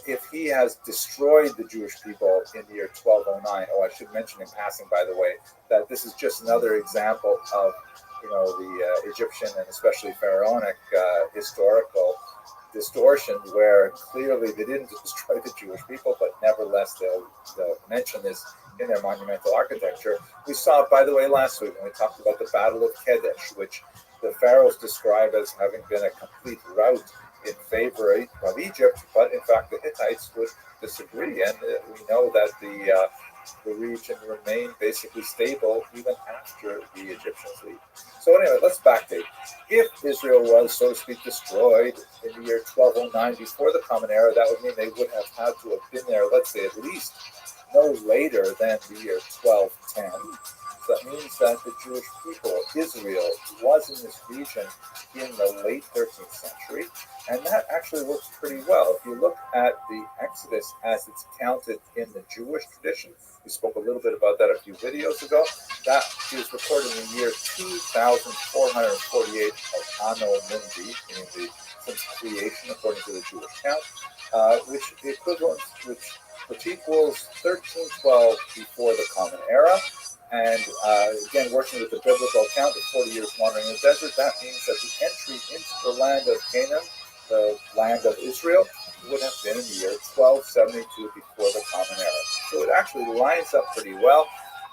if he has destroyed the Jewish people in the year 1209, I should mention in passing, by the way, that this is just another example of, the Egyptian and especially Pharaonic historical distortion, where clearly they didn't destroy the Jewish people, but nevertheless they'll mention this in their monumental architecture. We saw it, by the way, last week when we talked about the Battle of Kadesh, which the pharaohs describe as having been a complete rout in favor of Egypt, but in fact the Hittites would disagree, and we know that the region remained basically stable even after the Egyptians leave. So anyway, let's backdate. If Israel was, so to speak, destroyed in the year 1209 before the Common Era, that would mean they would have had to have been there, let's say, at least no later than the year 1210. So that means that the Jewish people, Israel, was in this region in the late 13th century, and that actually works pretty well. If you look at the Exodus as it's counted in the Jewish tradition, we spoke a little bit about that a few videos ago, that is recorded in the year 2448 of Anno Mundi, meaning since creation according to the Jewish count, which equals 1312 before the Common Era. And again, working with the biblical account of 40 years wandering in the desert, that means that the entry into the land of Canaan, the land of Israel, would have been in the year 1272 before the Common Era. So it actually lines up pretty well.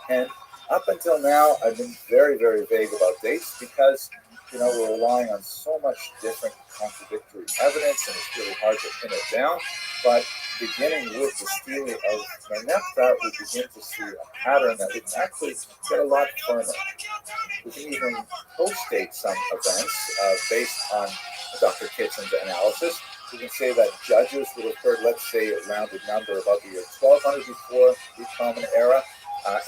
And up until now, I've been very, very vague about dates because, we're relying on so much different contradictory evidence, and it's really hard to pin it down. But beginning with the stealing of Merneptah, we begin to see a pattern that we can actually get a lot firmer. We can even post-date some events based on Dr. Kitchen's analysis. We can say that judges would have occurred, let's say, a rounded number about the year 1200 before the Common Era,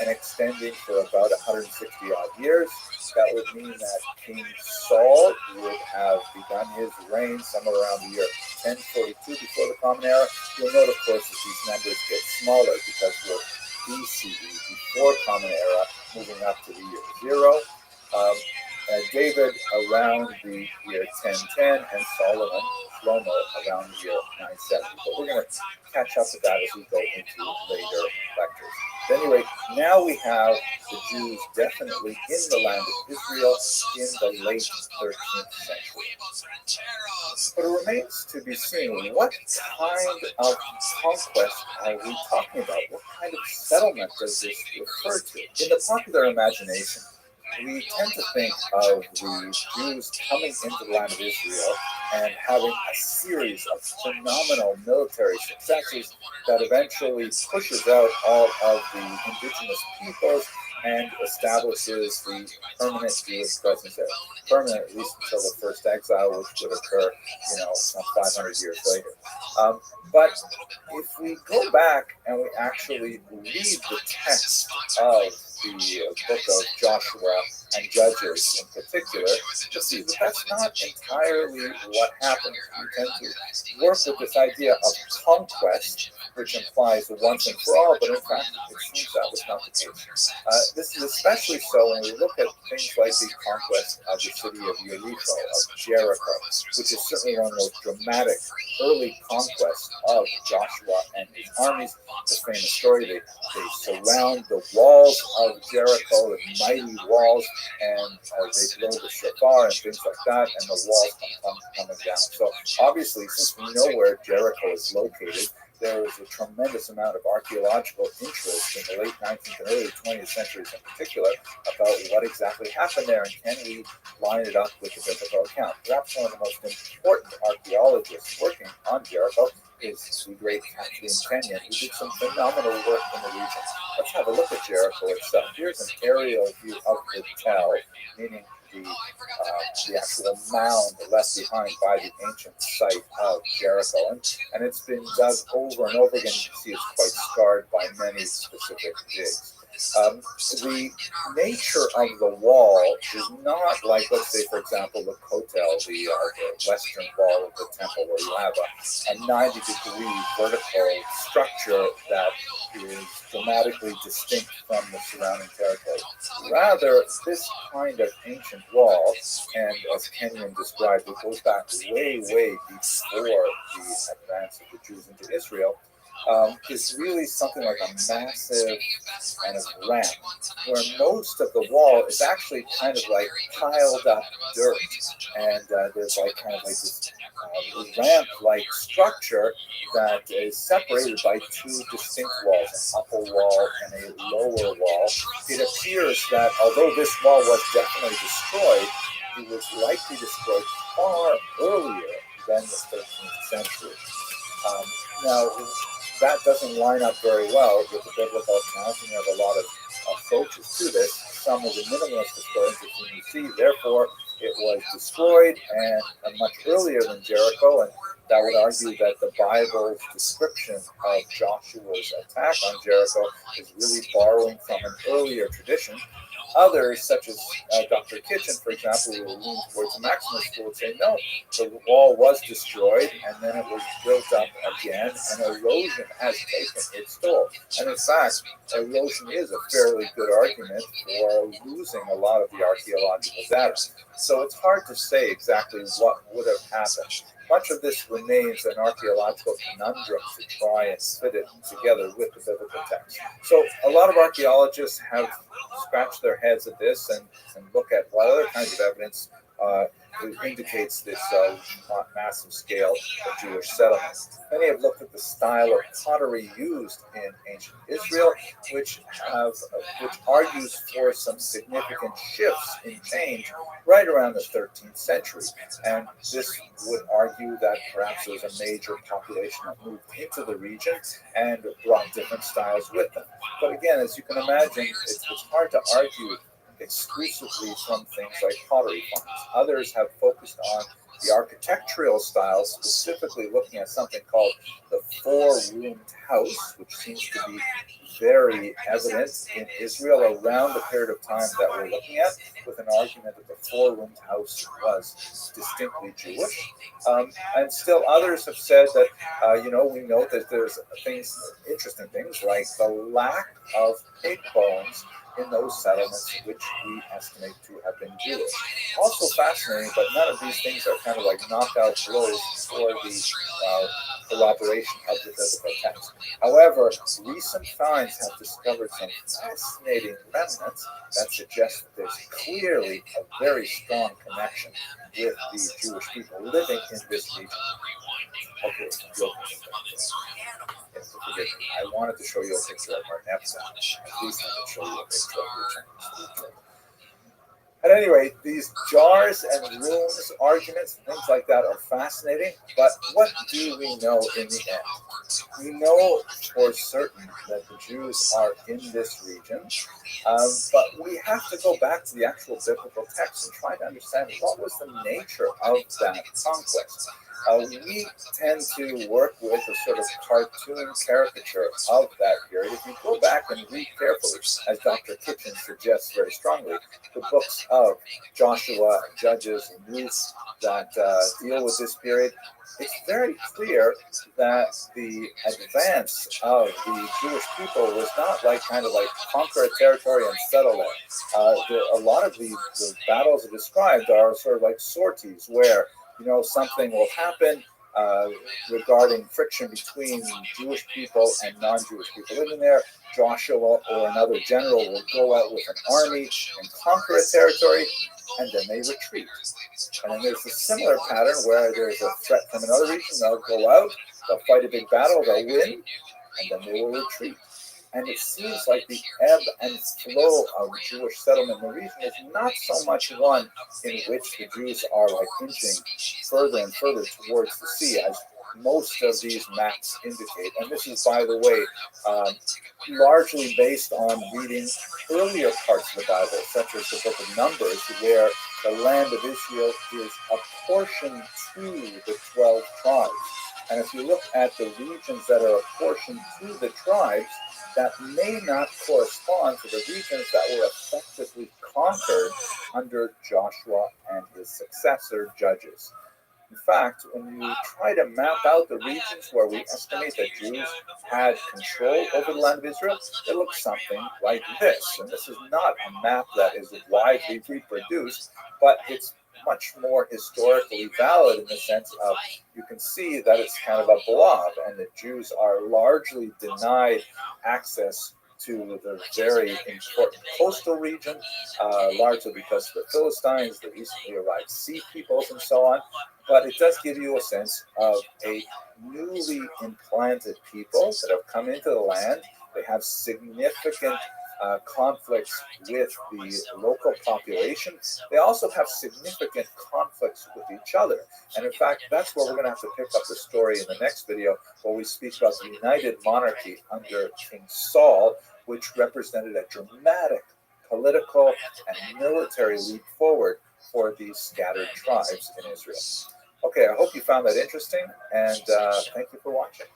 and extending for about 160 odd years. That would mean that King Saul would have begun his reign somewhere around the year 1042 before the Common Era. You'll note, of course, that these numbers get smaller because we're BCE, before Common Era, moving up to the year 0. David around the year 1010, and Solomon, Shlomo, around the year 970. But we're going to catch up with that as we go into later lectures. At any rate, now we have the Jews definitely in the land of Israel in the late 13th century. But it remains to be seen, what kind of conquest are we talking about? What kind of settlement does this refer to? In the popular imagination, we tend to think of the Jews coming into the land of Israel and having a series of phenomenal military successes that eventually pushes out all of the indigenous peoples and establishes the permanent Jewish presence there. Permanent, at least until the first exile, which would occur, some 500 years later. But if we go back and we actually read the text of the book of Joshua and Judges in particular, you'll see that that's not entirely what happens. We tend to work with this idea of conquest which implies the once and for all, but in fact, it seems that was not the case. This is especially so when we look at things like the conquest of the city of Jericho, of Jericho, which is certainly one of the most dramatic early conquests of Joshua and his armies. The famous story, they surround the walls of Jericho, the mighty walls, and they blow the shofar and things like that, and the walls come coming down. So obviously, since we know where Jericho is located, there is a tremendous amount of archaeological interest in the late 19th and early 20th centuries in particular about what exactly happened there, and can we line it up with the biblical account. Perhaps one of the most important archaeologists working on Jericho is the great Kathleen Kenyon, who did some phenomenal work in the region. Let's have a look at Jericho itself. Here's an aerial view of the tell, meaning the actual mound left behind by the ancient site of Jericho. And it's been dug over and over again. You can see it's quite scarred by many specific digs. The nature of the wall is not like, let's say, for example, the Kotel, the western wall of the temple, where you have a 90-degree vertical structure that is dramatically distinct from the surrounding territory. Rather, this kind of ancient wall, and as Kenyon described, it goes back way, way before the advance of the Jews into Israel, is really something like a massive kind of ramp, where most of the wall is actually kind of like piled up dirt, and there's like kind of like this ramp-like structure that is separated by two distinct walls, an upper wall and a lower wall. It appears that although this wall was definitely destroyed, it was likely destroyed far earlier than the 13th century. Now, that doesn't line up very well with the biblical accounts, and you have a lot of approaches to this. Some of the minimalist historians, as you see, therefore, it was destroyed and much earlier than Jericho, and that would argue that the Bible's description of Joshua's attack on Jericho is really borrowing from an earlier tradition. Others, such as Dr. Kitchen, for example, who lean towards the Maximus school, would say no, the wall was destroyed and then it was built up again, and erosion has taken its toll. And in fact, erosion is a fairly good argument for losing a lot of the archaeological data. So it's hard to say exactly what would have happened. Much of this remains an archaeological conundrum to try and fit it together with the biblical text. So a lot of archaeologists have scratched their heads at this and look at what other kinds of evidence indicates this massive scale of Jewish settlement. Many have looked at the style of pottery used in ancient Israel, which argues for some significant shifts in change right around the 13th century. And this would argue that perhaps there was a major population that moved into the region and brought different styles with them. But again, as you can imagine, it's hard to argue exclusively from things like pottery finds. Others have focused on the architectural styles, specifically looking at something called the four-roomed house, which seems to be very evident in Israel around the period of time that we're looking at, with an argument that the four-roomed house was distinctly Jewish. And still others have said that, we know that there's interesting things like the lack of pig bones in those settlements, which we estimate to have been Jewish. Also fascinating, but none of these things are kind of like knockout blows for the corroboration of the biblical text. However, recent finds have discovered some fascinating remnants that suggest that there's clearly a very strong connection with the Jewish people living in this region. Okay, I wanted to show you a picture of our knapsack. At least I can show you a picture of your Chinese. At any rate, these jars and rooms arguments and things like that are fascinating, but what do we know in the end? We know for certain that the Jews are in this region, but we have to go back to the actual biblical text and try to understand what was the nature of that conquest. we tend to work with a sort of cartoon caricature of that period. If you go back and read carefully, as Dr. Kitchen suggests very strongly, the books of Joshua, Judges, and Ruth that deal with this period, it's very clear that the advance of the Jewish people was not like kind of like conquer a territory and settle there. A lot of the battles described are sort of like sorties where, you know, something will happen regarding friction between Jewish people and non-Jewish people living there. Joshua or another general will go out with an army and conquer a territory, and then they retreat. And then there's a similar pattern where there's a threat from another region. They'll go out, they'll fight a big battle, they'll win, and then they will retreat. And it seems like the ebb and flow of Jewish settlement in the region is not so much one in which the Jews are like inching further and further towards the sea, as most of these maps indicate. And this is, by the way, largely based on reading earlier parts of the Bible, such as the book of Numbers, where the land of Israel is apportioned to the 12 tribes. And if you look at the regions that are apportioned to the tribes, that may not correspond to the regions that were effectively conquered under Joshua and his successor, Judges. In fact, when you try to map out the regions where we estimate that Jews had control over the land of Israel, it looks something like this. And this is not a map that is widely reproduced, but it's much more historically valid in the sense of you can see that it's kind of a blob, and the Jews are largely denied access to the very important coastal region, largely because of the Philistines, the recently arrived sea peoples, and so on. But it does give you a sense of a newly implanted people that have come into the land. They have significant conflicts with the local population. They also have significant conflicts with each other. And in fact, that's where we're going to have to pick up the story in the next video, where we speak about the united monarchy under King Saul, which represented a dramatic political and military leap forward for these scattered tribes in Israel. Okay, I hope you found that interesting, and thank you for watching.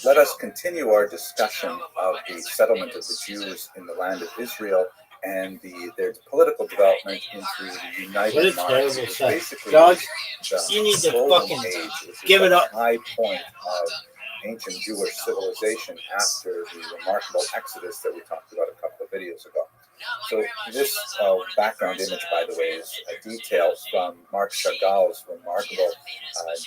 Let us continue our discussion of the settlement of the Jews in the land of Israel and their political development into the United Monarchy. Basically, Dog, the you need to golden fucking age, which is give it the up. high point of ancient Jewish civilization after the remarkable exodus that we talked about a couple of videos ago. So this background image, by the way, is a detail from Marc Chagall's remarkable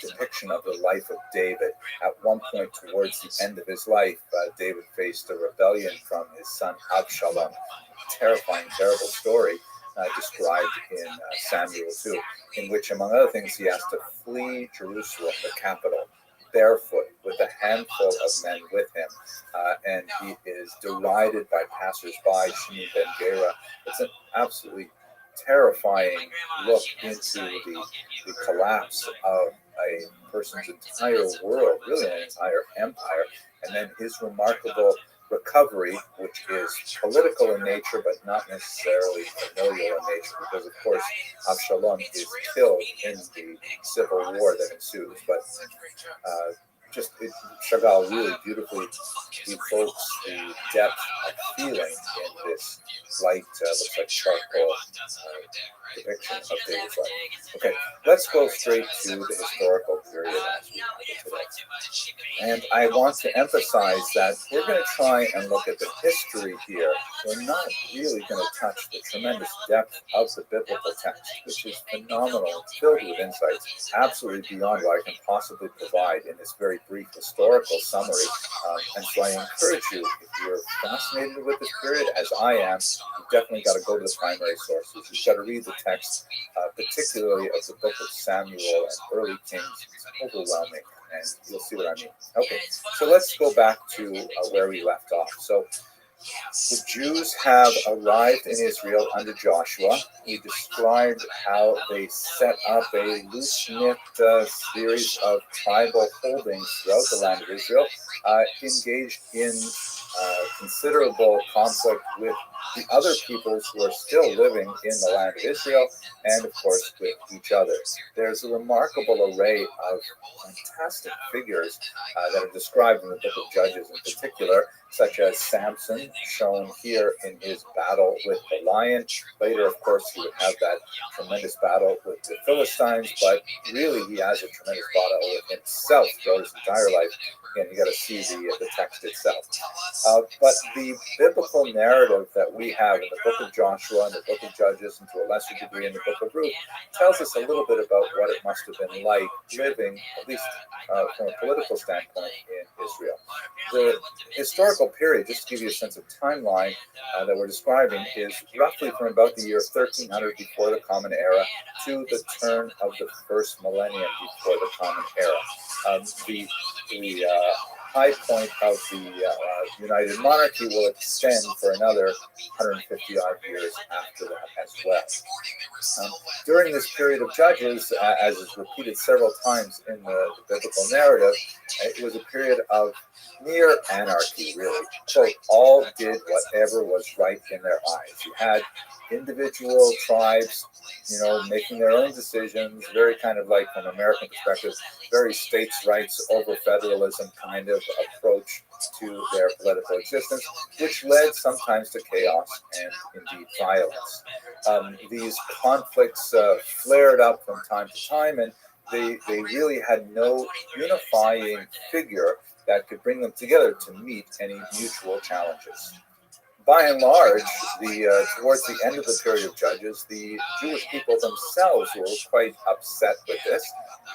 depiction of the life of David. At one point towards the end of his life, David faced a rebellion from his son Absalom. Terrifying, terrible story described in Samuel 2, in which, among other things, he has to flee Jerusalem, the capital, barefoot, with a handful of men with him, and he is derided by passers-by. Shimon ben Gera. It's an absolutely terrifying look into the collapse of a person's entire world, really an entire empire, and then his remarkable recovery, which is political in nature but not necessarily familial in nature, because of course Absalom is killed in the civil war that ensues. But Chagall really beautifully evokes the depth of feeling in this light, looks like charcoal depiction of David's life. Okay, let's go straight to the historical period as we have it today. And I want to emphasize that we're going to try and look at the history here. We're not really going to touch the tremendous depth of the biblical text, which is phenomenal, filled with insights, absolutely beyond what I can possibly provide in this very brief historical summary. And so I encourage you, if you're fascinated with this period, as I am, you've definitely got to go to the primary sources. You've got to read the text, particularly of the book of Samuel and early Kings. It's overwhelming, and you'll see what I mean. Okay, so let's go back to where we left off. So The Jews have arrived in Israel under Joshua. He described how they set up a loose-knit series of tribal holdings throughout the land of Israel, engaged in considerable conflict with the other peoples who are still living in the land of Israel, and of course with each other. There's a remarkable array of fantastic figures that are described in the book of Judges in particular, such as Samson, shown here in his battle with the lion. Later, of course, he would have that tremendous battle with the Philistines, but really he has a tremendous battle with himself throughout his entire life. Again, you got to see the text itself. But the biblical narrative that we have in the book of Joshua and the book of Judges, and to a lesser degree in the book of Ruth, tells us a little bit about what it must have been like living, at least from a political standpoint, in Israel. The historical period, just to give you a sense of timeline that we're describing, is roughly from about the year 1300 before the Common Era to the turn of the first millennium before the Common Era. The high point of the United Monarchy will extend for another 150 odd years after that as well. During this period of Judges, as is repeated several times in the biblical narrative, it was a period of near anarchy, really. So all did whatever was right in their eyes. You had individual tribes, making their own decisions, very kind of like, from an American perspective, very states' rights over federalism kind of approach to their political existence, which led sometimes to chaos and indeed violence. These conflicts flared up from time to time, and they really had no unifying figure that could bring them together to meet any mutual challenges. By and large, towards the end of the period of Judges, the Jewish people themselves were quite upset with this,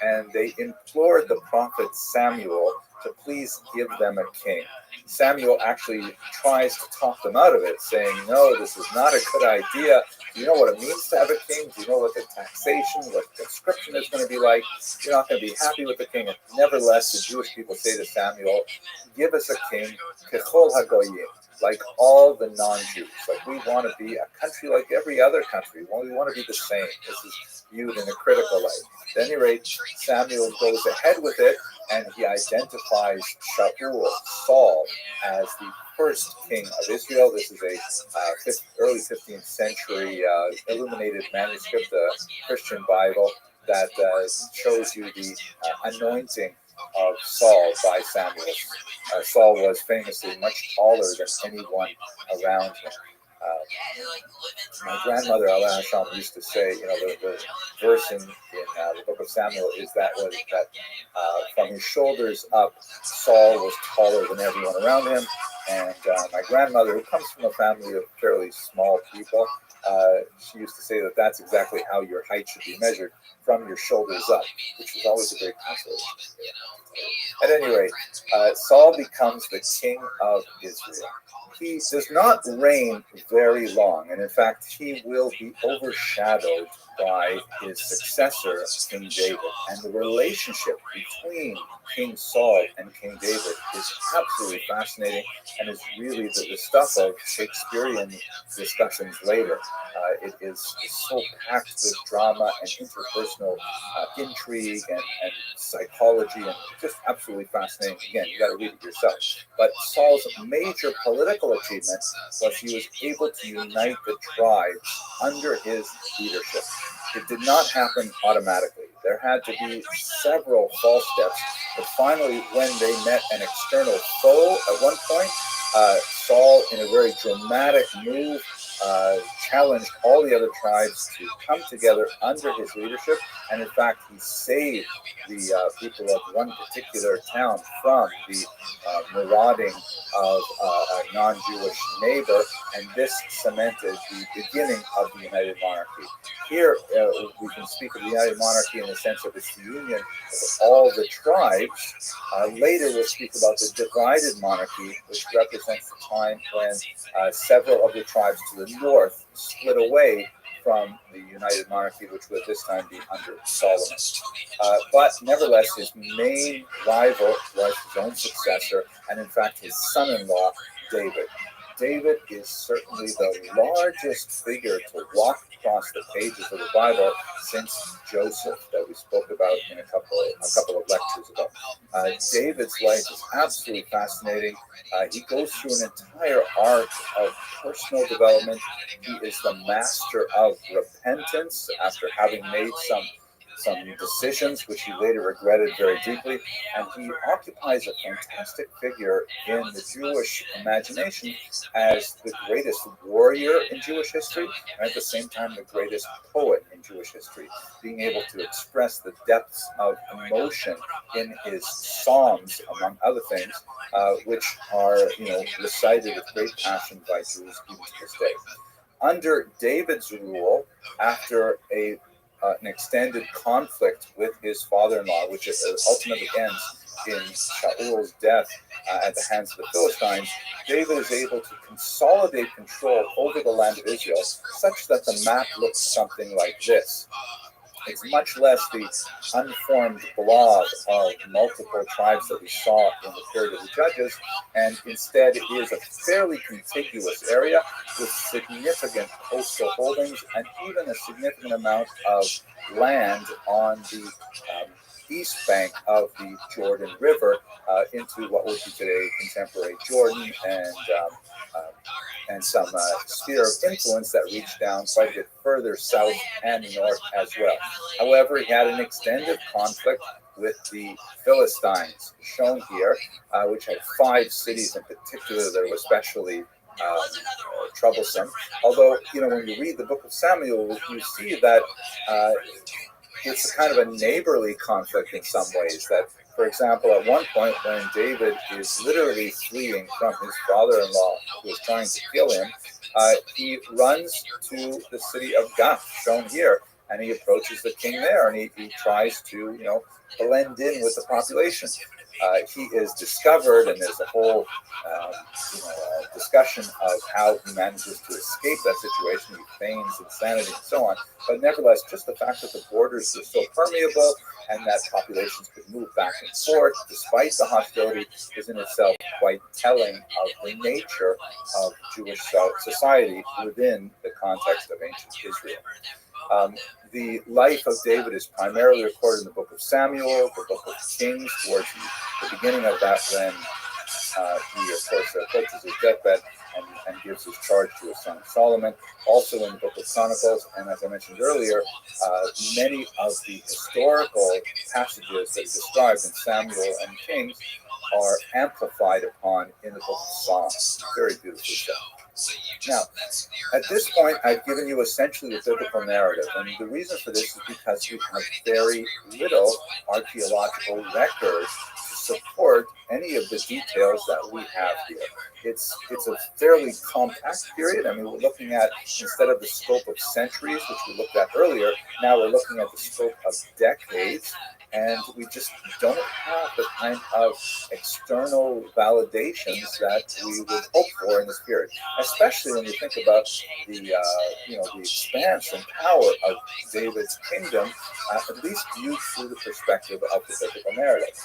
and they implored the prophet Samuel to please give them a king. Samuel actually tries to talk them out of it, saying, no, this is not a good idea. Do you know what it means to have a king? Do you know what the taxation, what the conscription is going to be like? You're not going to be happy with the king. And nevertheless, the Jewish people say to Samuel, give us a king, kechol hagoyim, like all the non-Jews. Like, we want to be a country like every other country. We want to be the same. This is viewed in a critical light. At any rate, Samuel goes ahead with it, and he identifies Shaul, Saul, as the first king of Israel. This is a early 15th century illuminated manuscript, a Christian Bible, that shows you the anointing of Saul by Samuel. Saul was famously much taller than anyone around him. My grandmother, Allah Hashem, used to say, the verse in the book of Samuel is that from his shoulders up, Saul was taller than everyone around him. And my grandmother, who comes from a family of fairly small people, she used to say that that's exactly how your height should be measured, from your shoulders up, which was always a great consolation. At any rate, Saul becomes the king of Israel. He does not reign very long, and in fact, he will be overshadowed by his successor, King David. And the relationship between King Saul and King David is absolutely fascinating, and is really the stuff of Shakespearean discussions later. It is so packed with drama and interpersonal intrigue and psychology, and just absolutely fascinating. Again, you got to read it yourself. But Saul's major political achievement was he was able to unite the tribes under his leadership. It did not happen automatically. There had to be several false steps, but finally, when they met an external foe at one point, Saul, in a very dramatic move, challenged all the other tribes to come together under his leadership, and in fact, he saved the people of one particular town from the marauding of a non-Jewish neighbor, and this cemented the beginning of the United Monarchy. Here, we can speak of the United Monarchy in the sense of it's the union of all the tribes. Later, we'll speak about the divided monarchy, which represents the time when several of the tribes to the north split away from the United Monarchy, which would this time be under Solomon. But nevertheless, his main rival was his own successor, and in fact his son-in-law, David. David is certainly the largest figure to walk across the pages of the Bible since Joseph, that we spoke about in a couple of lectures ago. David's life is absolutely fascinating. He goes through an entire arc of personal development. He is the master of repentance after having made some decisions which he later regretted very deeply, and he occupies a fantastic figure in the Jewish imagination as the greatest warrior in Jewish history, and at the same time the greatest poet in Jewish history, being able to express the depths of emotion in his psalms, among other things, which are recited with great passion by Jews even to this day. Under David's rule, after an extended conflict with his father-in-law, which ultimately ends in Shaul's death at the hands of the Philistines, David is able to consolidate control over the land of Israel such that the map looks something like this. It's much less the unformed blob of multiple tribes that we saw in the period of the Judges, and instead it is a fairly contiguous area with significant coastal holdings and even a significant amount of land on the east bank of the Jordan River into what would be today contemporary Jordan, and some sphere of influence that reached down quite a bit further south and north as well. However, he had an extended conflict with the Philistines, shown here, which had 5 cities in particular that were especially troublesome. Although, when you read the book of Samuel, you see that it's kind of a neighborly conflict in some ways. That, for example, at one point when David is literally fleeing from his father-in-law who is trying to kill him, he runs to the city of Gath, shown here, and he approaches the king there, and he tries to, blend in with the population. He is discovered, and there's a whole discussion of how he manages to escape that situation. He feigns insanity and so on. But nevertheless, just the fact that the borders were so permeable and that populations could move back and forth despite the hostility is in itself quite telling of the nature of Jewish society within the context of ancient Israel. The life of David is primarily recorded in the book of Samuel, the book of Kings, towards the beginning of that, when he, of course, approaches his deathbed and gives his charge to his son Solomon. Also in the book of Chronicles, and as I mentioned earlier, many of the historical passages that are described in Samuel and Kings are amplified upon in the book of Psalms. Very beautifully done. Now, at this point, I've given you essentially the biblical narrative, and the reason for this is because we have very little archaeological record to support any of the details that we have here. It's a fairly compact period. I mean, we're looking at, instead of the scope of centuries, which we looked at earlier, now we're looking at the scope of decades, and we just don't have the kind of external validations that we would hope for in this period, especially when you think about the expanse and power of David's kingdom, at least viewed through the perspective of the biblical narrative.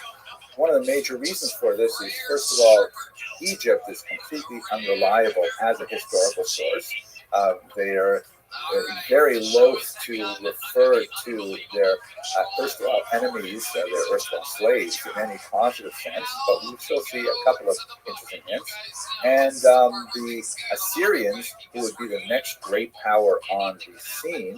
One of the major reasons for this is, first of all, Egypt is completely unreliable as a historical source. They are very loath to refer to their erstwhile enemies, their erstwhile slaves, in any positive sense, but we still see a couple of interesting hints. And the Assyrians, who would be the next great power on the scene,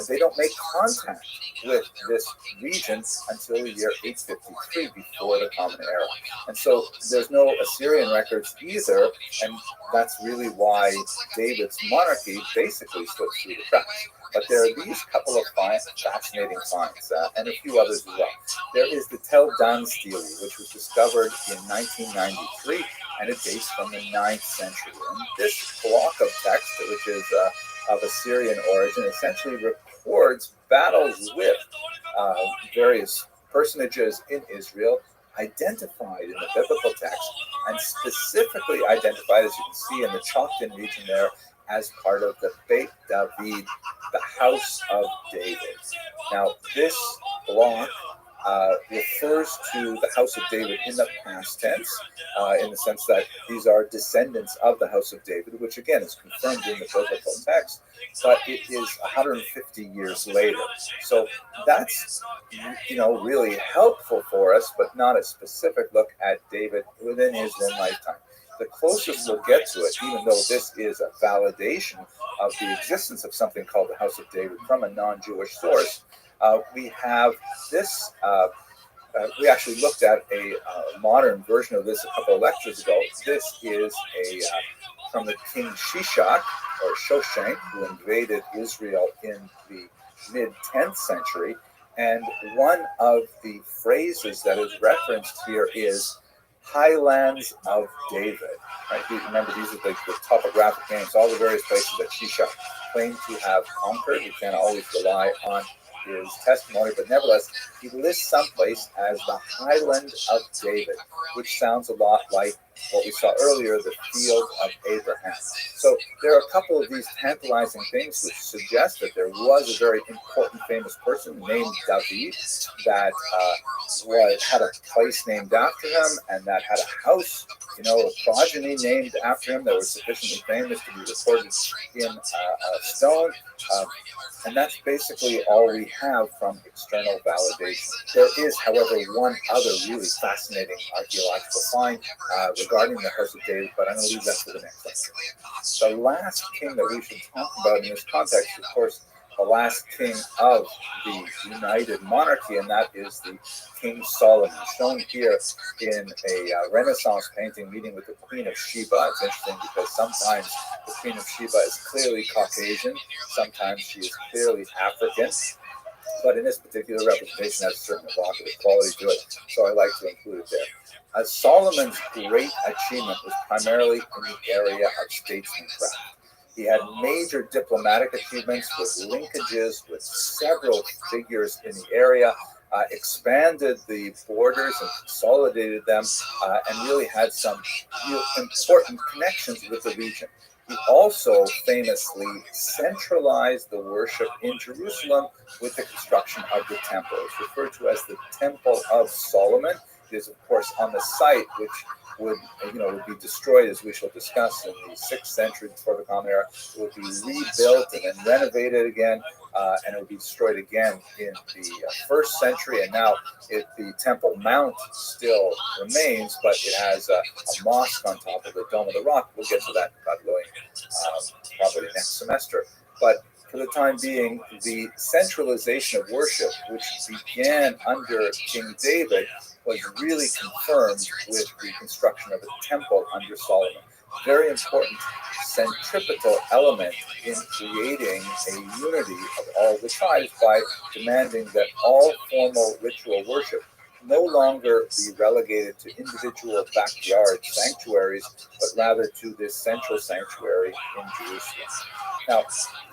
they don't make contact with this region until the year 853, before the Common Era. And so there's no Assyrian records either, and that's really why David's monarchy basically slipped through the cracks. But there are these couple of fascinating finds, and a few others as well. There is the Tel Dan stele, which was discovered in 1993, and it dates from the 9th century. And this block of text, which is of Assyrian origin, essentially records battles with various personages in Israel, identified in the biblical text, and specifically identified, as you can see in the chalked-in region there, as part of the Beit David, the House of David. Now, this block refers to the House of David in the past tense, in the sense that these are descendants of the House of David, which again is confirmed in the biblical text, but it is 150 years later. So that's, really helpful for us, but not a specific look at David within his own lifetime. The closest we'll get to it, even though this is a validation of the existence of something called the House of David from a non-Jewish source, we have this. We actually looked at a modern version of this a couple of lectures ago. This is from the king Shishak, or Shoshank, who invaded Israel in the mid-10th century. And one of the phrases that is referenced here is Highlands of David. Right? Remember, these are the topographic names, all the various places that Shishak claimed to have conquered. You can't always rely on his testimony, but nevertheless, he lists someplace as the Highland of David, which sounds a lot like what we saw earlier, the Field of Abraham. So there are a couple of these tantalizing things which suggest that there was a very important, famous person named David that had a place named after him, and that had a house, a progeny named after him that was sufficiently famous to be recorded in stone. And that's basically all we have from external validation. There is, however, one other really fascinating archaeological find regarding the House of David, but I'm going to leave that for the next lecture. The last king that we should talk about in this context, of course, the last king of the United Monarchy, and that is the King Solomon, shown here in a Renaissance painting meeting with the Queen of Sheba. It's interesting because sometimes the Queen of Sheba is clearly Caucasian, sometimes she is clearly African, but in this particular representation has a certain evocative quality to it, so I like to include it there. Solomon's great achievement was primarily in the area of statesmancraft. He had major diplomatic achievements with linkages with several figures in the area, expanded the borders and consolidated them, and really had some real important connections with the region. He also famously centralized the worship in Jerusalem with the construction of the temple. It's referred to as the Temple of Solomon. It is, of course, on the site which would be destroyed, as we shall discuss, in the 6th century before the Common Era. It would be rebuilt and then renovated again, and it would be destroyed again in the 1st century. And now the Temple Mount still remains, but it has a mosque on top of the Dome of the Rock. We'll get to that, God willing, probably next semester. But for the time being, the centralization of worship, which began under King David, was really confirmed with the construction of a temple under Solomon. Very important centripetal element in creating a unity of all the tribes by demanding that all formal ritual worship no longer be relegated to individual backyard sanctuaries, but rather to this central sanctuary in Jerusalem. Now,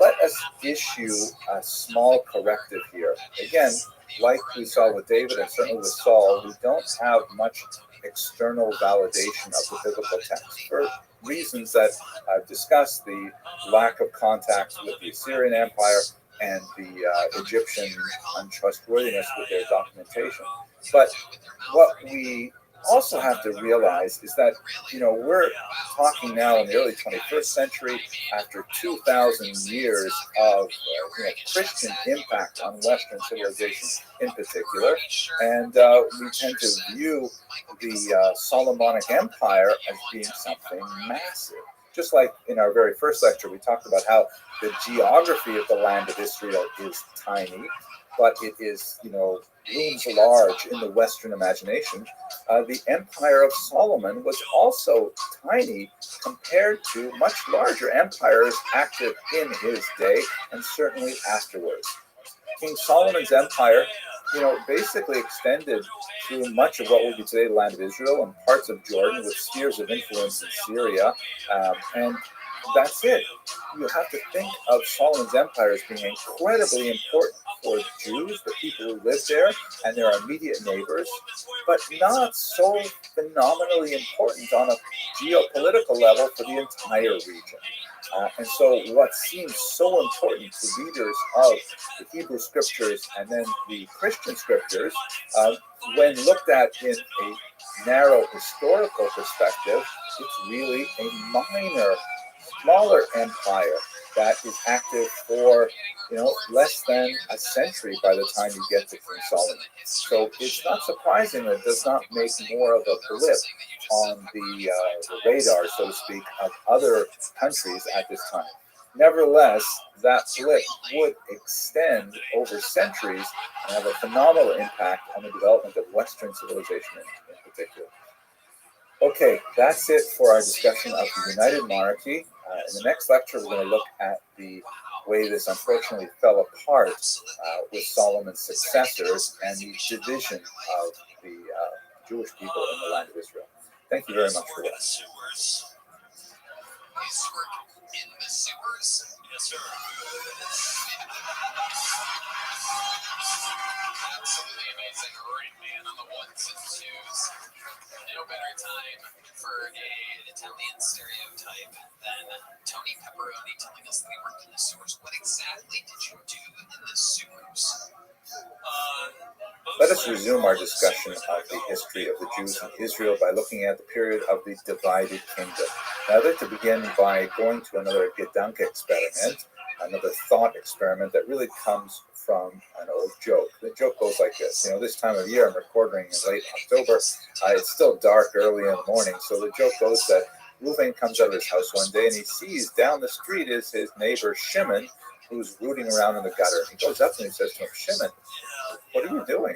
let us issue a small corrective here. Again, like we saw with David and certainly with Saul, we don't have much external validation of the biblical text for reasons that I've discussed: the lack of contact with the Assyrian Empire and the Egyptian untrustworthiness with their documentation. But what we also have to realize is that, we're talking now in the early 21st century, after 2,000 years of Christian impact on Western civilization in particular, and we tend to view the Solomonic Empire as being something massive. Just like in our very first lecture, we talked about how the geography of the land of Israel is tiny, but it is, looms large in the Western imagination. The Empire of Solomon was also tiny compared to much larger empires active in his day and certainly afterwards. King Solomon's empire, basically extended through much of what would be today the land of Israel and parts of Jordan, with spheres of influence in Syria, and that's it. You have to think of Solomon's empire as being incredibly important for Jews, the people who live there, and their immediate neighbors, but not so phenomenally important on a geopolitical level for the entire region. And so what seems so important to readers of the Hebrew scriptures and then the Christian scriptures, when looked at in a narrow historical perspective, it's really a minor, smaller empire that is active for less than a century by the time you get to King Solomon. So it's not surprising that it does not make more of a blip on the radar, so to speak, of other countries at this time. Nevertheless, that blip would extend over centuries and have a phenomenal impact on the development of Western civilization in particular. Okay, that's it for our discussion of the United Monarchy. In the next lecture, we're going to look at the way this unfortunately fell apart with Solomon's successors and the division of the Jewish people in the land of Israel. Thank you very much for watching. Absolutely amazing. Great man on the ones and twos. No better time for an Italian stereotype than Tony Pepperoni telling us that he worked in the sewers. What exactly did you do in the sewers? Let us resume our discussion of the history of the Jews in Israel by looking at the period of the divided kingdom. Now, I'd like to begin by going to another Gedanke experiment, another thought experiment that really comes from an old joke. The joke goes like this. This time of year, I'm recording in late October. It's still dark early in the morning, so the joke goes that Reuven comes out of his house one day and he sees down the street is his neighbor Shimon, who's rooting around in the gutter. He goes up and he says to him, Shimon, what are you doing?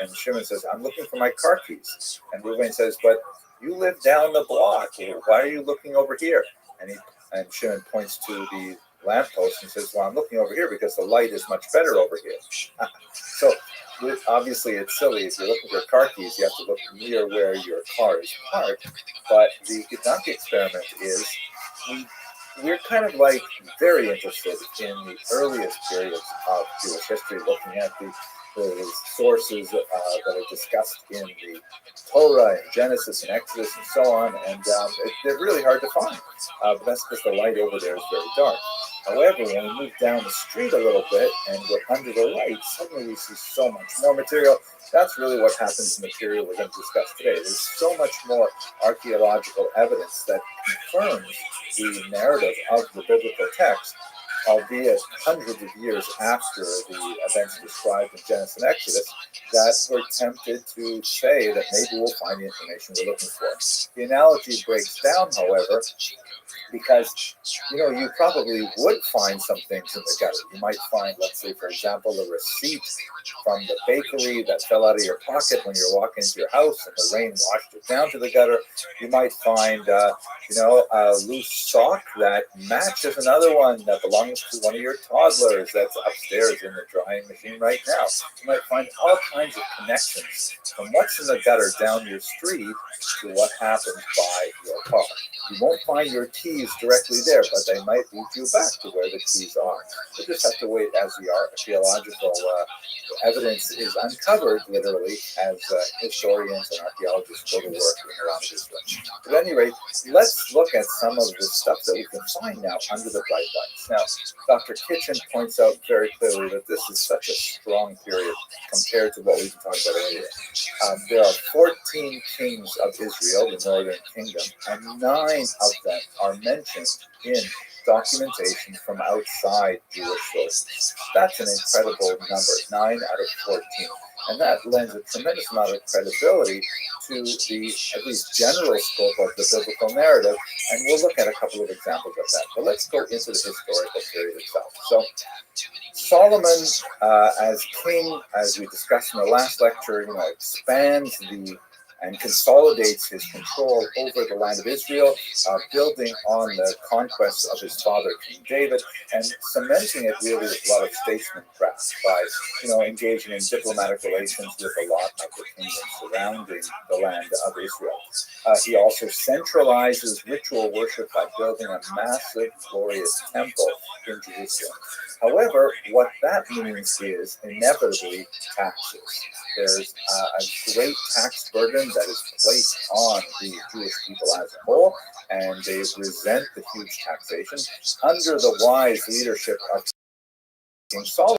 And Shimon says, I'm looking for my car keys. And Reuven says, but you live down the block. Why are you looking over here? And Shimon points to the lamppost and says, well, I'm looking over here because the light is much better over here. So obviously it's silly. If you're looking for car keys, you have to look near where your car is parked. But the Gedanke experiment is we're kind of like very interested in the earliest periods of Jewish history, looking at the sources that are discussed in the Torah and Genesis and Exodus and so on, and they're really hard to find. But that's because the light over there is very dark. However, when we move down the street a little bit and we're under the light, suddenly we see so much more material. That's really what happens in the period we're going to discuss today. There's so much more archaeological evidence that confirms the narrative of the biblical text, albeit hundreds of years after the events described in Genesis and Exodus, that we're tempted to say that maybe we'll find the information we're looking for. The analogy breaks down, however, because you probably would find some things in the gutter. You might find, let's say, for example, a receipt from the bakery that fell out of your pocket when you're walking into your house and the rain washed it down to the gutter. You might find, a loose sock that matches another one that belongs to one of your toddlers that's upstairs in the drying machine right now. You might find all kinds of connections from what's in the gutter down your street to what happens by your car. You won't find your keys directly there, but they might lead you back to where the keys are. You just have to wait as the archaeological evidence is uncovered, literally, as historians and archaeologists go to work around Israel. At any rate, let's look at some of the stuff that we can find now under the bright lights. Now, Dr. Kitchen points out very clearly that this is such a strong period compared to what we've been talking about earlier. There are 14 kings of Israel, the northern kingdom, and 9 of them are mentioned in documentation from outside Jewish sources. That's an incredible number, 9 out of 14. And that lends a tremendous amount of credibility to the at least general scope of the biblical narrative, and we'll look at a couple of examples of that. But let's go into the historical period itself. So Solomon, as king, as we discussed in the last lecture, expands and consolidates his control over the land of Israel, building on the conquest of his father, King David, and cementing it really with a lot of statesmancraft by, engaging in diplomatic relations with a lot of the kingdoms surrounding the land of Israel. He also centralizes ritual worship by building a massive, glorious temple in Jerusalem. However, what that means is inevitably taxes. There's a great tax burden that is placed on the Jewish people as a whole, and they resent the huge taxation under the wise leadership of King Solomon.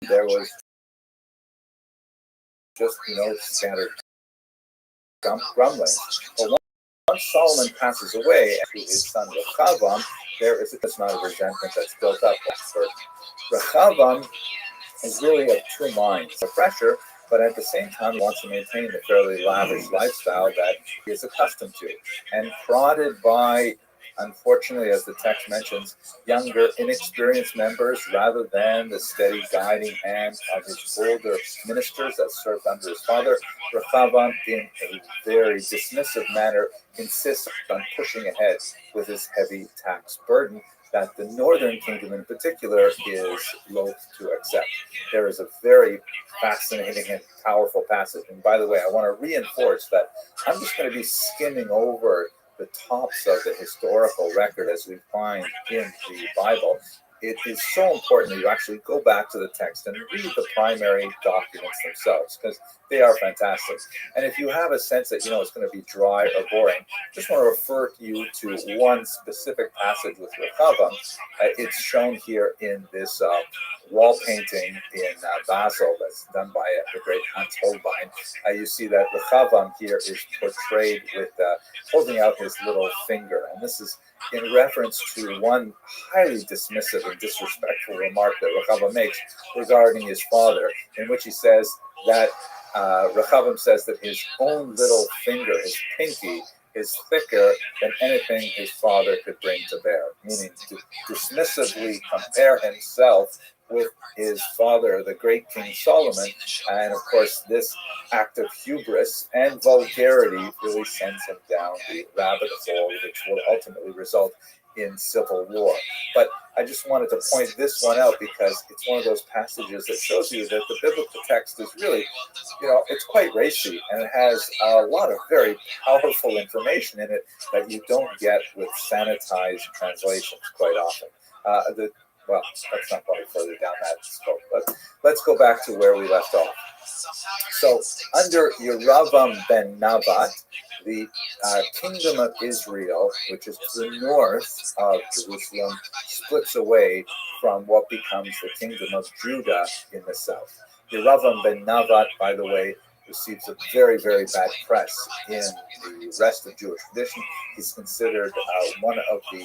There was just, standard grumbling. But once Solomon passes away to his son Rechavam, there is a amount of resentment that's built up. Rechavam is really of two minds. The pressure, but at the same time wants to maintain the fairly lavish lifestyle that he is accustomed to. And prodded by, unfortunately, as the text mentions, younger, inexperienced members rather than the steady guiding hand of his older ministers that served under his father, Rechavam, in a very dismissive manner, insists on pushing ahead with his heavy tax burden that the northern kingdom in particular is loath to accept. There is a very fascinating and powerful passage. And by the way, I want to reinforce that I'm just going to be skimming over the tops of the historical record as we find in the Bible. It is so important that you actually go back to the text and read the primary documents themselves, because they are fantastic. And if you have a sense that, it's going to be dry or boring, I just want to refer you to one specific passage with Rechavam. It's shown here in this wall painting in Basel that's done by the great Hans Holbein. You see that Rechavam here is portrayed with holding out his little finger. And this is in reference to one highly dismissive and disrespectful remark that Rechavam makes regarding his father, in which he says that Rechavam says that his own little finger, his pinky, is thicker than anything his father could bring to bear, meaning to dismissively compare himself with his father, the great King Solomon. And of course, this act of hubris and vulgarity really sends him down the rabbit hole, which will ultimately result in civil war. But I just wanted to point this one out because it's one of those passages that shows you that the biblical text is really, it's quite racy, and it has a lot of very powerful information in it that you don't get with sanitized translations quite often. Well, let's not probably further down that scope, but let's go back to where we left off. So, under Yeravam ben Nabat, the kingdom of Israel, which is to the north of Jerusalem, splits away from what becomes the kingdom of Judah in the south. Yeravam ben Nabat, by the way, receives a very, very bad press in the rest of Jewish tradition. He's considered one of the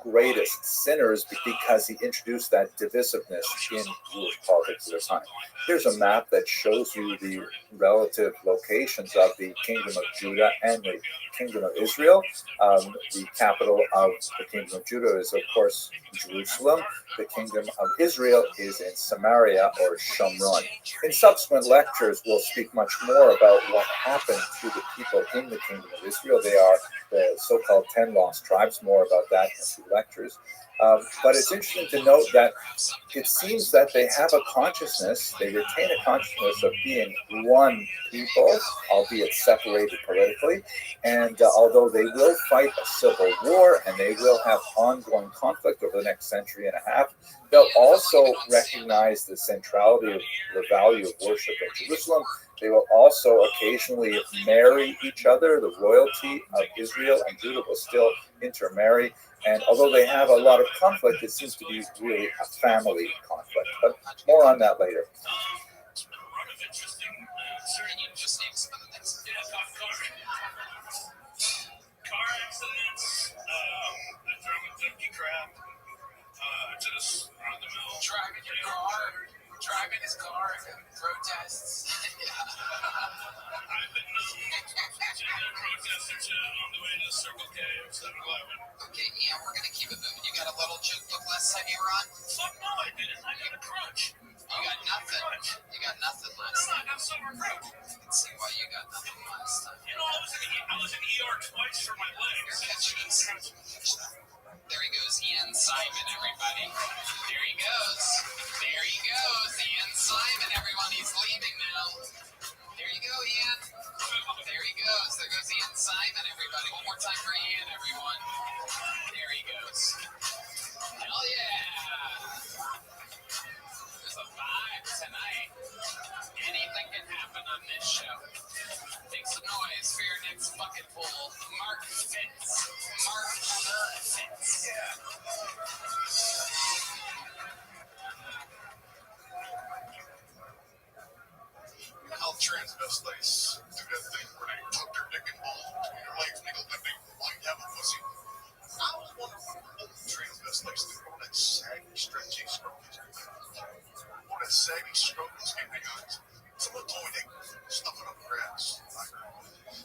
greatest sinners because he introduced that divisiveness in Jewish politics at the time. Here's a map that shows you the relative locations of the kingdom of Judah and the kingdom of Israel. The capital of the kingdom of Judah is, of course, Jerusalem. The kingdom of Israel is in Samaria or Shomron. In subsequent lectures, we'll speak much more about what happened to the people in the kingdom of Israel. They are the so-called 10 lost tribes. More about that in a few lectures. But it's interesting to note that it seems that they have a consciousness, they retain a consciousness of being one people, albeit separated politically. And although they will fight a civil war and they will have ongoing conflict over the next century and a half, they'll also recognize the centrality of the value of worship in Jerusalem. They will also occasionally marry each other. The royalty of Israel and Judah will still intermarry. And although they have a lot of conflict, it seems to be really a family conflict. But more on that later. Car accidents, drunk crap, just run the mill. Driving his car, protests. I've been protesting on the way to Circle K or 7-Eleven. Okay, yeah, we're gonna keep it moving. You got a little joke book last time you were on? Fuck no, I didn't. I got a crutch. You got nothing. You got nothing last time. I got silver crutch. I can see why you got nothing last time. I was in ER twice for my legs. Catch that. There he goes, Ian Simon, everybody. There he goes. There he goes, Ian Simon, everyone. He's leaving now. There you go, Ian. There he goes. There goes Ian Simon, everybody. One more time for Ian, everyone. There he goes. Hell yeah. There's a vibe tonight. Anything can happen transvestites do that thing where they tuck their dick and ball between their legs and they go like they might have a pussy. I was wondering what old transvestites do all that saggy, stretchy scrotum. All that saggy scrotum in their eyes. Someone told me they stuff it up their ass.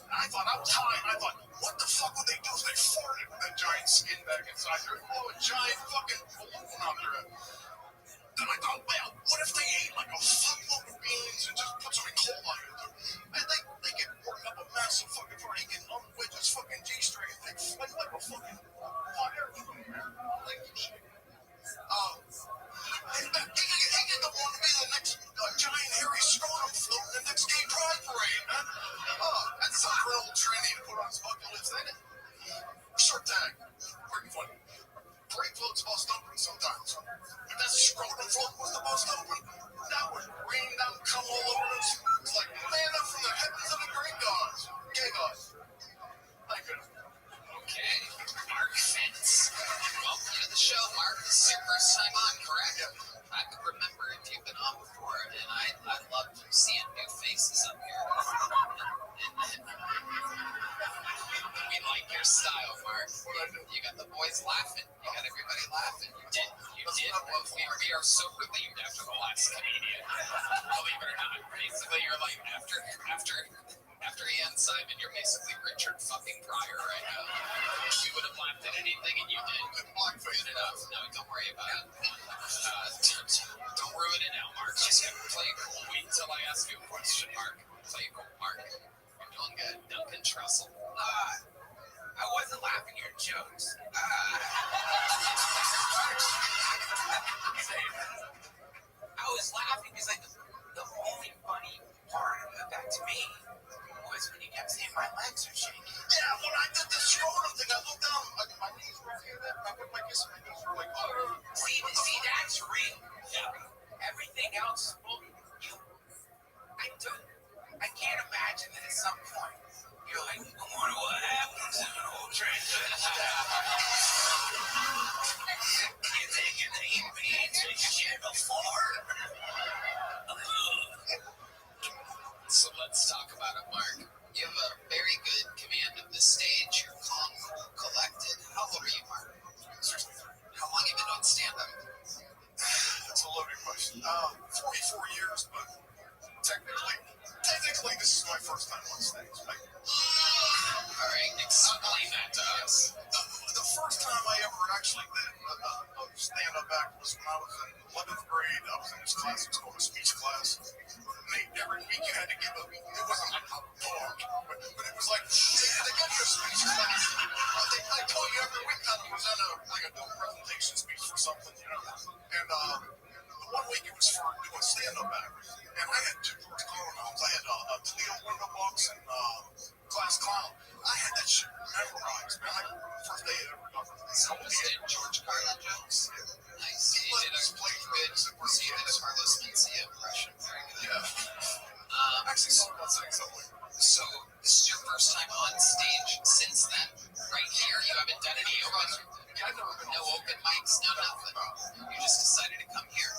I thought I was high, and I thought, what the fuck would they do if they farted with that giant skin bag inside there? Oh, a giant fucking balloon out there. Then I thought, well, what if they ate like a fuckload of beans and just put some coal on it? And they get worked up a massive fucking fart. He can unwedge his fucking G-string and they flame like a fucking fire. Like shit. He didn't want to be the next giant hairy scrotum float in the next gay pride parade, man. That's something for an old trainee to put on his bucket list, ain't it? Short tag. Pretty funny. Parade floats bust open sometimes. But that scrotum float was the most open. That would rain down cum all over us. It's like manna from the heavens of the Greek gods. Gay gods. Thank you. Okay, Mark Fentz. Welcome to the show, Mark. This is your first time on, correct? Yeah. I can remember if you've been on before, and I love seeing new faces up here. We like your style, Mark. You got the boys laughing. You got everybody laughing. You did. Well, we are so relieved after the last comedian. Believe it or not. Basically, you're like, after Ian Simon, you're basically Richard fucking Pryor right now. We would have laughed at anything, and you did. Good enough. No, don't worry about it. Don't ruin it now, Mark. Just play it cool. Wait until I ask you a question, Mark. Play it cool, Mark. You're doing good. Duncan Trussell. I wasn't laughing at your jokes. I was laughing because the only funny part of that to me was when you kept saying my legs are shaking. Yeah, when I did the scrotum thing, I looked down, my knees were here, I put my kiss, my knees were like, oh. See, that's real. Yeah. Everything else, well, I can't imagine that at some point you're like, I wonder what happens in an old transvestite. You think you ain't been to shit before? So let's talk about it, Mark. You have a very good command of the stage. You're calm, cool, collected. How old are you, Mark? How long have you been doing stand-up? That's a loaded question. 44 years, but technically, this is my first time on stage. All right, explain that to us. The first time I ever actually did a stand-up act was when I was in 11th grade. I was in this class, it's called a speech class. And every week you had to give it wasn't like a talk, but it was like, they gave you a speech class. I told you every week how to present a presentation speech for something, you know. And one week it was for doing stand-up act. And I had two George Clown albums. I had a Toledo window box and Class Clown. I had that shit memorized, man. First day I ever got it. So you did George Carlin jokes? Nice. You did a Carlos Mencia impression. Very good. Yeah. Actually, thought about saying something. So this is your first time on stage since then, right here. You haven't done any no open mics, no nothing. You just decided to come here.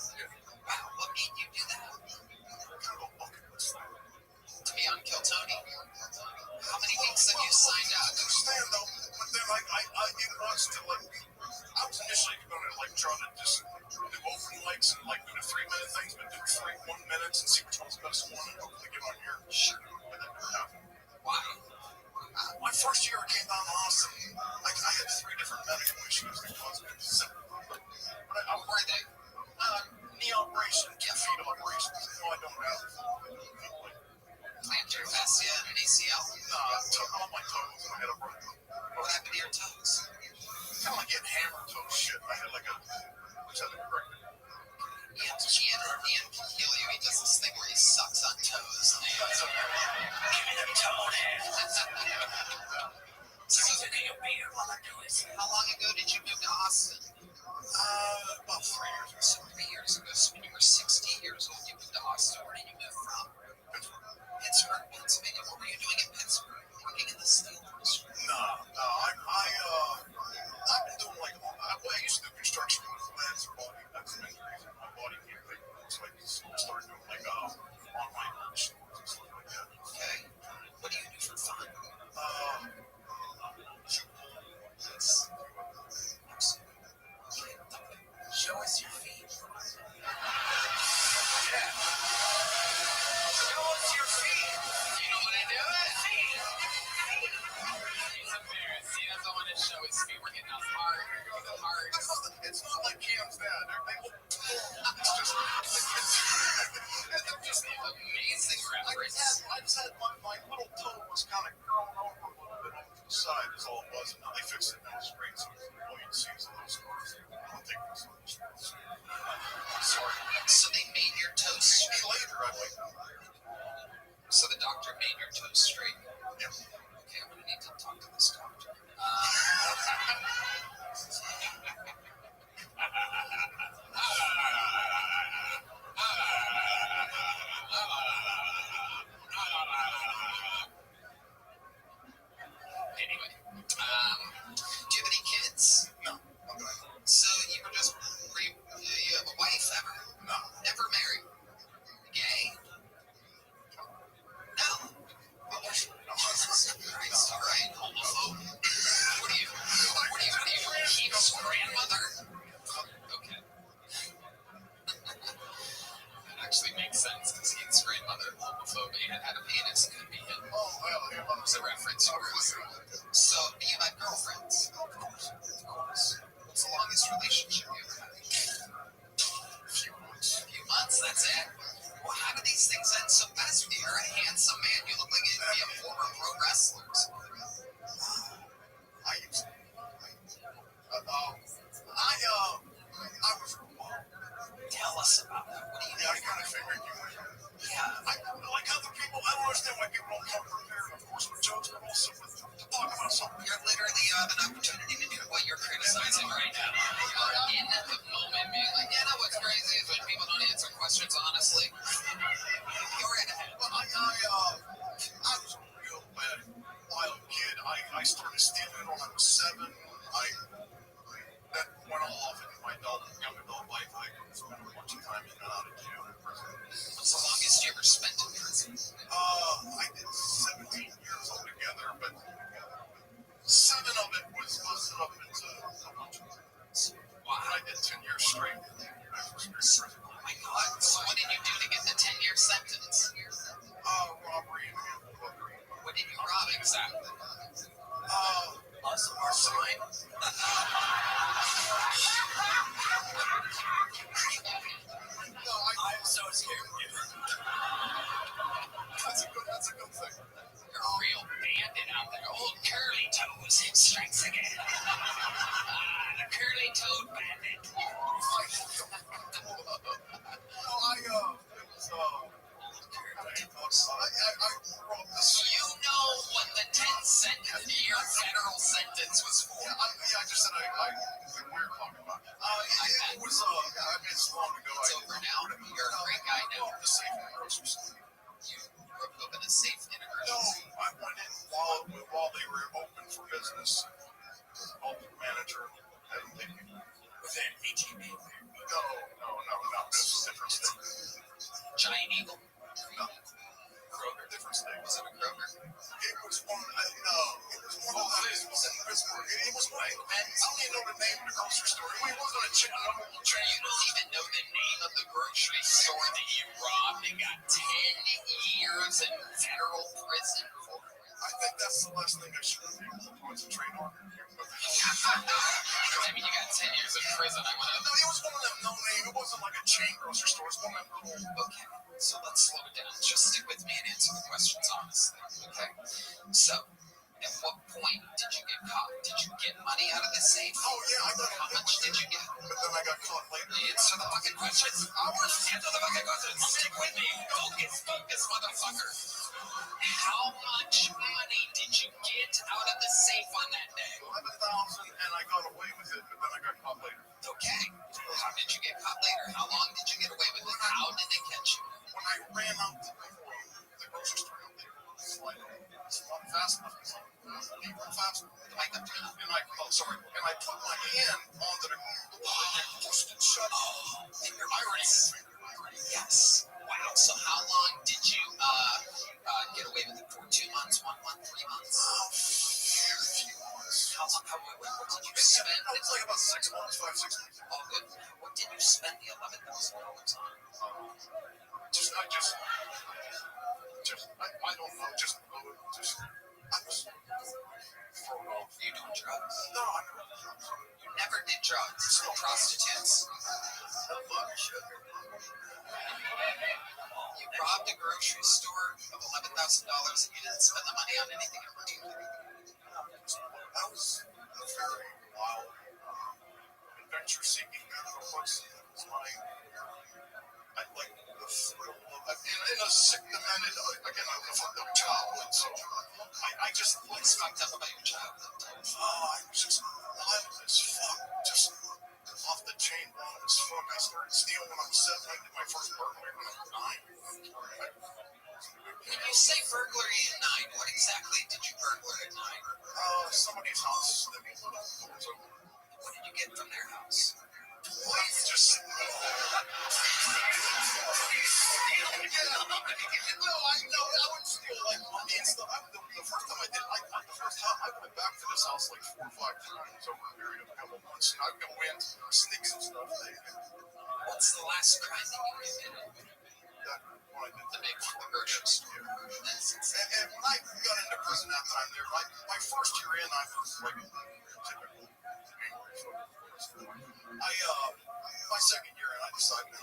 Wow, what made you do that? To be on Kill Tony? How many weeks have you signed up? I understand though, but then I get lost to I was initially going to try to just do open mics and do the 3-minute things, but do 1 minute and see which one's the best one and hopefully get on here. Sure. But that never happened. Why? My first year I came down to Austin, I had 3 different medical issues that caused me to sit. But I were they? Knee operation, feet operations. No, I don't have plantar fascia and an ACL. All my toes. I had a broken. What happened to your toes? Kind of like getting hammer toe shit. I had which had a correct. Ian can heal you. He does this thing where he sucks on toes. Give me the toe hand. So taking a beer while I do it. How long ago did you move to Austin? correctly. So the doctor made your toes straight. Yep. Okay, I'm gonna need to talk to this doctor. Anyway, do you have any kids? No. Okay. So you were just, you have a wife ever? No. Never married? Gay? No. Christ, all right, homophobe. What are you, Keith's grandmother? Okay. That actually makes sense, because Keith's grandmother, homophobe, and had a penis, could be him. Oh, well, yeah. It was a reference for us. So, do you have girlfriends? Of course. Of course. What's the longest relationship you ever had? A few months. A few months, that's it? Well, how do these things end so fast? You're a handsome man. You look like you'd be a former pro wrestler. I used to. I was wrong. Tell us about that. What do you Yeah, I kind of figured you would. Yeah. Like other people, I don't understand why people don't come prepared, of course, with jokes, but also to talk about something. You literally have an opportunity to do what you're criticizing right now. You're in the moment being like, you know what's crazy is when people don't answer questions honestly. You're in it. But I was a real bad, wild kid. I started stealing when I was 7. That went all off into my young adult life. I spent a bunch of time in and out of jail and prison. What's the longest you ever spent in prison? I did 17 years altogether, but 7 of it was busted up into a bunch of things. Wow. I did 10 years straight. Oh my God. So what did you do to get the 10-year sentence? Robbery and vehicle burglary. What did you rob exactly? Us, our sign. No, I'm so scared. That's a good thing. You're a real bandit out there. Old Curly Toes strikes again. The Curly Toad Bandit. You know what the 10-year federal sentence was for. Yeah, I just said we were talking about it. It was, it's long ago. It's over now. You're a great guy now. The safe in the grocery store. You broke open a safe in a No, grocery store. I went in while they were open for business. Called the manager. Had them take me. With an ATV. No. That's a different thing. Giant Eagle. No. Kroger. Different thing. Was it a Kroger? It was one. No. It was one of those. It was in Pittsburgh. It was one. I don't even know the name of the grocery store. It wasn't a chicken number chain. You don't even know the name of the grocery store that you robbed and got 10 years in federal prison for. I think that's the last thing I should have been able to concentrate on. I mean, you got 10 years in prison. No, it was one of them no name. It wasn't like a chain grocery store. It was one of them little. Okay, so let's slow it down. Just stick with me and answer the questions honestly. Okay? So, at what point did you get caught? Did you get money out of the safe? Oh, yeah, I got How much did you get? But then I got caught later. Answer the fucking questions. Answer the fucking questions. Stick with me. Focus, motherfucker. How much money did you get out of the safe on that day? 11,000, and I got away with it, but then I got caught later. Okay. How did you get caught later? How long did you get away with it? How did they catch you? When I ran out the grocery store out there, it's not fast enough. They run fast. And I got down. And I put my hand onto the door and pushed it shut. Oh, in your iris. Yes. Wow. So how long did you get away with it for? 2 months, 1 month, 3 months? A few months. How long? What did you spend? It's like about 6 months, 5, 6 months. Oh, good. What did you spend the $11,000 on? I don't know. I was thrown off. You doing drugs? No, I never did drugs. You never did drugs. No prostitutes. You robbed a grocery store of $11,000 and you didn't spend the money on anything in particular. I was a very wild, adventure-seeking kind of a person. I like the thrill of it. And having a fucked up childhood, so I just What's fucked up about your childhood? I was just wild as fuck, just off the chain wild as fuck. I started stealing when I was 7. I did my first burglary when I was 9. When you say burglary at 9, what exactly did you burglar at 9? Somebody's house that we put up doors open. What did you get from their house? Toys, just no, I wouldn't steal like money and stuff. The first time I did, I went back to this house like 4 or 5 times over a period of a couple months, and I'd go in, sneak some stuff. What's the last crime that you committed? The big one, the grocery store. And when I got into prison that time there, my first year in, I was like typical angry fucking. My second year in, I decided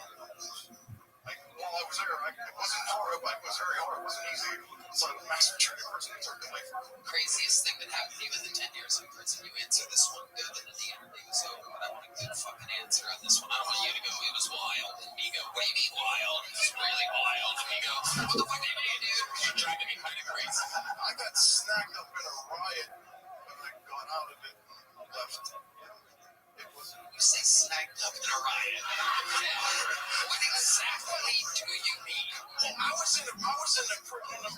while I was there, it wasn't hard. It was very hard. It wasn't easy. So I master treated prison and took the life. Craziest thing that happened to you in the 10 years in prison. You answer this one good, and then the interview is over. But I want a good fucking answer on this one. I don't want you to go, it was wild. And me go, what do you mean wild? It was really wild. And me go, what the fuck did you do, dude? You're driving me kind of crazy. I got snagged up in a riot, and I got out of it and left. You say snagged up in a riot. What exactly do you mean? Well, I was in one of them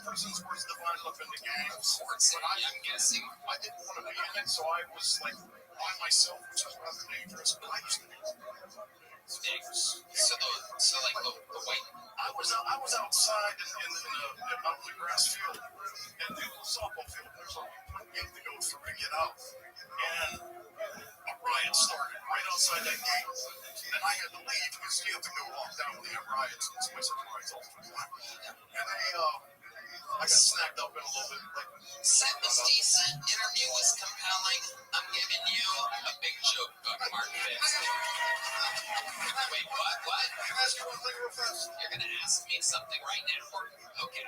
prisons where it's divided up into gangs. But I'm guessing. I didn't want to be in it, so I was like by myself, which was rather dangerous. But I used to be So like the white. I was outside out in the grass field, and the little softball field. There's a gate to go through to get out, and a riot started right outside that gate. And I had to leave because you have to go walk down when they have riots. It's my surprise all the time. And I got snagged up in a little bit. Set was decent. Interview was compelling. I'm giving you a big joke book, Mark Fitz. Wait, what? What? Can I ask you one thing real fast? You're going to ask me something right now. Okay.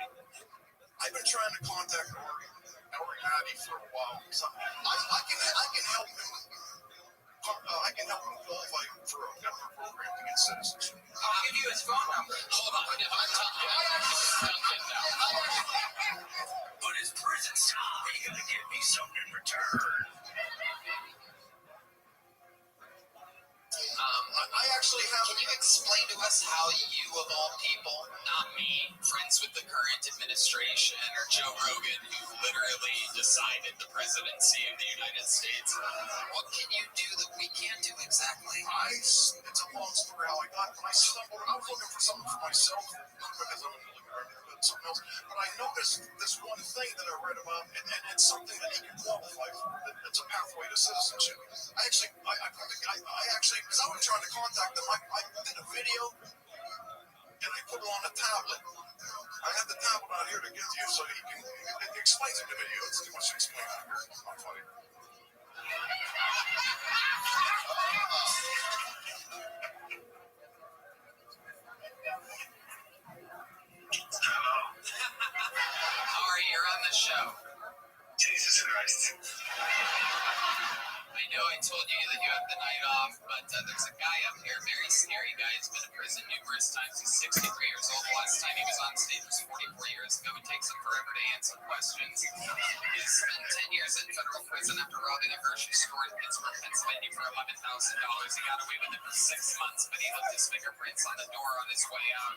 I've been trying to contact Ori Hattie for a while. So I can help him. I can help him qualify for a government program to get citizenship. I'll give you his phone number. Hold on. But his presence, he gonna give me something in return. I actually have. Can you explain to us how you, of all people, not me, friends with the current administration or Joe Rogan, who literally decided the presidency of the United States, what can you do that we can't do exactly? It's a long story how I got. I stumbled. I was looking for something for myself because I'm looking for something else. But I noticed this one thing that I read about, and it's something that he can qualify for. It's a pathway to citizenship. I actually, because I was trying to contact them, I did a video and I put it on a tablet. I have the tablet out here to give to you so he can. It explains it in the video. It's too much to explain out here. It's not funny. Hello. Ari, you're on the show. Jesus Christ. I know I told you that you have the night off, but there's a guy up here, very scary guy. He's been in prison numerous times. He's 63 years old. The last time he was on stage was 44 years ago. It takes him forever to answer questions. He's spent 10 years in federal prison after robbing a grocery store in Pittsburgh, Pennsylvania for $11,000. He got away with it for 6 months, but he left his fingerprints on the door on his way out.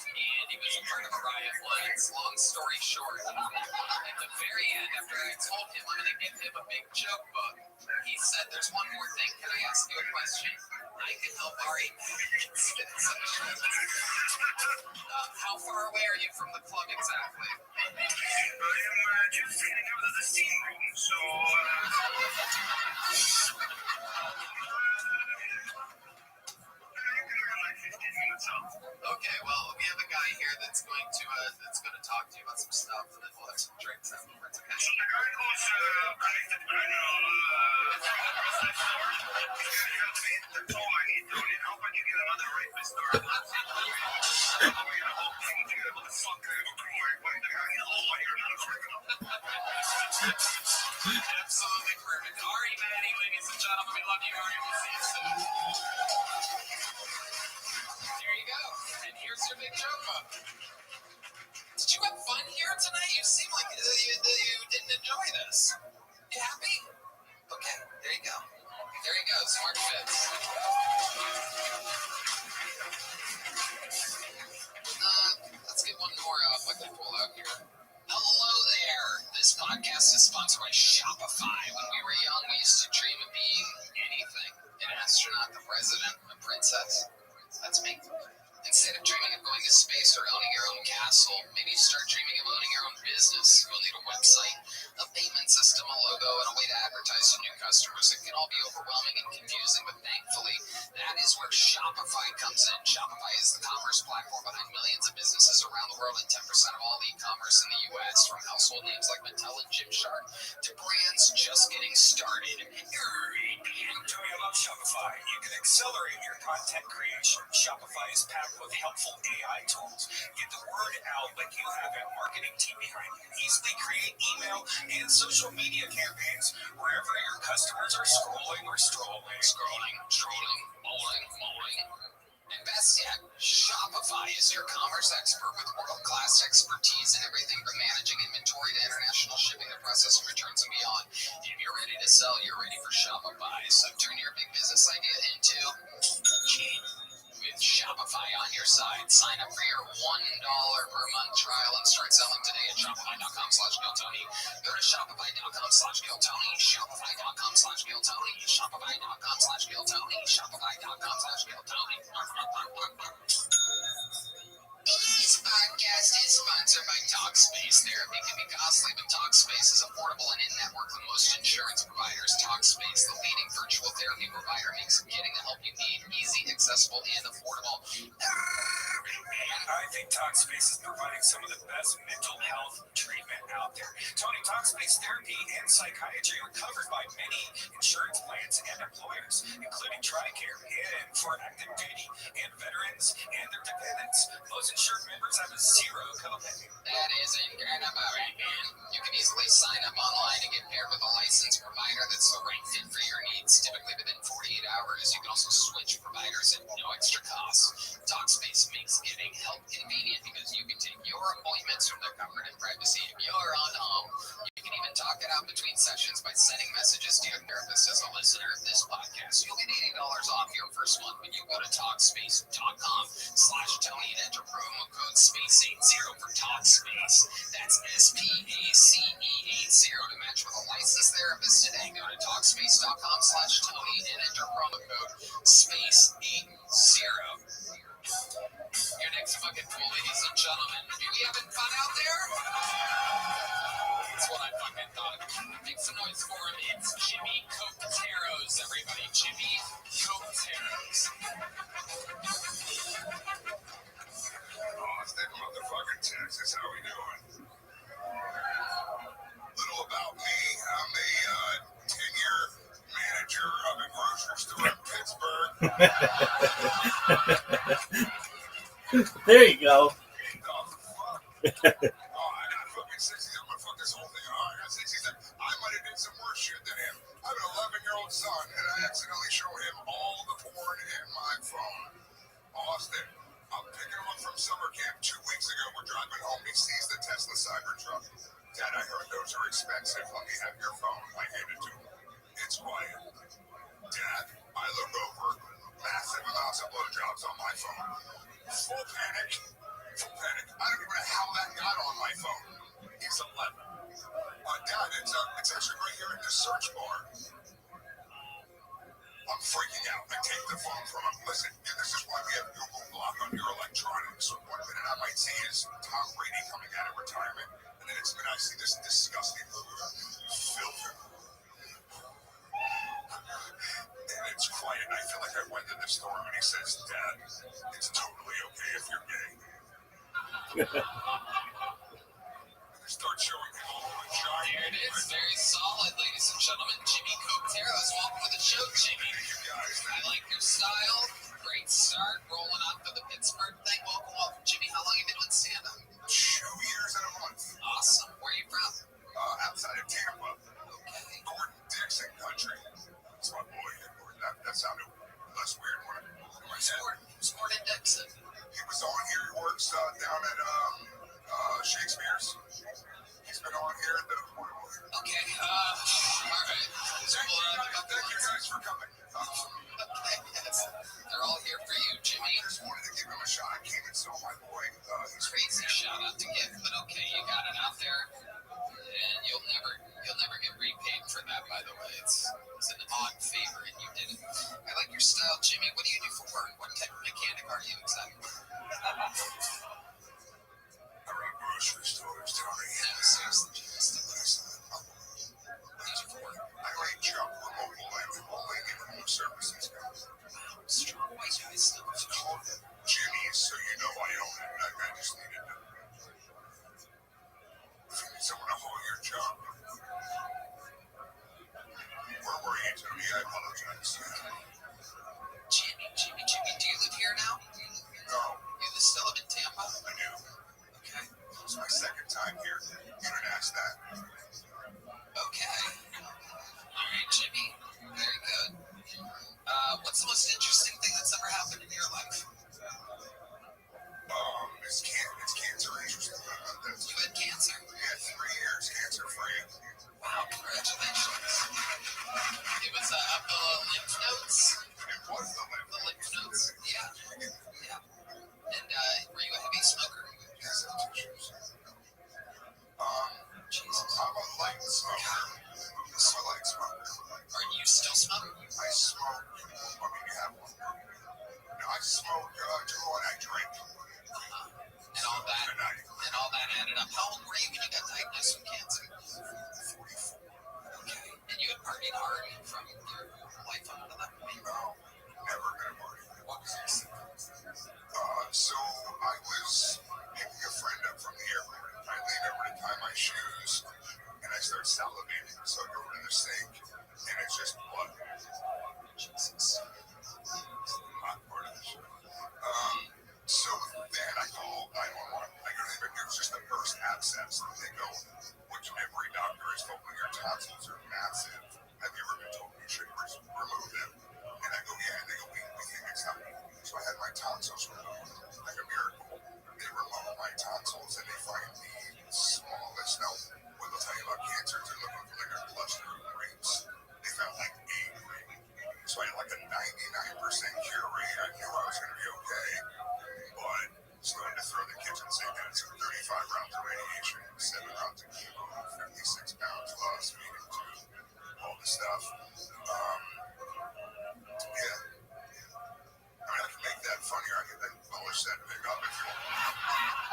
And he was a part of a riot once. Long story short, at the very end, after I told him I'm going to give him a big joke book, he said, there's one more thing. Can I ask you a question? I can help Ari. How far away are you from the club exactly? I am just heading out of the steam room, so... Okay, well, we have a guy here that's going to talk to you about some stuff, and then we'll have some drinks afterwards. Okay. So the guy who's connected criminal, the toll I need to it. How about you get another rapist or Absolutely perfect. Ari, Maddie, ladies and gentlemen, we love you, Ari. We'll see you soon. There you go. And here's your big joke book. A princess? That's me. Instead of dreaming of going to space or owning your own castle, maybe start dreaming of owning your own business. You'll need a website, a payment system, a logo, and a way to advertise to new customers. It can all be overwhelming and confusing, but thankfully, that is where Shopify comes in. Shopify is the commerce platform behind millions of businesses around the world and 10% of all e-commerce in the U.S., from household names like Mattel and Gymshark to brands just getting started. Do you love Shopify? You can accelerate your content creation. Shopify is packed with helpful AI tools. Get the word out like you have a marketing team behind you. Easily create email and social media campaigns wherever your customers are scrolling or strolling. Strolling, mulling. And best yet, Shopify is your commerce expert with world-class expertise in everything from managing inventory to international shipping to process and returns and beyond. If you're ready to sell, you're ready for Shopify. So turn your big business idea into with Shopify on your side. Sign up for your $1 per month trial and start selling today at shopify.com/GilTony. Go to shopify.com/GilTony. Shopify.com/GilTony. Shopify.com/GilTony. Shopify.com/GilTony. This podcast is sponsored by Talkspace. Therapy can be costly, but Talkspace is affordable and in-network with most insurance providers. Talkspace, the leading virtual therapy provider, makes getting the help you need easy, accessible, and affordable. I think Talkspace is providing some of the best mental health treatment out there. Tony, Talkspace therapy and psychiatry are covered by many insurance plans and employers, including TRICARE and for active duty and veterans and their dependents. Most insured members have a zero copay. That is incredible, man. You can easily sign up online and get paired with a licensed provider that's the right fit for your needs. Typically within 48 hours, you can also switch providers at no extra cost. Talkspace makes getting help convenient because you can take your appointments from their comfort and privacy of your own home. You can even talk it out between sessions by sending messages to your therapist as a listener of this podcast. You'll get $80 off your first month when you go to Talkspace.com/Tony and enter promo code SPACE80 for Talkspace. That's SPACE80 to match with a licensed therapist today. Go to Talkspace.com/Tony and enter promo code SPACE80. Your next bucket pool, ladies and gentlemen. You having fun out there? That's what I fucking thought. Make some noise for him. It's Jimmy Coteros, everybody. Jimmy Coteros. Austin, motherfucking Texas. How we doing? Little about me. I'm the 10-year manager of a grocery store in Pittsburgh. There you go. I got fucking 60s. I'm gonna fuck this whole thing. I got 60s. I might have did some worse shit than him. I have an 11-year-old son, and I accidentally showed him all the porn in my phone. Austin, I'm picking him up from summer camp 2 weeks ago. We're driving home. He sees the Tesla Cybertruck. Dad, I heard those are expensive. Let me have your phone. I hand it to him. It's quiet. Dad, I look over. Massive amounts of blowjobs on my phone. Full panic. I don't even know how that got on my phone. He's 11. Dad, it's actually right here in the search bar. I'm freaking out. I take the phone from him. Listen, this is why we have Google Block on your electronics. 1 minute I might see is Tom Brady coming out of retirement, and the next minute I see this disgusting filth. And it's quiet. I feel like I went to the store, and he says, Dad, it's totally okay if you're gay. Start showing people the giant. Here it is, very solid, ladies and gentlemen. Jimmy Coteros, welcome to the show, Jimmy. Thank you, guys. I like your style. Great start, rolling on for the Pittsburgh thing. Welcome, Jimmy. How long have you been with stand-up? 2 years and a month. Awesome. Where are you from? Outside of Tampa. Okay. Gordon Dixon country. That's my boy. That sounded less weird when I said it. Who's Gordon Dixon? He was on here. He works down at Shakespeare's. He's been on here at the. Okay. All right. Thank you guys for coming. Okay, yes. They're all here for you, Jimmy. There's for? What type of mechanic are you exactly? I run grocery stores, Tony. No, seriously, Jimmy. I rate jump remotely and home services. Wow, strong white guy stuff. It's called Jimmy's, so you know I own it. I just needed to. If you need someone to hold your job. Where were you, Tony? I apologize. Jimmy, do you live here now? No. You still live in Tampa? I do. Okay. It's my second time here. You didn't ask that. Okay. All right, Jimmy. Very good. What's the most interesting thing that's ever happened in your life? It's cancer interesting. You had cancer? Yeah, 3 years cancer free. Wow, congratulations. It was up the lymph nodes? It was the lymph nodes? Yeah. And were you a heavy smoker? Yes, I have tissues. Jesus. I'm a light smoker. Are you still smoking? I smoke. I mean, you have one. No, I smoke to what I drink. And all that added up. How old were you when you got diagnosed with cancer? 44. Okay. And you had partied hard from your life up to that point? No, never been a party. What was your secret? So I was picking a friend up from the airport. I lean over to tie my shoes, and I start salivating. So I go over to the sink, and it's just blood. Jesus. Not part of the show. So then I call 911. I go to it was just a burst abscess. They go, which every doctor has told me your tonsils are massive. Have you ever been told you should remove them? And I go, yeah. And they go, we think it's not. So I had my tonsils removed, like a miracle. They remove my tonsils and they find the smallest. Now, when they'll tell you about cancer, they're looking for like a cluster of grapes. They found like 8. So I had like a 99% cure rate. I knew I was going to be okay. But starting to throw the kitchen sink at it. So 35 rounds of radiation, 7 rounds of chemo, 56 pounds lost, meaning to all the stuff. Yeah. I mean, I can make that funnier. I can then polish that big up if you want.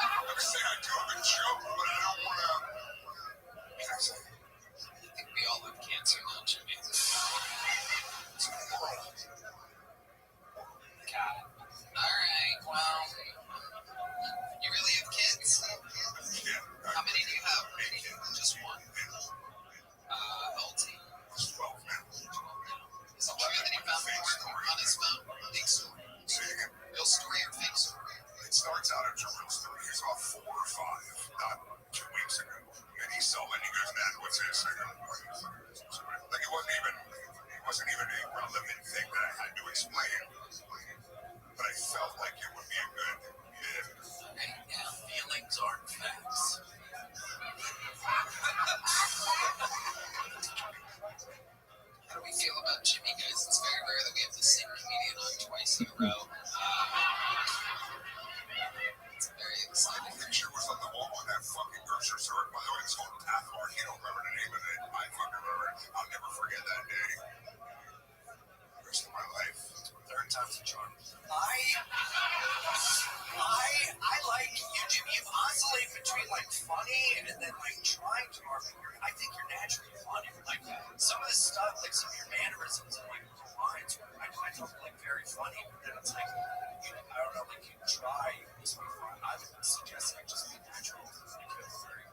I'm going to say I do have a joke, but I don't want to. What can I say? I think we all have cancer now, Jimmy. It's immoral. Got it. All right, well, you really have kids? Yeah. How many do you have? 8 kids. Just one. How old's he? He's 12 now. Is it true that he found porn on his phone? Fake story. Say it again. Real story or fake story? It starts out as a real story. He's about 4 or 5, not 2 weeks ago. And he saw it and he goes, Dad, what's this? I go, like it wasn't even a relevant thing that I had to explain. But I felt like it would be a good bit. Yeah, feelings aren't facts. How do we feel about Jimmy, guys? It's very rare that we have the same comedian on twice in a row. It's very exciting. The picture was on the wall in that fucking grocery store. By the way, it's called Pathmark. You don't remember the name of it. I fucking remember it. I'll never forget that day. The rest of my life. Third time's a charm. I like you, Jimmy. You oscillate between like funny and then like trying to market. I think you're naturally funny. Like some of the stuff, like some of your mannerisms and like lines, I don't like very funny. But then it's like, I don't know, like you try to be fun. I would suggest like just be natural. Like you have a very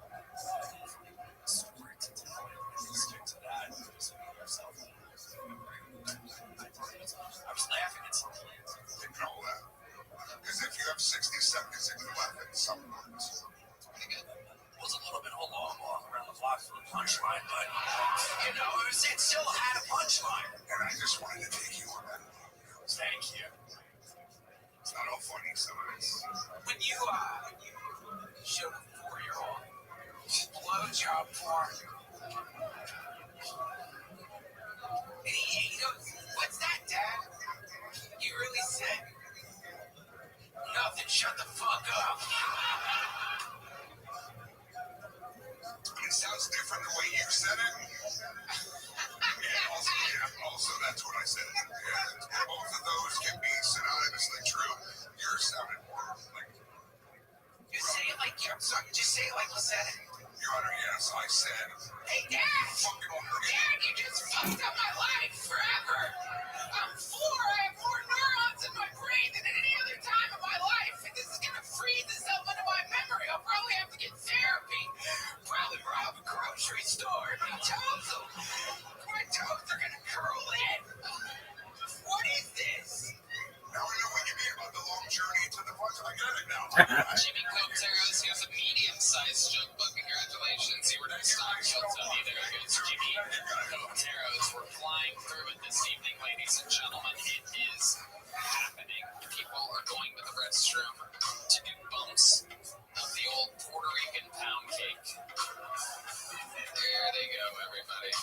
story to tell. Stick to that. Just be yourself. I was laughing at something. Think all that. Because if you have 60 seconds, you can laugh at some words. Pretty good. It was a little bit of a long walk around the block for the punchline, but you know, it still had a punchline. And I just wanted to take you on that. Thank you. Jimmy Coteros, here's a medium-sized joke, but congratulations, you were next on Kill Tony. There goes Jimmy Coteros. We're flying through it this evening, ladies and gentlemen. It is happening. People are going to the restroom to do bumps of the old Puerto Rican pound cake. There they go, everybody.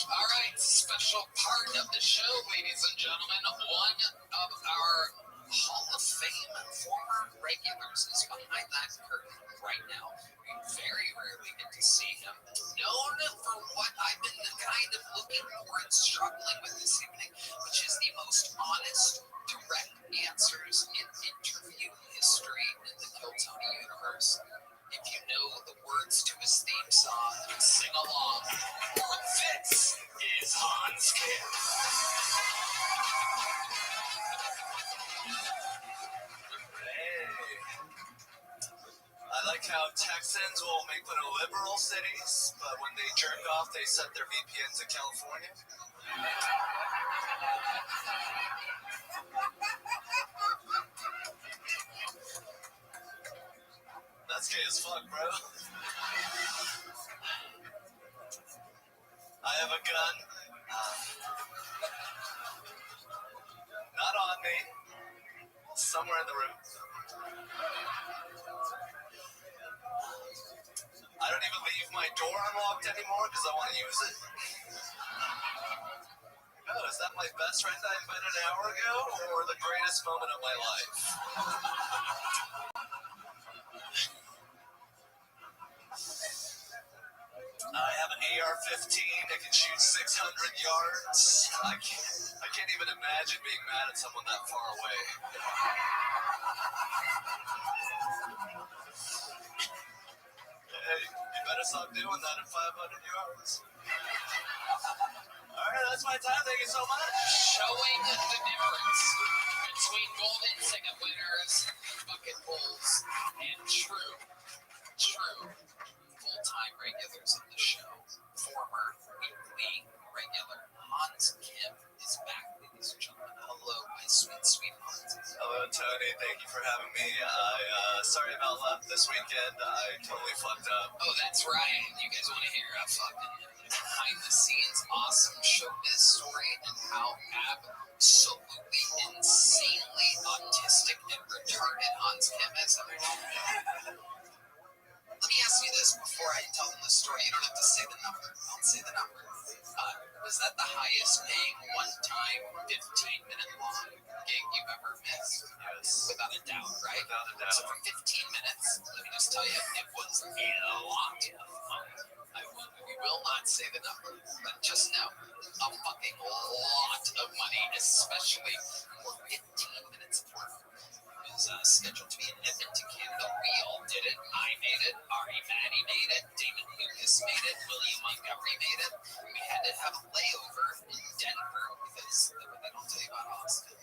All right, special part of the show, ladies and gentlemen. One of our Hall of Fame former regulars is behind that curtain right now. We very rarely get to see him. Known for what I've been kind of looking for and struggling with this evening, which is the most honest, direct answers in interview history in the Kill Tony universe. If you know the words to his theme song, sing along. This is Hans Kim. I like how Texans will make fun of liberal cities, but when they jerk off, they set their VPN to California. That's gay as fuck, bro. I have a gun. Not on me. Somewhere in the room. I don't even leave my door unlocked anymore because I want to use it. Oh, is that my best friend I met an hour ago or the greatest moment of my life? I have an AR-15 that can shoot 600 yards. I can't even imagine being mad at someone that far away. Hey, you better stop doing that at 500 yards. All right, that's my time. Thank you so much. Showing the difference between golden ticket winners, bucket pulls, and true full-time regulars of the show. Former weekly regular Hans Kim is back, ladies and gentlemen. Hello, my sweet Hans. Hello, Tony. Thank you for having me. Sorry about this weekend. I totally fucked up. Oh, that's right. You guys want to hear a fucking behind-the-scenes awesome showbiz story and how absolutely insanely autistic and retarded Hans Kim is? Let me ask you this before I tell them the story. You don't have to say the number. I'll say the number. Was that the highest paying one-time 15-minute long gig you've ever missed? Yes. Without a doubt, right? Without a doubt. So for 15 minutes, let me just tell you, it was a lot of fun. We will not say the number, but just know, a fucking lot of money, especially for 15 minutes of work. It was scheduled to be in Edmonton, Canada. We all did it. I made it. Ari Maddie made it. David Lucas made it. William Montgomery made it. We had to have a layover in Denver because they don't tell you about Austin.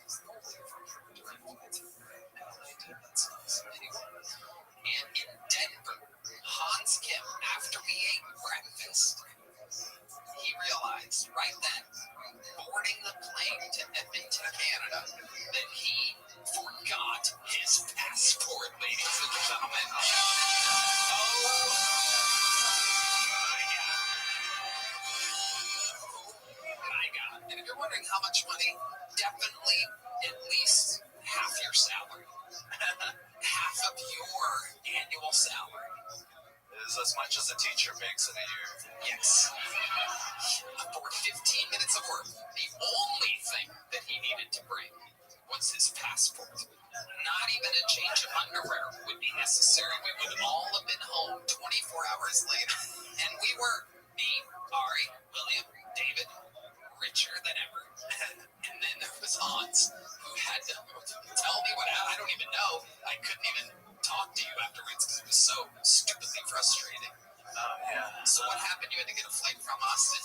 And in Denver, Hans Kim, after we ate breakfast, he realized right then, boarding the plane to Edmonton, Canada, that he forgot his passport, ladies and gentlemen. Oh my God. And if you're wondering how much money, definitely at least half your salary. Half of your annual salary. Is as much as a teacher makes in a year. Yes. For 15 minutes of work, the only thing that he needed to bring was his passport. Not even a change of underwear would be necessary. We would all have been home 24 hours later. And we were, me, Ari, William, David, richer than ever. And then there was Hans, who had to tell me what happened. I don't even know. I couldn't even talk to you afterwards because it was so stupidly frustrating. Yeah. So what happened? You had to get a flight from Austin?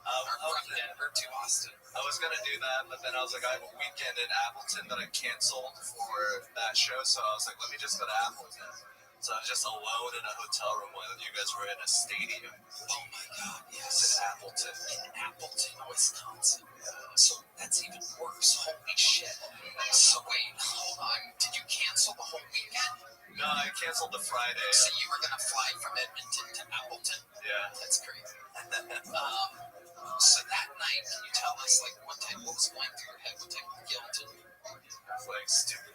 Or from Denver to Austin? I was going to do that, but then I was like, I have a weekend in Appleton that I canceled for that show, so I was like, let me just go to Appleton. So I was just alone in a hotel room while you guys were in a stadium. Oh my God, yes. In Appleton. In Appleton, Wisconsin. So that's even worse. Holy shit. So wait, hold on. Did you cancel the whole weekend? canceled the Friday. So you were gonna fly from Edmonton to Appleton? Yeah. That's great. So that night, can you tell us like what was going through your head? What type of guilt and Like stupid.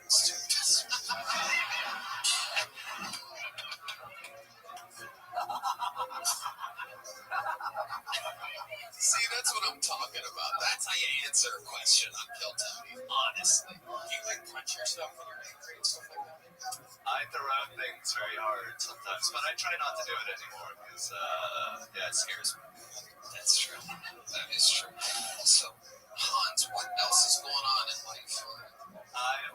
See, that's what I'm talking about. That's how you answer a question on Guilt Tony, honestly. Do you like punch yourself when you're angry and stuff like that? I throw out things very hard sometimes, but I try not to do it anymore because, it scares me. That's true. That is true. So, Hans, what else is going on in life?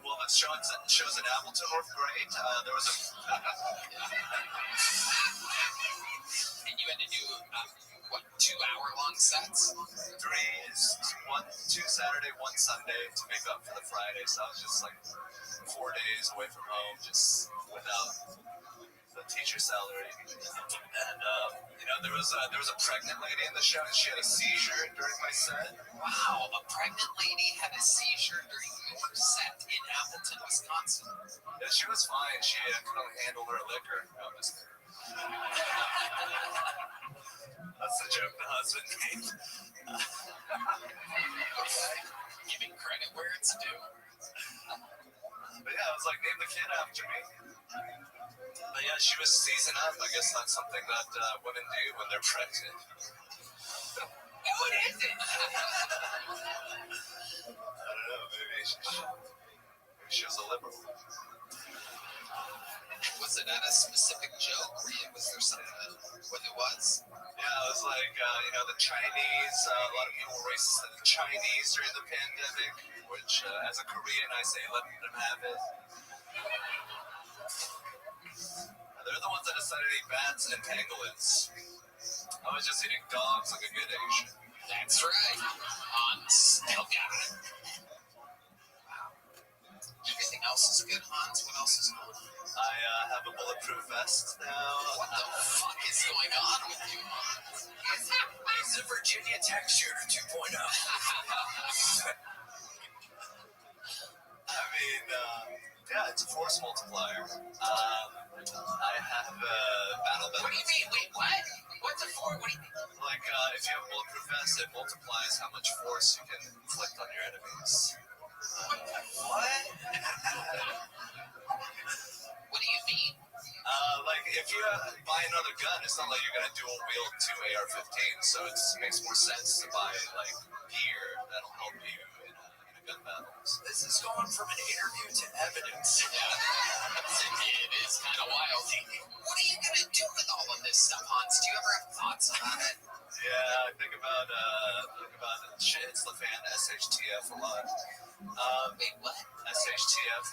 Well, the shows in Appleton were great. There was a... And you had to do, 2-hour-long sets? 2 Saturday, 1 Sunday to make up for the Friday. So I was just like 4 days away from home, just without the teacher salary. And there was a pregnant lady in the show, and she had a seizure during my set. Wow, a pregnant lady had a seizure during your set in Appleton, Wisconsin. Yeah, she was fine. She could only handle her liquor. No, I'm just kidding. That's the joke the husband made. Okay. Giving credit where it's due. But yeah, I was like, name the kid after me. But yeah, she was seizing up. I guess that's something that women do when they're pregnant. What is it? I don't know, maybe she was a liberal. Was it at a specific joke, or was there something that what it was? Yeah, it was like, the Chinese, a lot of people were racist to the Chinese during the pandemic, which, as a Korean, I say, let them have it. They're the ones that decided to eat bats and pangolins. I was just eating dogs like a good Asian. That's right. Hans still got it. Wow. Everything else is good, Hans? What else is going on? I have a bulletproof vest now. What the fuck is going on with you, Hans? He's a Virginia Tech shooter 2.0. I mean, it's a force multiplier. I have a battle belt. What do you mean? Wait, what? What's a force? What do you mean? Like, if you have a bulletproof vest, it multiplies how much force you can inflict on your enemies. What? What do you mean? Like, if you buy another gun, it's not like you're going to dual wield 2 AR-15s, so it makes more sense to buy, like, gear that'll help you in a gun battle. This is going from an interview to evidence. It is kind of wild. What are you going to do with all of this stuff, Hans? Do you ever have thoughts about it? Yeah, I think about shit, it's the fan, SHTF a lot. Wait, what? SHTF,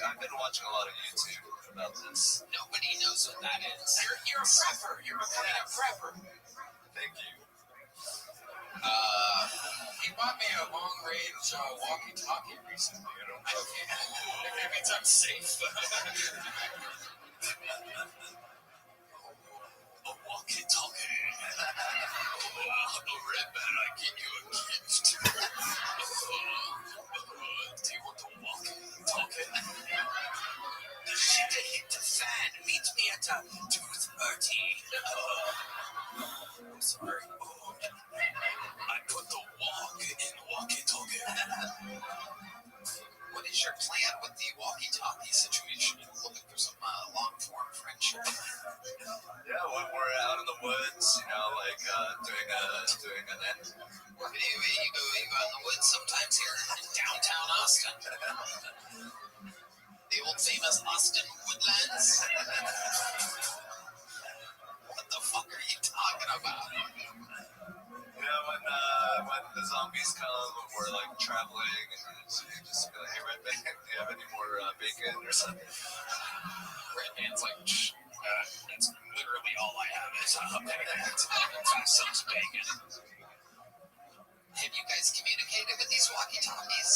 I've been watching a lot of YouTube about this. Nobody knows what that is. You're a prepper. You're becoming a prepper. Thank you. He bought me a long-range walkie-talkie recently. I don't know. It means I'm safe. A walkie-talkie. Red Man, I give you a gift. Do you want a walkie-talkie? The shit that hit the fan. Meet me at 2:30. I'm sorry. I put the walk in walkie-talkie. What is your plan with the walkie-talkie situation? You're looking for some long-form friendship. Yeah, when we're out in the woods, doing an end. Where do you go out in the woods sometimes here in downtown Austin? The old famous Austin Woodlands? What the fuck are you talking about? When the zombies come, we're like traveling, and you just be like, hey, Red Man, do you have any more bacon or something? Red Man's like, that's literally all I have is some bacon. Have you guys communicated with these walkie-talkies?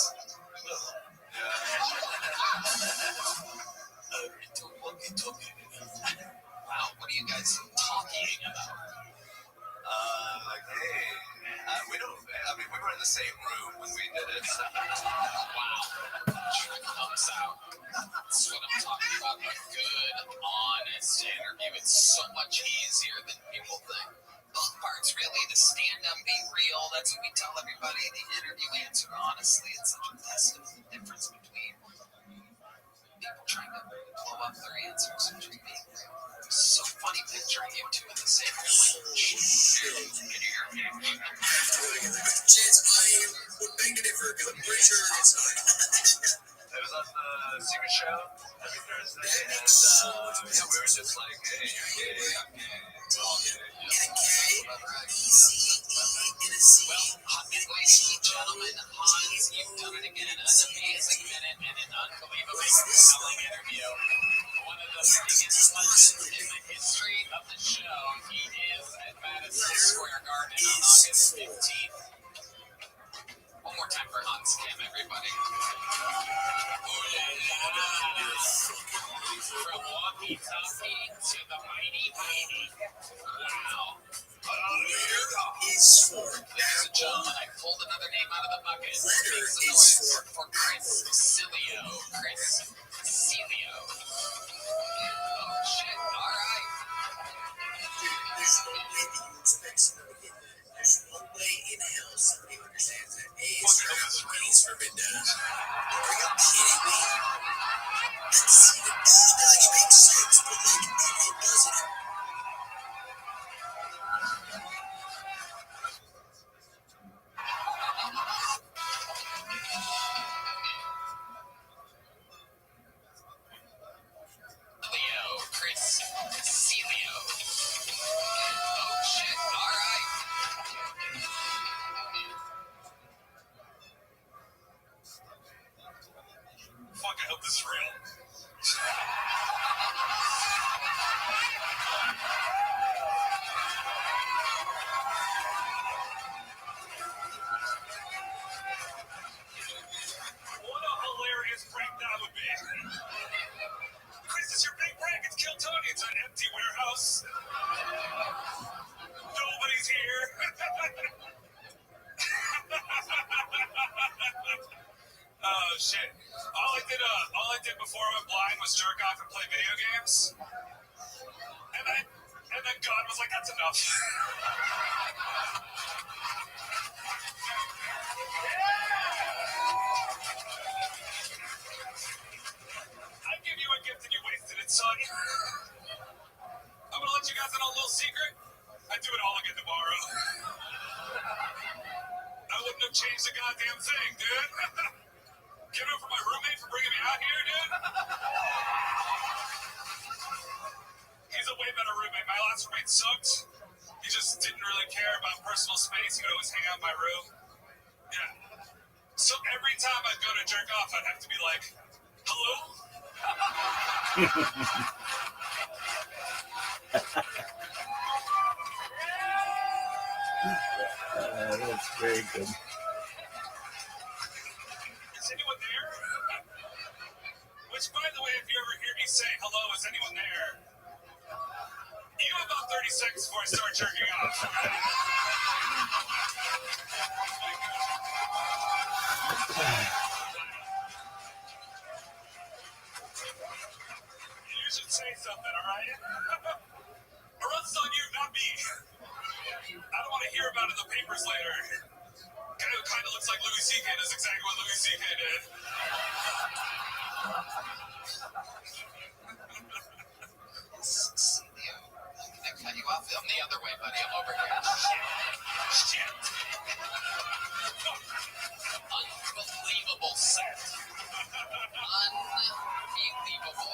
Walkie-talkie. Wow, what are you guys talking about? We were in the same room when we did it. So. Wow. Trick comes out. That's what I'm talking about. A good It's so much easier than people think. Both parts, really. The stand up, be real. That's what we tell everybody. The interview, answer honestly. It's such a test of the difference between people trying to blow up their answers and just being real. It's so funny picturing you two in the same room. Chance, I would beg to differ because I'm pretty sure it's not. I was on the Secret Show every Thursday, and yeah, we were just like, hey, ladies and gentlemen, Hans, you've done it again. An amazing minute and an unbelievably compelling interview. One of the biggest legends in the history of the show. He is at Madison Square Garden on August 15th. One more time for Hans Kim, everybody. From walkie-talkie to the mighty mighty. Wow. Ladies and gentlemen, I pulled another name out of the bucket. Make some noise for Chris Cilio. Chris Cilio. Oh, shit. All right. There's one way in hell somebody understands that. A is for apple, B is for vendetta. Are you kidding me? See, it makes sense, but like, it doesn't. Chris Cilio. Oh, shit. All right. Fuck, I hope this is real. What a hilarious prank that would be. Chris, it's your big prank. It's Kill Tony. It's an empty warehouse. Nobody's here. Oh, shit. All I did before I went blind was jerk off and play video games. And then God was like, that's enough. I give you a gift and you wasted it, son. I'm gonna let you guys in on a little secret. I do it all again tomorrow. I wouldn't have changed a goddamn thing, dude. Give it up for my roommate for bringing me out here, dude. He's a way better roommate. My last roommate sucked. He just didn't really care about personal space. He would always hang out in my room. Yeah. So every time I'd go to jerk off, I'd have to be like, hello? That's very good. Is anyone there? Which, by the way, if you ever hear me say hello, is anyone there? You have about 30 seconds before I start jerking off. You should say something, all right? Or else it's on you, not me. I don't want to hear about it in the papers later. Guy who kind of looks like Louis C.K. does exactly what Louis C.K. did. I cut you off. I'm the other way, buddy. I'm over here. Shit. Unbelievable set. Unbelievable.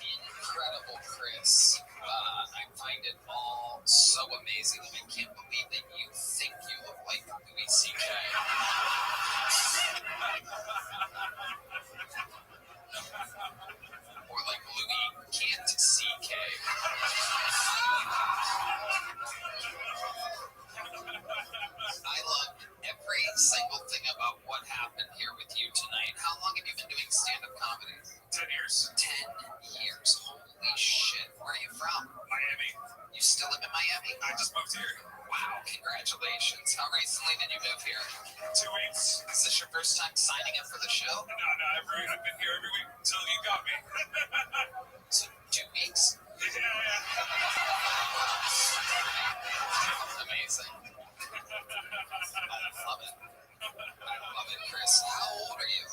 Incredible, Chris. I find it all so amazing. I can't believe that you think you look like Louis C.K. Or like Louis can't C.K. Congratulations. How recently did you move here? 2 weeks. Is this your first time signing up for the show? No, I've been here every week until you got me. So 2 weeks? Yeah. Amazing. I love it. I love it, Chris. How old are you?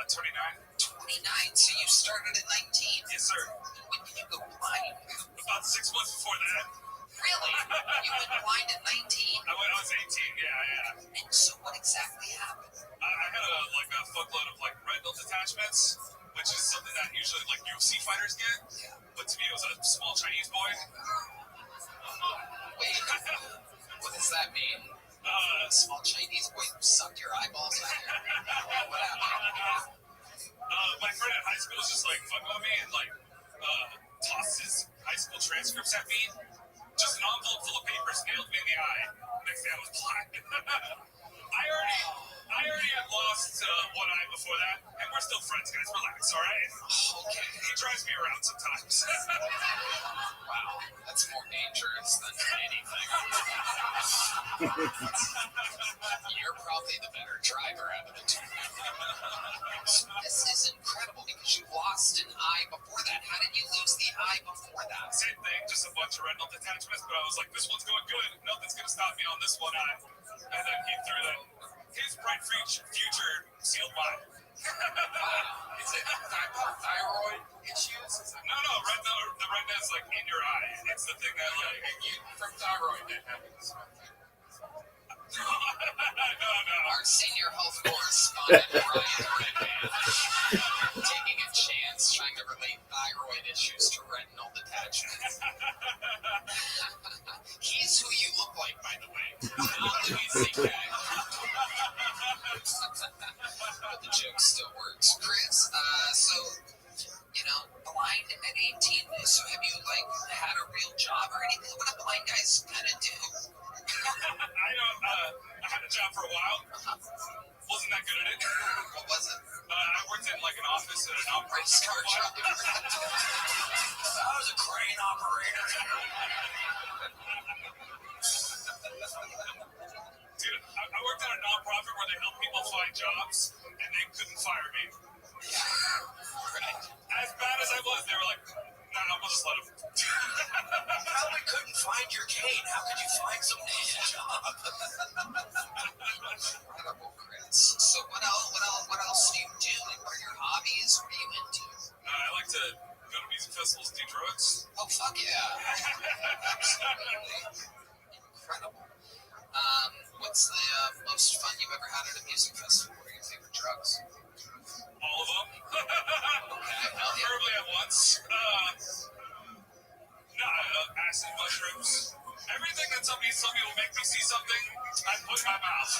29. 29. So you started at 19. Yes, sir. When did you go blind? About 6 months before that. Really? You went blind at 19? I was 18, yeah. And so what exactly happened? I had a fuckload of retinal detachments, which is something that usually UFC fighters get. Yeah. But to me, it was a small Chinese boy. Wait, what does that mean? A small Chinese boy sucked your eyeballs out? What happened? My friend in high school was just fucking with me and tossed his high school transcripts at me. Just an envelope full of papers, nailed me in the eye. Next day I was black. I already had lost one eye before that, and we're still friends, guys. Relax, all right? Okay. He drives me around sometimes. Wow, that's more dangerous than anything. You're probably the better driver out of the two. This is incredible because you lost an eye before that. How did you lose the eye before that? Same thing, just a bunch of retinal detachments, but I was like, this one's going good. Nothing's going to stop me on this one eye. And then he threw that. His bright future sealed mine. Wow. Is it thyroid issues? No, the retina is in your eye. It's the thing that from thyroid that happens. No. Our senior health correspondent, Ryan Redman, taking a chance trying to relate thyroid issues to retinal detachments. He's who you look like, by the way. Not Louis C.K. But the joke still works. Chris, blind at 18, so have you, had a real job or anything? What do blind guys kind of do? I had a job for a while. Wasn't that good at it. What was it? I worked in an office at an operating car shop. I was a crane operator. Dude, I worked at a nonprofit where they help people find jobs, and they couldn't fire me. Right. As bad as I was, they were like, nah, we'll just let them. Probably couldn't find your cane. How could you find some job? Incredible, Chris. So what else do you do? What are your hobbies? What are you into? I like to go to music festivals and do drugs. Oh, fuck yeah. Absolutely. Incredible. What's the most fun you've ever had at a music festival? What are your favorite drugs? All of them. Okay. Preferably at once. Acid mushrooms. Everything that some people will make me see something, I put in my mouth.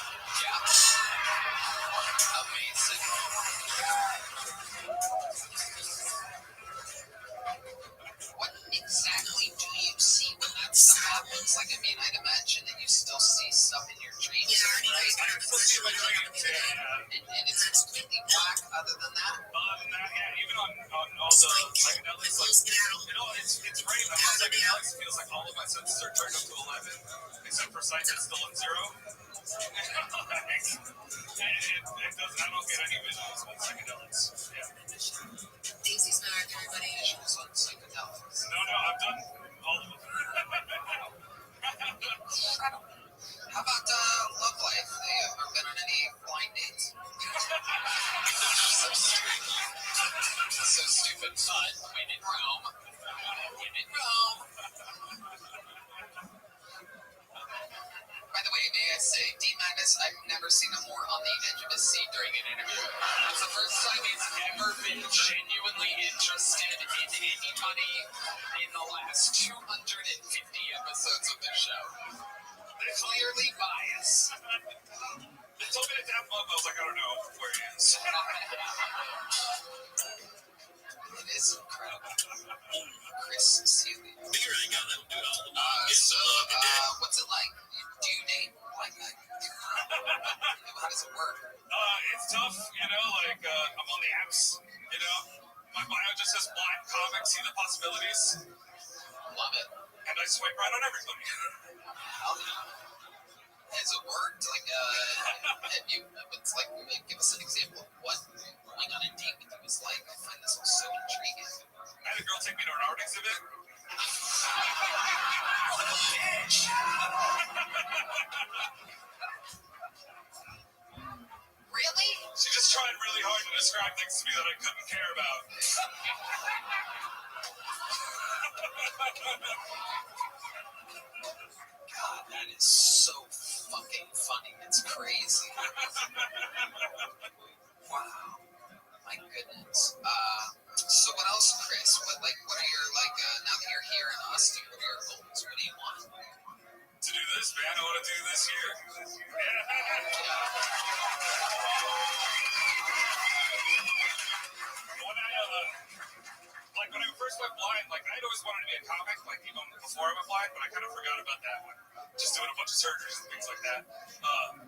Yeah. Amazing. What exactly do you see when that stuff happens? I'd imagine that you still see stuff in your dreams, right? I still see my dreams, yeah. And it's completely black other than that? Yeah, even on all the psychedelics, it's great. On psychedelics, it feels like all of my senses are turned up to 11, except for sight that's still on 0. It does. I don't get any visuals on psychedelics. Yeah. Daisy Smack, everybody. Visuals on psychedelics. No, I've done all of them. Incredible. How about love life? Have you ever been on any blind dates? So stupid, but when in Rome. By the way, may I say, D Magnus, I've never seen him more on the edge of his seat during an interview. It's the first time he's ever been genuinely interested in anybody in the last 250 episodes of the show. Clearly biased. They told me to tap him up. I was like, I don't know where he is. It is incredible. Chris Seeley. What's it like? Do you date like that? How does it work? It's tough, I'm on the apps, My bio just says blind comics, see the possibilities. Love it. And I swipe right on everybody. Hell yeah. Have you? It's like, give us an example of what going on a date with you was like. I find this all so intriguing. I had a girl take me to an art exhibit. What a bitch! Really? She just tried really hard to describe things to me that I couldn't care about. God, that is so fucking funny. It's crazy. Wow. My goodness. So what else, Chris? What are your, now that you're here in Austin, what are your goals? What do you want? To do this, man, I want to do this here. When I first went blind, I'd always wanted to be a comic, even before I went blind, but I kind of forgot about that one. Just doing a bunch of surgeries and things like that.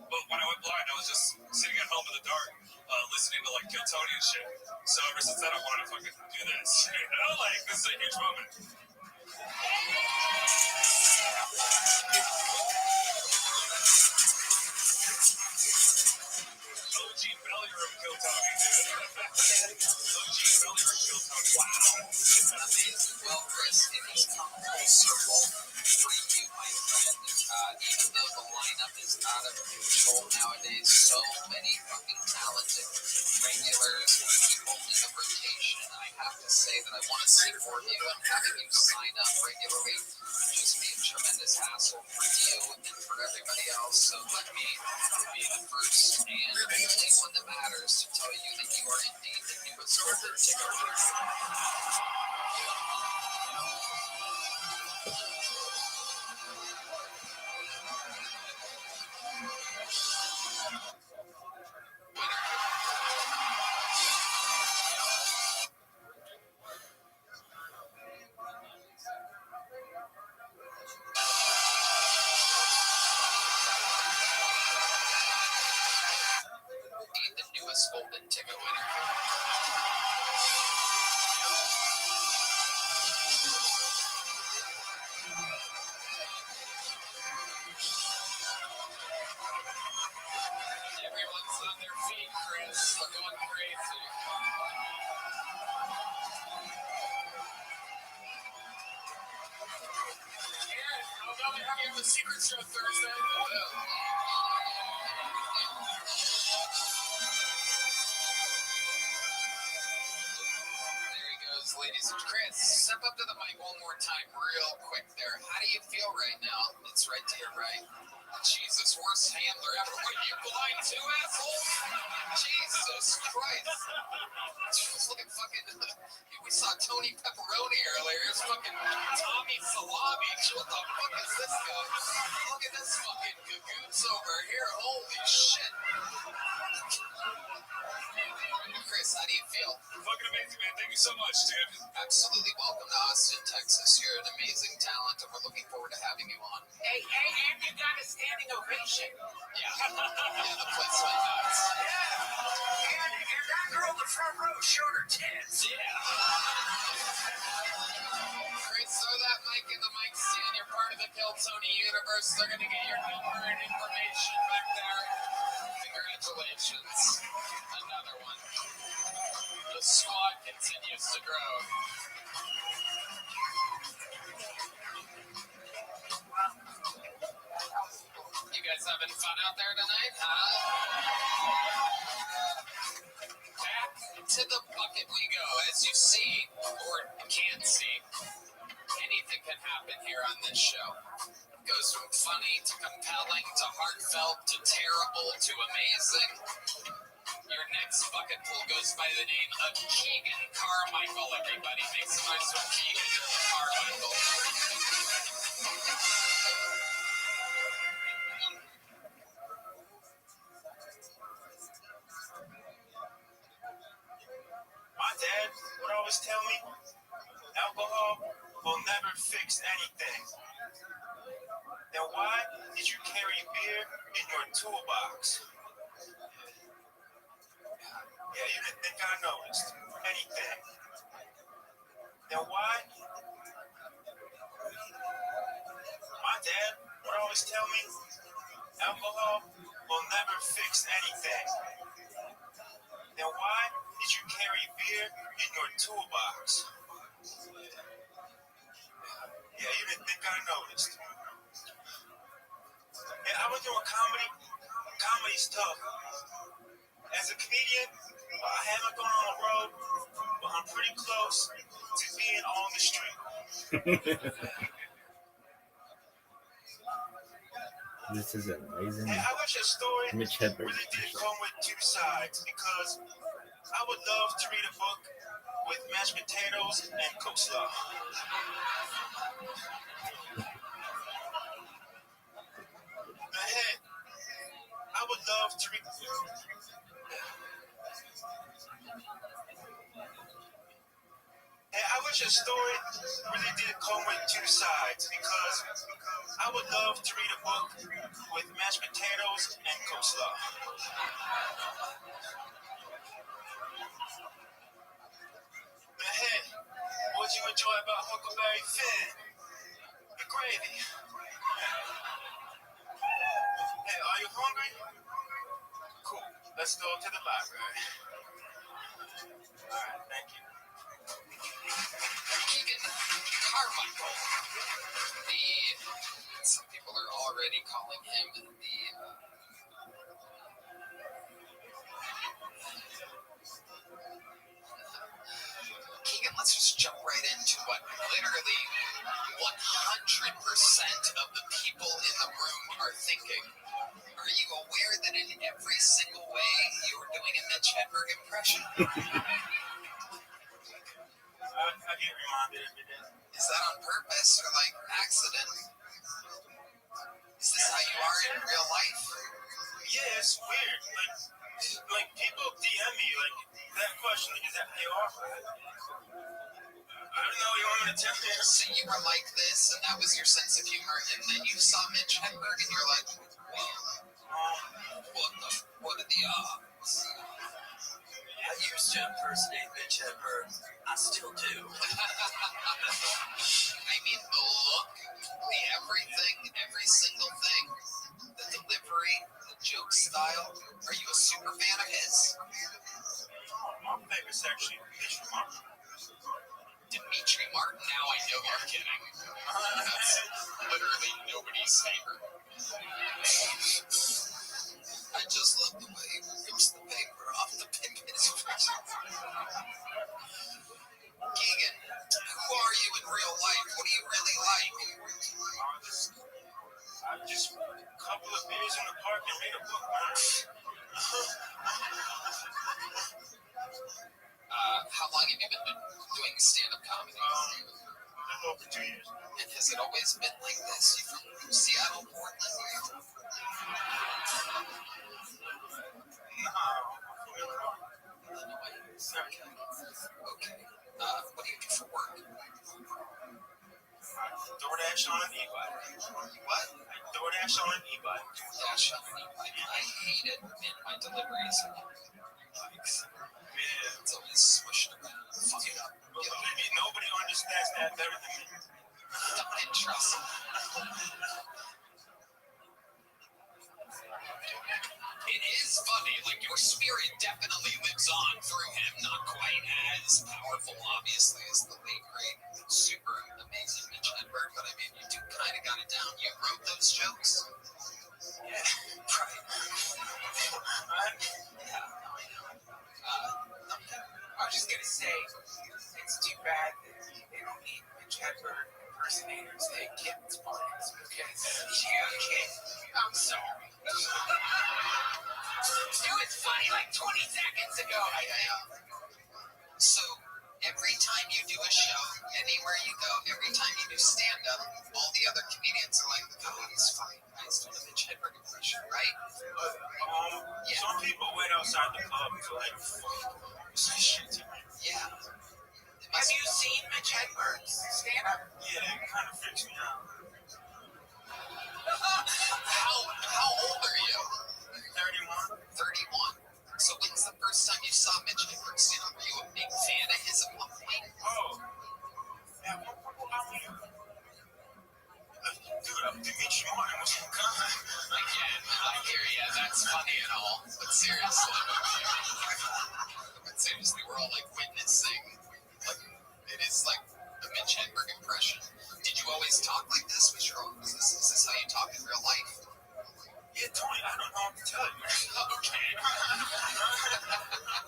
But when I went blind, I was just sitting at home in the dark, listening to Kill Tony and shit. So ever since then, I wanted to fucking do this. This is a huge moment. OG belly room Kill Tony, dude. OG belly room Kill Tony. Wow. Amazing. Well, Chris, it has come full circle for you, my friend. Even though the lineup is out of control nowadays, so many fucking talented regulars keep holding the rotation. I have to say that I want to support you, and having you sign up regularly would just be a tremendous hassle for you and for everybody else. So let me be the first and only one that matters to tell you that you are indeed the newest golden ticket winner. The newest golden ticket winner. Everyone's on their feet, Chris. They're going crazy. Aaron, how about we have a secret show Thursday? There he goes, ladies and Chris. Step up to the mic one more time, real quick there. How do you feel right now? It's right to your right. Jesus, worst handler ever. What are you, blind too, asshole? Jesus Christ. Look at fucking. We saw Tony Pepperoni earlier. It's fucking Tommy Salami. What the fuck is this guy? Look at this fucking gagoons over here. Holy shit. Chris, how do you feel? Fucking amazing, man. Thank you so much, dude. Absolutely welcome to Austin, Texas. You're an amazing talent, and we're looking forward to having you on. Hey, and you got a standing ovation. Yeah. Yeah, the place went nuts. Yeah. And that girl in the front row showed her tits. Yeah. Chris, throw that mic in the mic stand. You're part of the Kill Tony universe. They're going to get your number and information back there. Congratulations. Another one. The squad continues to grow. You guys having fun out there tonight, huh? Back to the bucket we go. As you see, or can't see, anything can happen here on this show. It goes from funny to compelling to heartfelt to terrible to amazing. Your next bucket pool goes by the name of Keegan Carmichael, everybody. Make some noise for Keegan Carmichael. My dad would always tell me, alcohol will never fix anything. Then why did you carry beer in your toolbox? Yeah, you didn't think I noticed anything. Then why? My dad would always tell me, alcohol will never fix anything. Then why did you carry beer in your toolbox? Yeah, you didn't think I noticed. Yeah, I was doing comedy. Comedy's tough. As a comedian, I haven't gone on the road, but I'm pretty close to being on the street. This is amazing. Hey, I wish a story Mitch Hedberg. really did come with two sides, because I would love to read a book with mashed potatoes and coleslaw. Hey, I would love to read. Hey, I wish a story really did come with two sides, because I would love to read a book with mashed potatoes and coleslaw. Hey, what'd you enjoy about Huckleberry Finn? The gravy. Hey, are you hungry? Cool. Let's go to the library. All right, thank you. Carmichael. Some people are already calling him the Keegan, let's just jump right into what literally 100% of the people in the room are thinking. Are you aware that in every single way you were doing a Mitch Hedberg impression? I get reminded every day. Is that on purpose or like accident? Is this how you are in real life? Yeah, it's weird. Like people DM me like that question. Like, is that how you are? I don't know. You want me to tell you? So you were like this, and that was your sense of humor, and then you saw Mitch Hedberg, and you're like, whoa, what are the odds? I used to impersonate Mitch Hedberg. I still do. I mean, the look, the everything, every single thing, the delivery, the joke style. Are you a super fan of his? My favorite's actually Dimitri Martin. Dimitri Martin? Now I know you're kidding. That's literally nobody's favorite. I just love the way he rips the paper off the paper. Keegan, who are you in real life? What do you really like? Just a couple of beers in the park and read a book, man. How long have you been doing stand-up comedy? Over 2 years. And has it always been like this? You from Seattle, Portland? Okay. What do you do for work? DoorDash on an e-bike. What? DoorDash on an e-bike. DoorDash on an e-bike. I hate it in my deliveries. Bikes. Yeah. It's always smushed around. Fuck it up. Nobody understands that better than me. Don't trust me. It is funny, like your spirit definitely lives on through him, not quite as powerful, obviously, as the late great, super amazing Mitch Hedberg, but I mean, you do kind of got it down. You wrote those jokes? Yeah, right. I was just gonna say, it's too bad that they don't need Mitch Hedberg impersonators at kids' parties, because I'm sorry. It was funny like 20 seconds ago. So, every time you do a show, anywhere you go, every time you do stand-up, all the other comedians are like, oh, he's fine. He's doing a Mitch Hedberg impression, right? Some people wait outside the club until like, say shit to me. Yeah. Have you seen Mitch Hedberg's stand-up? Yeah, it kind of freaks me out. How old are you? 31. 31. So when's the first time you saw Mitch Hedberg stand up? Were you a big fan of his at one point? Oh. Yeah, dude, Dimitri Martin was your guy. Again, I hear you. It's funny and all, but seriously, we're all like witnessing. Like, it is like the Mitch Hedberg impression. Did you always talk like this? Is this how you talk in real life? Yeah, Tony, I don't know what to tell you. Okay.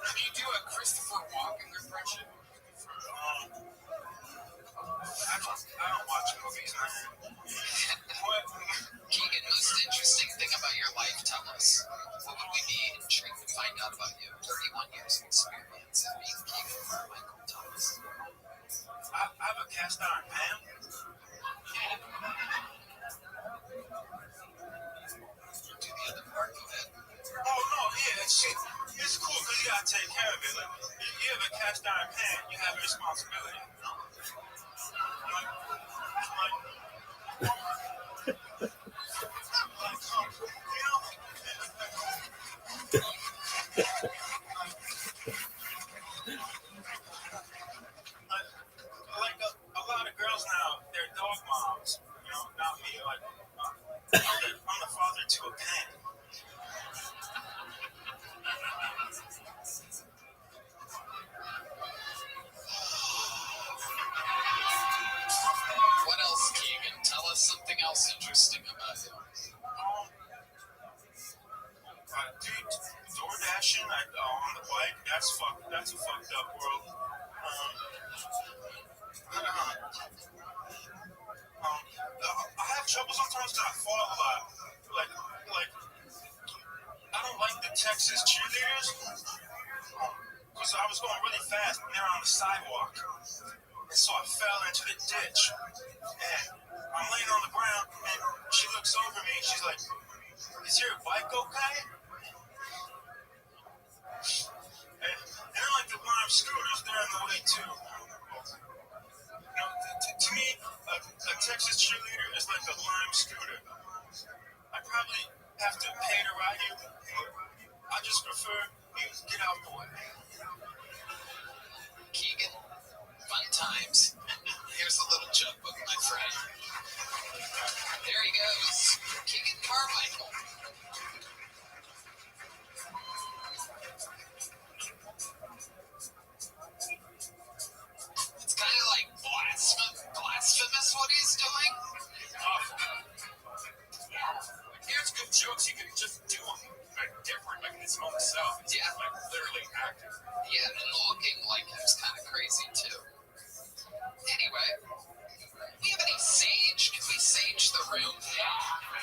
Can you do a Christopher Walken impression? I don't watch movies, man. What? Keegan, most interesting thing about your life, tell us. What would we be intrigued to find out about you? 31 years of experience of being Keegan Carmichael, tell us. I have a cast iron pan. Do the other part, go ahead. Oh, no, yeah, it's cool because you gotta take care of it. Like, you have a cast iron pan, you have a responsibility. Like a lot of girls now, they're dog moms. You know, not me. Like, I'm the father to a pan. What else, Keegan? Tell us something else interesting about you. Dude, door dashing on the bike, that's a fucked up world. I have trouble sometimes because I fall a lot. Like, I don't like the Texas cheerleaders because I was going really fast and they're on the sidewalk. And so I fell into the ditch. And I'm laying on the ground and she looks over me and she's like, "Is your bike okay?" And they're like the lime scooters, they're in the way too. You know, to me, a Texas cheerleader is like a lime scooter. I probably have to pay to ride you, but I just prefer you get out the way. Keegan, fun times. Here's a little joke book, my friend. There he goes, Keegan Carmichael. It's kind of like blasphemous what he's doing. Here's good jokes, you can just do them like different, like his own self. It's Yeah. like literally acting. Yeah, and looking like him's kind of crazy too. Anyway, we have any sage? Can we sage the room?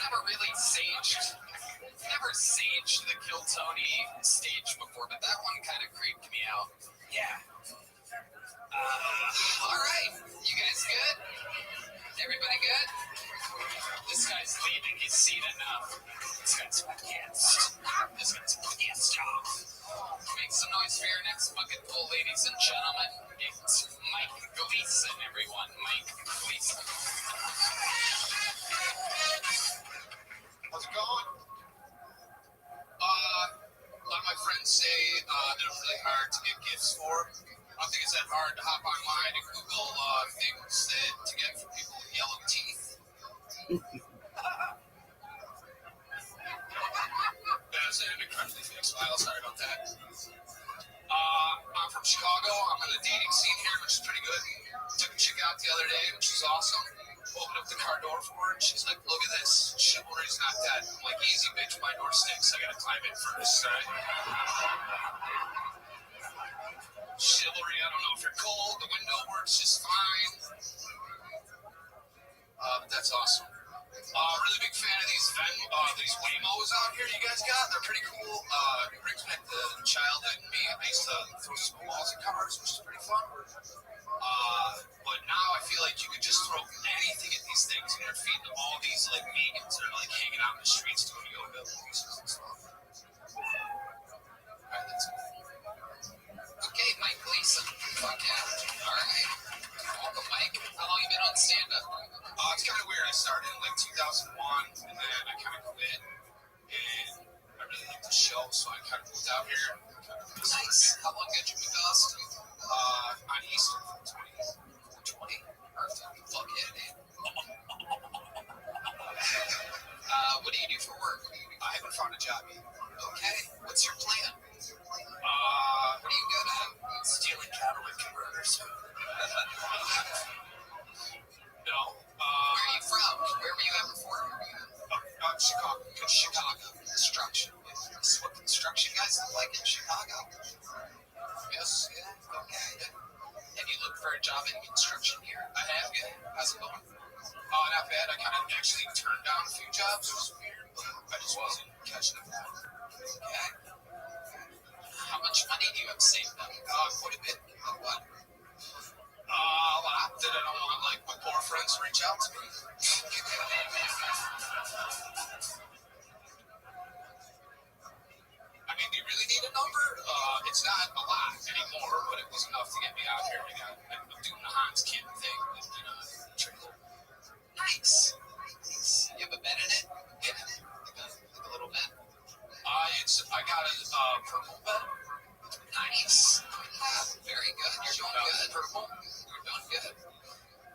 Never really saged. Never saged the Kill Tony stage before, but that one kind of creeped me out. Yeah. All right. You guys good? Everybody good? This guy's leaving. He's seen enough. This guy's pissed. This guy's pissed off. Make some noise for your next bucket pool, ladies and gentlemen. It's Mike Gleason, everyone. Mike Gleason. How's it going? A lot of my friends say that it's really hard to get gifts for. I don't think it's that hard to hop online and Google things to get for people with yellow teeth. That's an incredibly big smile. Sorry about that. I'm from Chicago. I'm in the dating scene here, which is pretty good. Took a chick out the other day, which was awesome. Opened up the car door for her, and she's like, "Look at this. Chivalry's not dead." I'm like, "Easy, bitch. My door stinks. I gotta climb it first, right?" Chivalry, I don't know if you're cold. The window works just fine. But that's awesome. Really big fan of these Waymos out here you guys got. They're pretty cool. It brings back the childhood in me. I used to throw snowballs at cars, which is pretty fun. But now I feel like you could just throw anything at these things and they're feeding all these like vegans that are like hanging out in the streets doing yoga poses and stuff. Alright, that's cool. Okay, Mike Gleason. Fuck yeah. All right. Welcome, Mike. How long you been on stand-up? It's kind of weird. I started in like 2001 and then I kind of quit. And I really liked the show, so I kind of moved out here. Nice. How long did you move to Austin? On Easter, 20. Perfect. Fuck yeah, dude. What do you do for work? I haven't found a job. Okay, what's your plan? What are you good at? Stealing catalytic converters. No. Where are you from? Where were you at before? Chicago. Chicago. Construction. This is what construction guys look like in Chicago. Yes. Yeah. Okay. Have you looked for a job in construction here? I have. Yeah. How's it going? Oh, not bad. I kind of actually turned down a few jobs. It was weird, but I just wasn't catching up. Okay. How much money do you have saved up? Quite a bit. What? A lot that I don't want, like, my poor friends to reach out to me. I mean, do you really need a number? It's not a lot anymore, but it was enough to get me out here. I'm doing the Hans Kid thing in a trailer. Nice. You have a bed in it? Yeah. Like a little bed? I got a purple bed. Nice. Very good. You're doing good. Purple. You're doing good.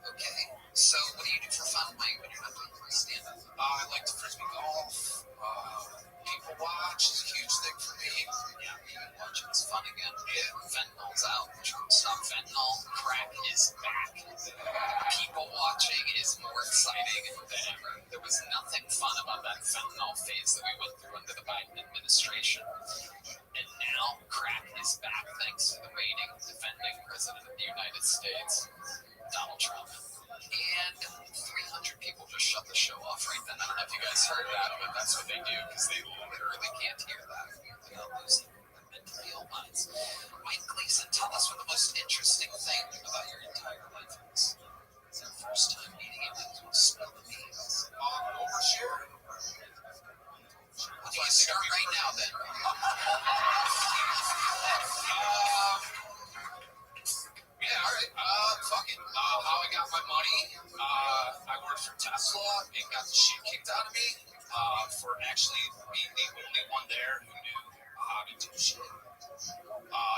Okay. So, what do you do for fun when you're not doing stand-up? I like to frisbee golf. People watch is a huge thing for me. Yeah, people watching is fun again. Yeah, fentanyl's out. Stop fentanyl. Crack is back. People watching is more exciting than ever. There was nothing fun about that fentanyl phase that we went through under the Biden administration. And now crack is back thanks to the reigning, defending president of the United States, Donald Trump. And 300 people just shut the show off right then. I don't know if you guys heard that, but that's what they do because they literally can't hear that. They'll lose their mentally ill minds. Mike Gleason, tell us what the most interesting thing about your entire life is. It's our first time meeting you. Spill the beans. Overshare. What do you start right now then? Yeah, all right. Fuck it. How I got my money? I worked for Tesla and got the shit kicked out of me for actually being the only one there who knew how to do shit.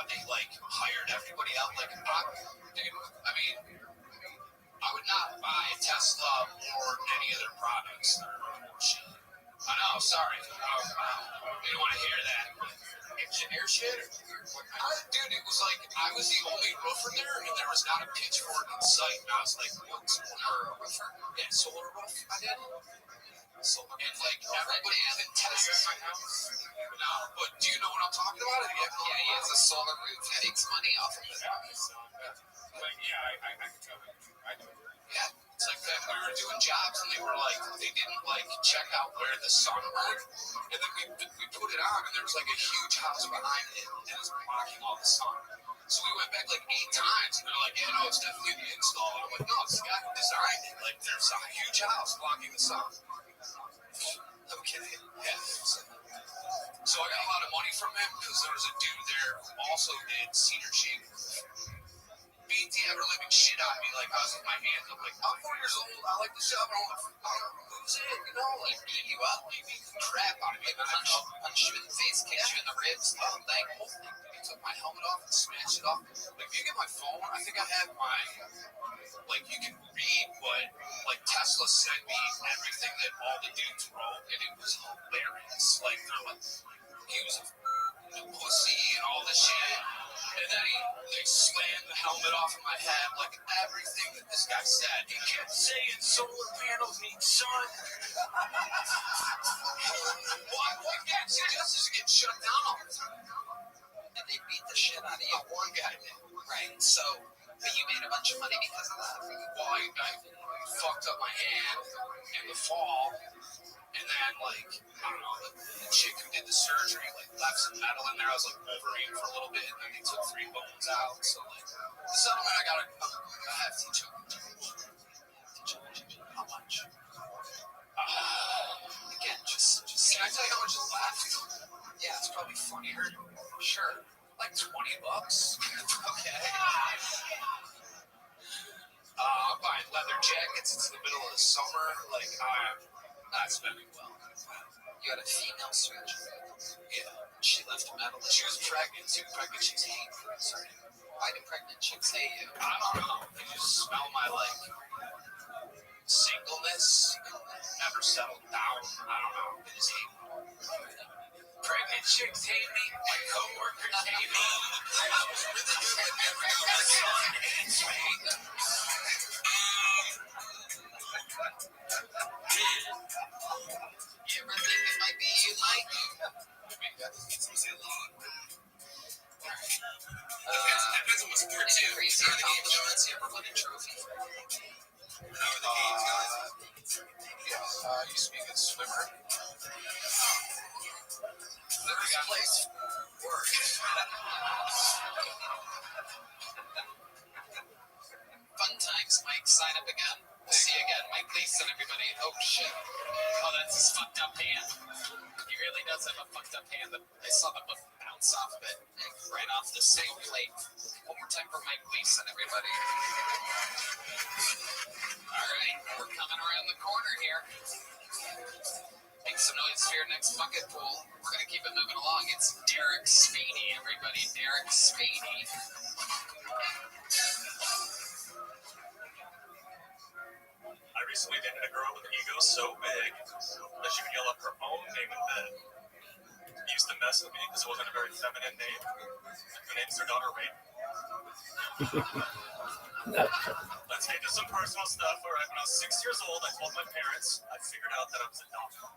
They like hired everybody out. Like, I mean, I would not buy Tesla or any other products that are bullshit. I know. Sorry. You don't want to hear that. Engineer shit? Dude, it was like I was the only roofer there, and there was not a pitchfork in sight. And I was like, "What? Solar roofer? Yeah, solar roof. I did. Solar, and like everybody in Texas right now. No, but do you know what I'm talking about? Yeah, he has a solar roof. He makes money off of it. But yeah, I can tell you. I do. Yeah. It's like that we were doing jobs and they were like, they didn't like check out where the sun went. And then we put it on and there was like a huge house behind it and it was blocking all the sun. So we went back like 8 times and they're like, yeah, no, it's definitely the install. And I'm like, no, it's the guy who designed it. Like there's a huge house blocking the sun. Okay. Yeah. So I got a lot of money from him because there was a dude there who also did cedar shake. BT ever living shit out of me. Like, I was with my hands. I'm like, I'm 4 years old. I like the shop. I don't lose it, you know? Like, beat you up. He beat the crap out of me. Punch you in the face, kick you in the ribs, the whole thing. He took my helmet off and smashed it off. Like, if you get my phone, I think I have my, like, you can read what, like, Tesla sent me everything that all the dudes wrote, and it was hilarious. Like, they're like, he was a pussy and all this shit. And then they slammed the helmet off of my head, like everything that this guy said. He kept saying solar panels need sun. What got suggestions to get shut down? And they beat the shit out of you. One guy did. Right. So, but you made a bunch of money because of that. Well, I fucked up my hand in the fall. And then, like, I don't know, the chick who did the surgery, like, left some metal in there. I was, like, Wolverine for a little bit, and then they took 3 bones out. So, like, the settlement, I got a hefty chunk. How much? Again, just can I tell you how much is left? Yeah, it's probably funnier. Sure. Like $20. Okay. I'm buying leather jackets. It's the middle of the summer. Like, I'm not spending well. You had a female surgeon. Yeah. She left metal. She was pregnant. She was hate. Sorry. Why did pregnant chicks hate you? I don't know. They just smell my, like, singleness. Never settled down. I don't know. They just hate me. chicks hate me. My coworkers hate me. I was really good with every other son hates me. You ever think it might be you, Mike? That means a lot. Depends on what sport too. Crazy accomplishments. You ever win a trophy? How are the games, guys? I used to be a good swimmer. First place. Work. Fun times, Mike. Sign up again. We'll see you again. Mike Gleason, everybody. Oh, shit. Oh, that's his fucked up hand. He really does have a fucked up hand. I saw the bounce off of it. Right off the same plate. One more time for Mike Gleason, everybody. All right. We're coming around the corner here. Make some noise for your next bucket pool. We're going to keep it moving along. It's Derek Spady, everybody. Derek Spady. I recently dated a girl with an ego so big that she would yell up her own name in bed. She used to mess with me because it wasn't a very feminine name. Her name's her daughter, Ray. Let's get into some personal stuff. All right, when I was 6 years old, I told my parents I figured out that I was adopted.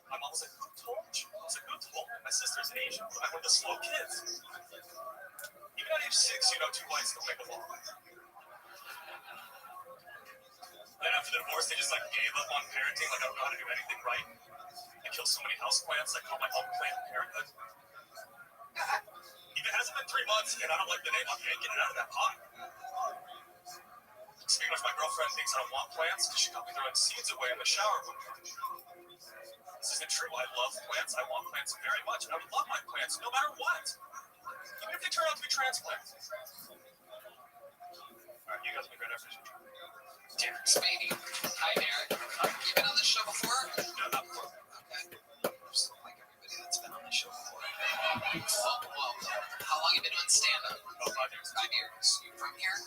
My mom was like, who told you? I was like, who told me? My sister's Asian, but I went to slow kids. Even at age 6, you know, 2 whites don't make a law. Then after the divorce, they just like gave up on parenting, like I don't know how to do anything right. I killed so many houseplants, I call my home plant parenthood. It hasn't been 3 months, and I don't like the name. I can't get it out of that pot. Speaking of, my girlfriend thinks I don't want plants because she got me throwing seeds away in the shower one time. This isn't true. I love plants. I want plants very much, and I would love my plants no matter what. Even if they turn out to be transplants. All right, you guys have been great efforts. Derek Spady. Hi, Derek. You been on this show before? No, not before. Okay. Just like everybody that's been on the show before. Well, how long have you been doing stand-up? About 5 years. 5 years. You from here?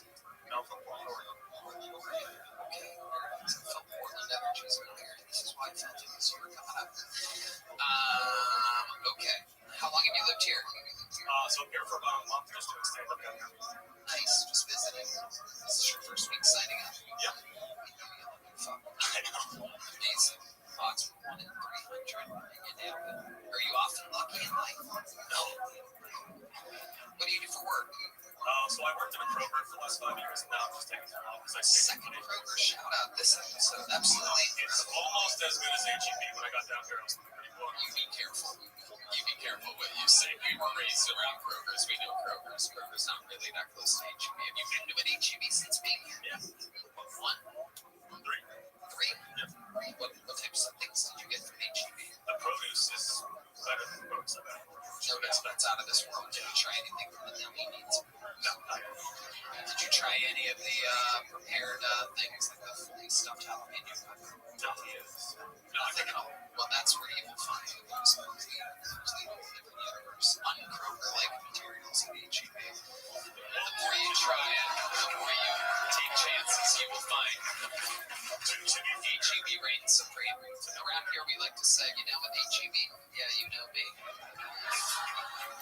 No, from Portland. Okay. Felt Portland energies earlier. This is why I felt it was you were coming up. Okay. How long have you lived here? So I'm here for about a month, just doing stand-up down here. Nice. Just visiting. This is your first week signing up? Yeah. I know. Amazing. Odds 1 in 300. You nailed it. Are you often lucky in life? No. What do you do for work? So I worked in a Kroger for the last 5 years, and now I'm just taking time off because I stayed. Second Kroger shout out this episode. Absolutely. It's almost as good as HEB. When I got down here, I was pretty cool. You be careful. You be careful what you say. We were raised around Kroger's. We know Kroger's. Kroger's not really that close to HEB. Have you been to an HEB since being here? Yeah. One? 3. 3? Yeah. What types of things did you get from HEB? The produce is better than the produce I've had. No, that's out of this world. Did you try anything from the deli meats? No, not yet. Did you try any of the prepared things like the fully stuffed jalapeno pepper? Nothing at all. Well, that's where you will find those complete different universe, un-Kroger-like materials at HEB. The more you try it, the more you take chances you will find. HEB reigns supreme. Around here, we like to say, you know with HEB? Yeah, you know me.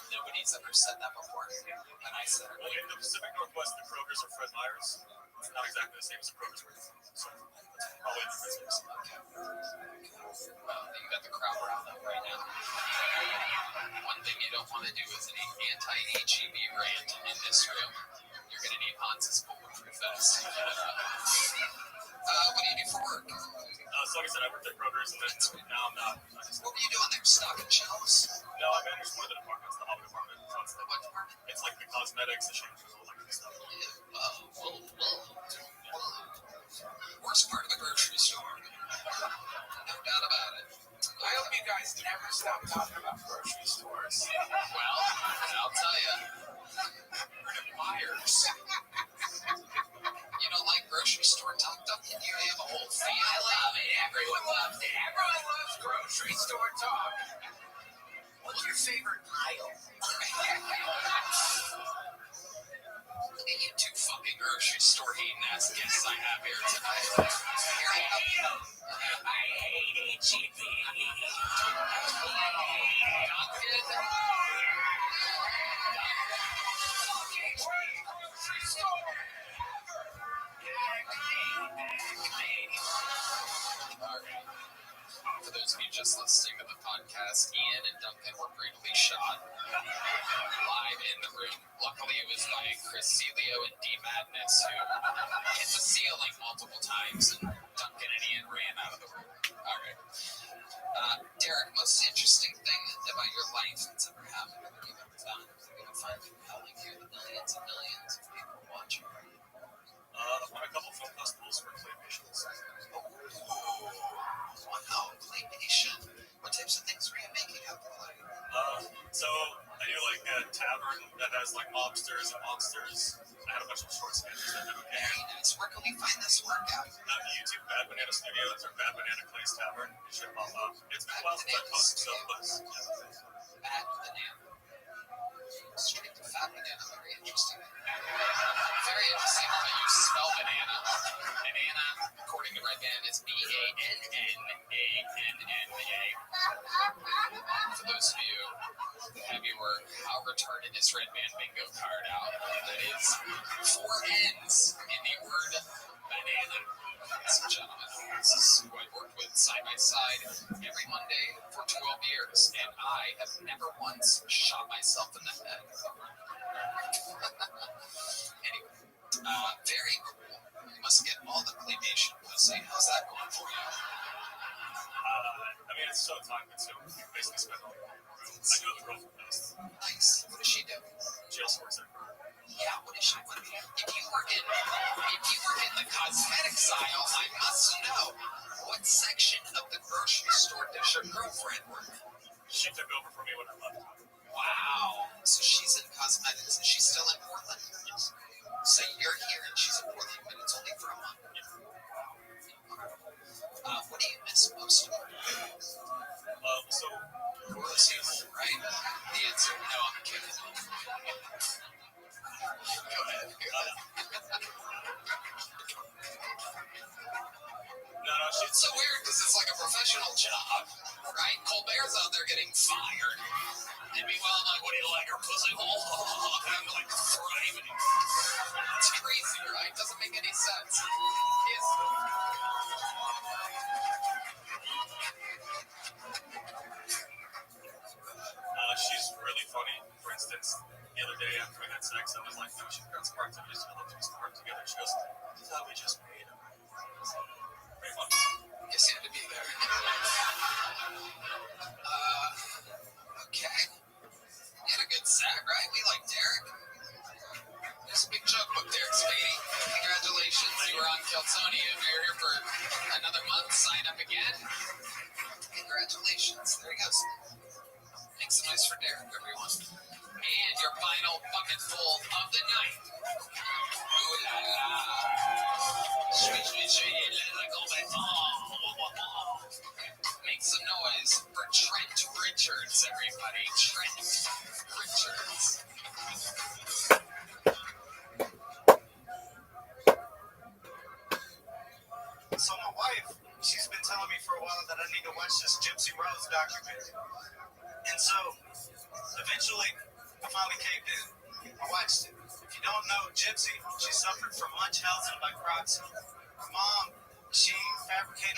Nobody's ever said that before, and I said it. Well, in the Pacific Northwest, the Krogers are Fred Meyer's. It's not exactly the same as the Krogers were. So that's probably the difference. Well, you got the crowd riled up right now. One thing you don't want to do is an anti-HEB rant in this room. You're going to need Hans's bulletproof vest. What do you do for work? So like I said, I worked at Kroger's, and then now I'm not. What were you doing there? Stocking shelves? No, I managed one of the departments, the hobby department. So What department? it's like the cosmetics, the shampoos, all that kind of stuff. Worst part of the grocery store. No doubt about it. I hope you guys never stop talking about grocery stores. Well, I'll tell you. Myers. You don't like grocery store talk, don't you? You have a whole family. I love it. Everyone loves it. Everyone loves grocery store talk. What's your favorite aisle? Look at you two fucking grocery store hating ass guests I have here tonight. I hate HEB. Duncan. For those of you just listening to the podcast, Ian and Duncan were brutally shot live in the room. Luckily, it was by Chris Celio and D Madness, who hit the ceiling multiple times, and Duncan and Ian ran out of the room. All right. Derek, most interesting thing about your life that's ever happened that you've ever done that you find compelling here, the millions and millions of people watching. I've won a couple film festivals for claymations. Wow, claymation. What types of things were you making out the clay? So I do like a tavern that has like mobsters and monsters. I had a bunch of short sketches that did okay. Very nice. Where can we find this work at? YouTube Bad Banana Studios or Bad Banana Clay's Tavern. It should pop up. It's been a while since I posted stuff, but Bad Banana. Straight to Fat Banana. Very interesting. Very interesting how you spell banana. Banana, according to Redman, is B-A-N-N-A-N-N-A. For those of you who have your how retarded is Redman bingo card out, that is 4 N's in the word banana. Ladies and gentlemen, this is who I worked with side by side every Monday for 12 years, and I have never once shot myself in the head. Anyway, very cool. You must get all the claymation pussy. How's that going for you? I mean, it's so time consuming. You basically spend all the time. I do have a girlfriend best. Nice. What does she do? She also works there. Yeah, what is she? If you were in the cosmetics aisle, I must know what section of the grocery store does your girlfriend work? She took over for me when I left. Wow. So she's in cosmetics. Is she still in Portland? Yes. So you're here and she's in Portland, but it's only for a month. Yeah. What do you miss most about her? So Pussies, right? The answer, no, I'm kidding. Go ahead. No, it's so weird because it's like a professional job, right? Colbert's out there getting fired. And meanwhile, I'm like, what do you like, her pussy? Oh, I'm like thriving. It's crazy, right? Doesn't make any sense. She's really funny. For instance, the other day after we had sex, I was like, no, she's got some activities. We'd love to do some work together. She goes, this is how we just made them. Very fun. Guess you had to be there. Okay. You had a good set, right? We like Derek. There's a big joke book, Derek Spady. Congratulations. You were on Keltonia. If you're here for another month, sign up again. Congratulations. There he goes. Make some noise for Derek, everyone. And your final bucket full of the night. Ooh la la. Sweet, sweet, sweet. Make some noise for Trent Richards, everybody. Trent Richards. So my wife, she's been telling me for a while that I need to watch this Gypsy Rose documentary. And so, eventually, I finally caved in. I watched it. If you don't know Gypsy, she suffered from Munchausen by proxy. Her mom, she fabricated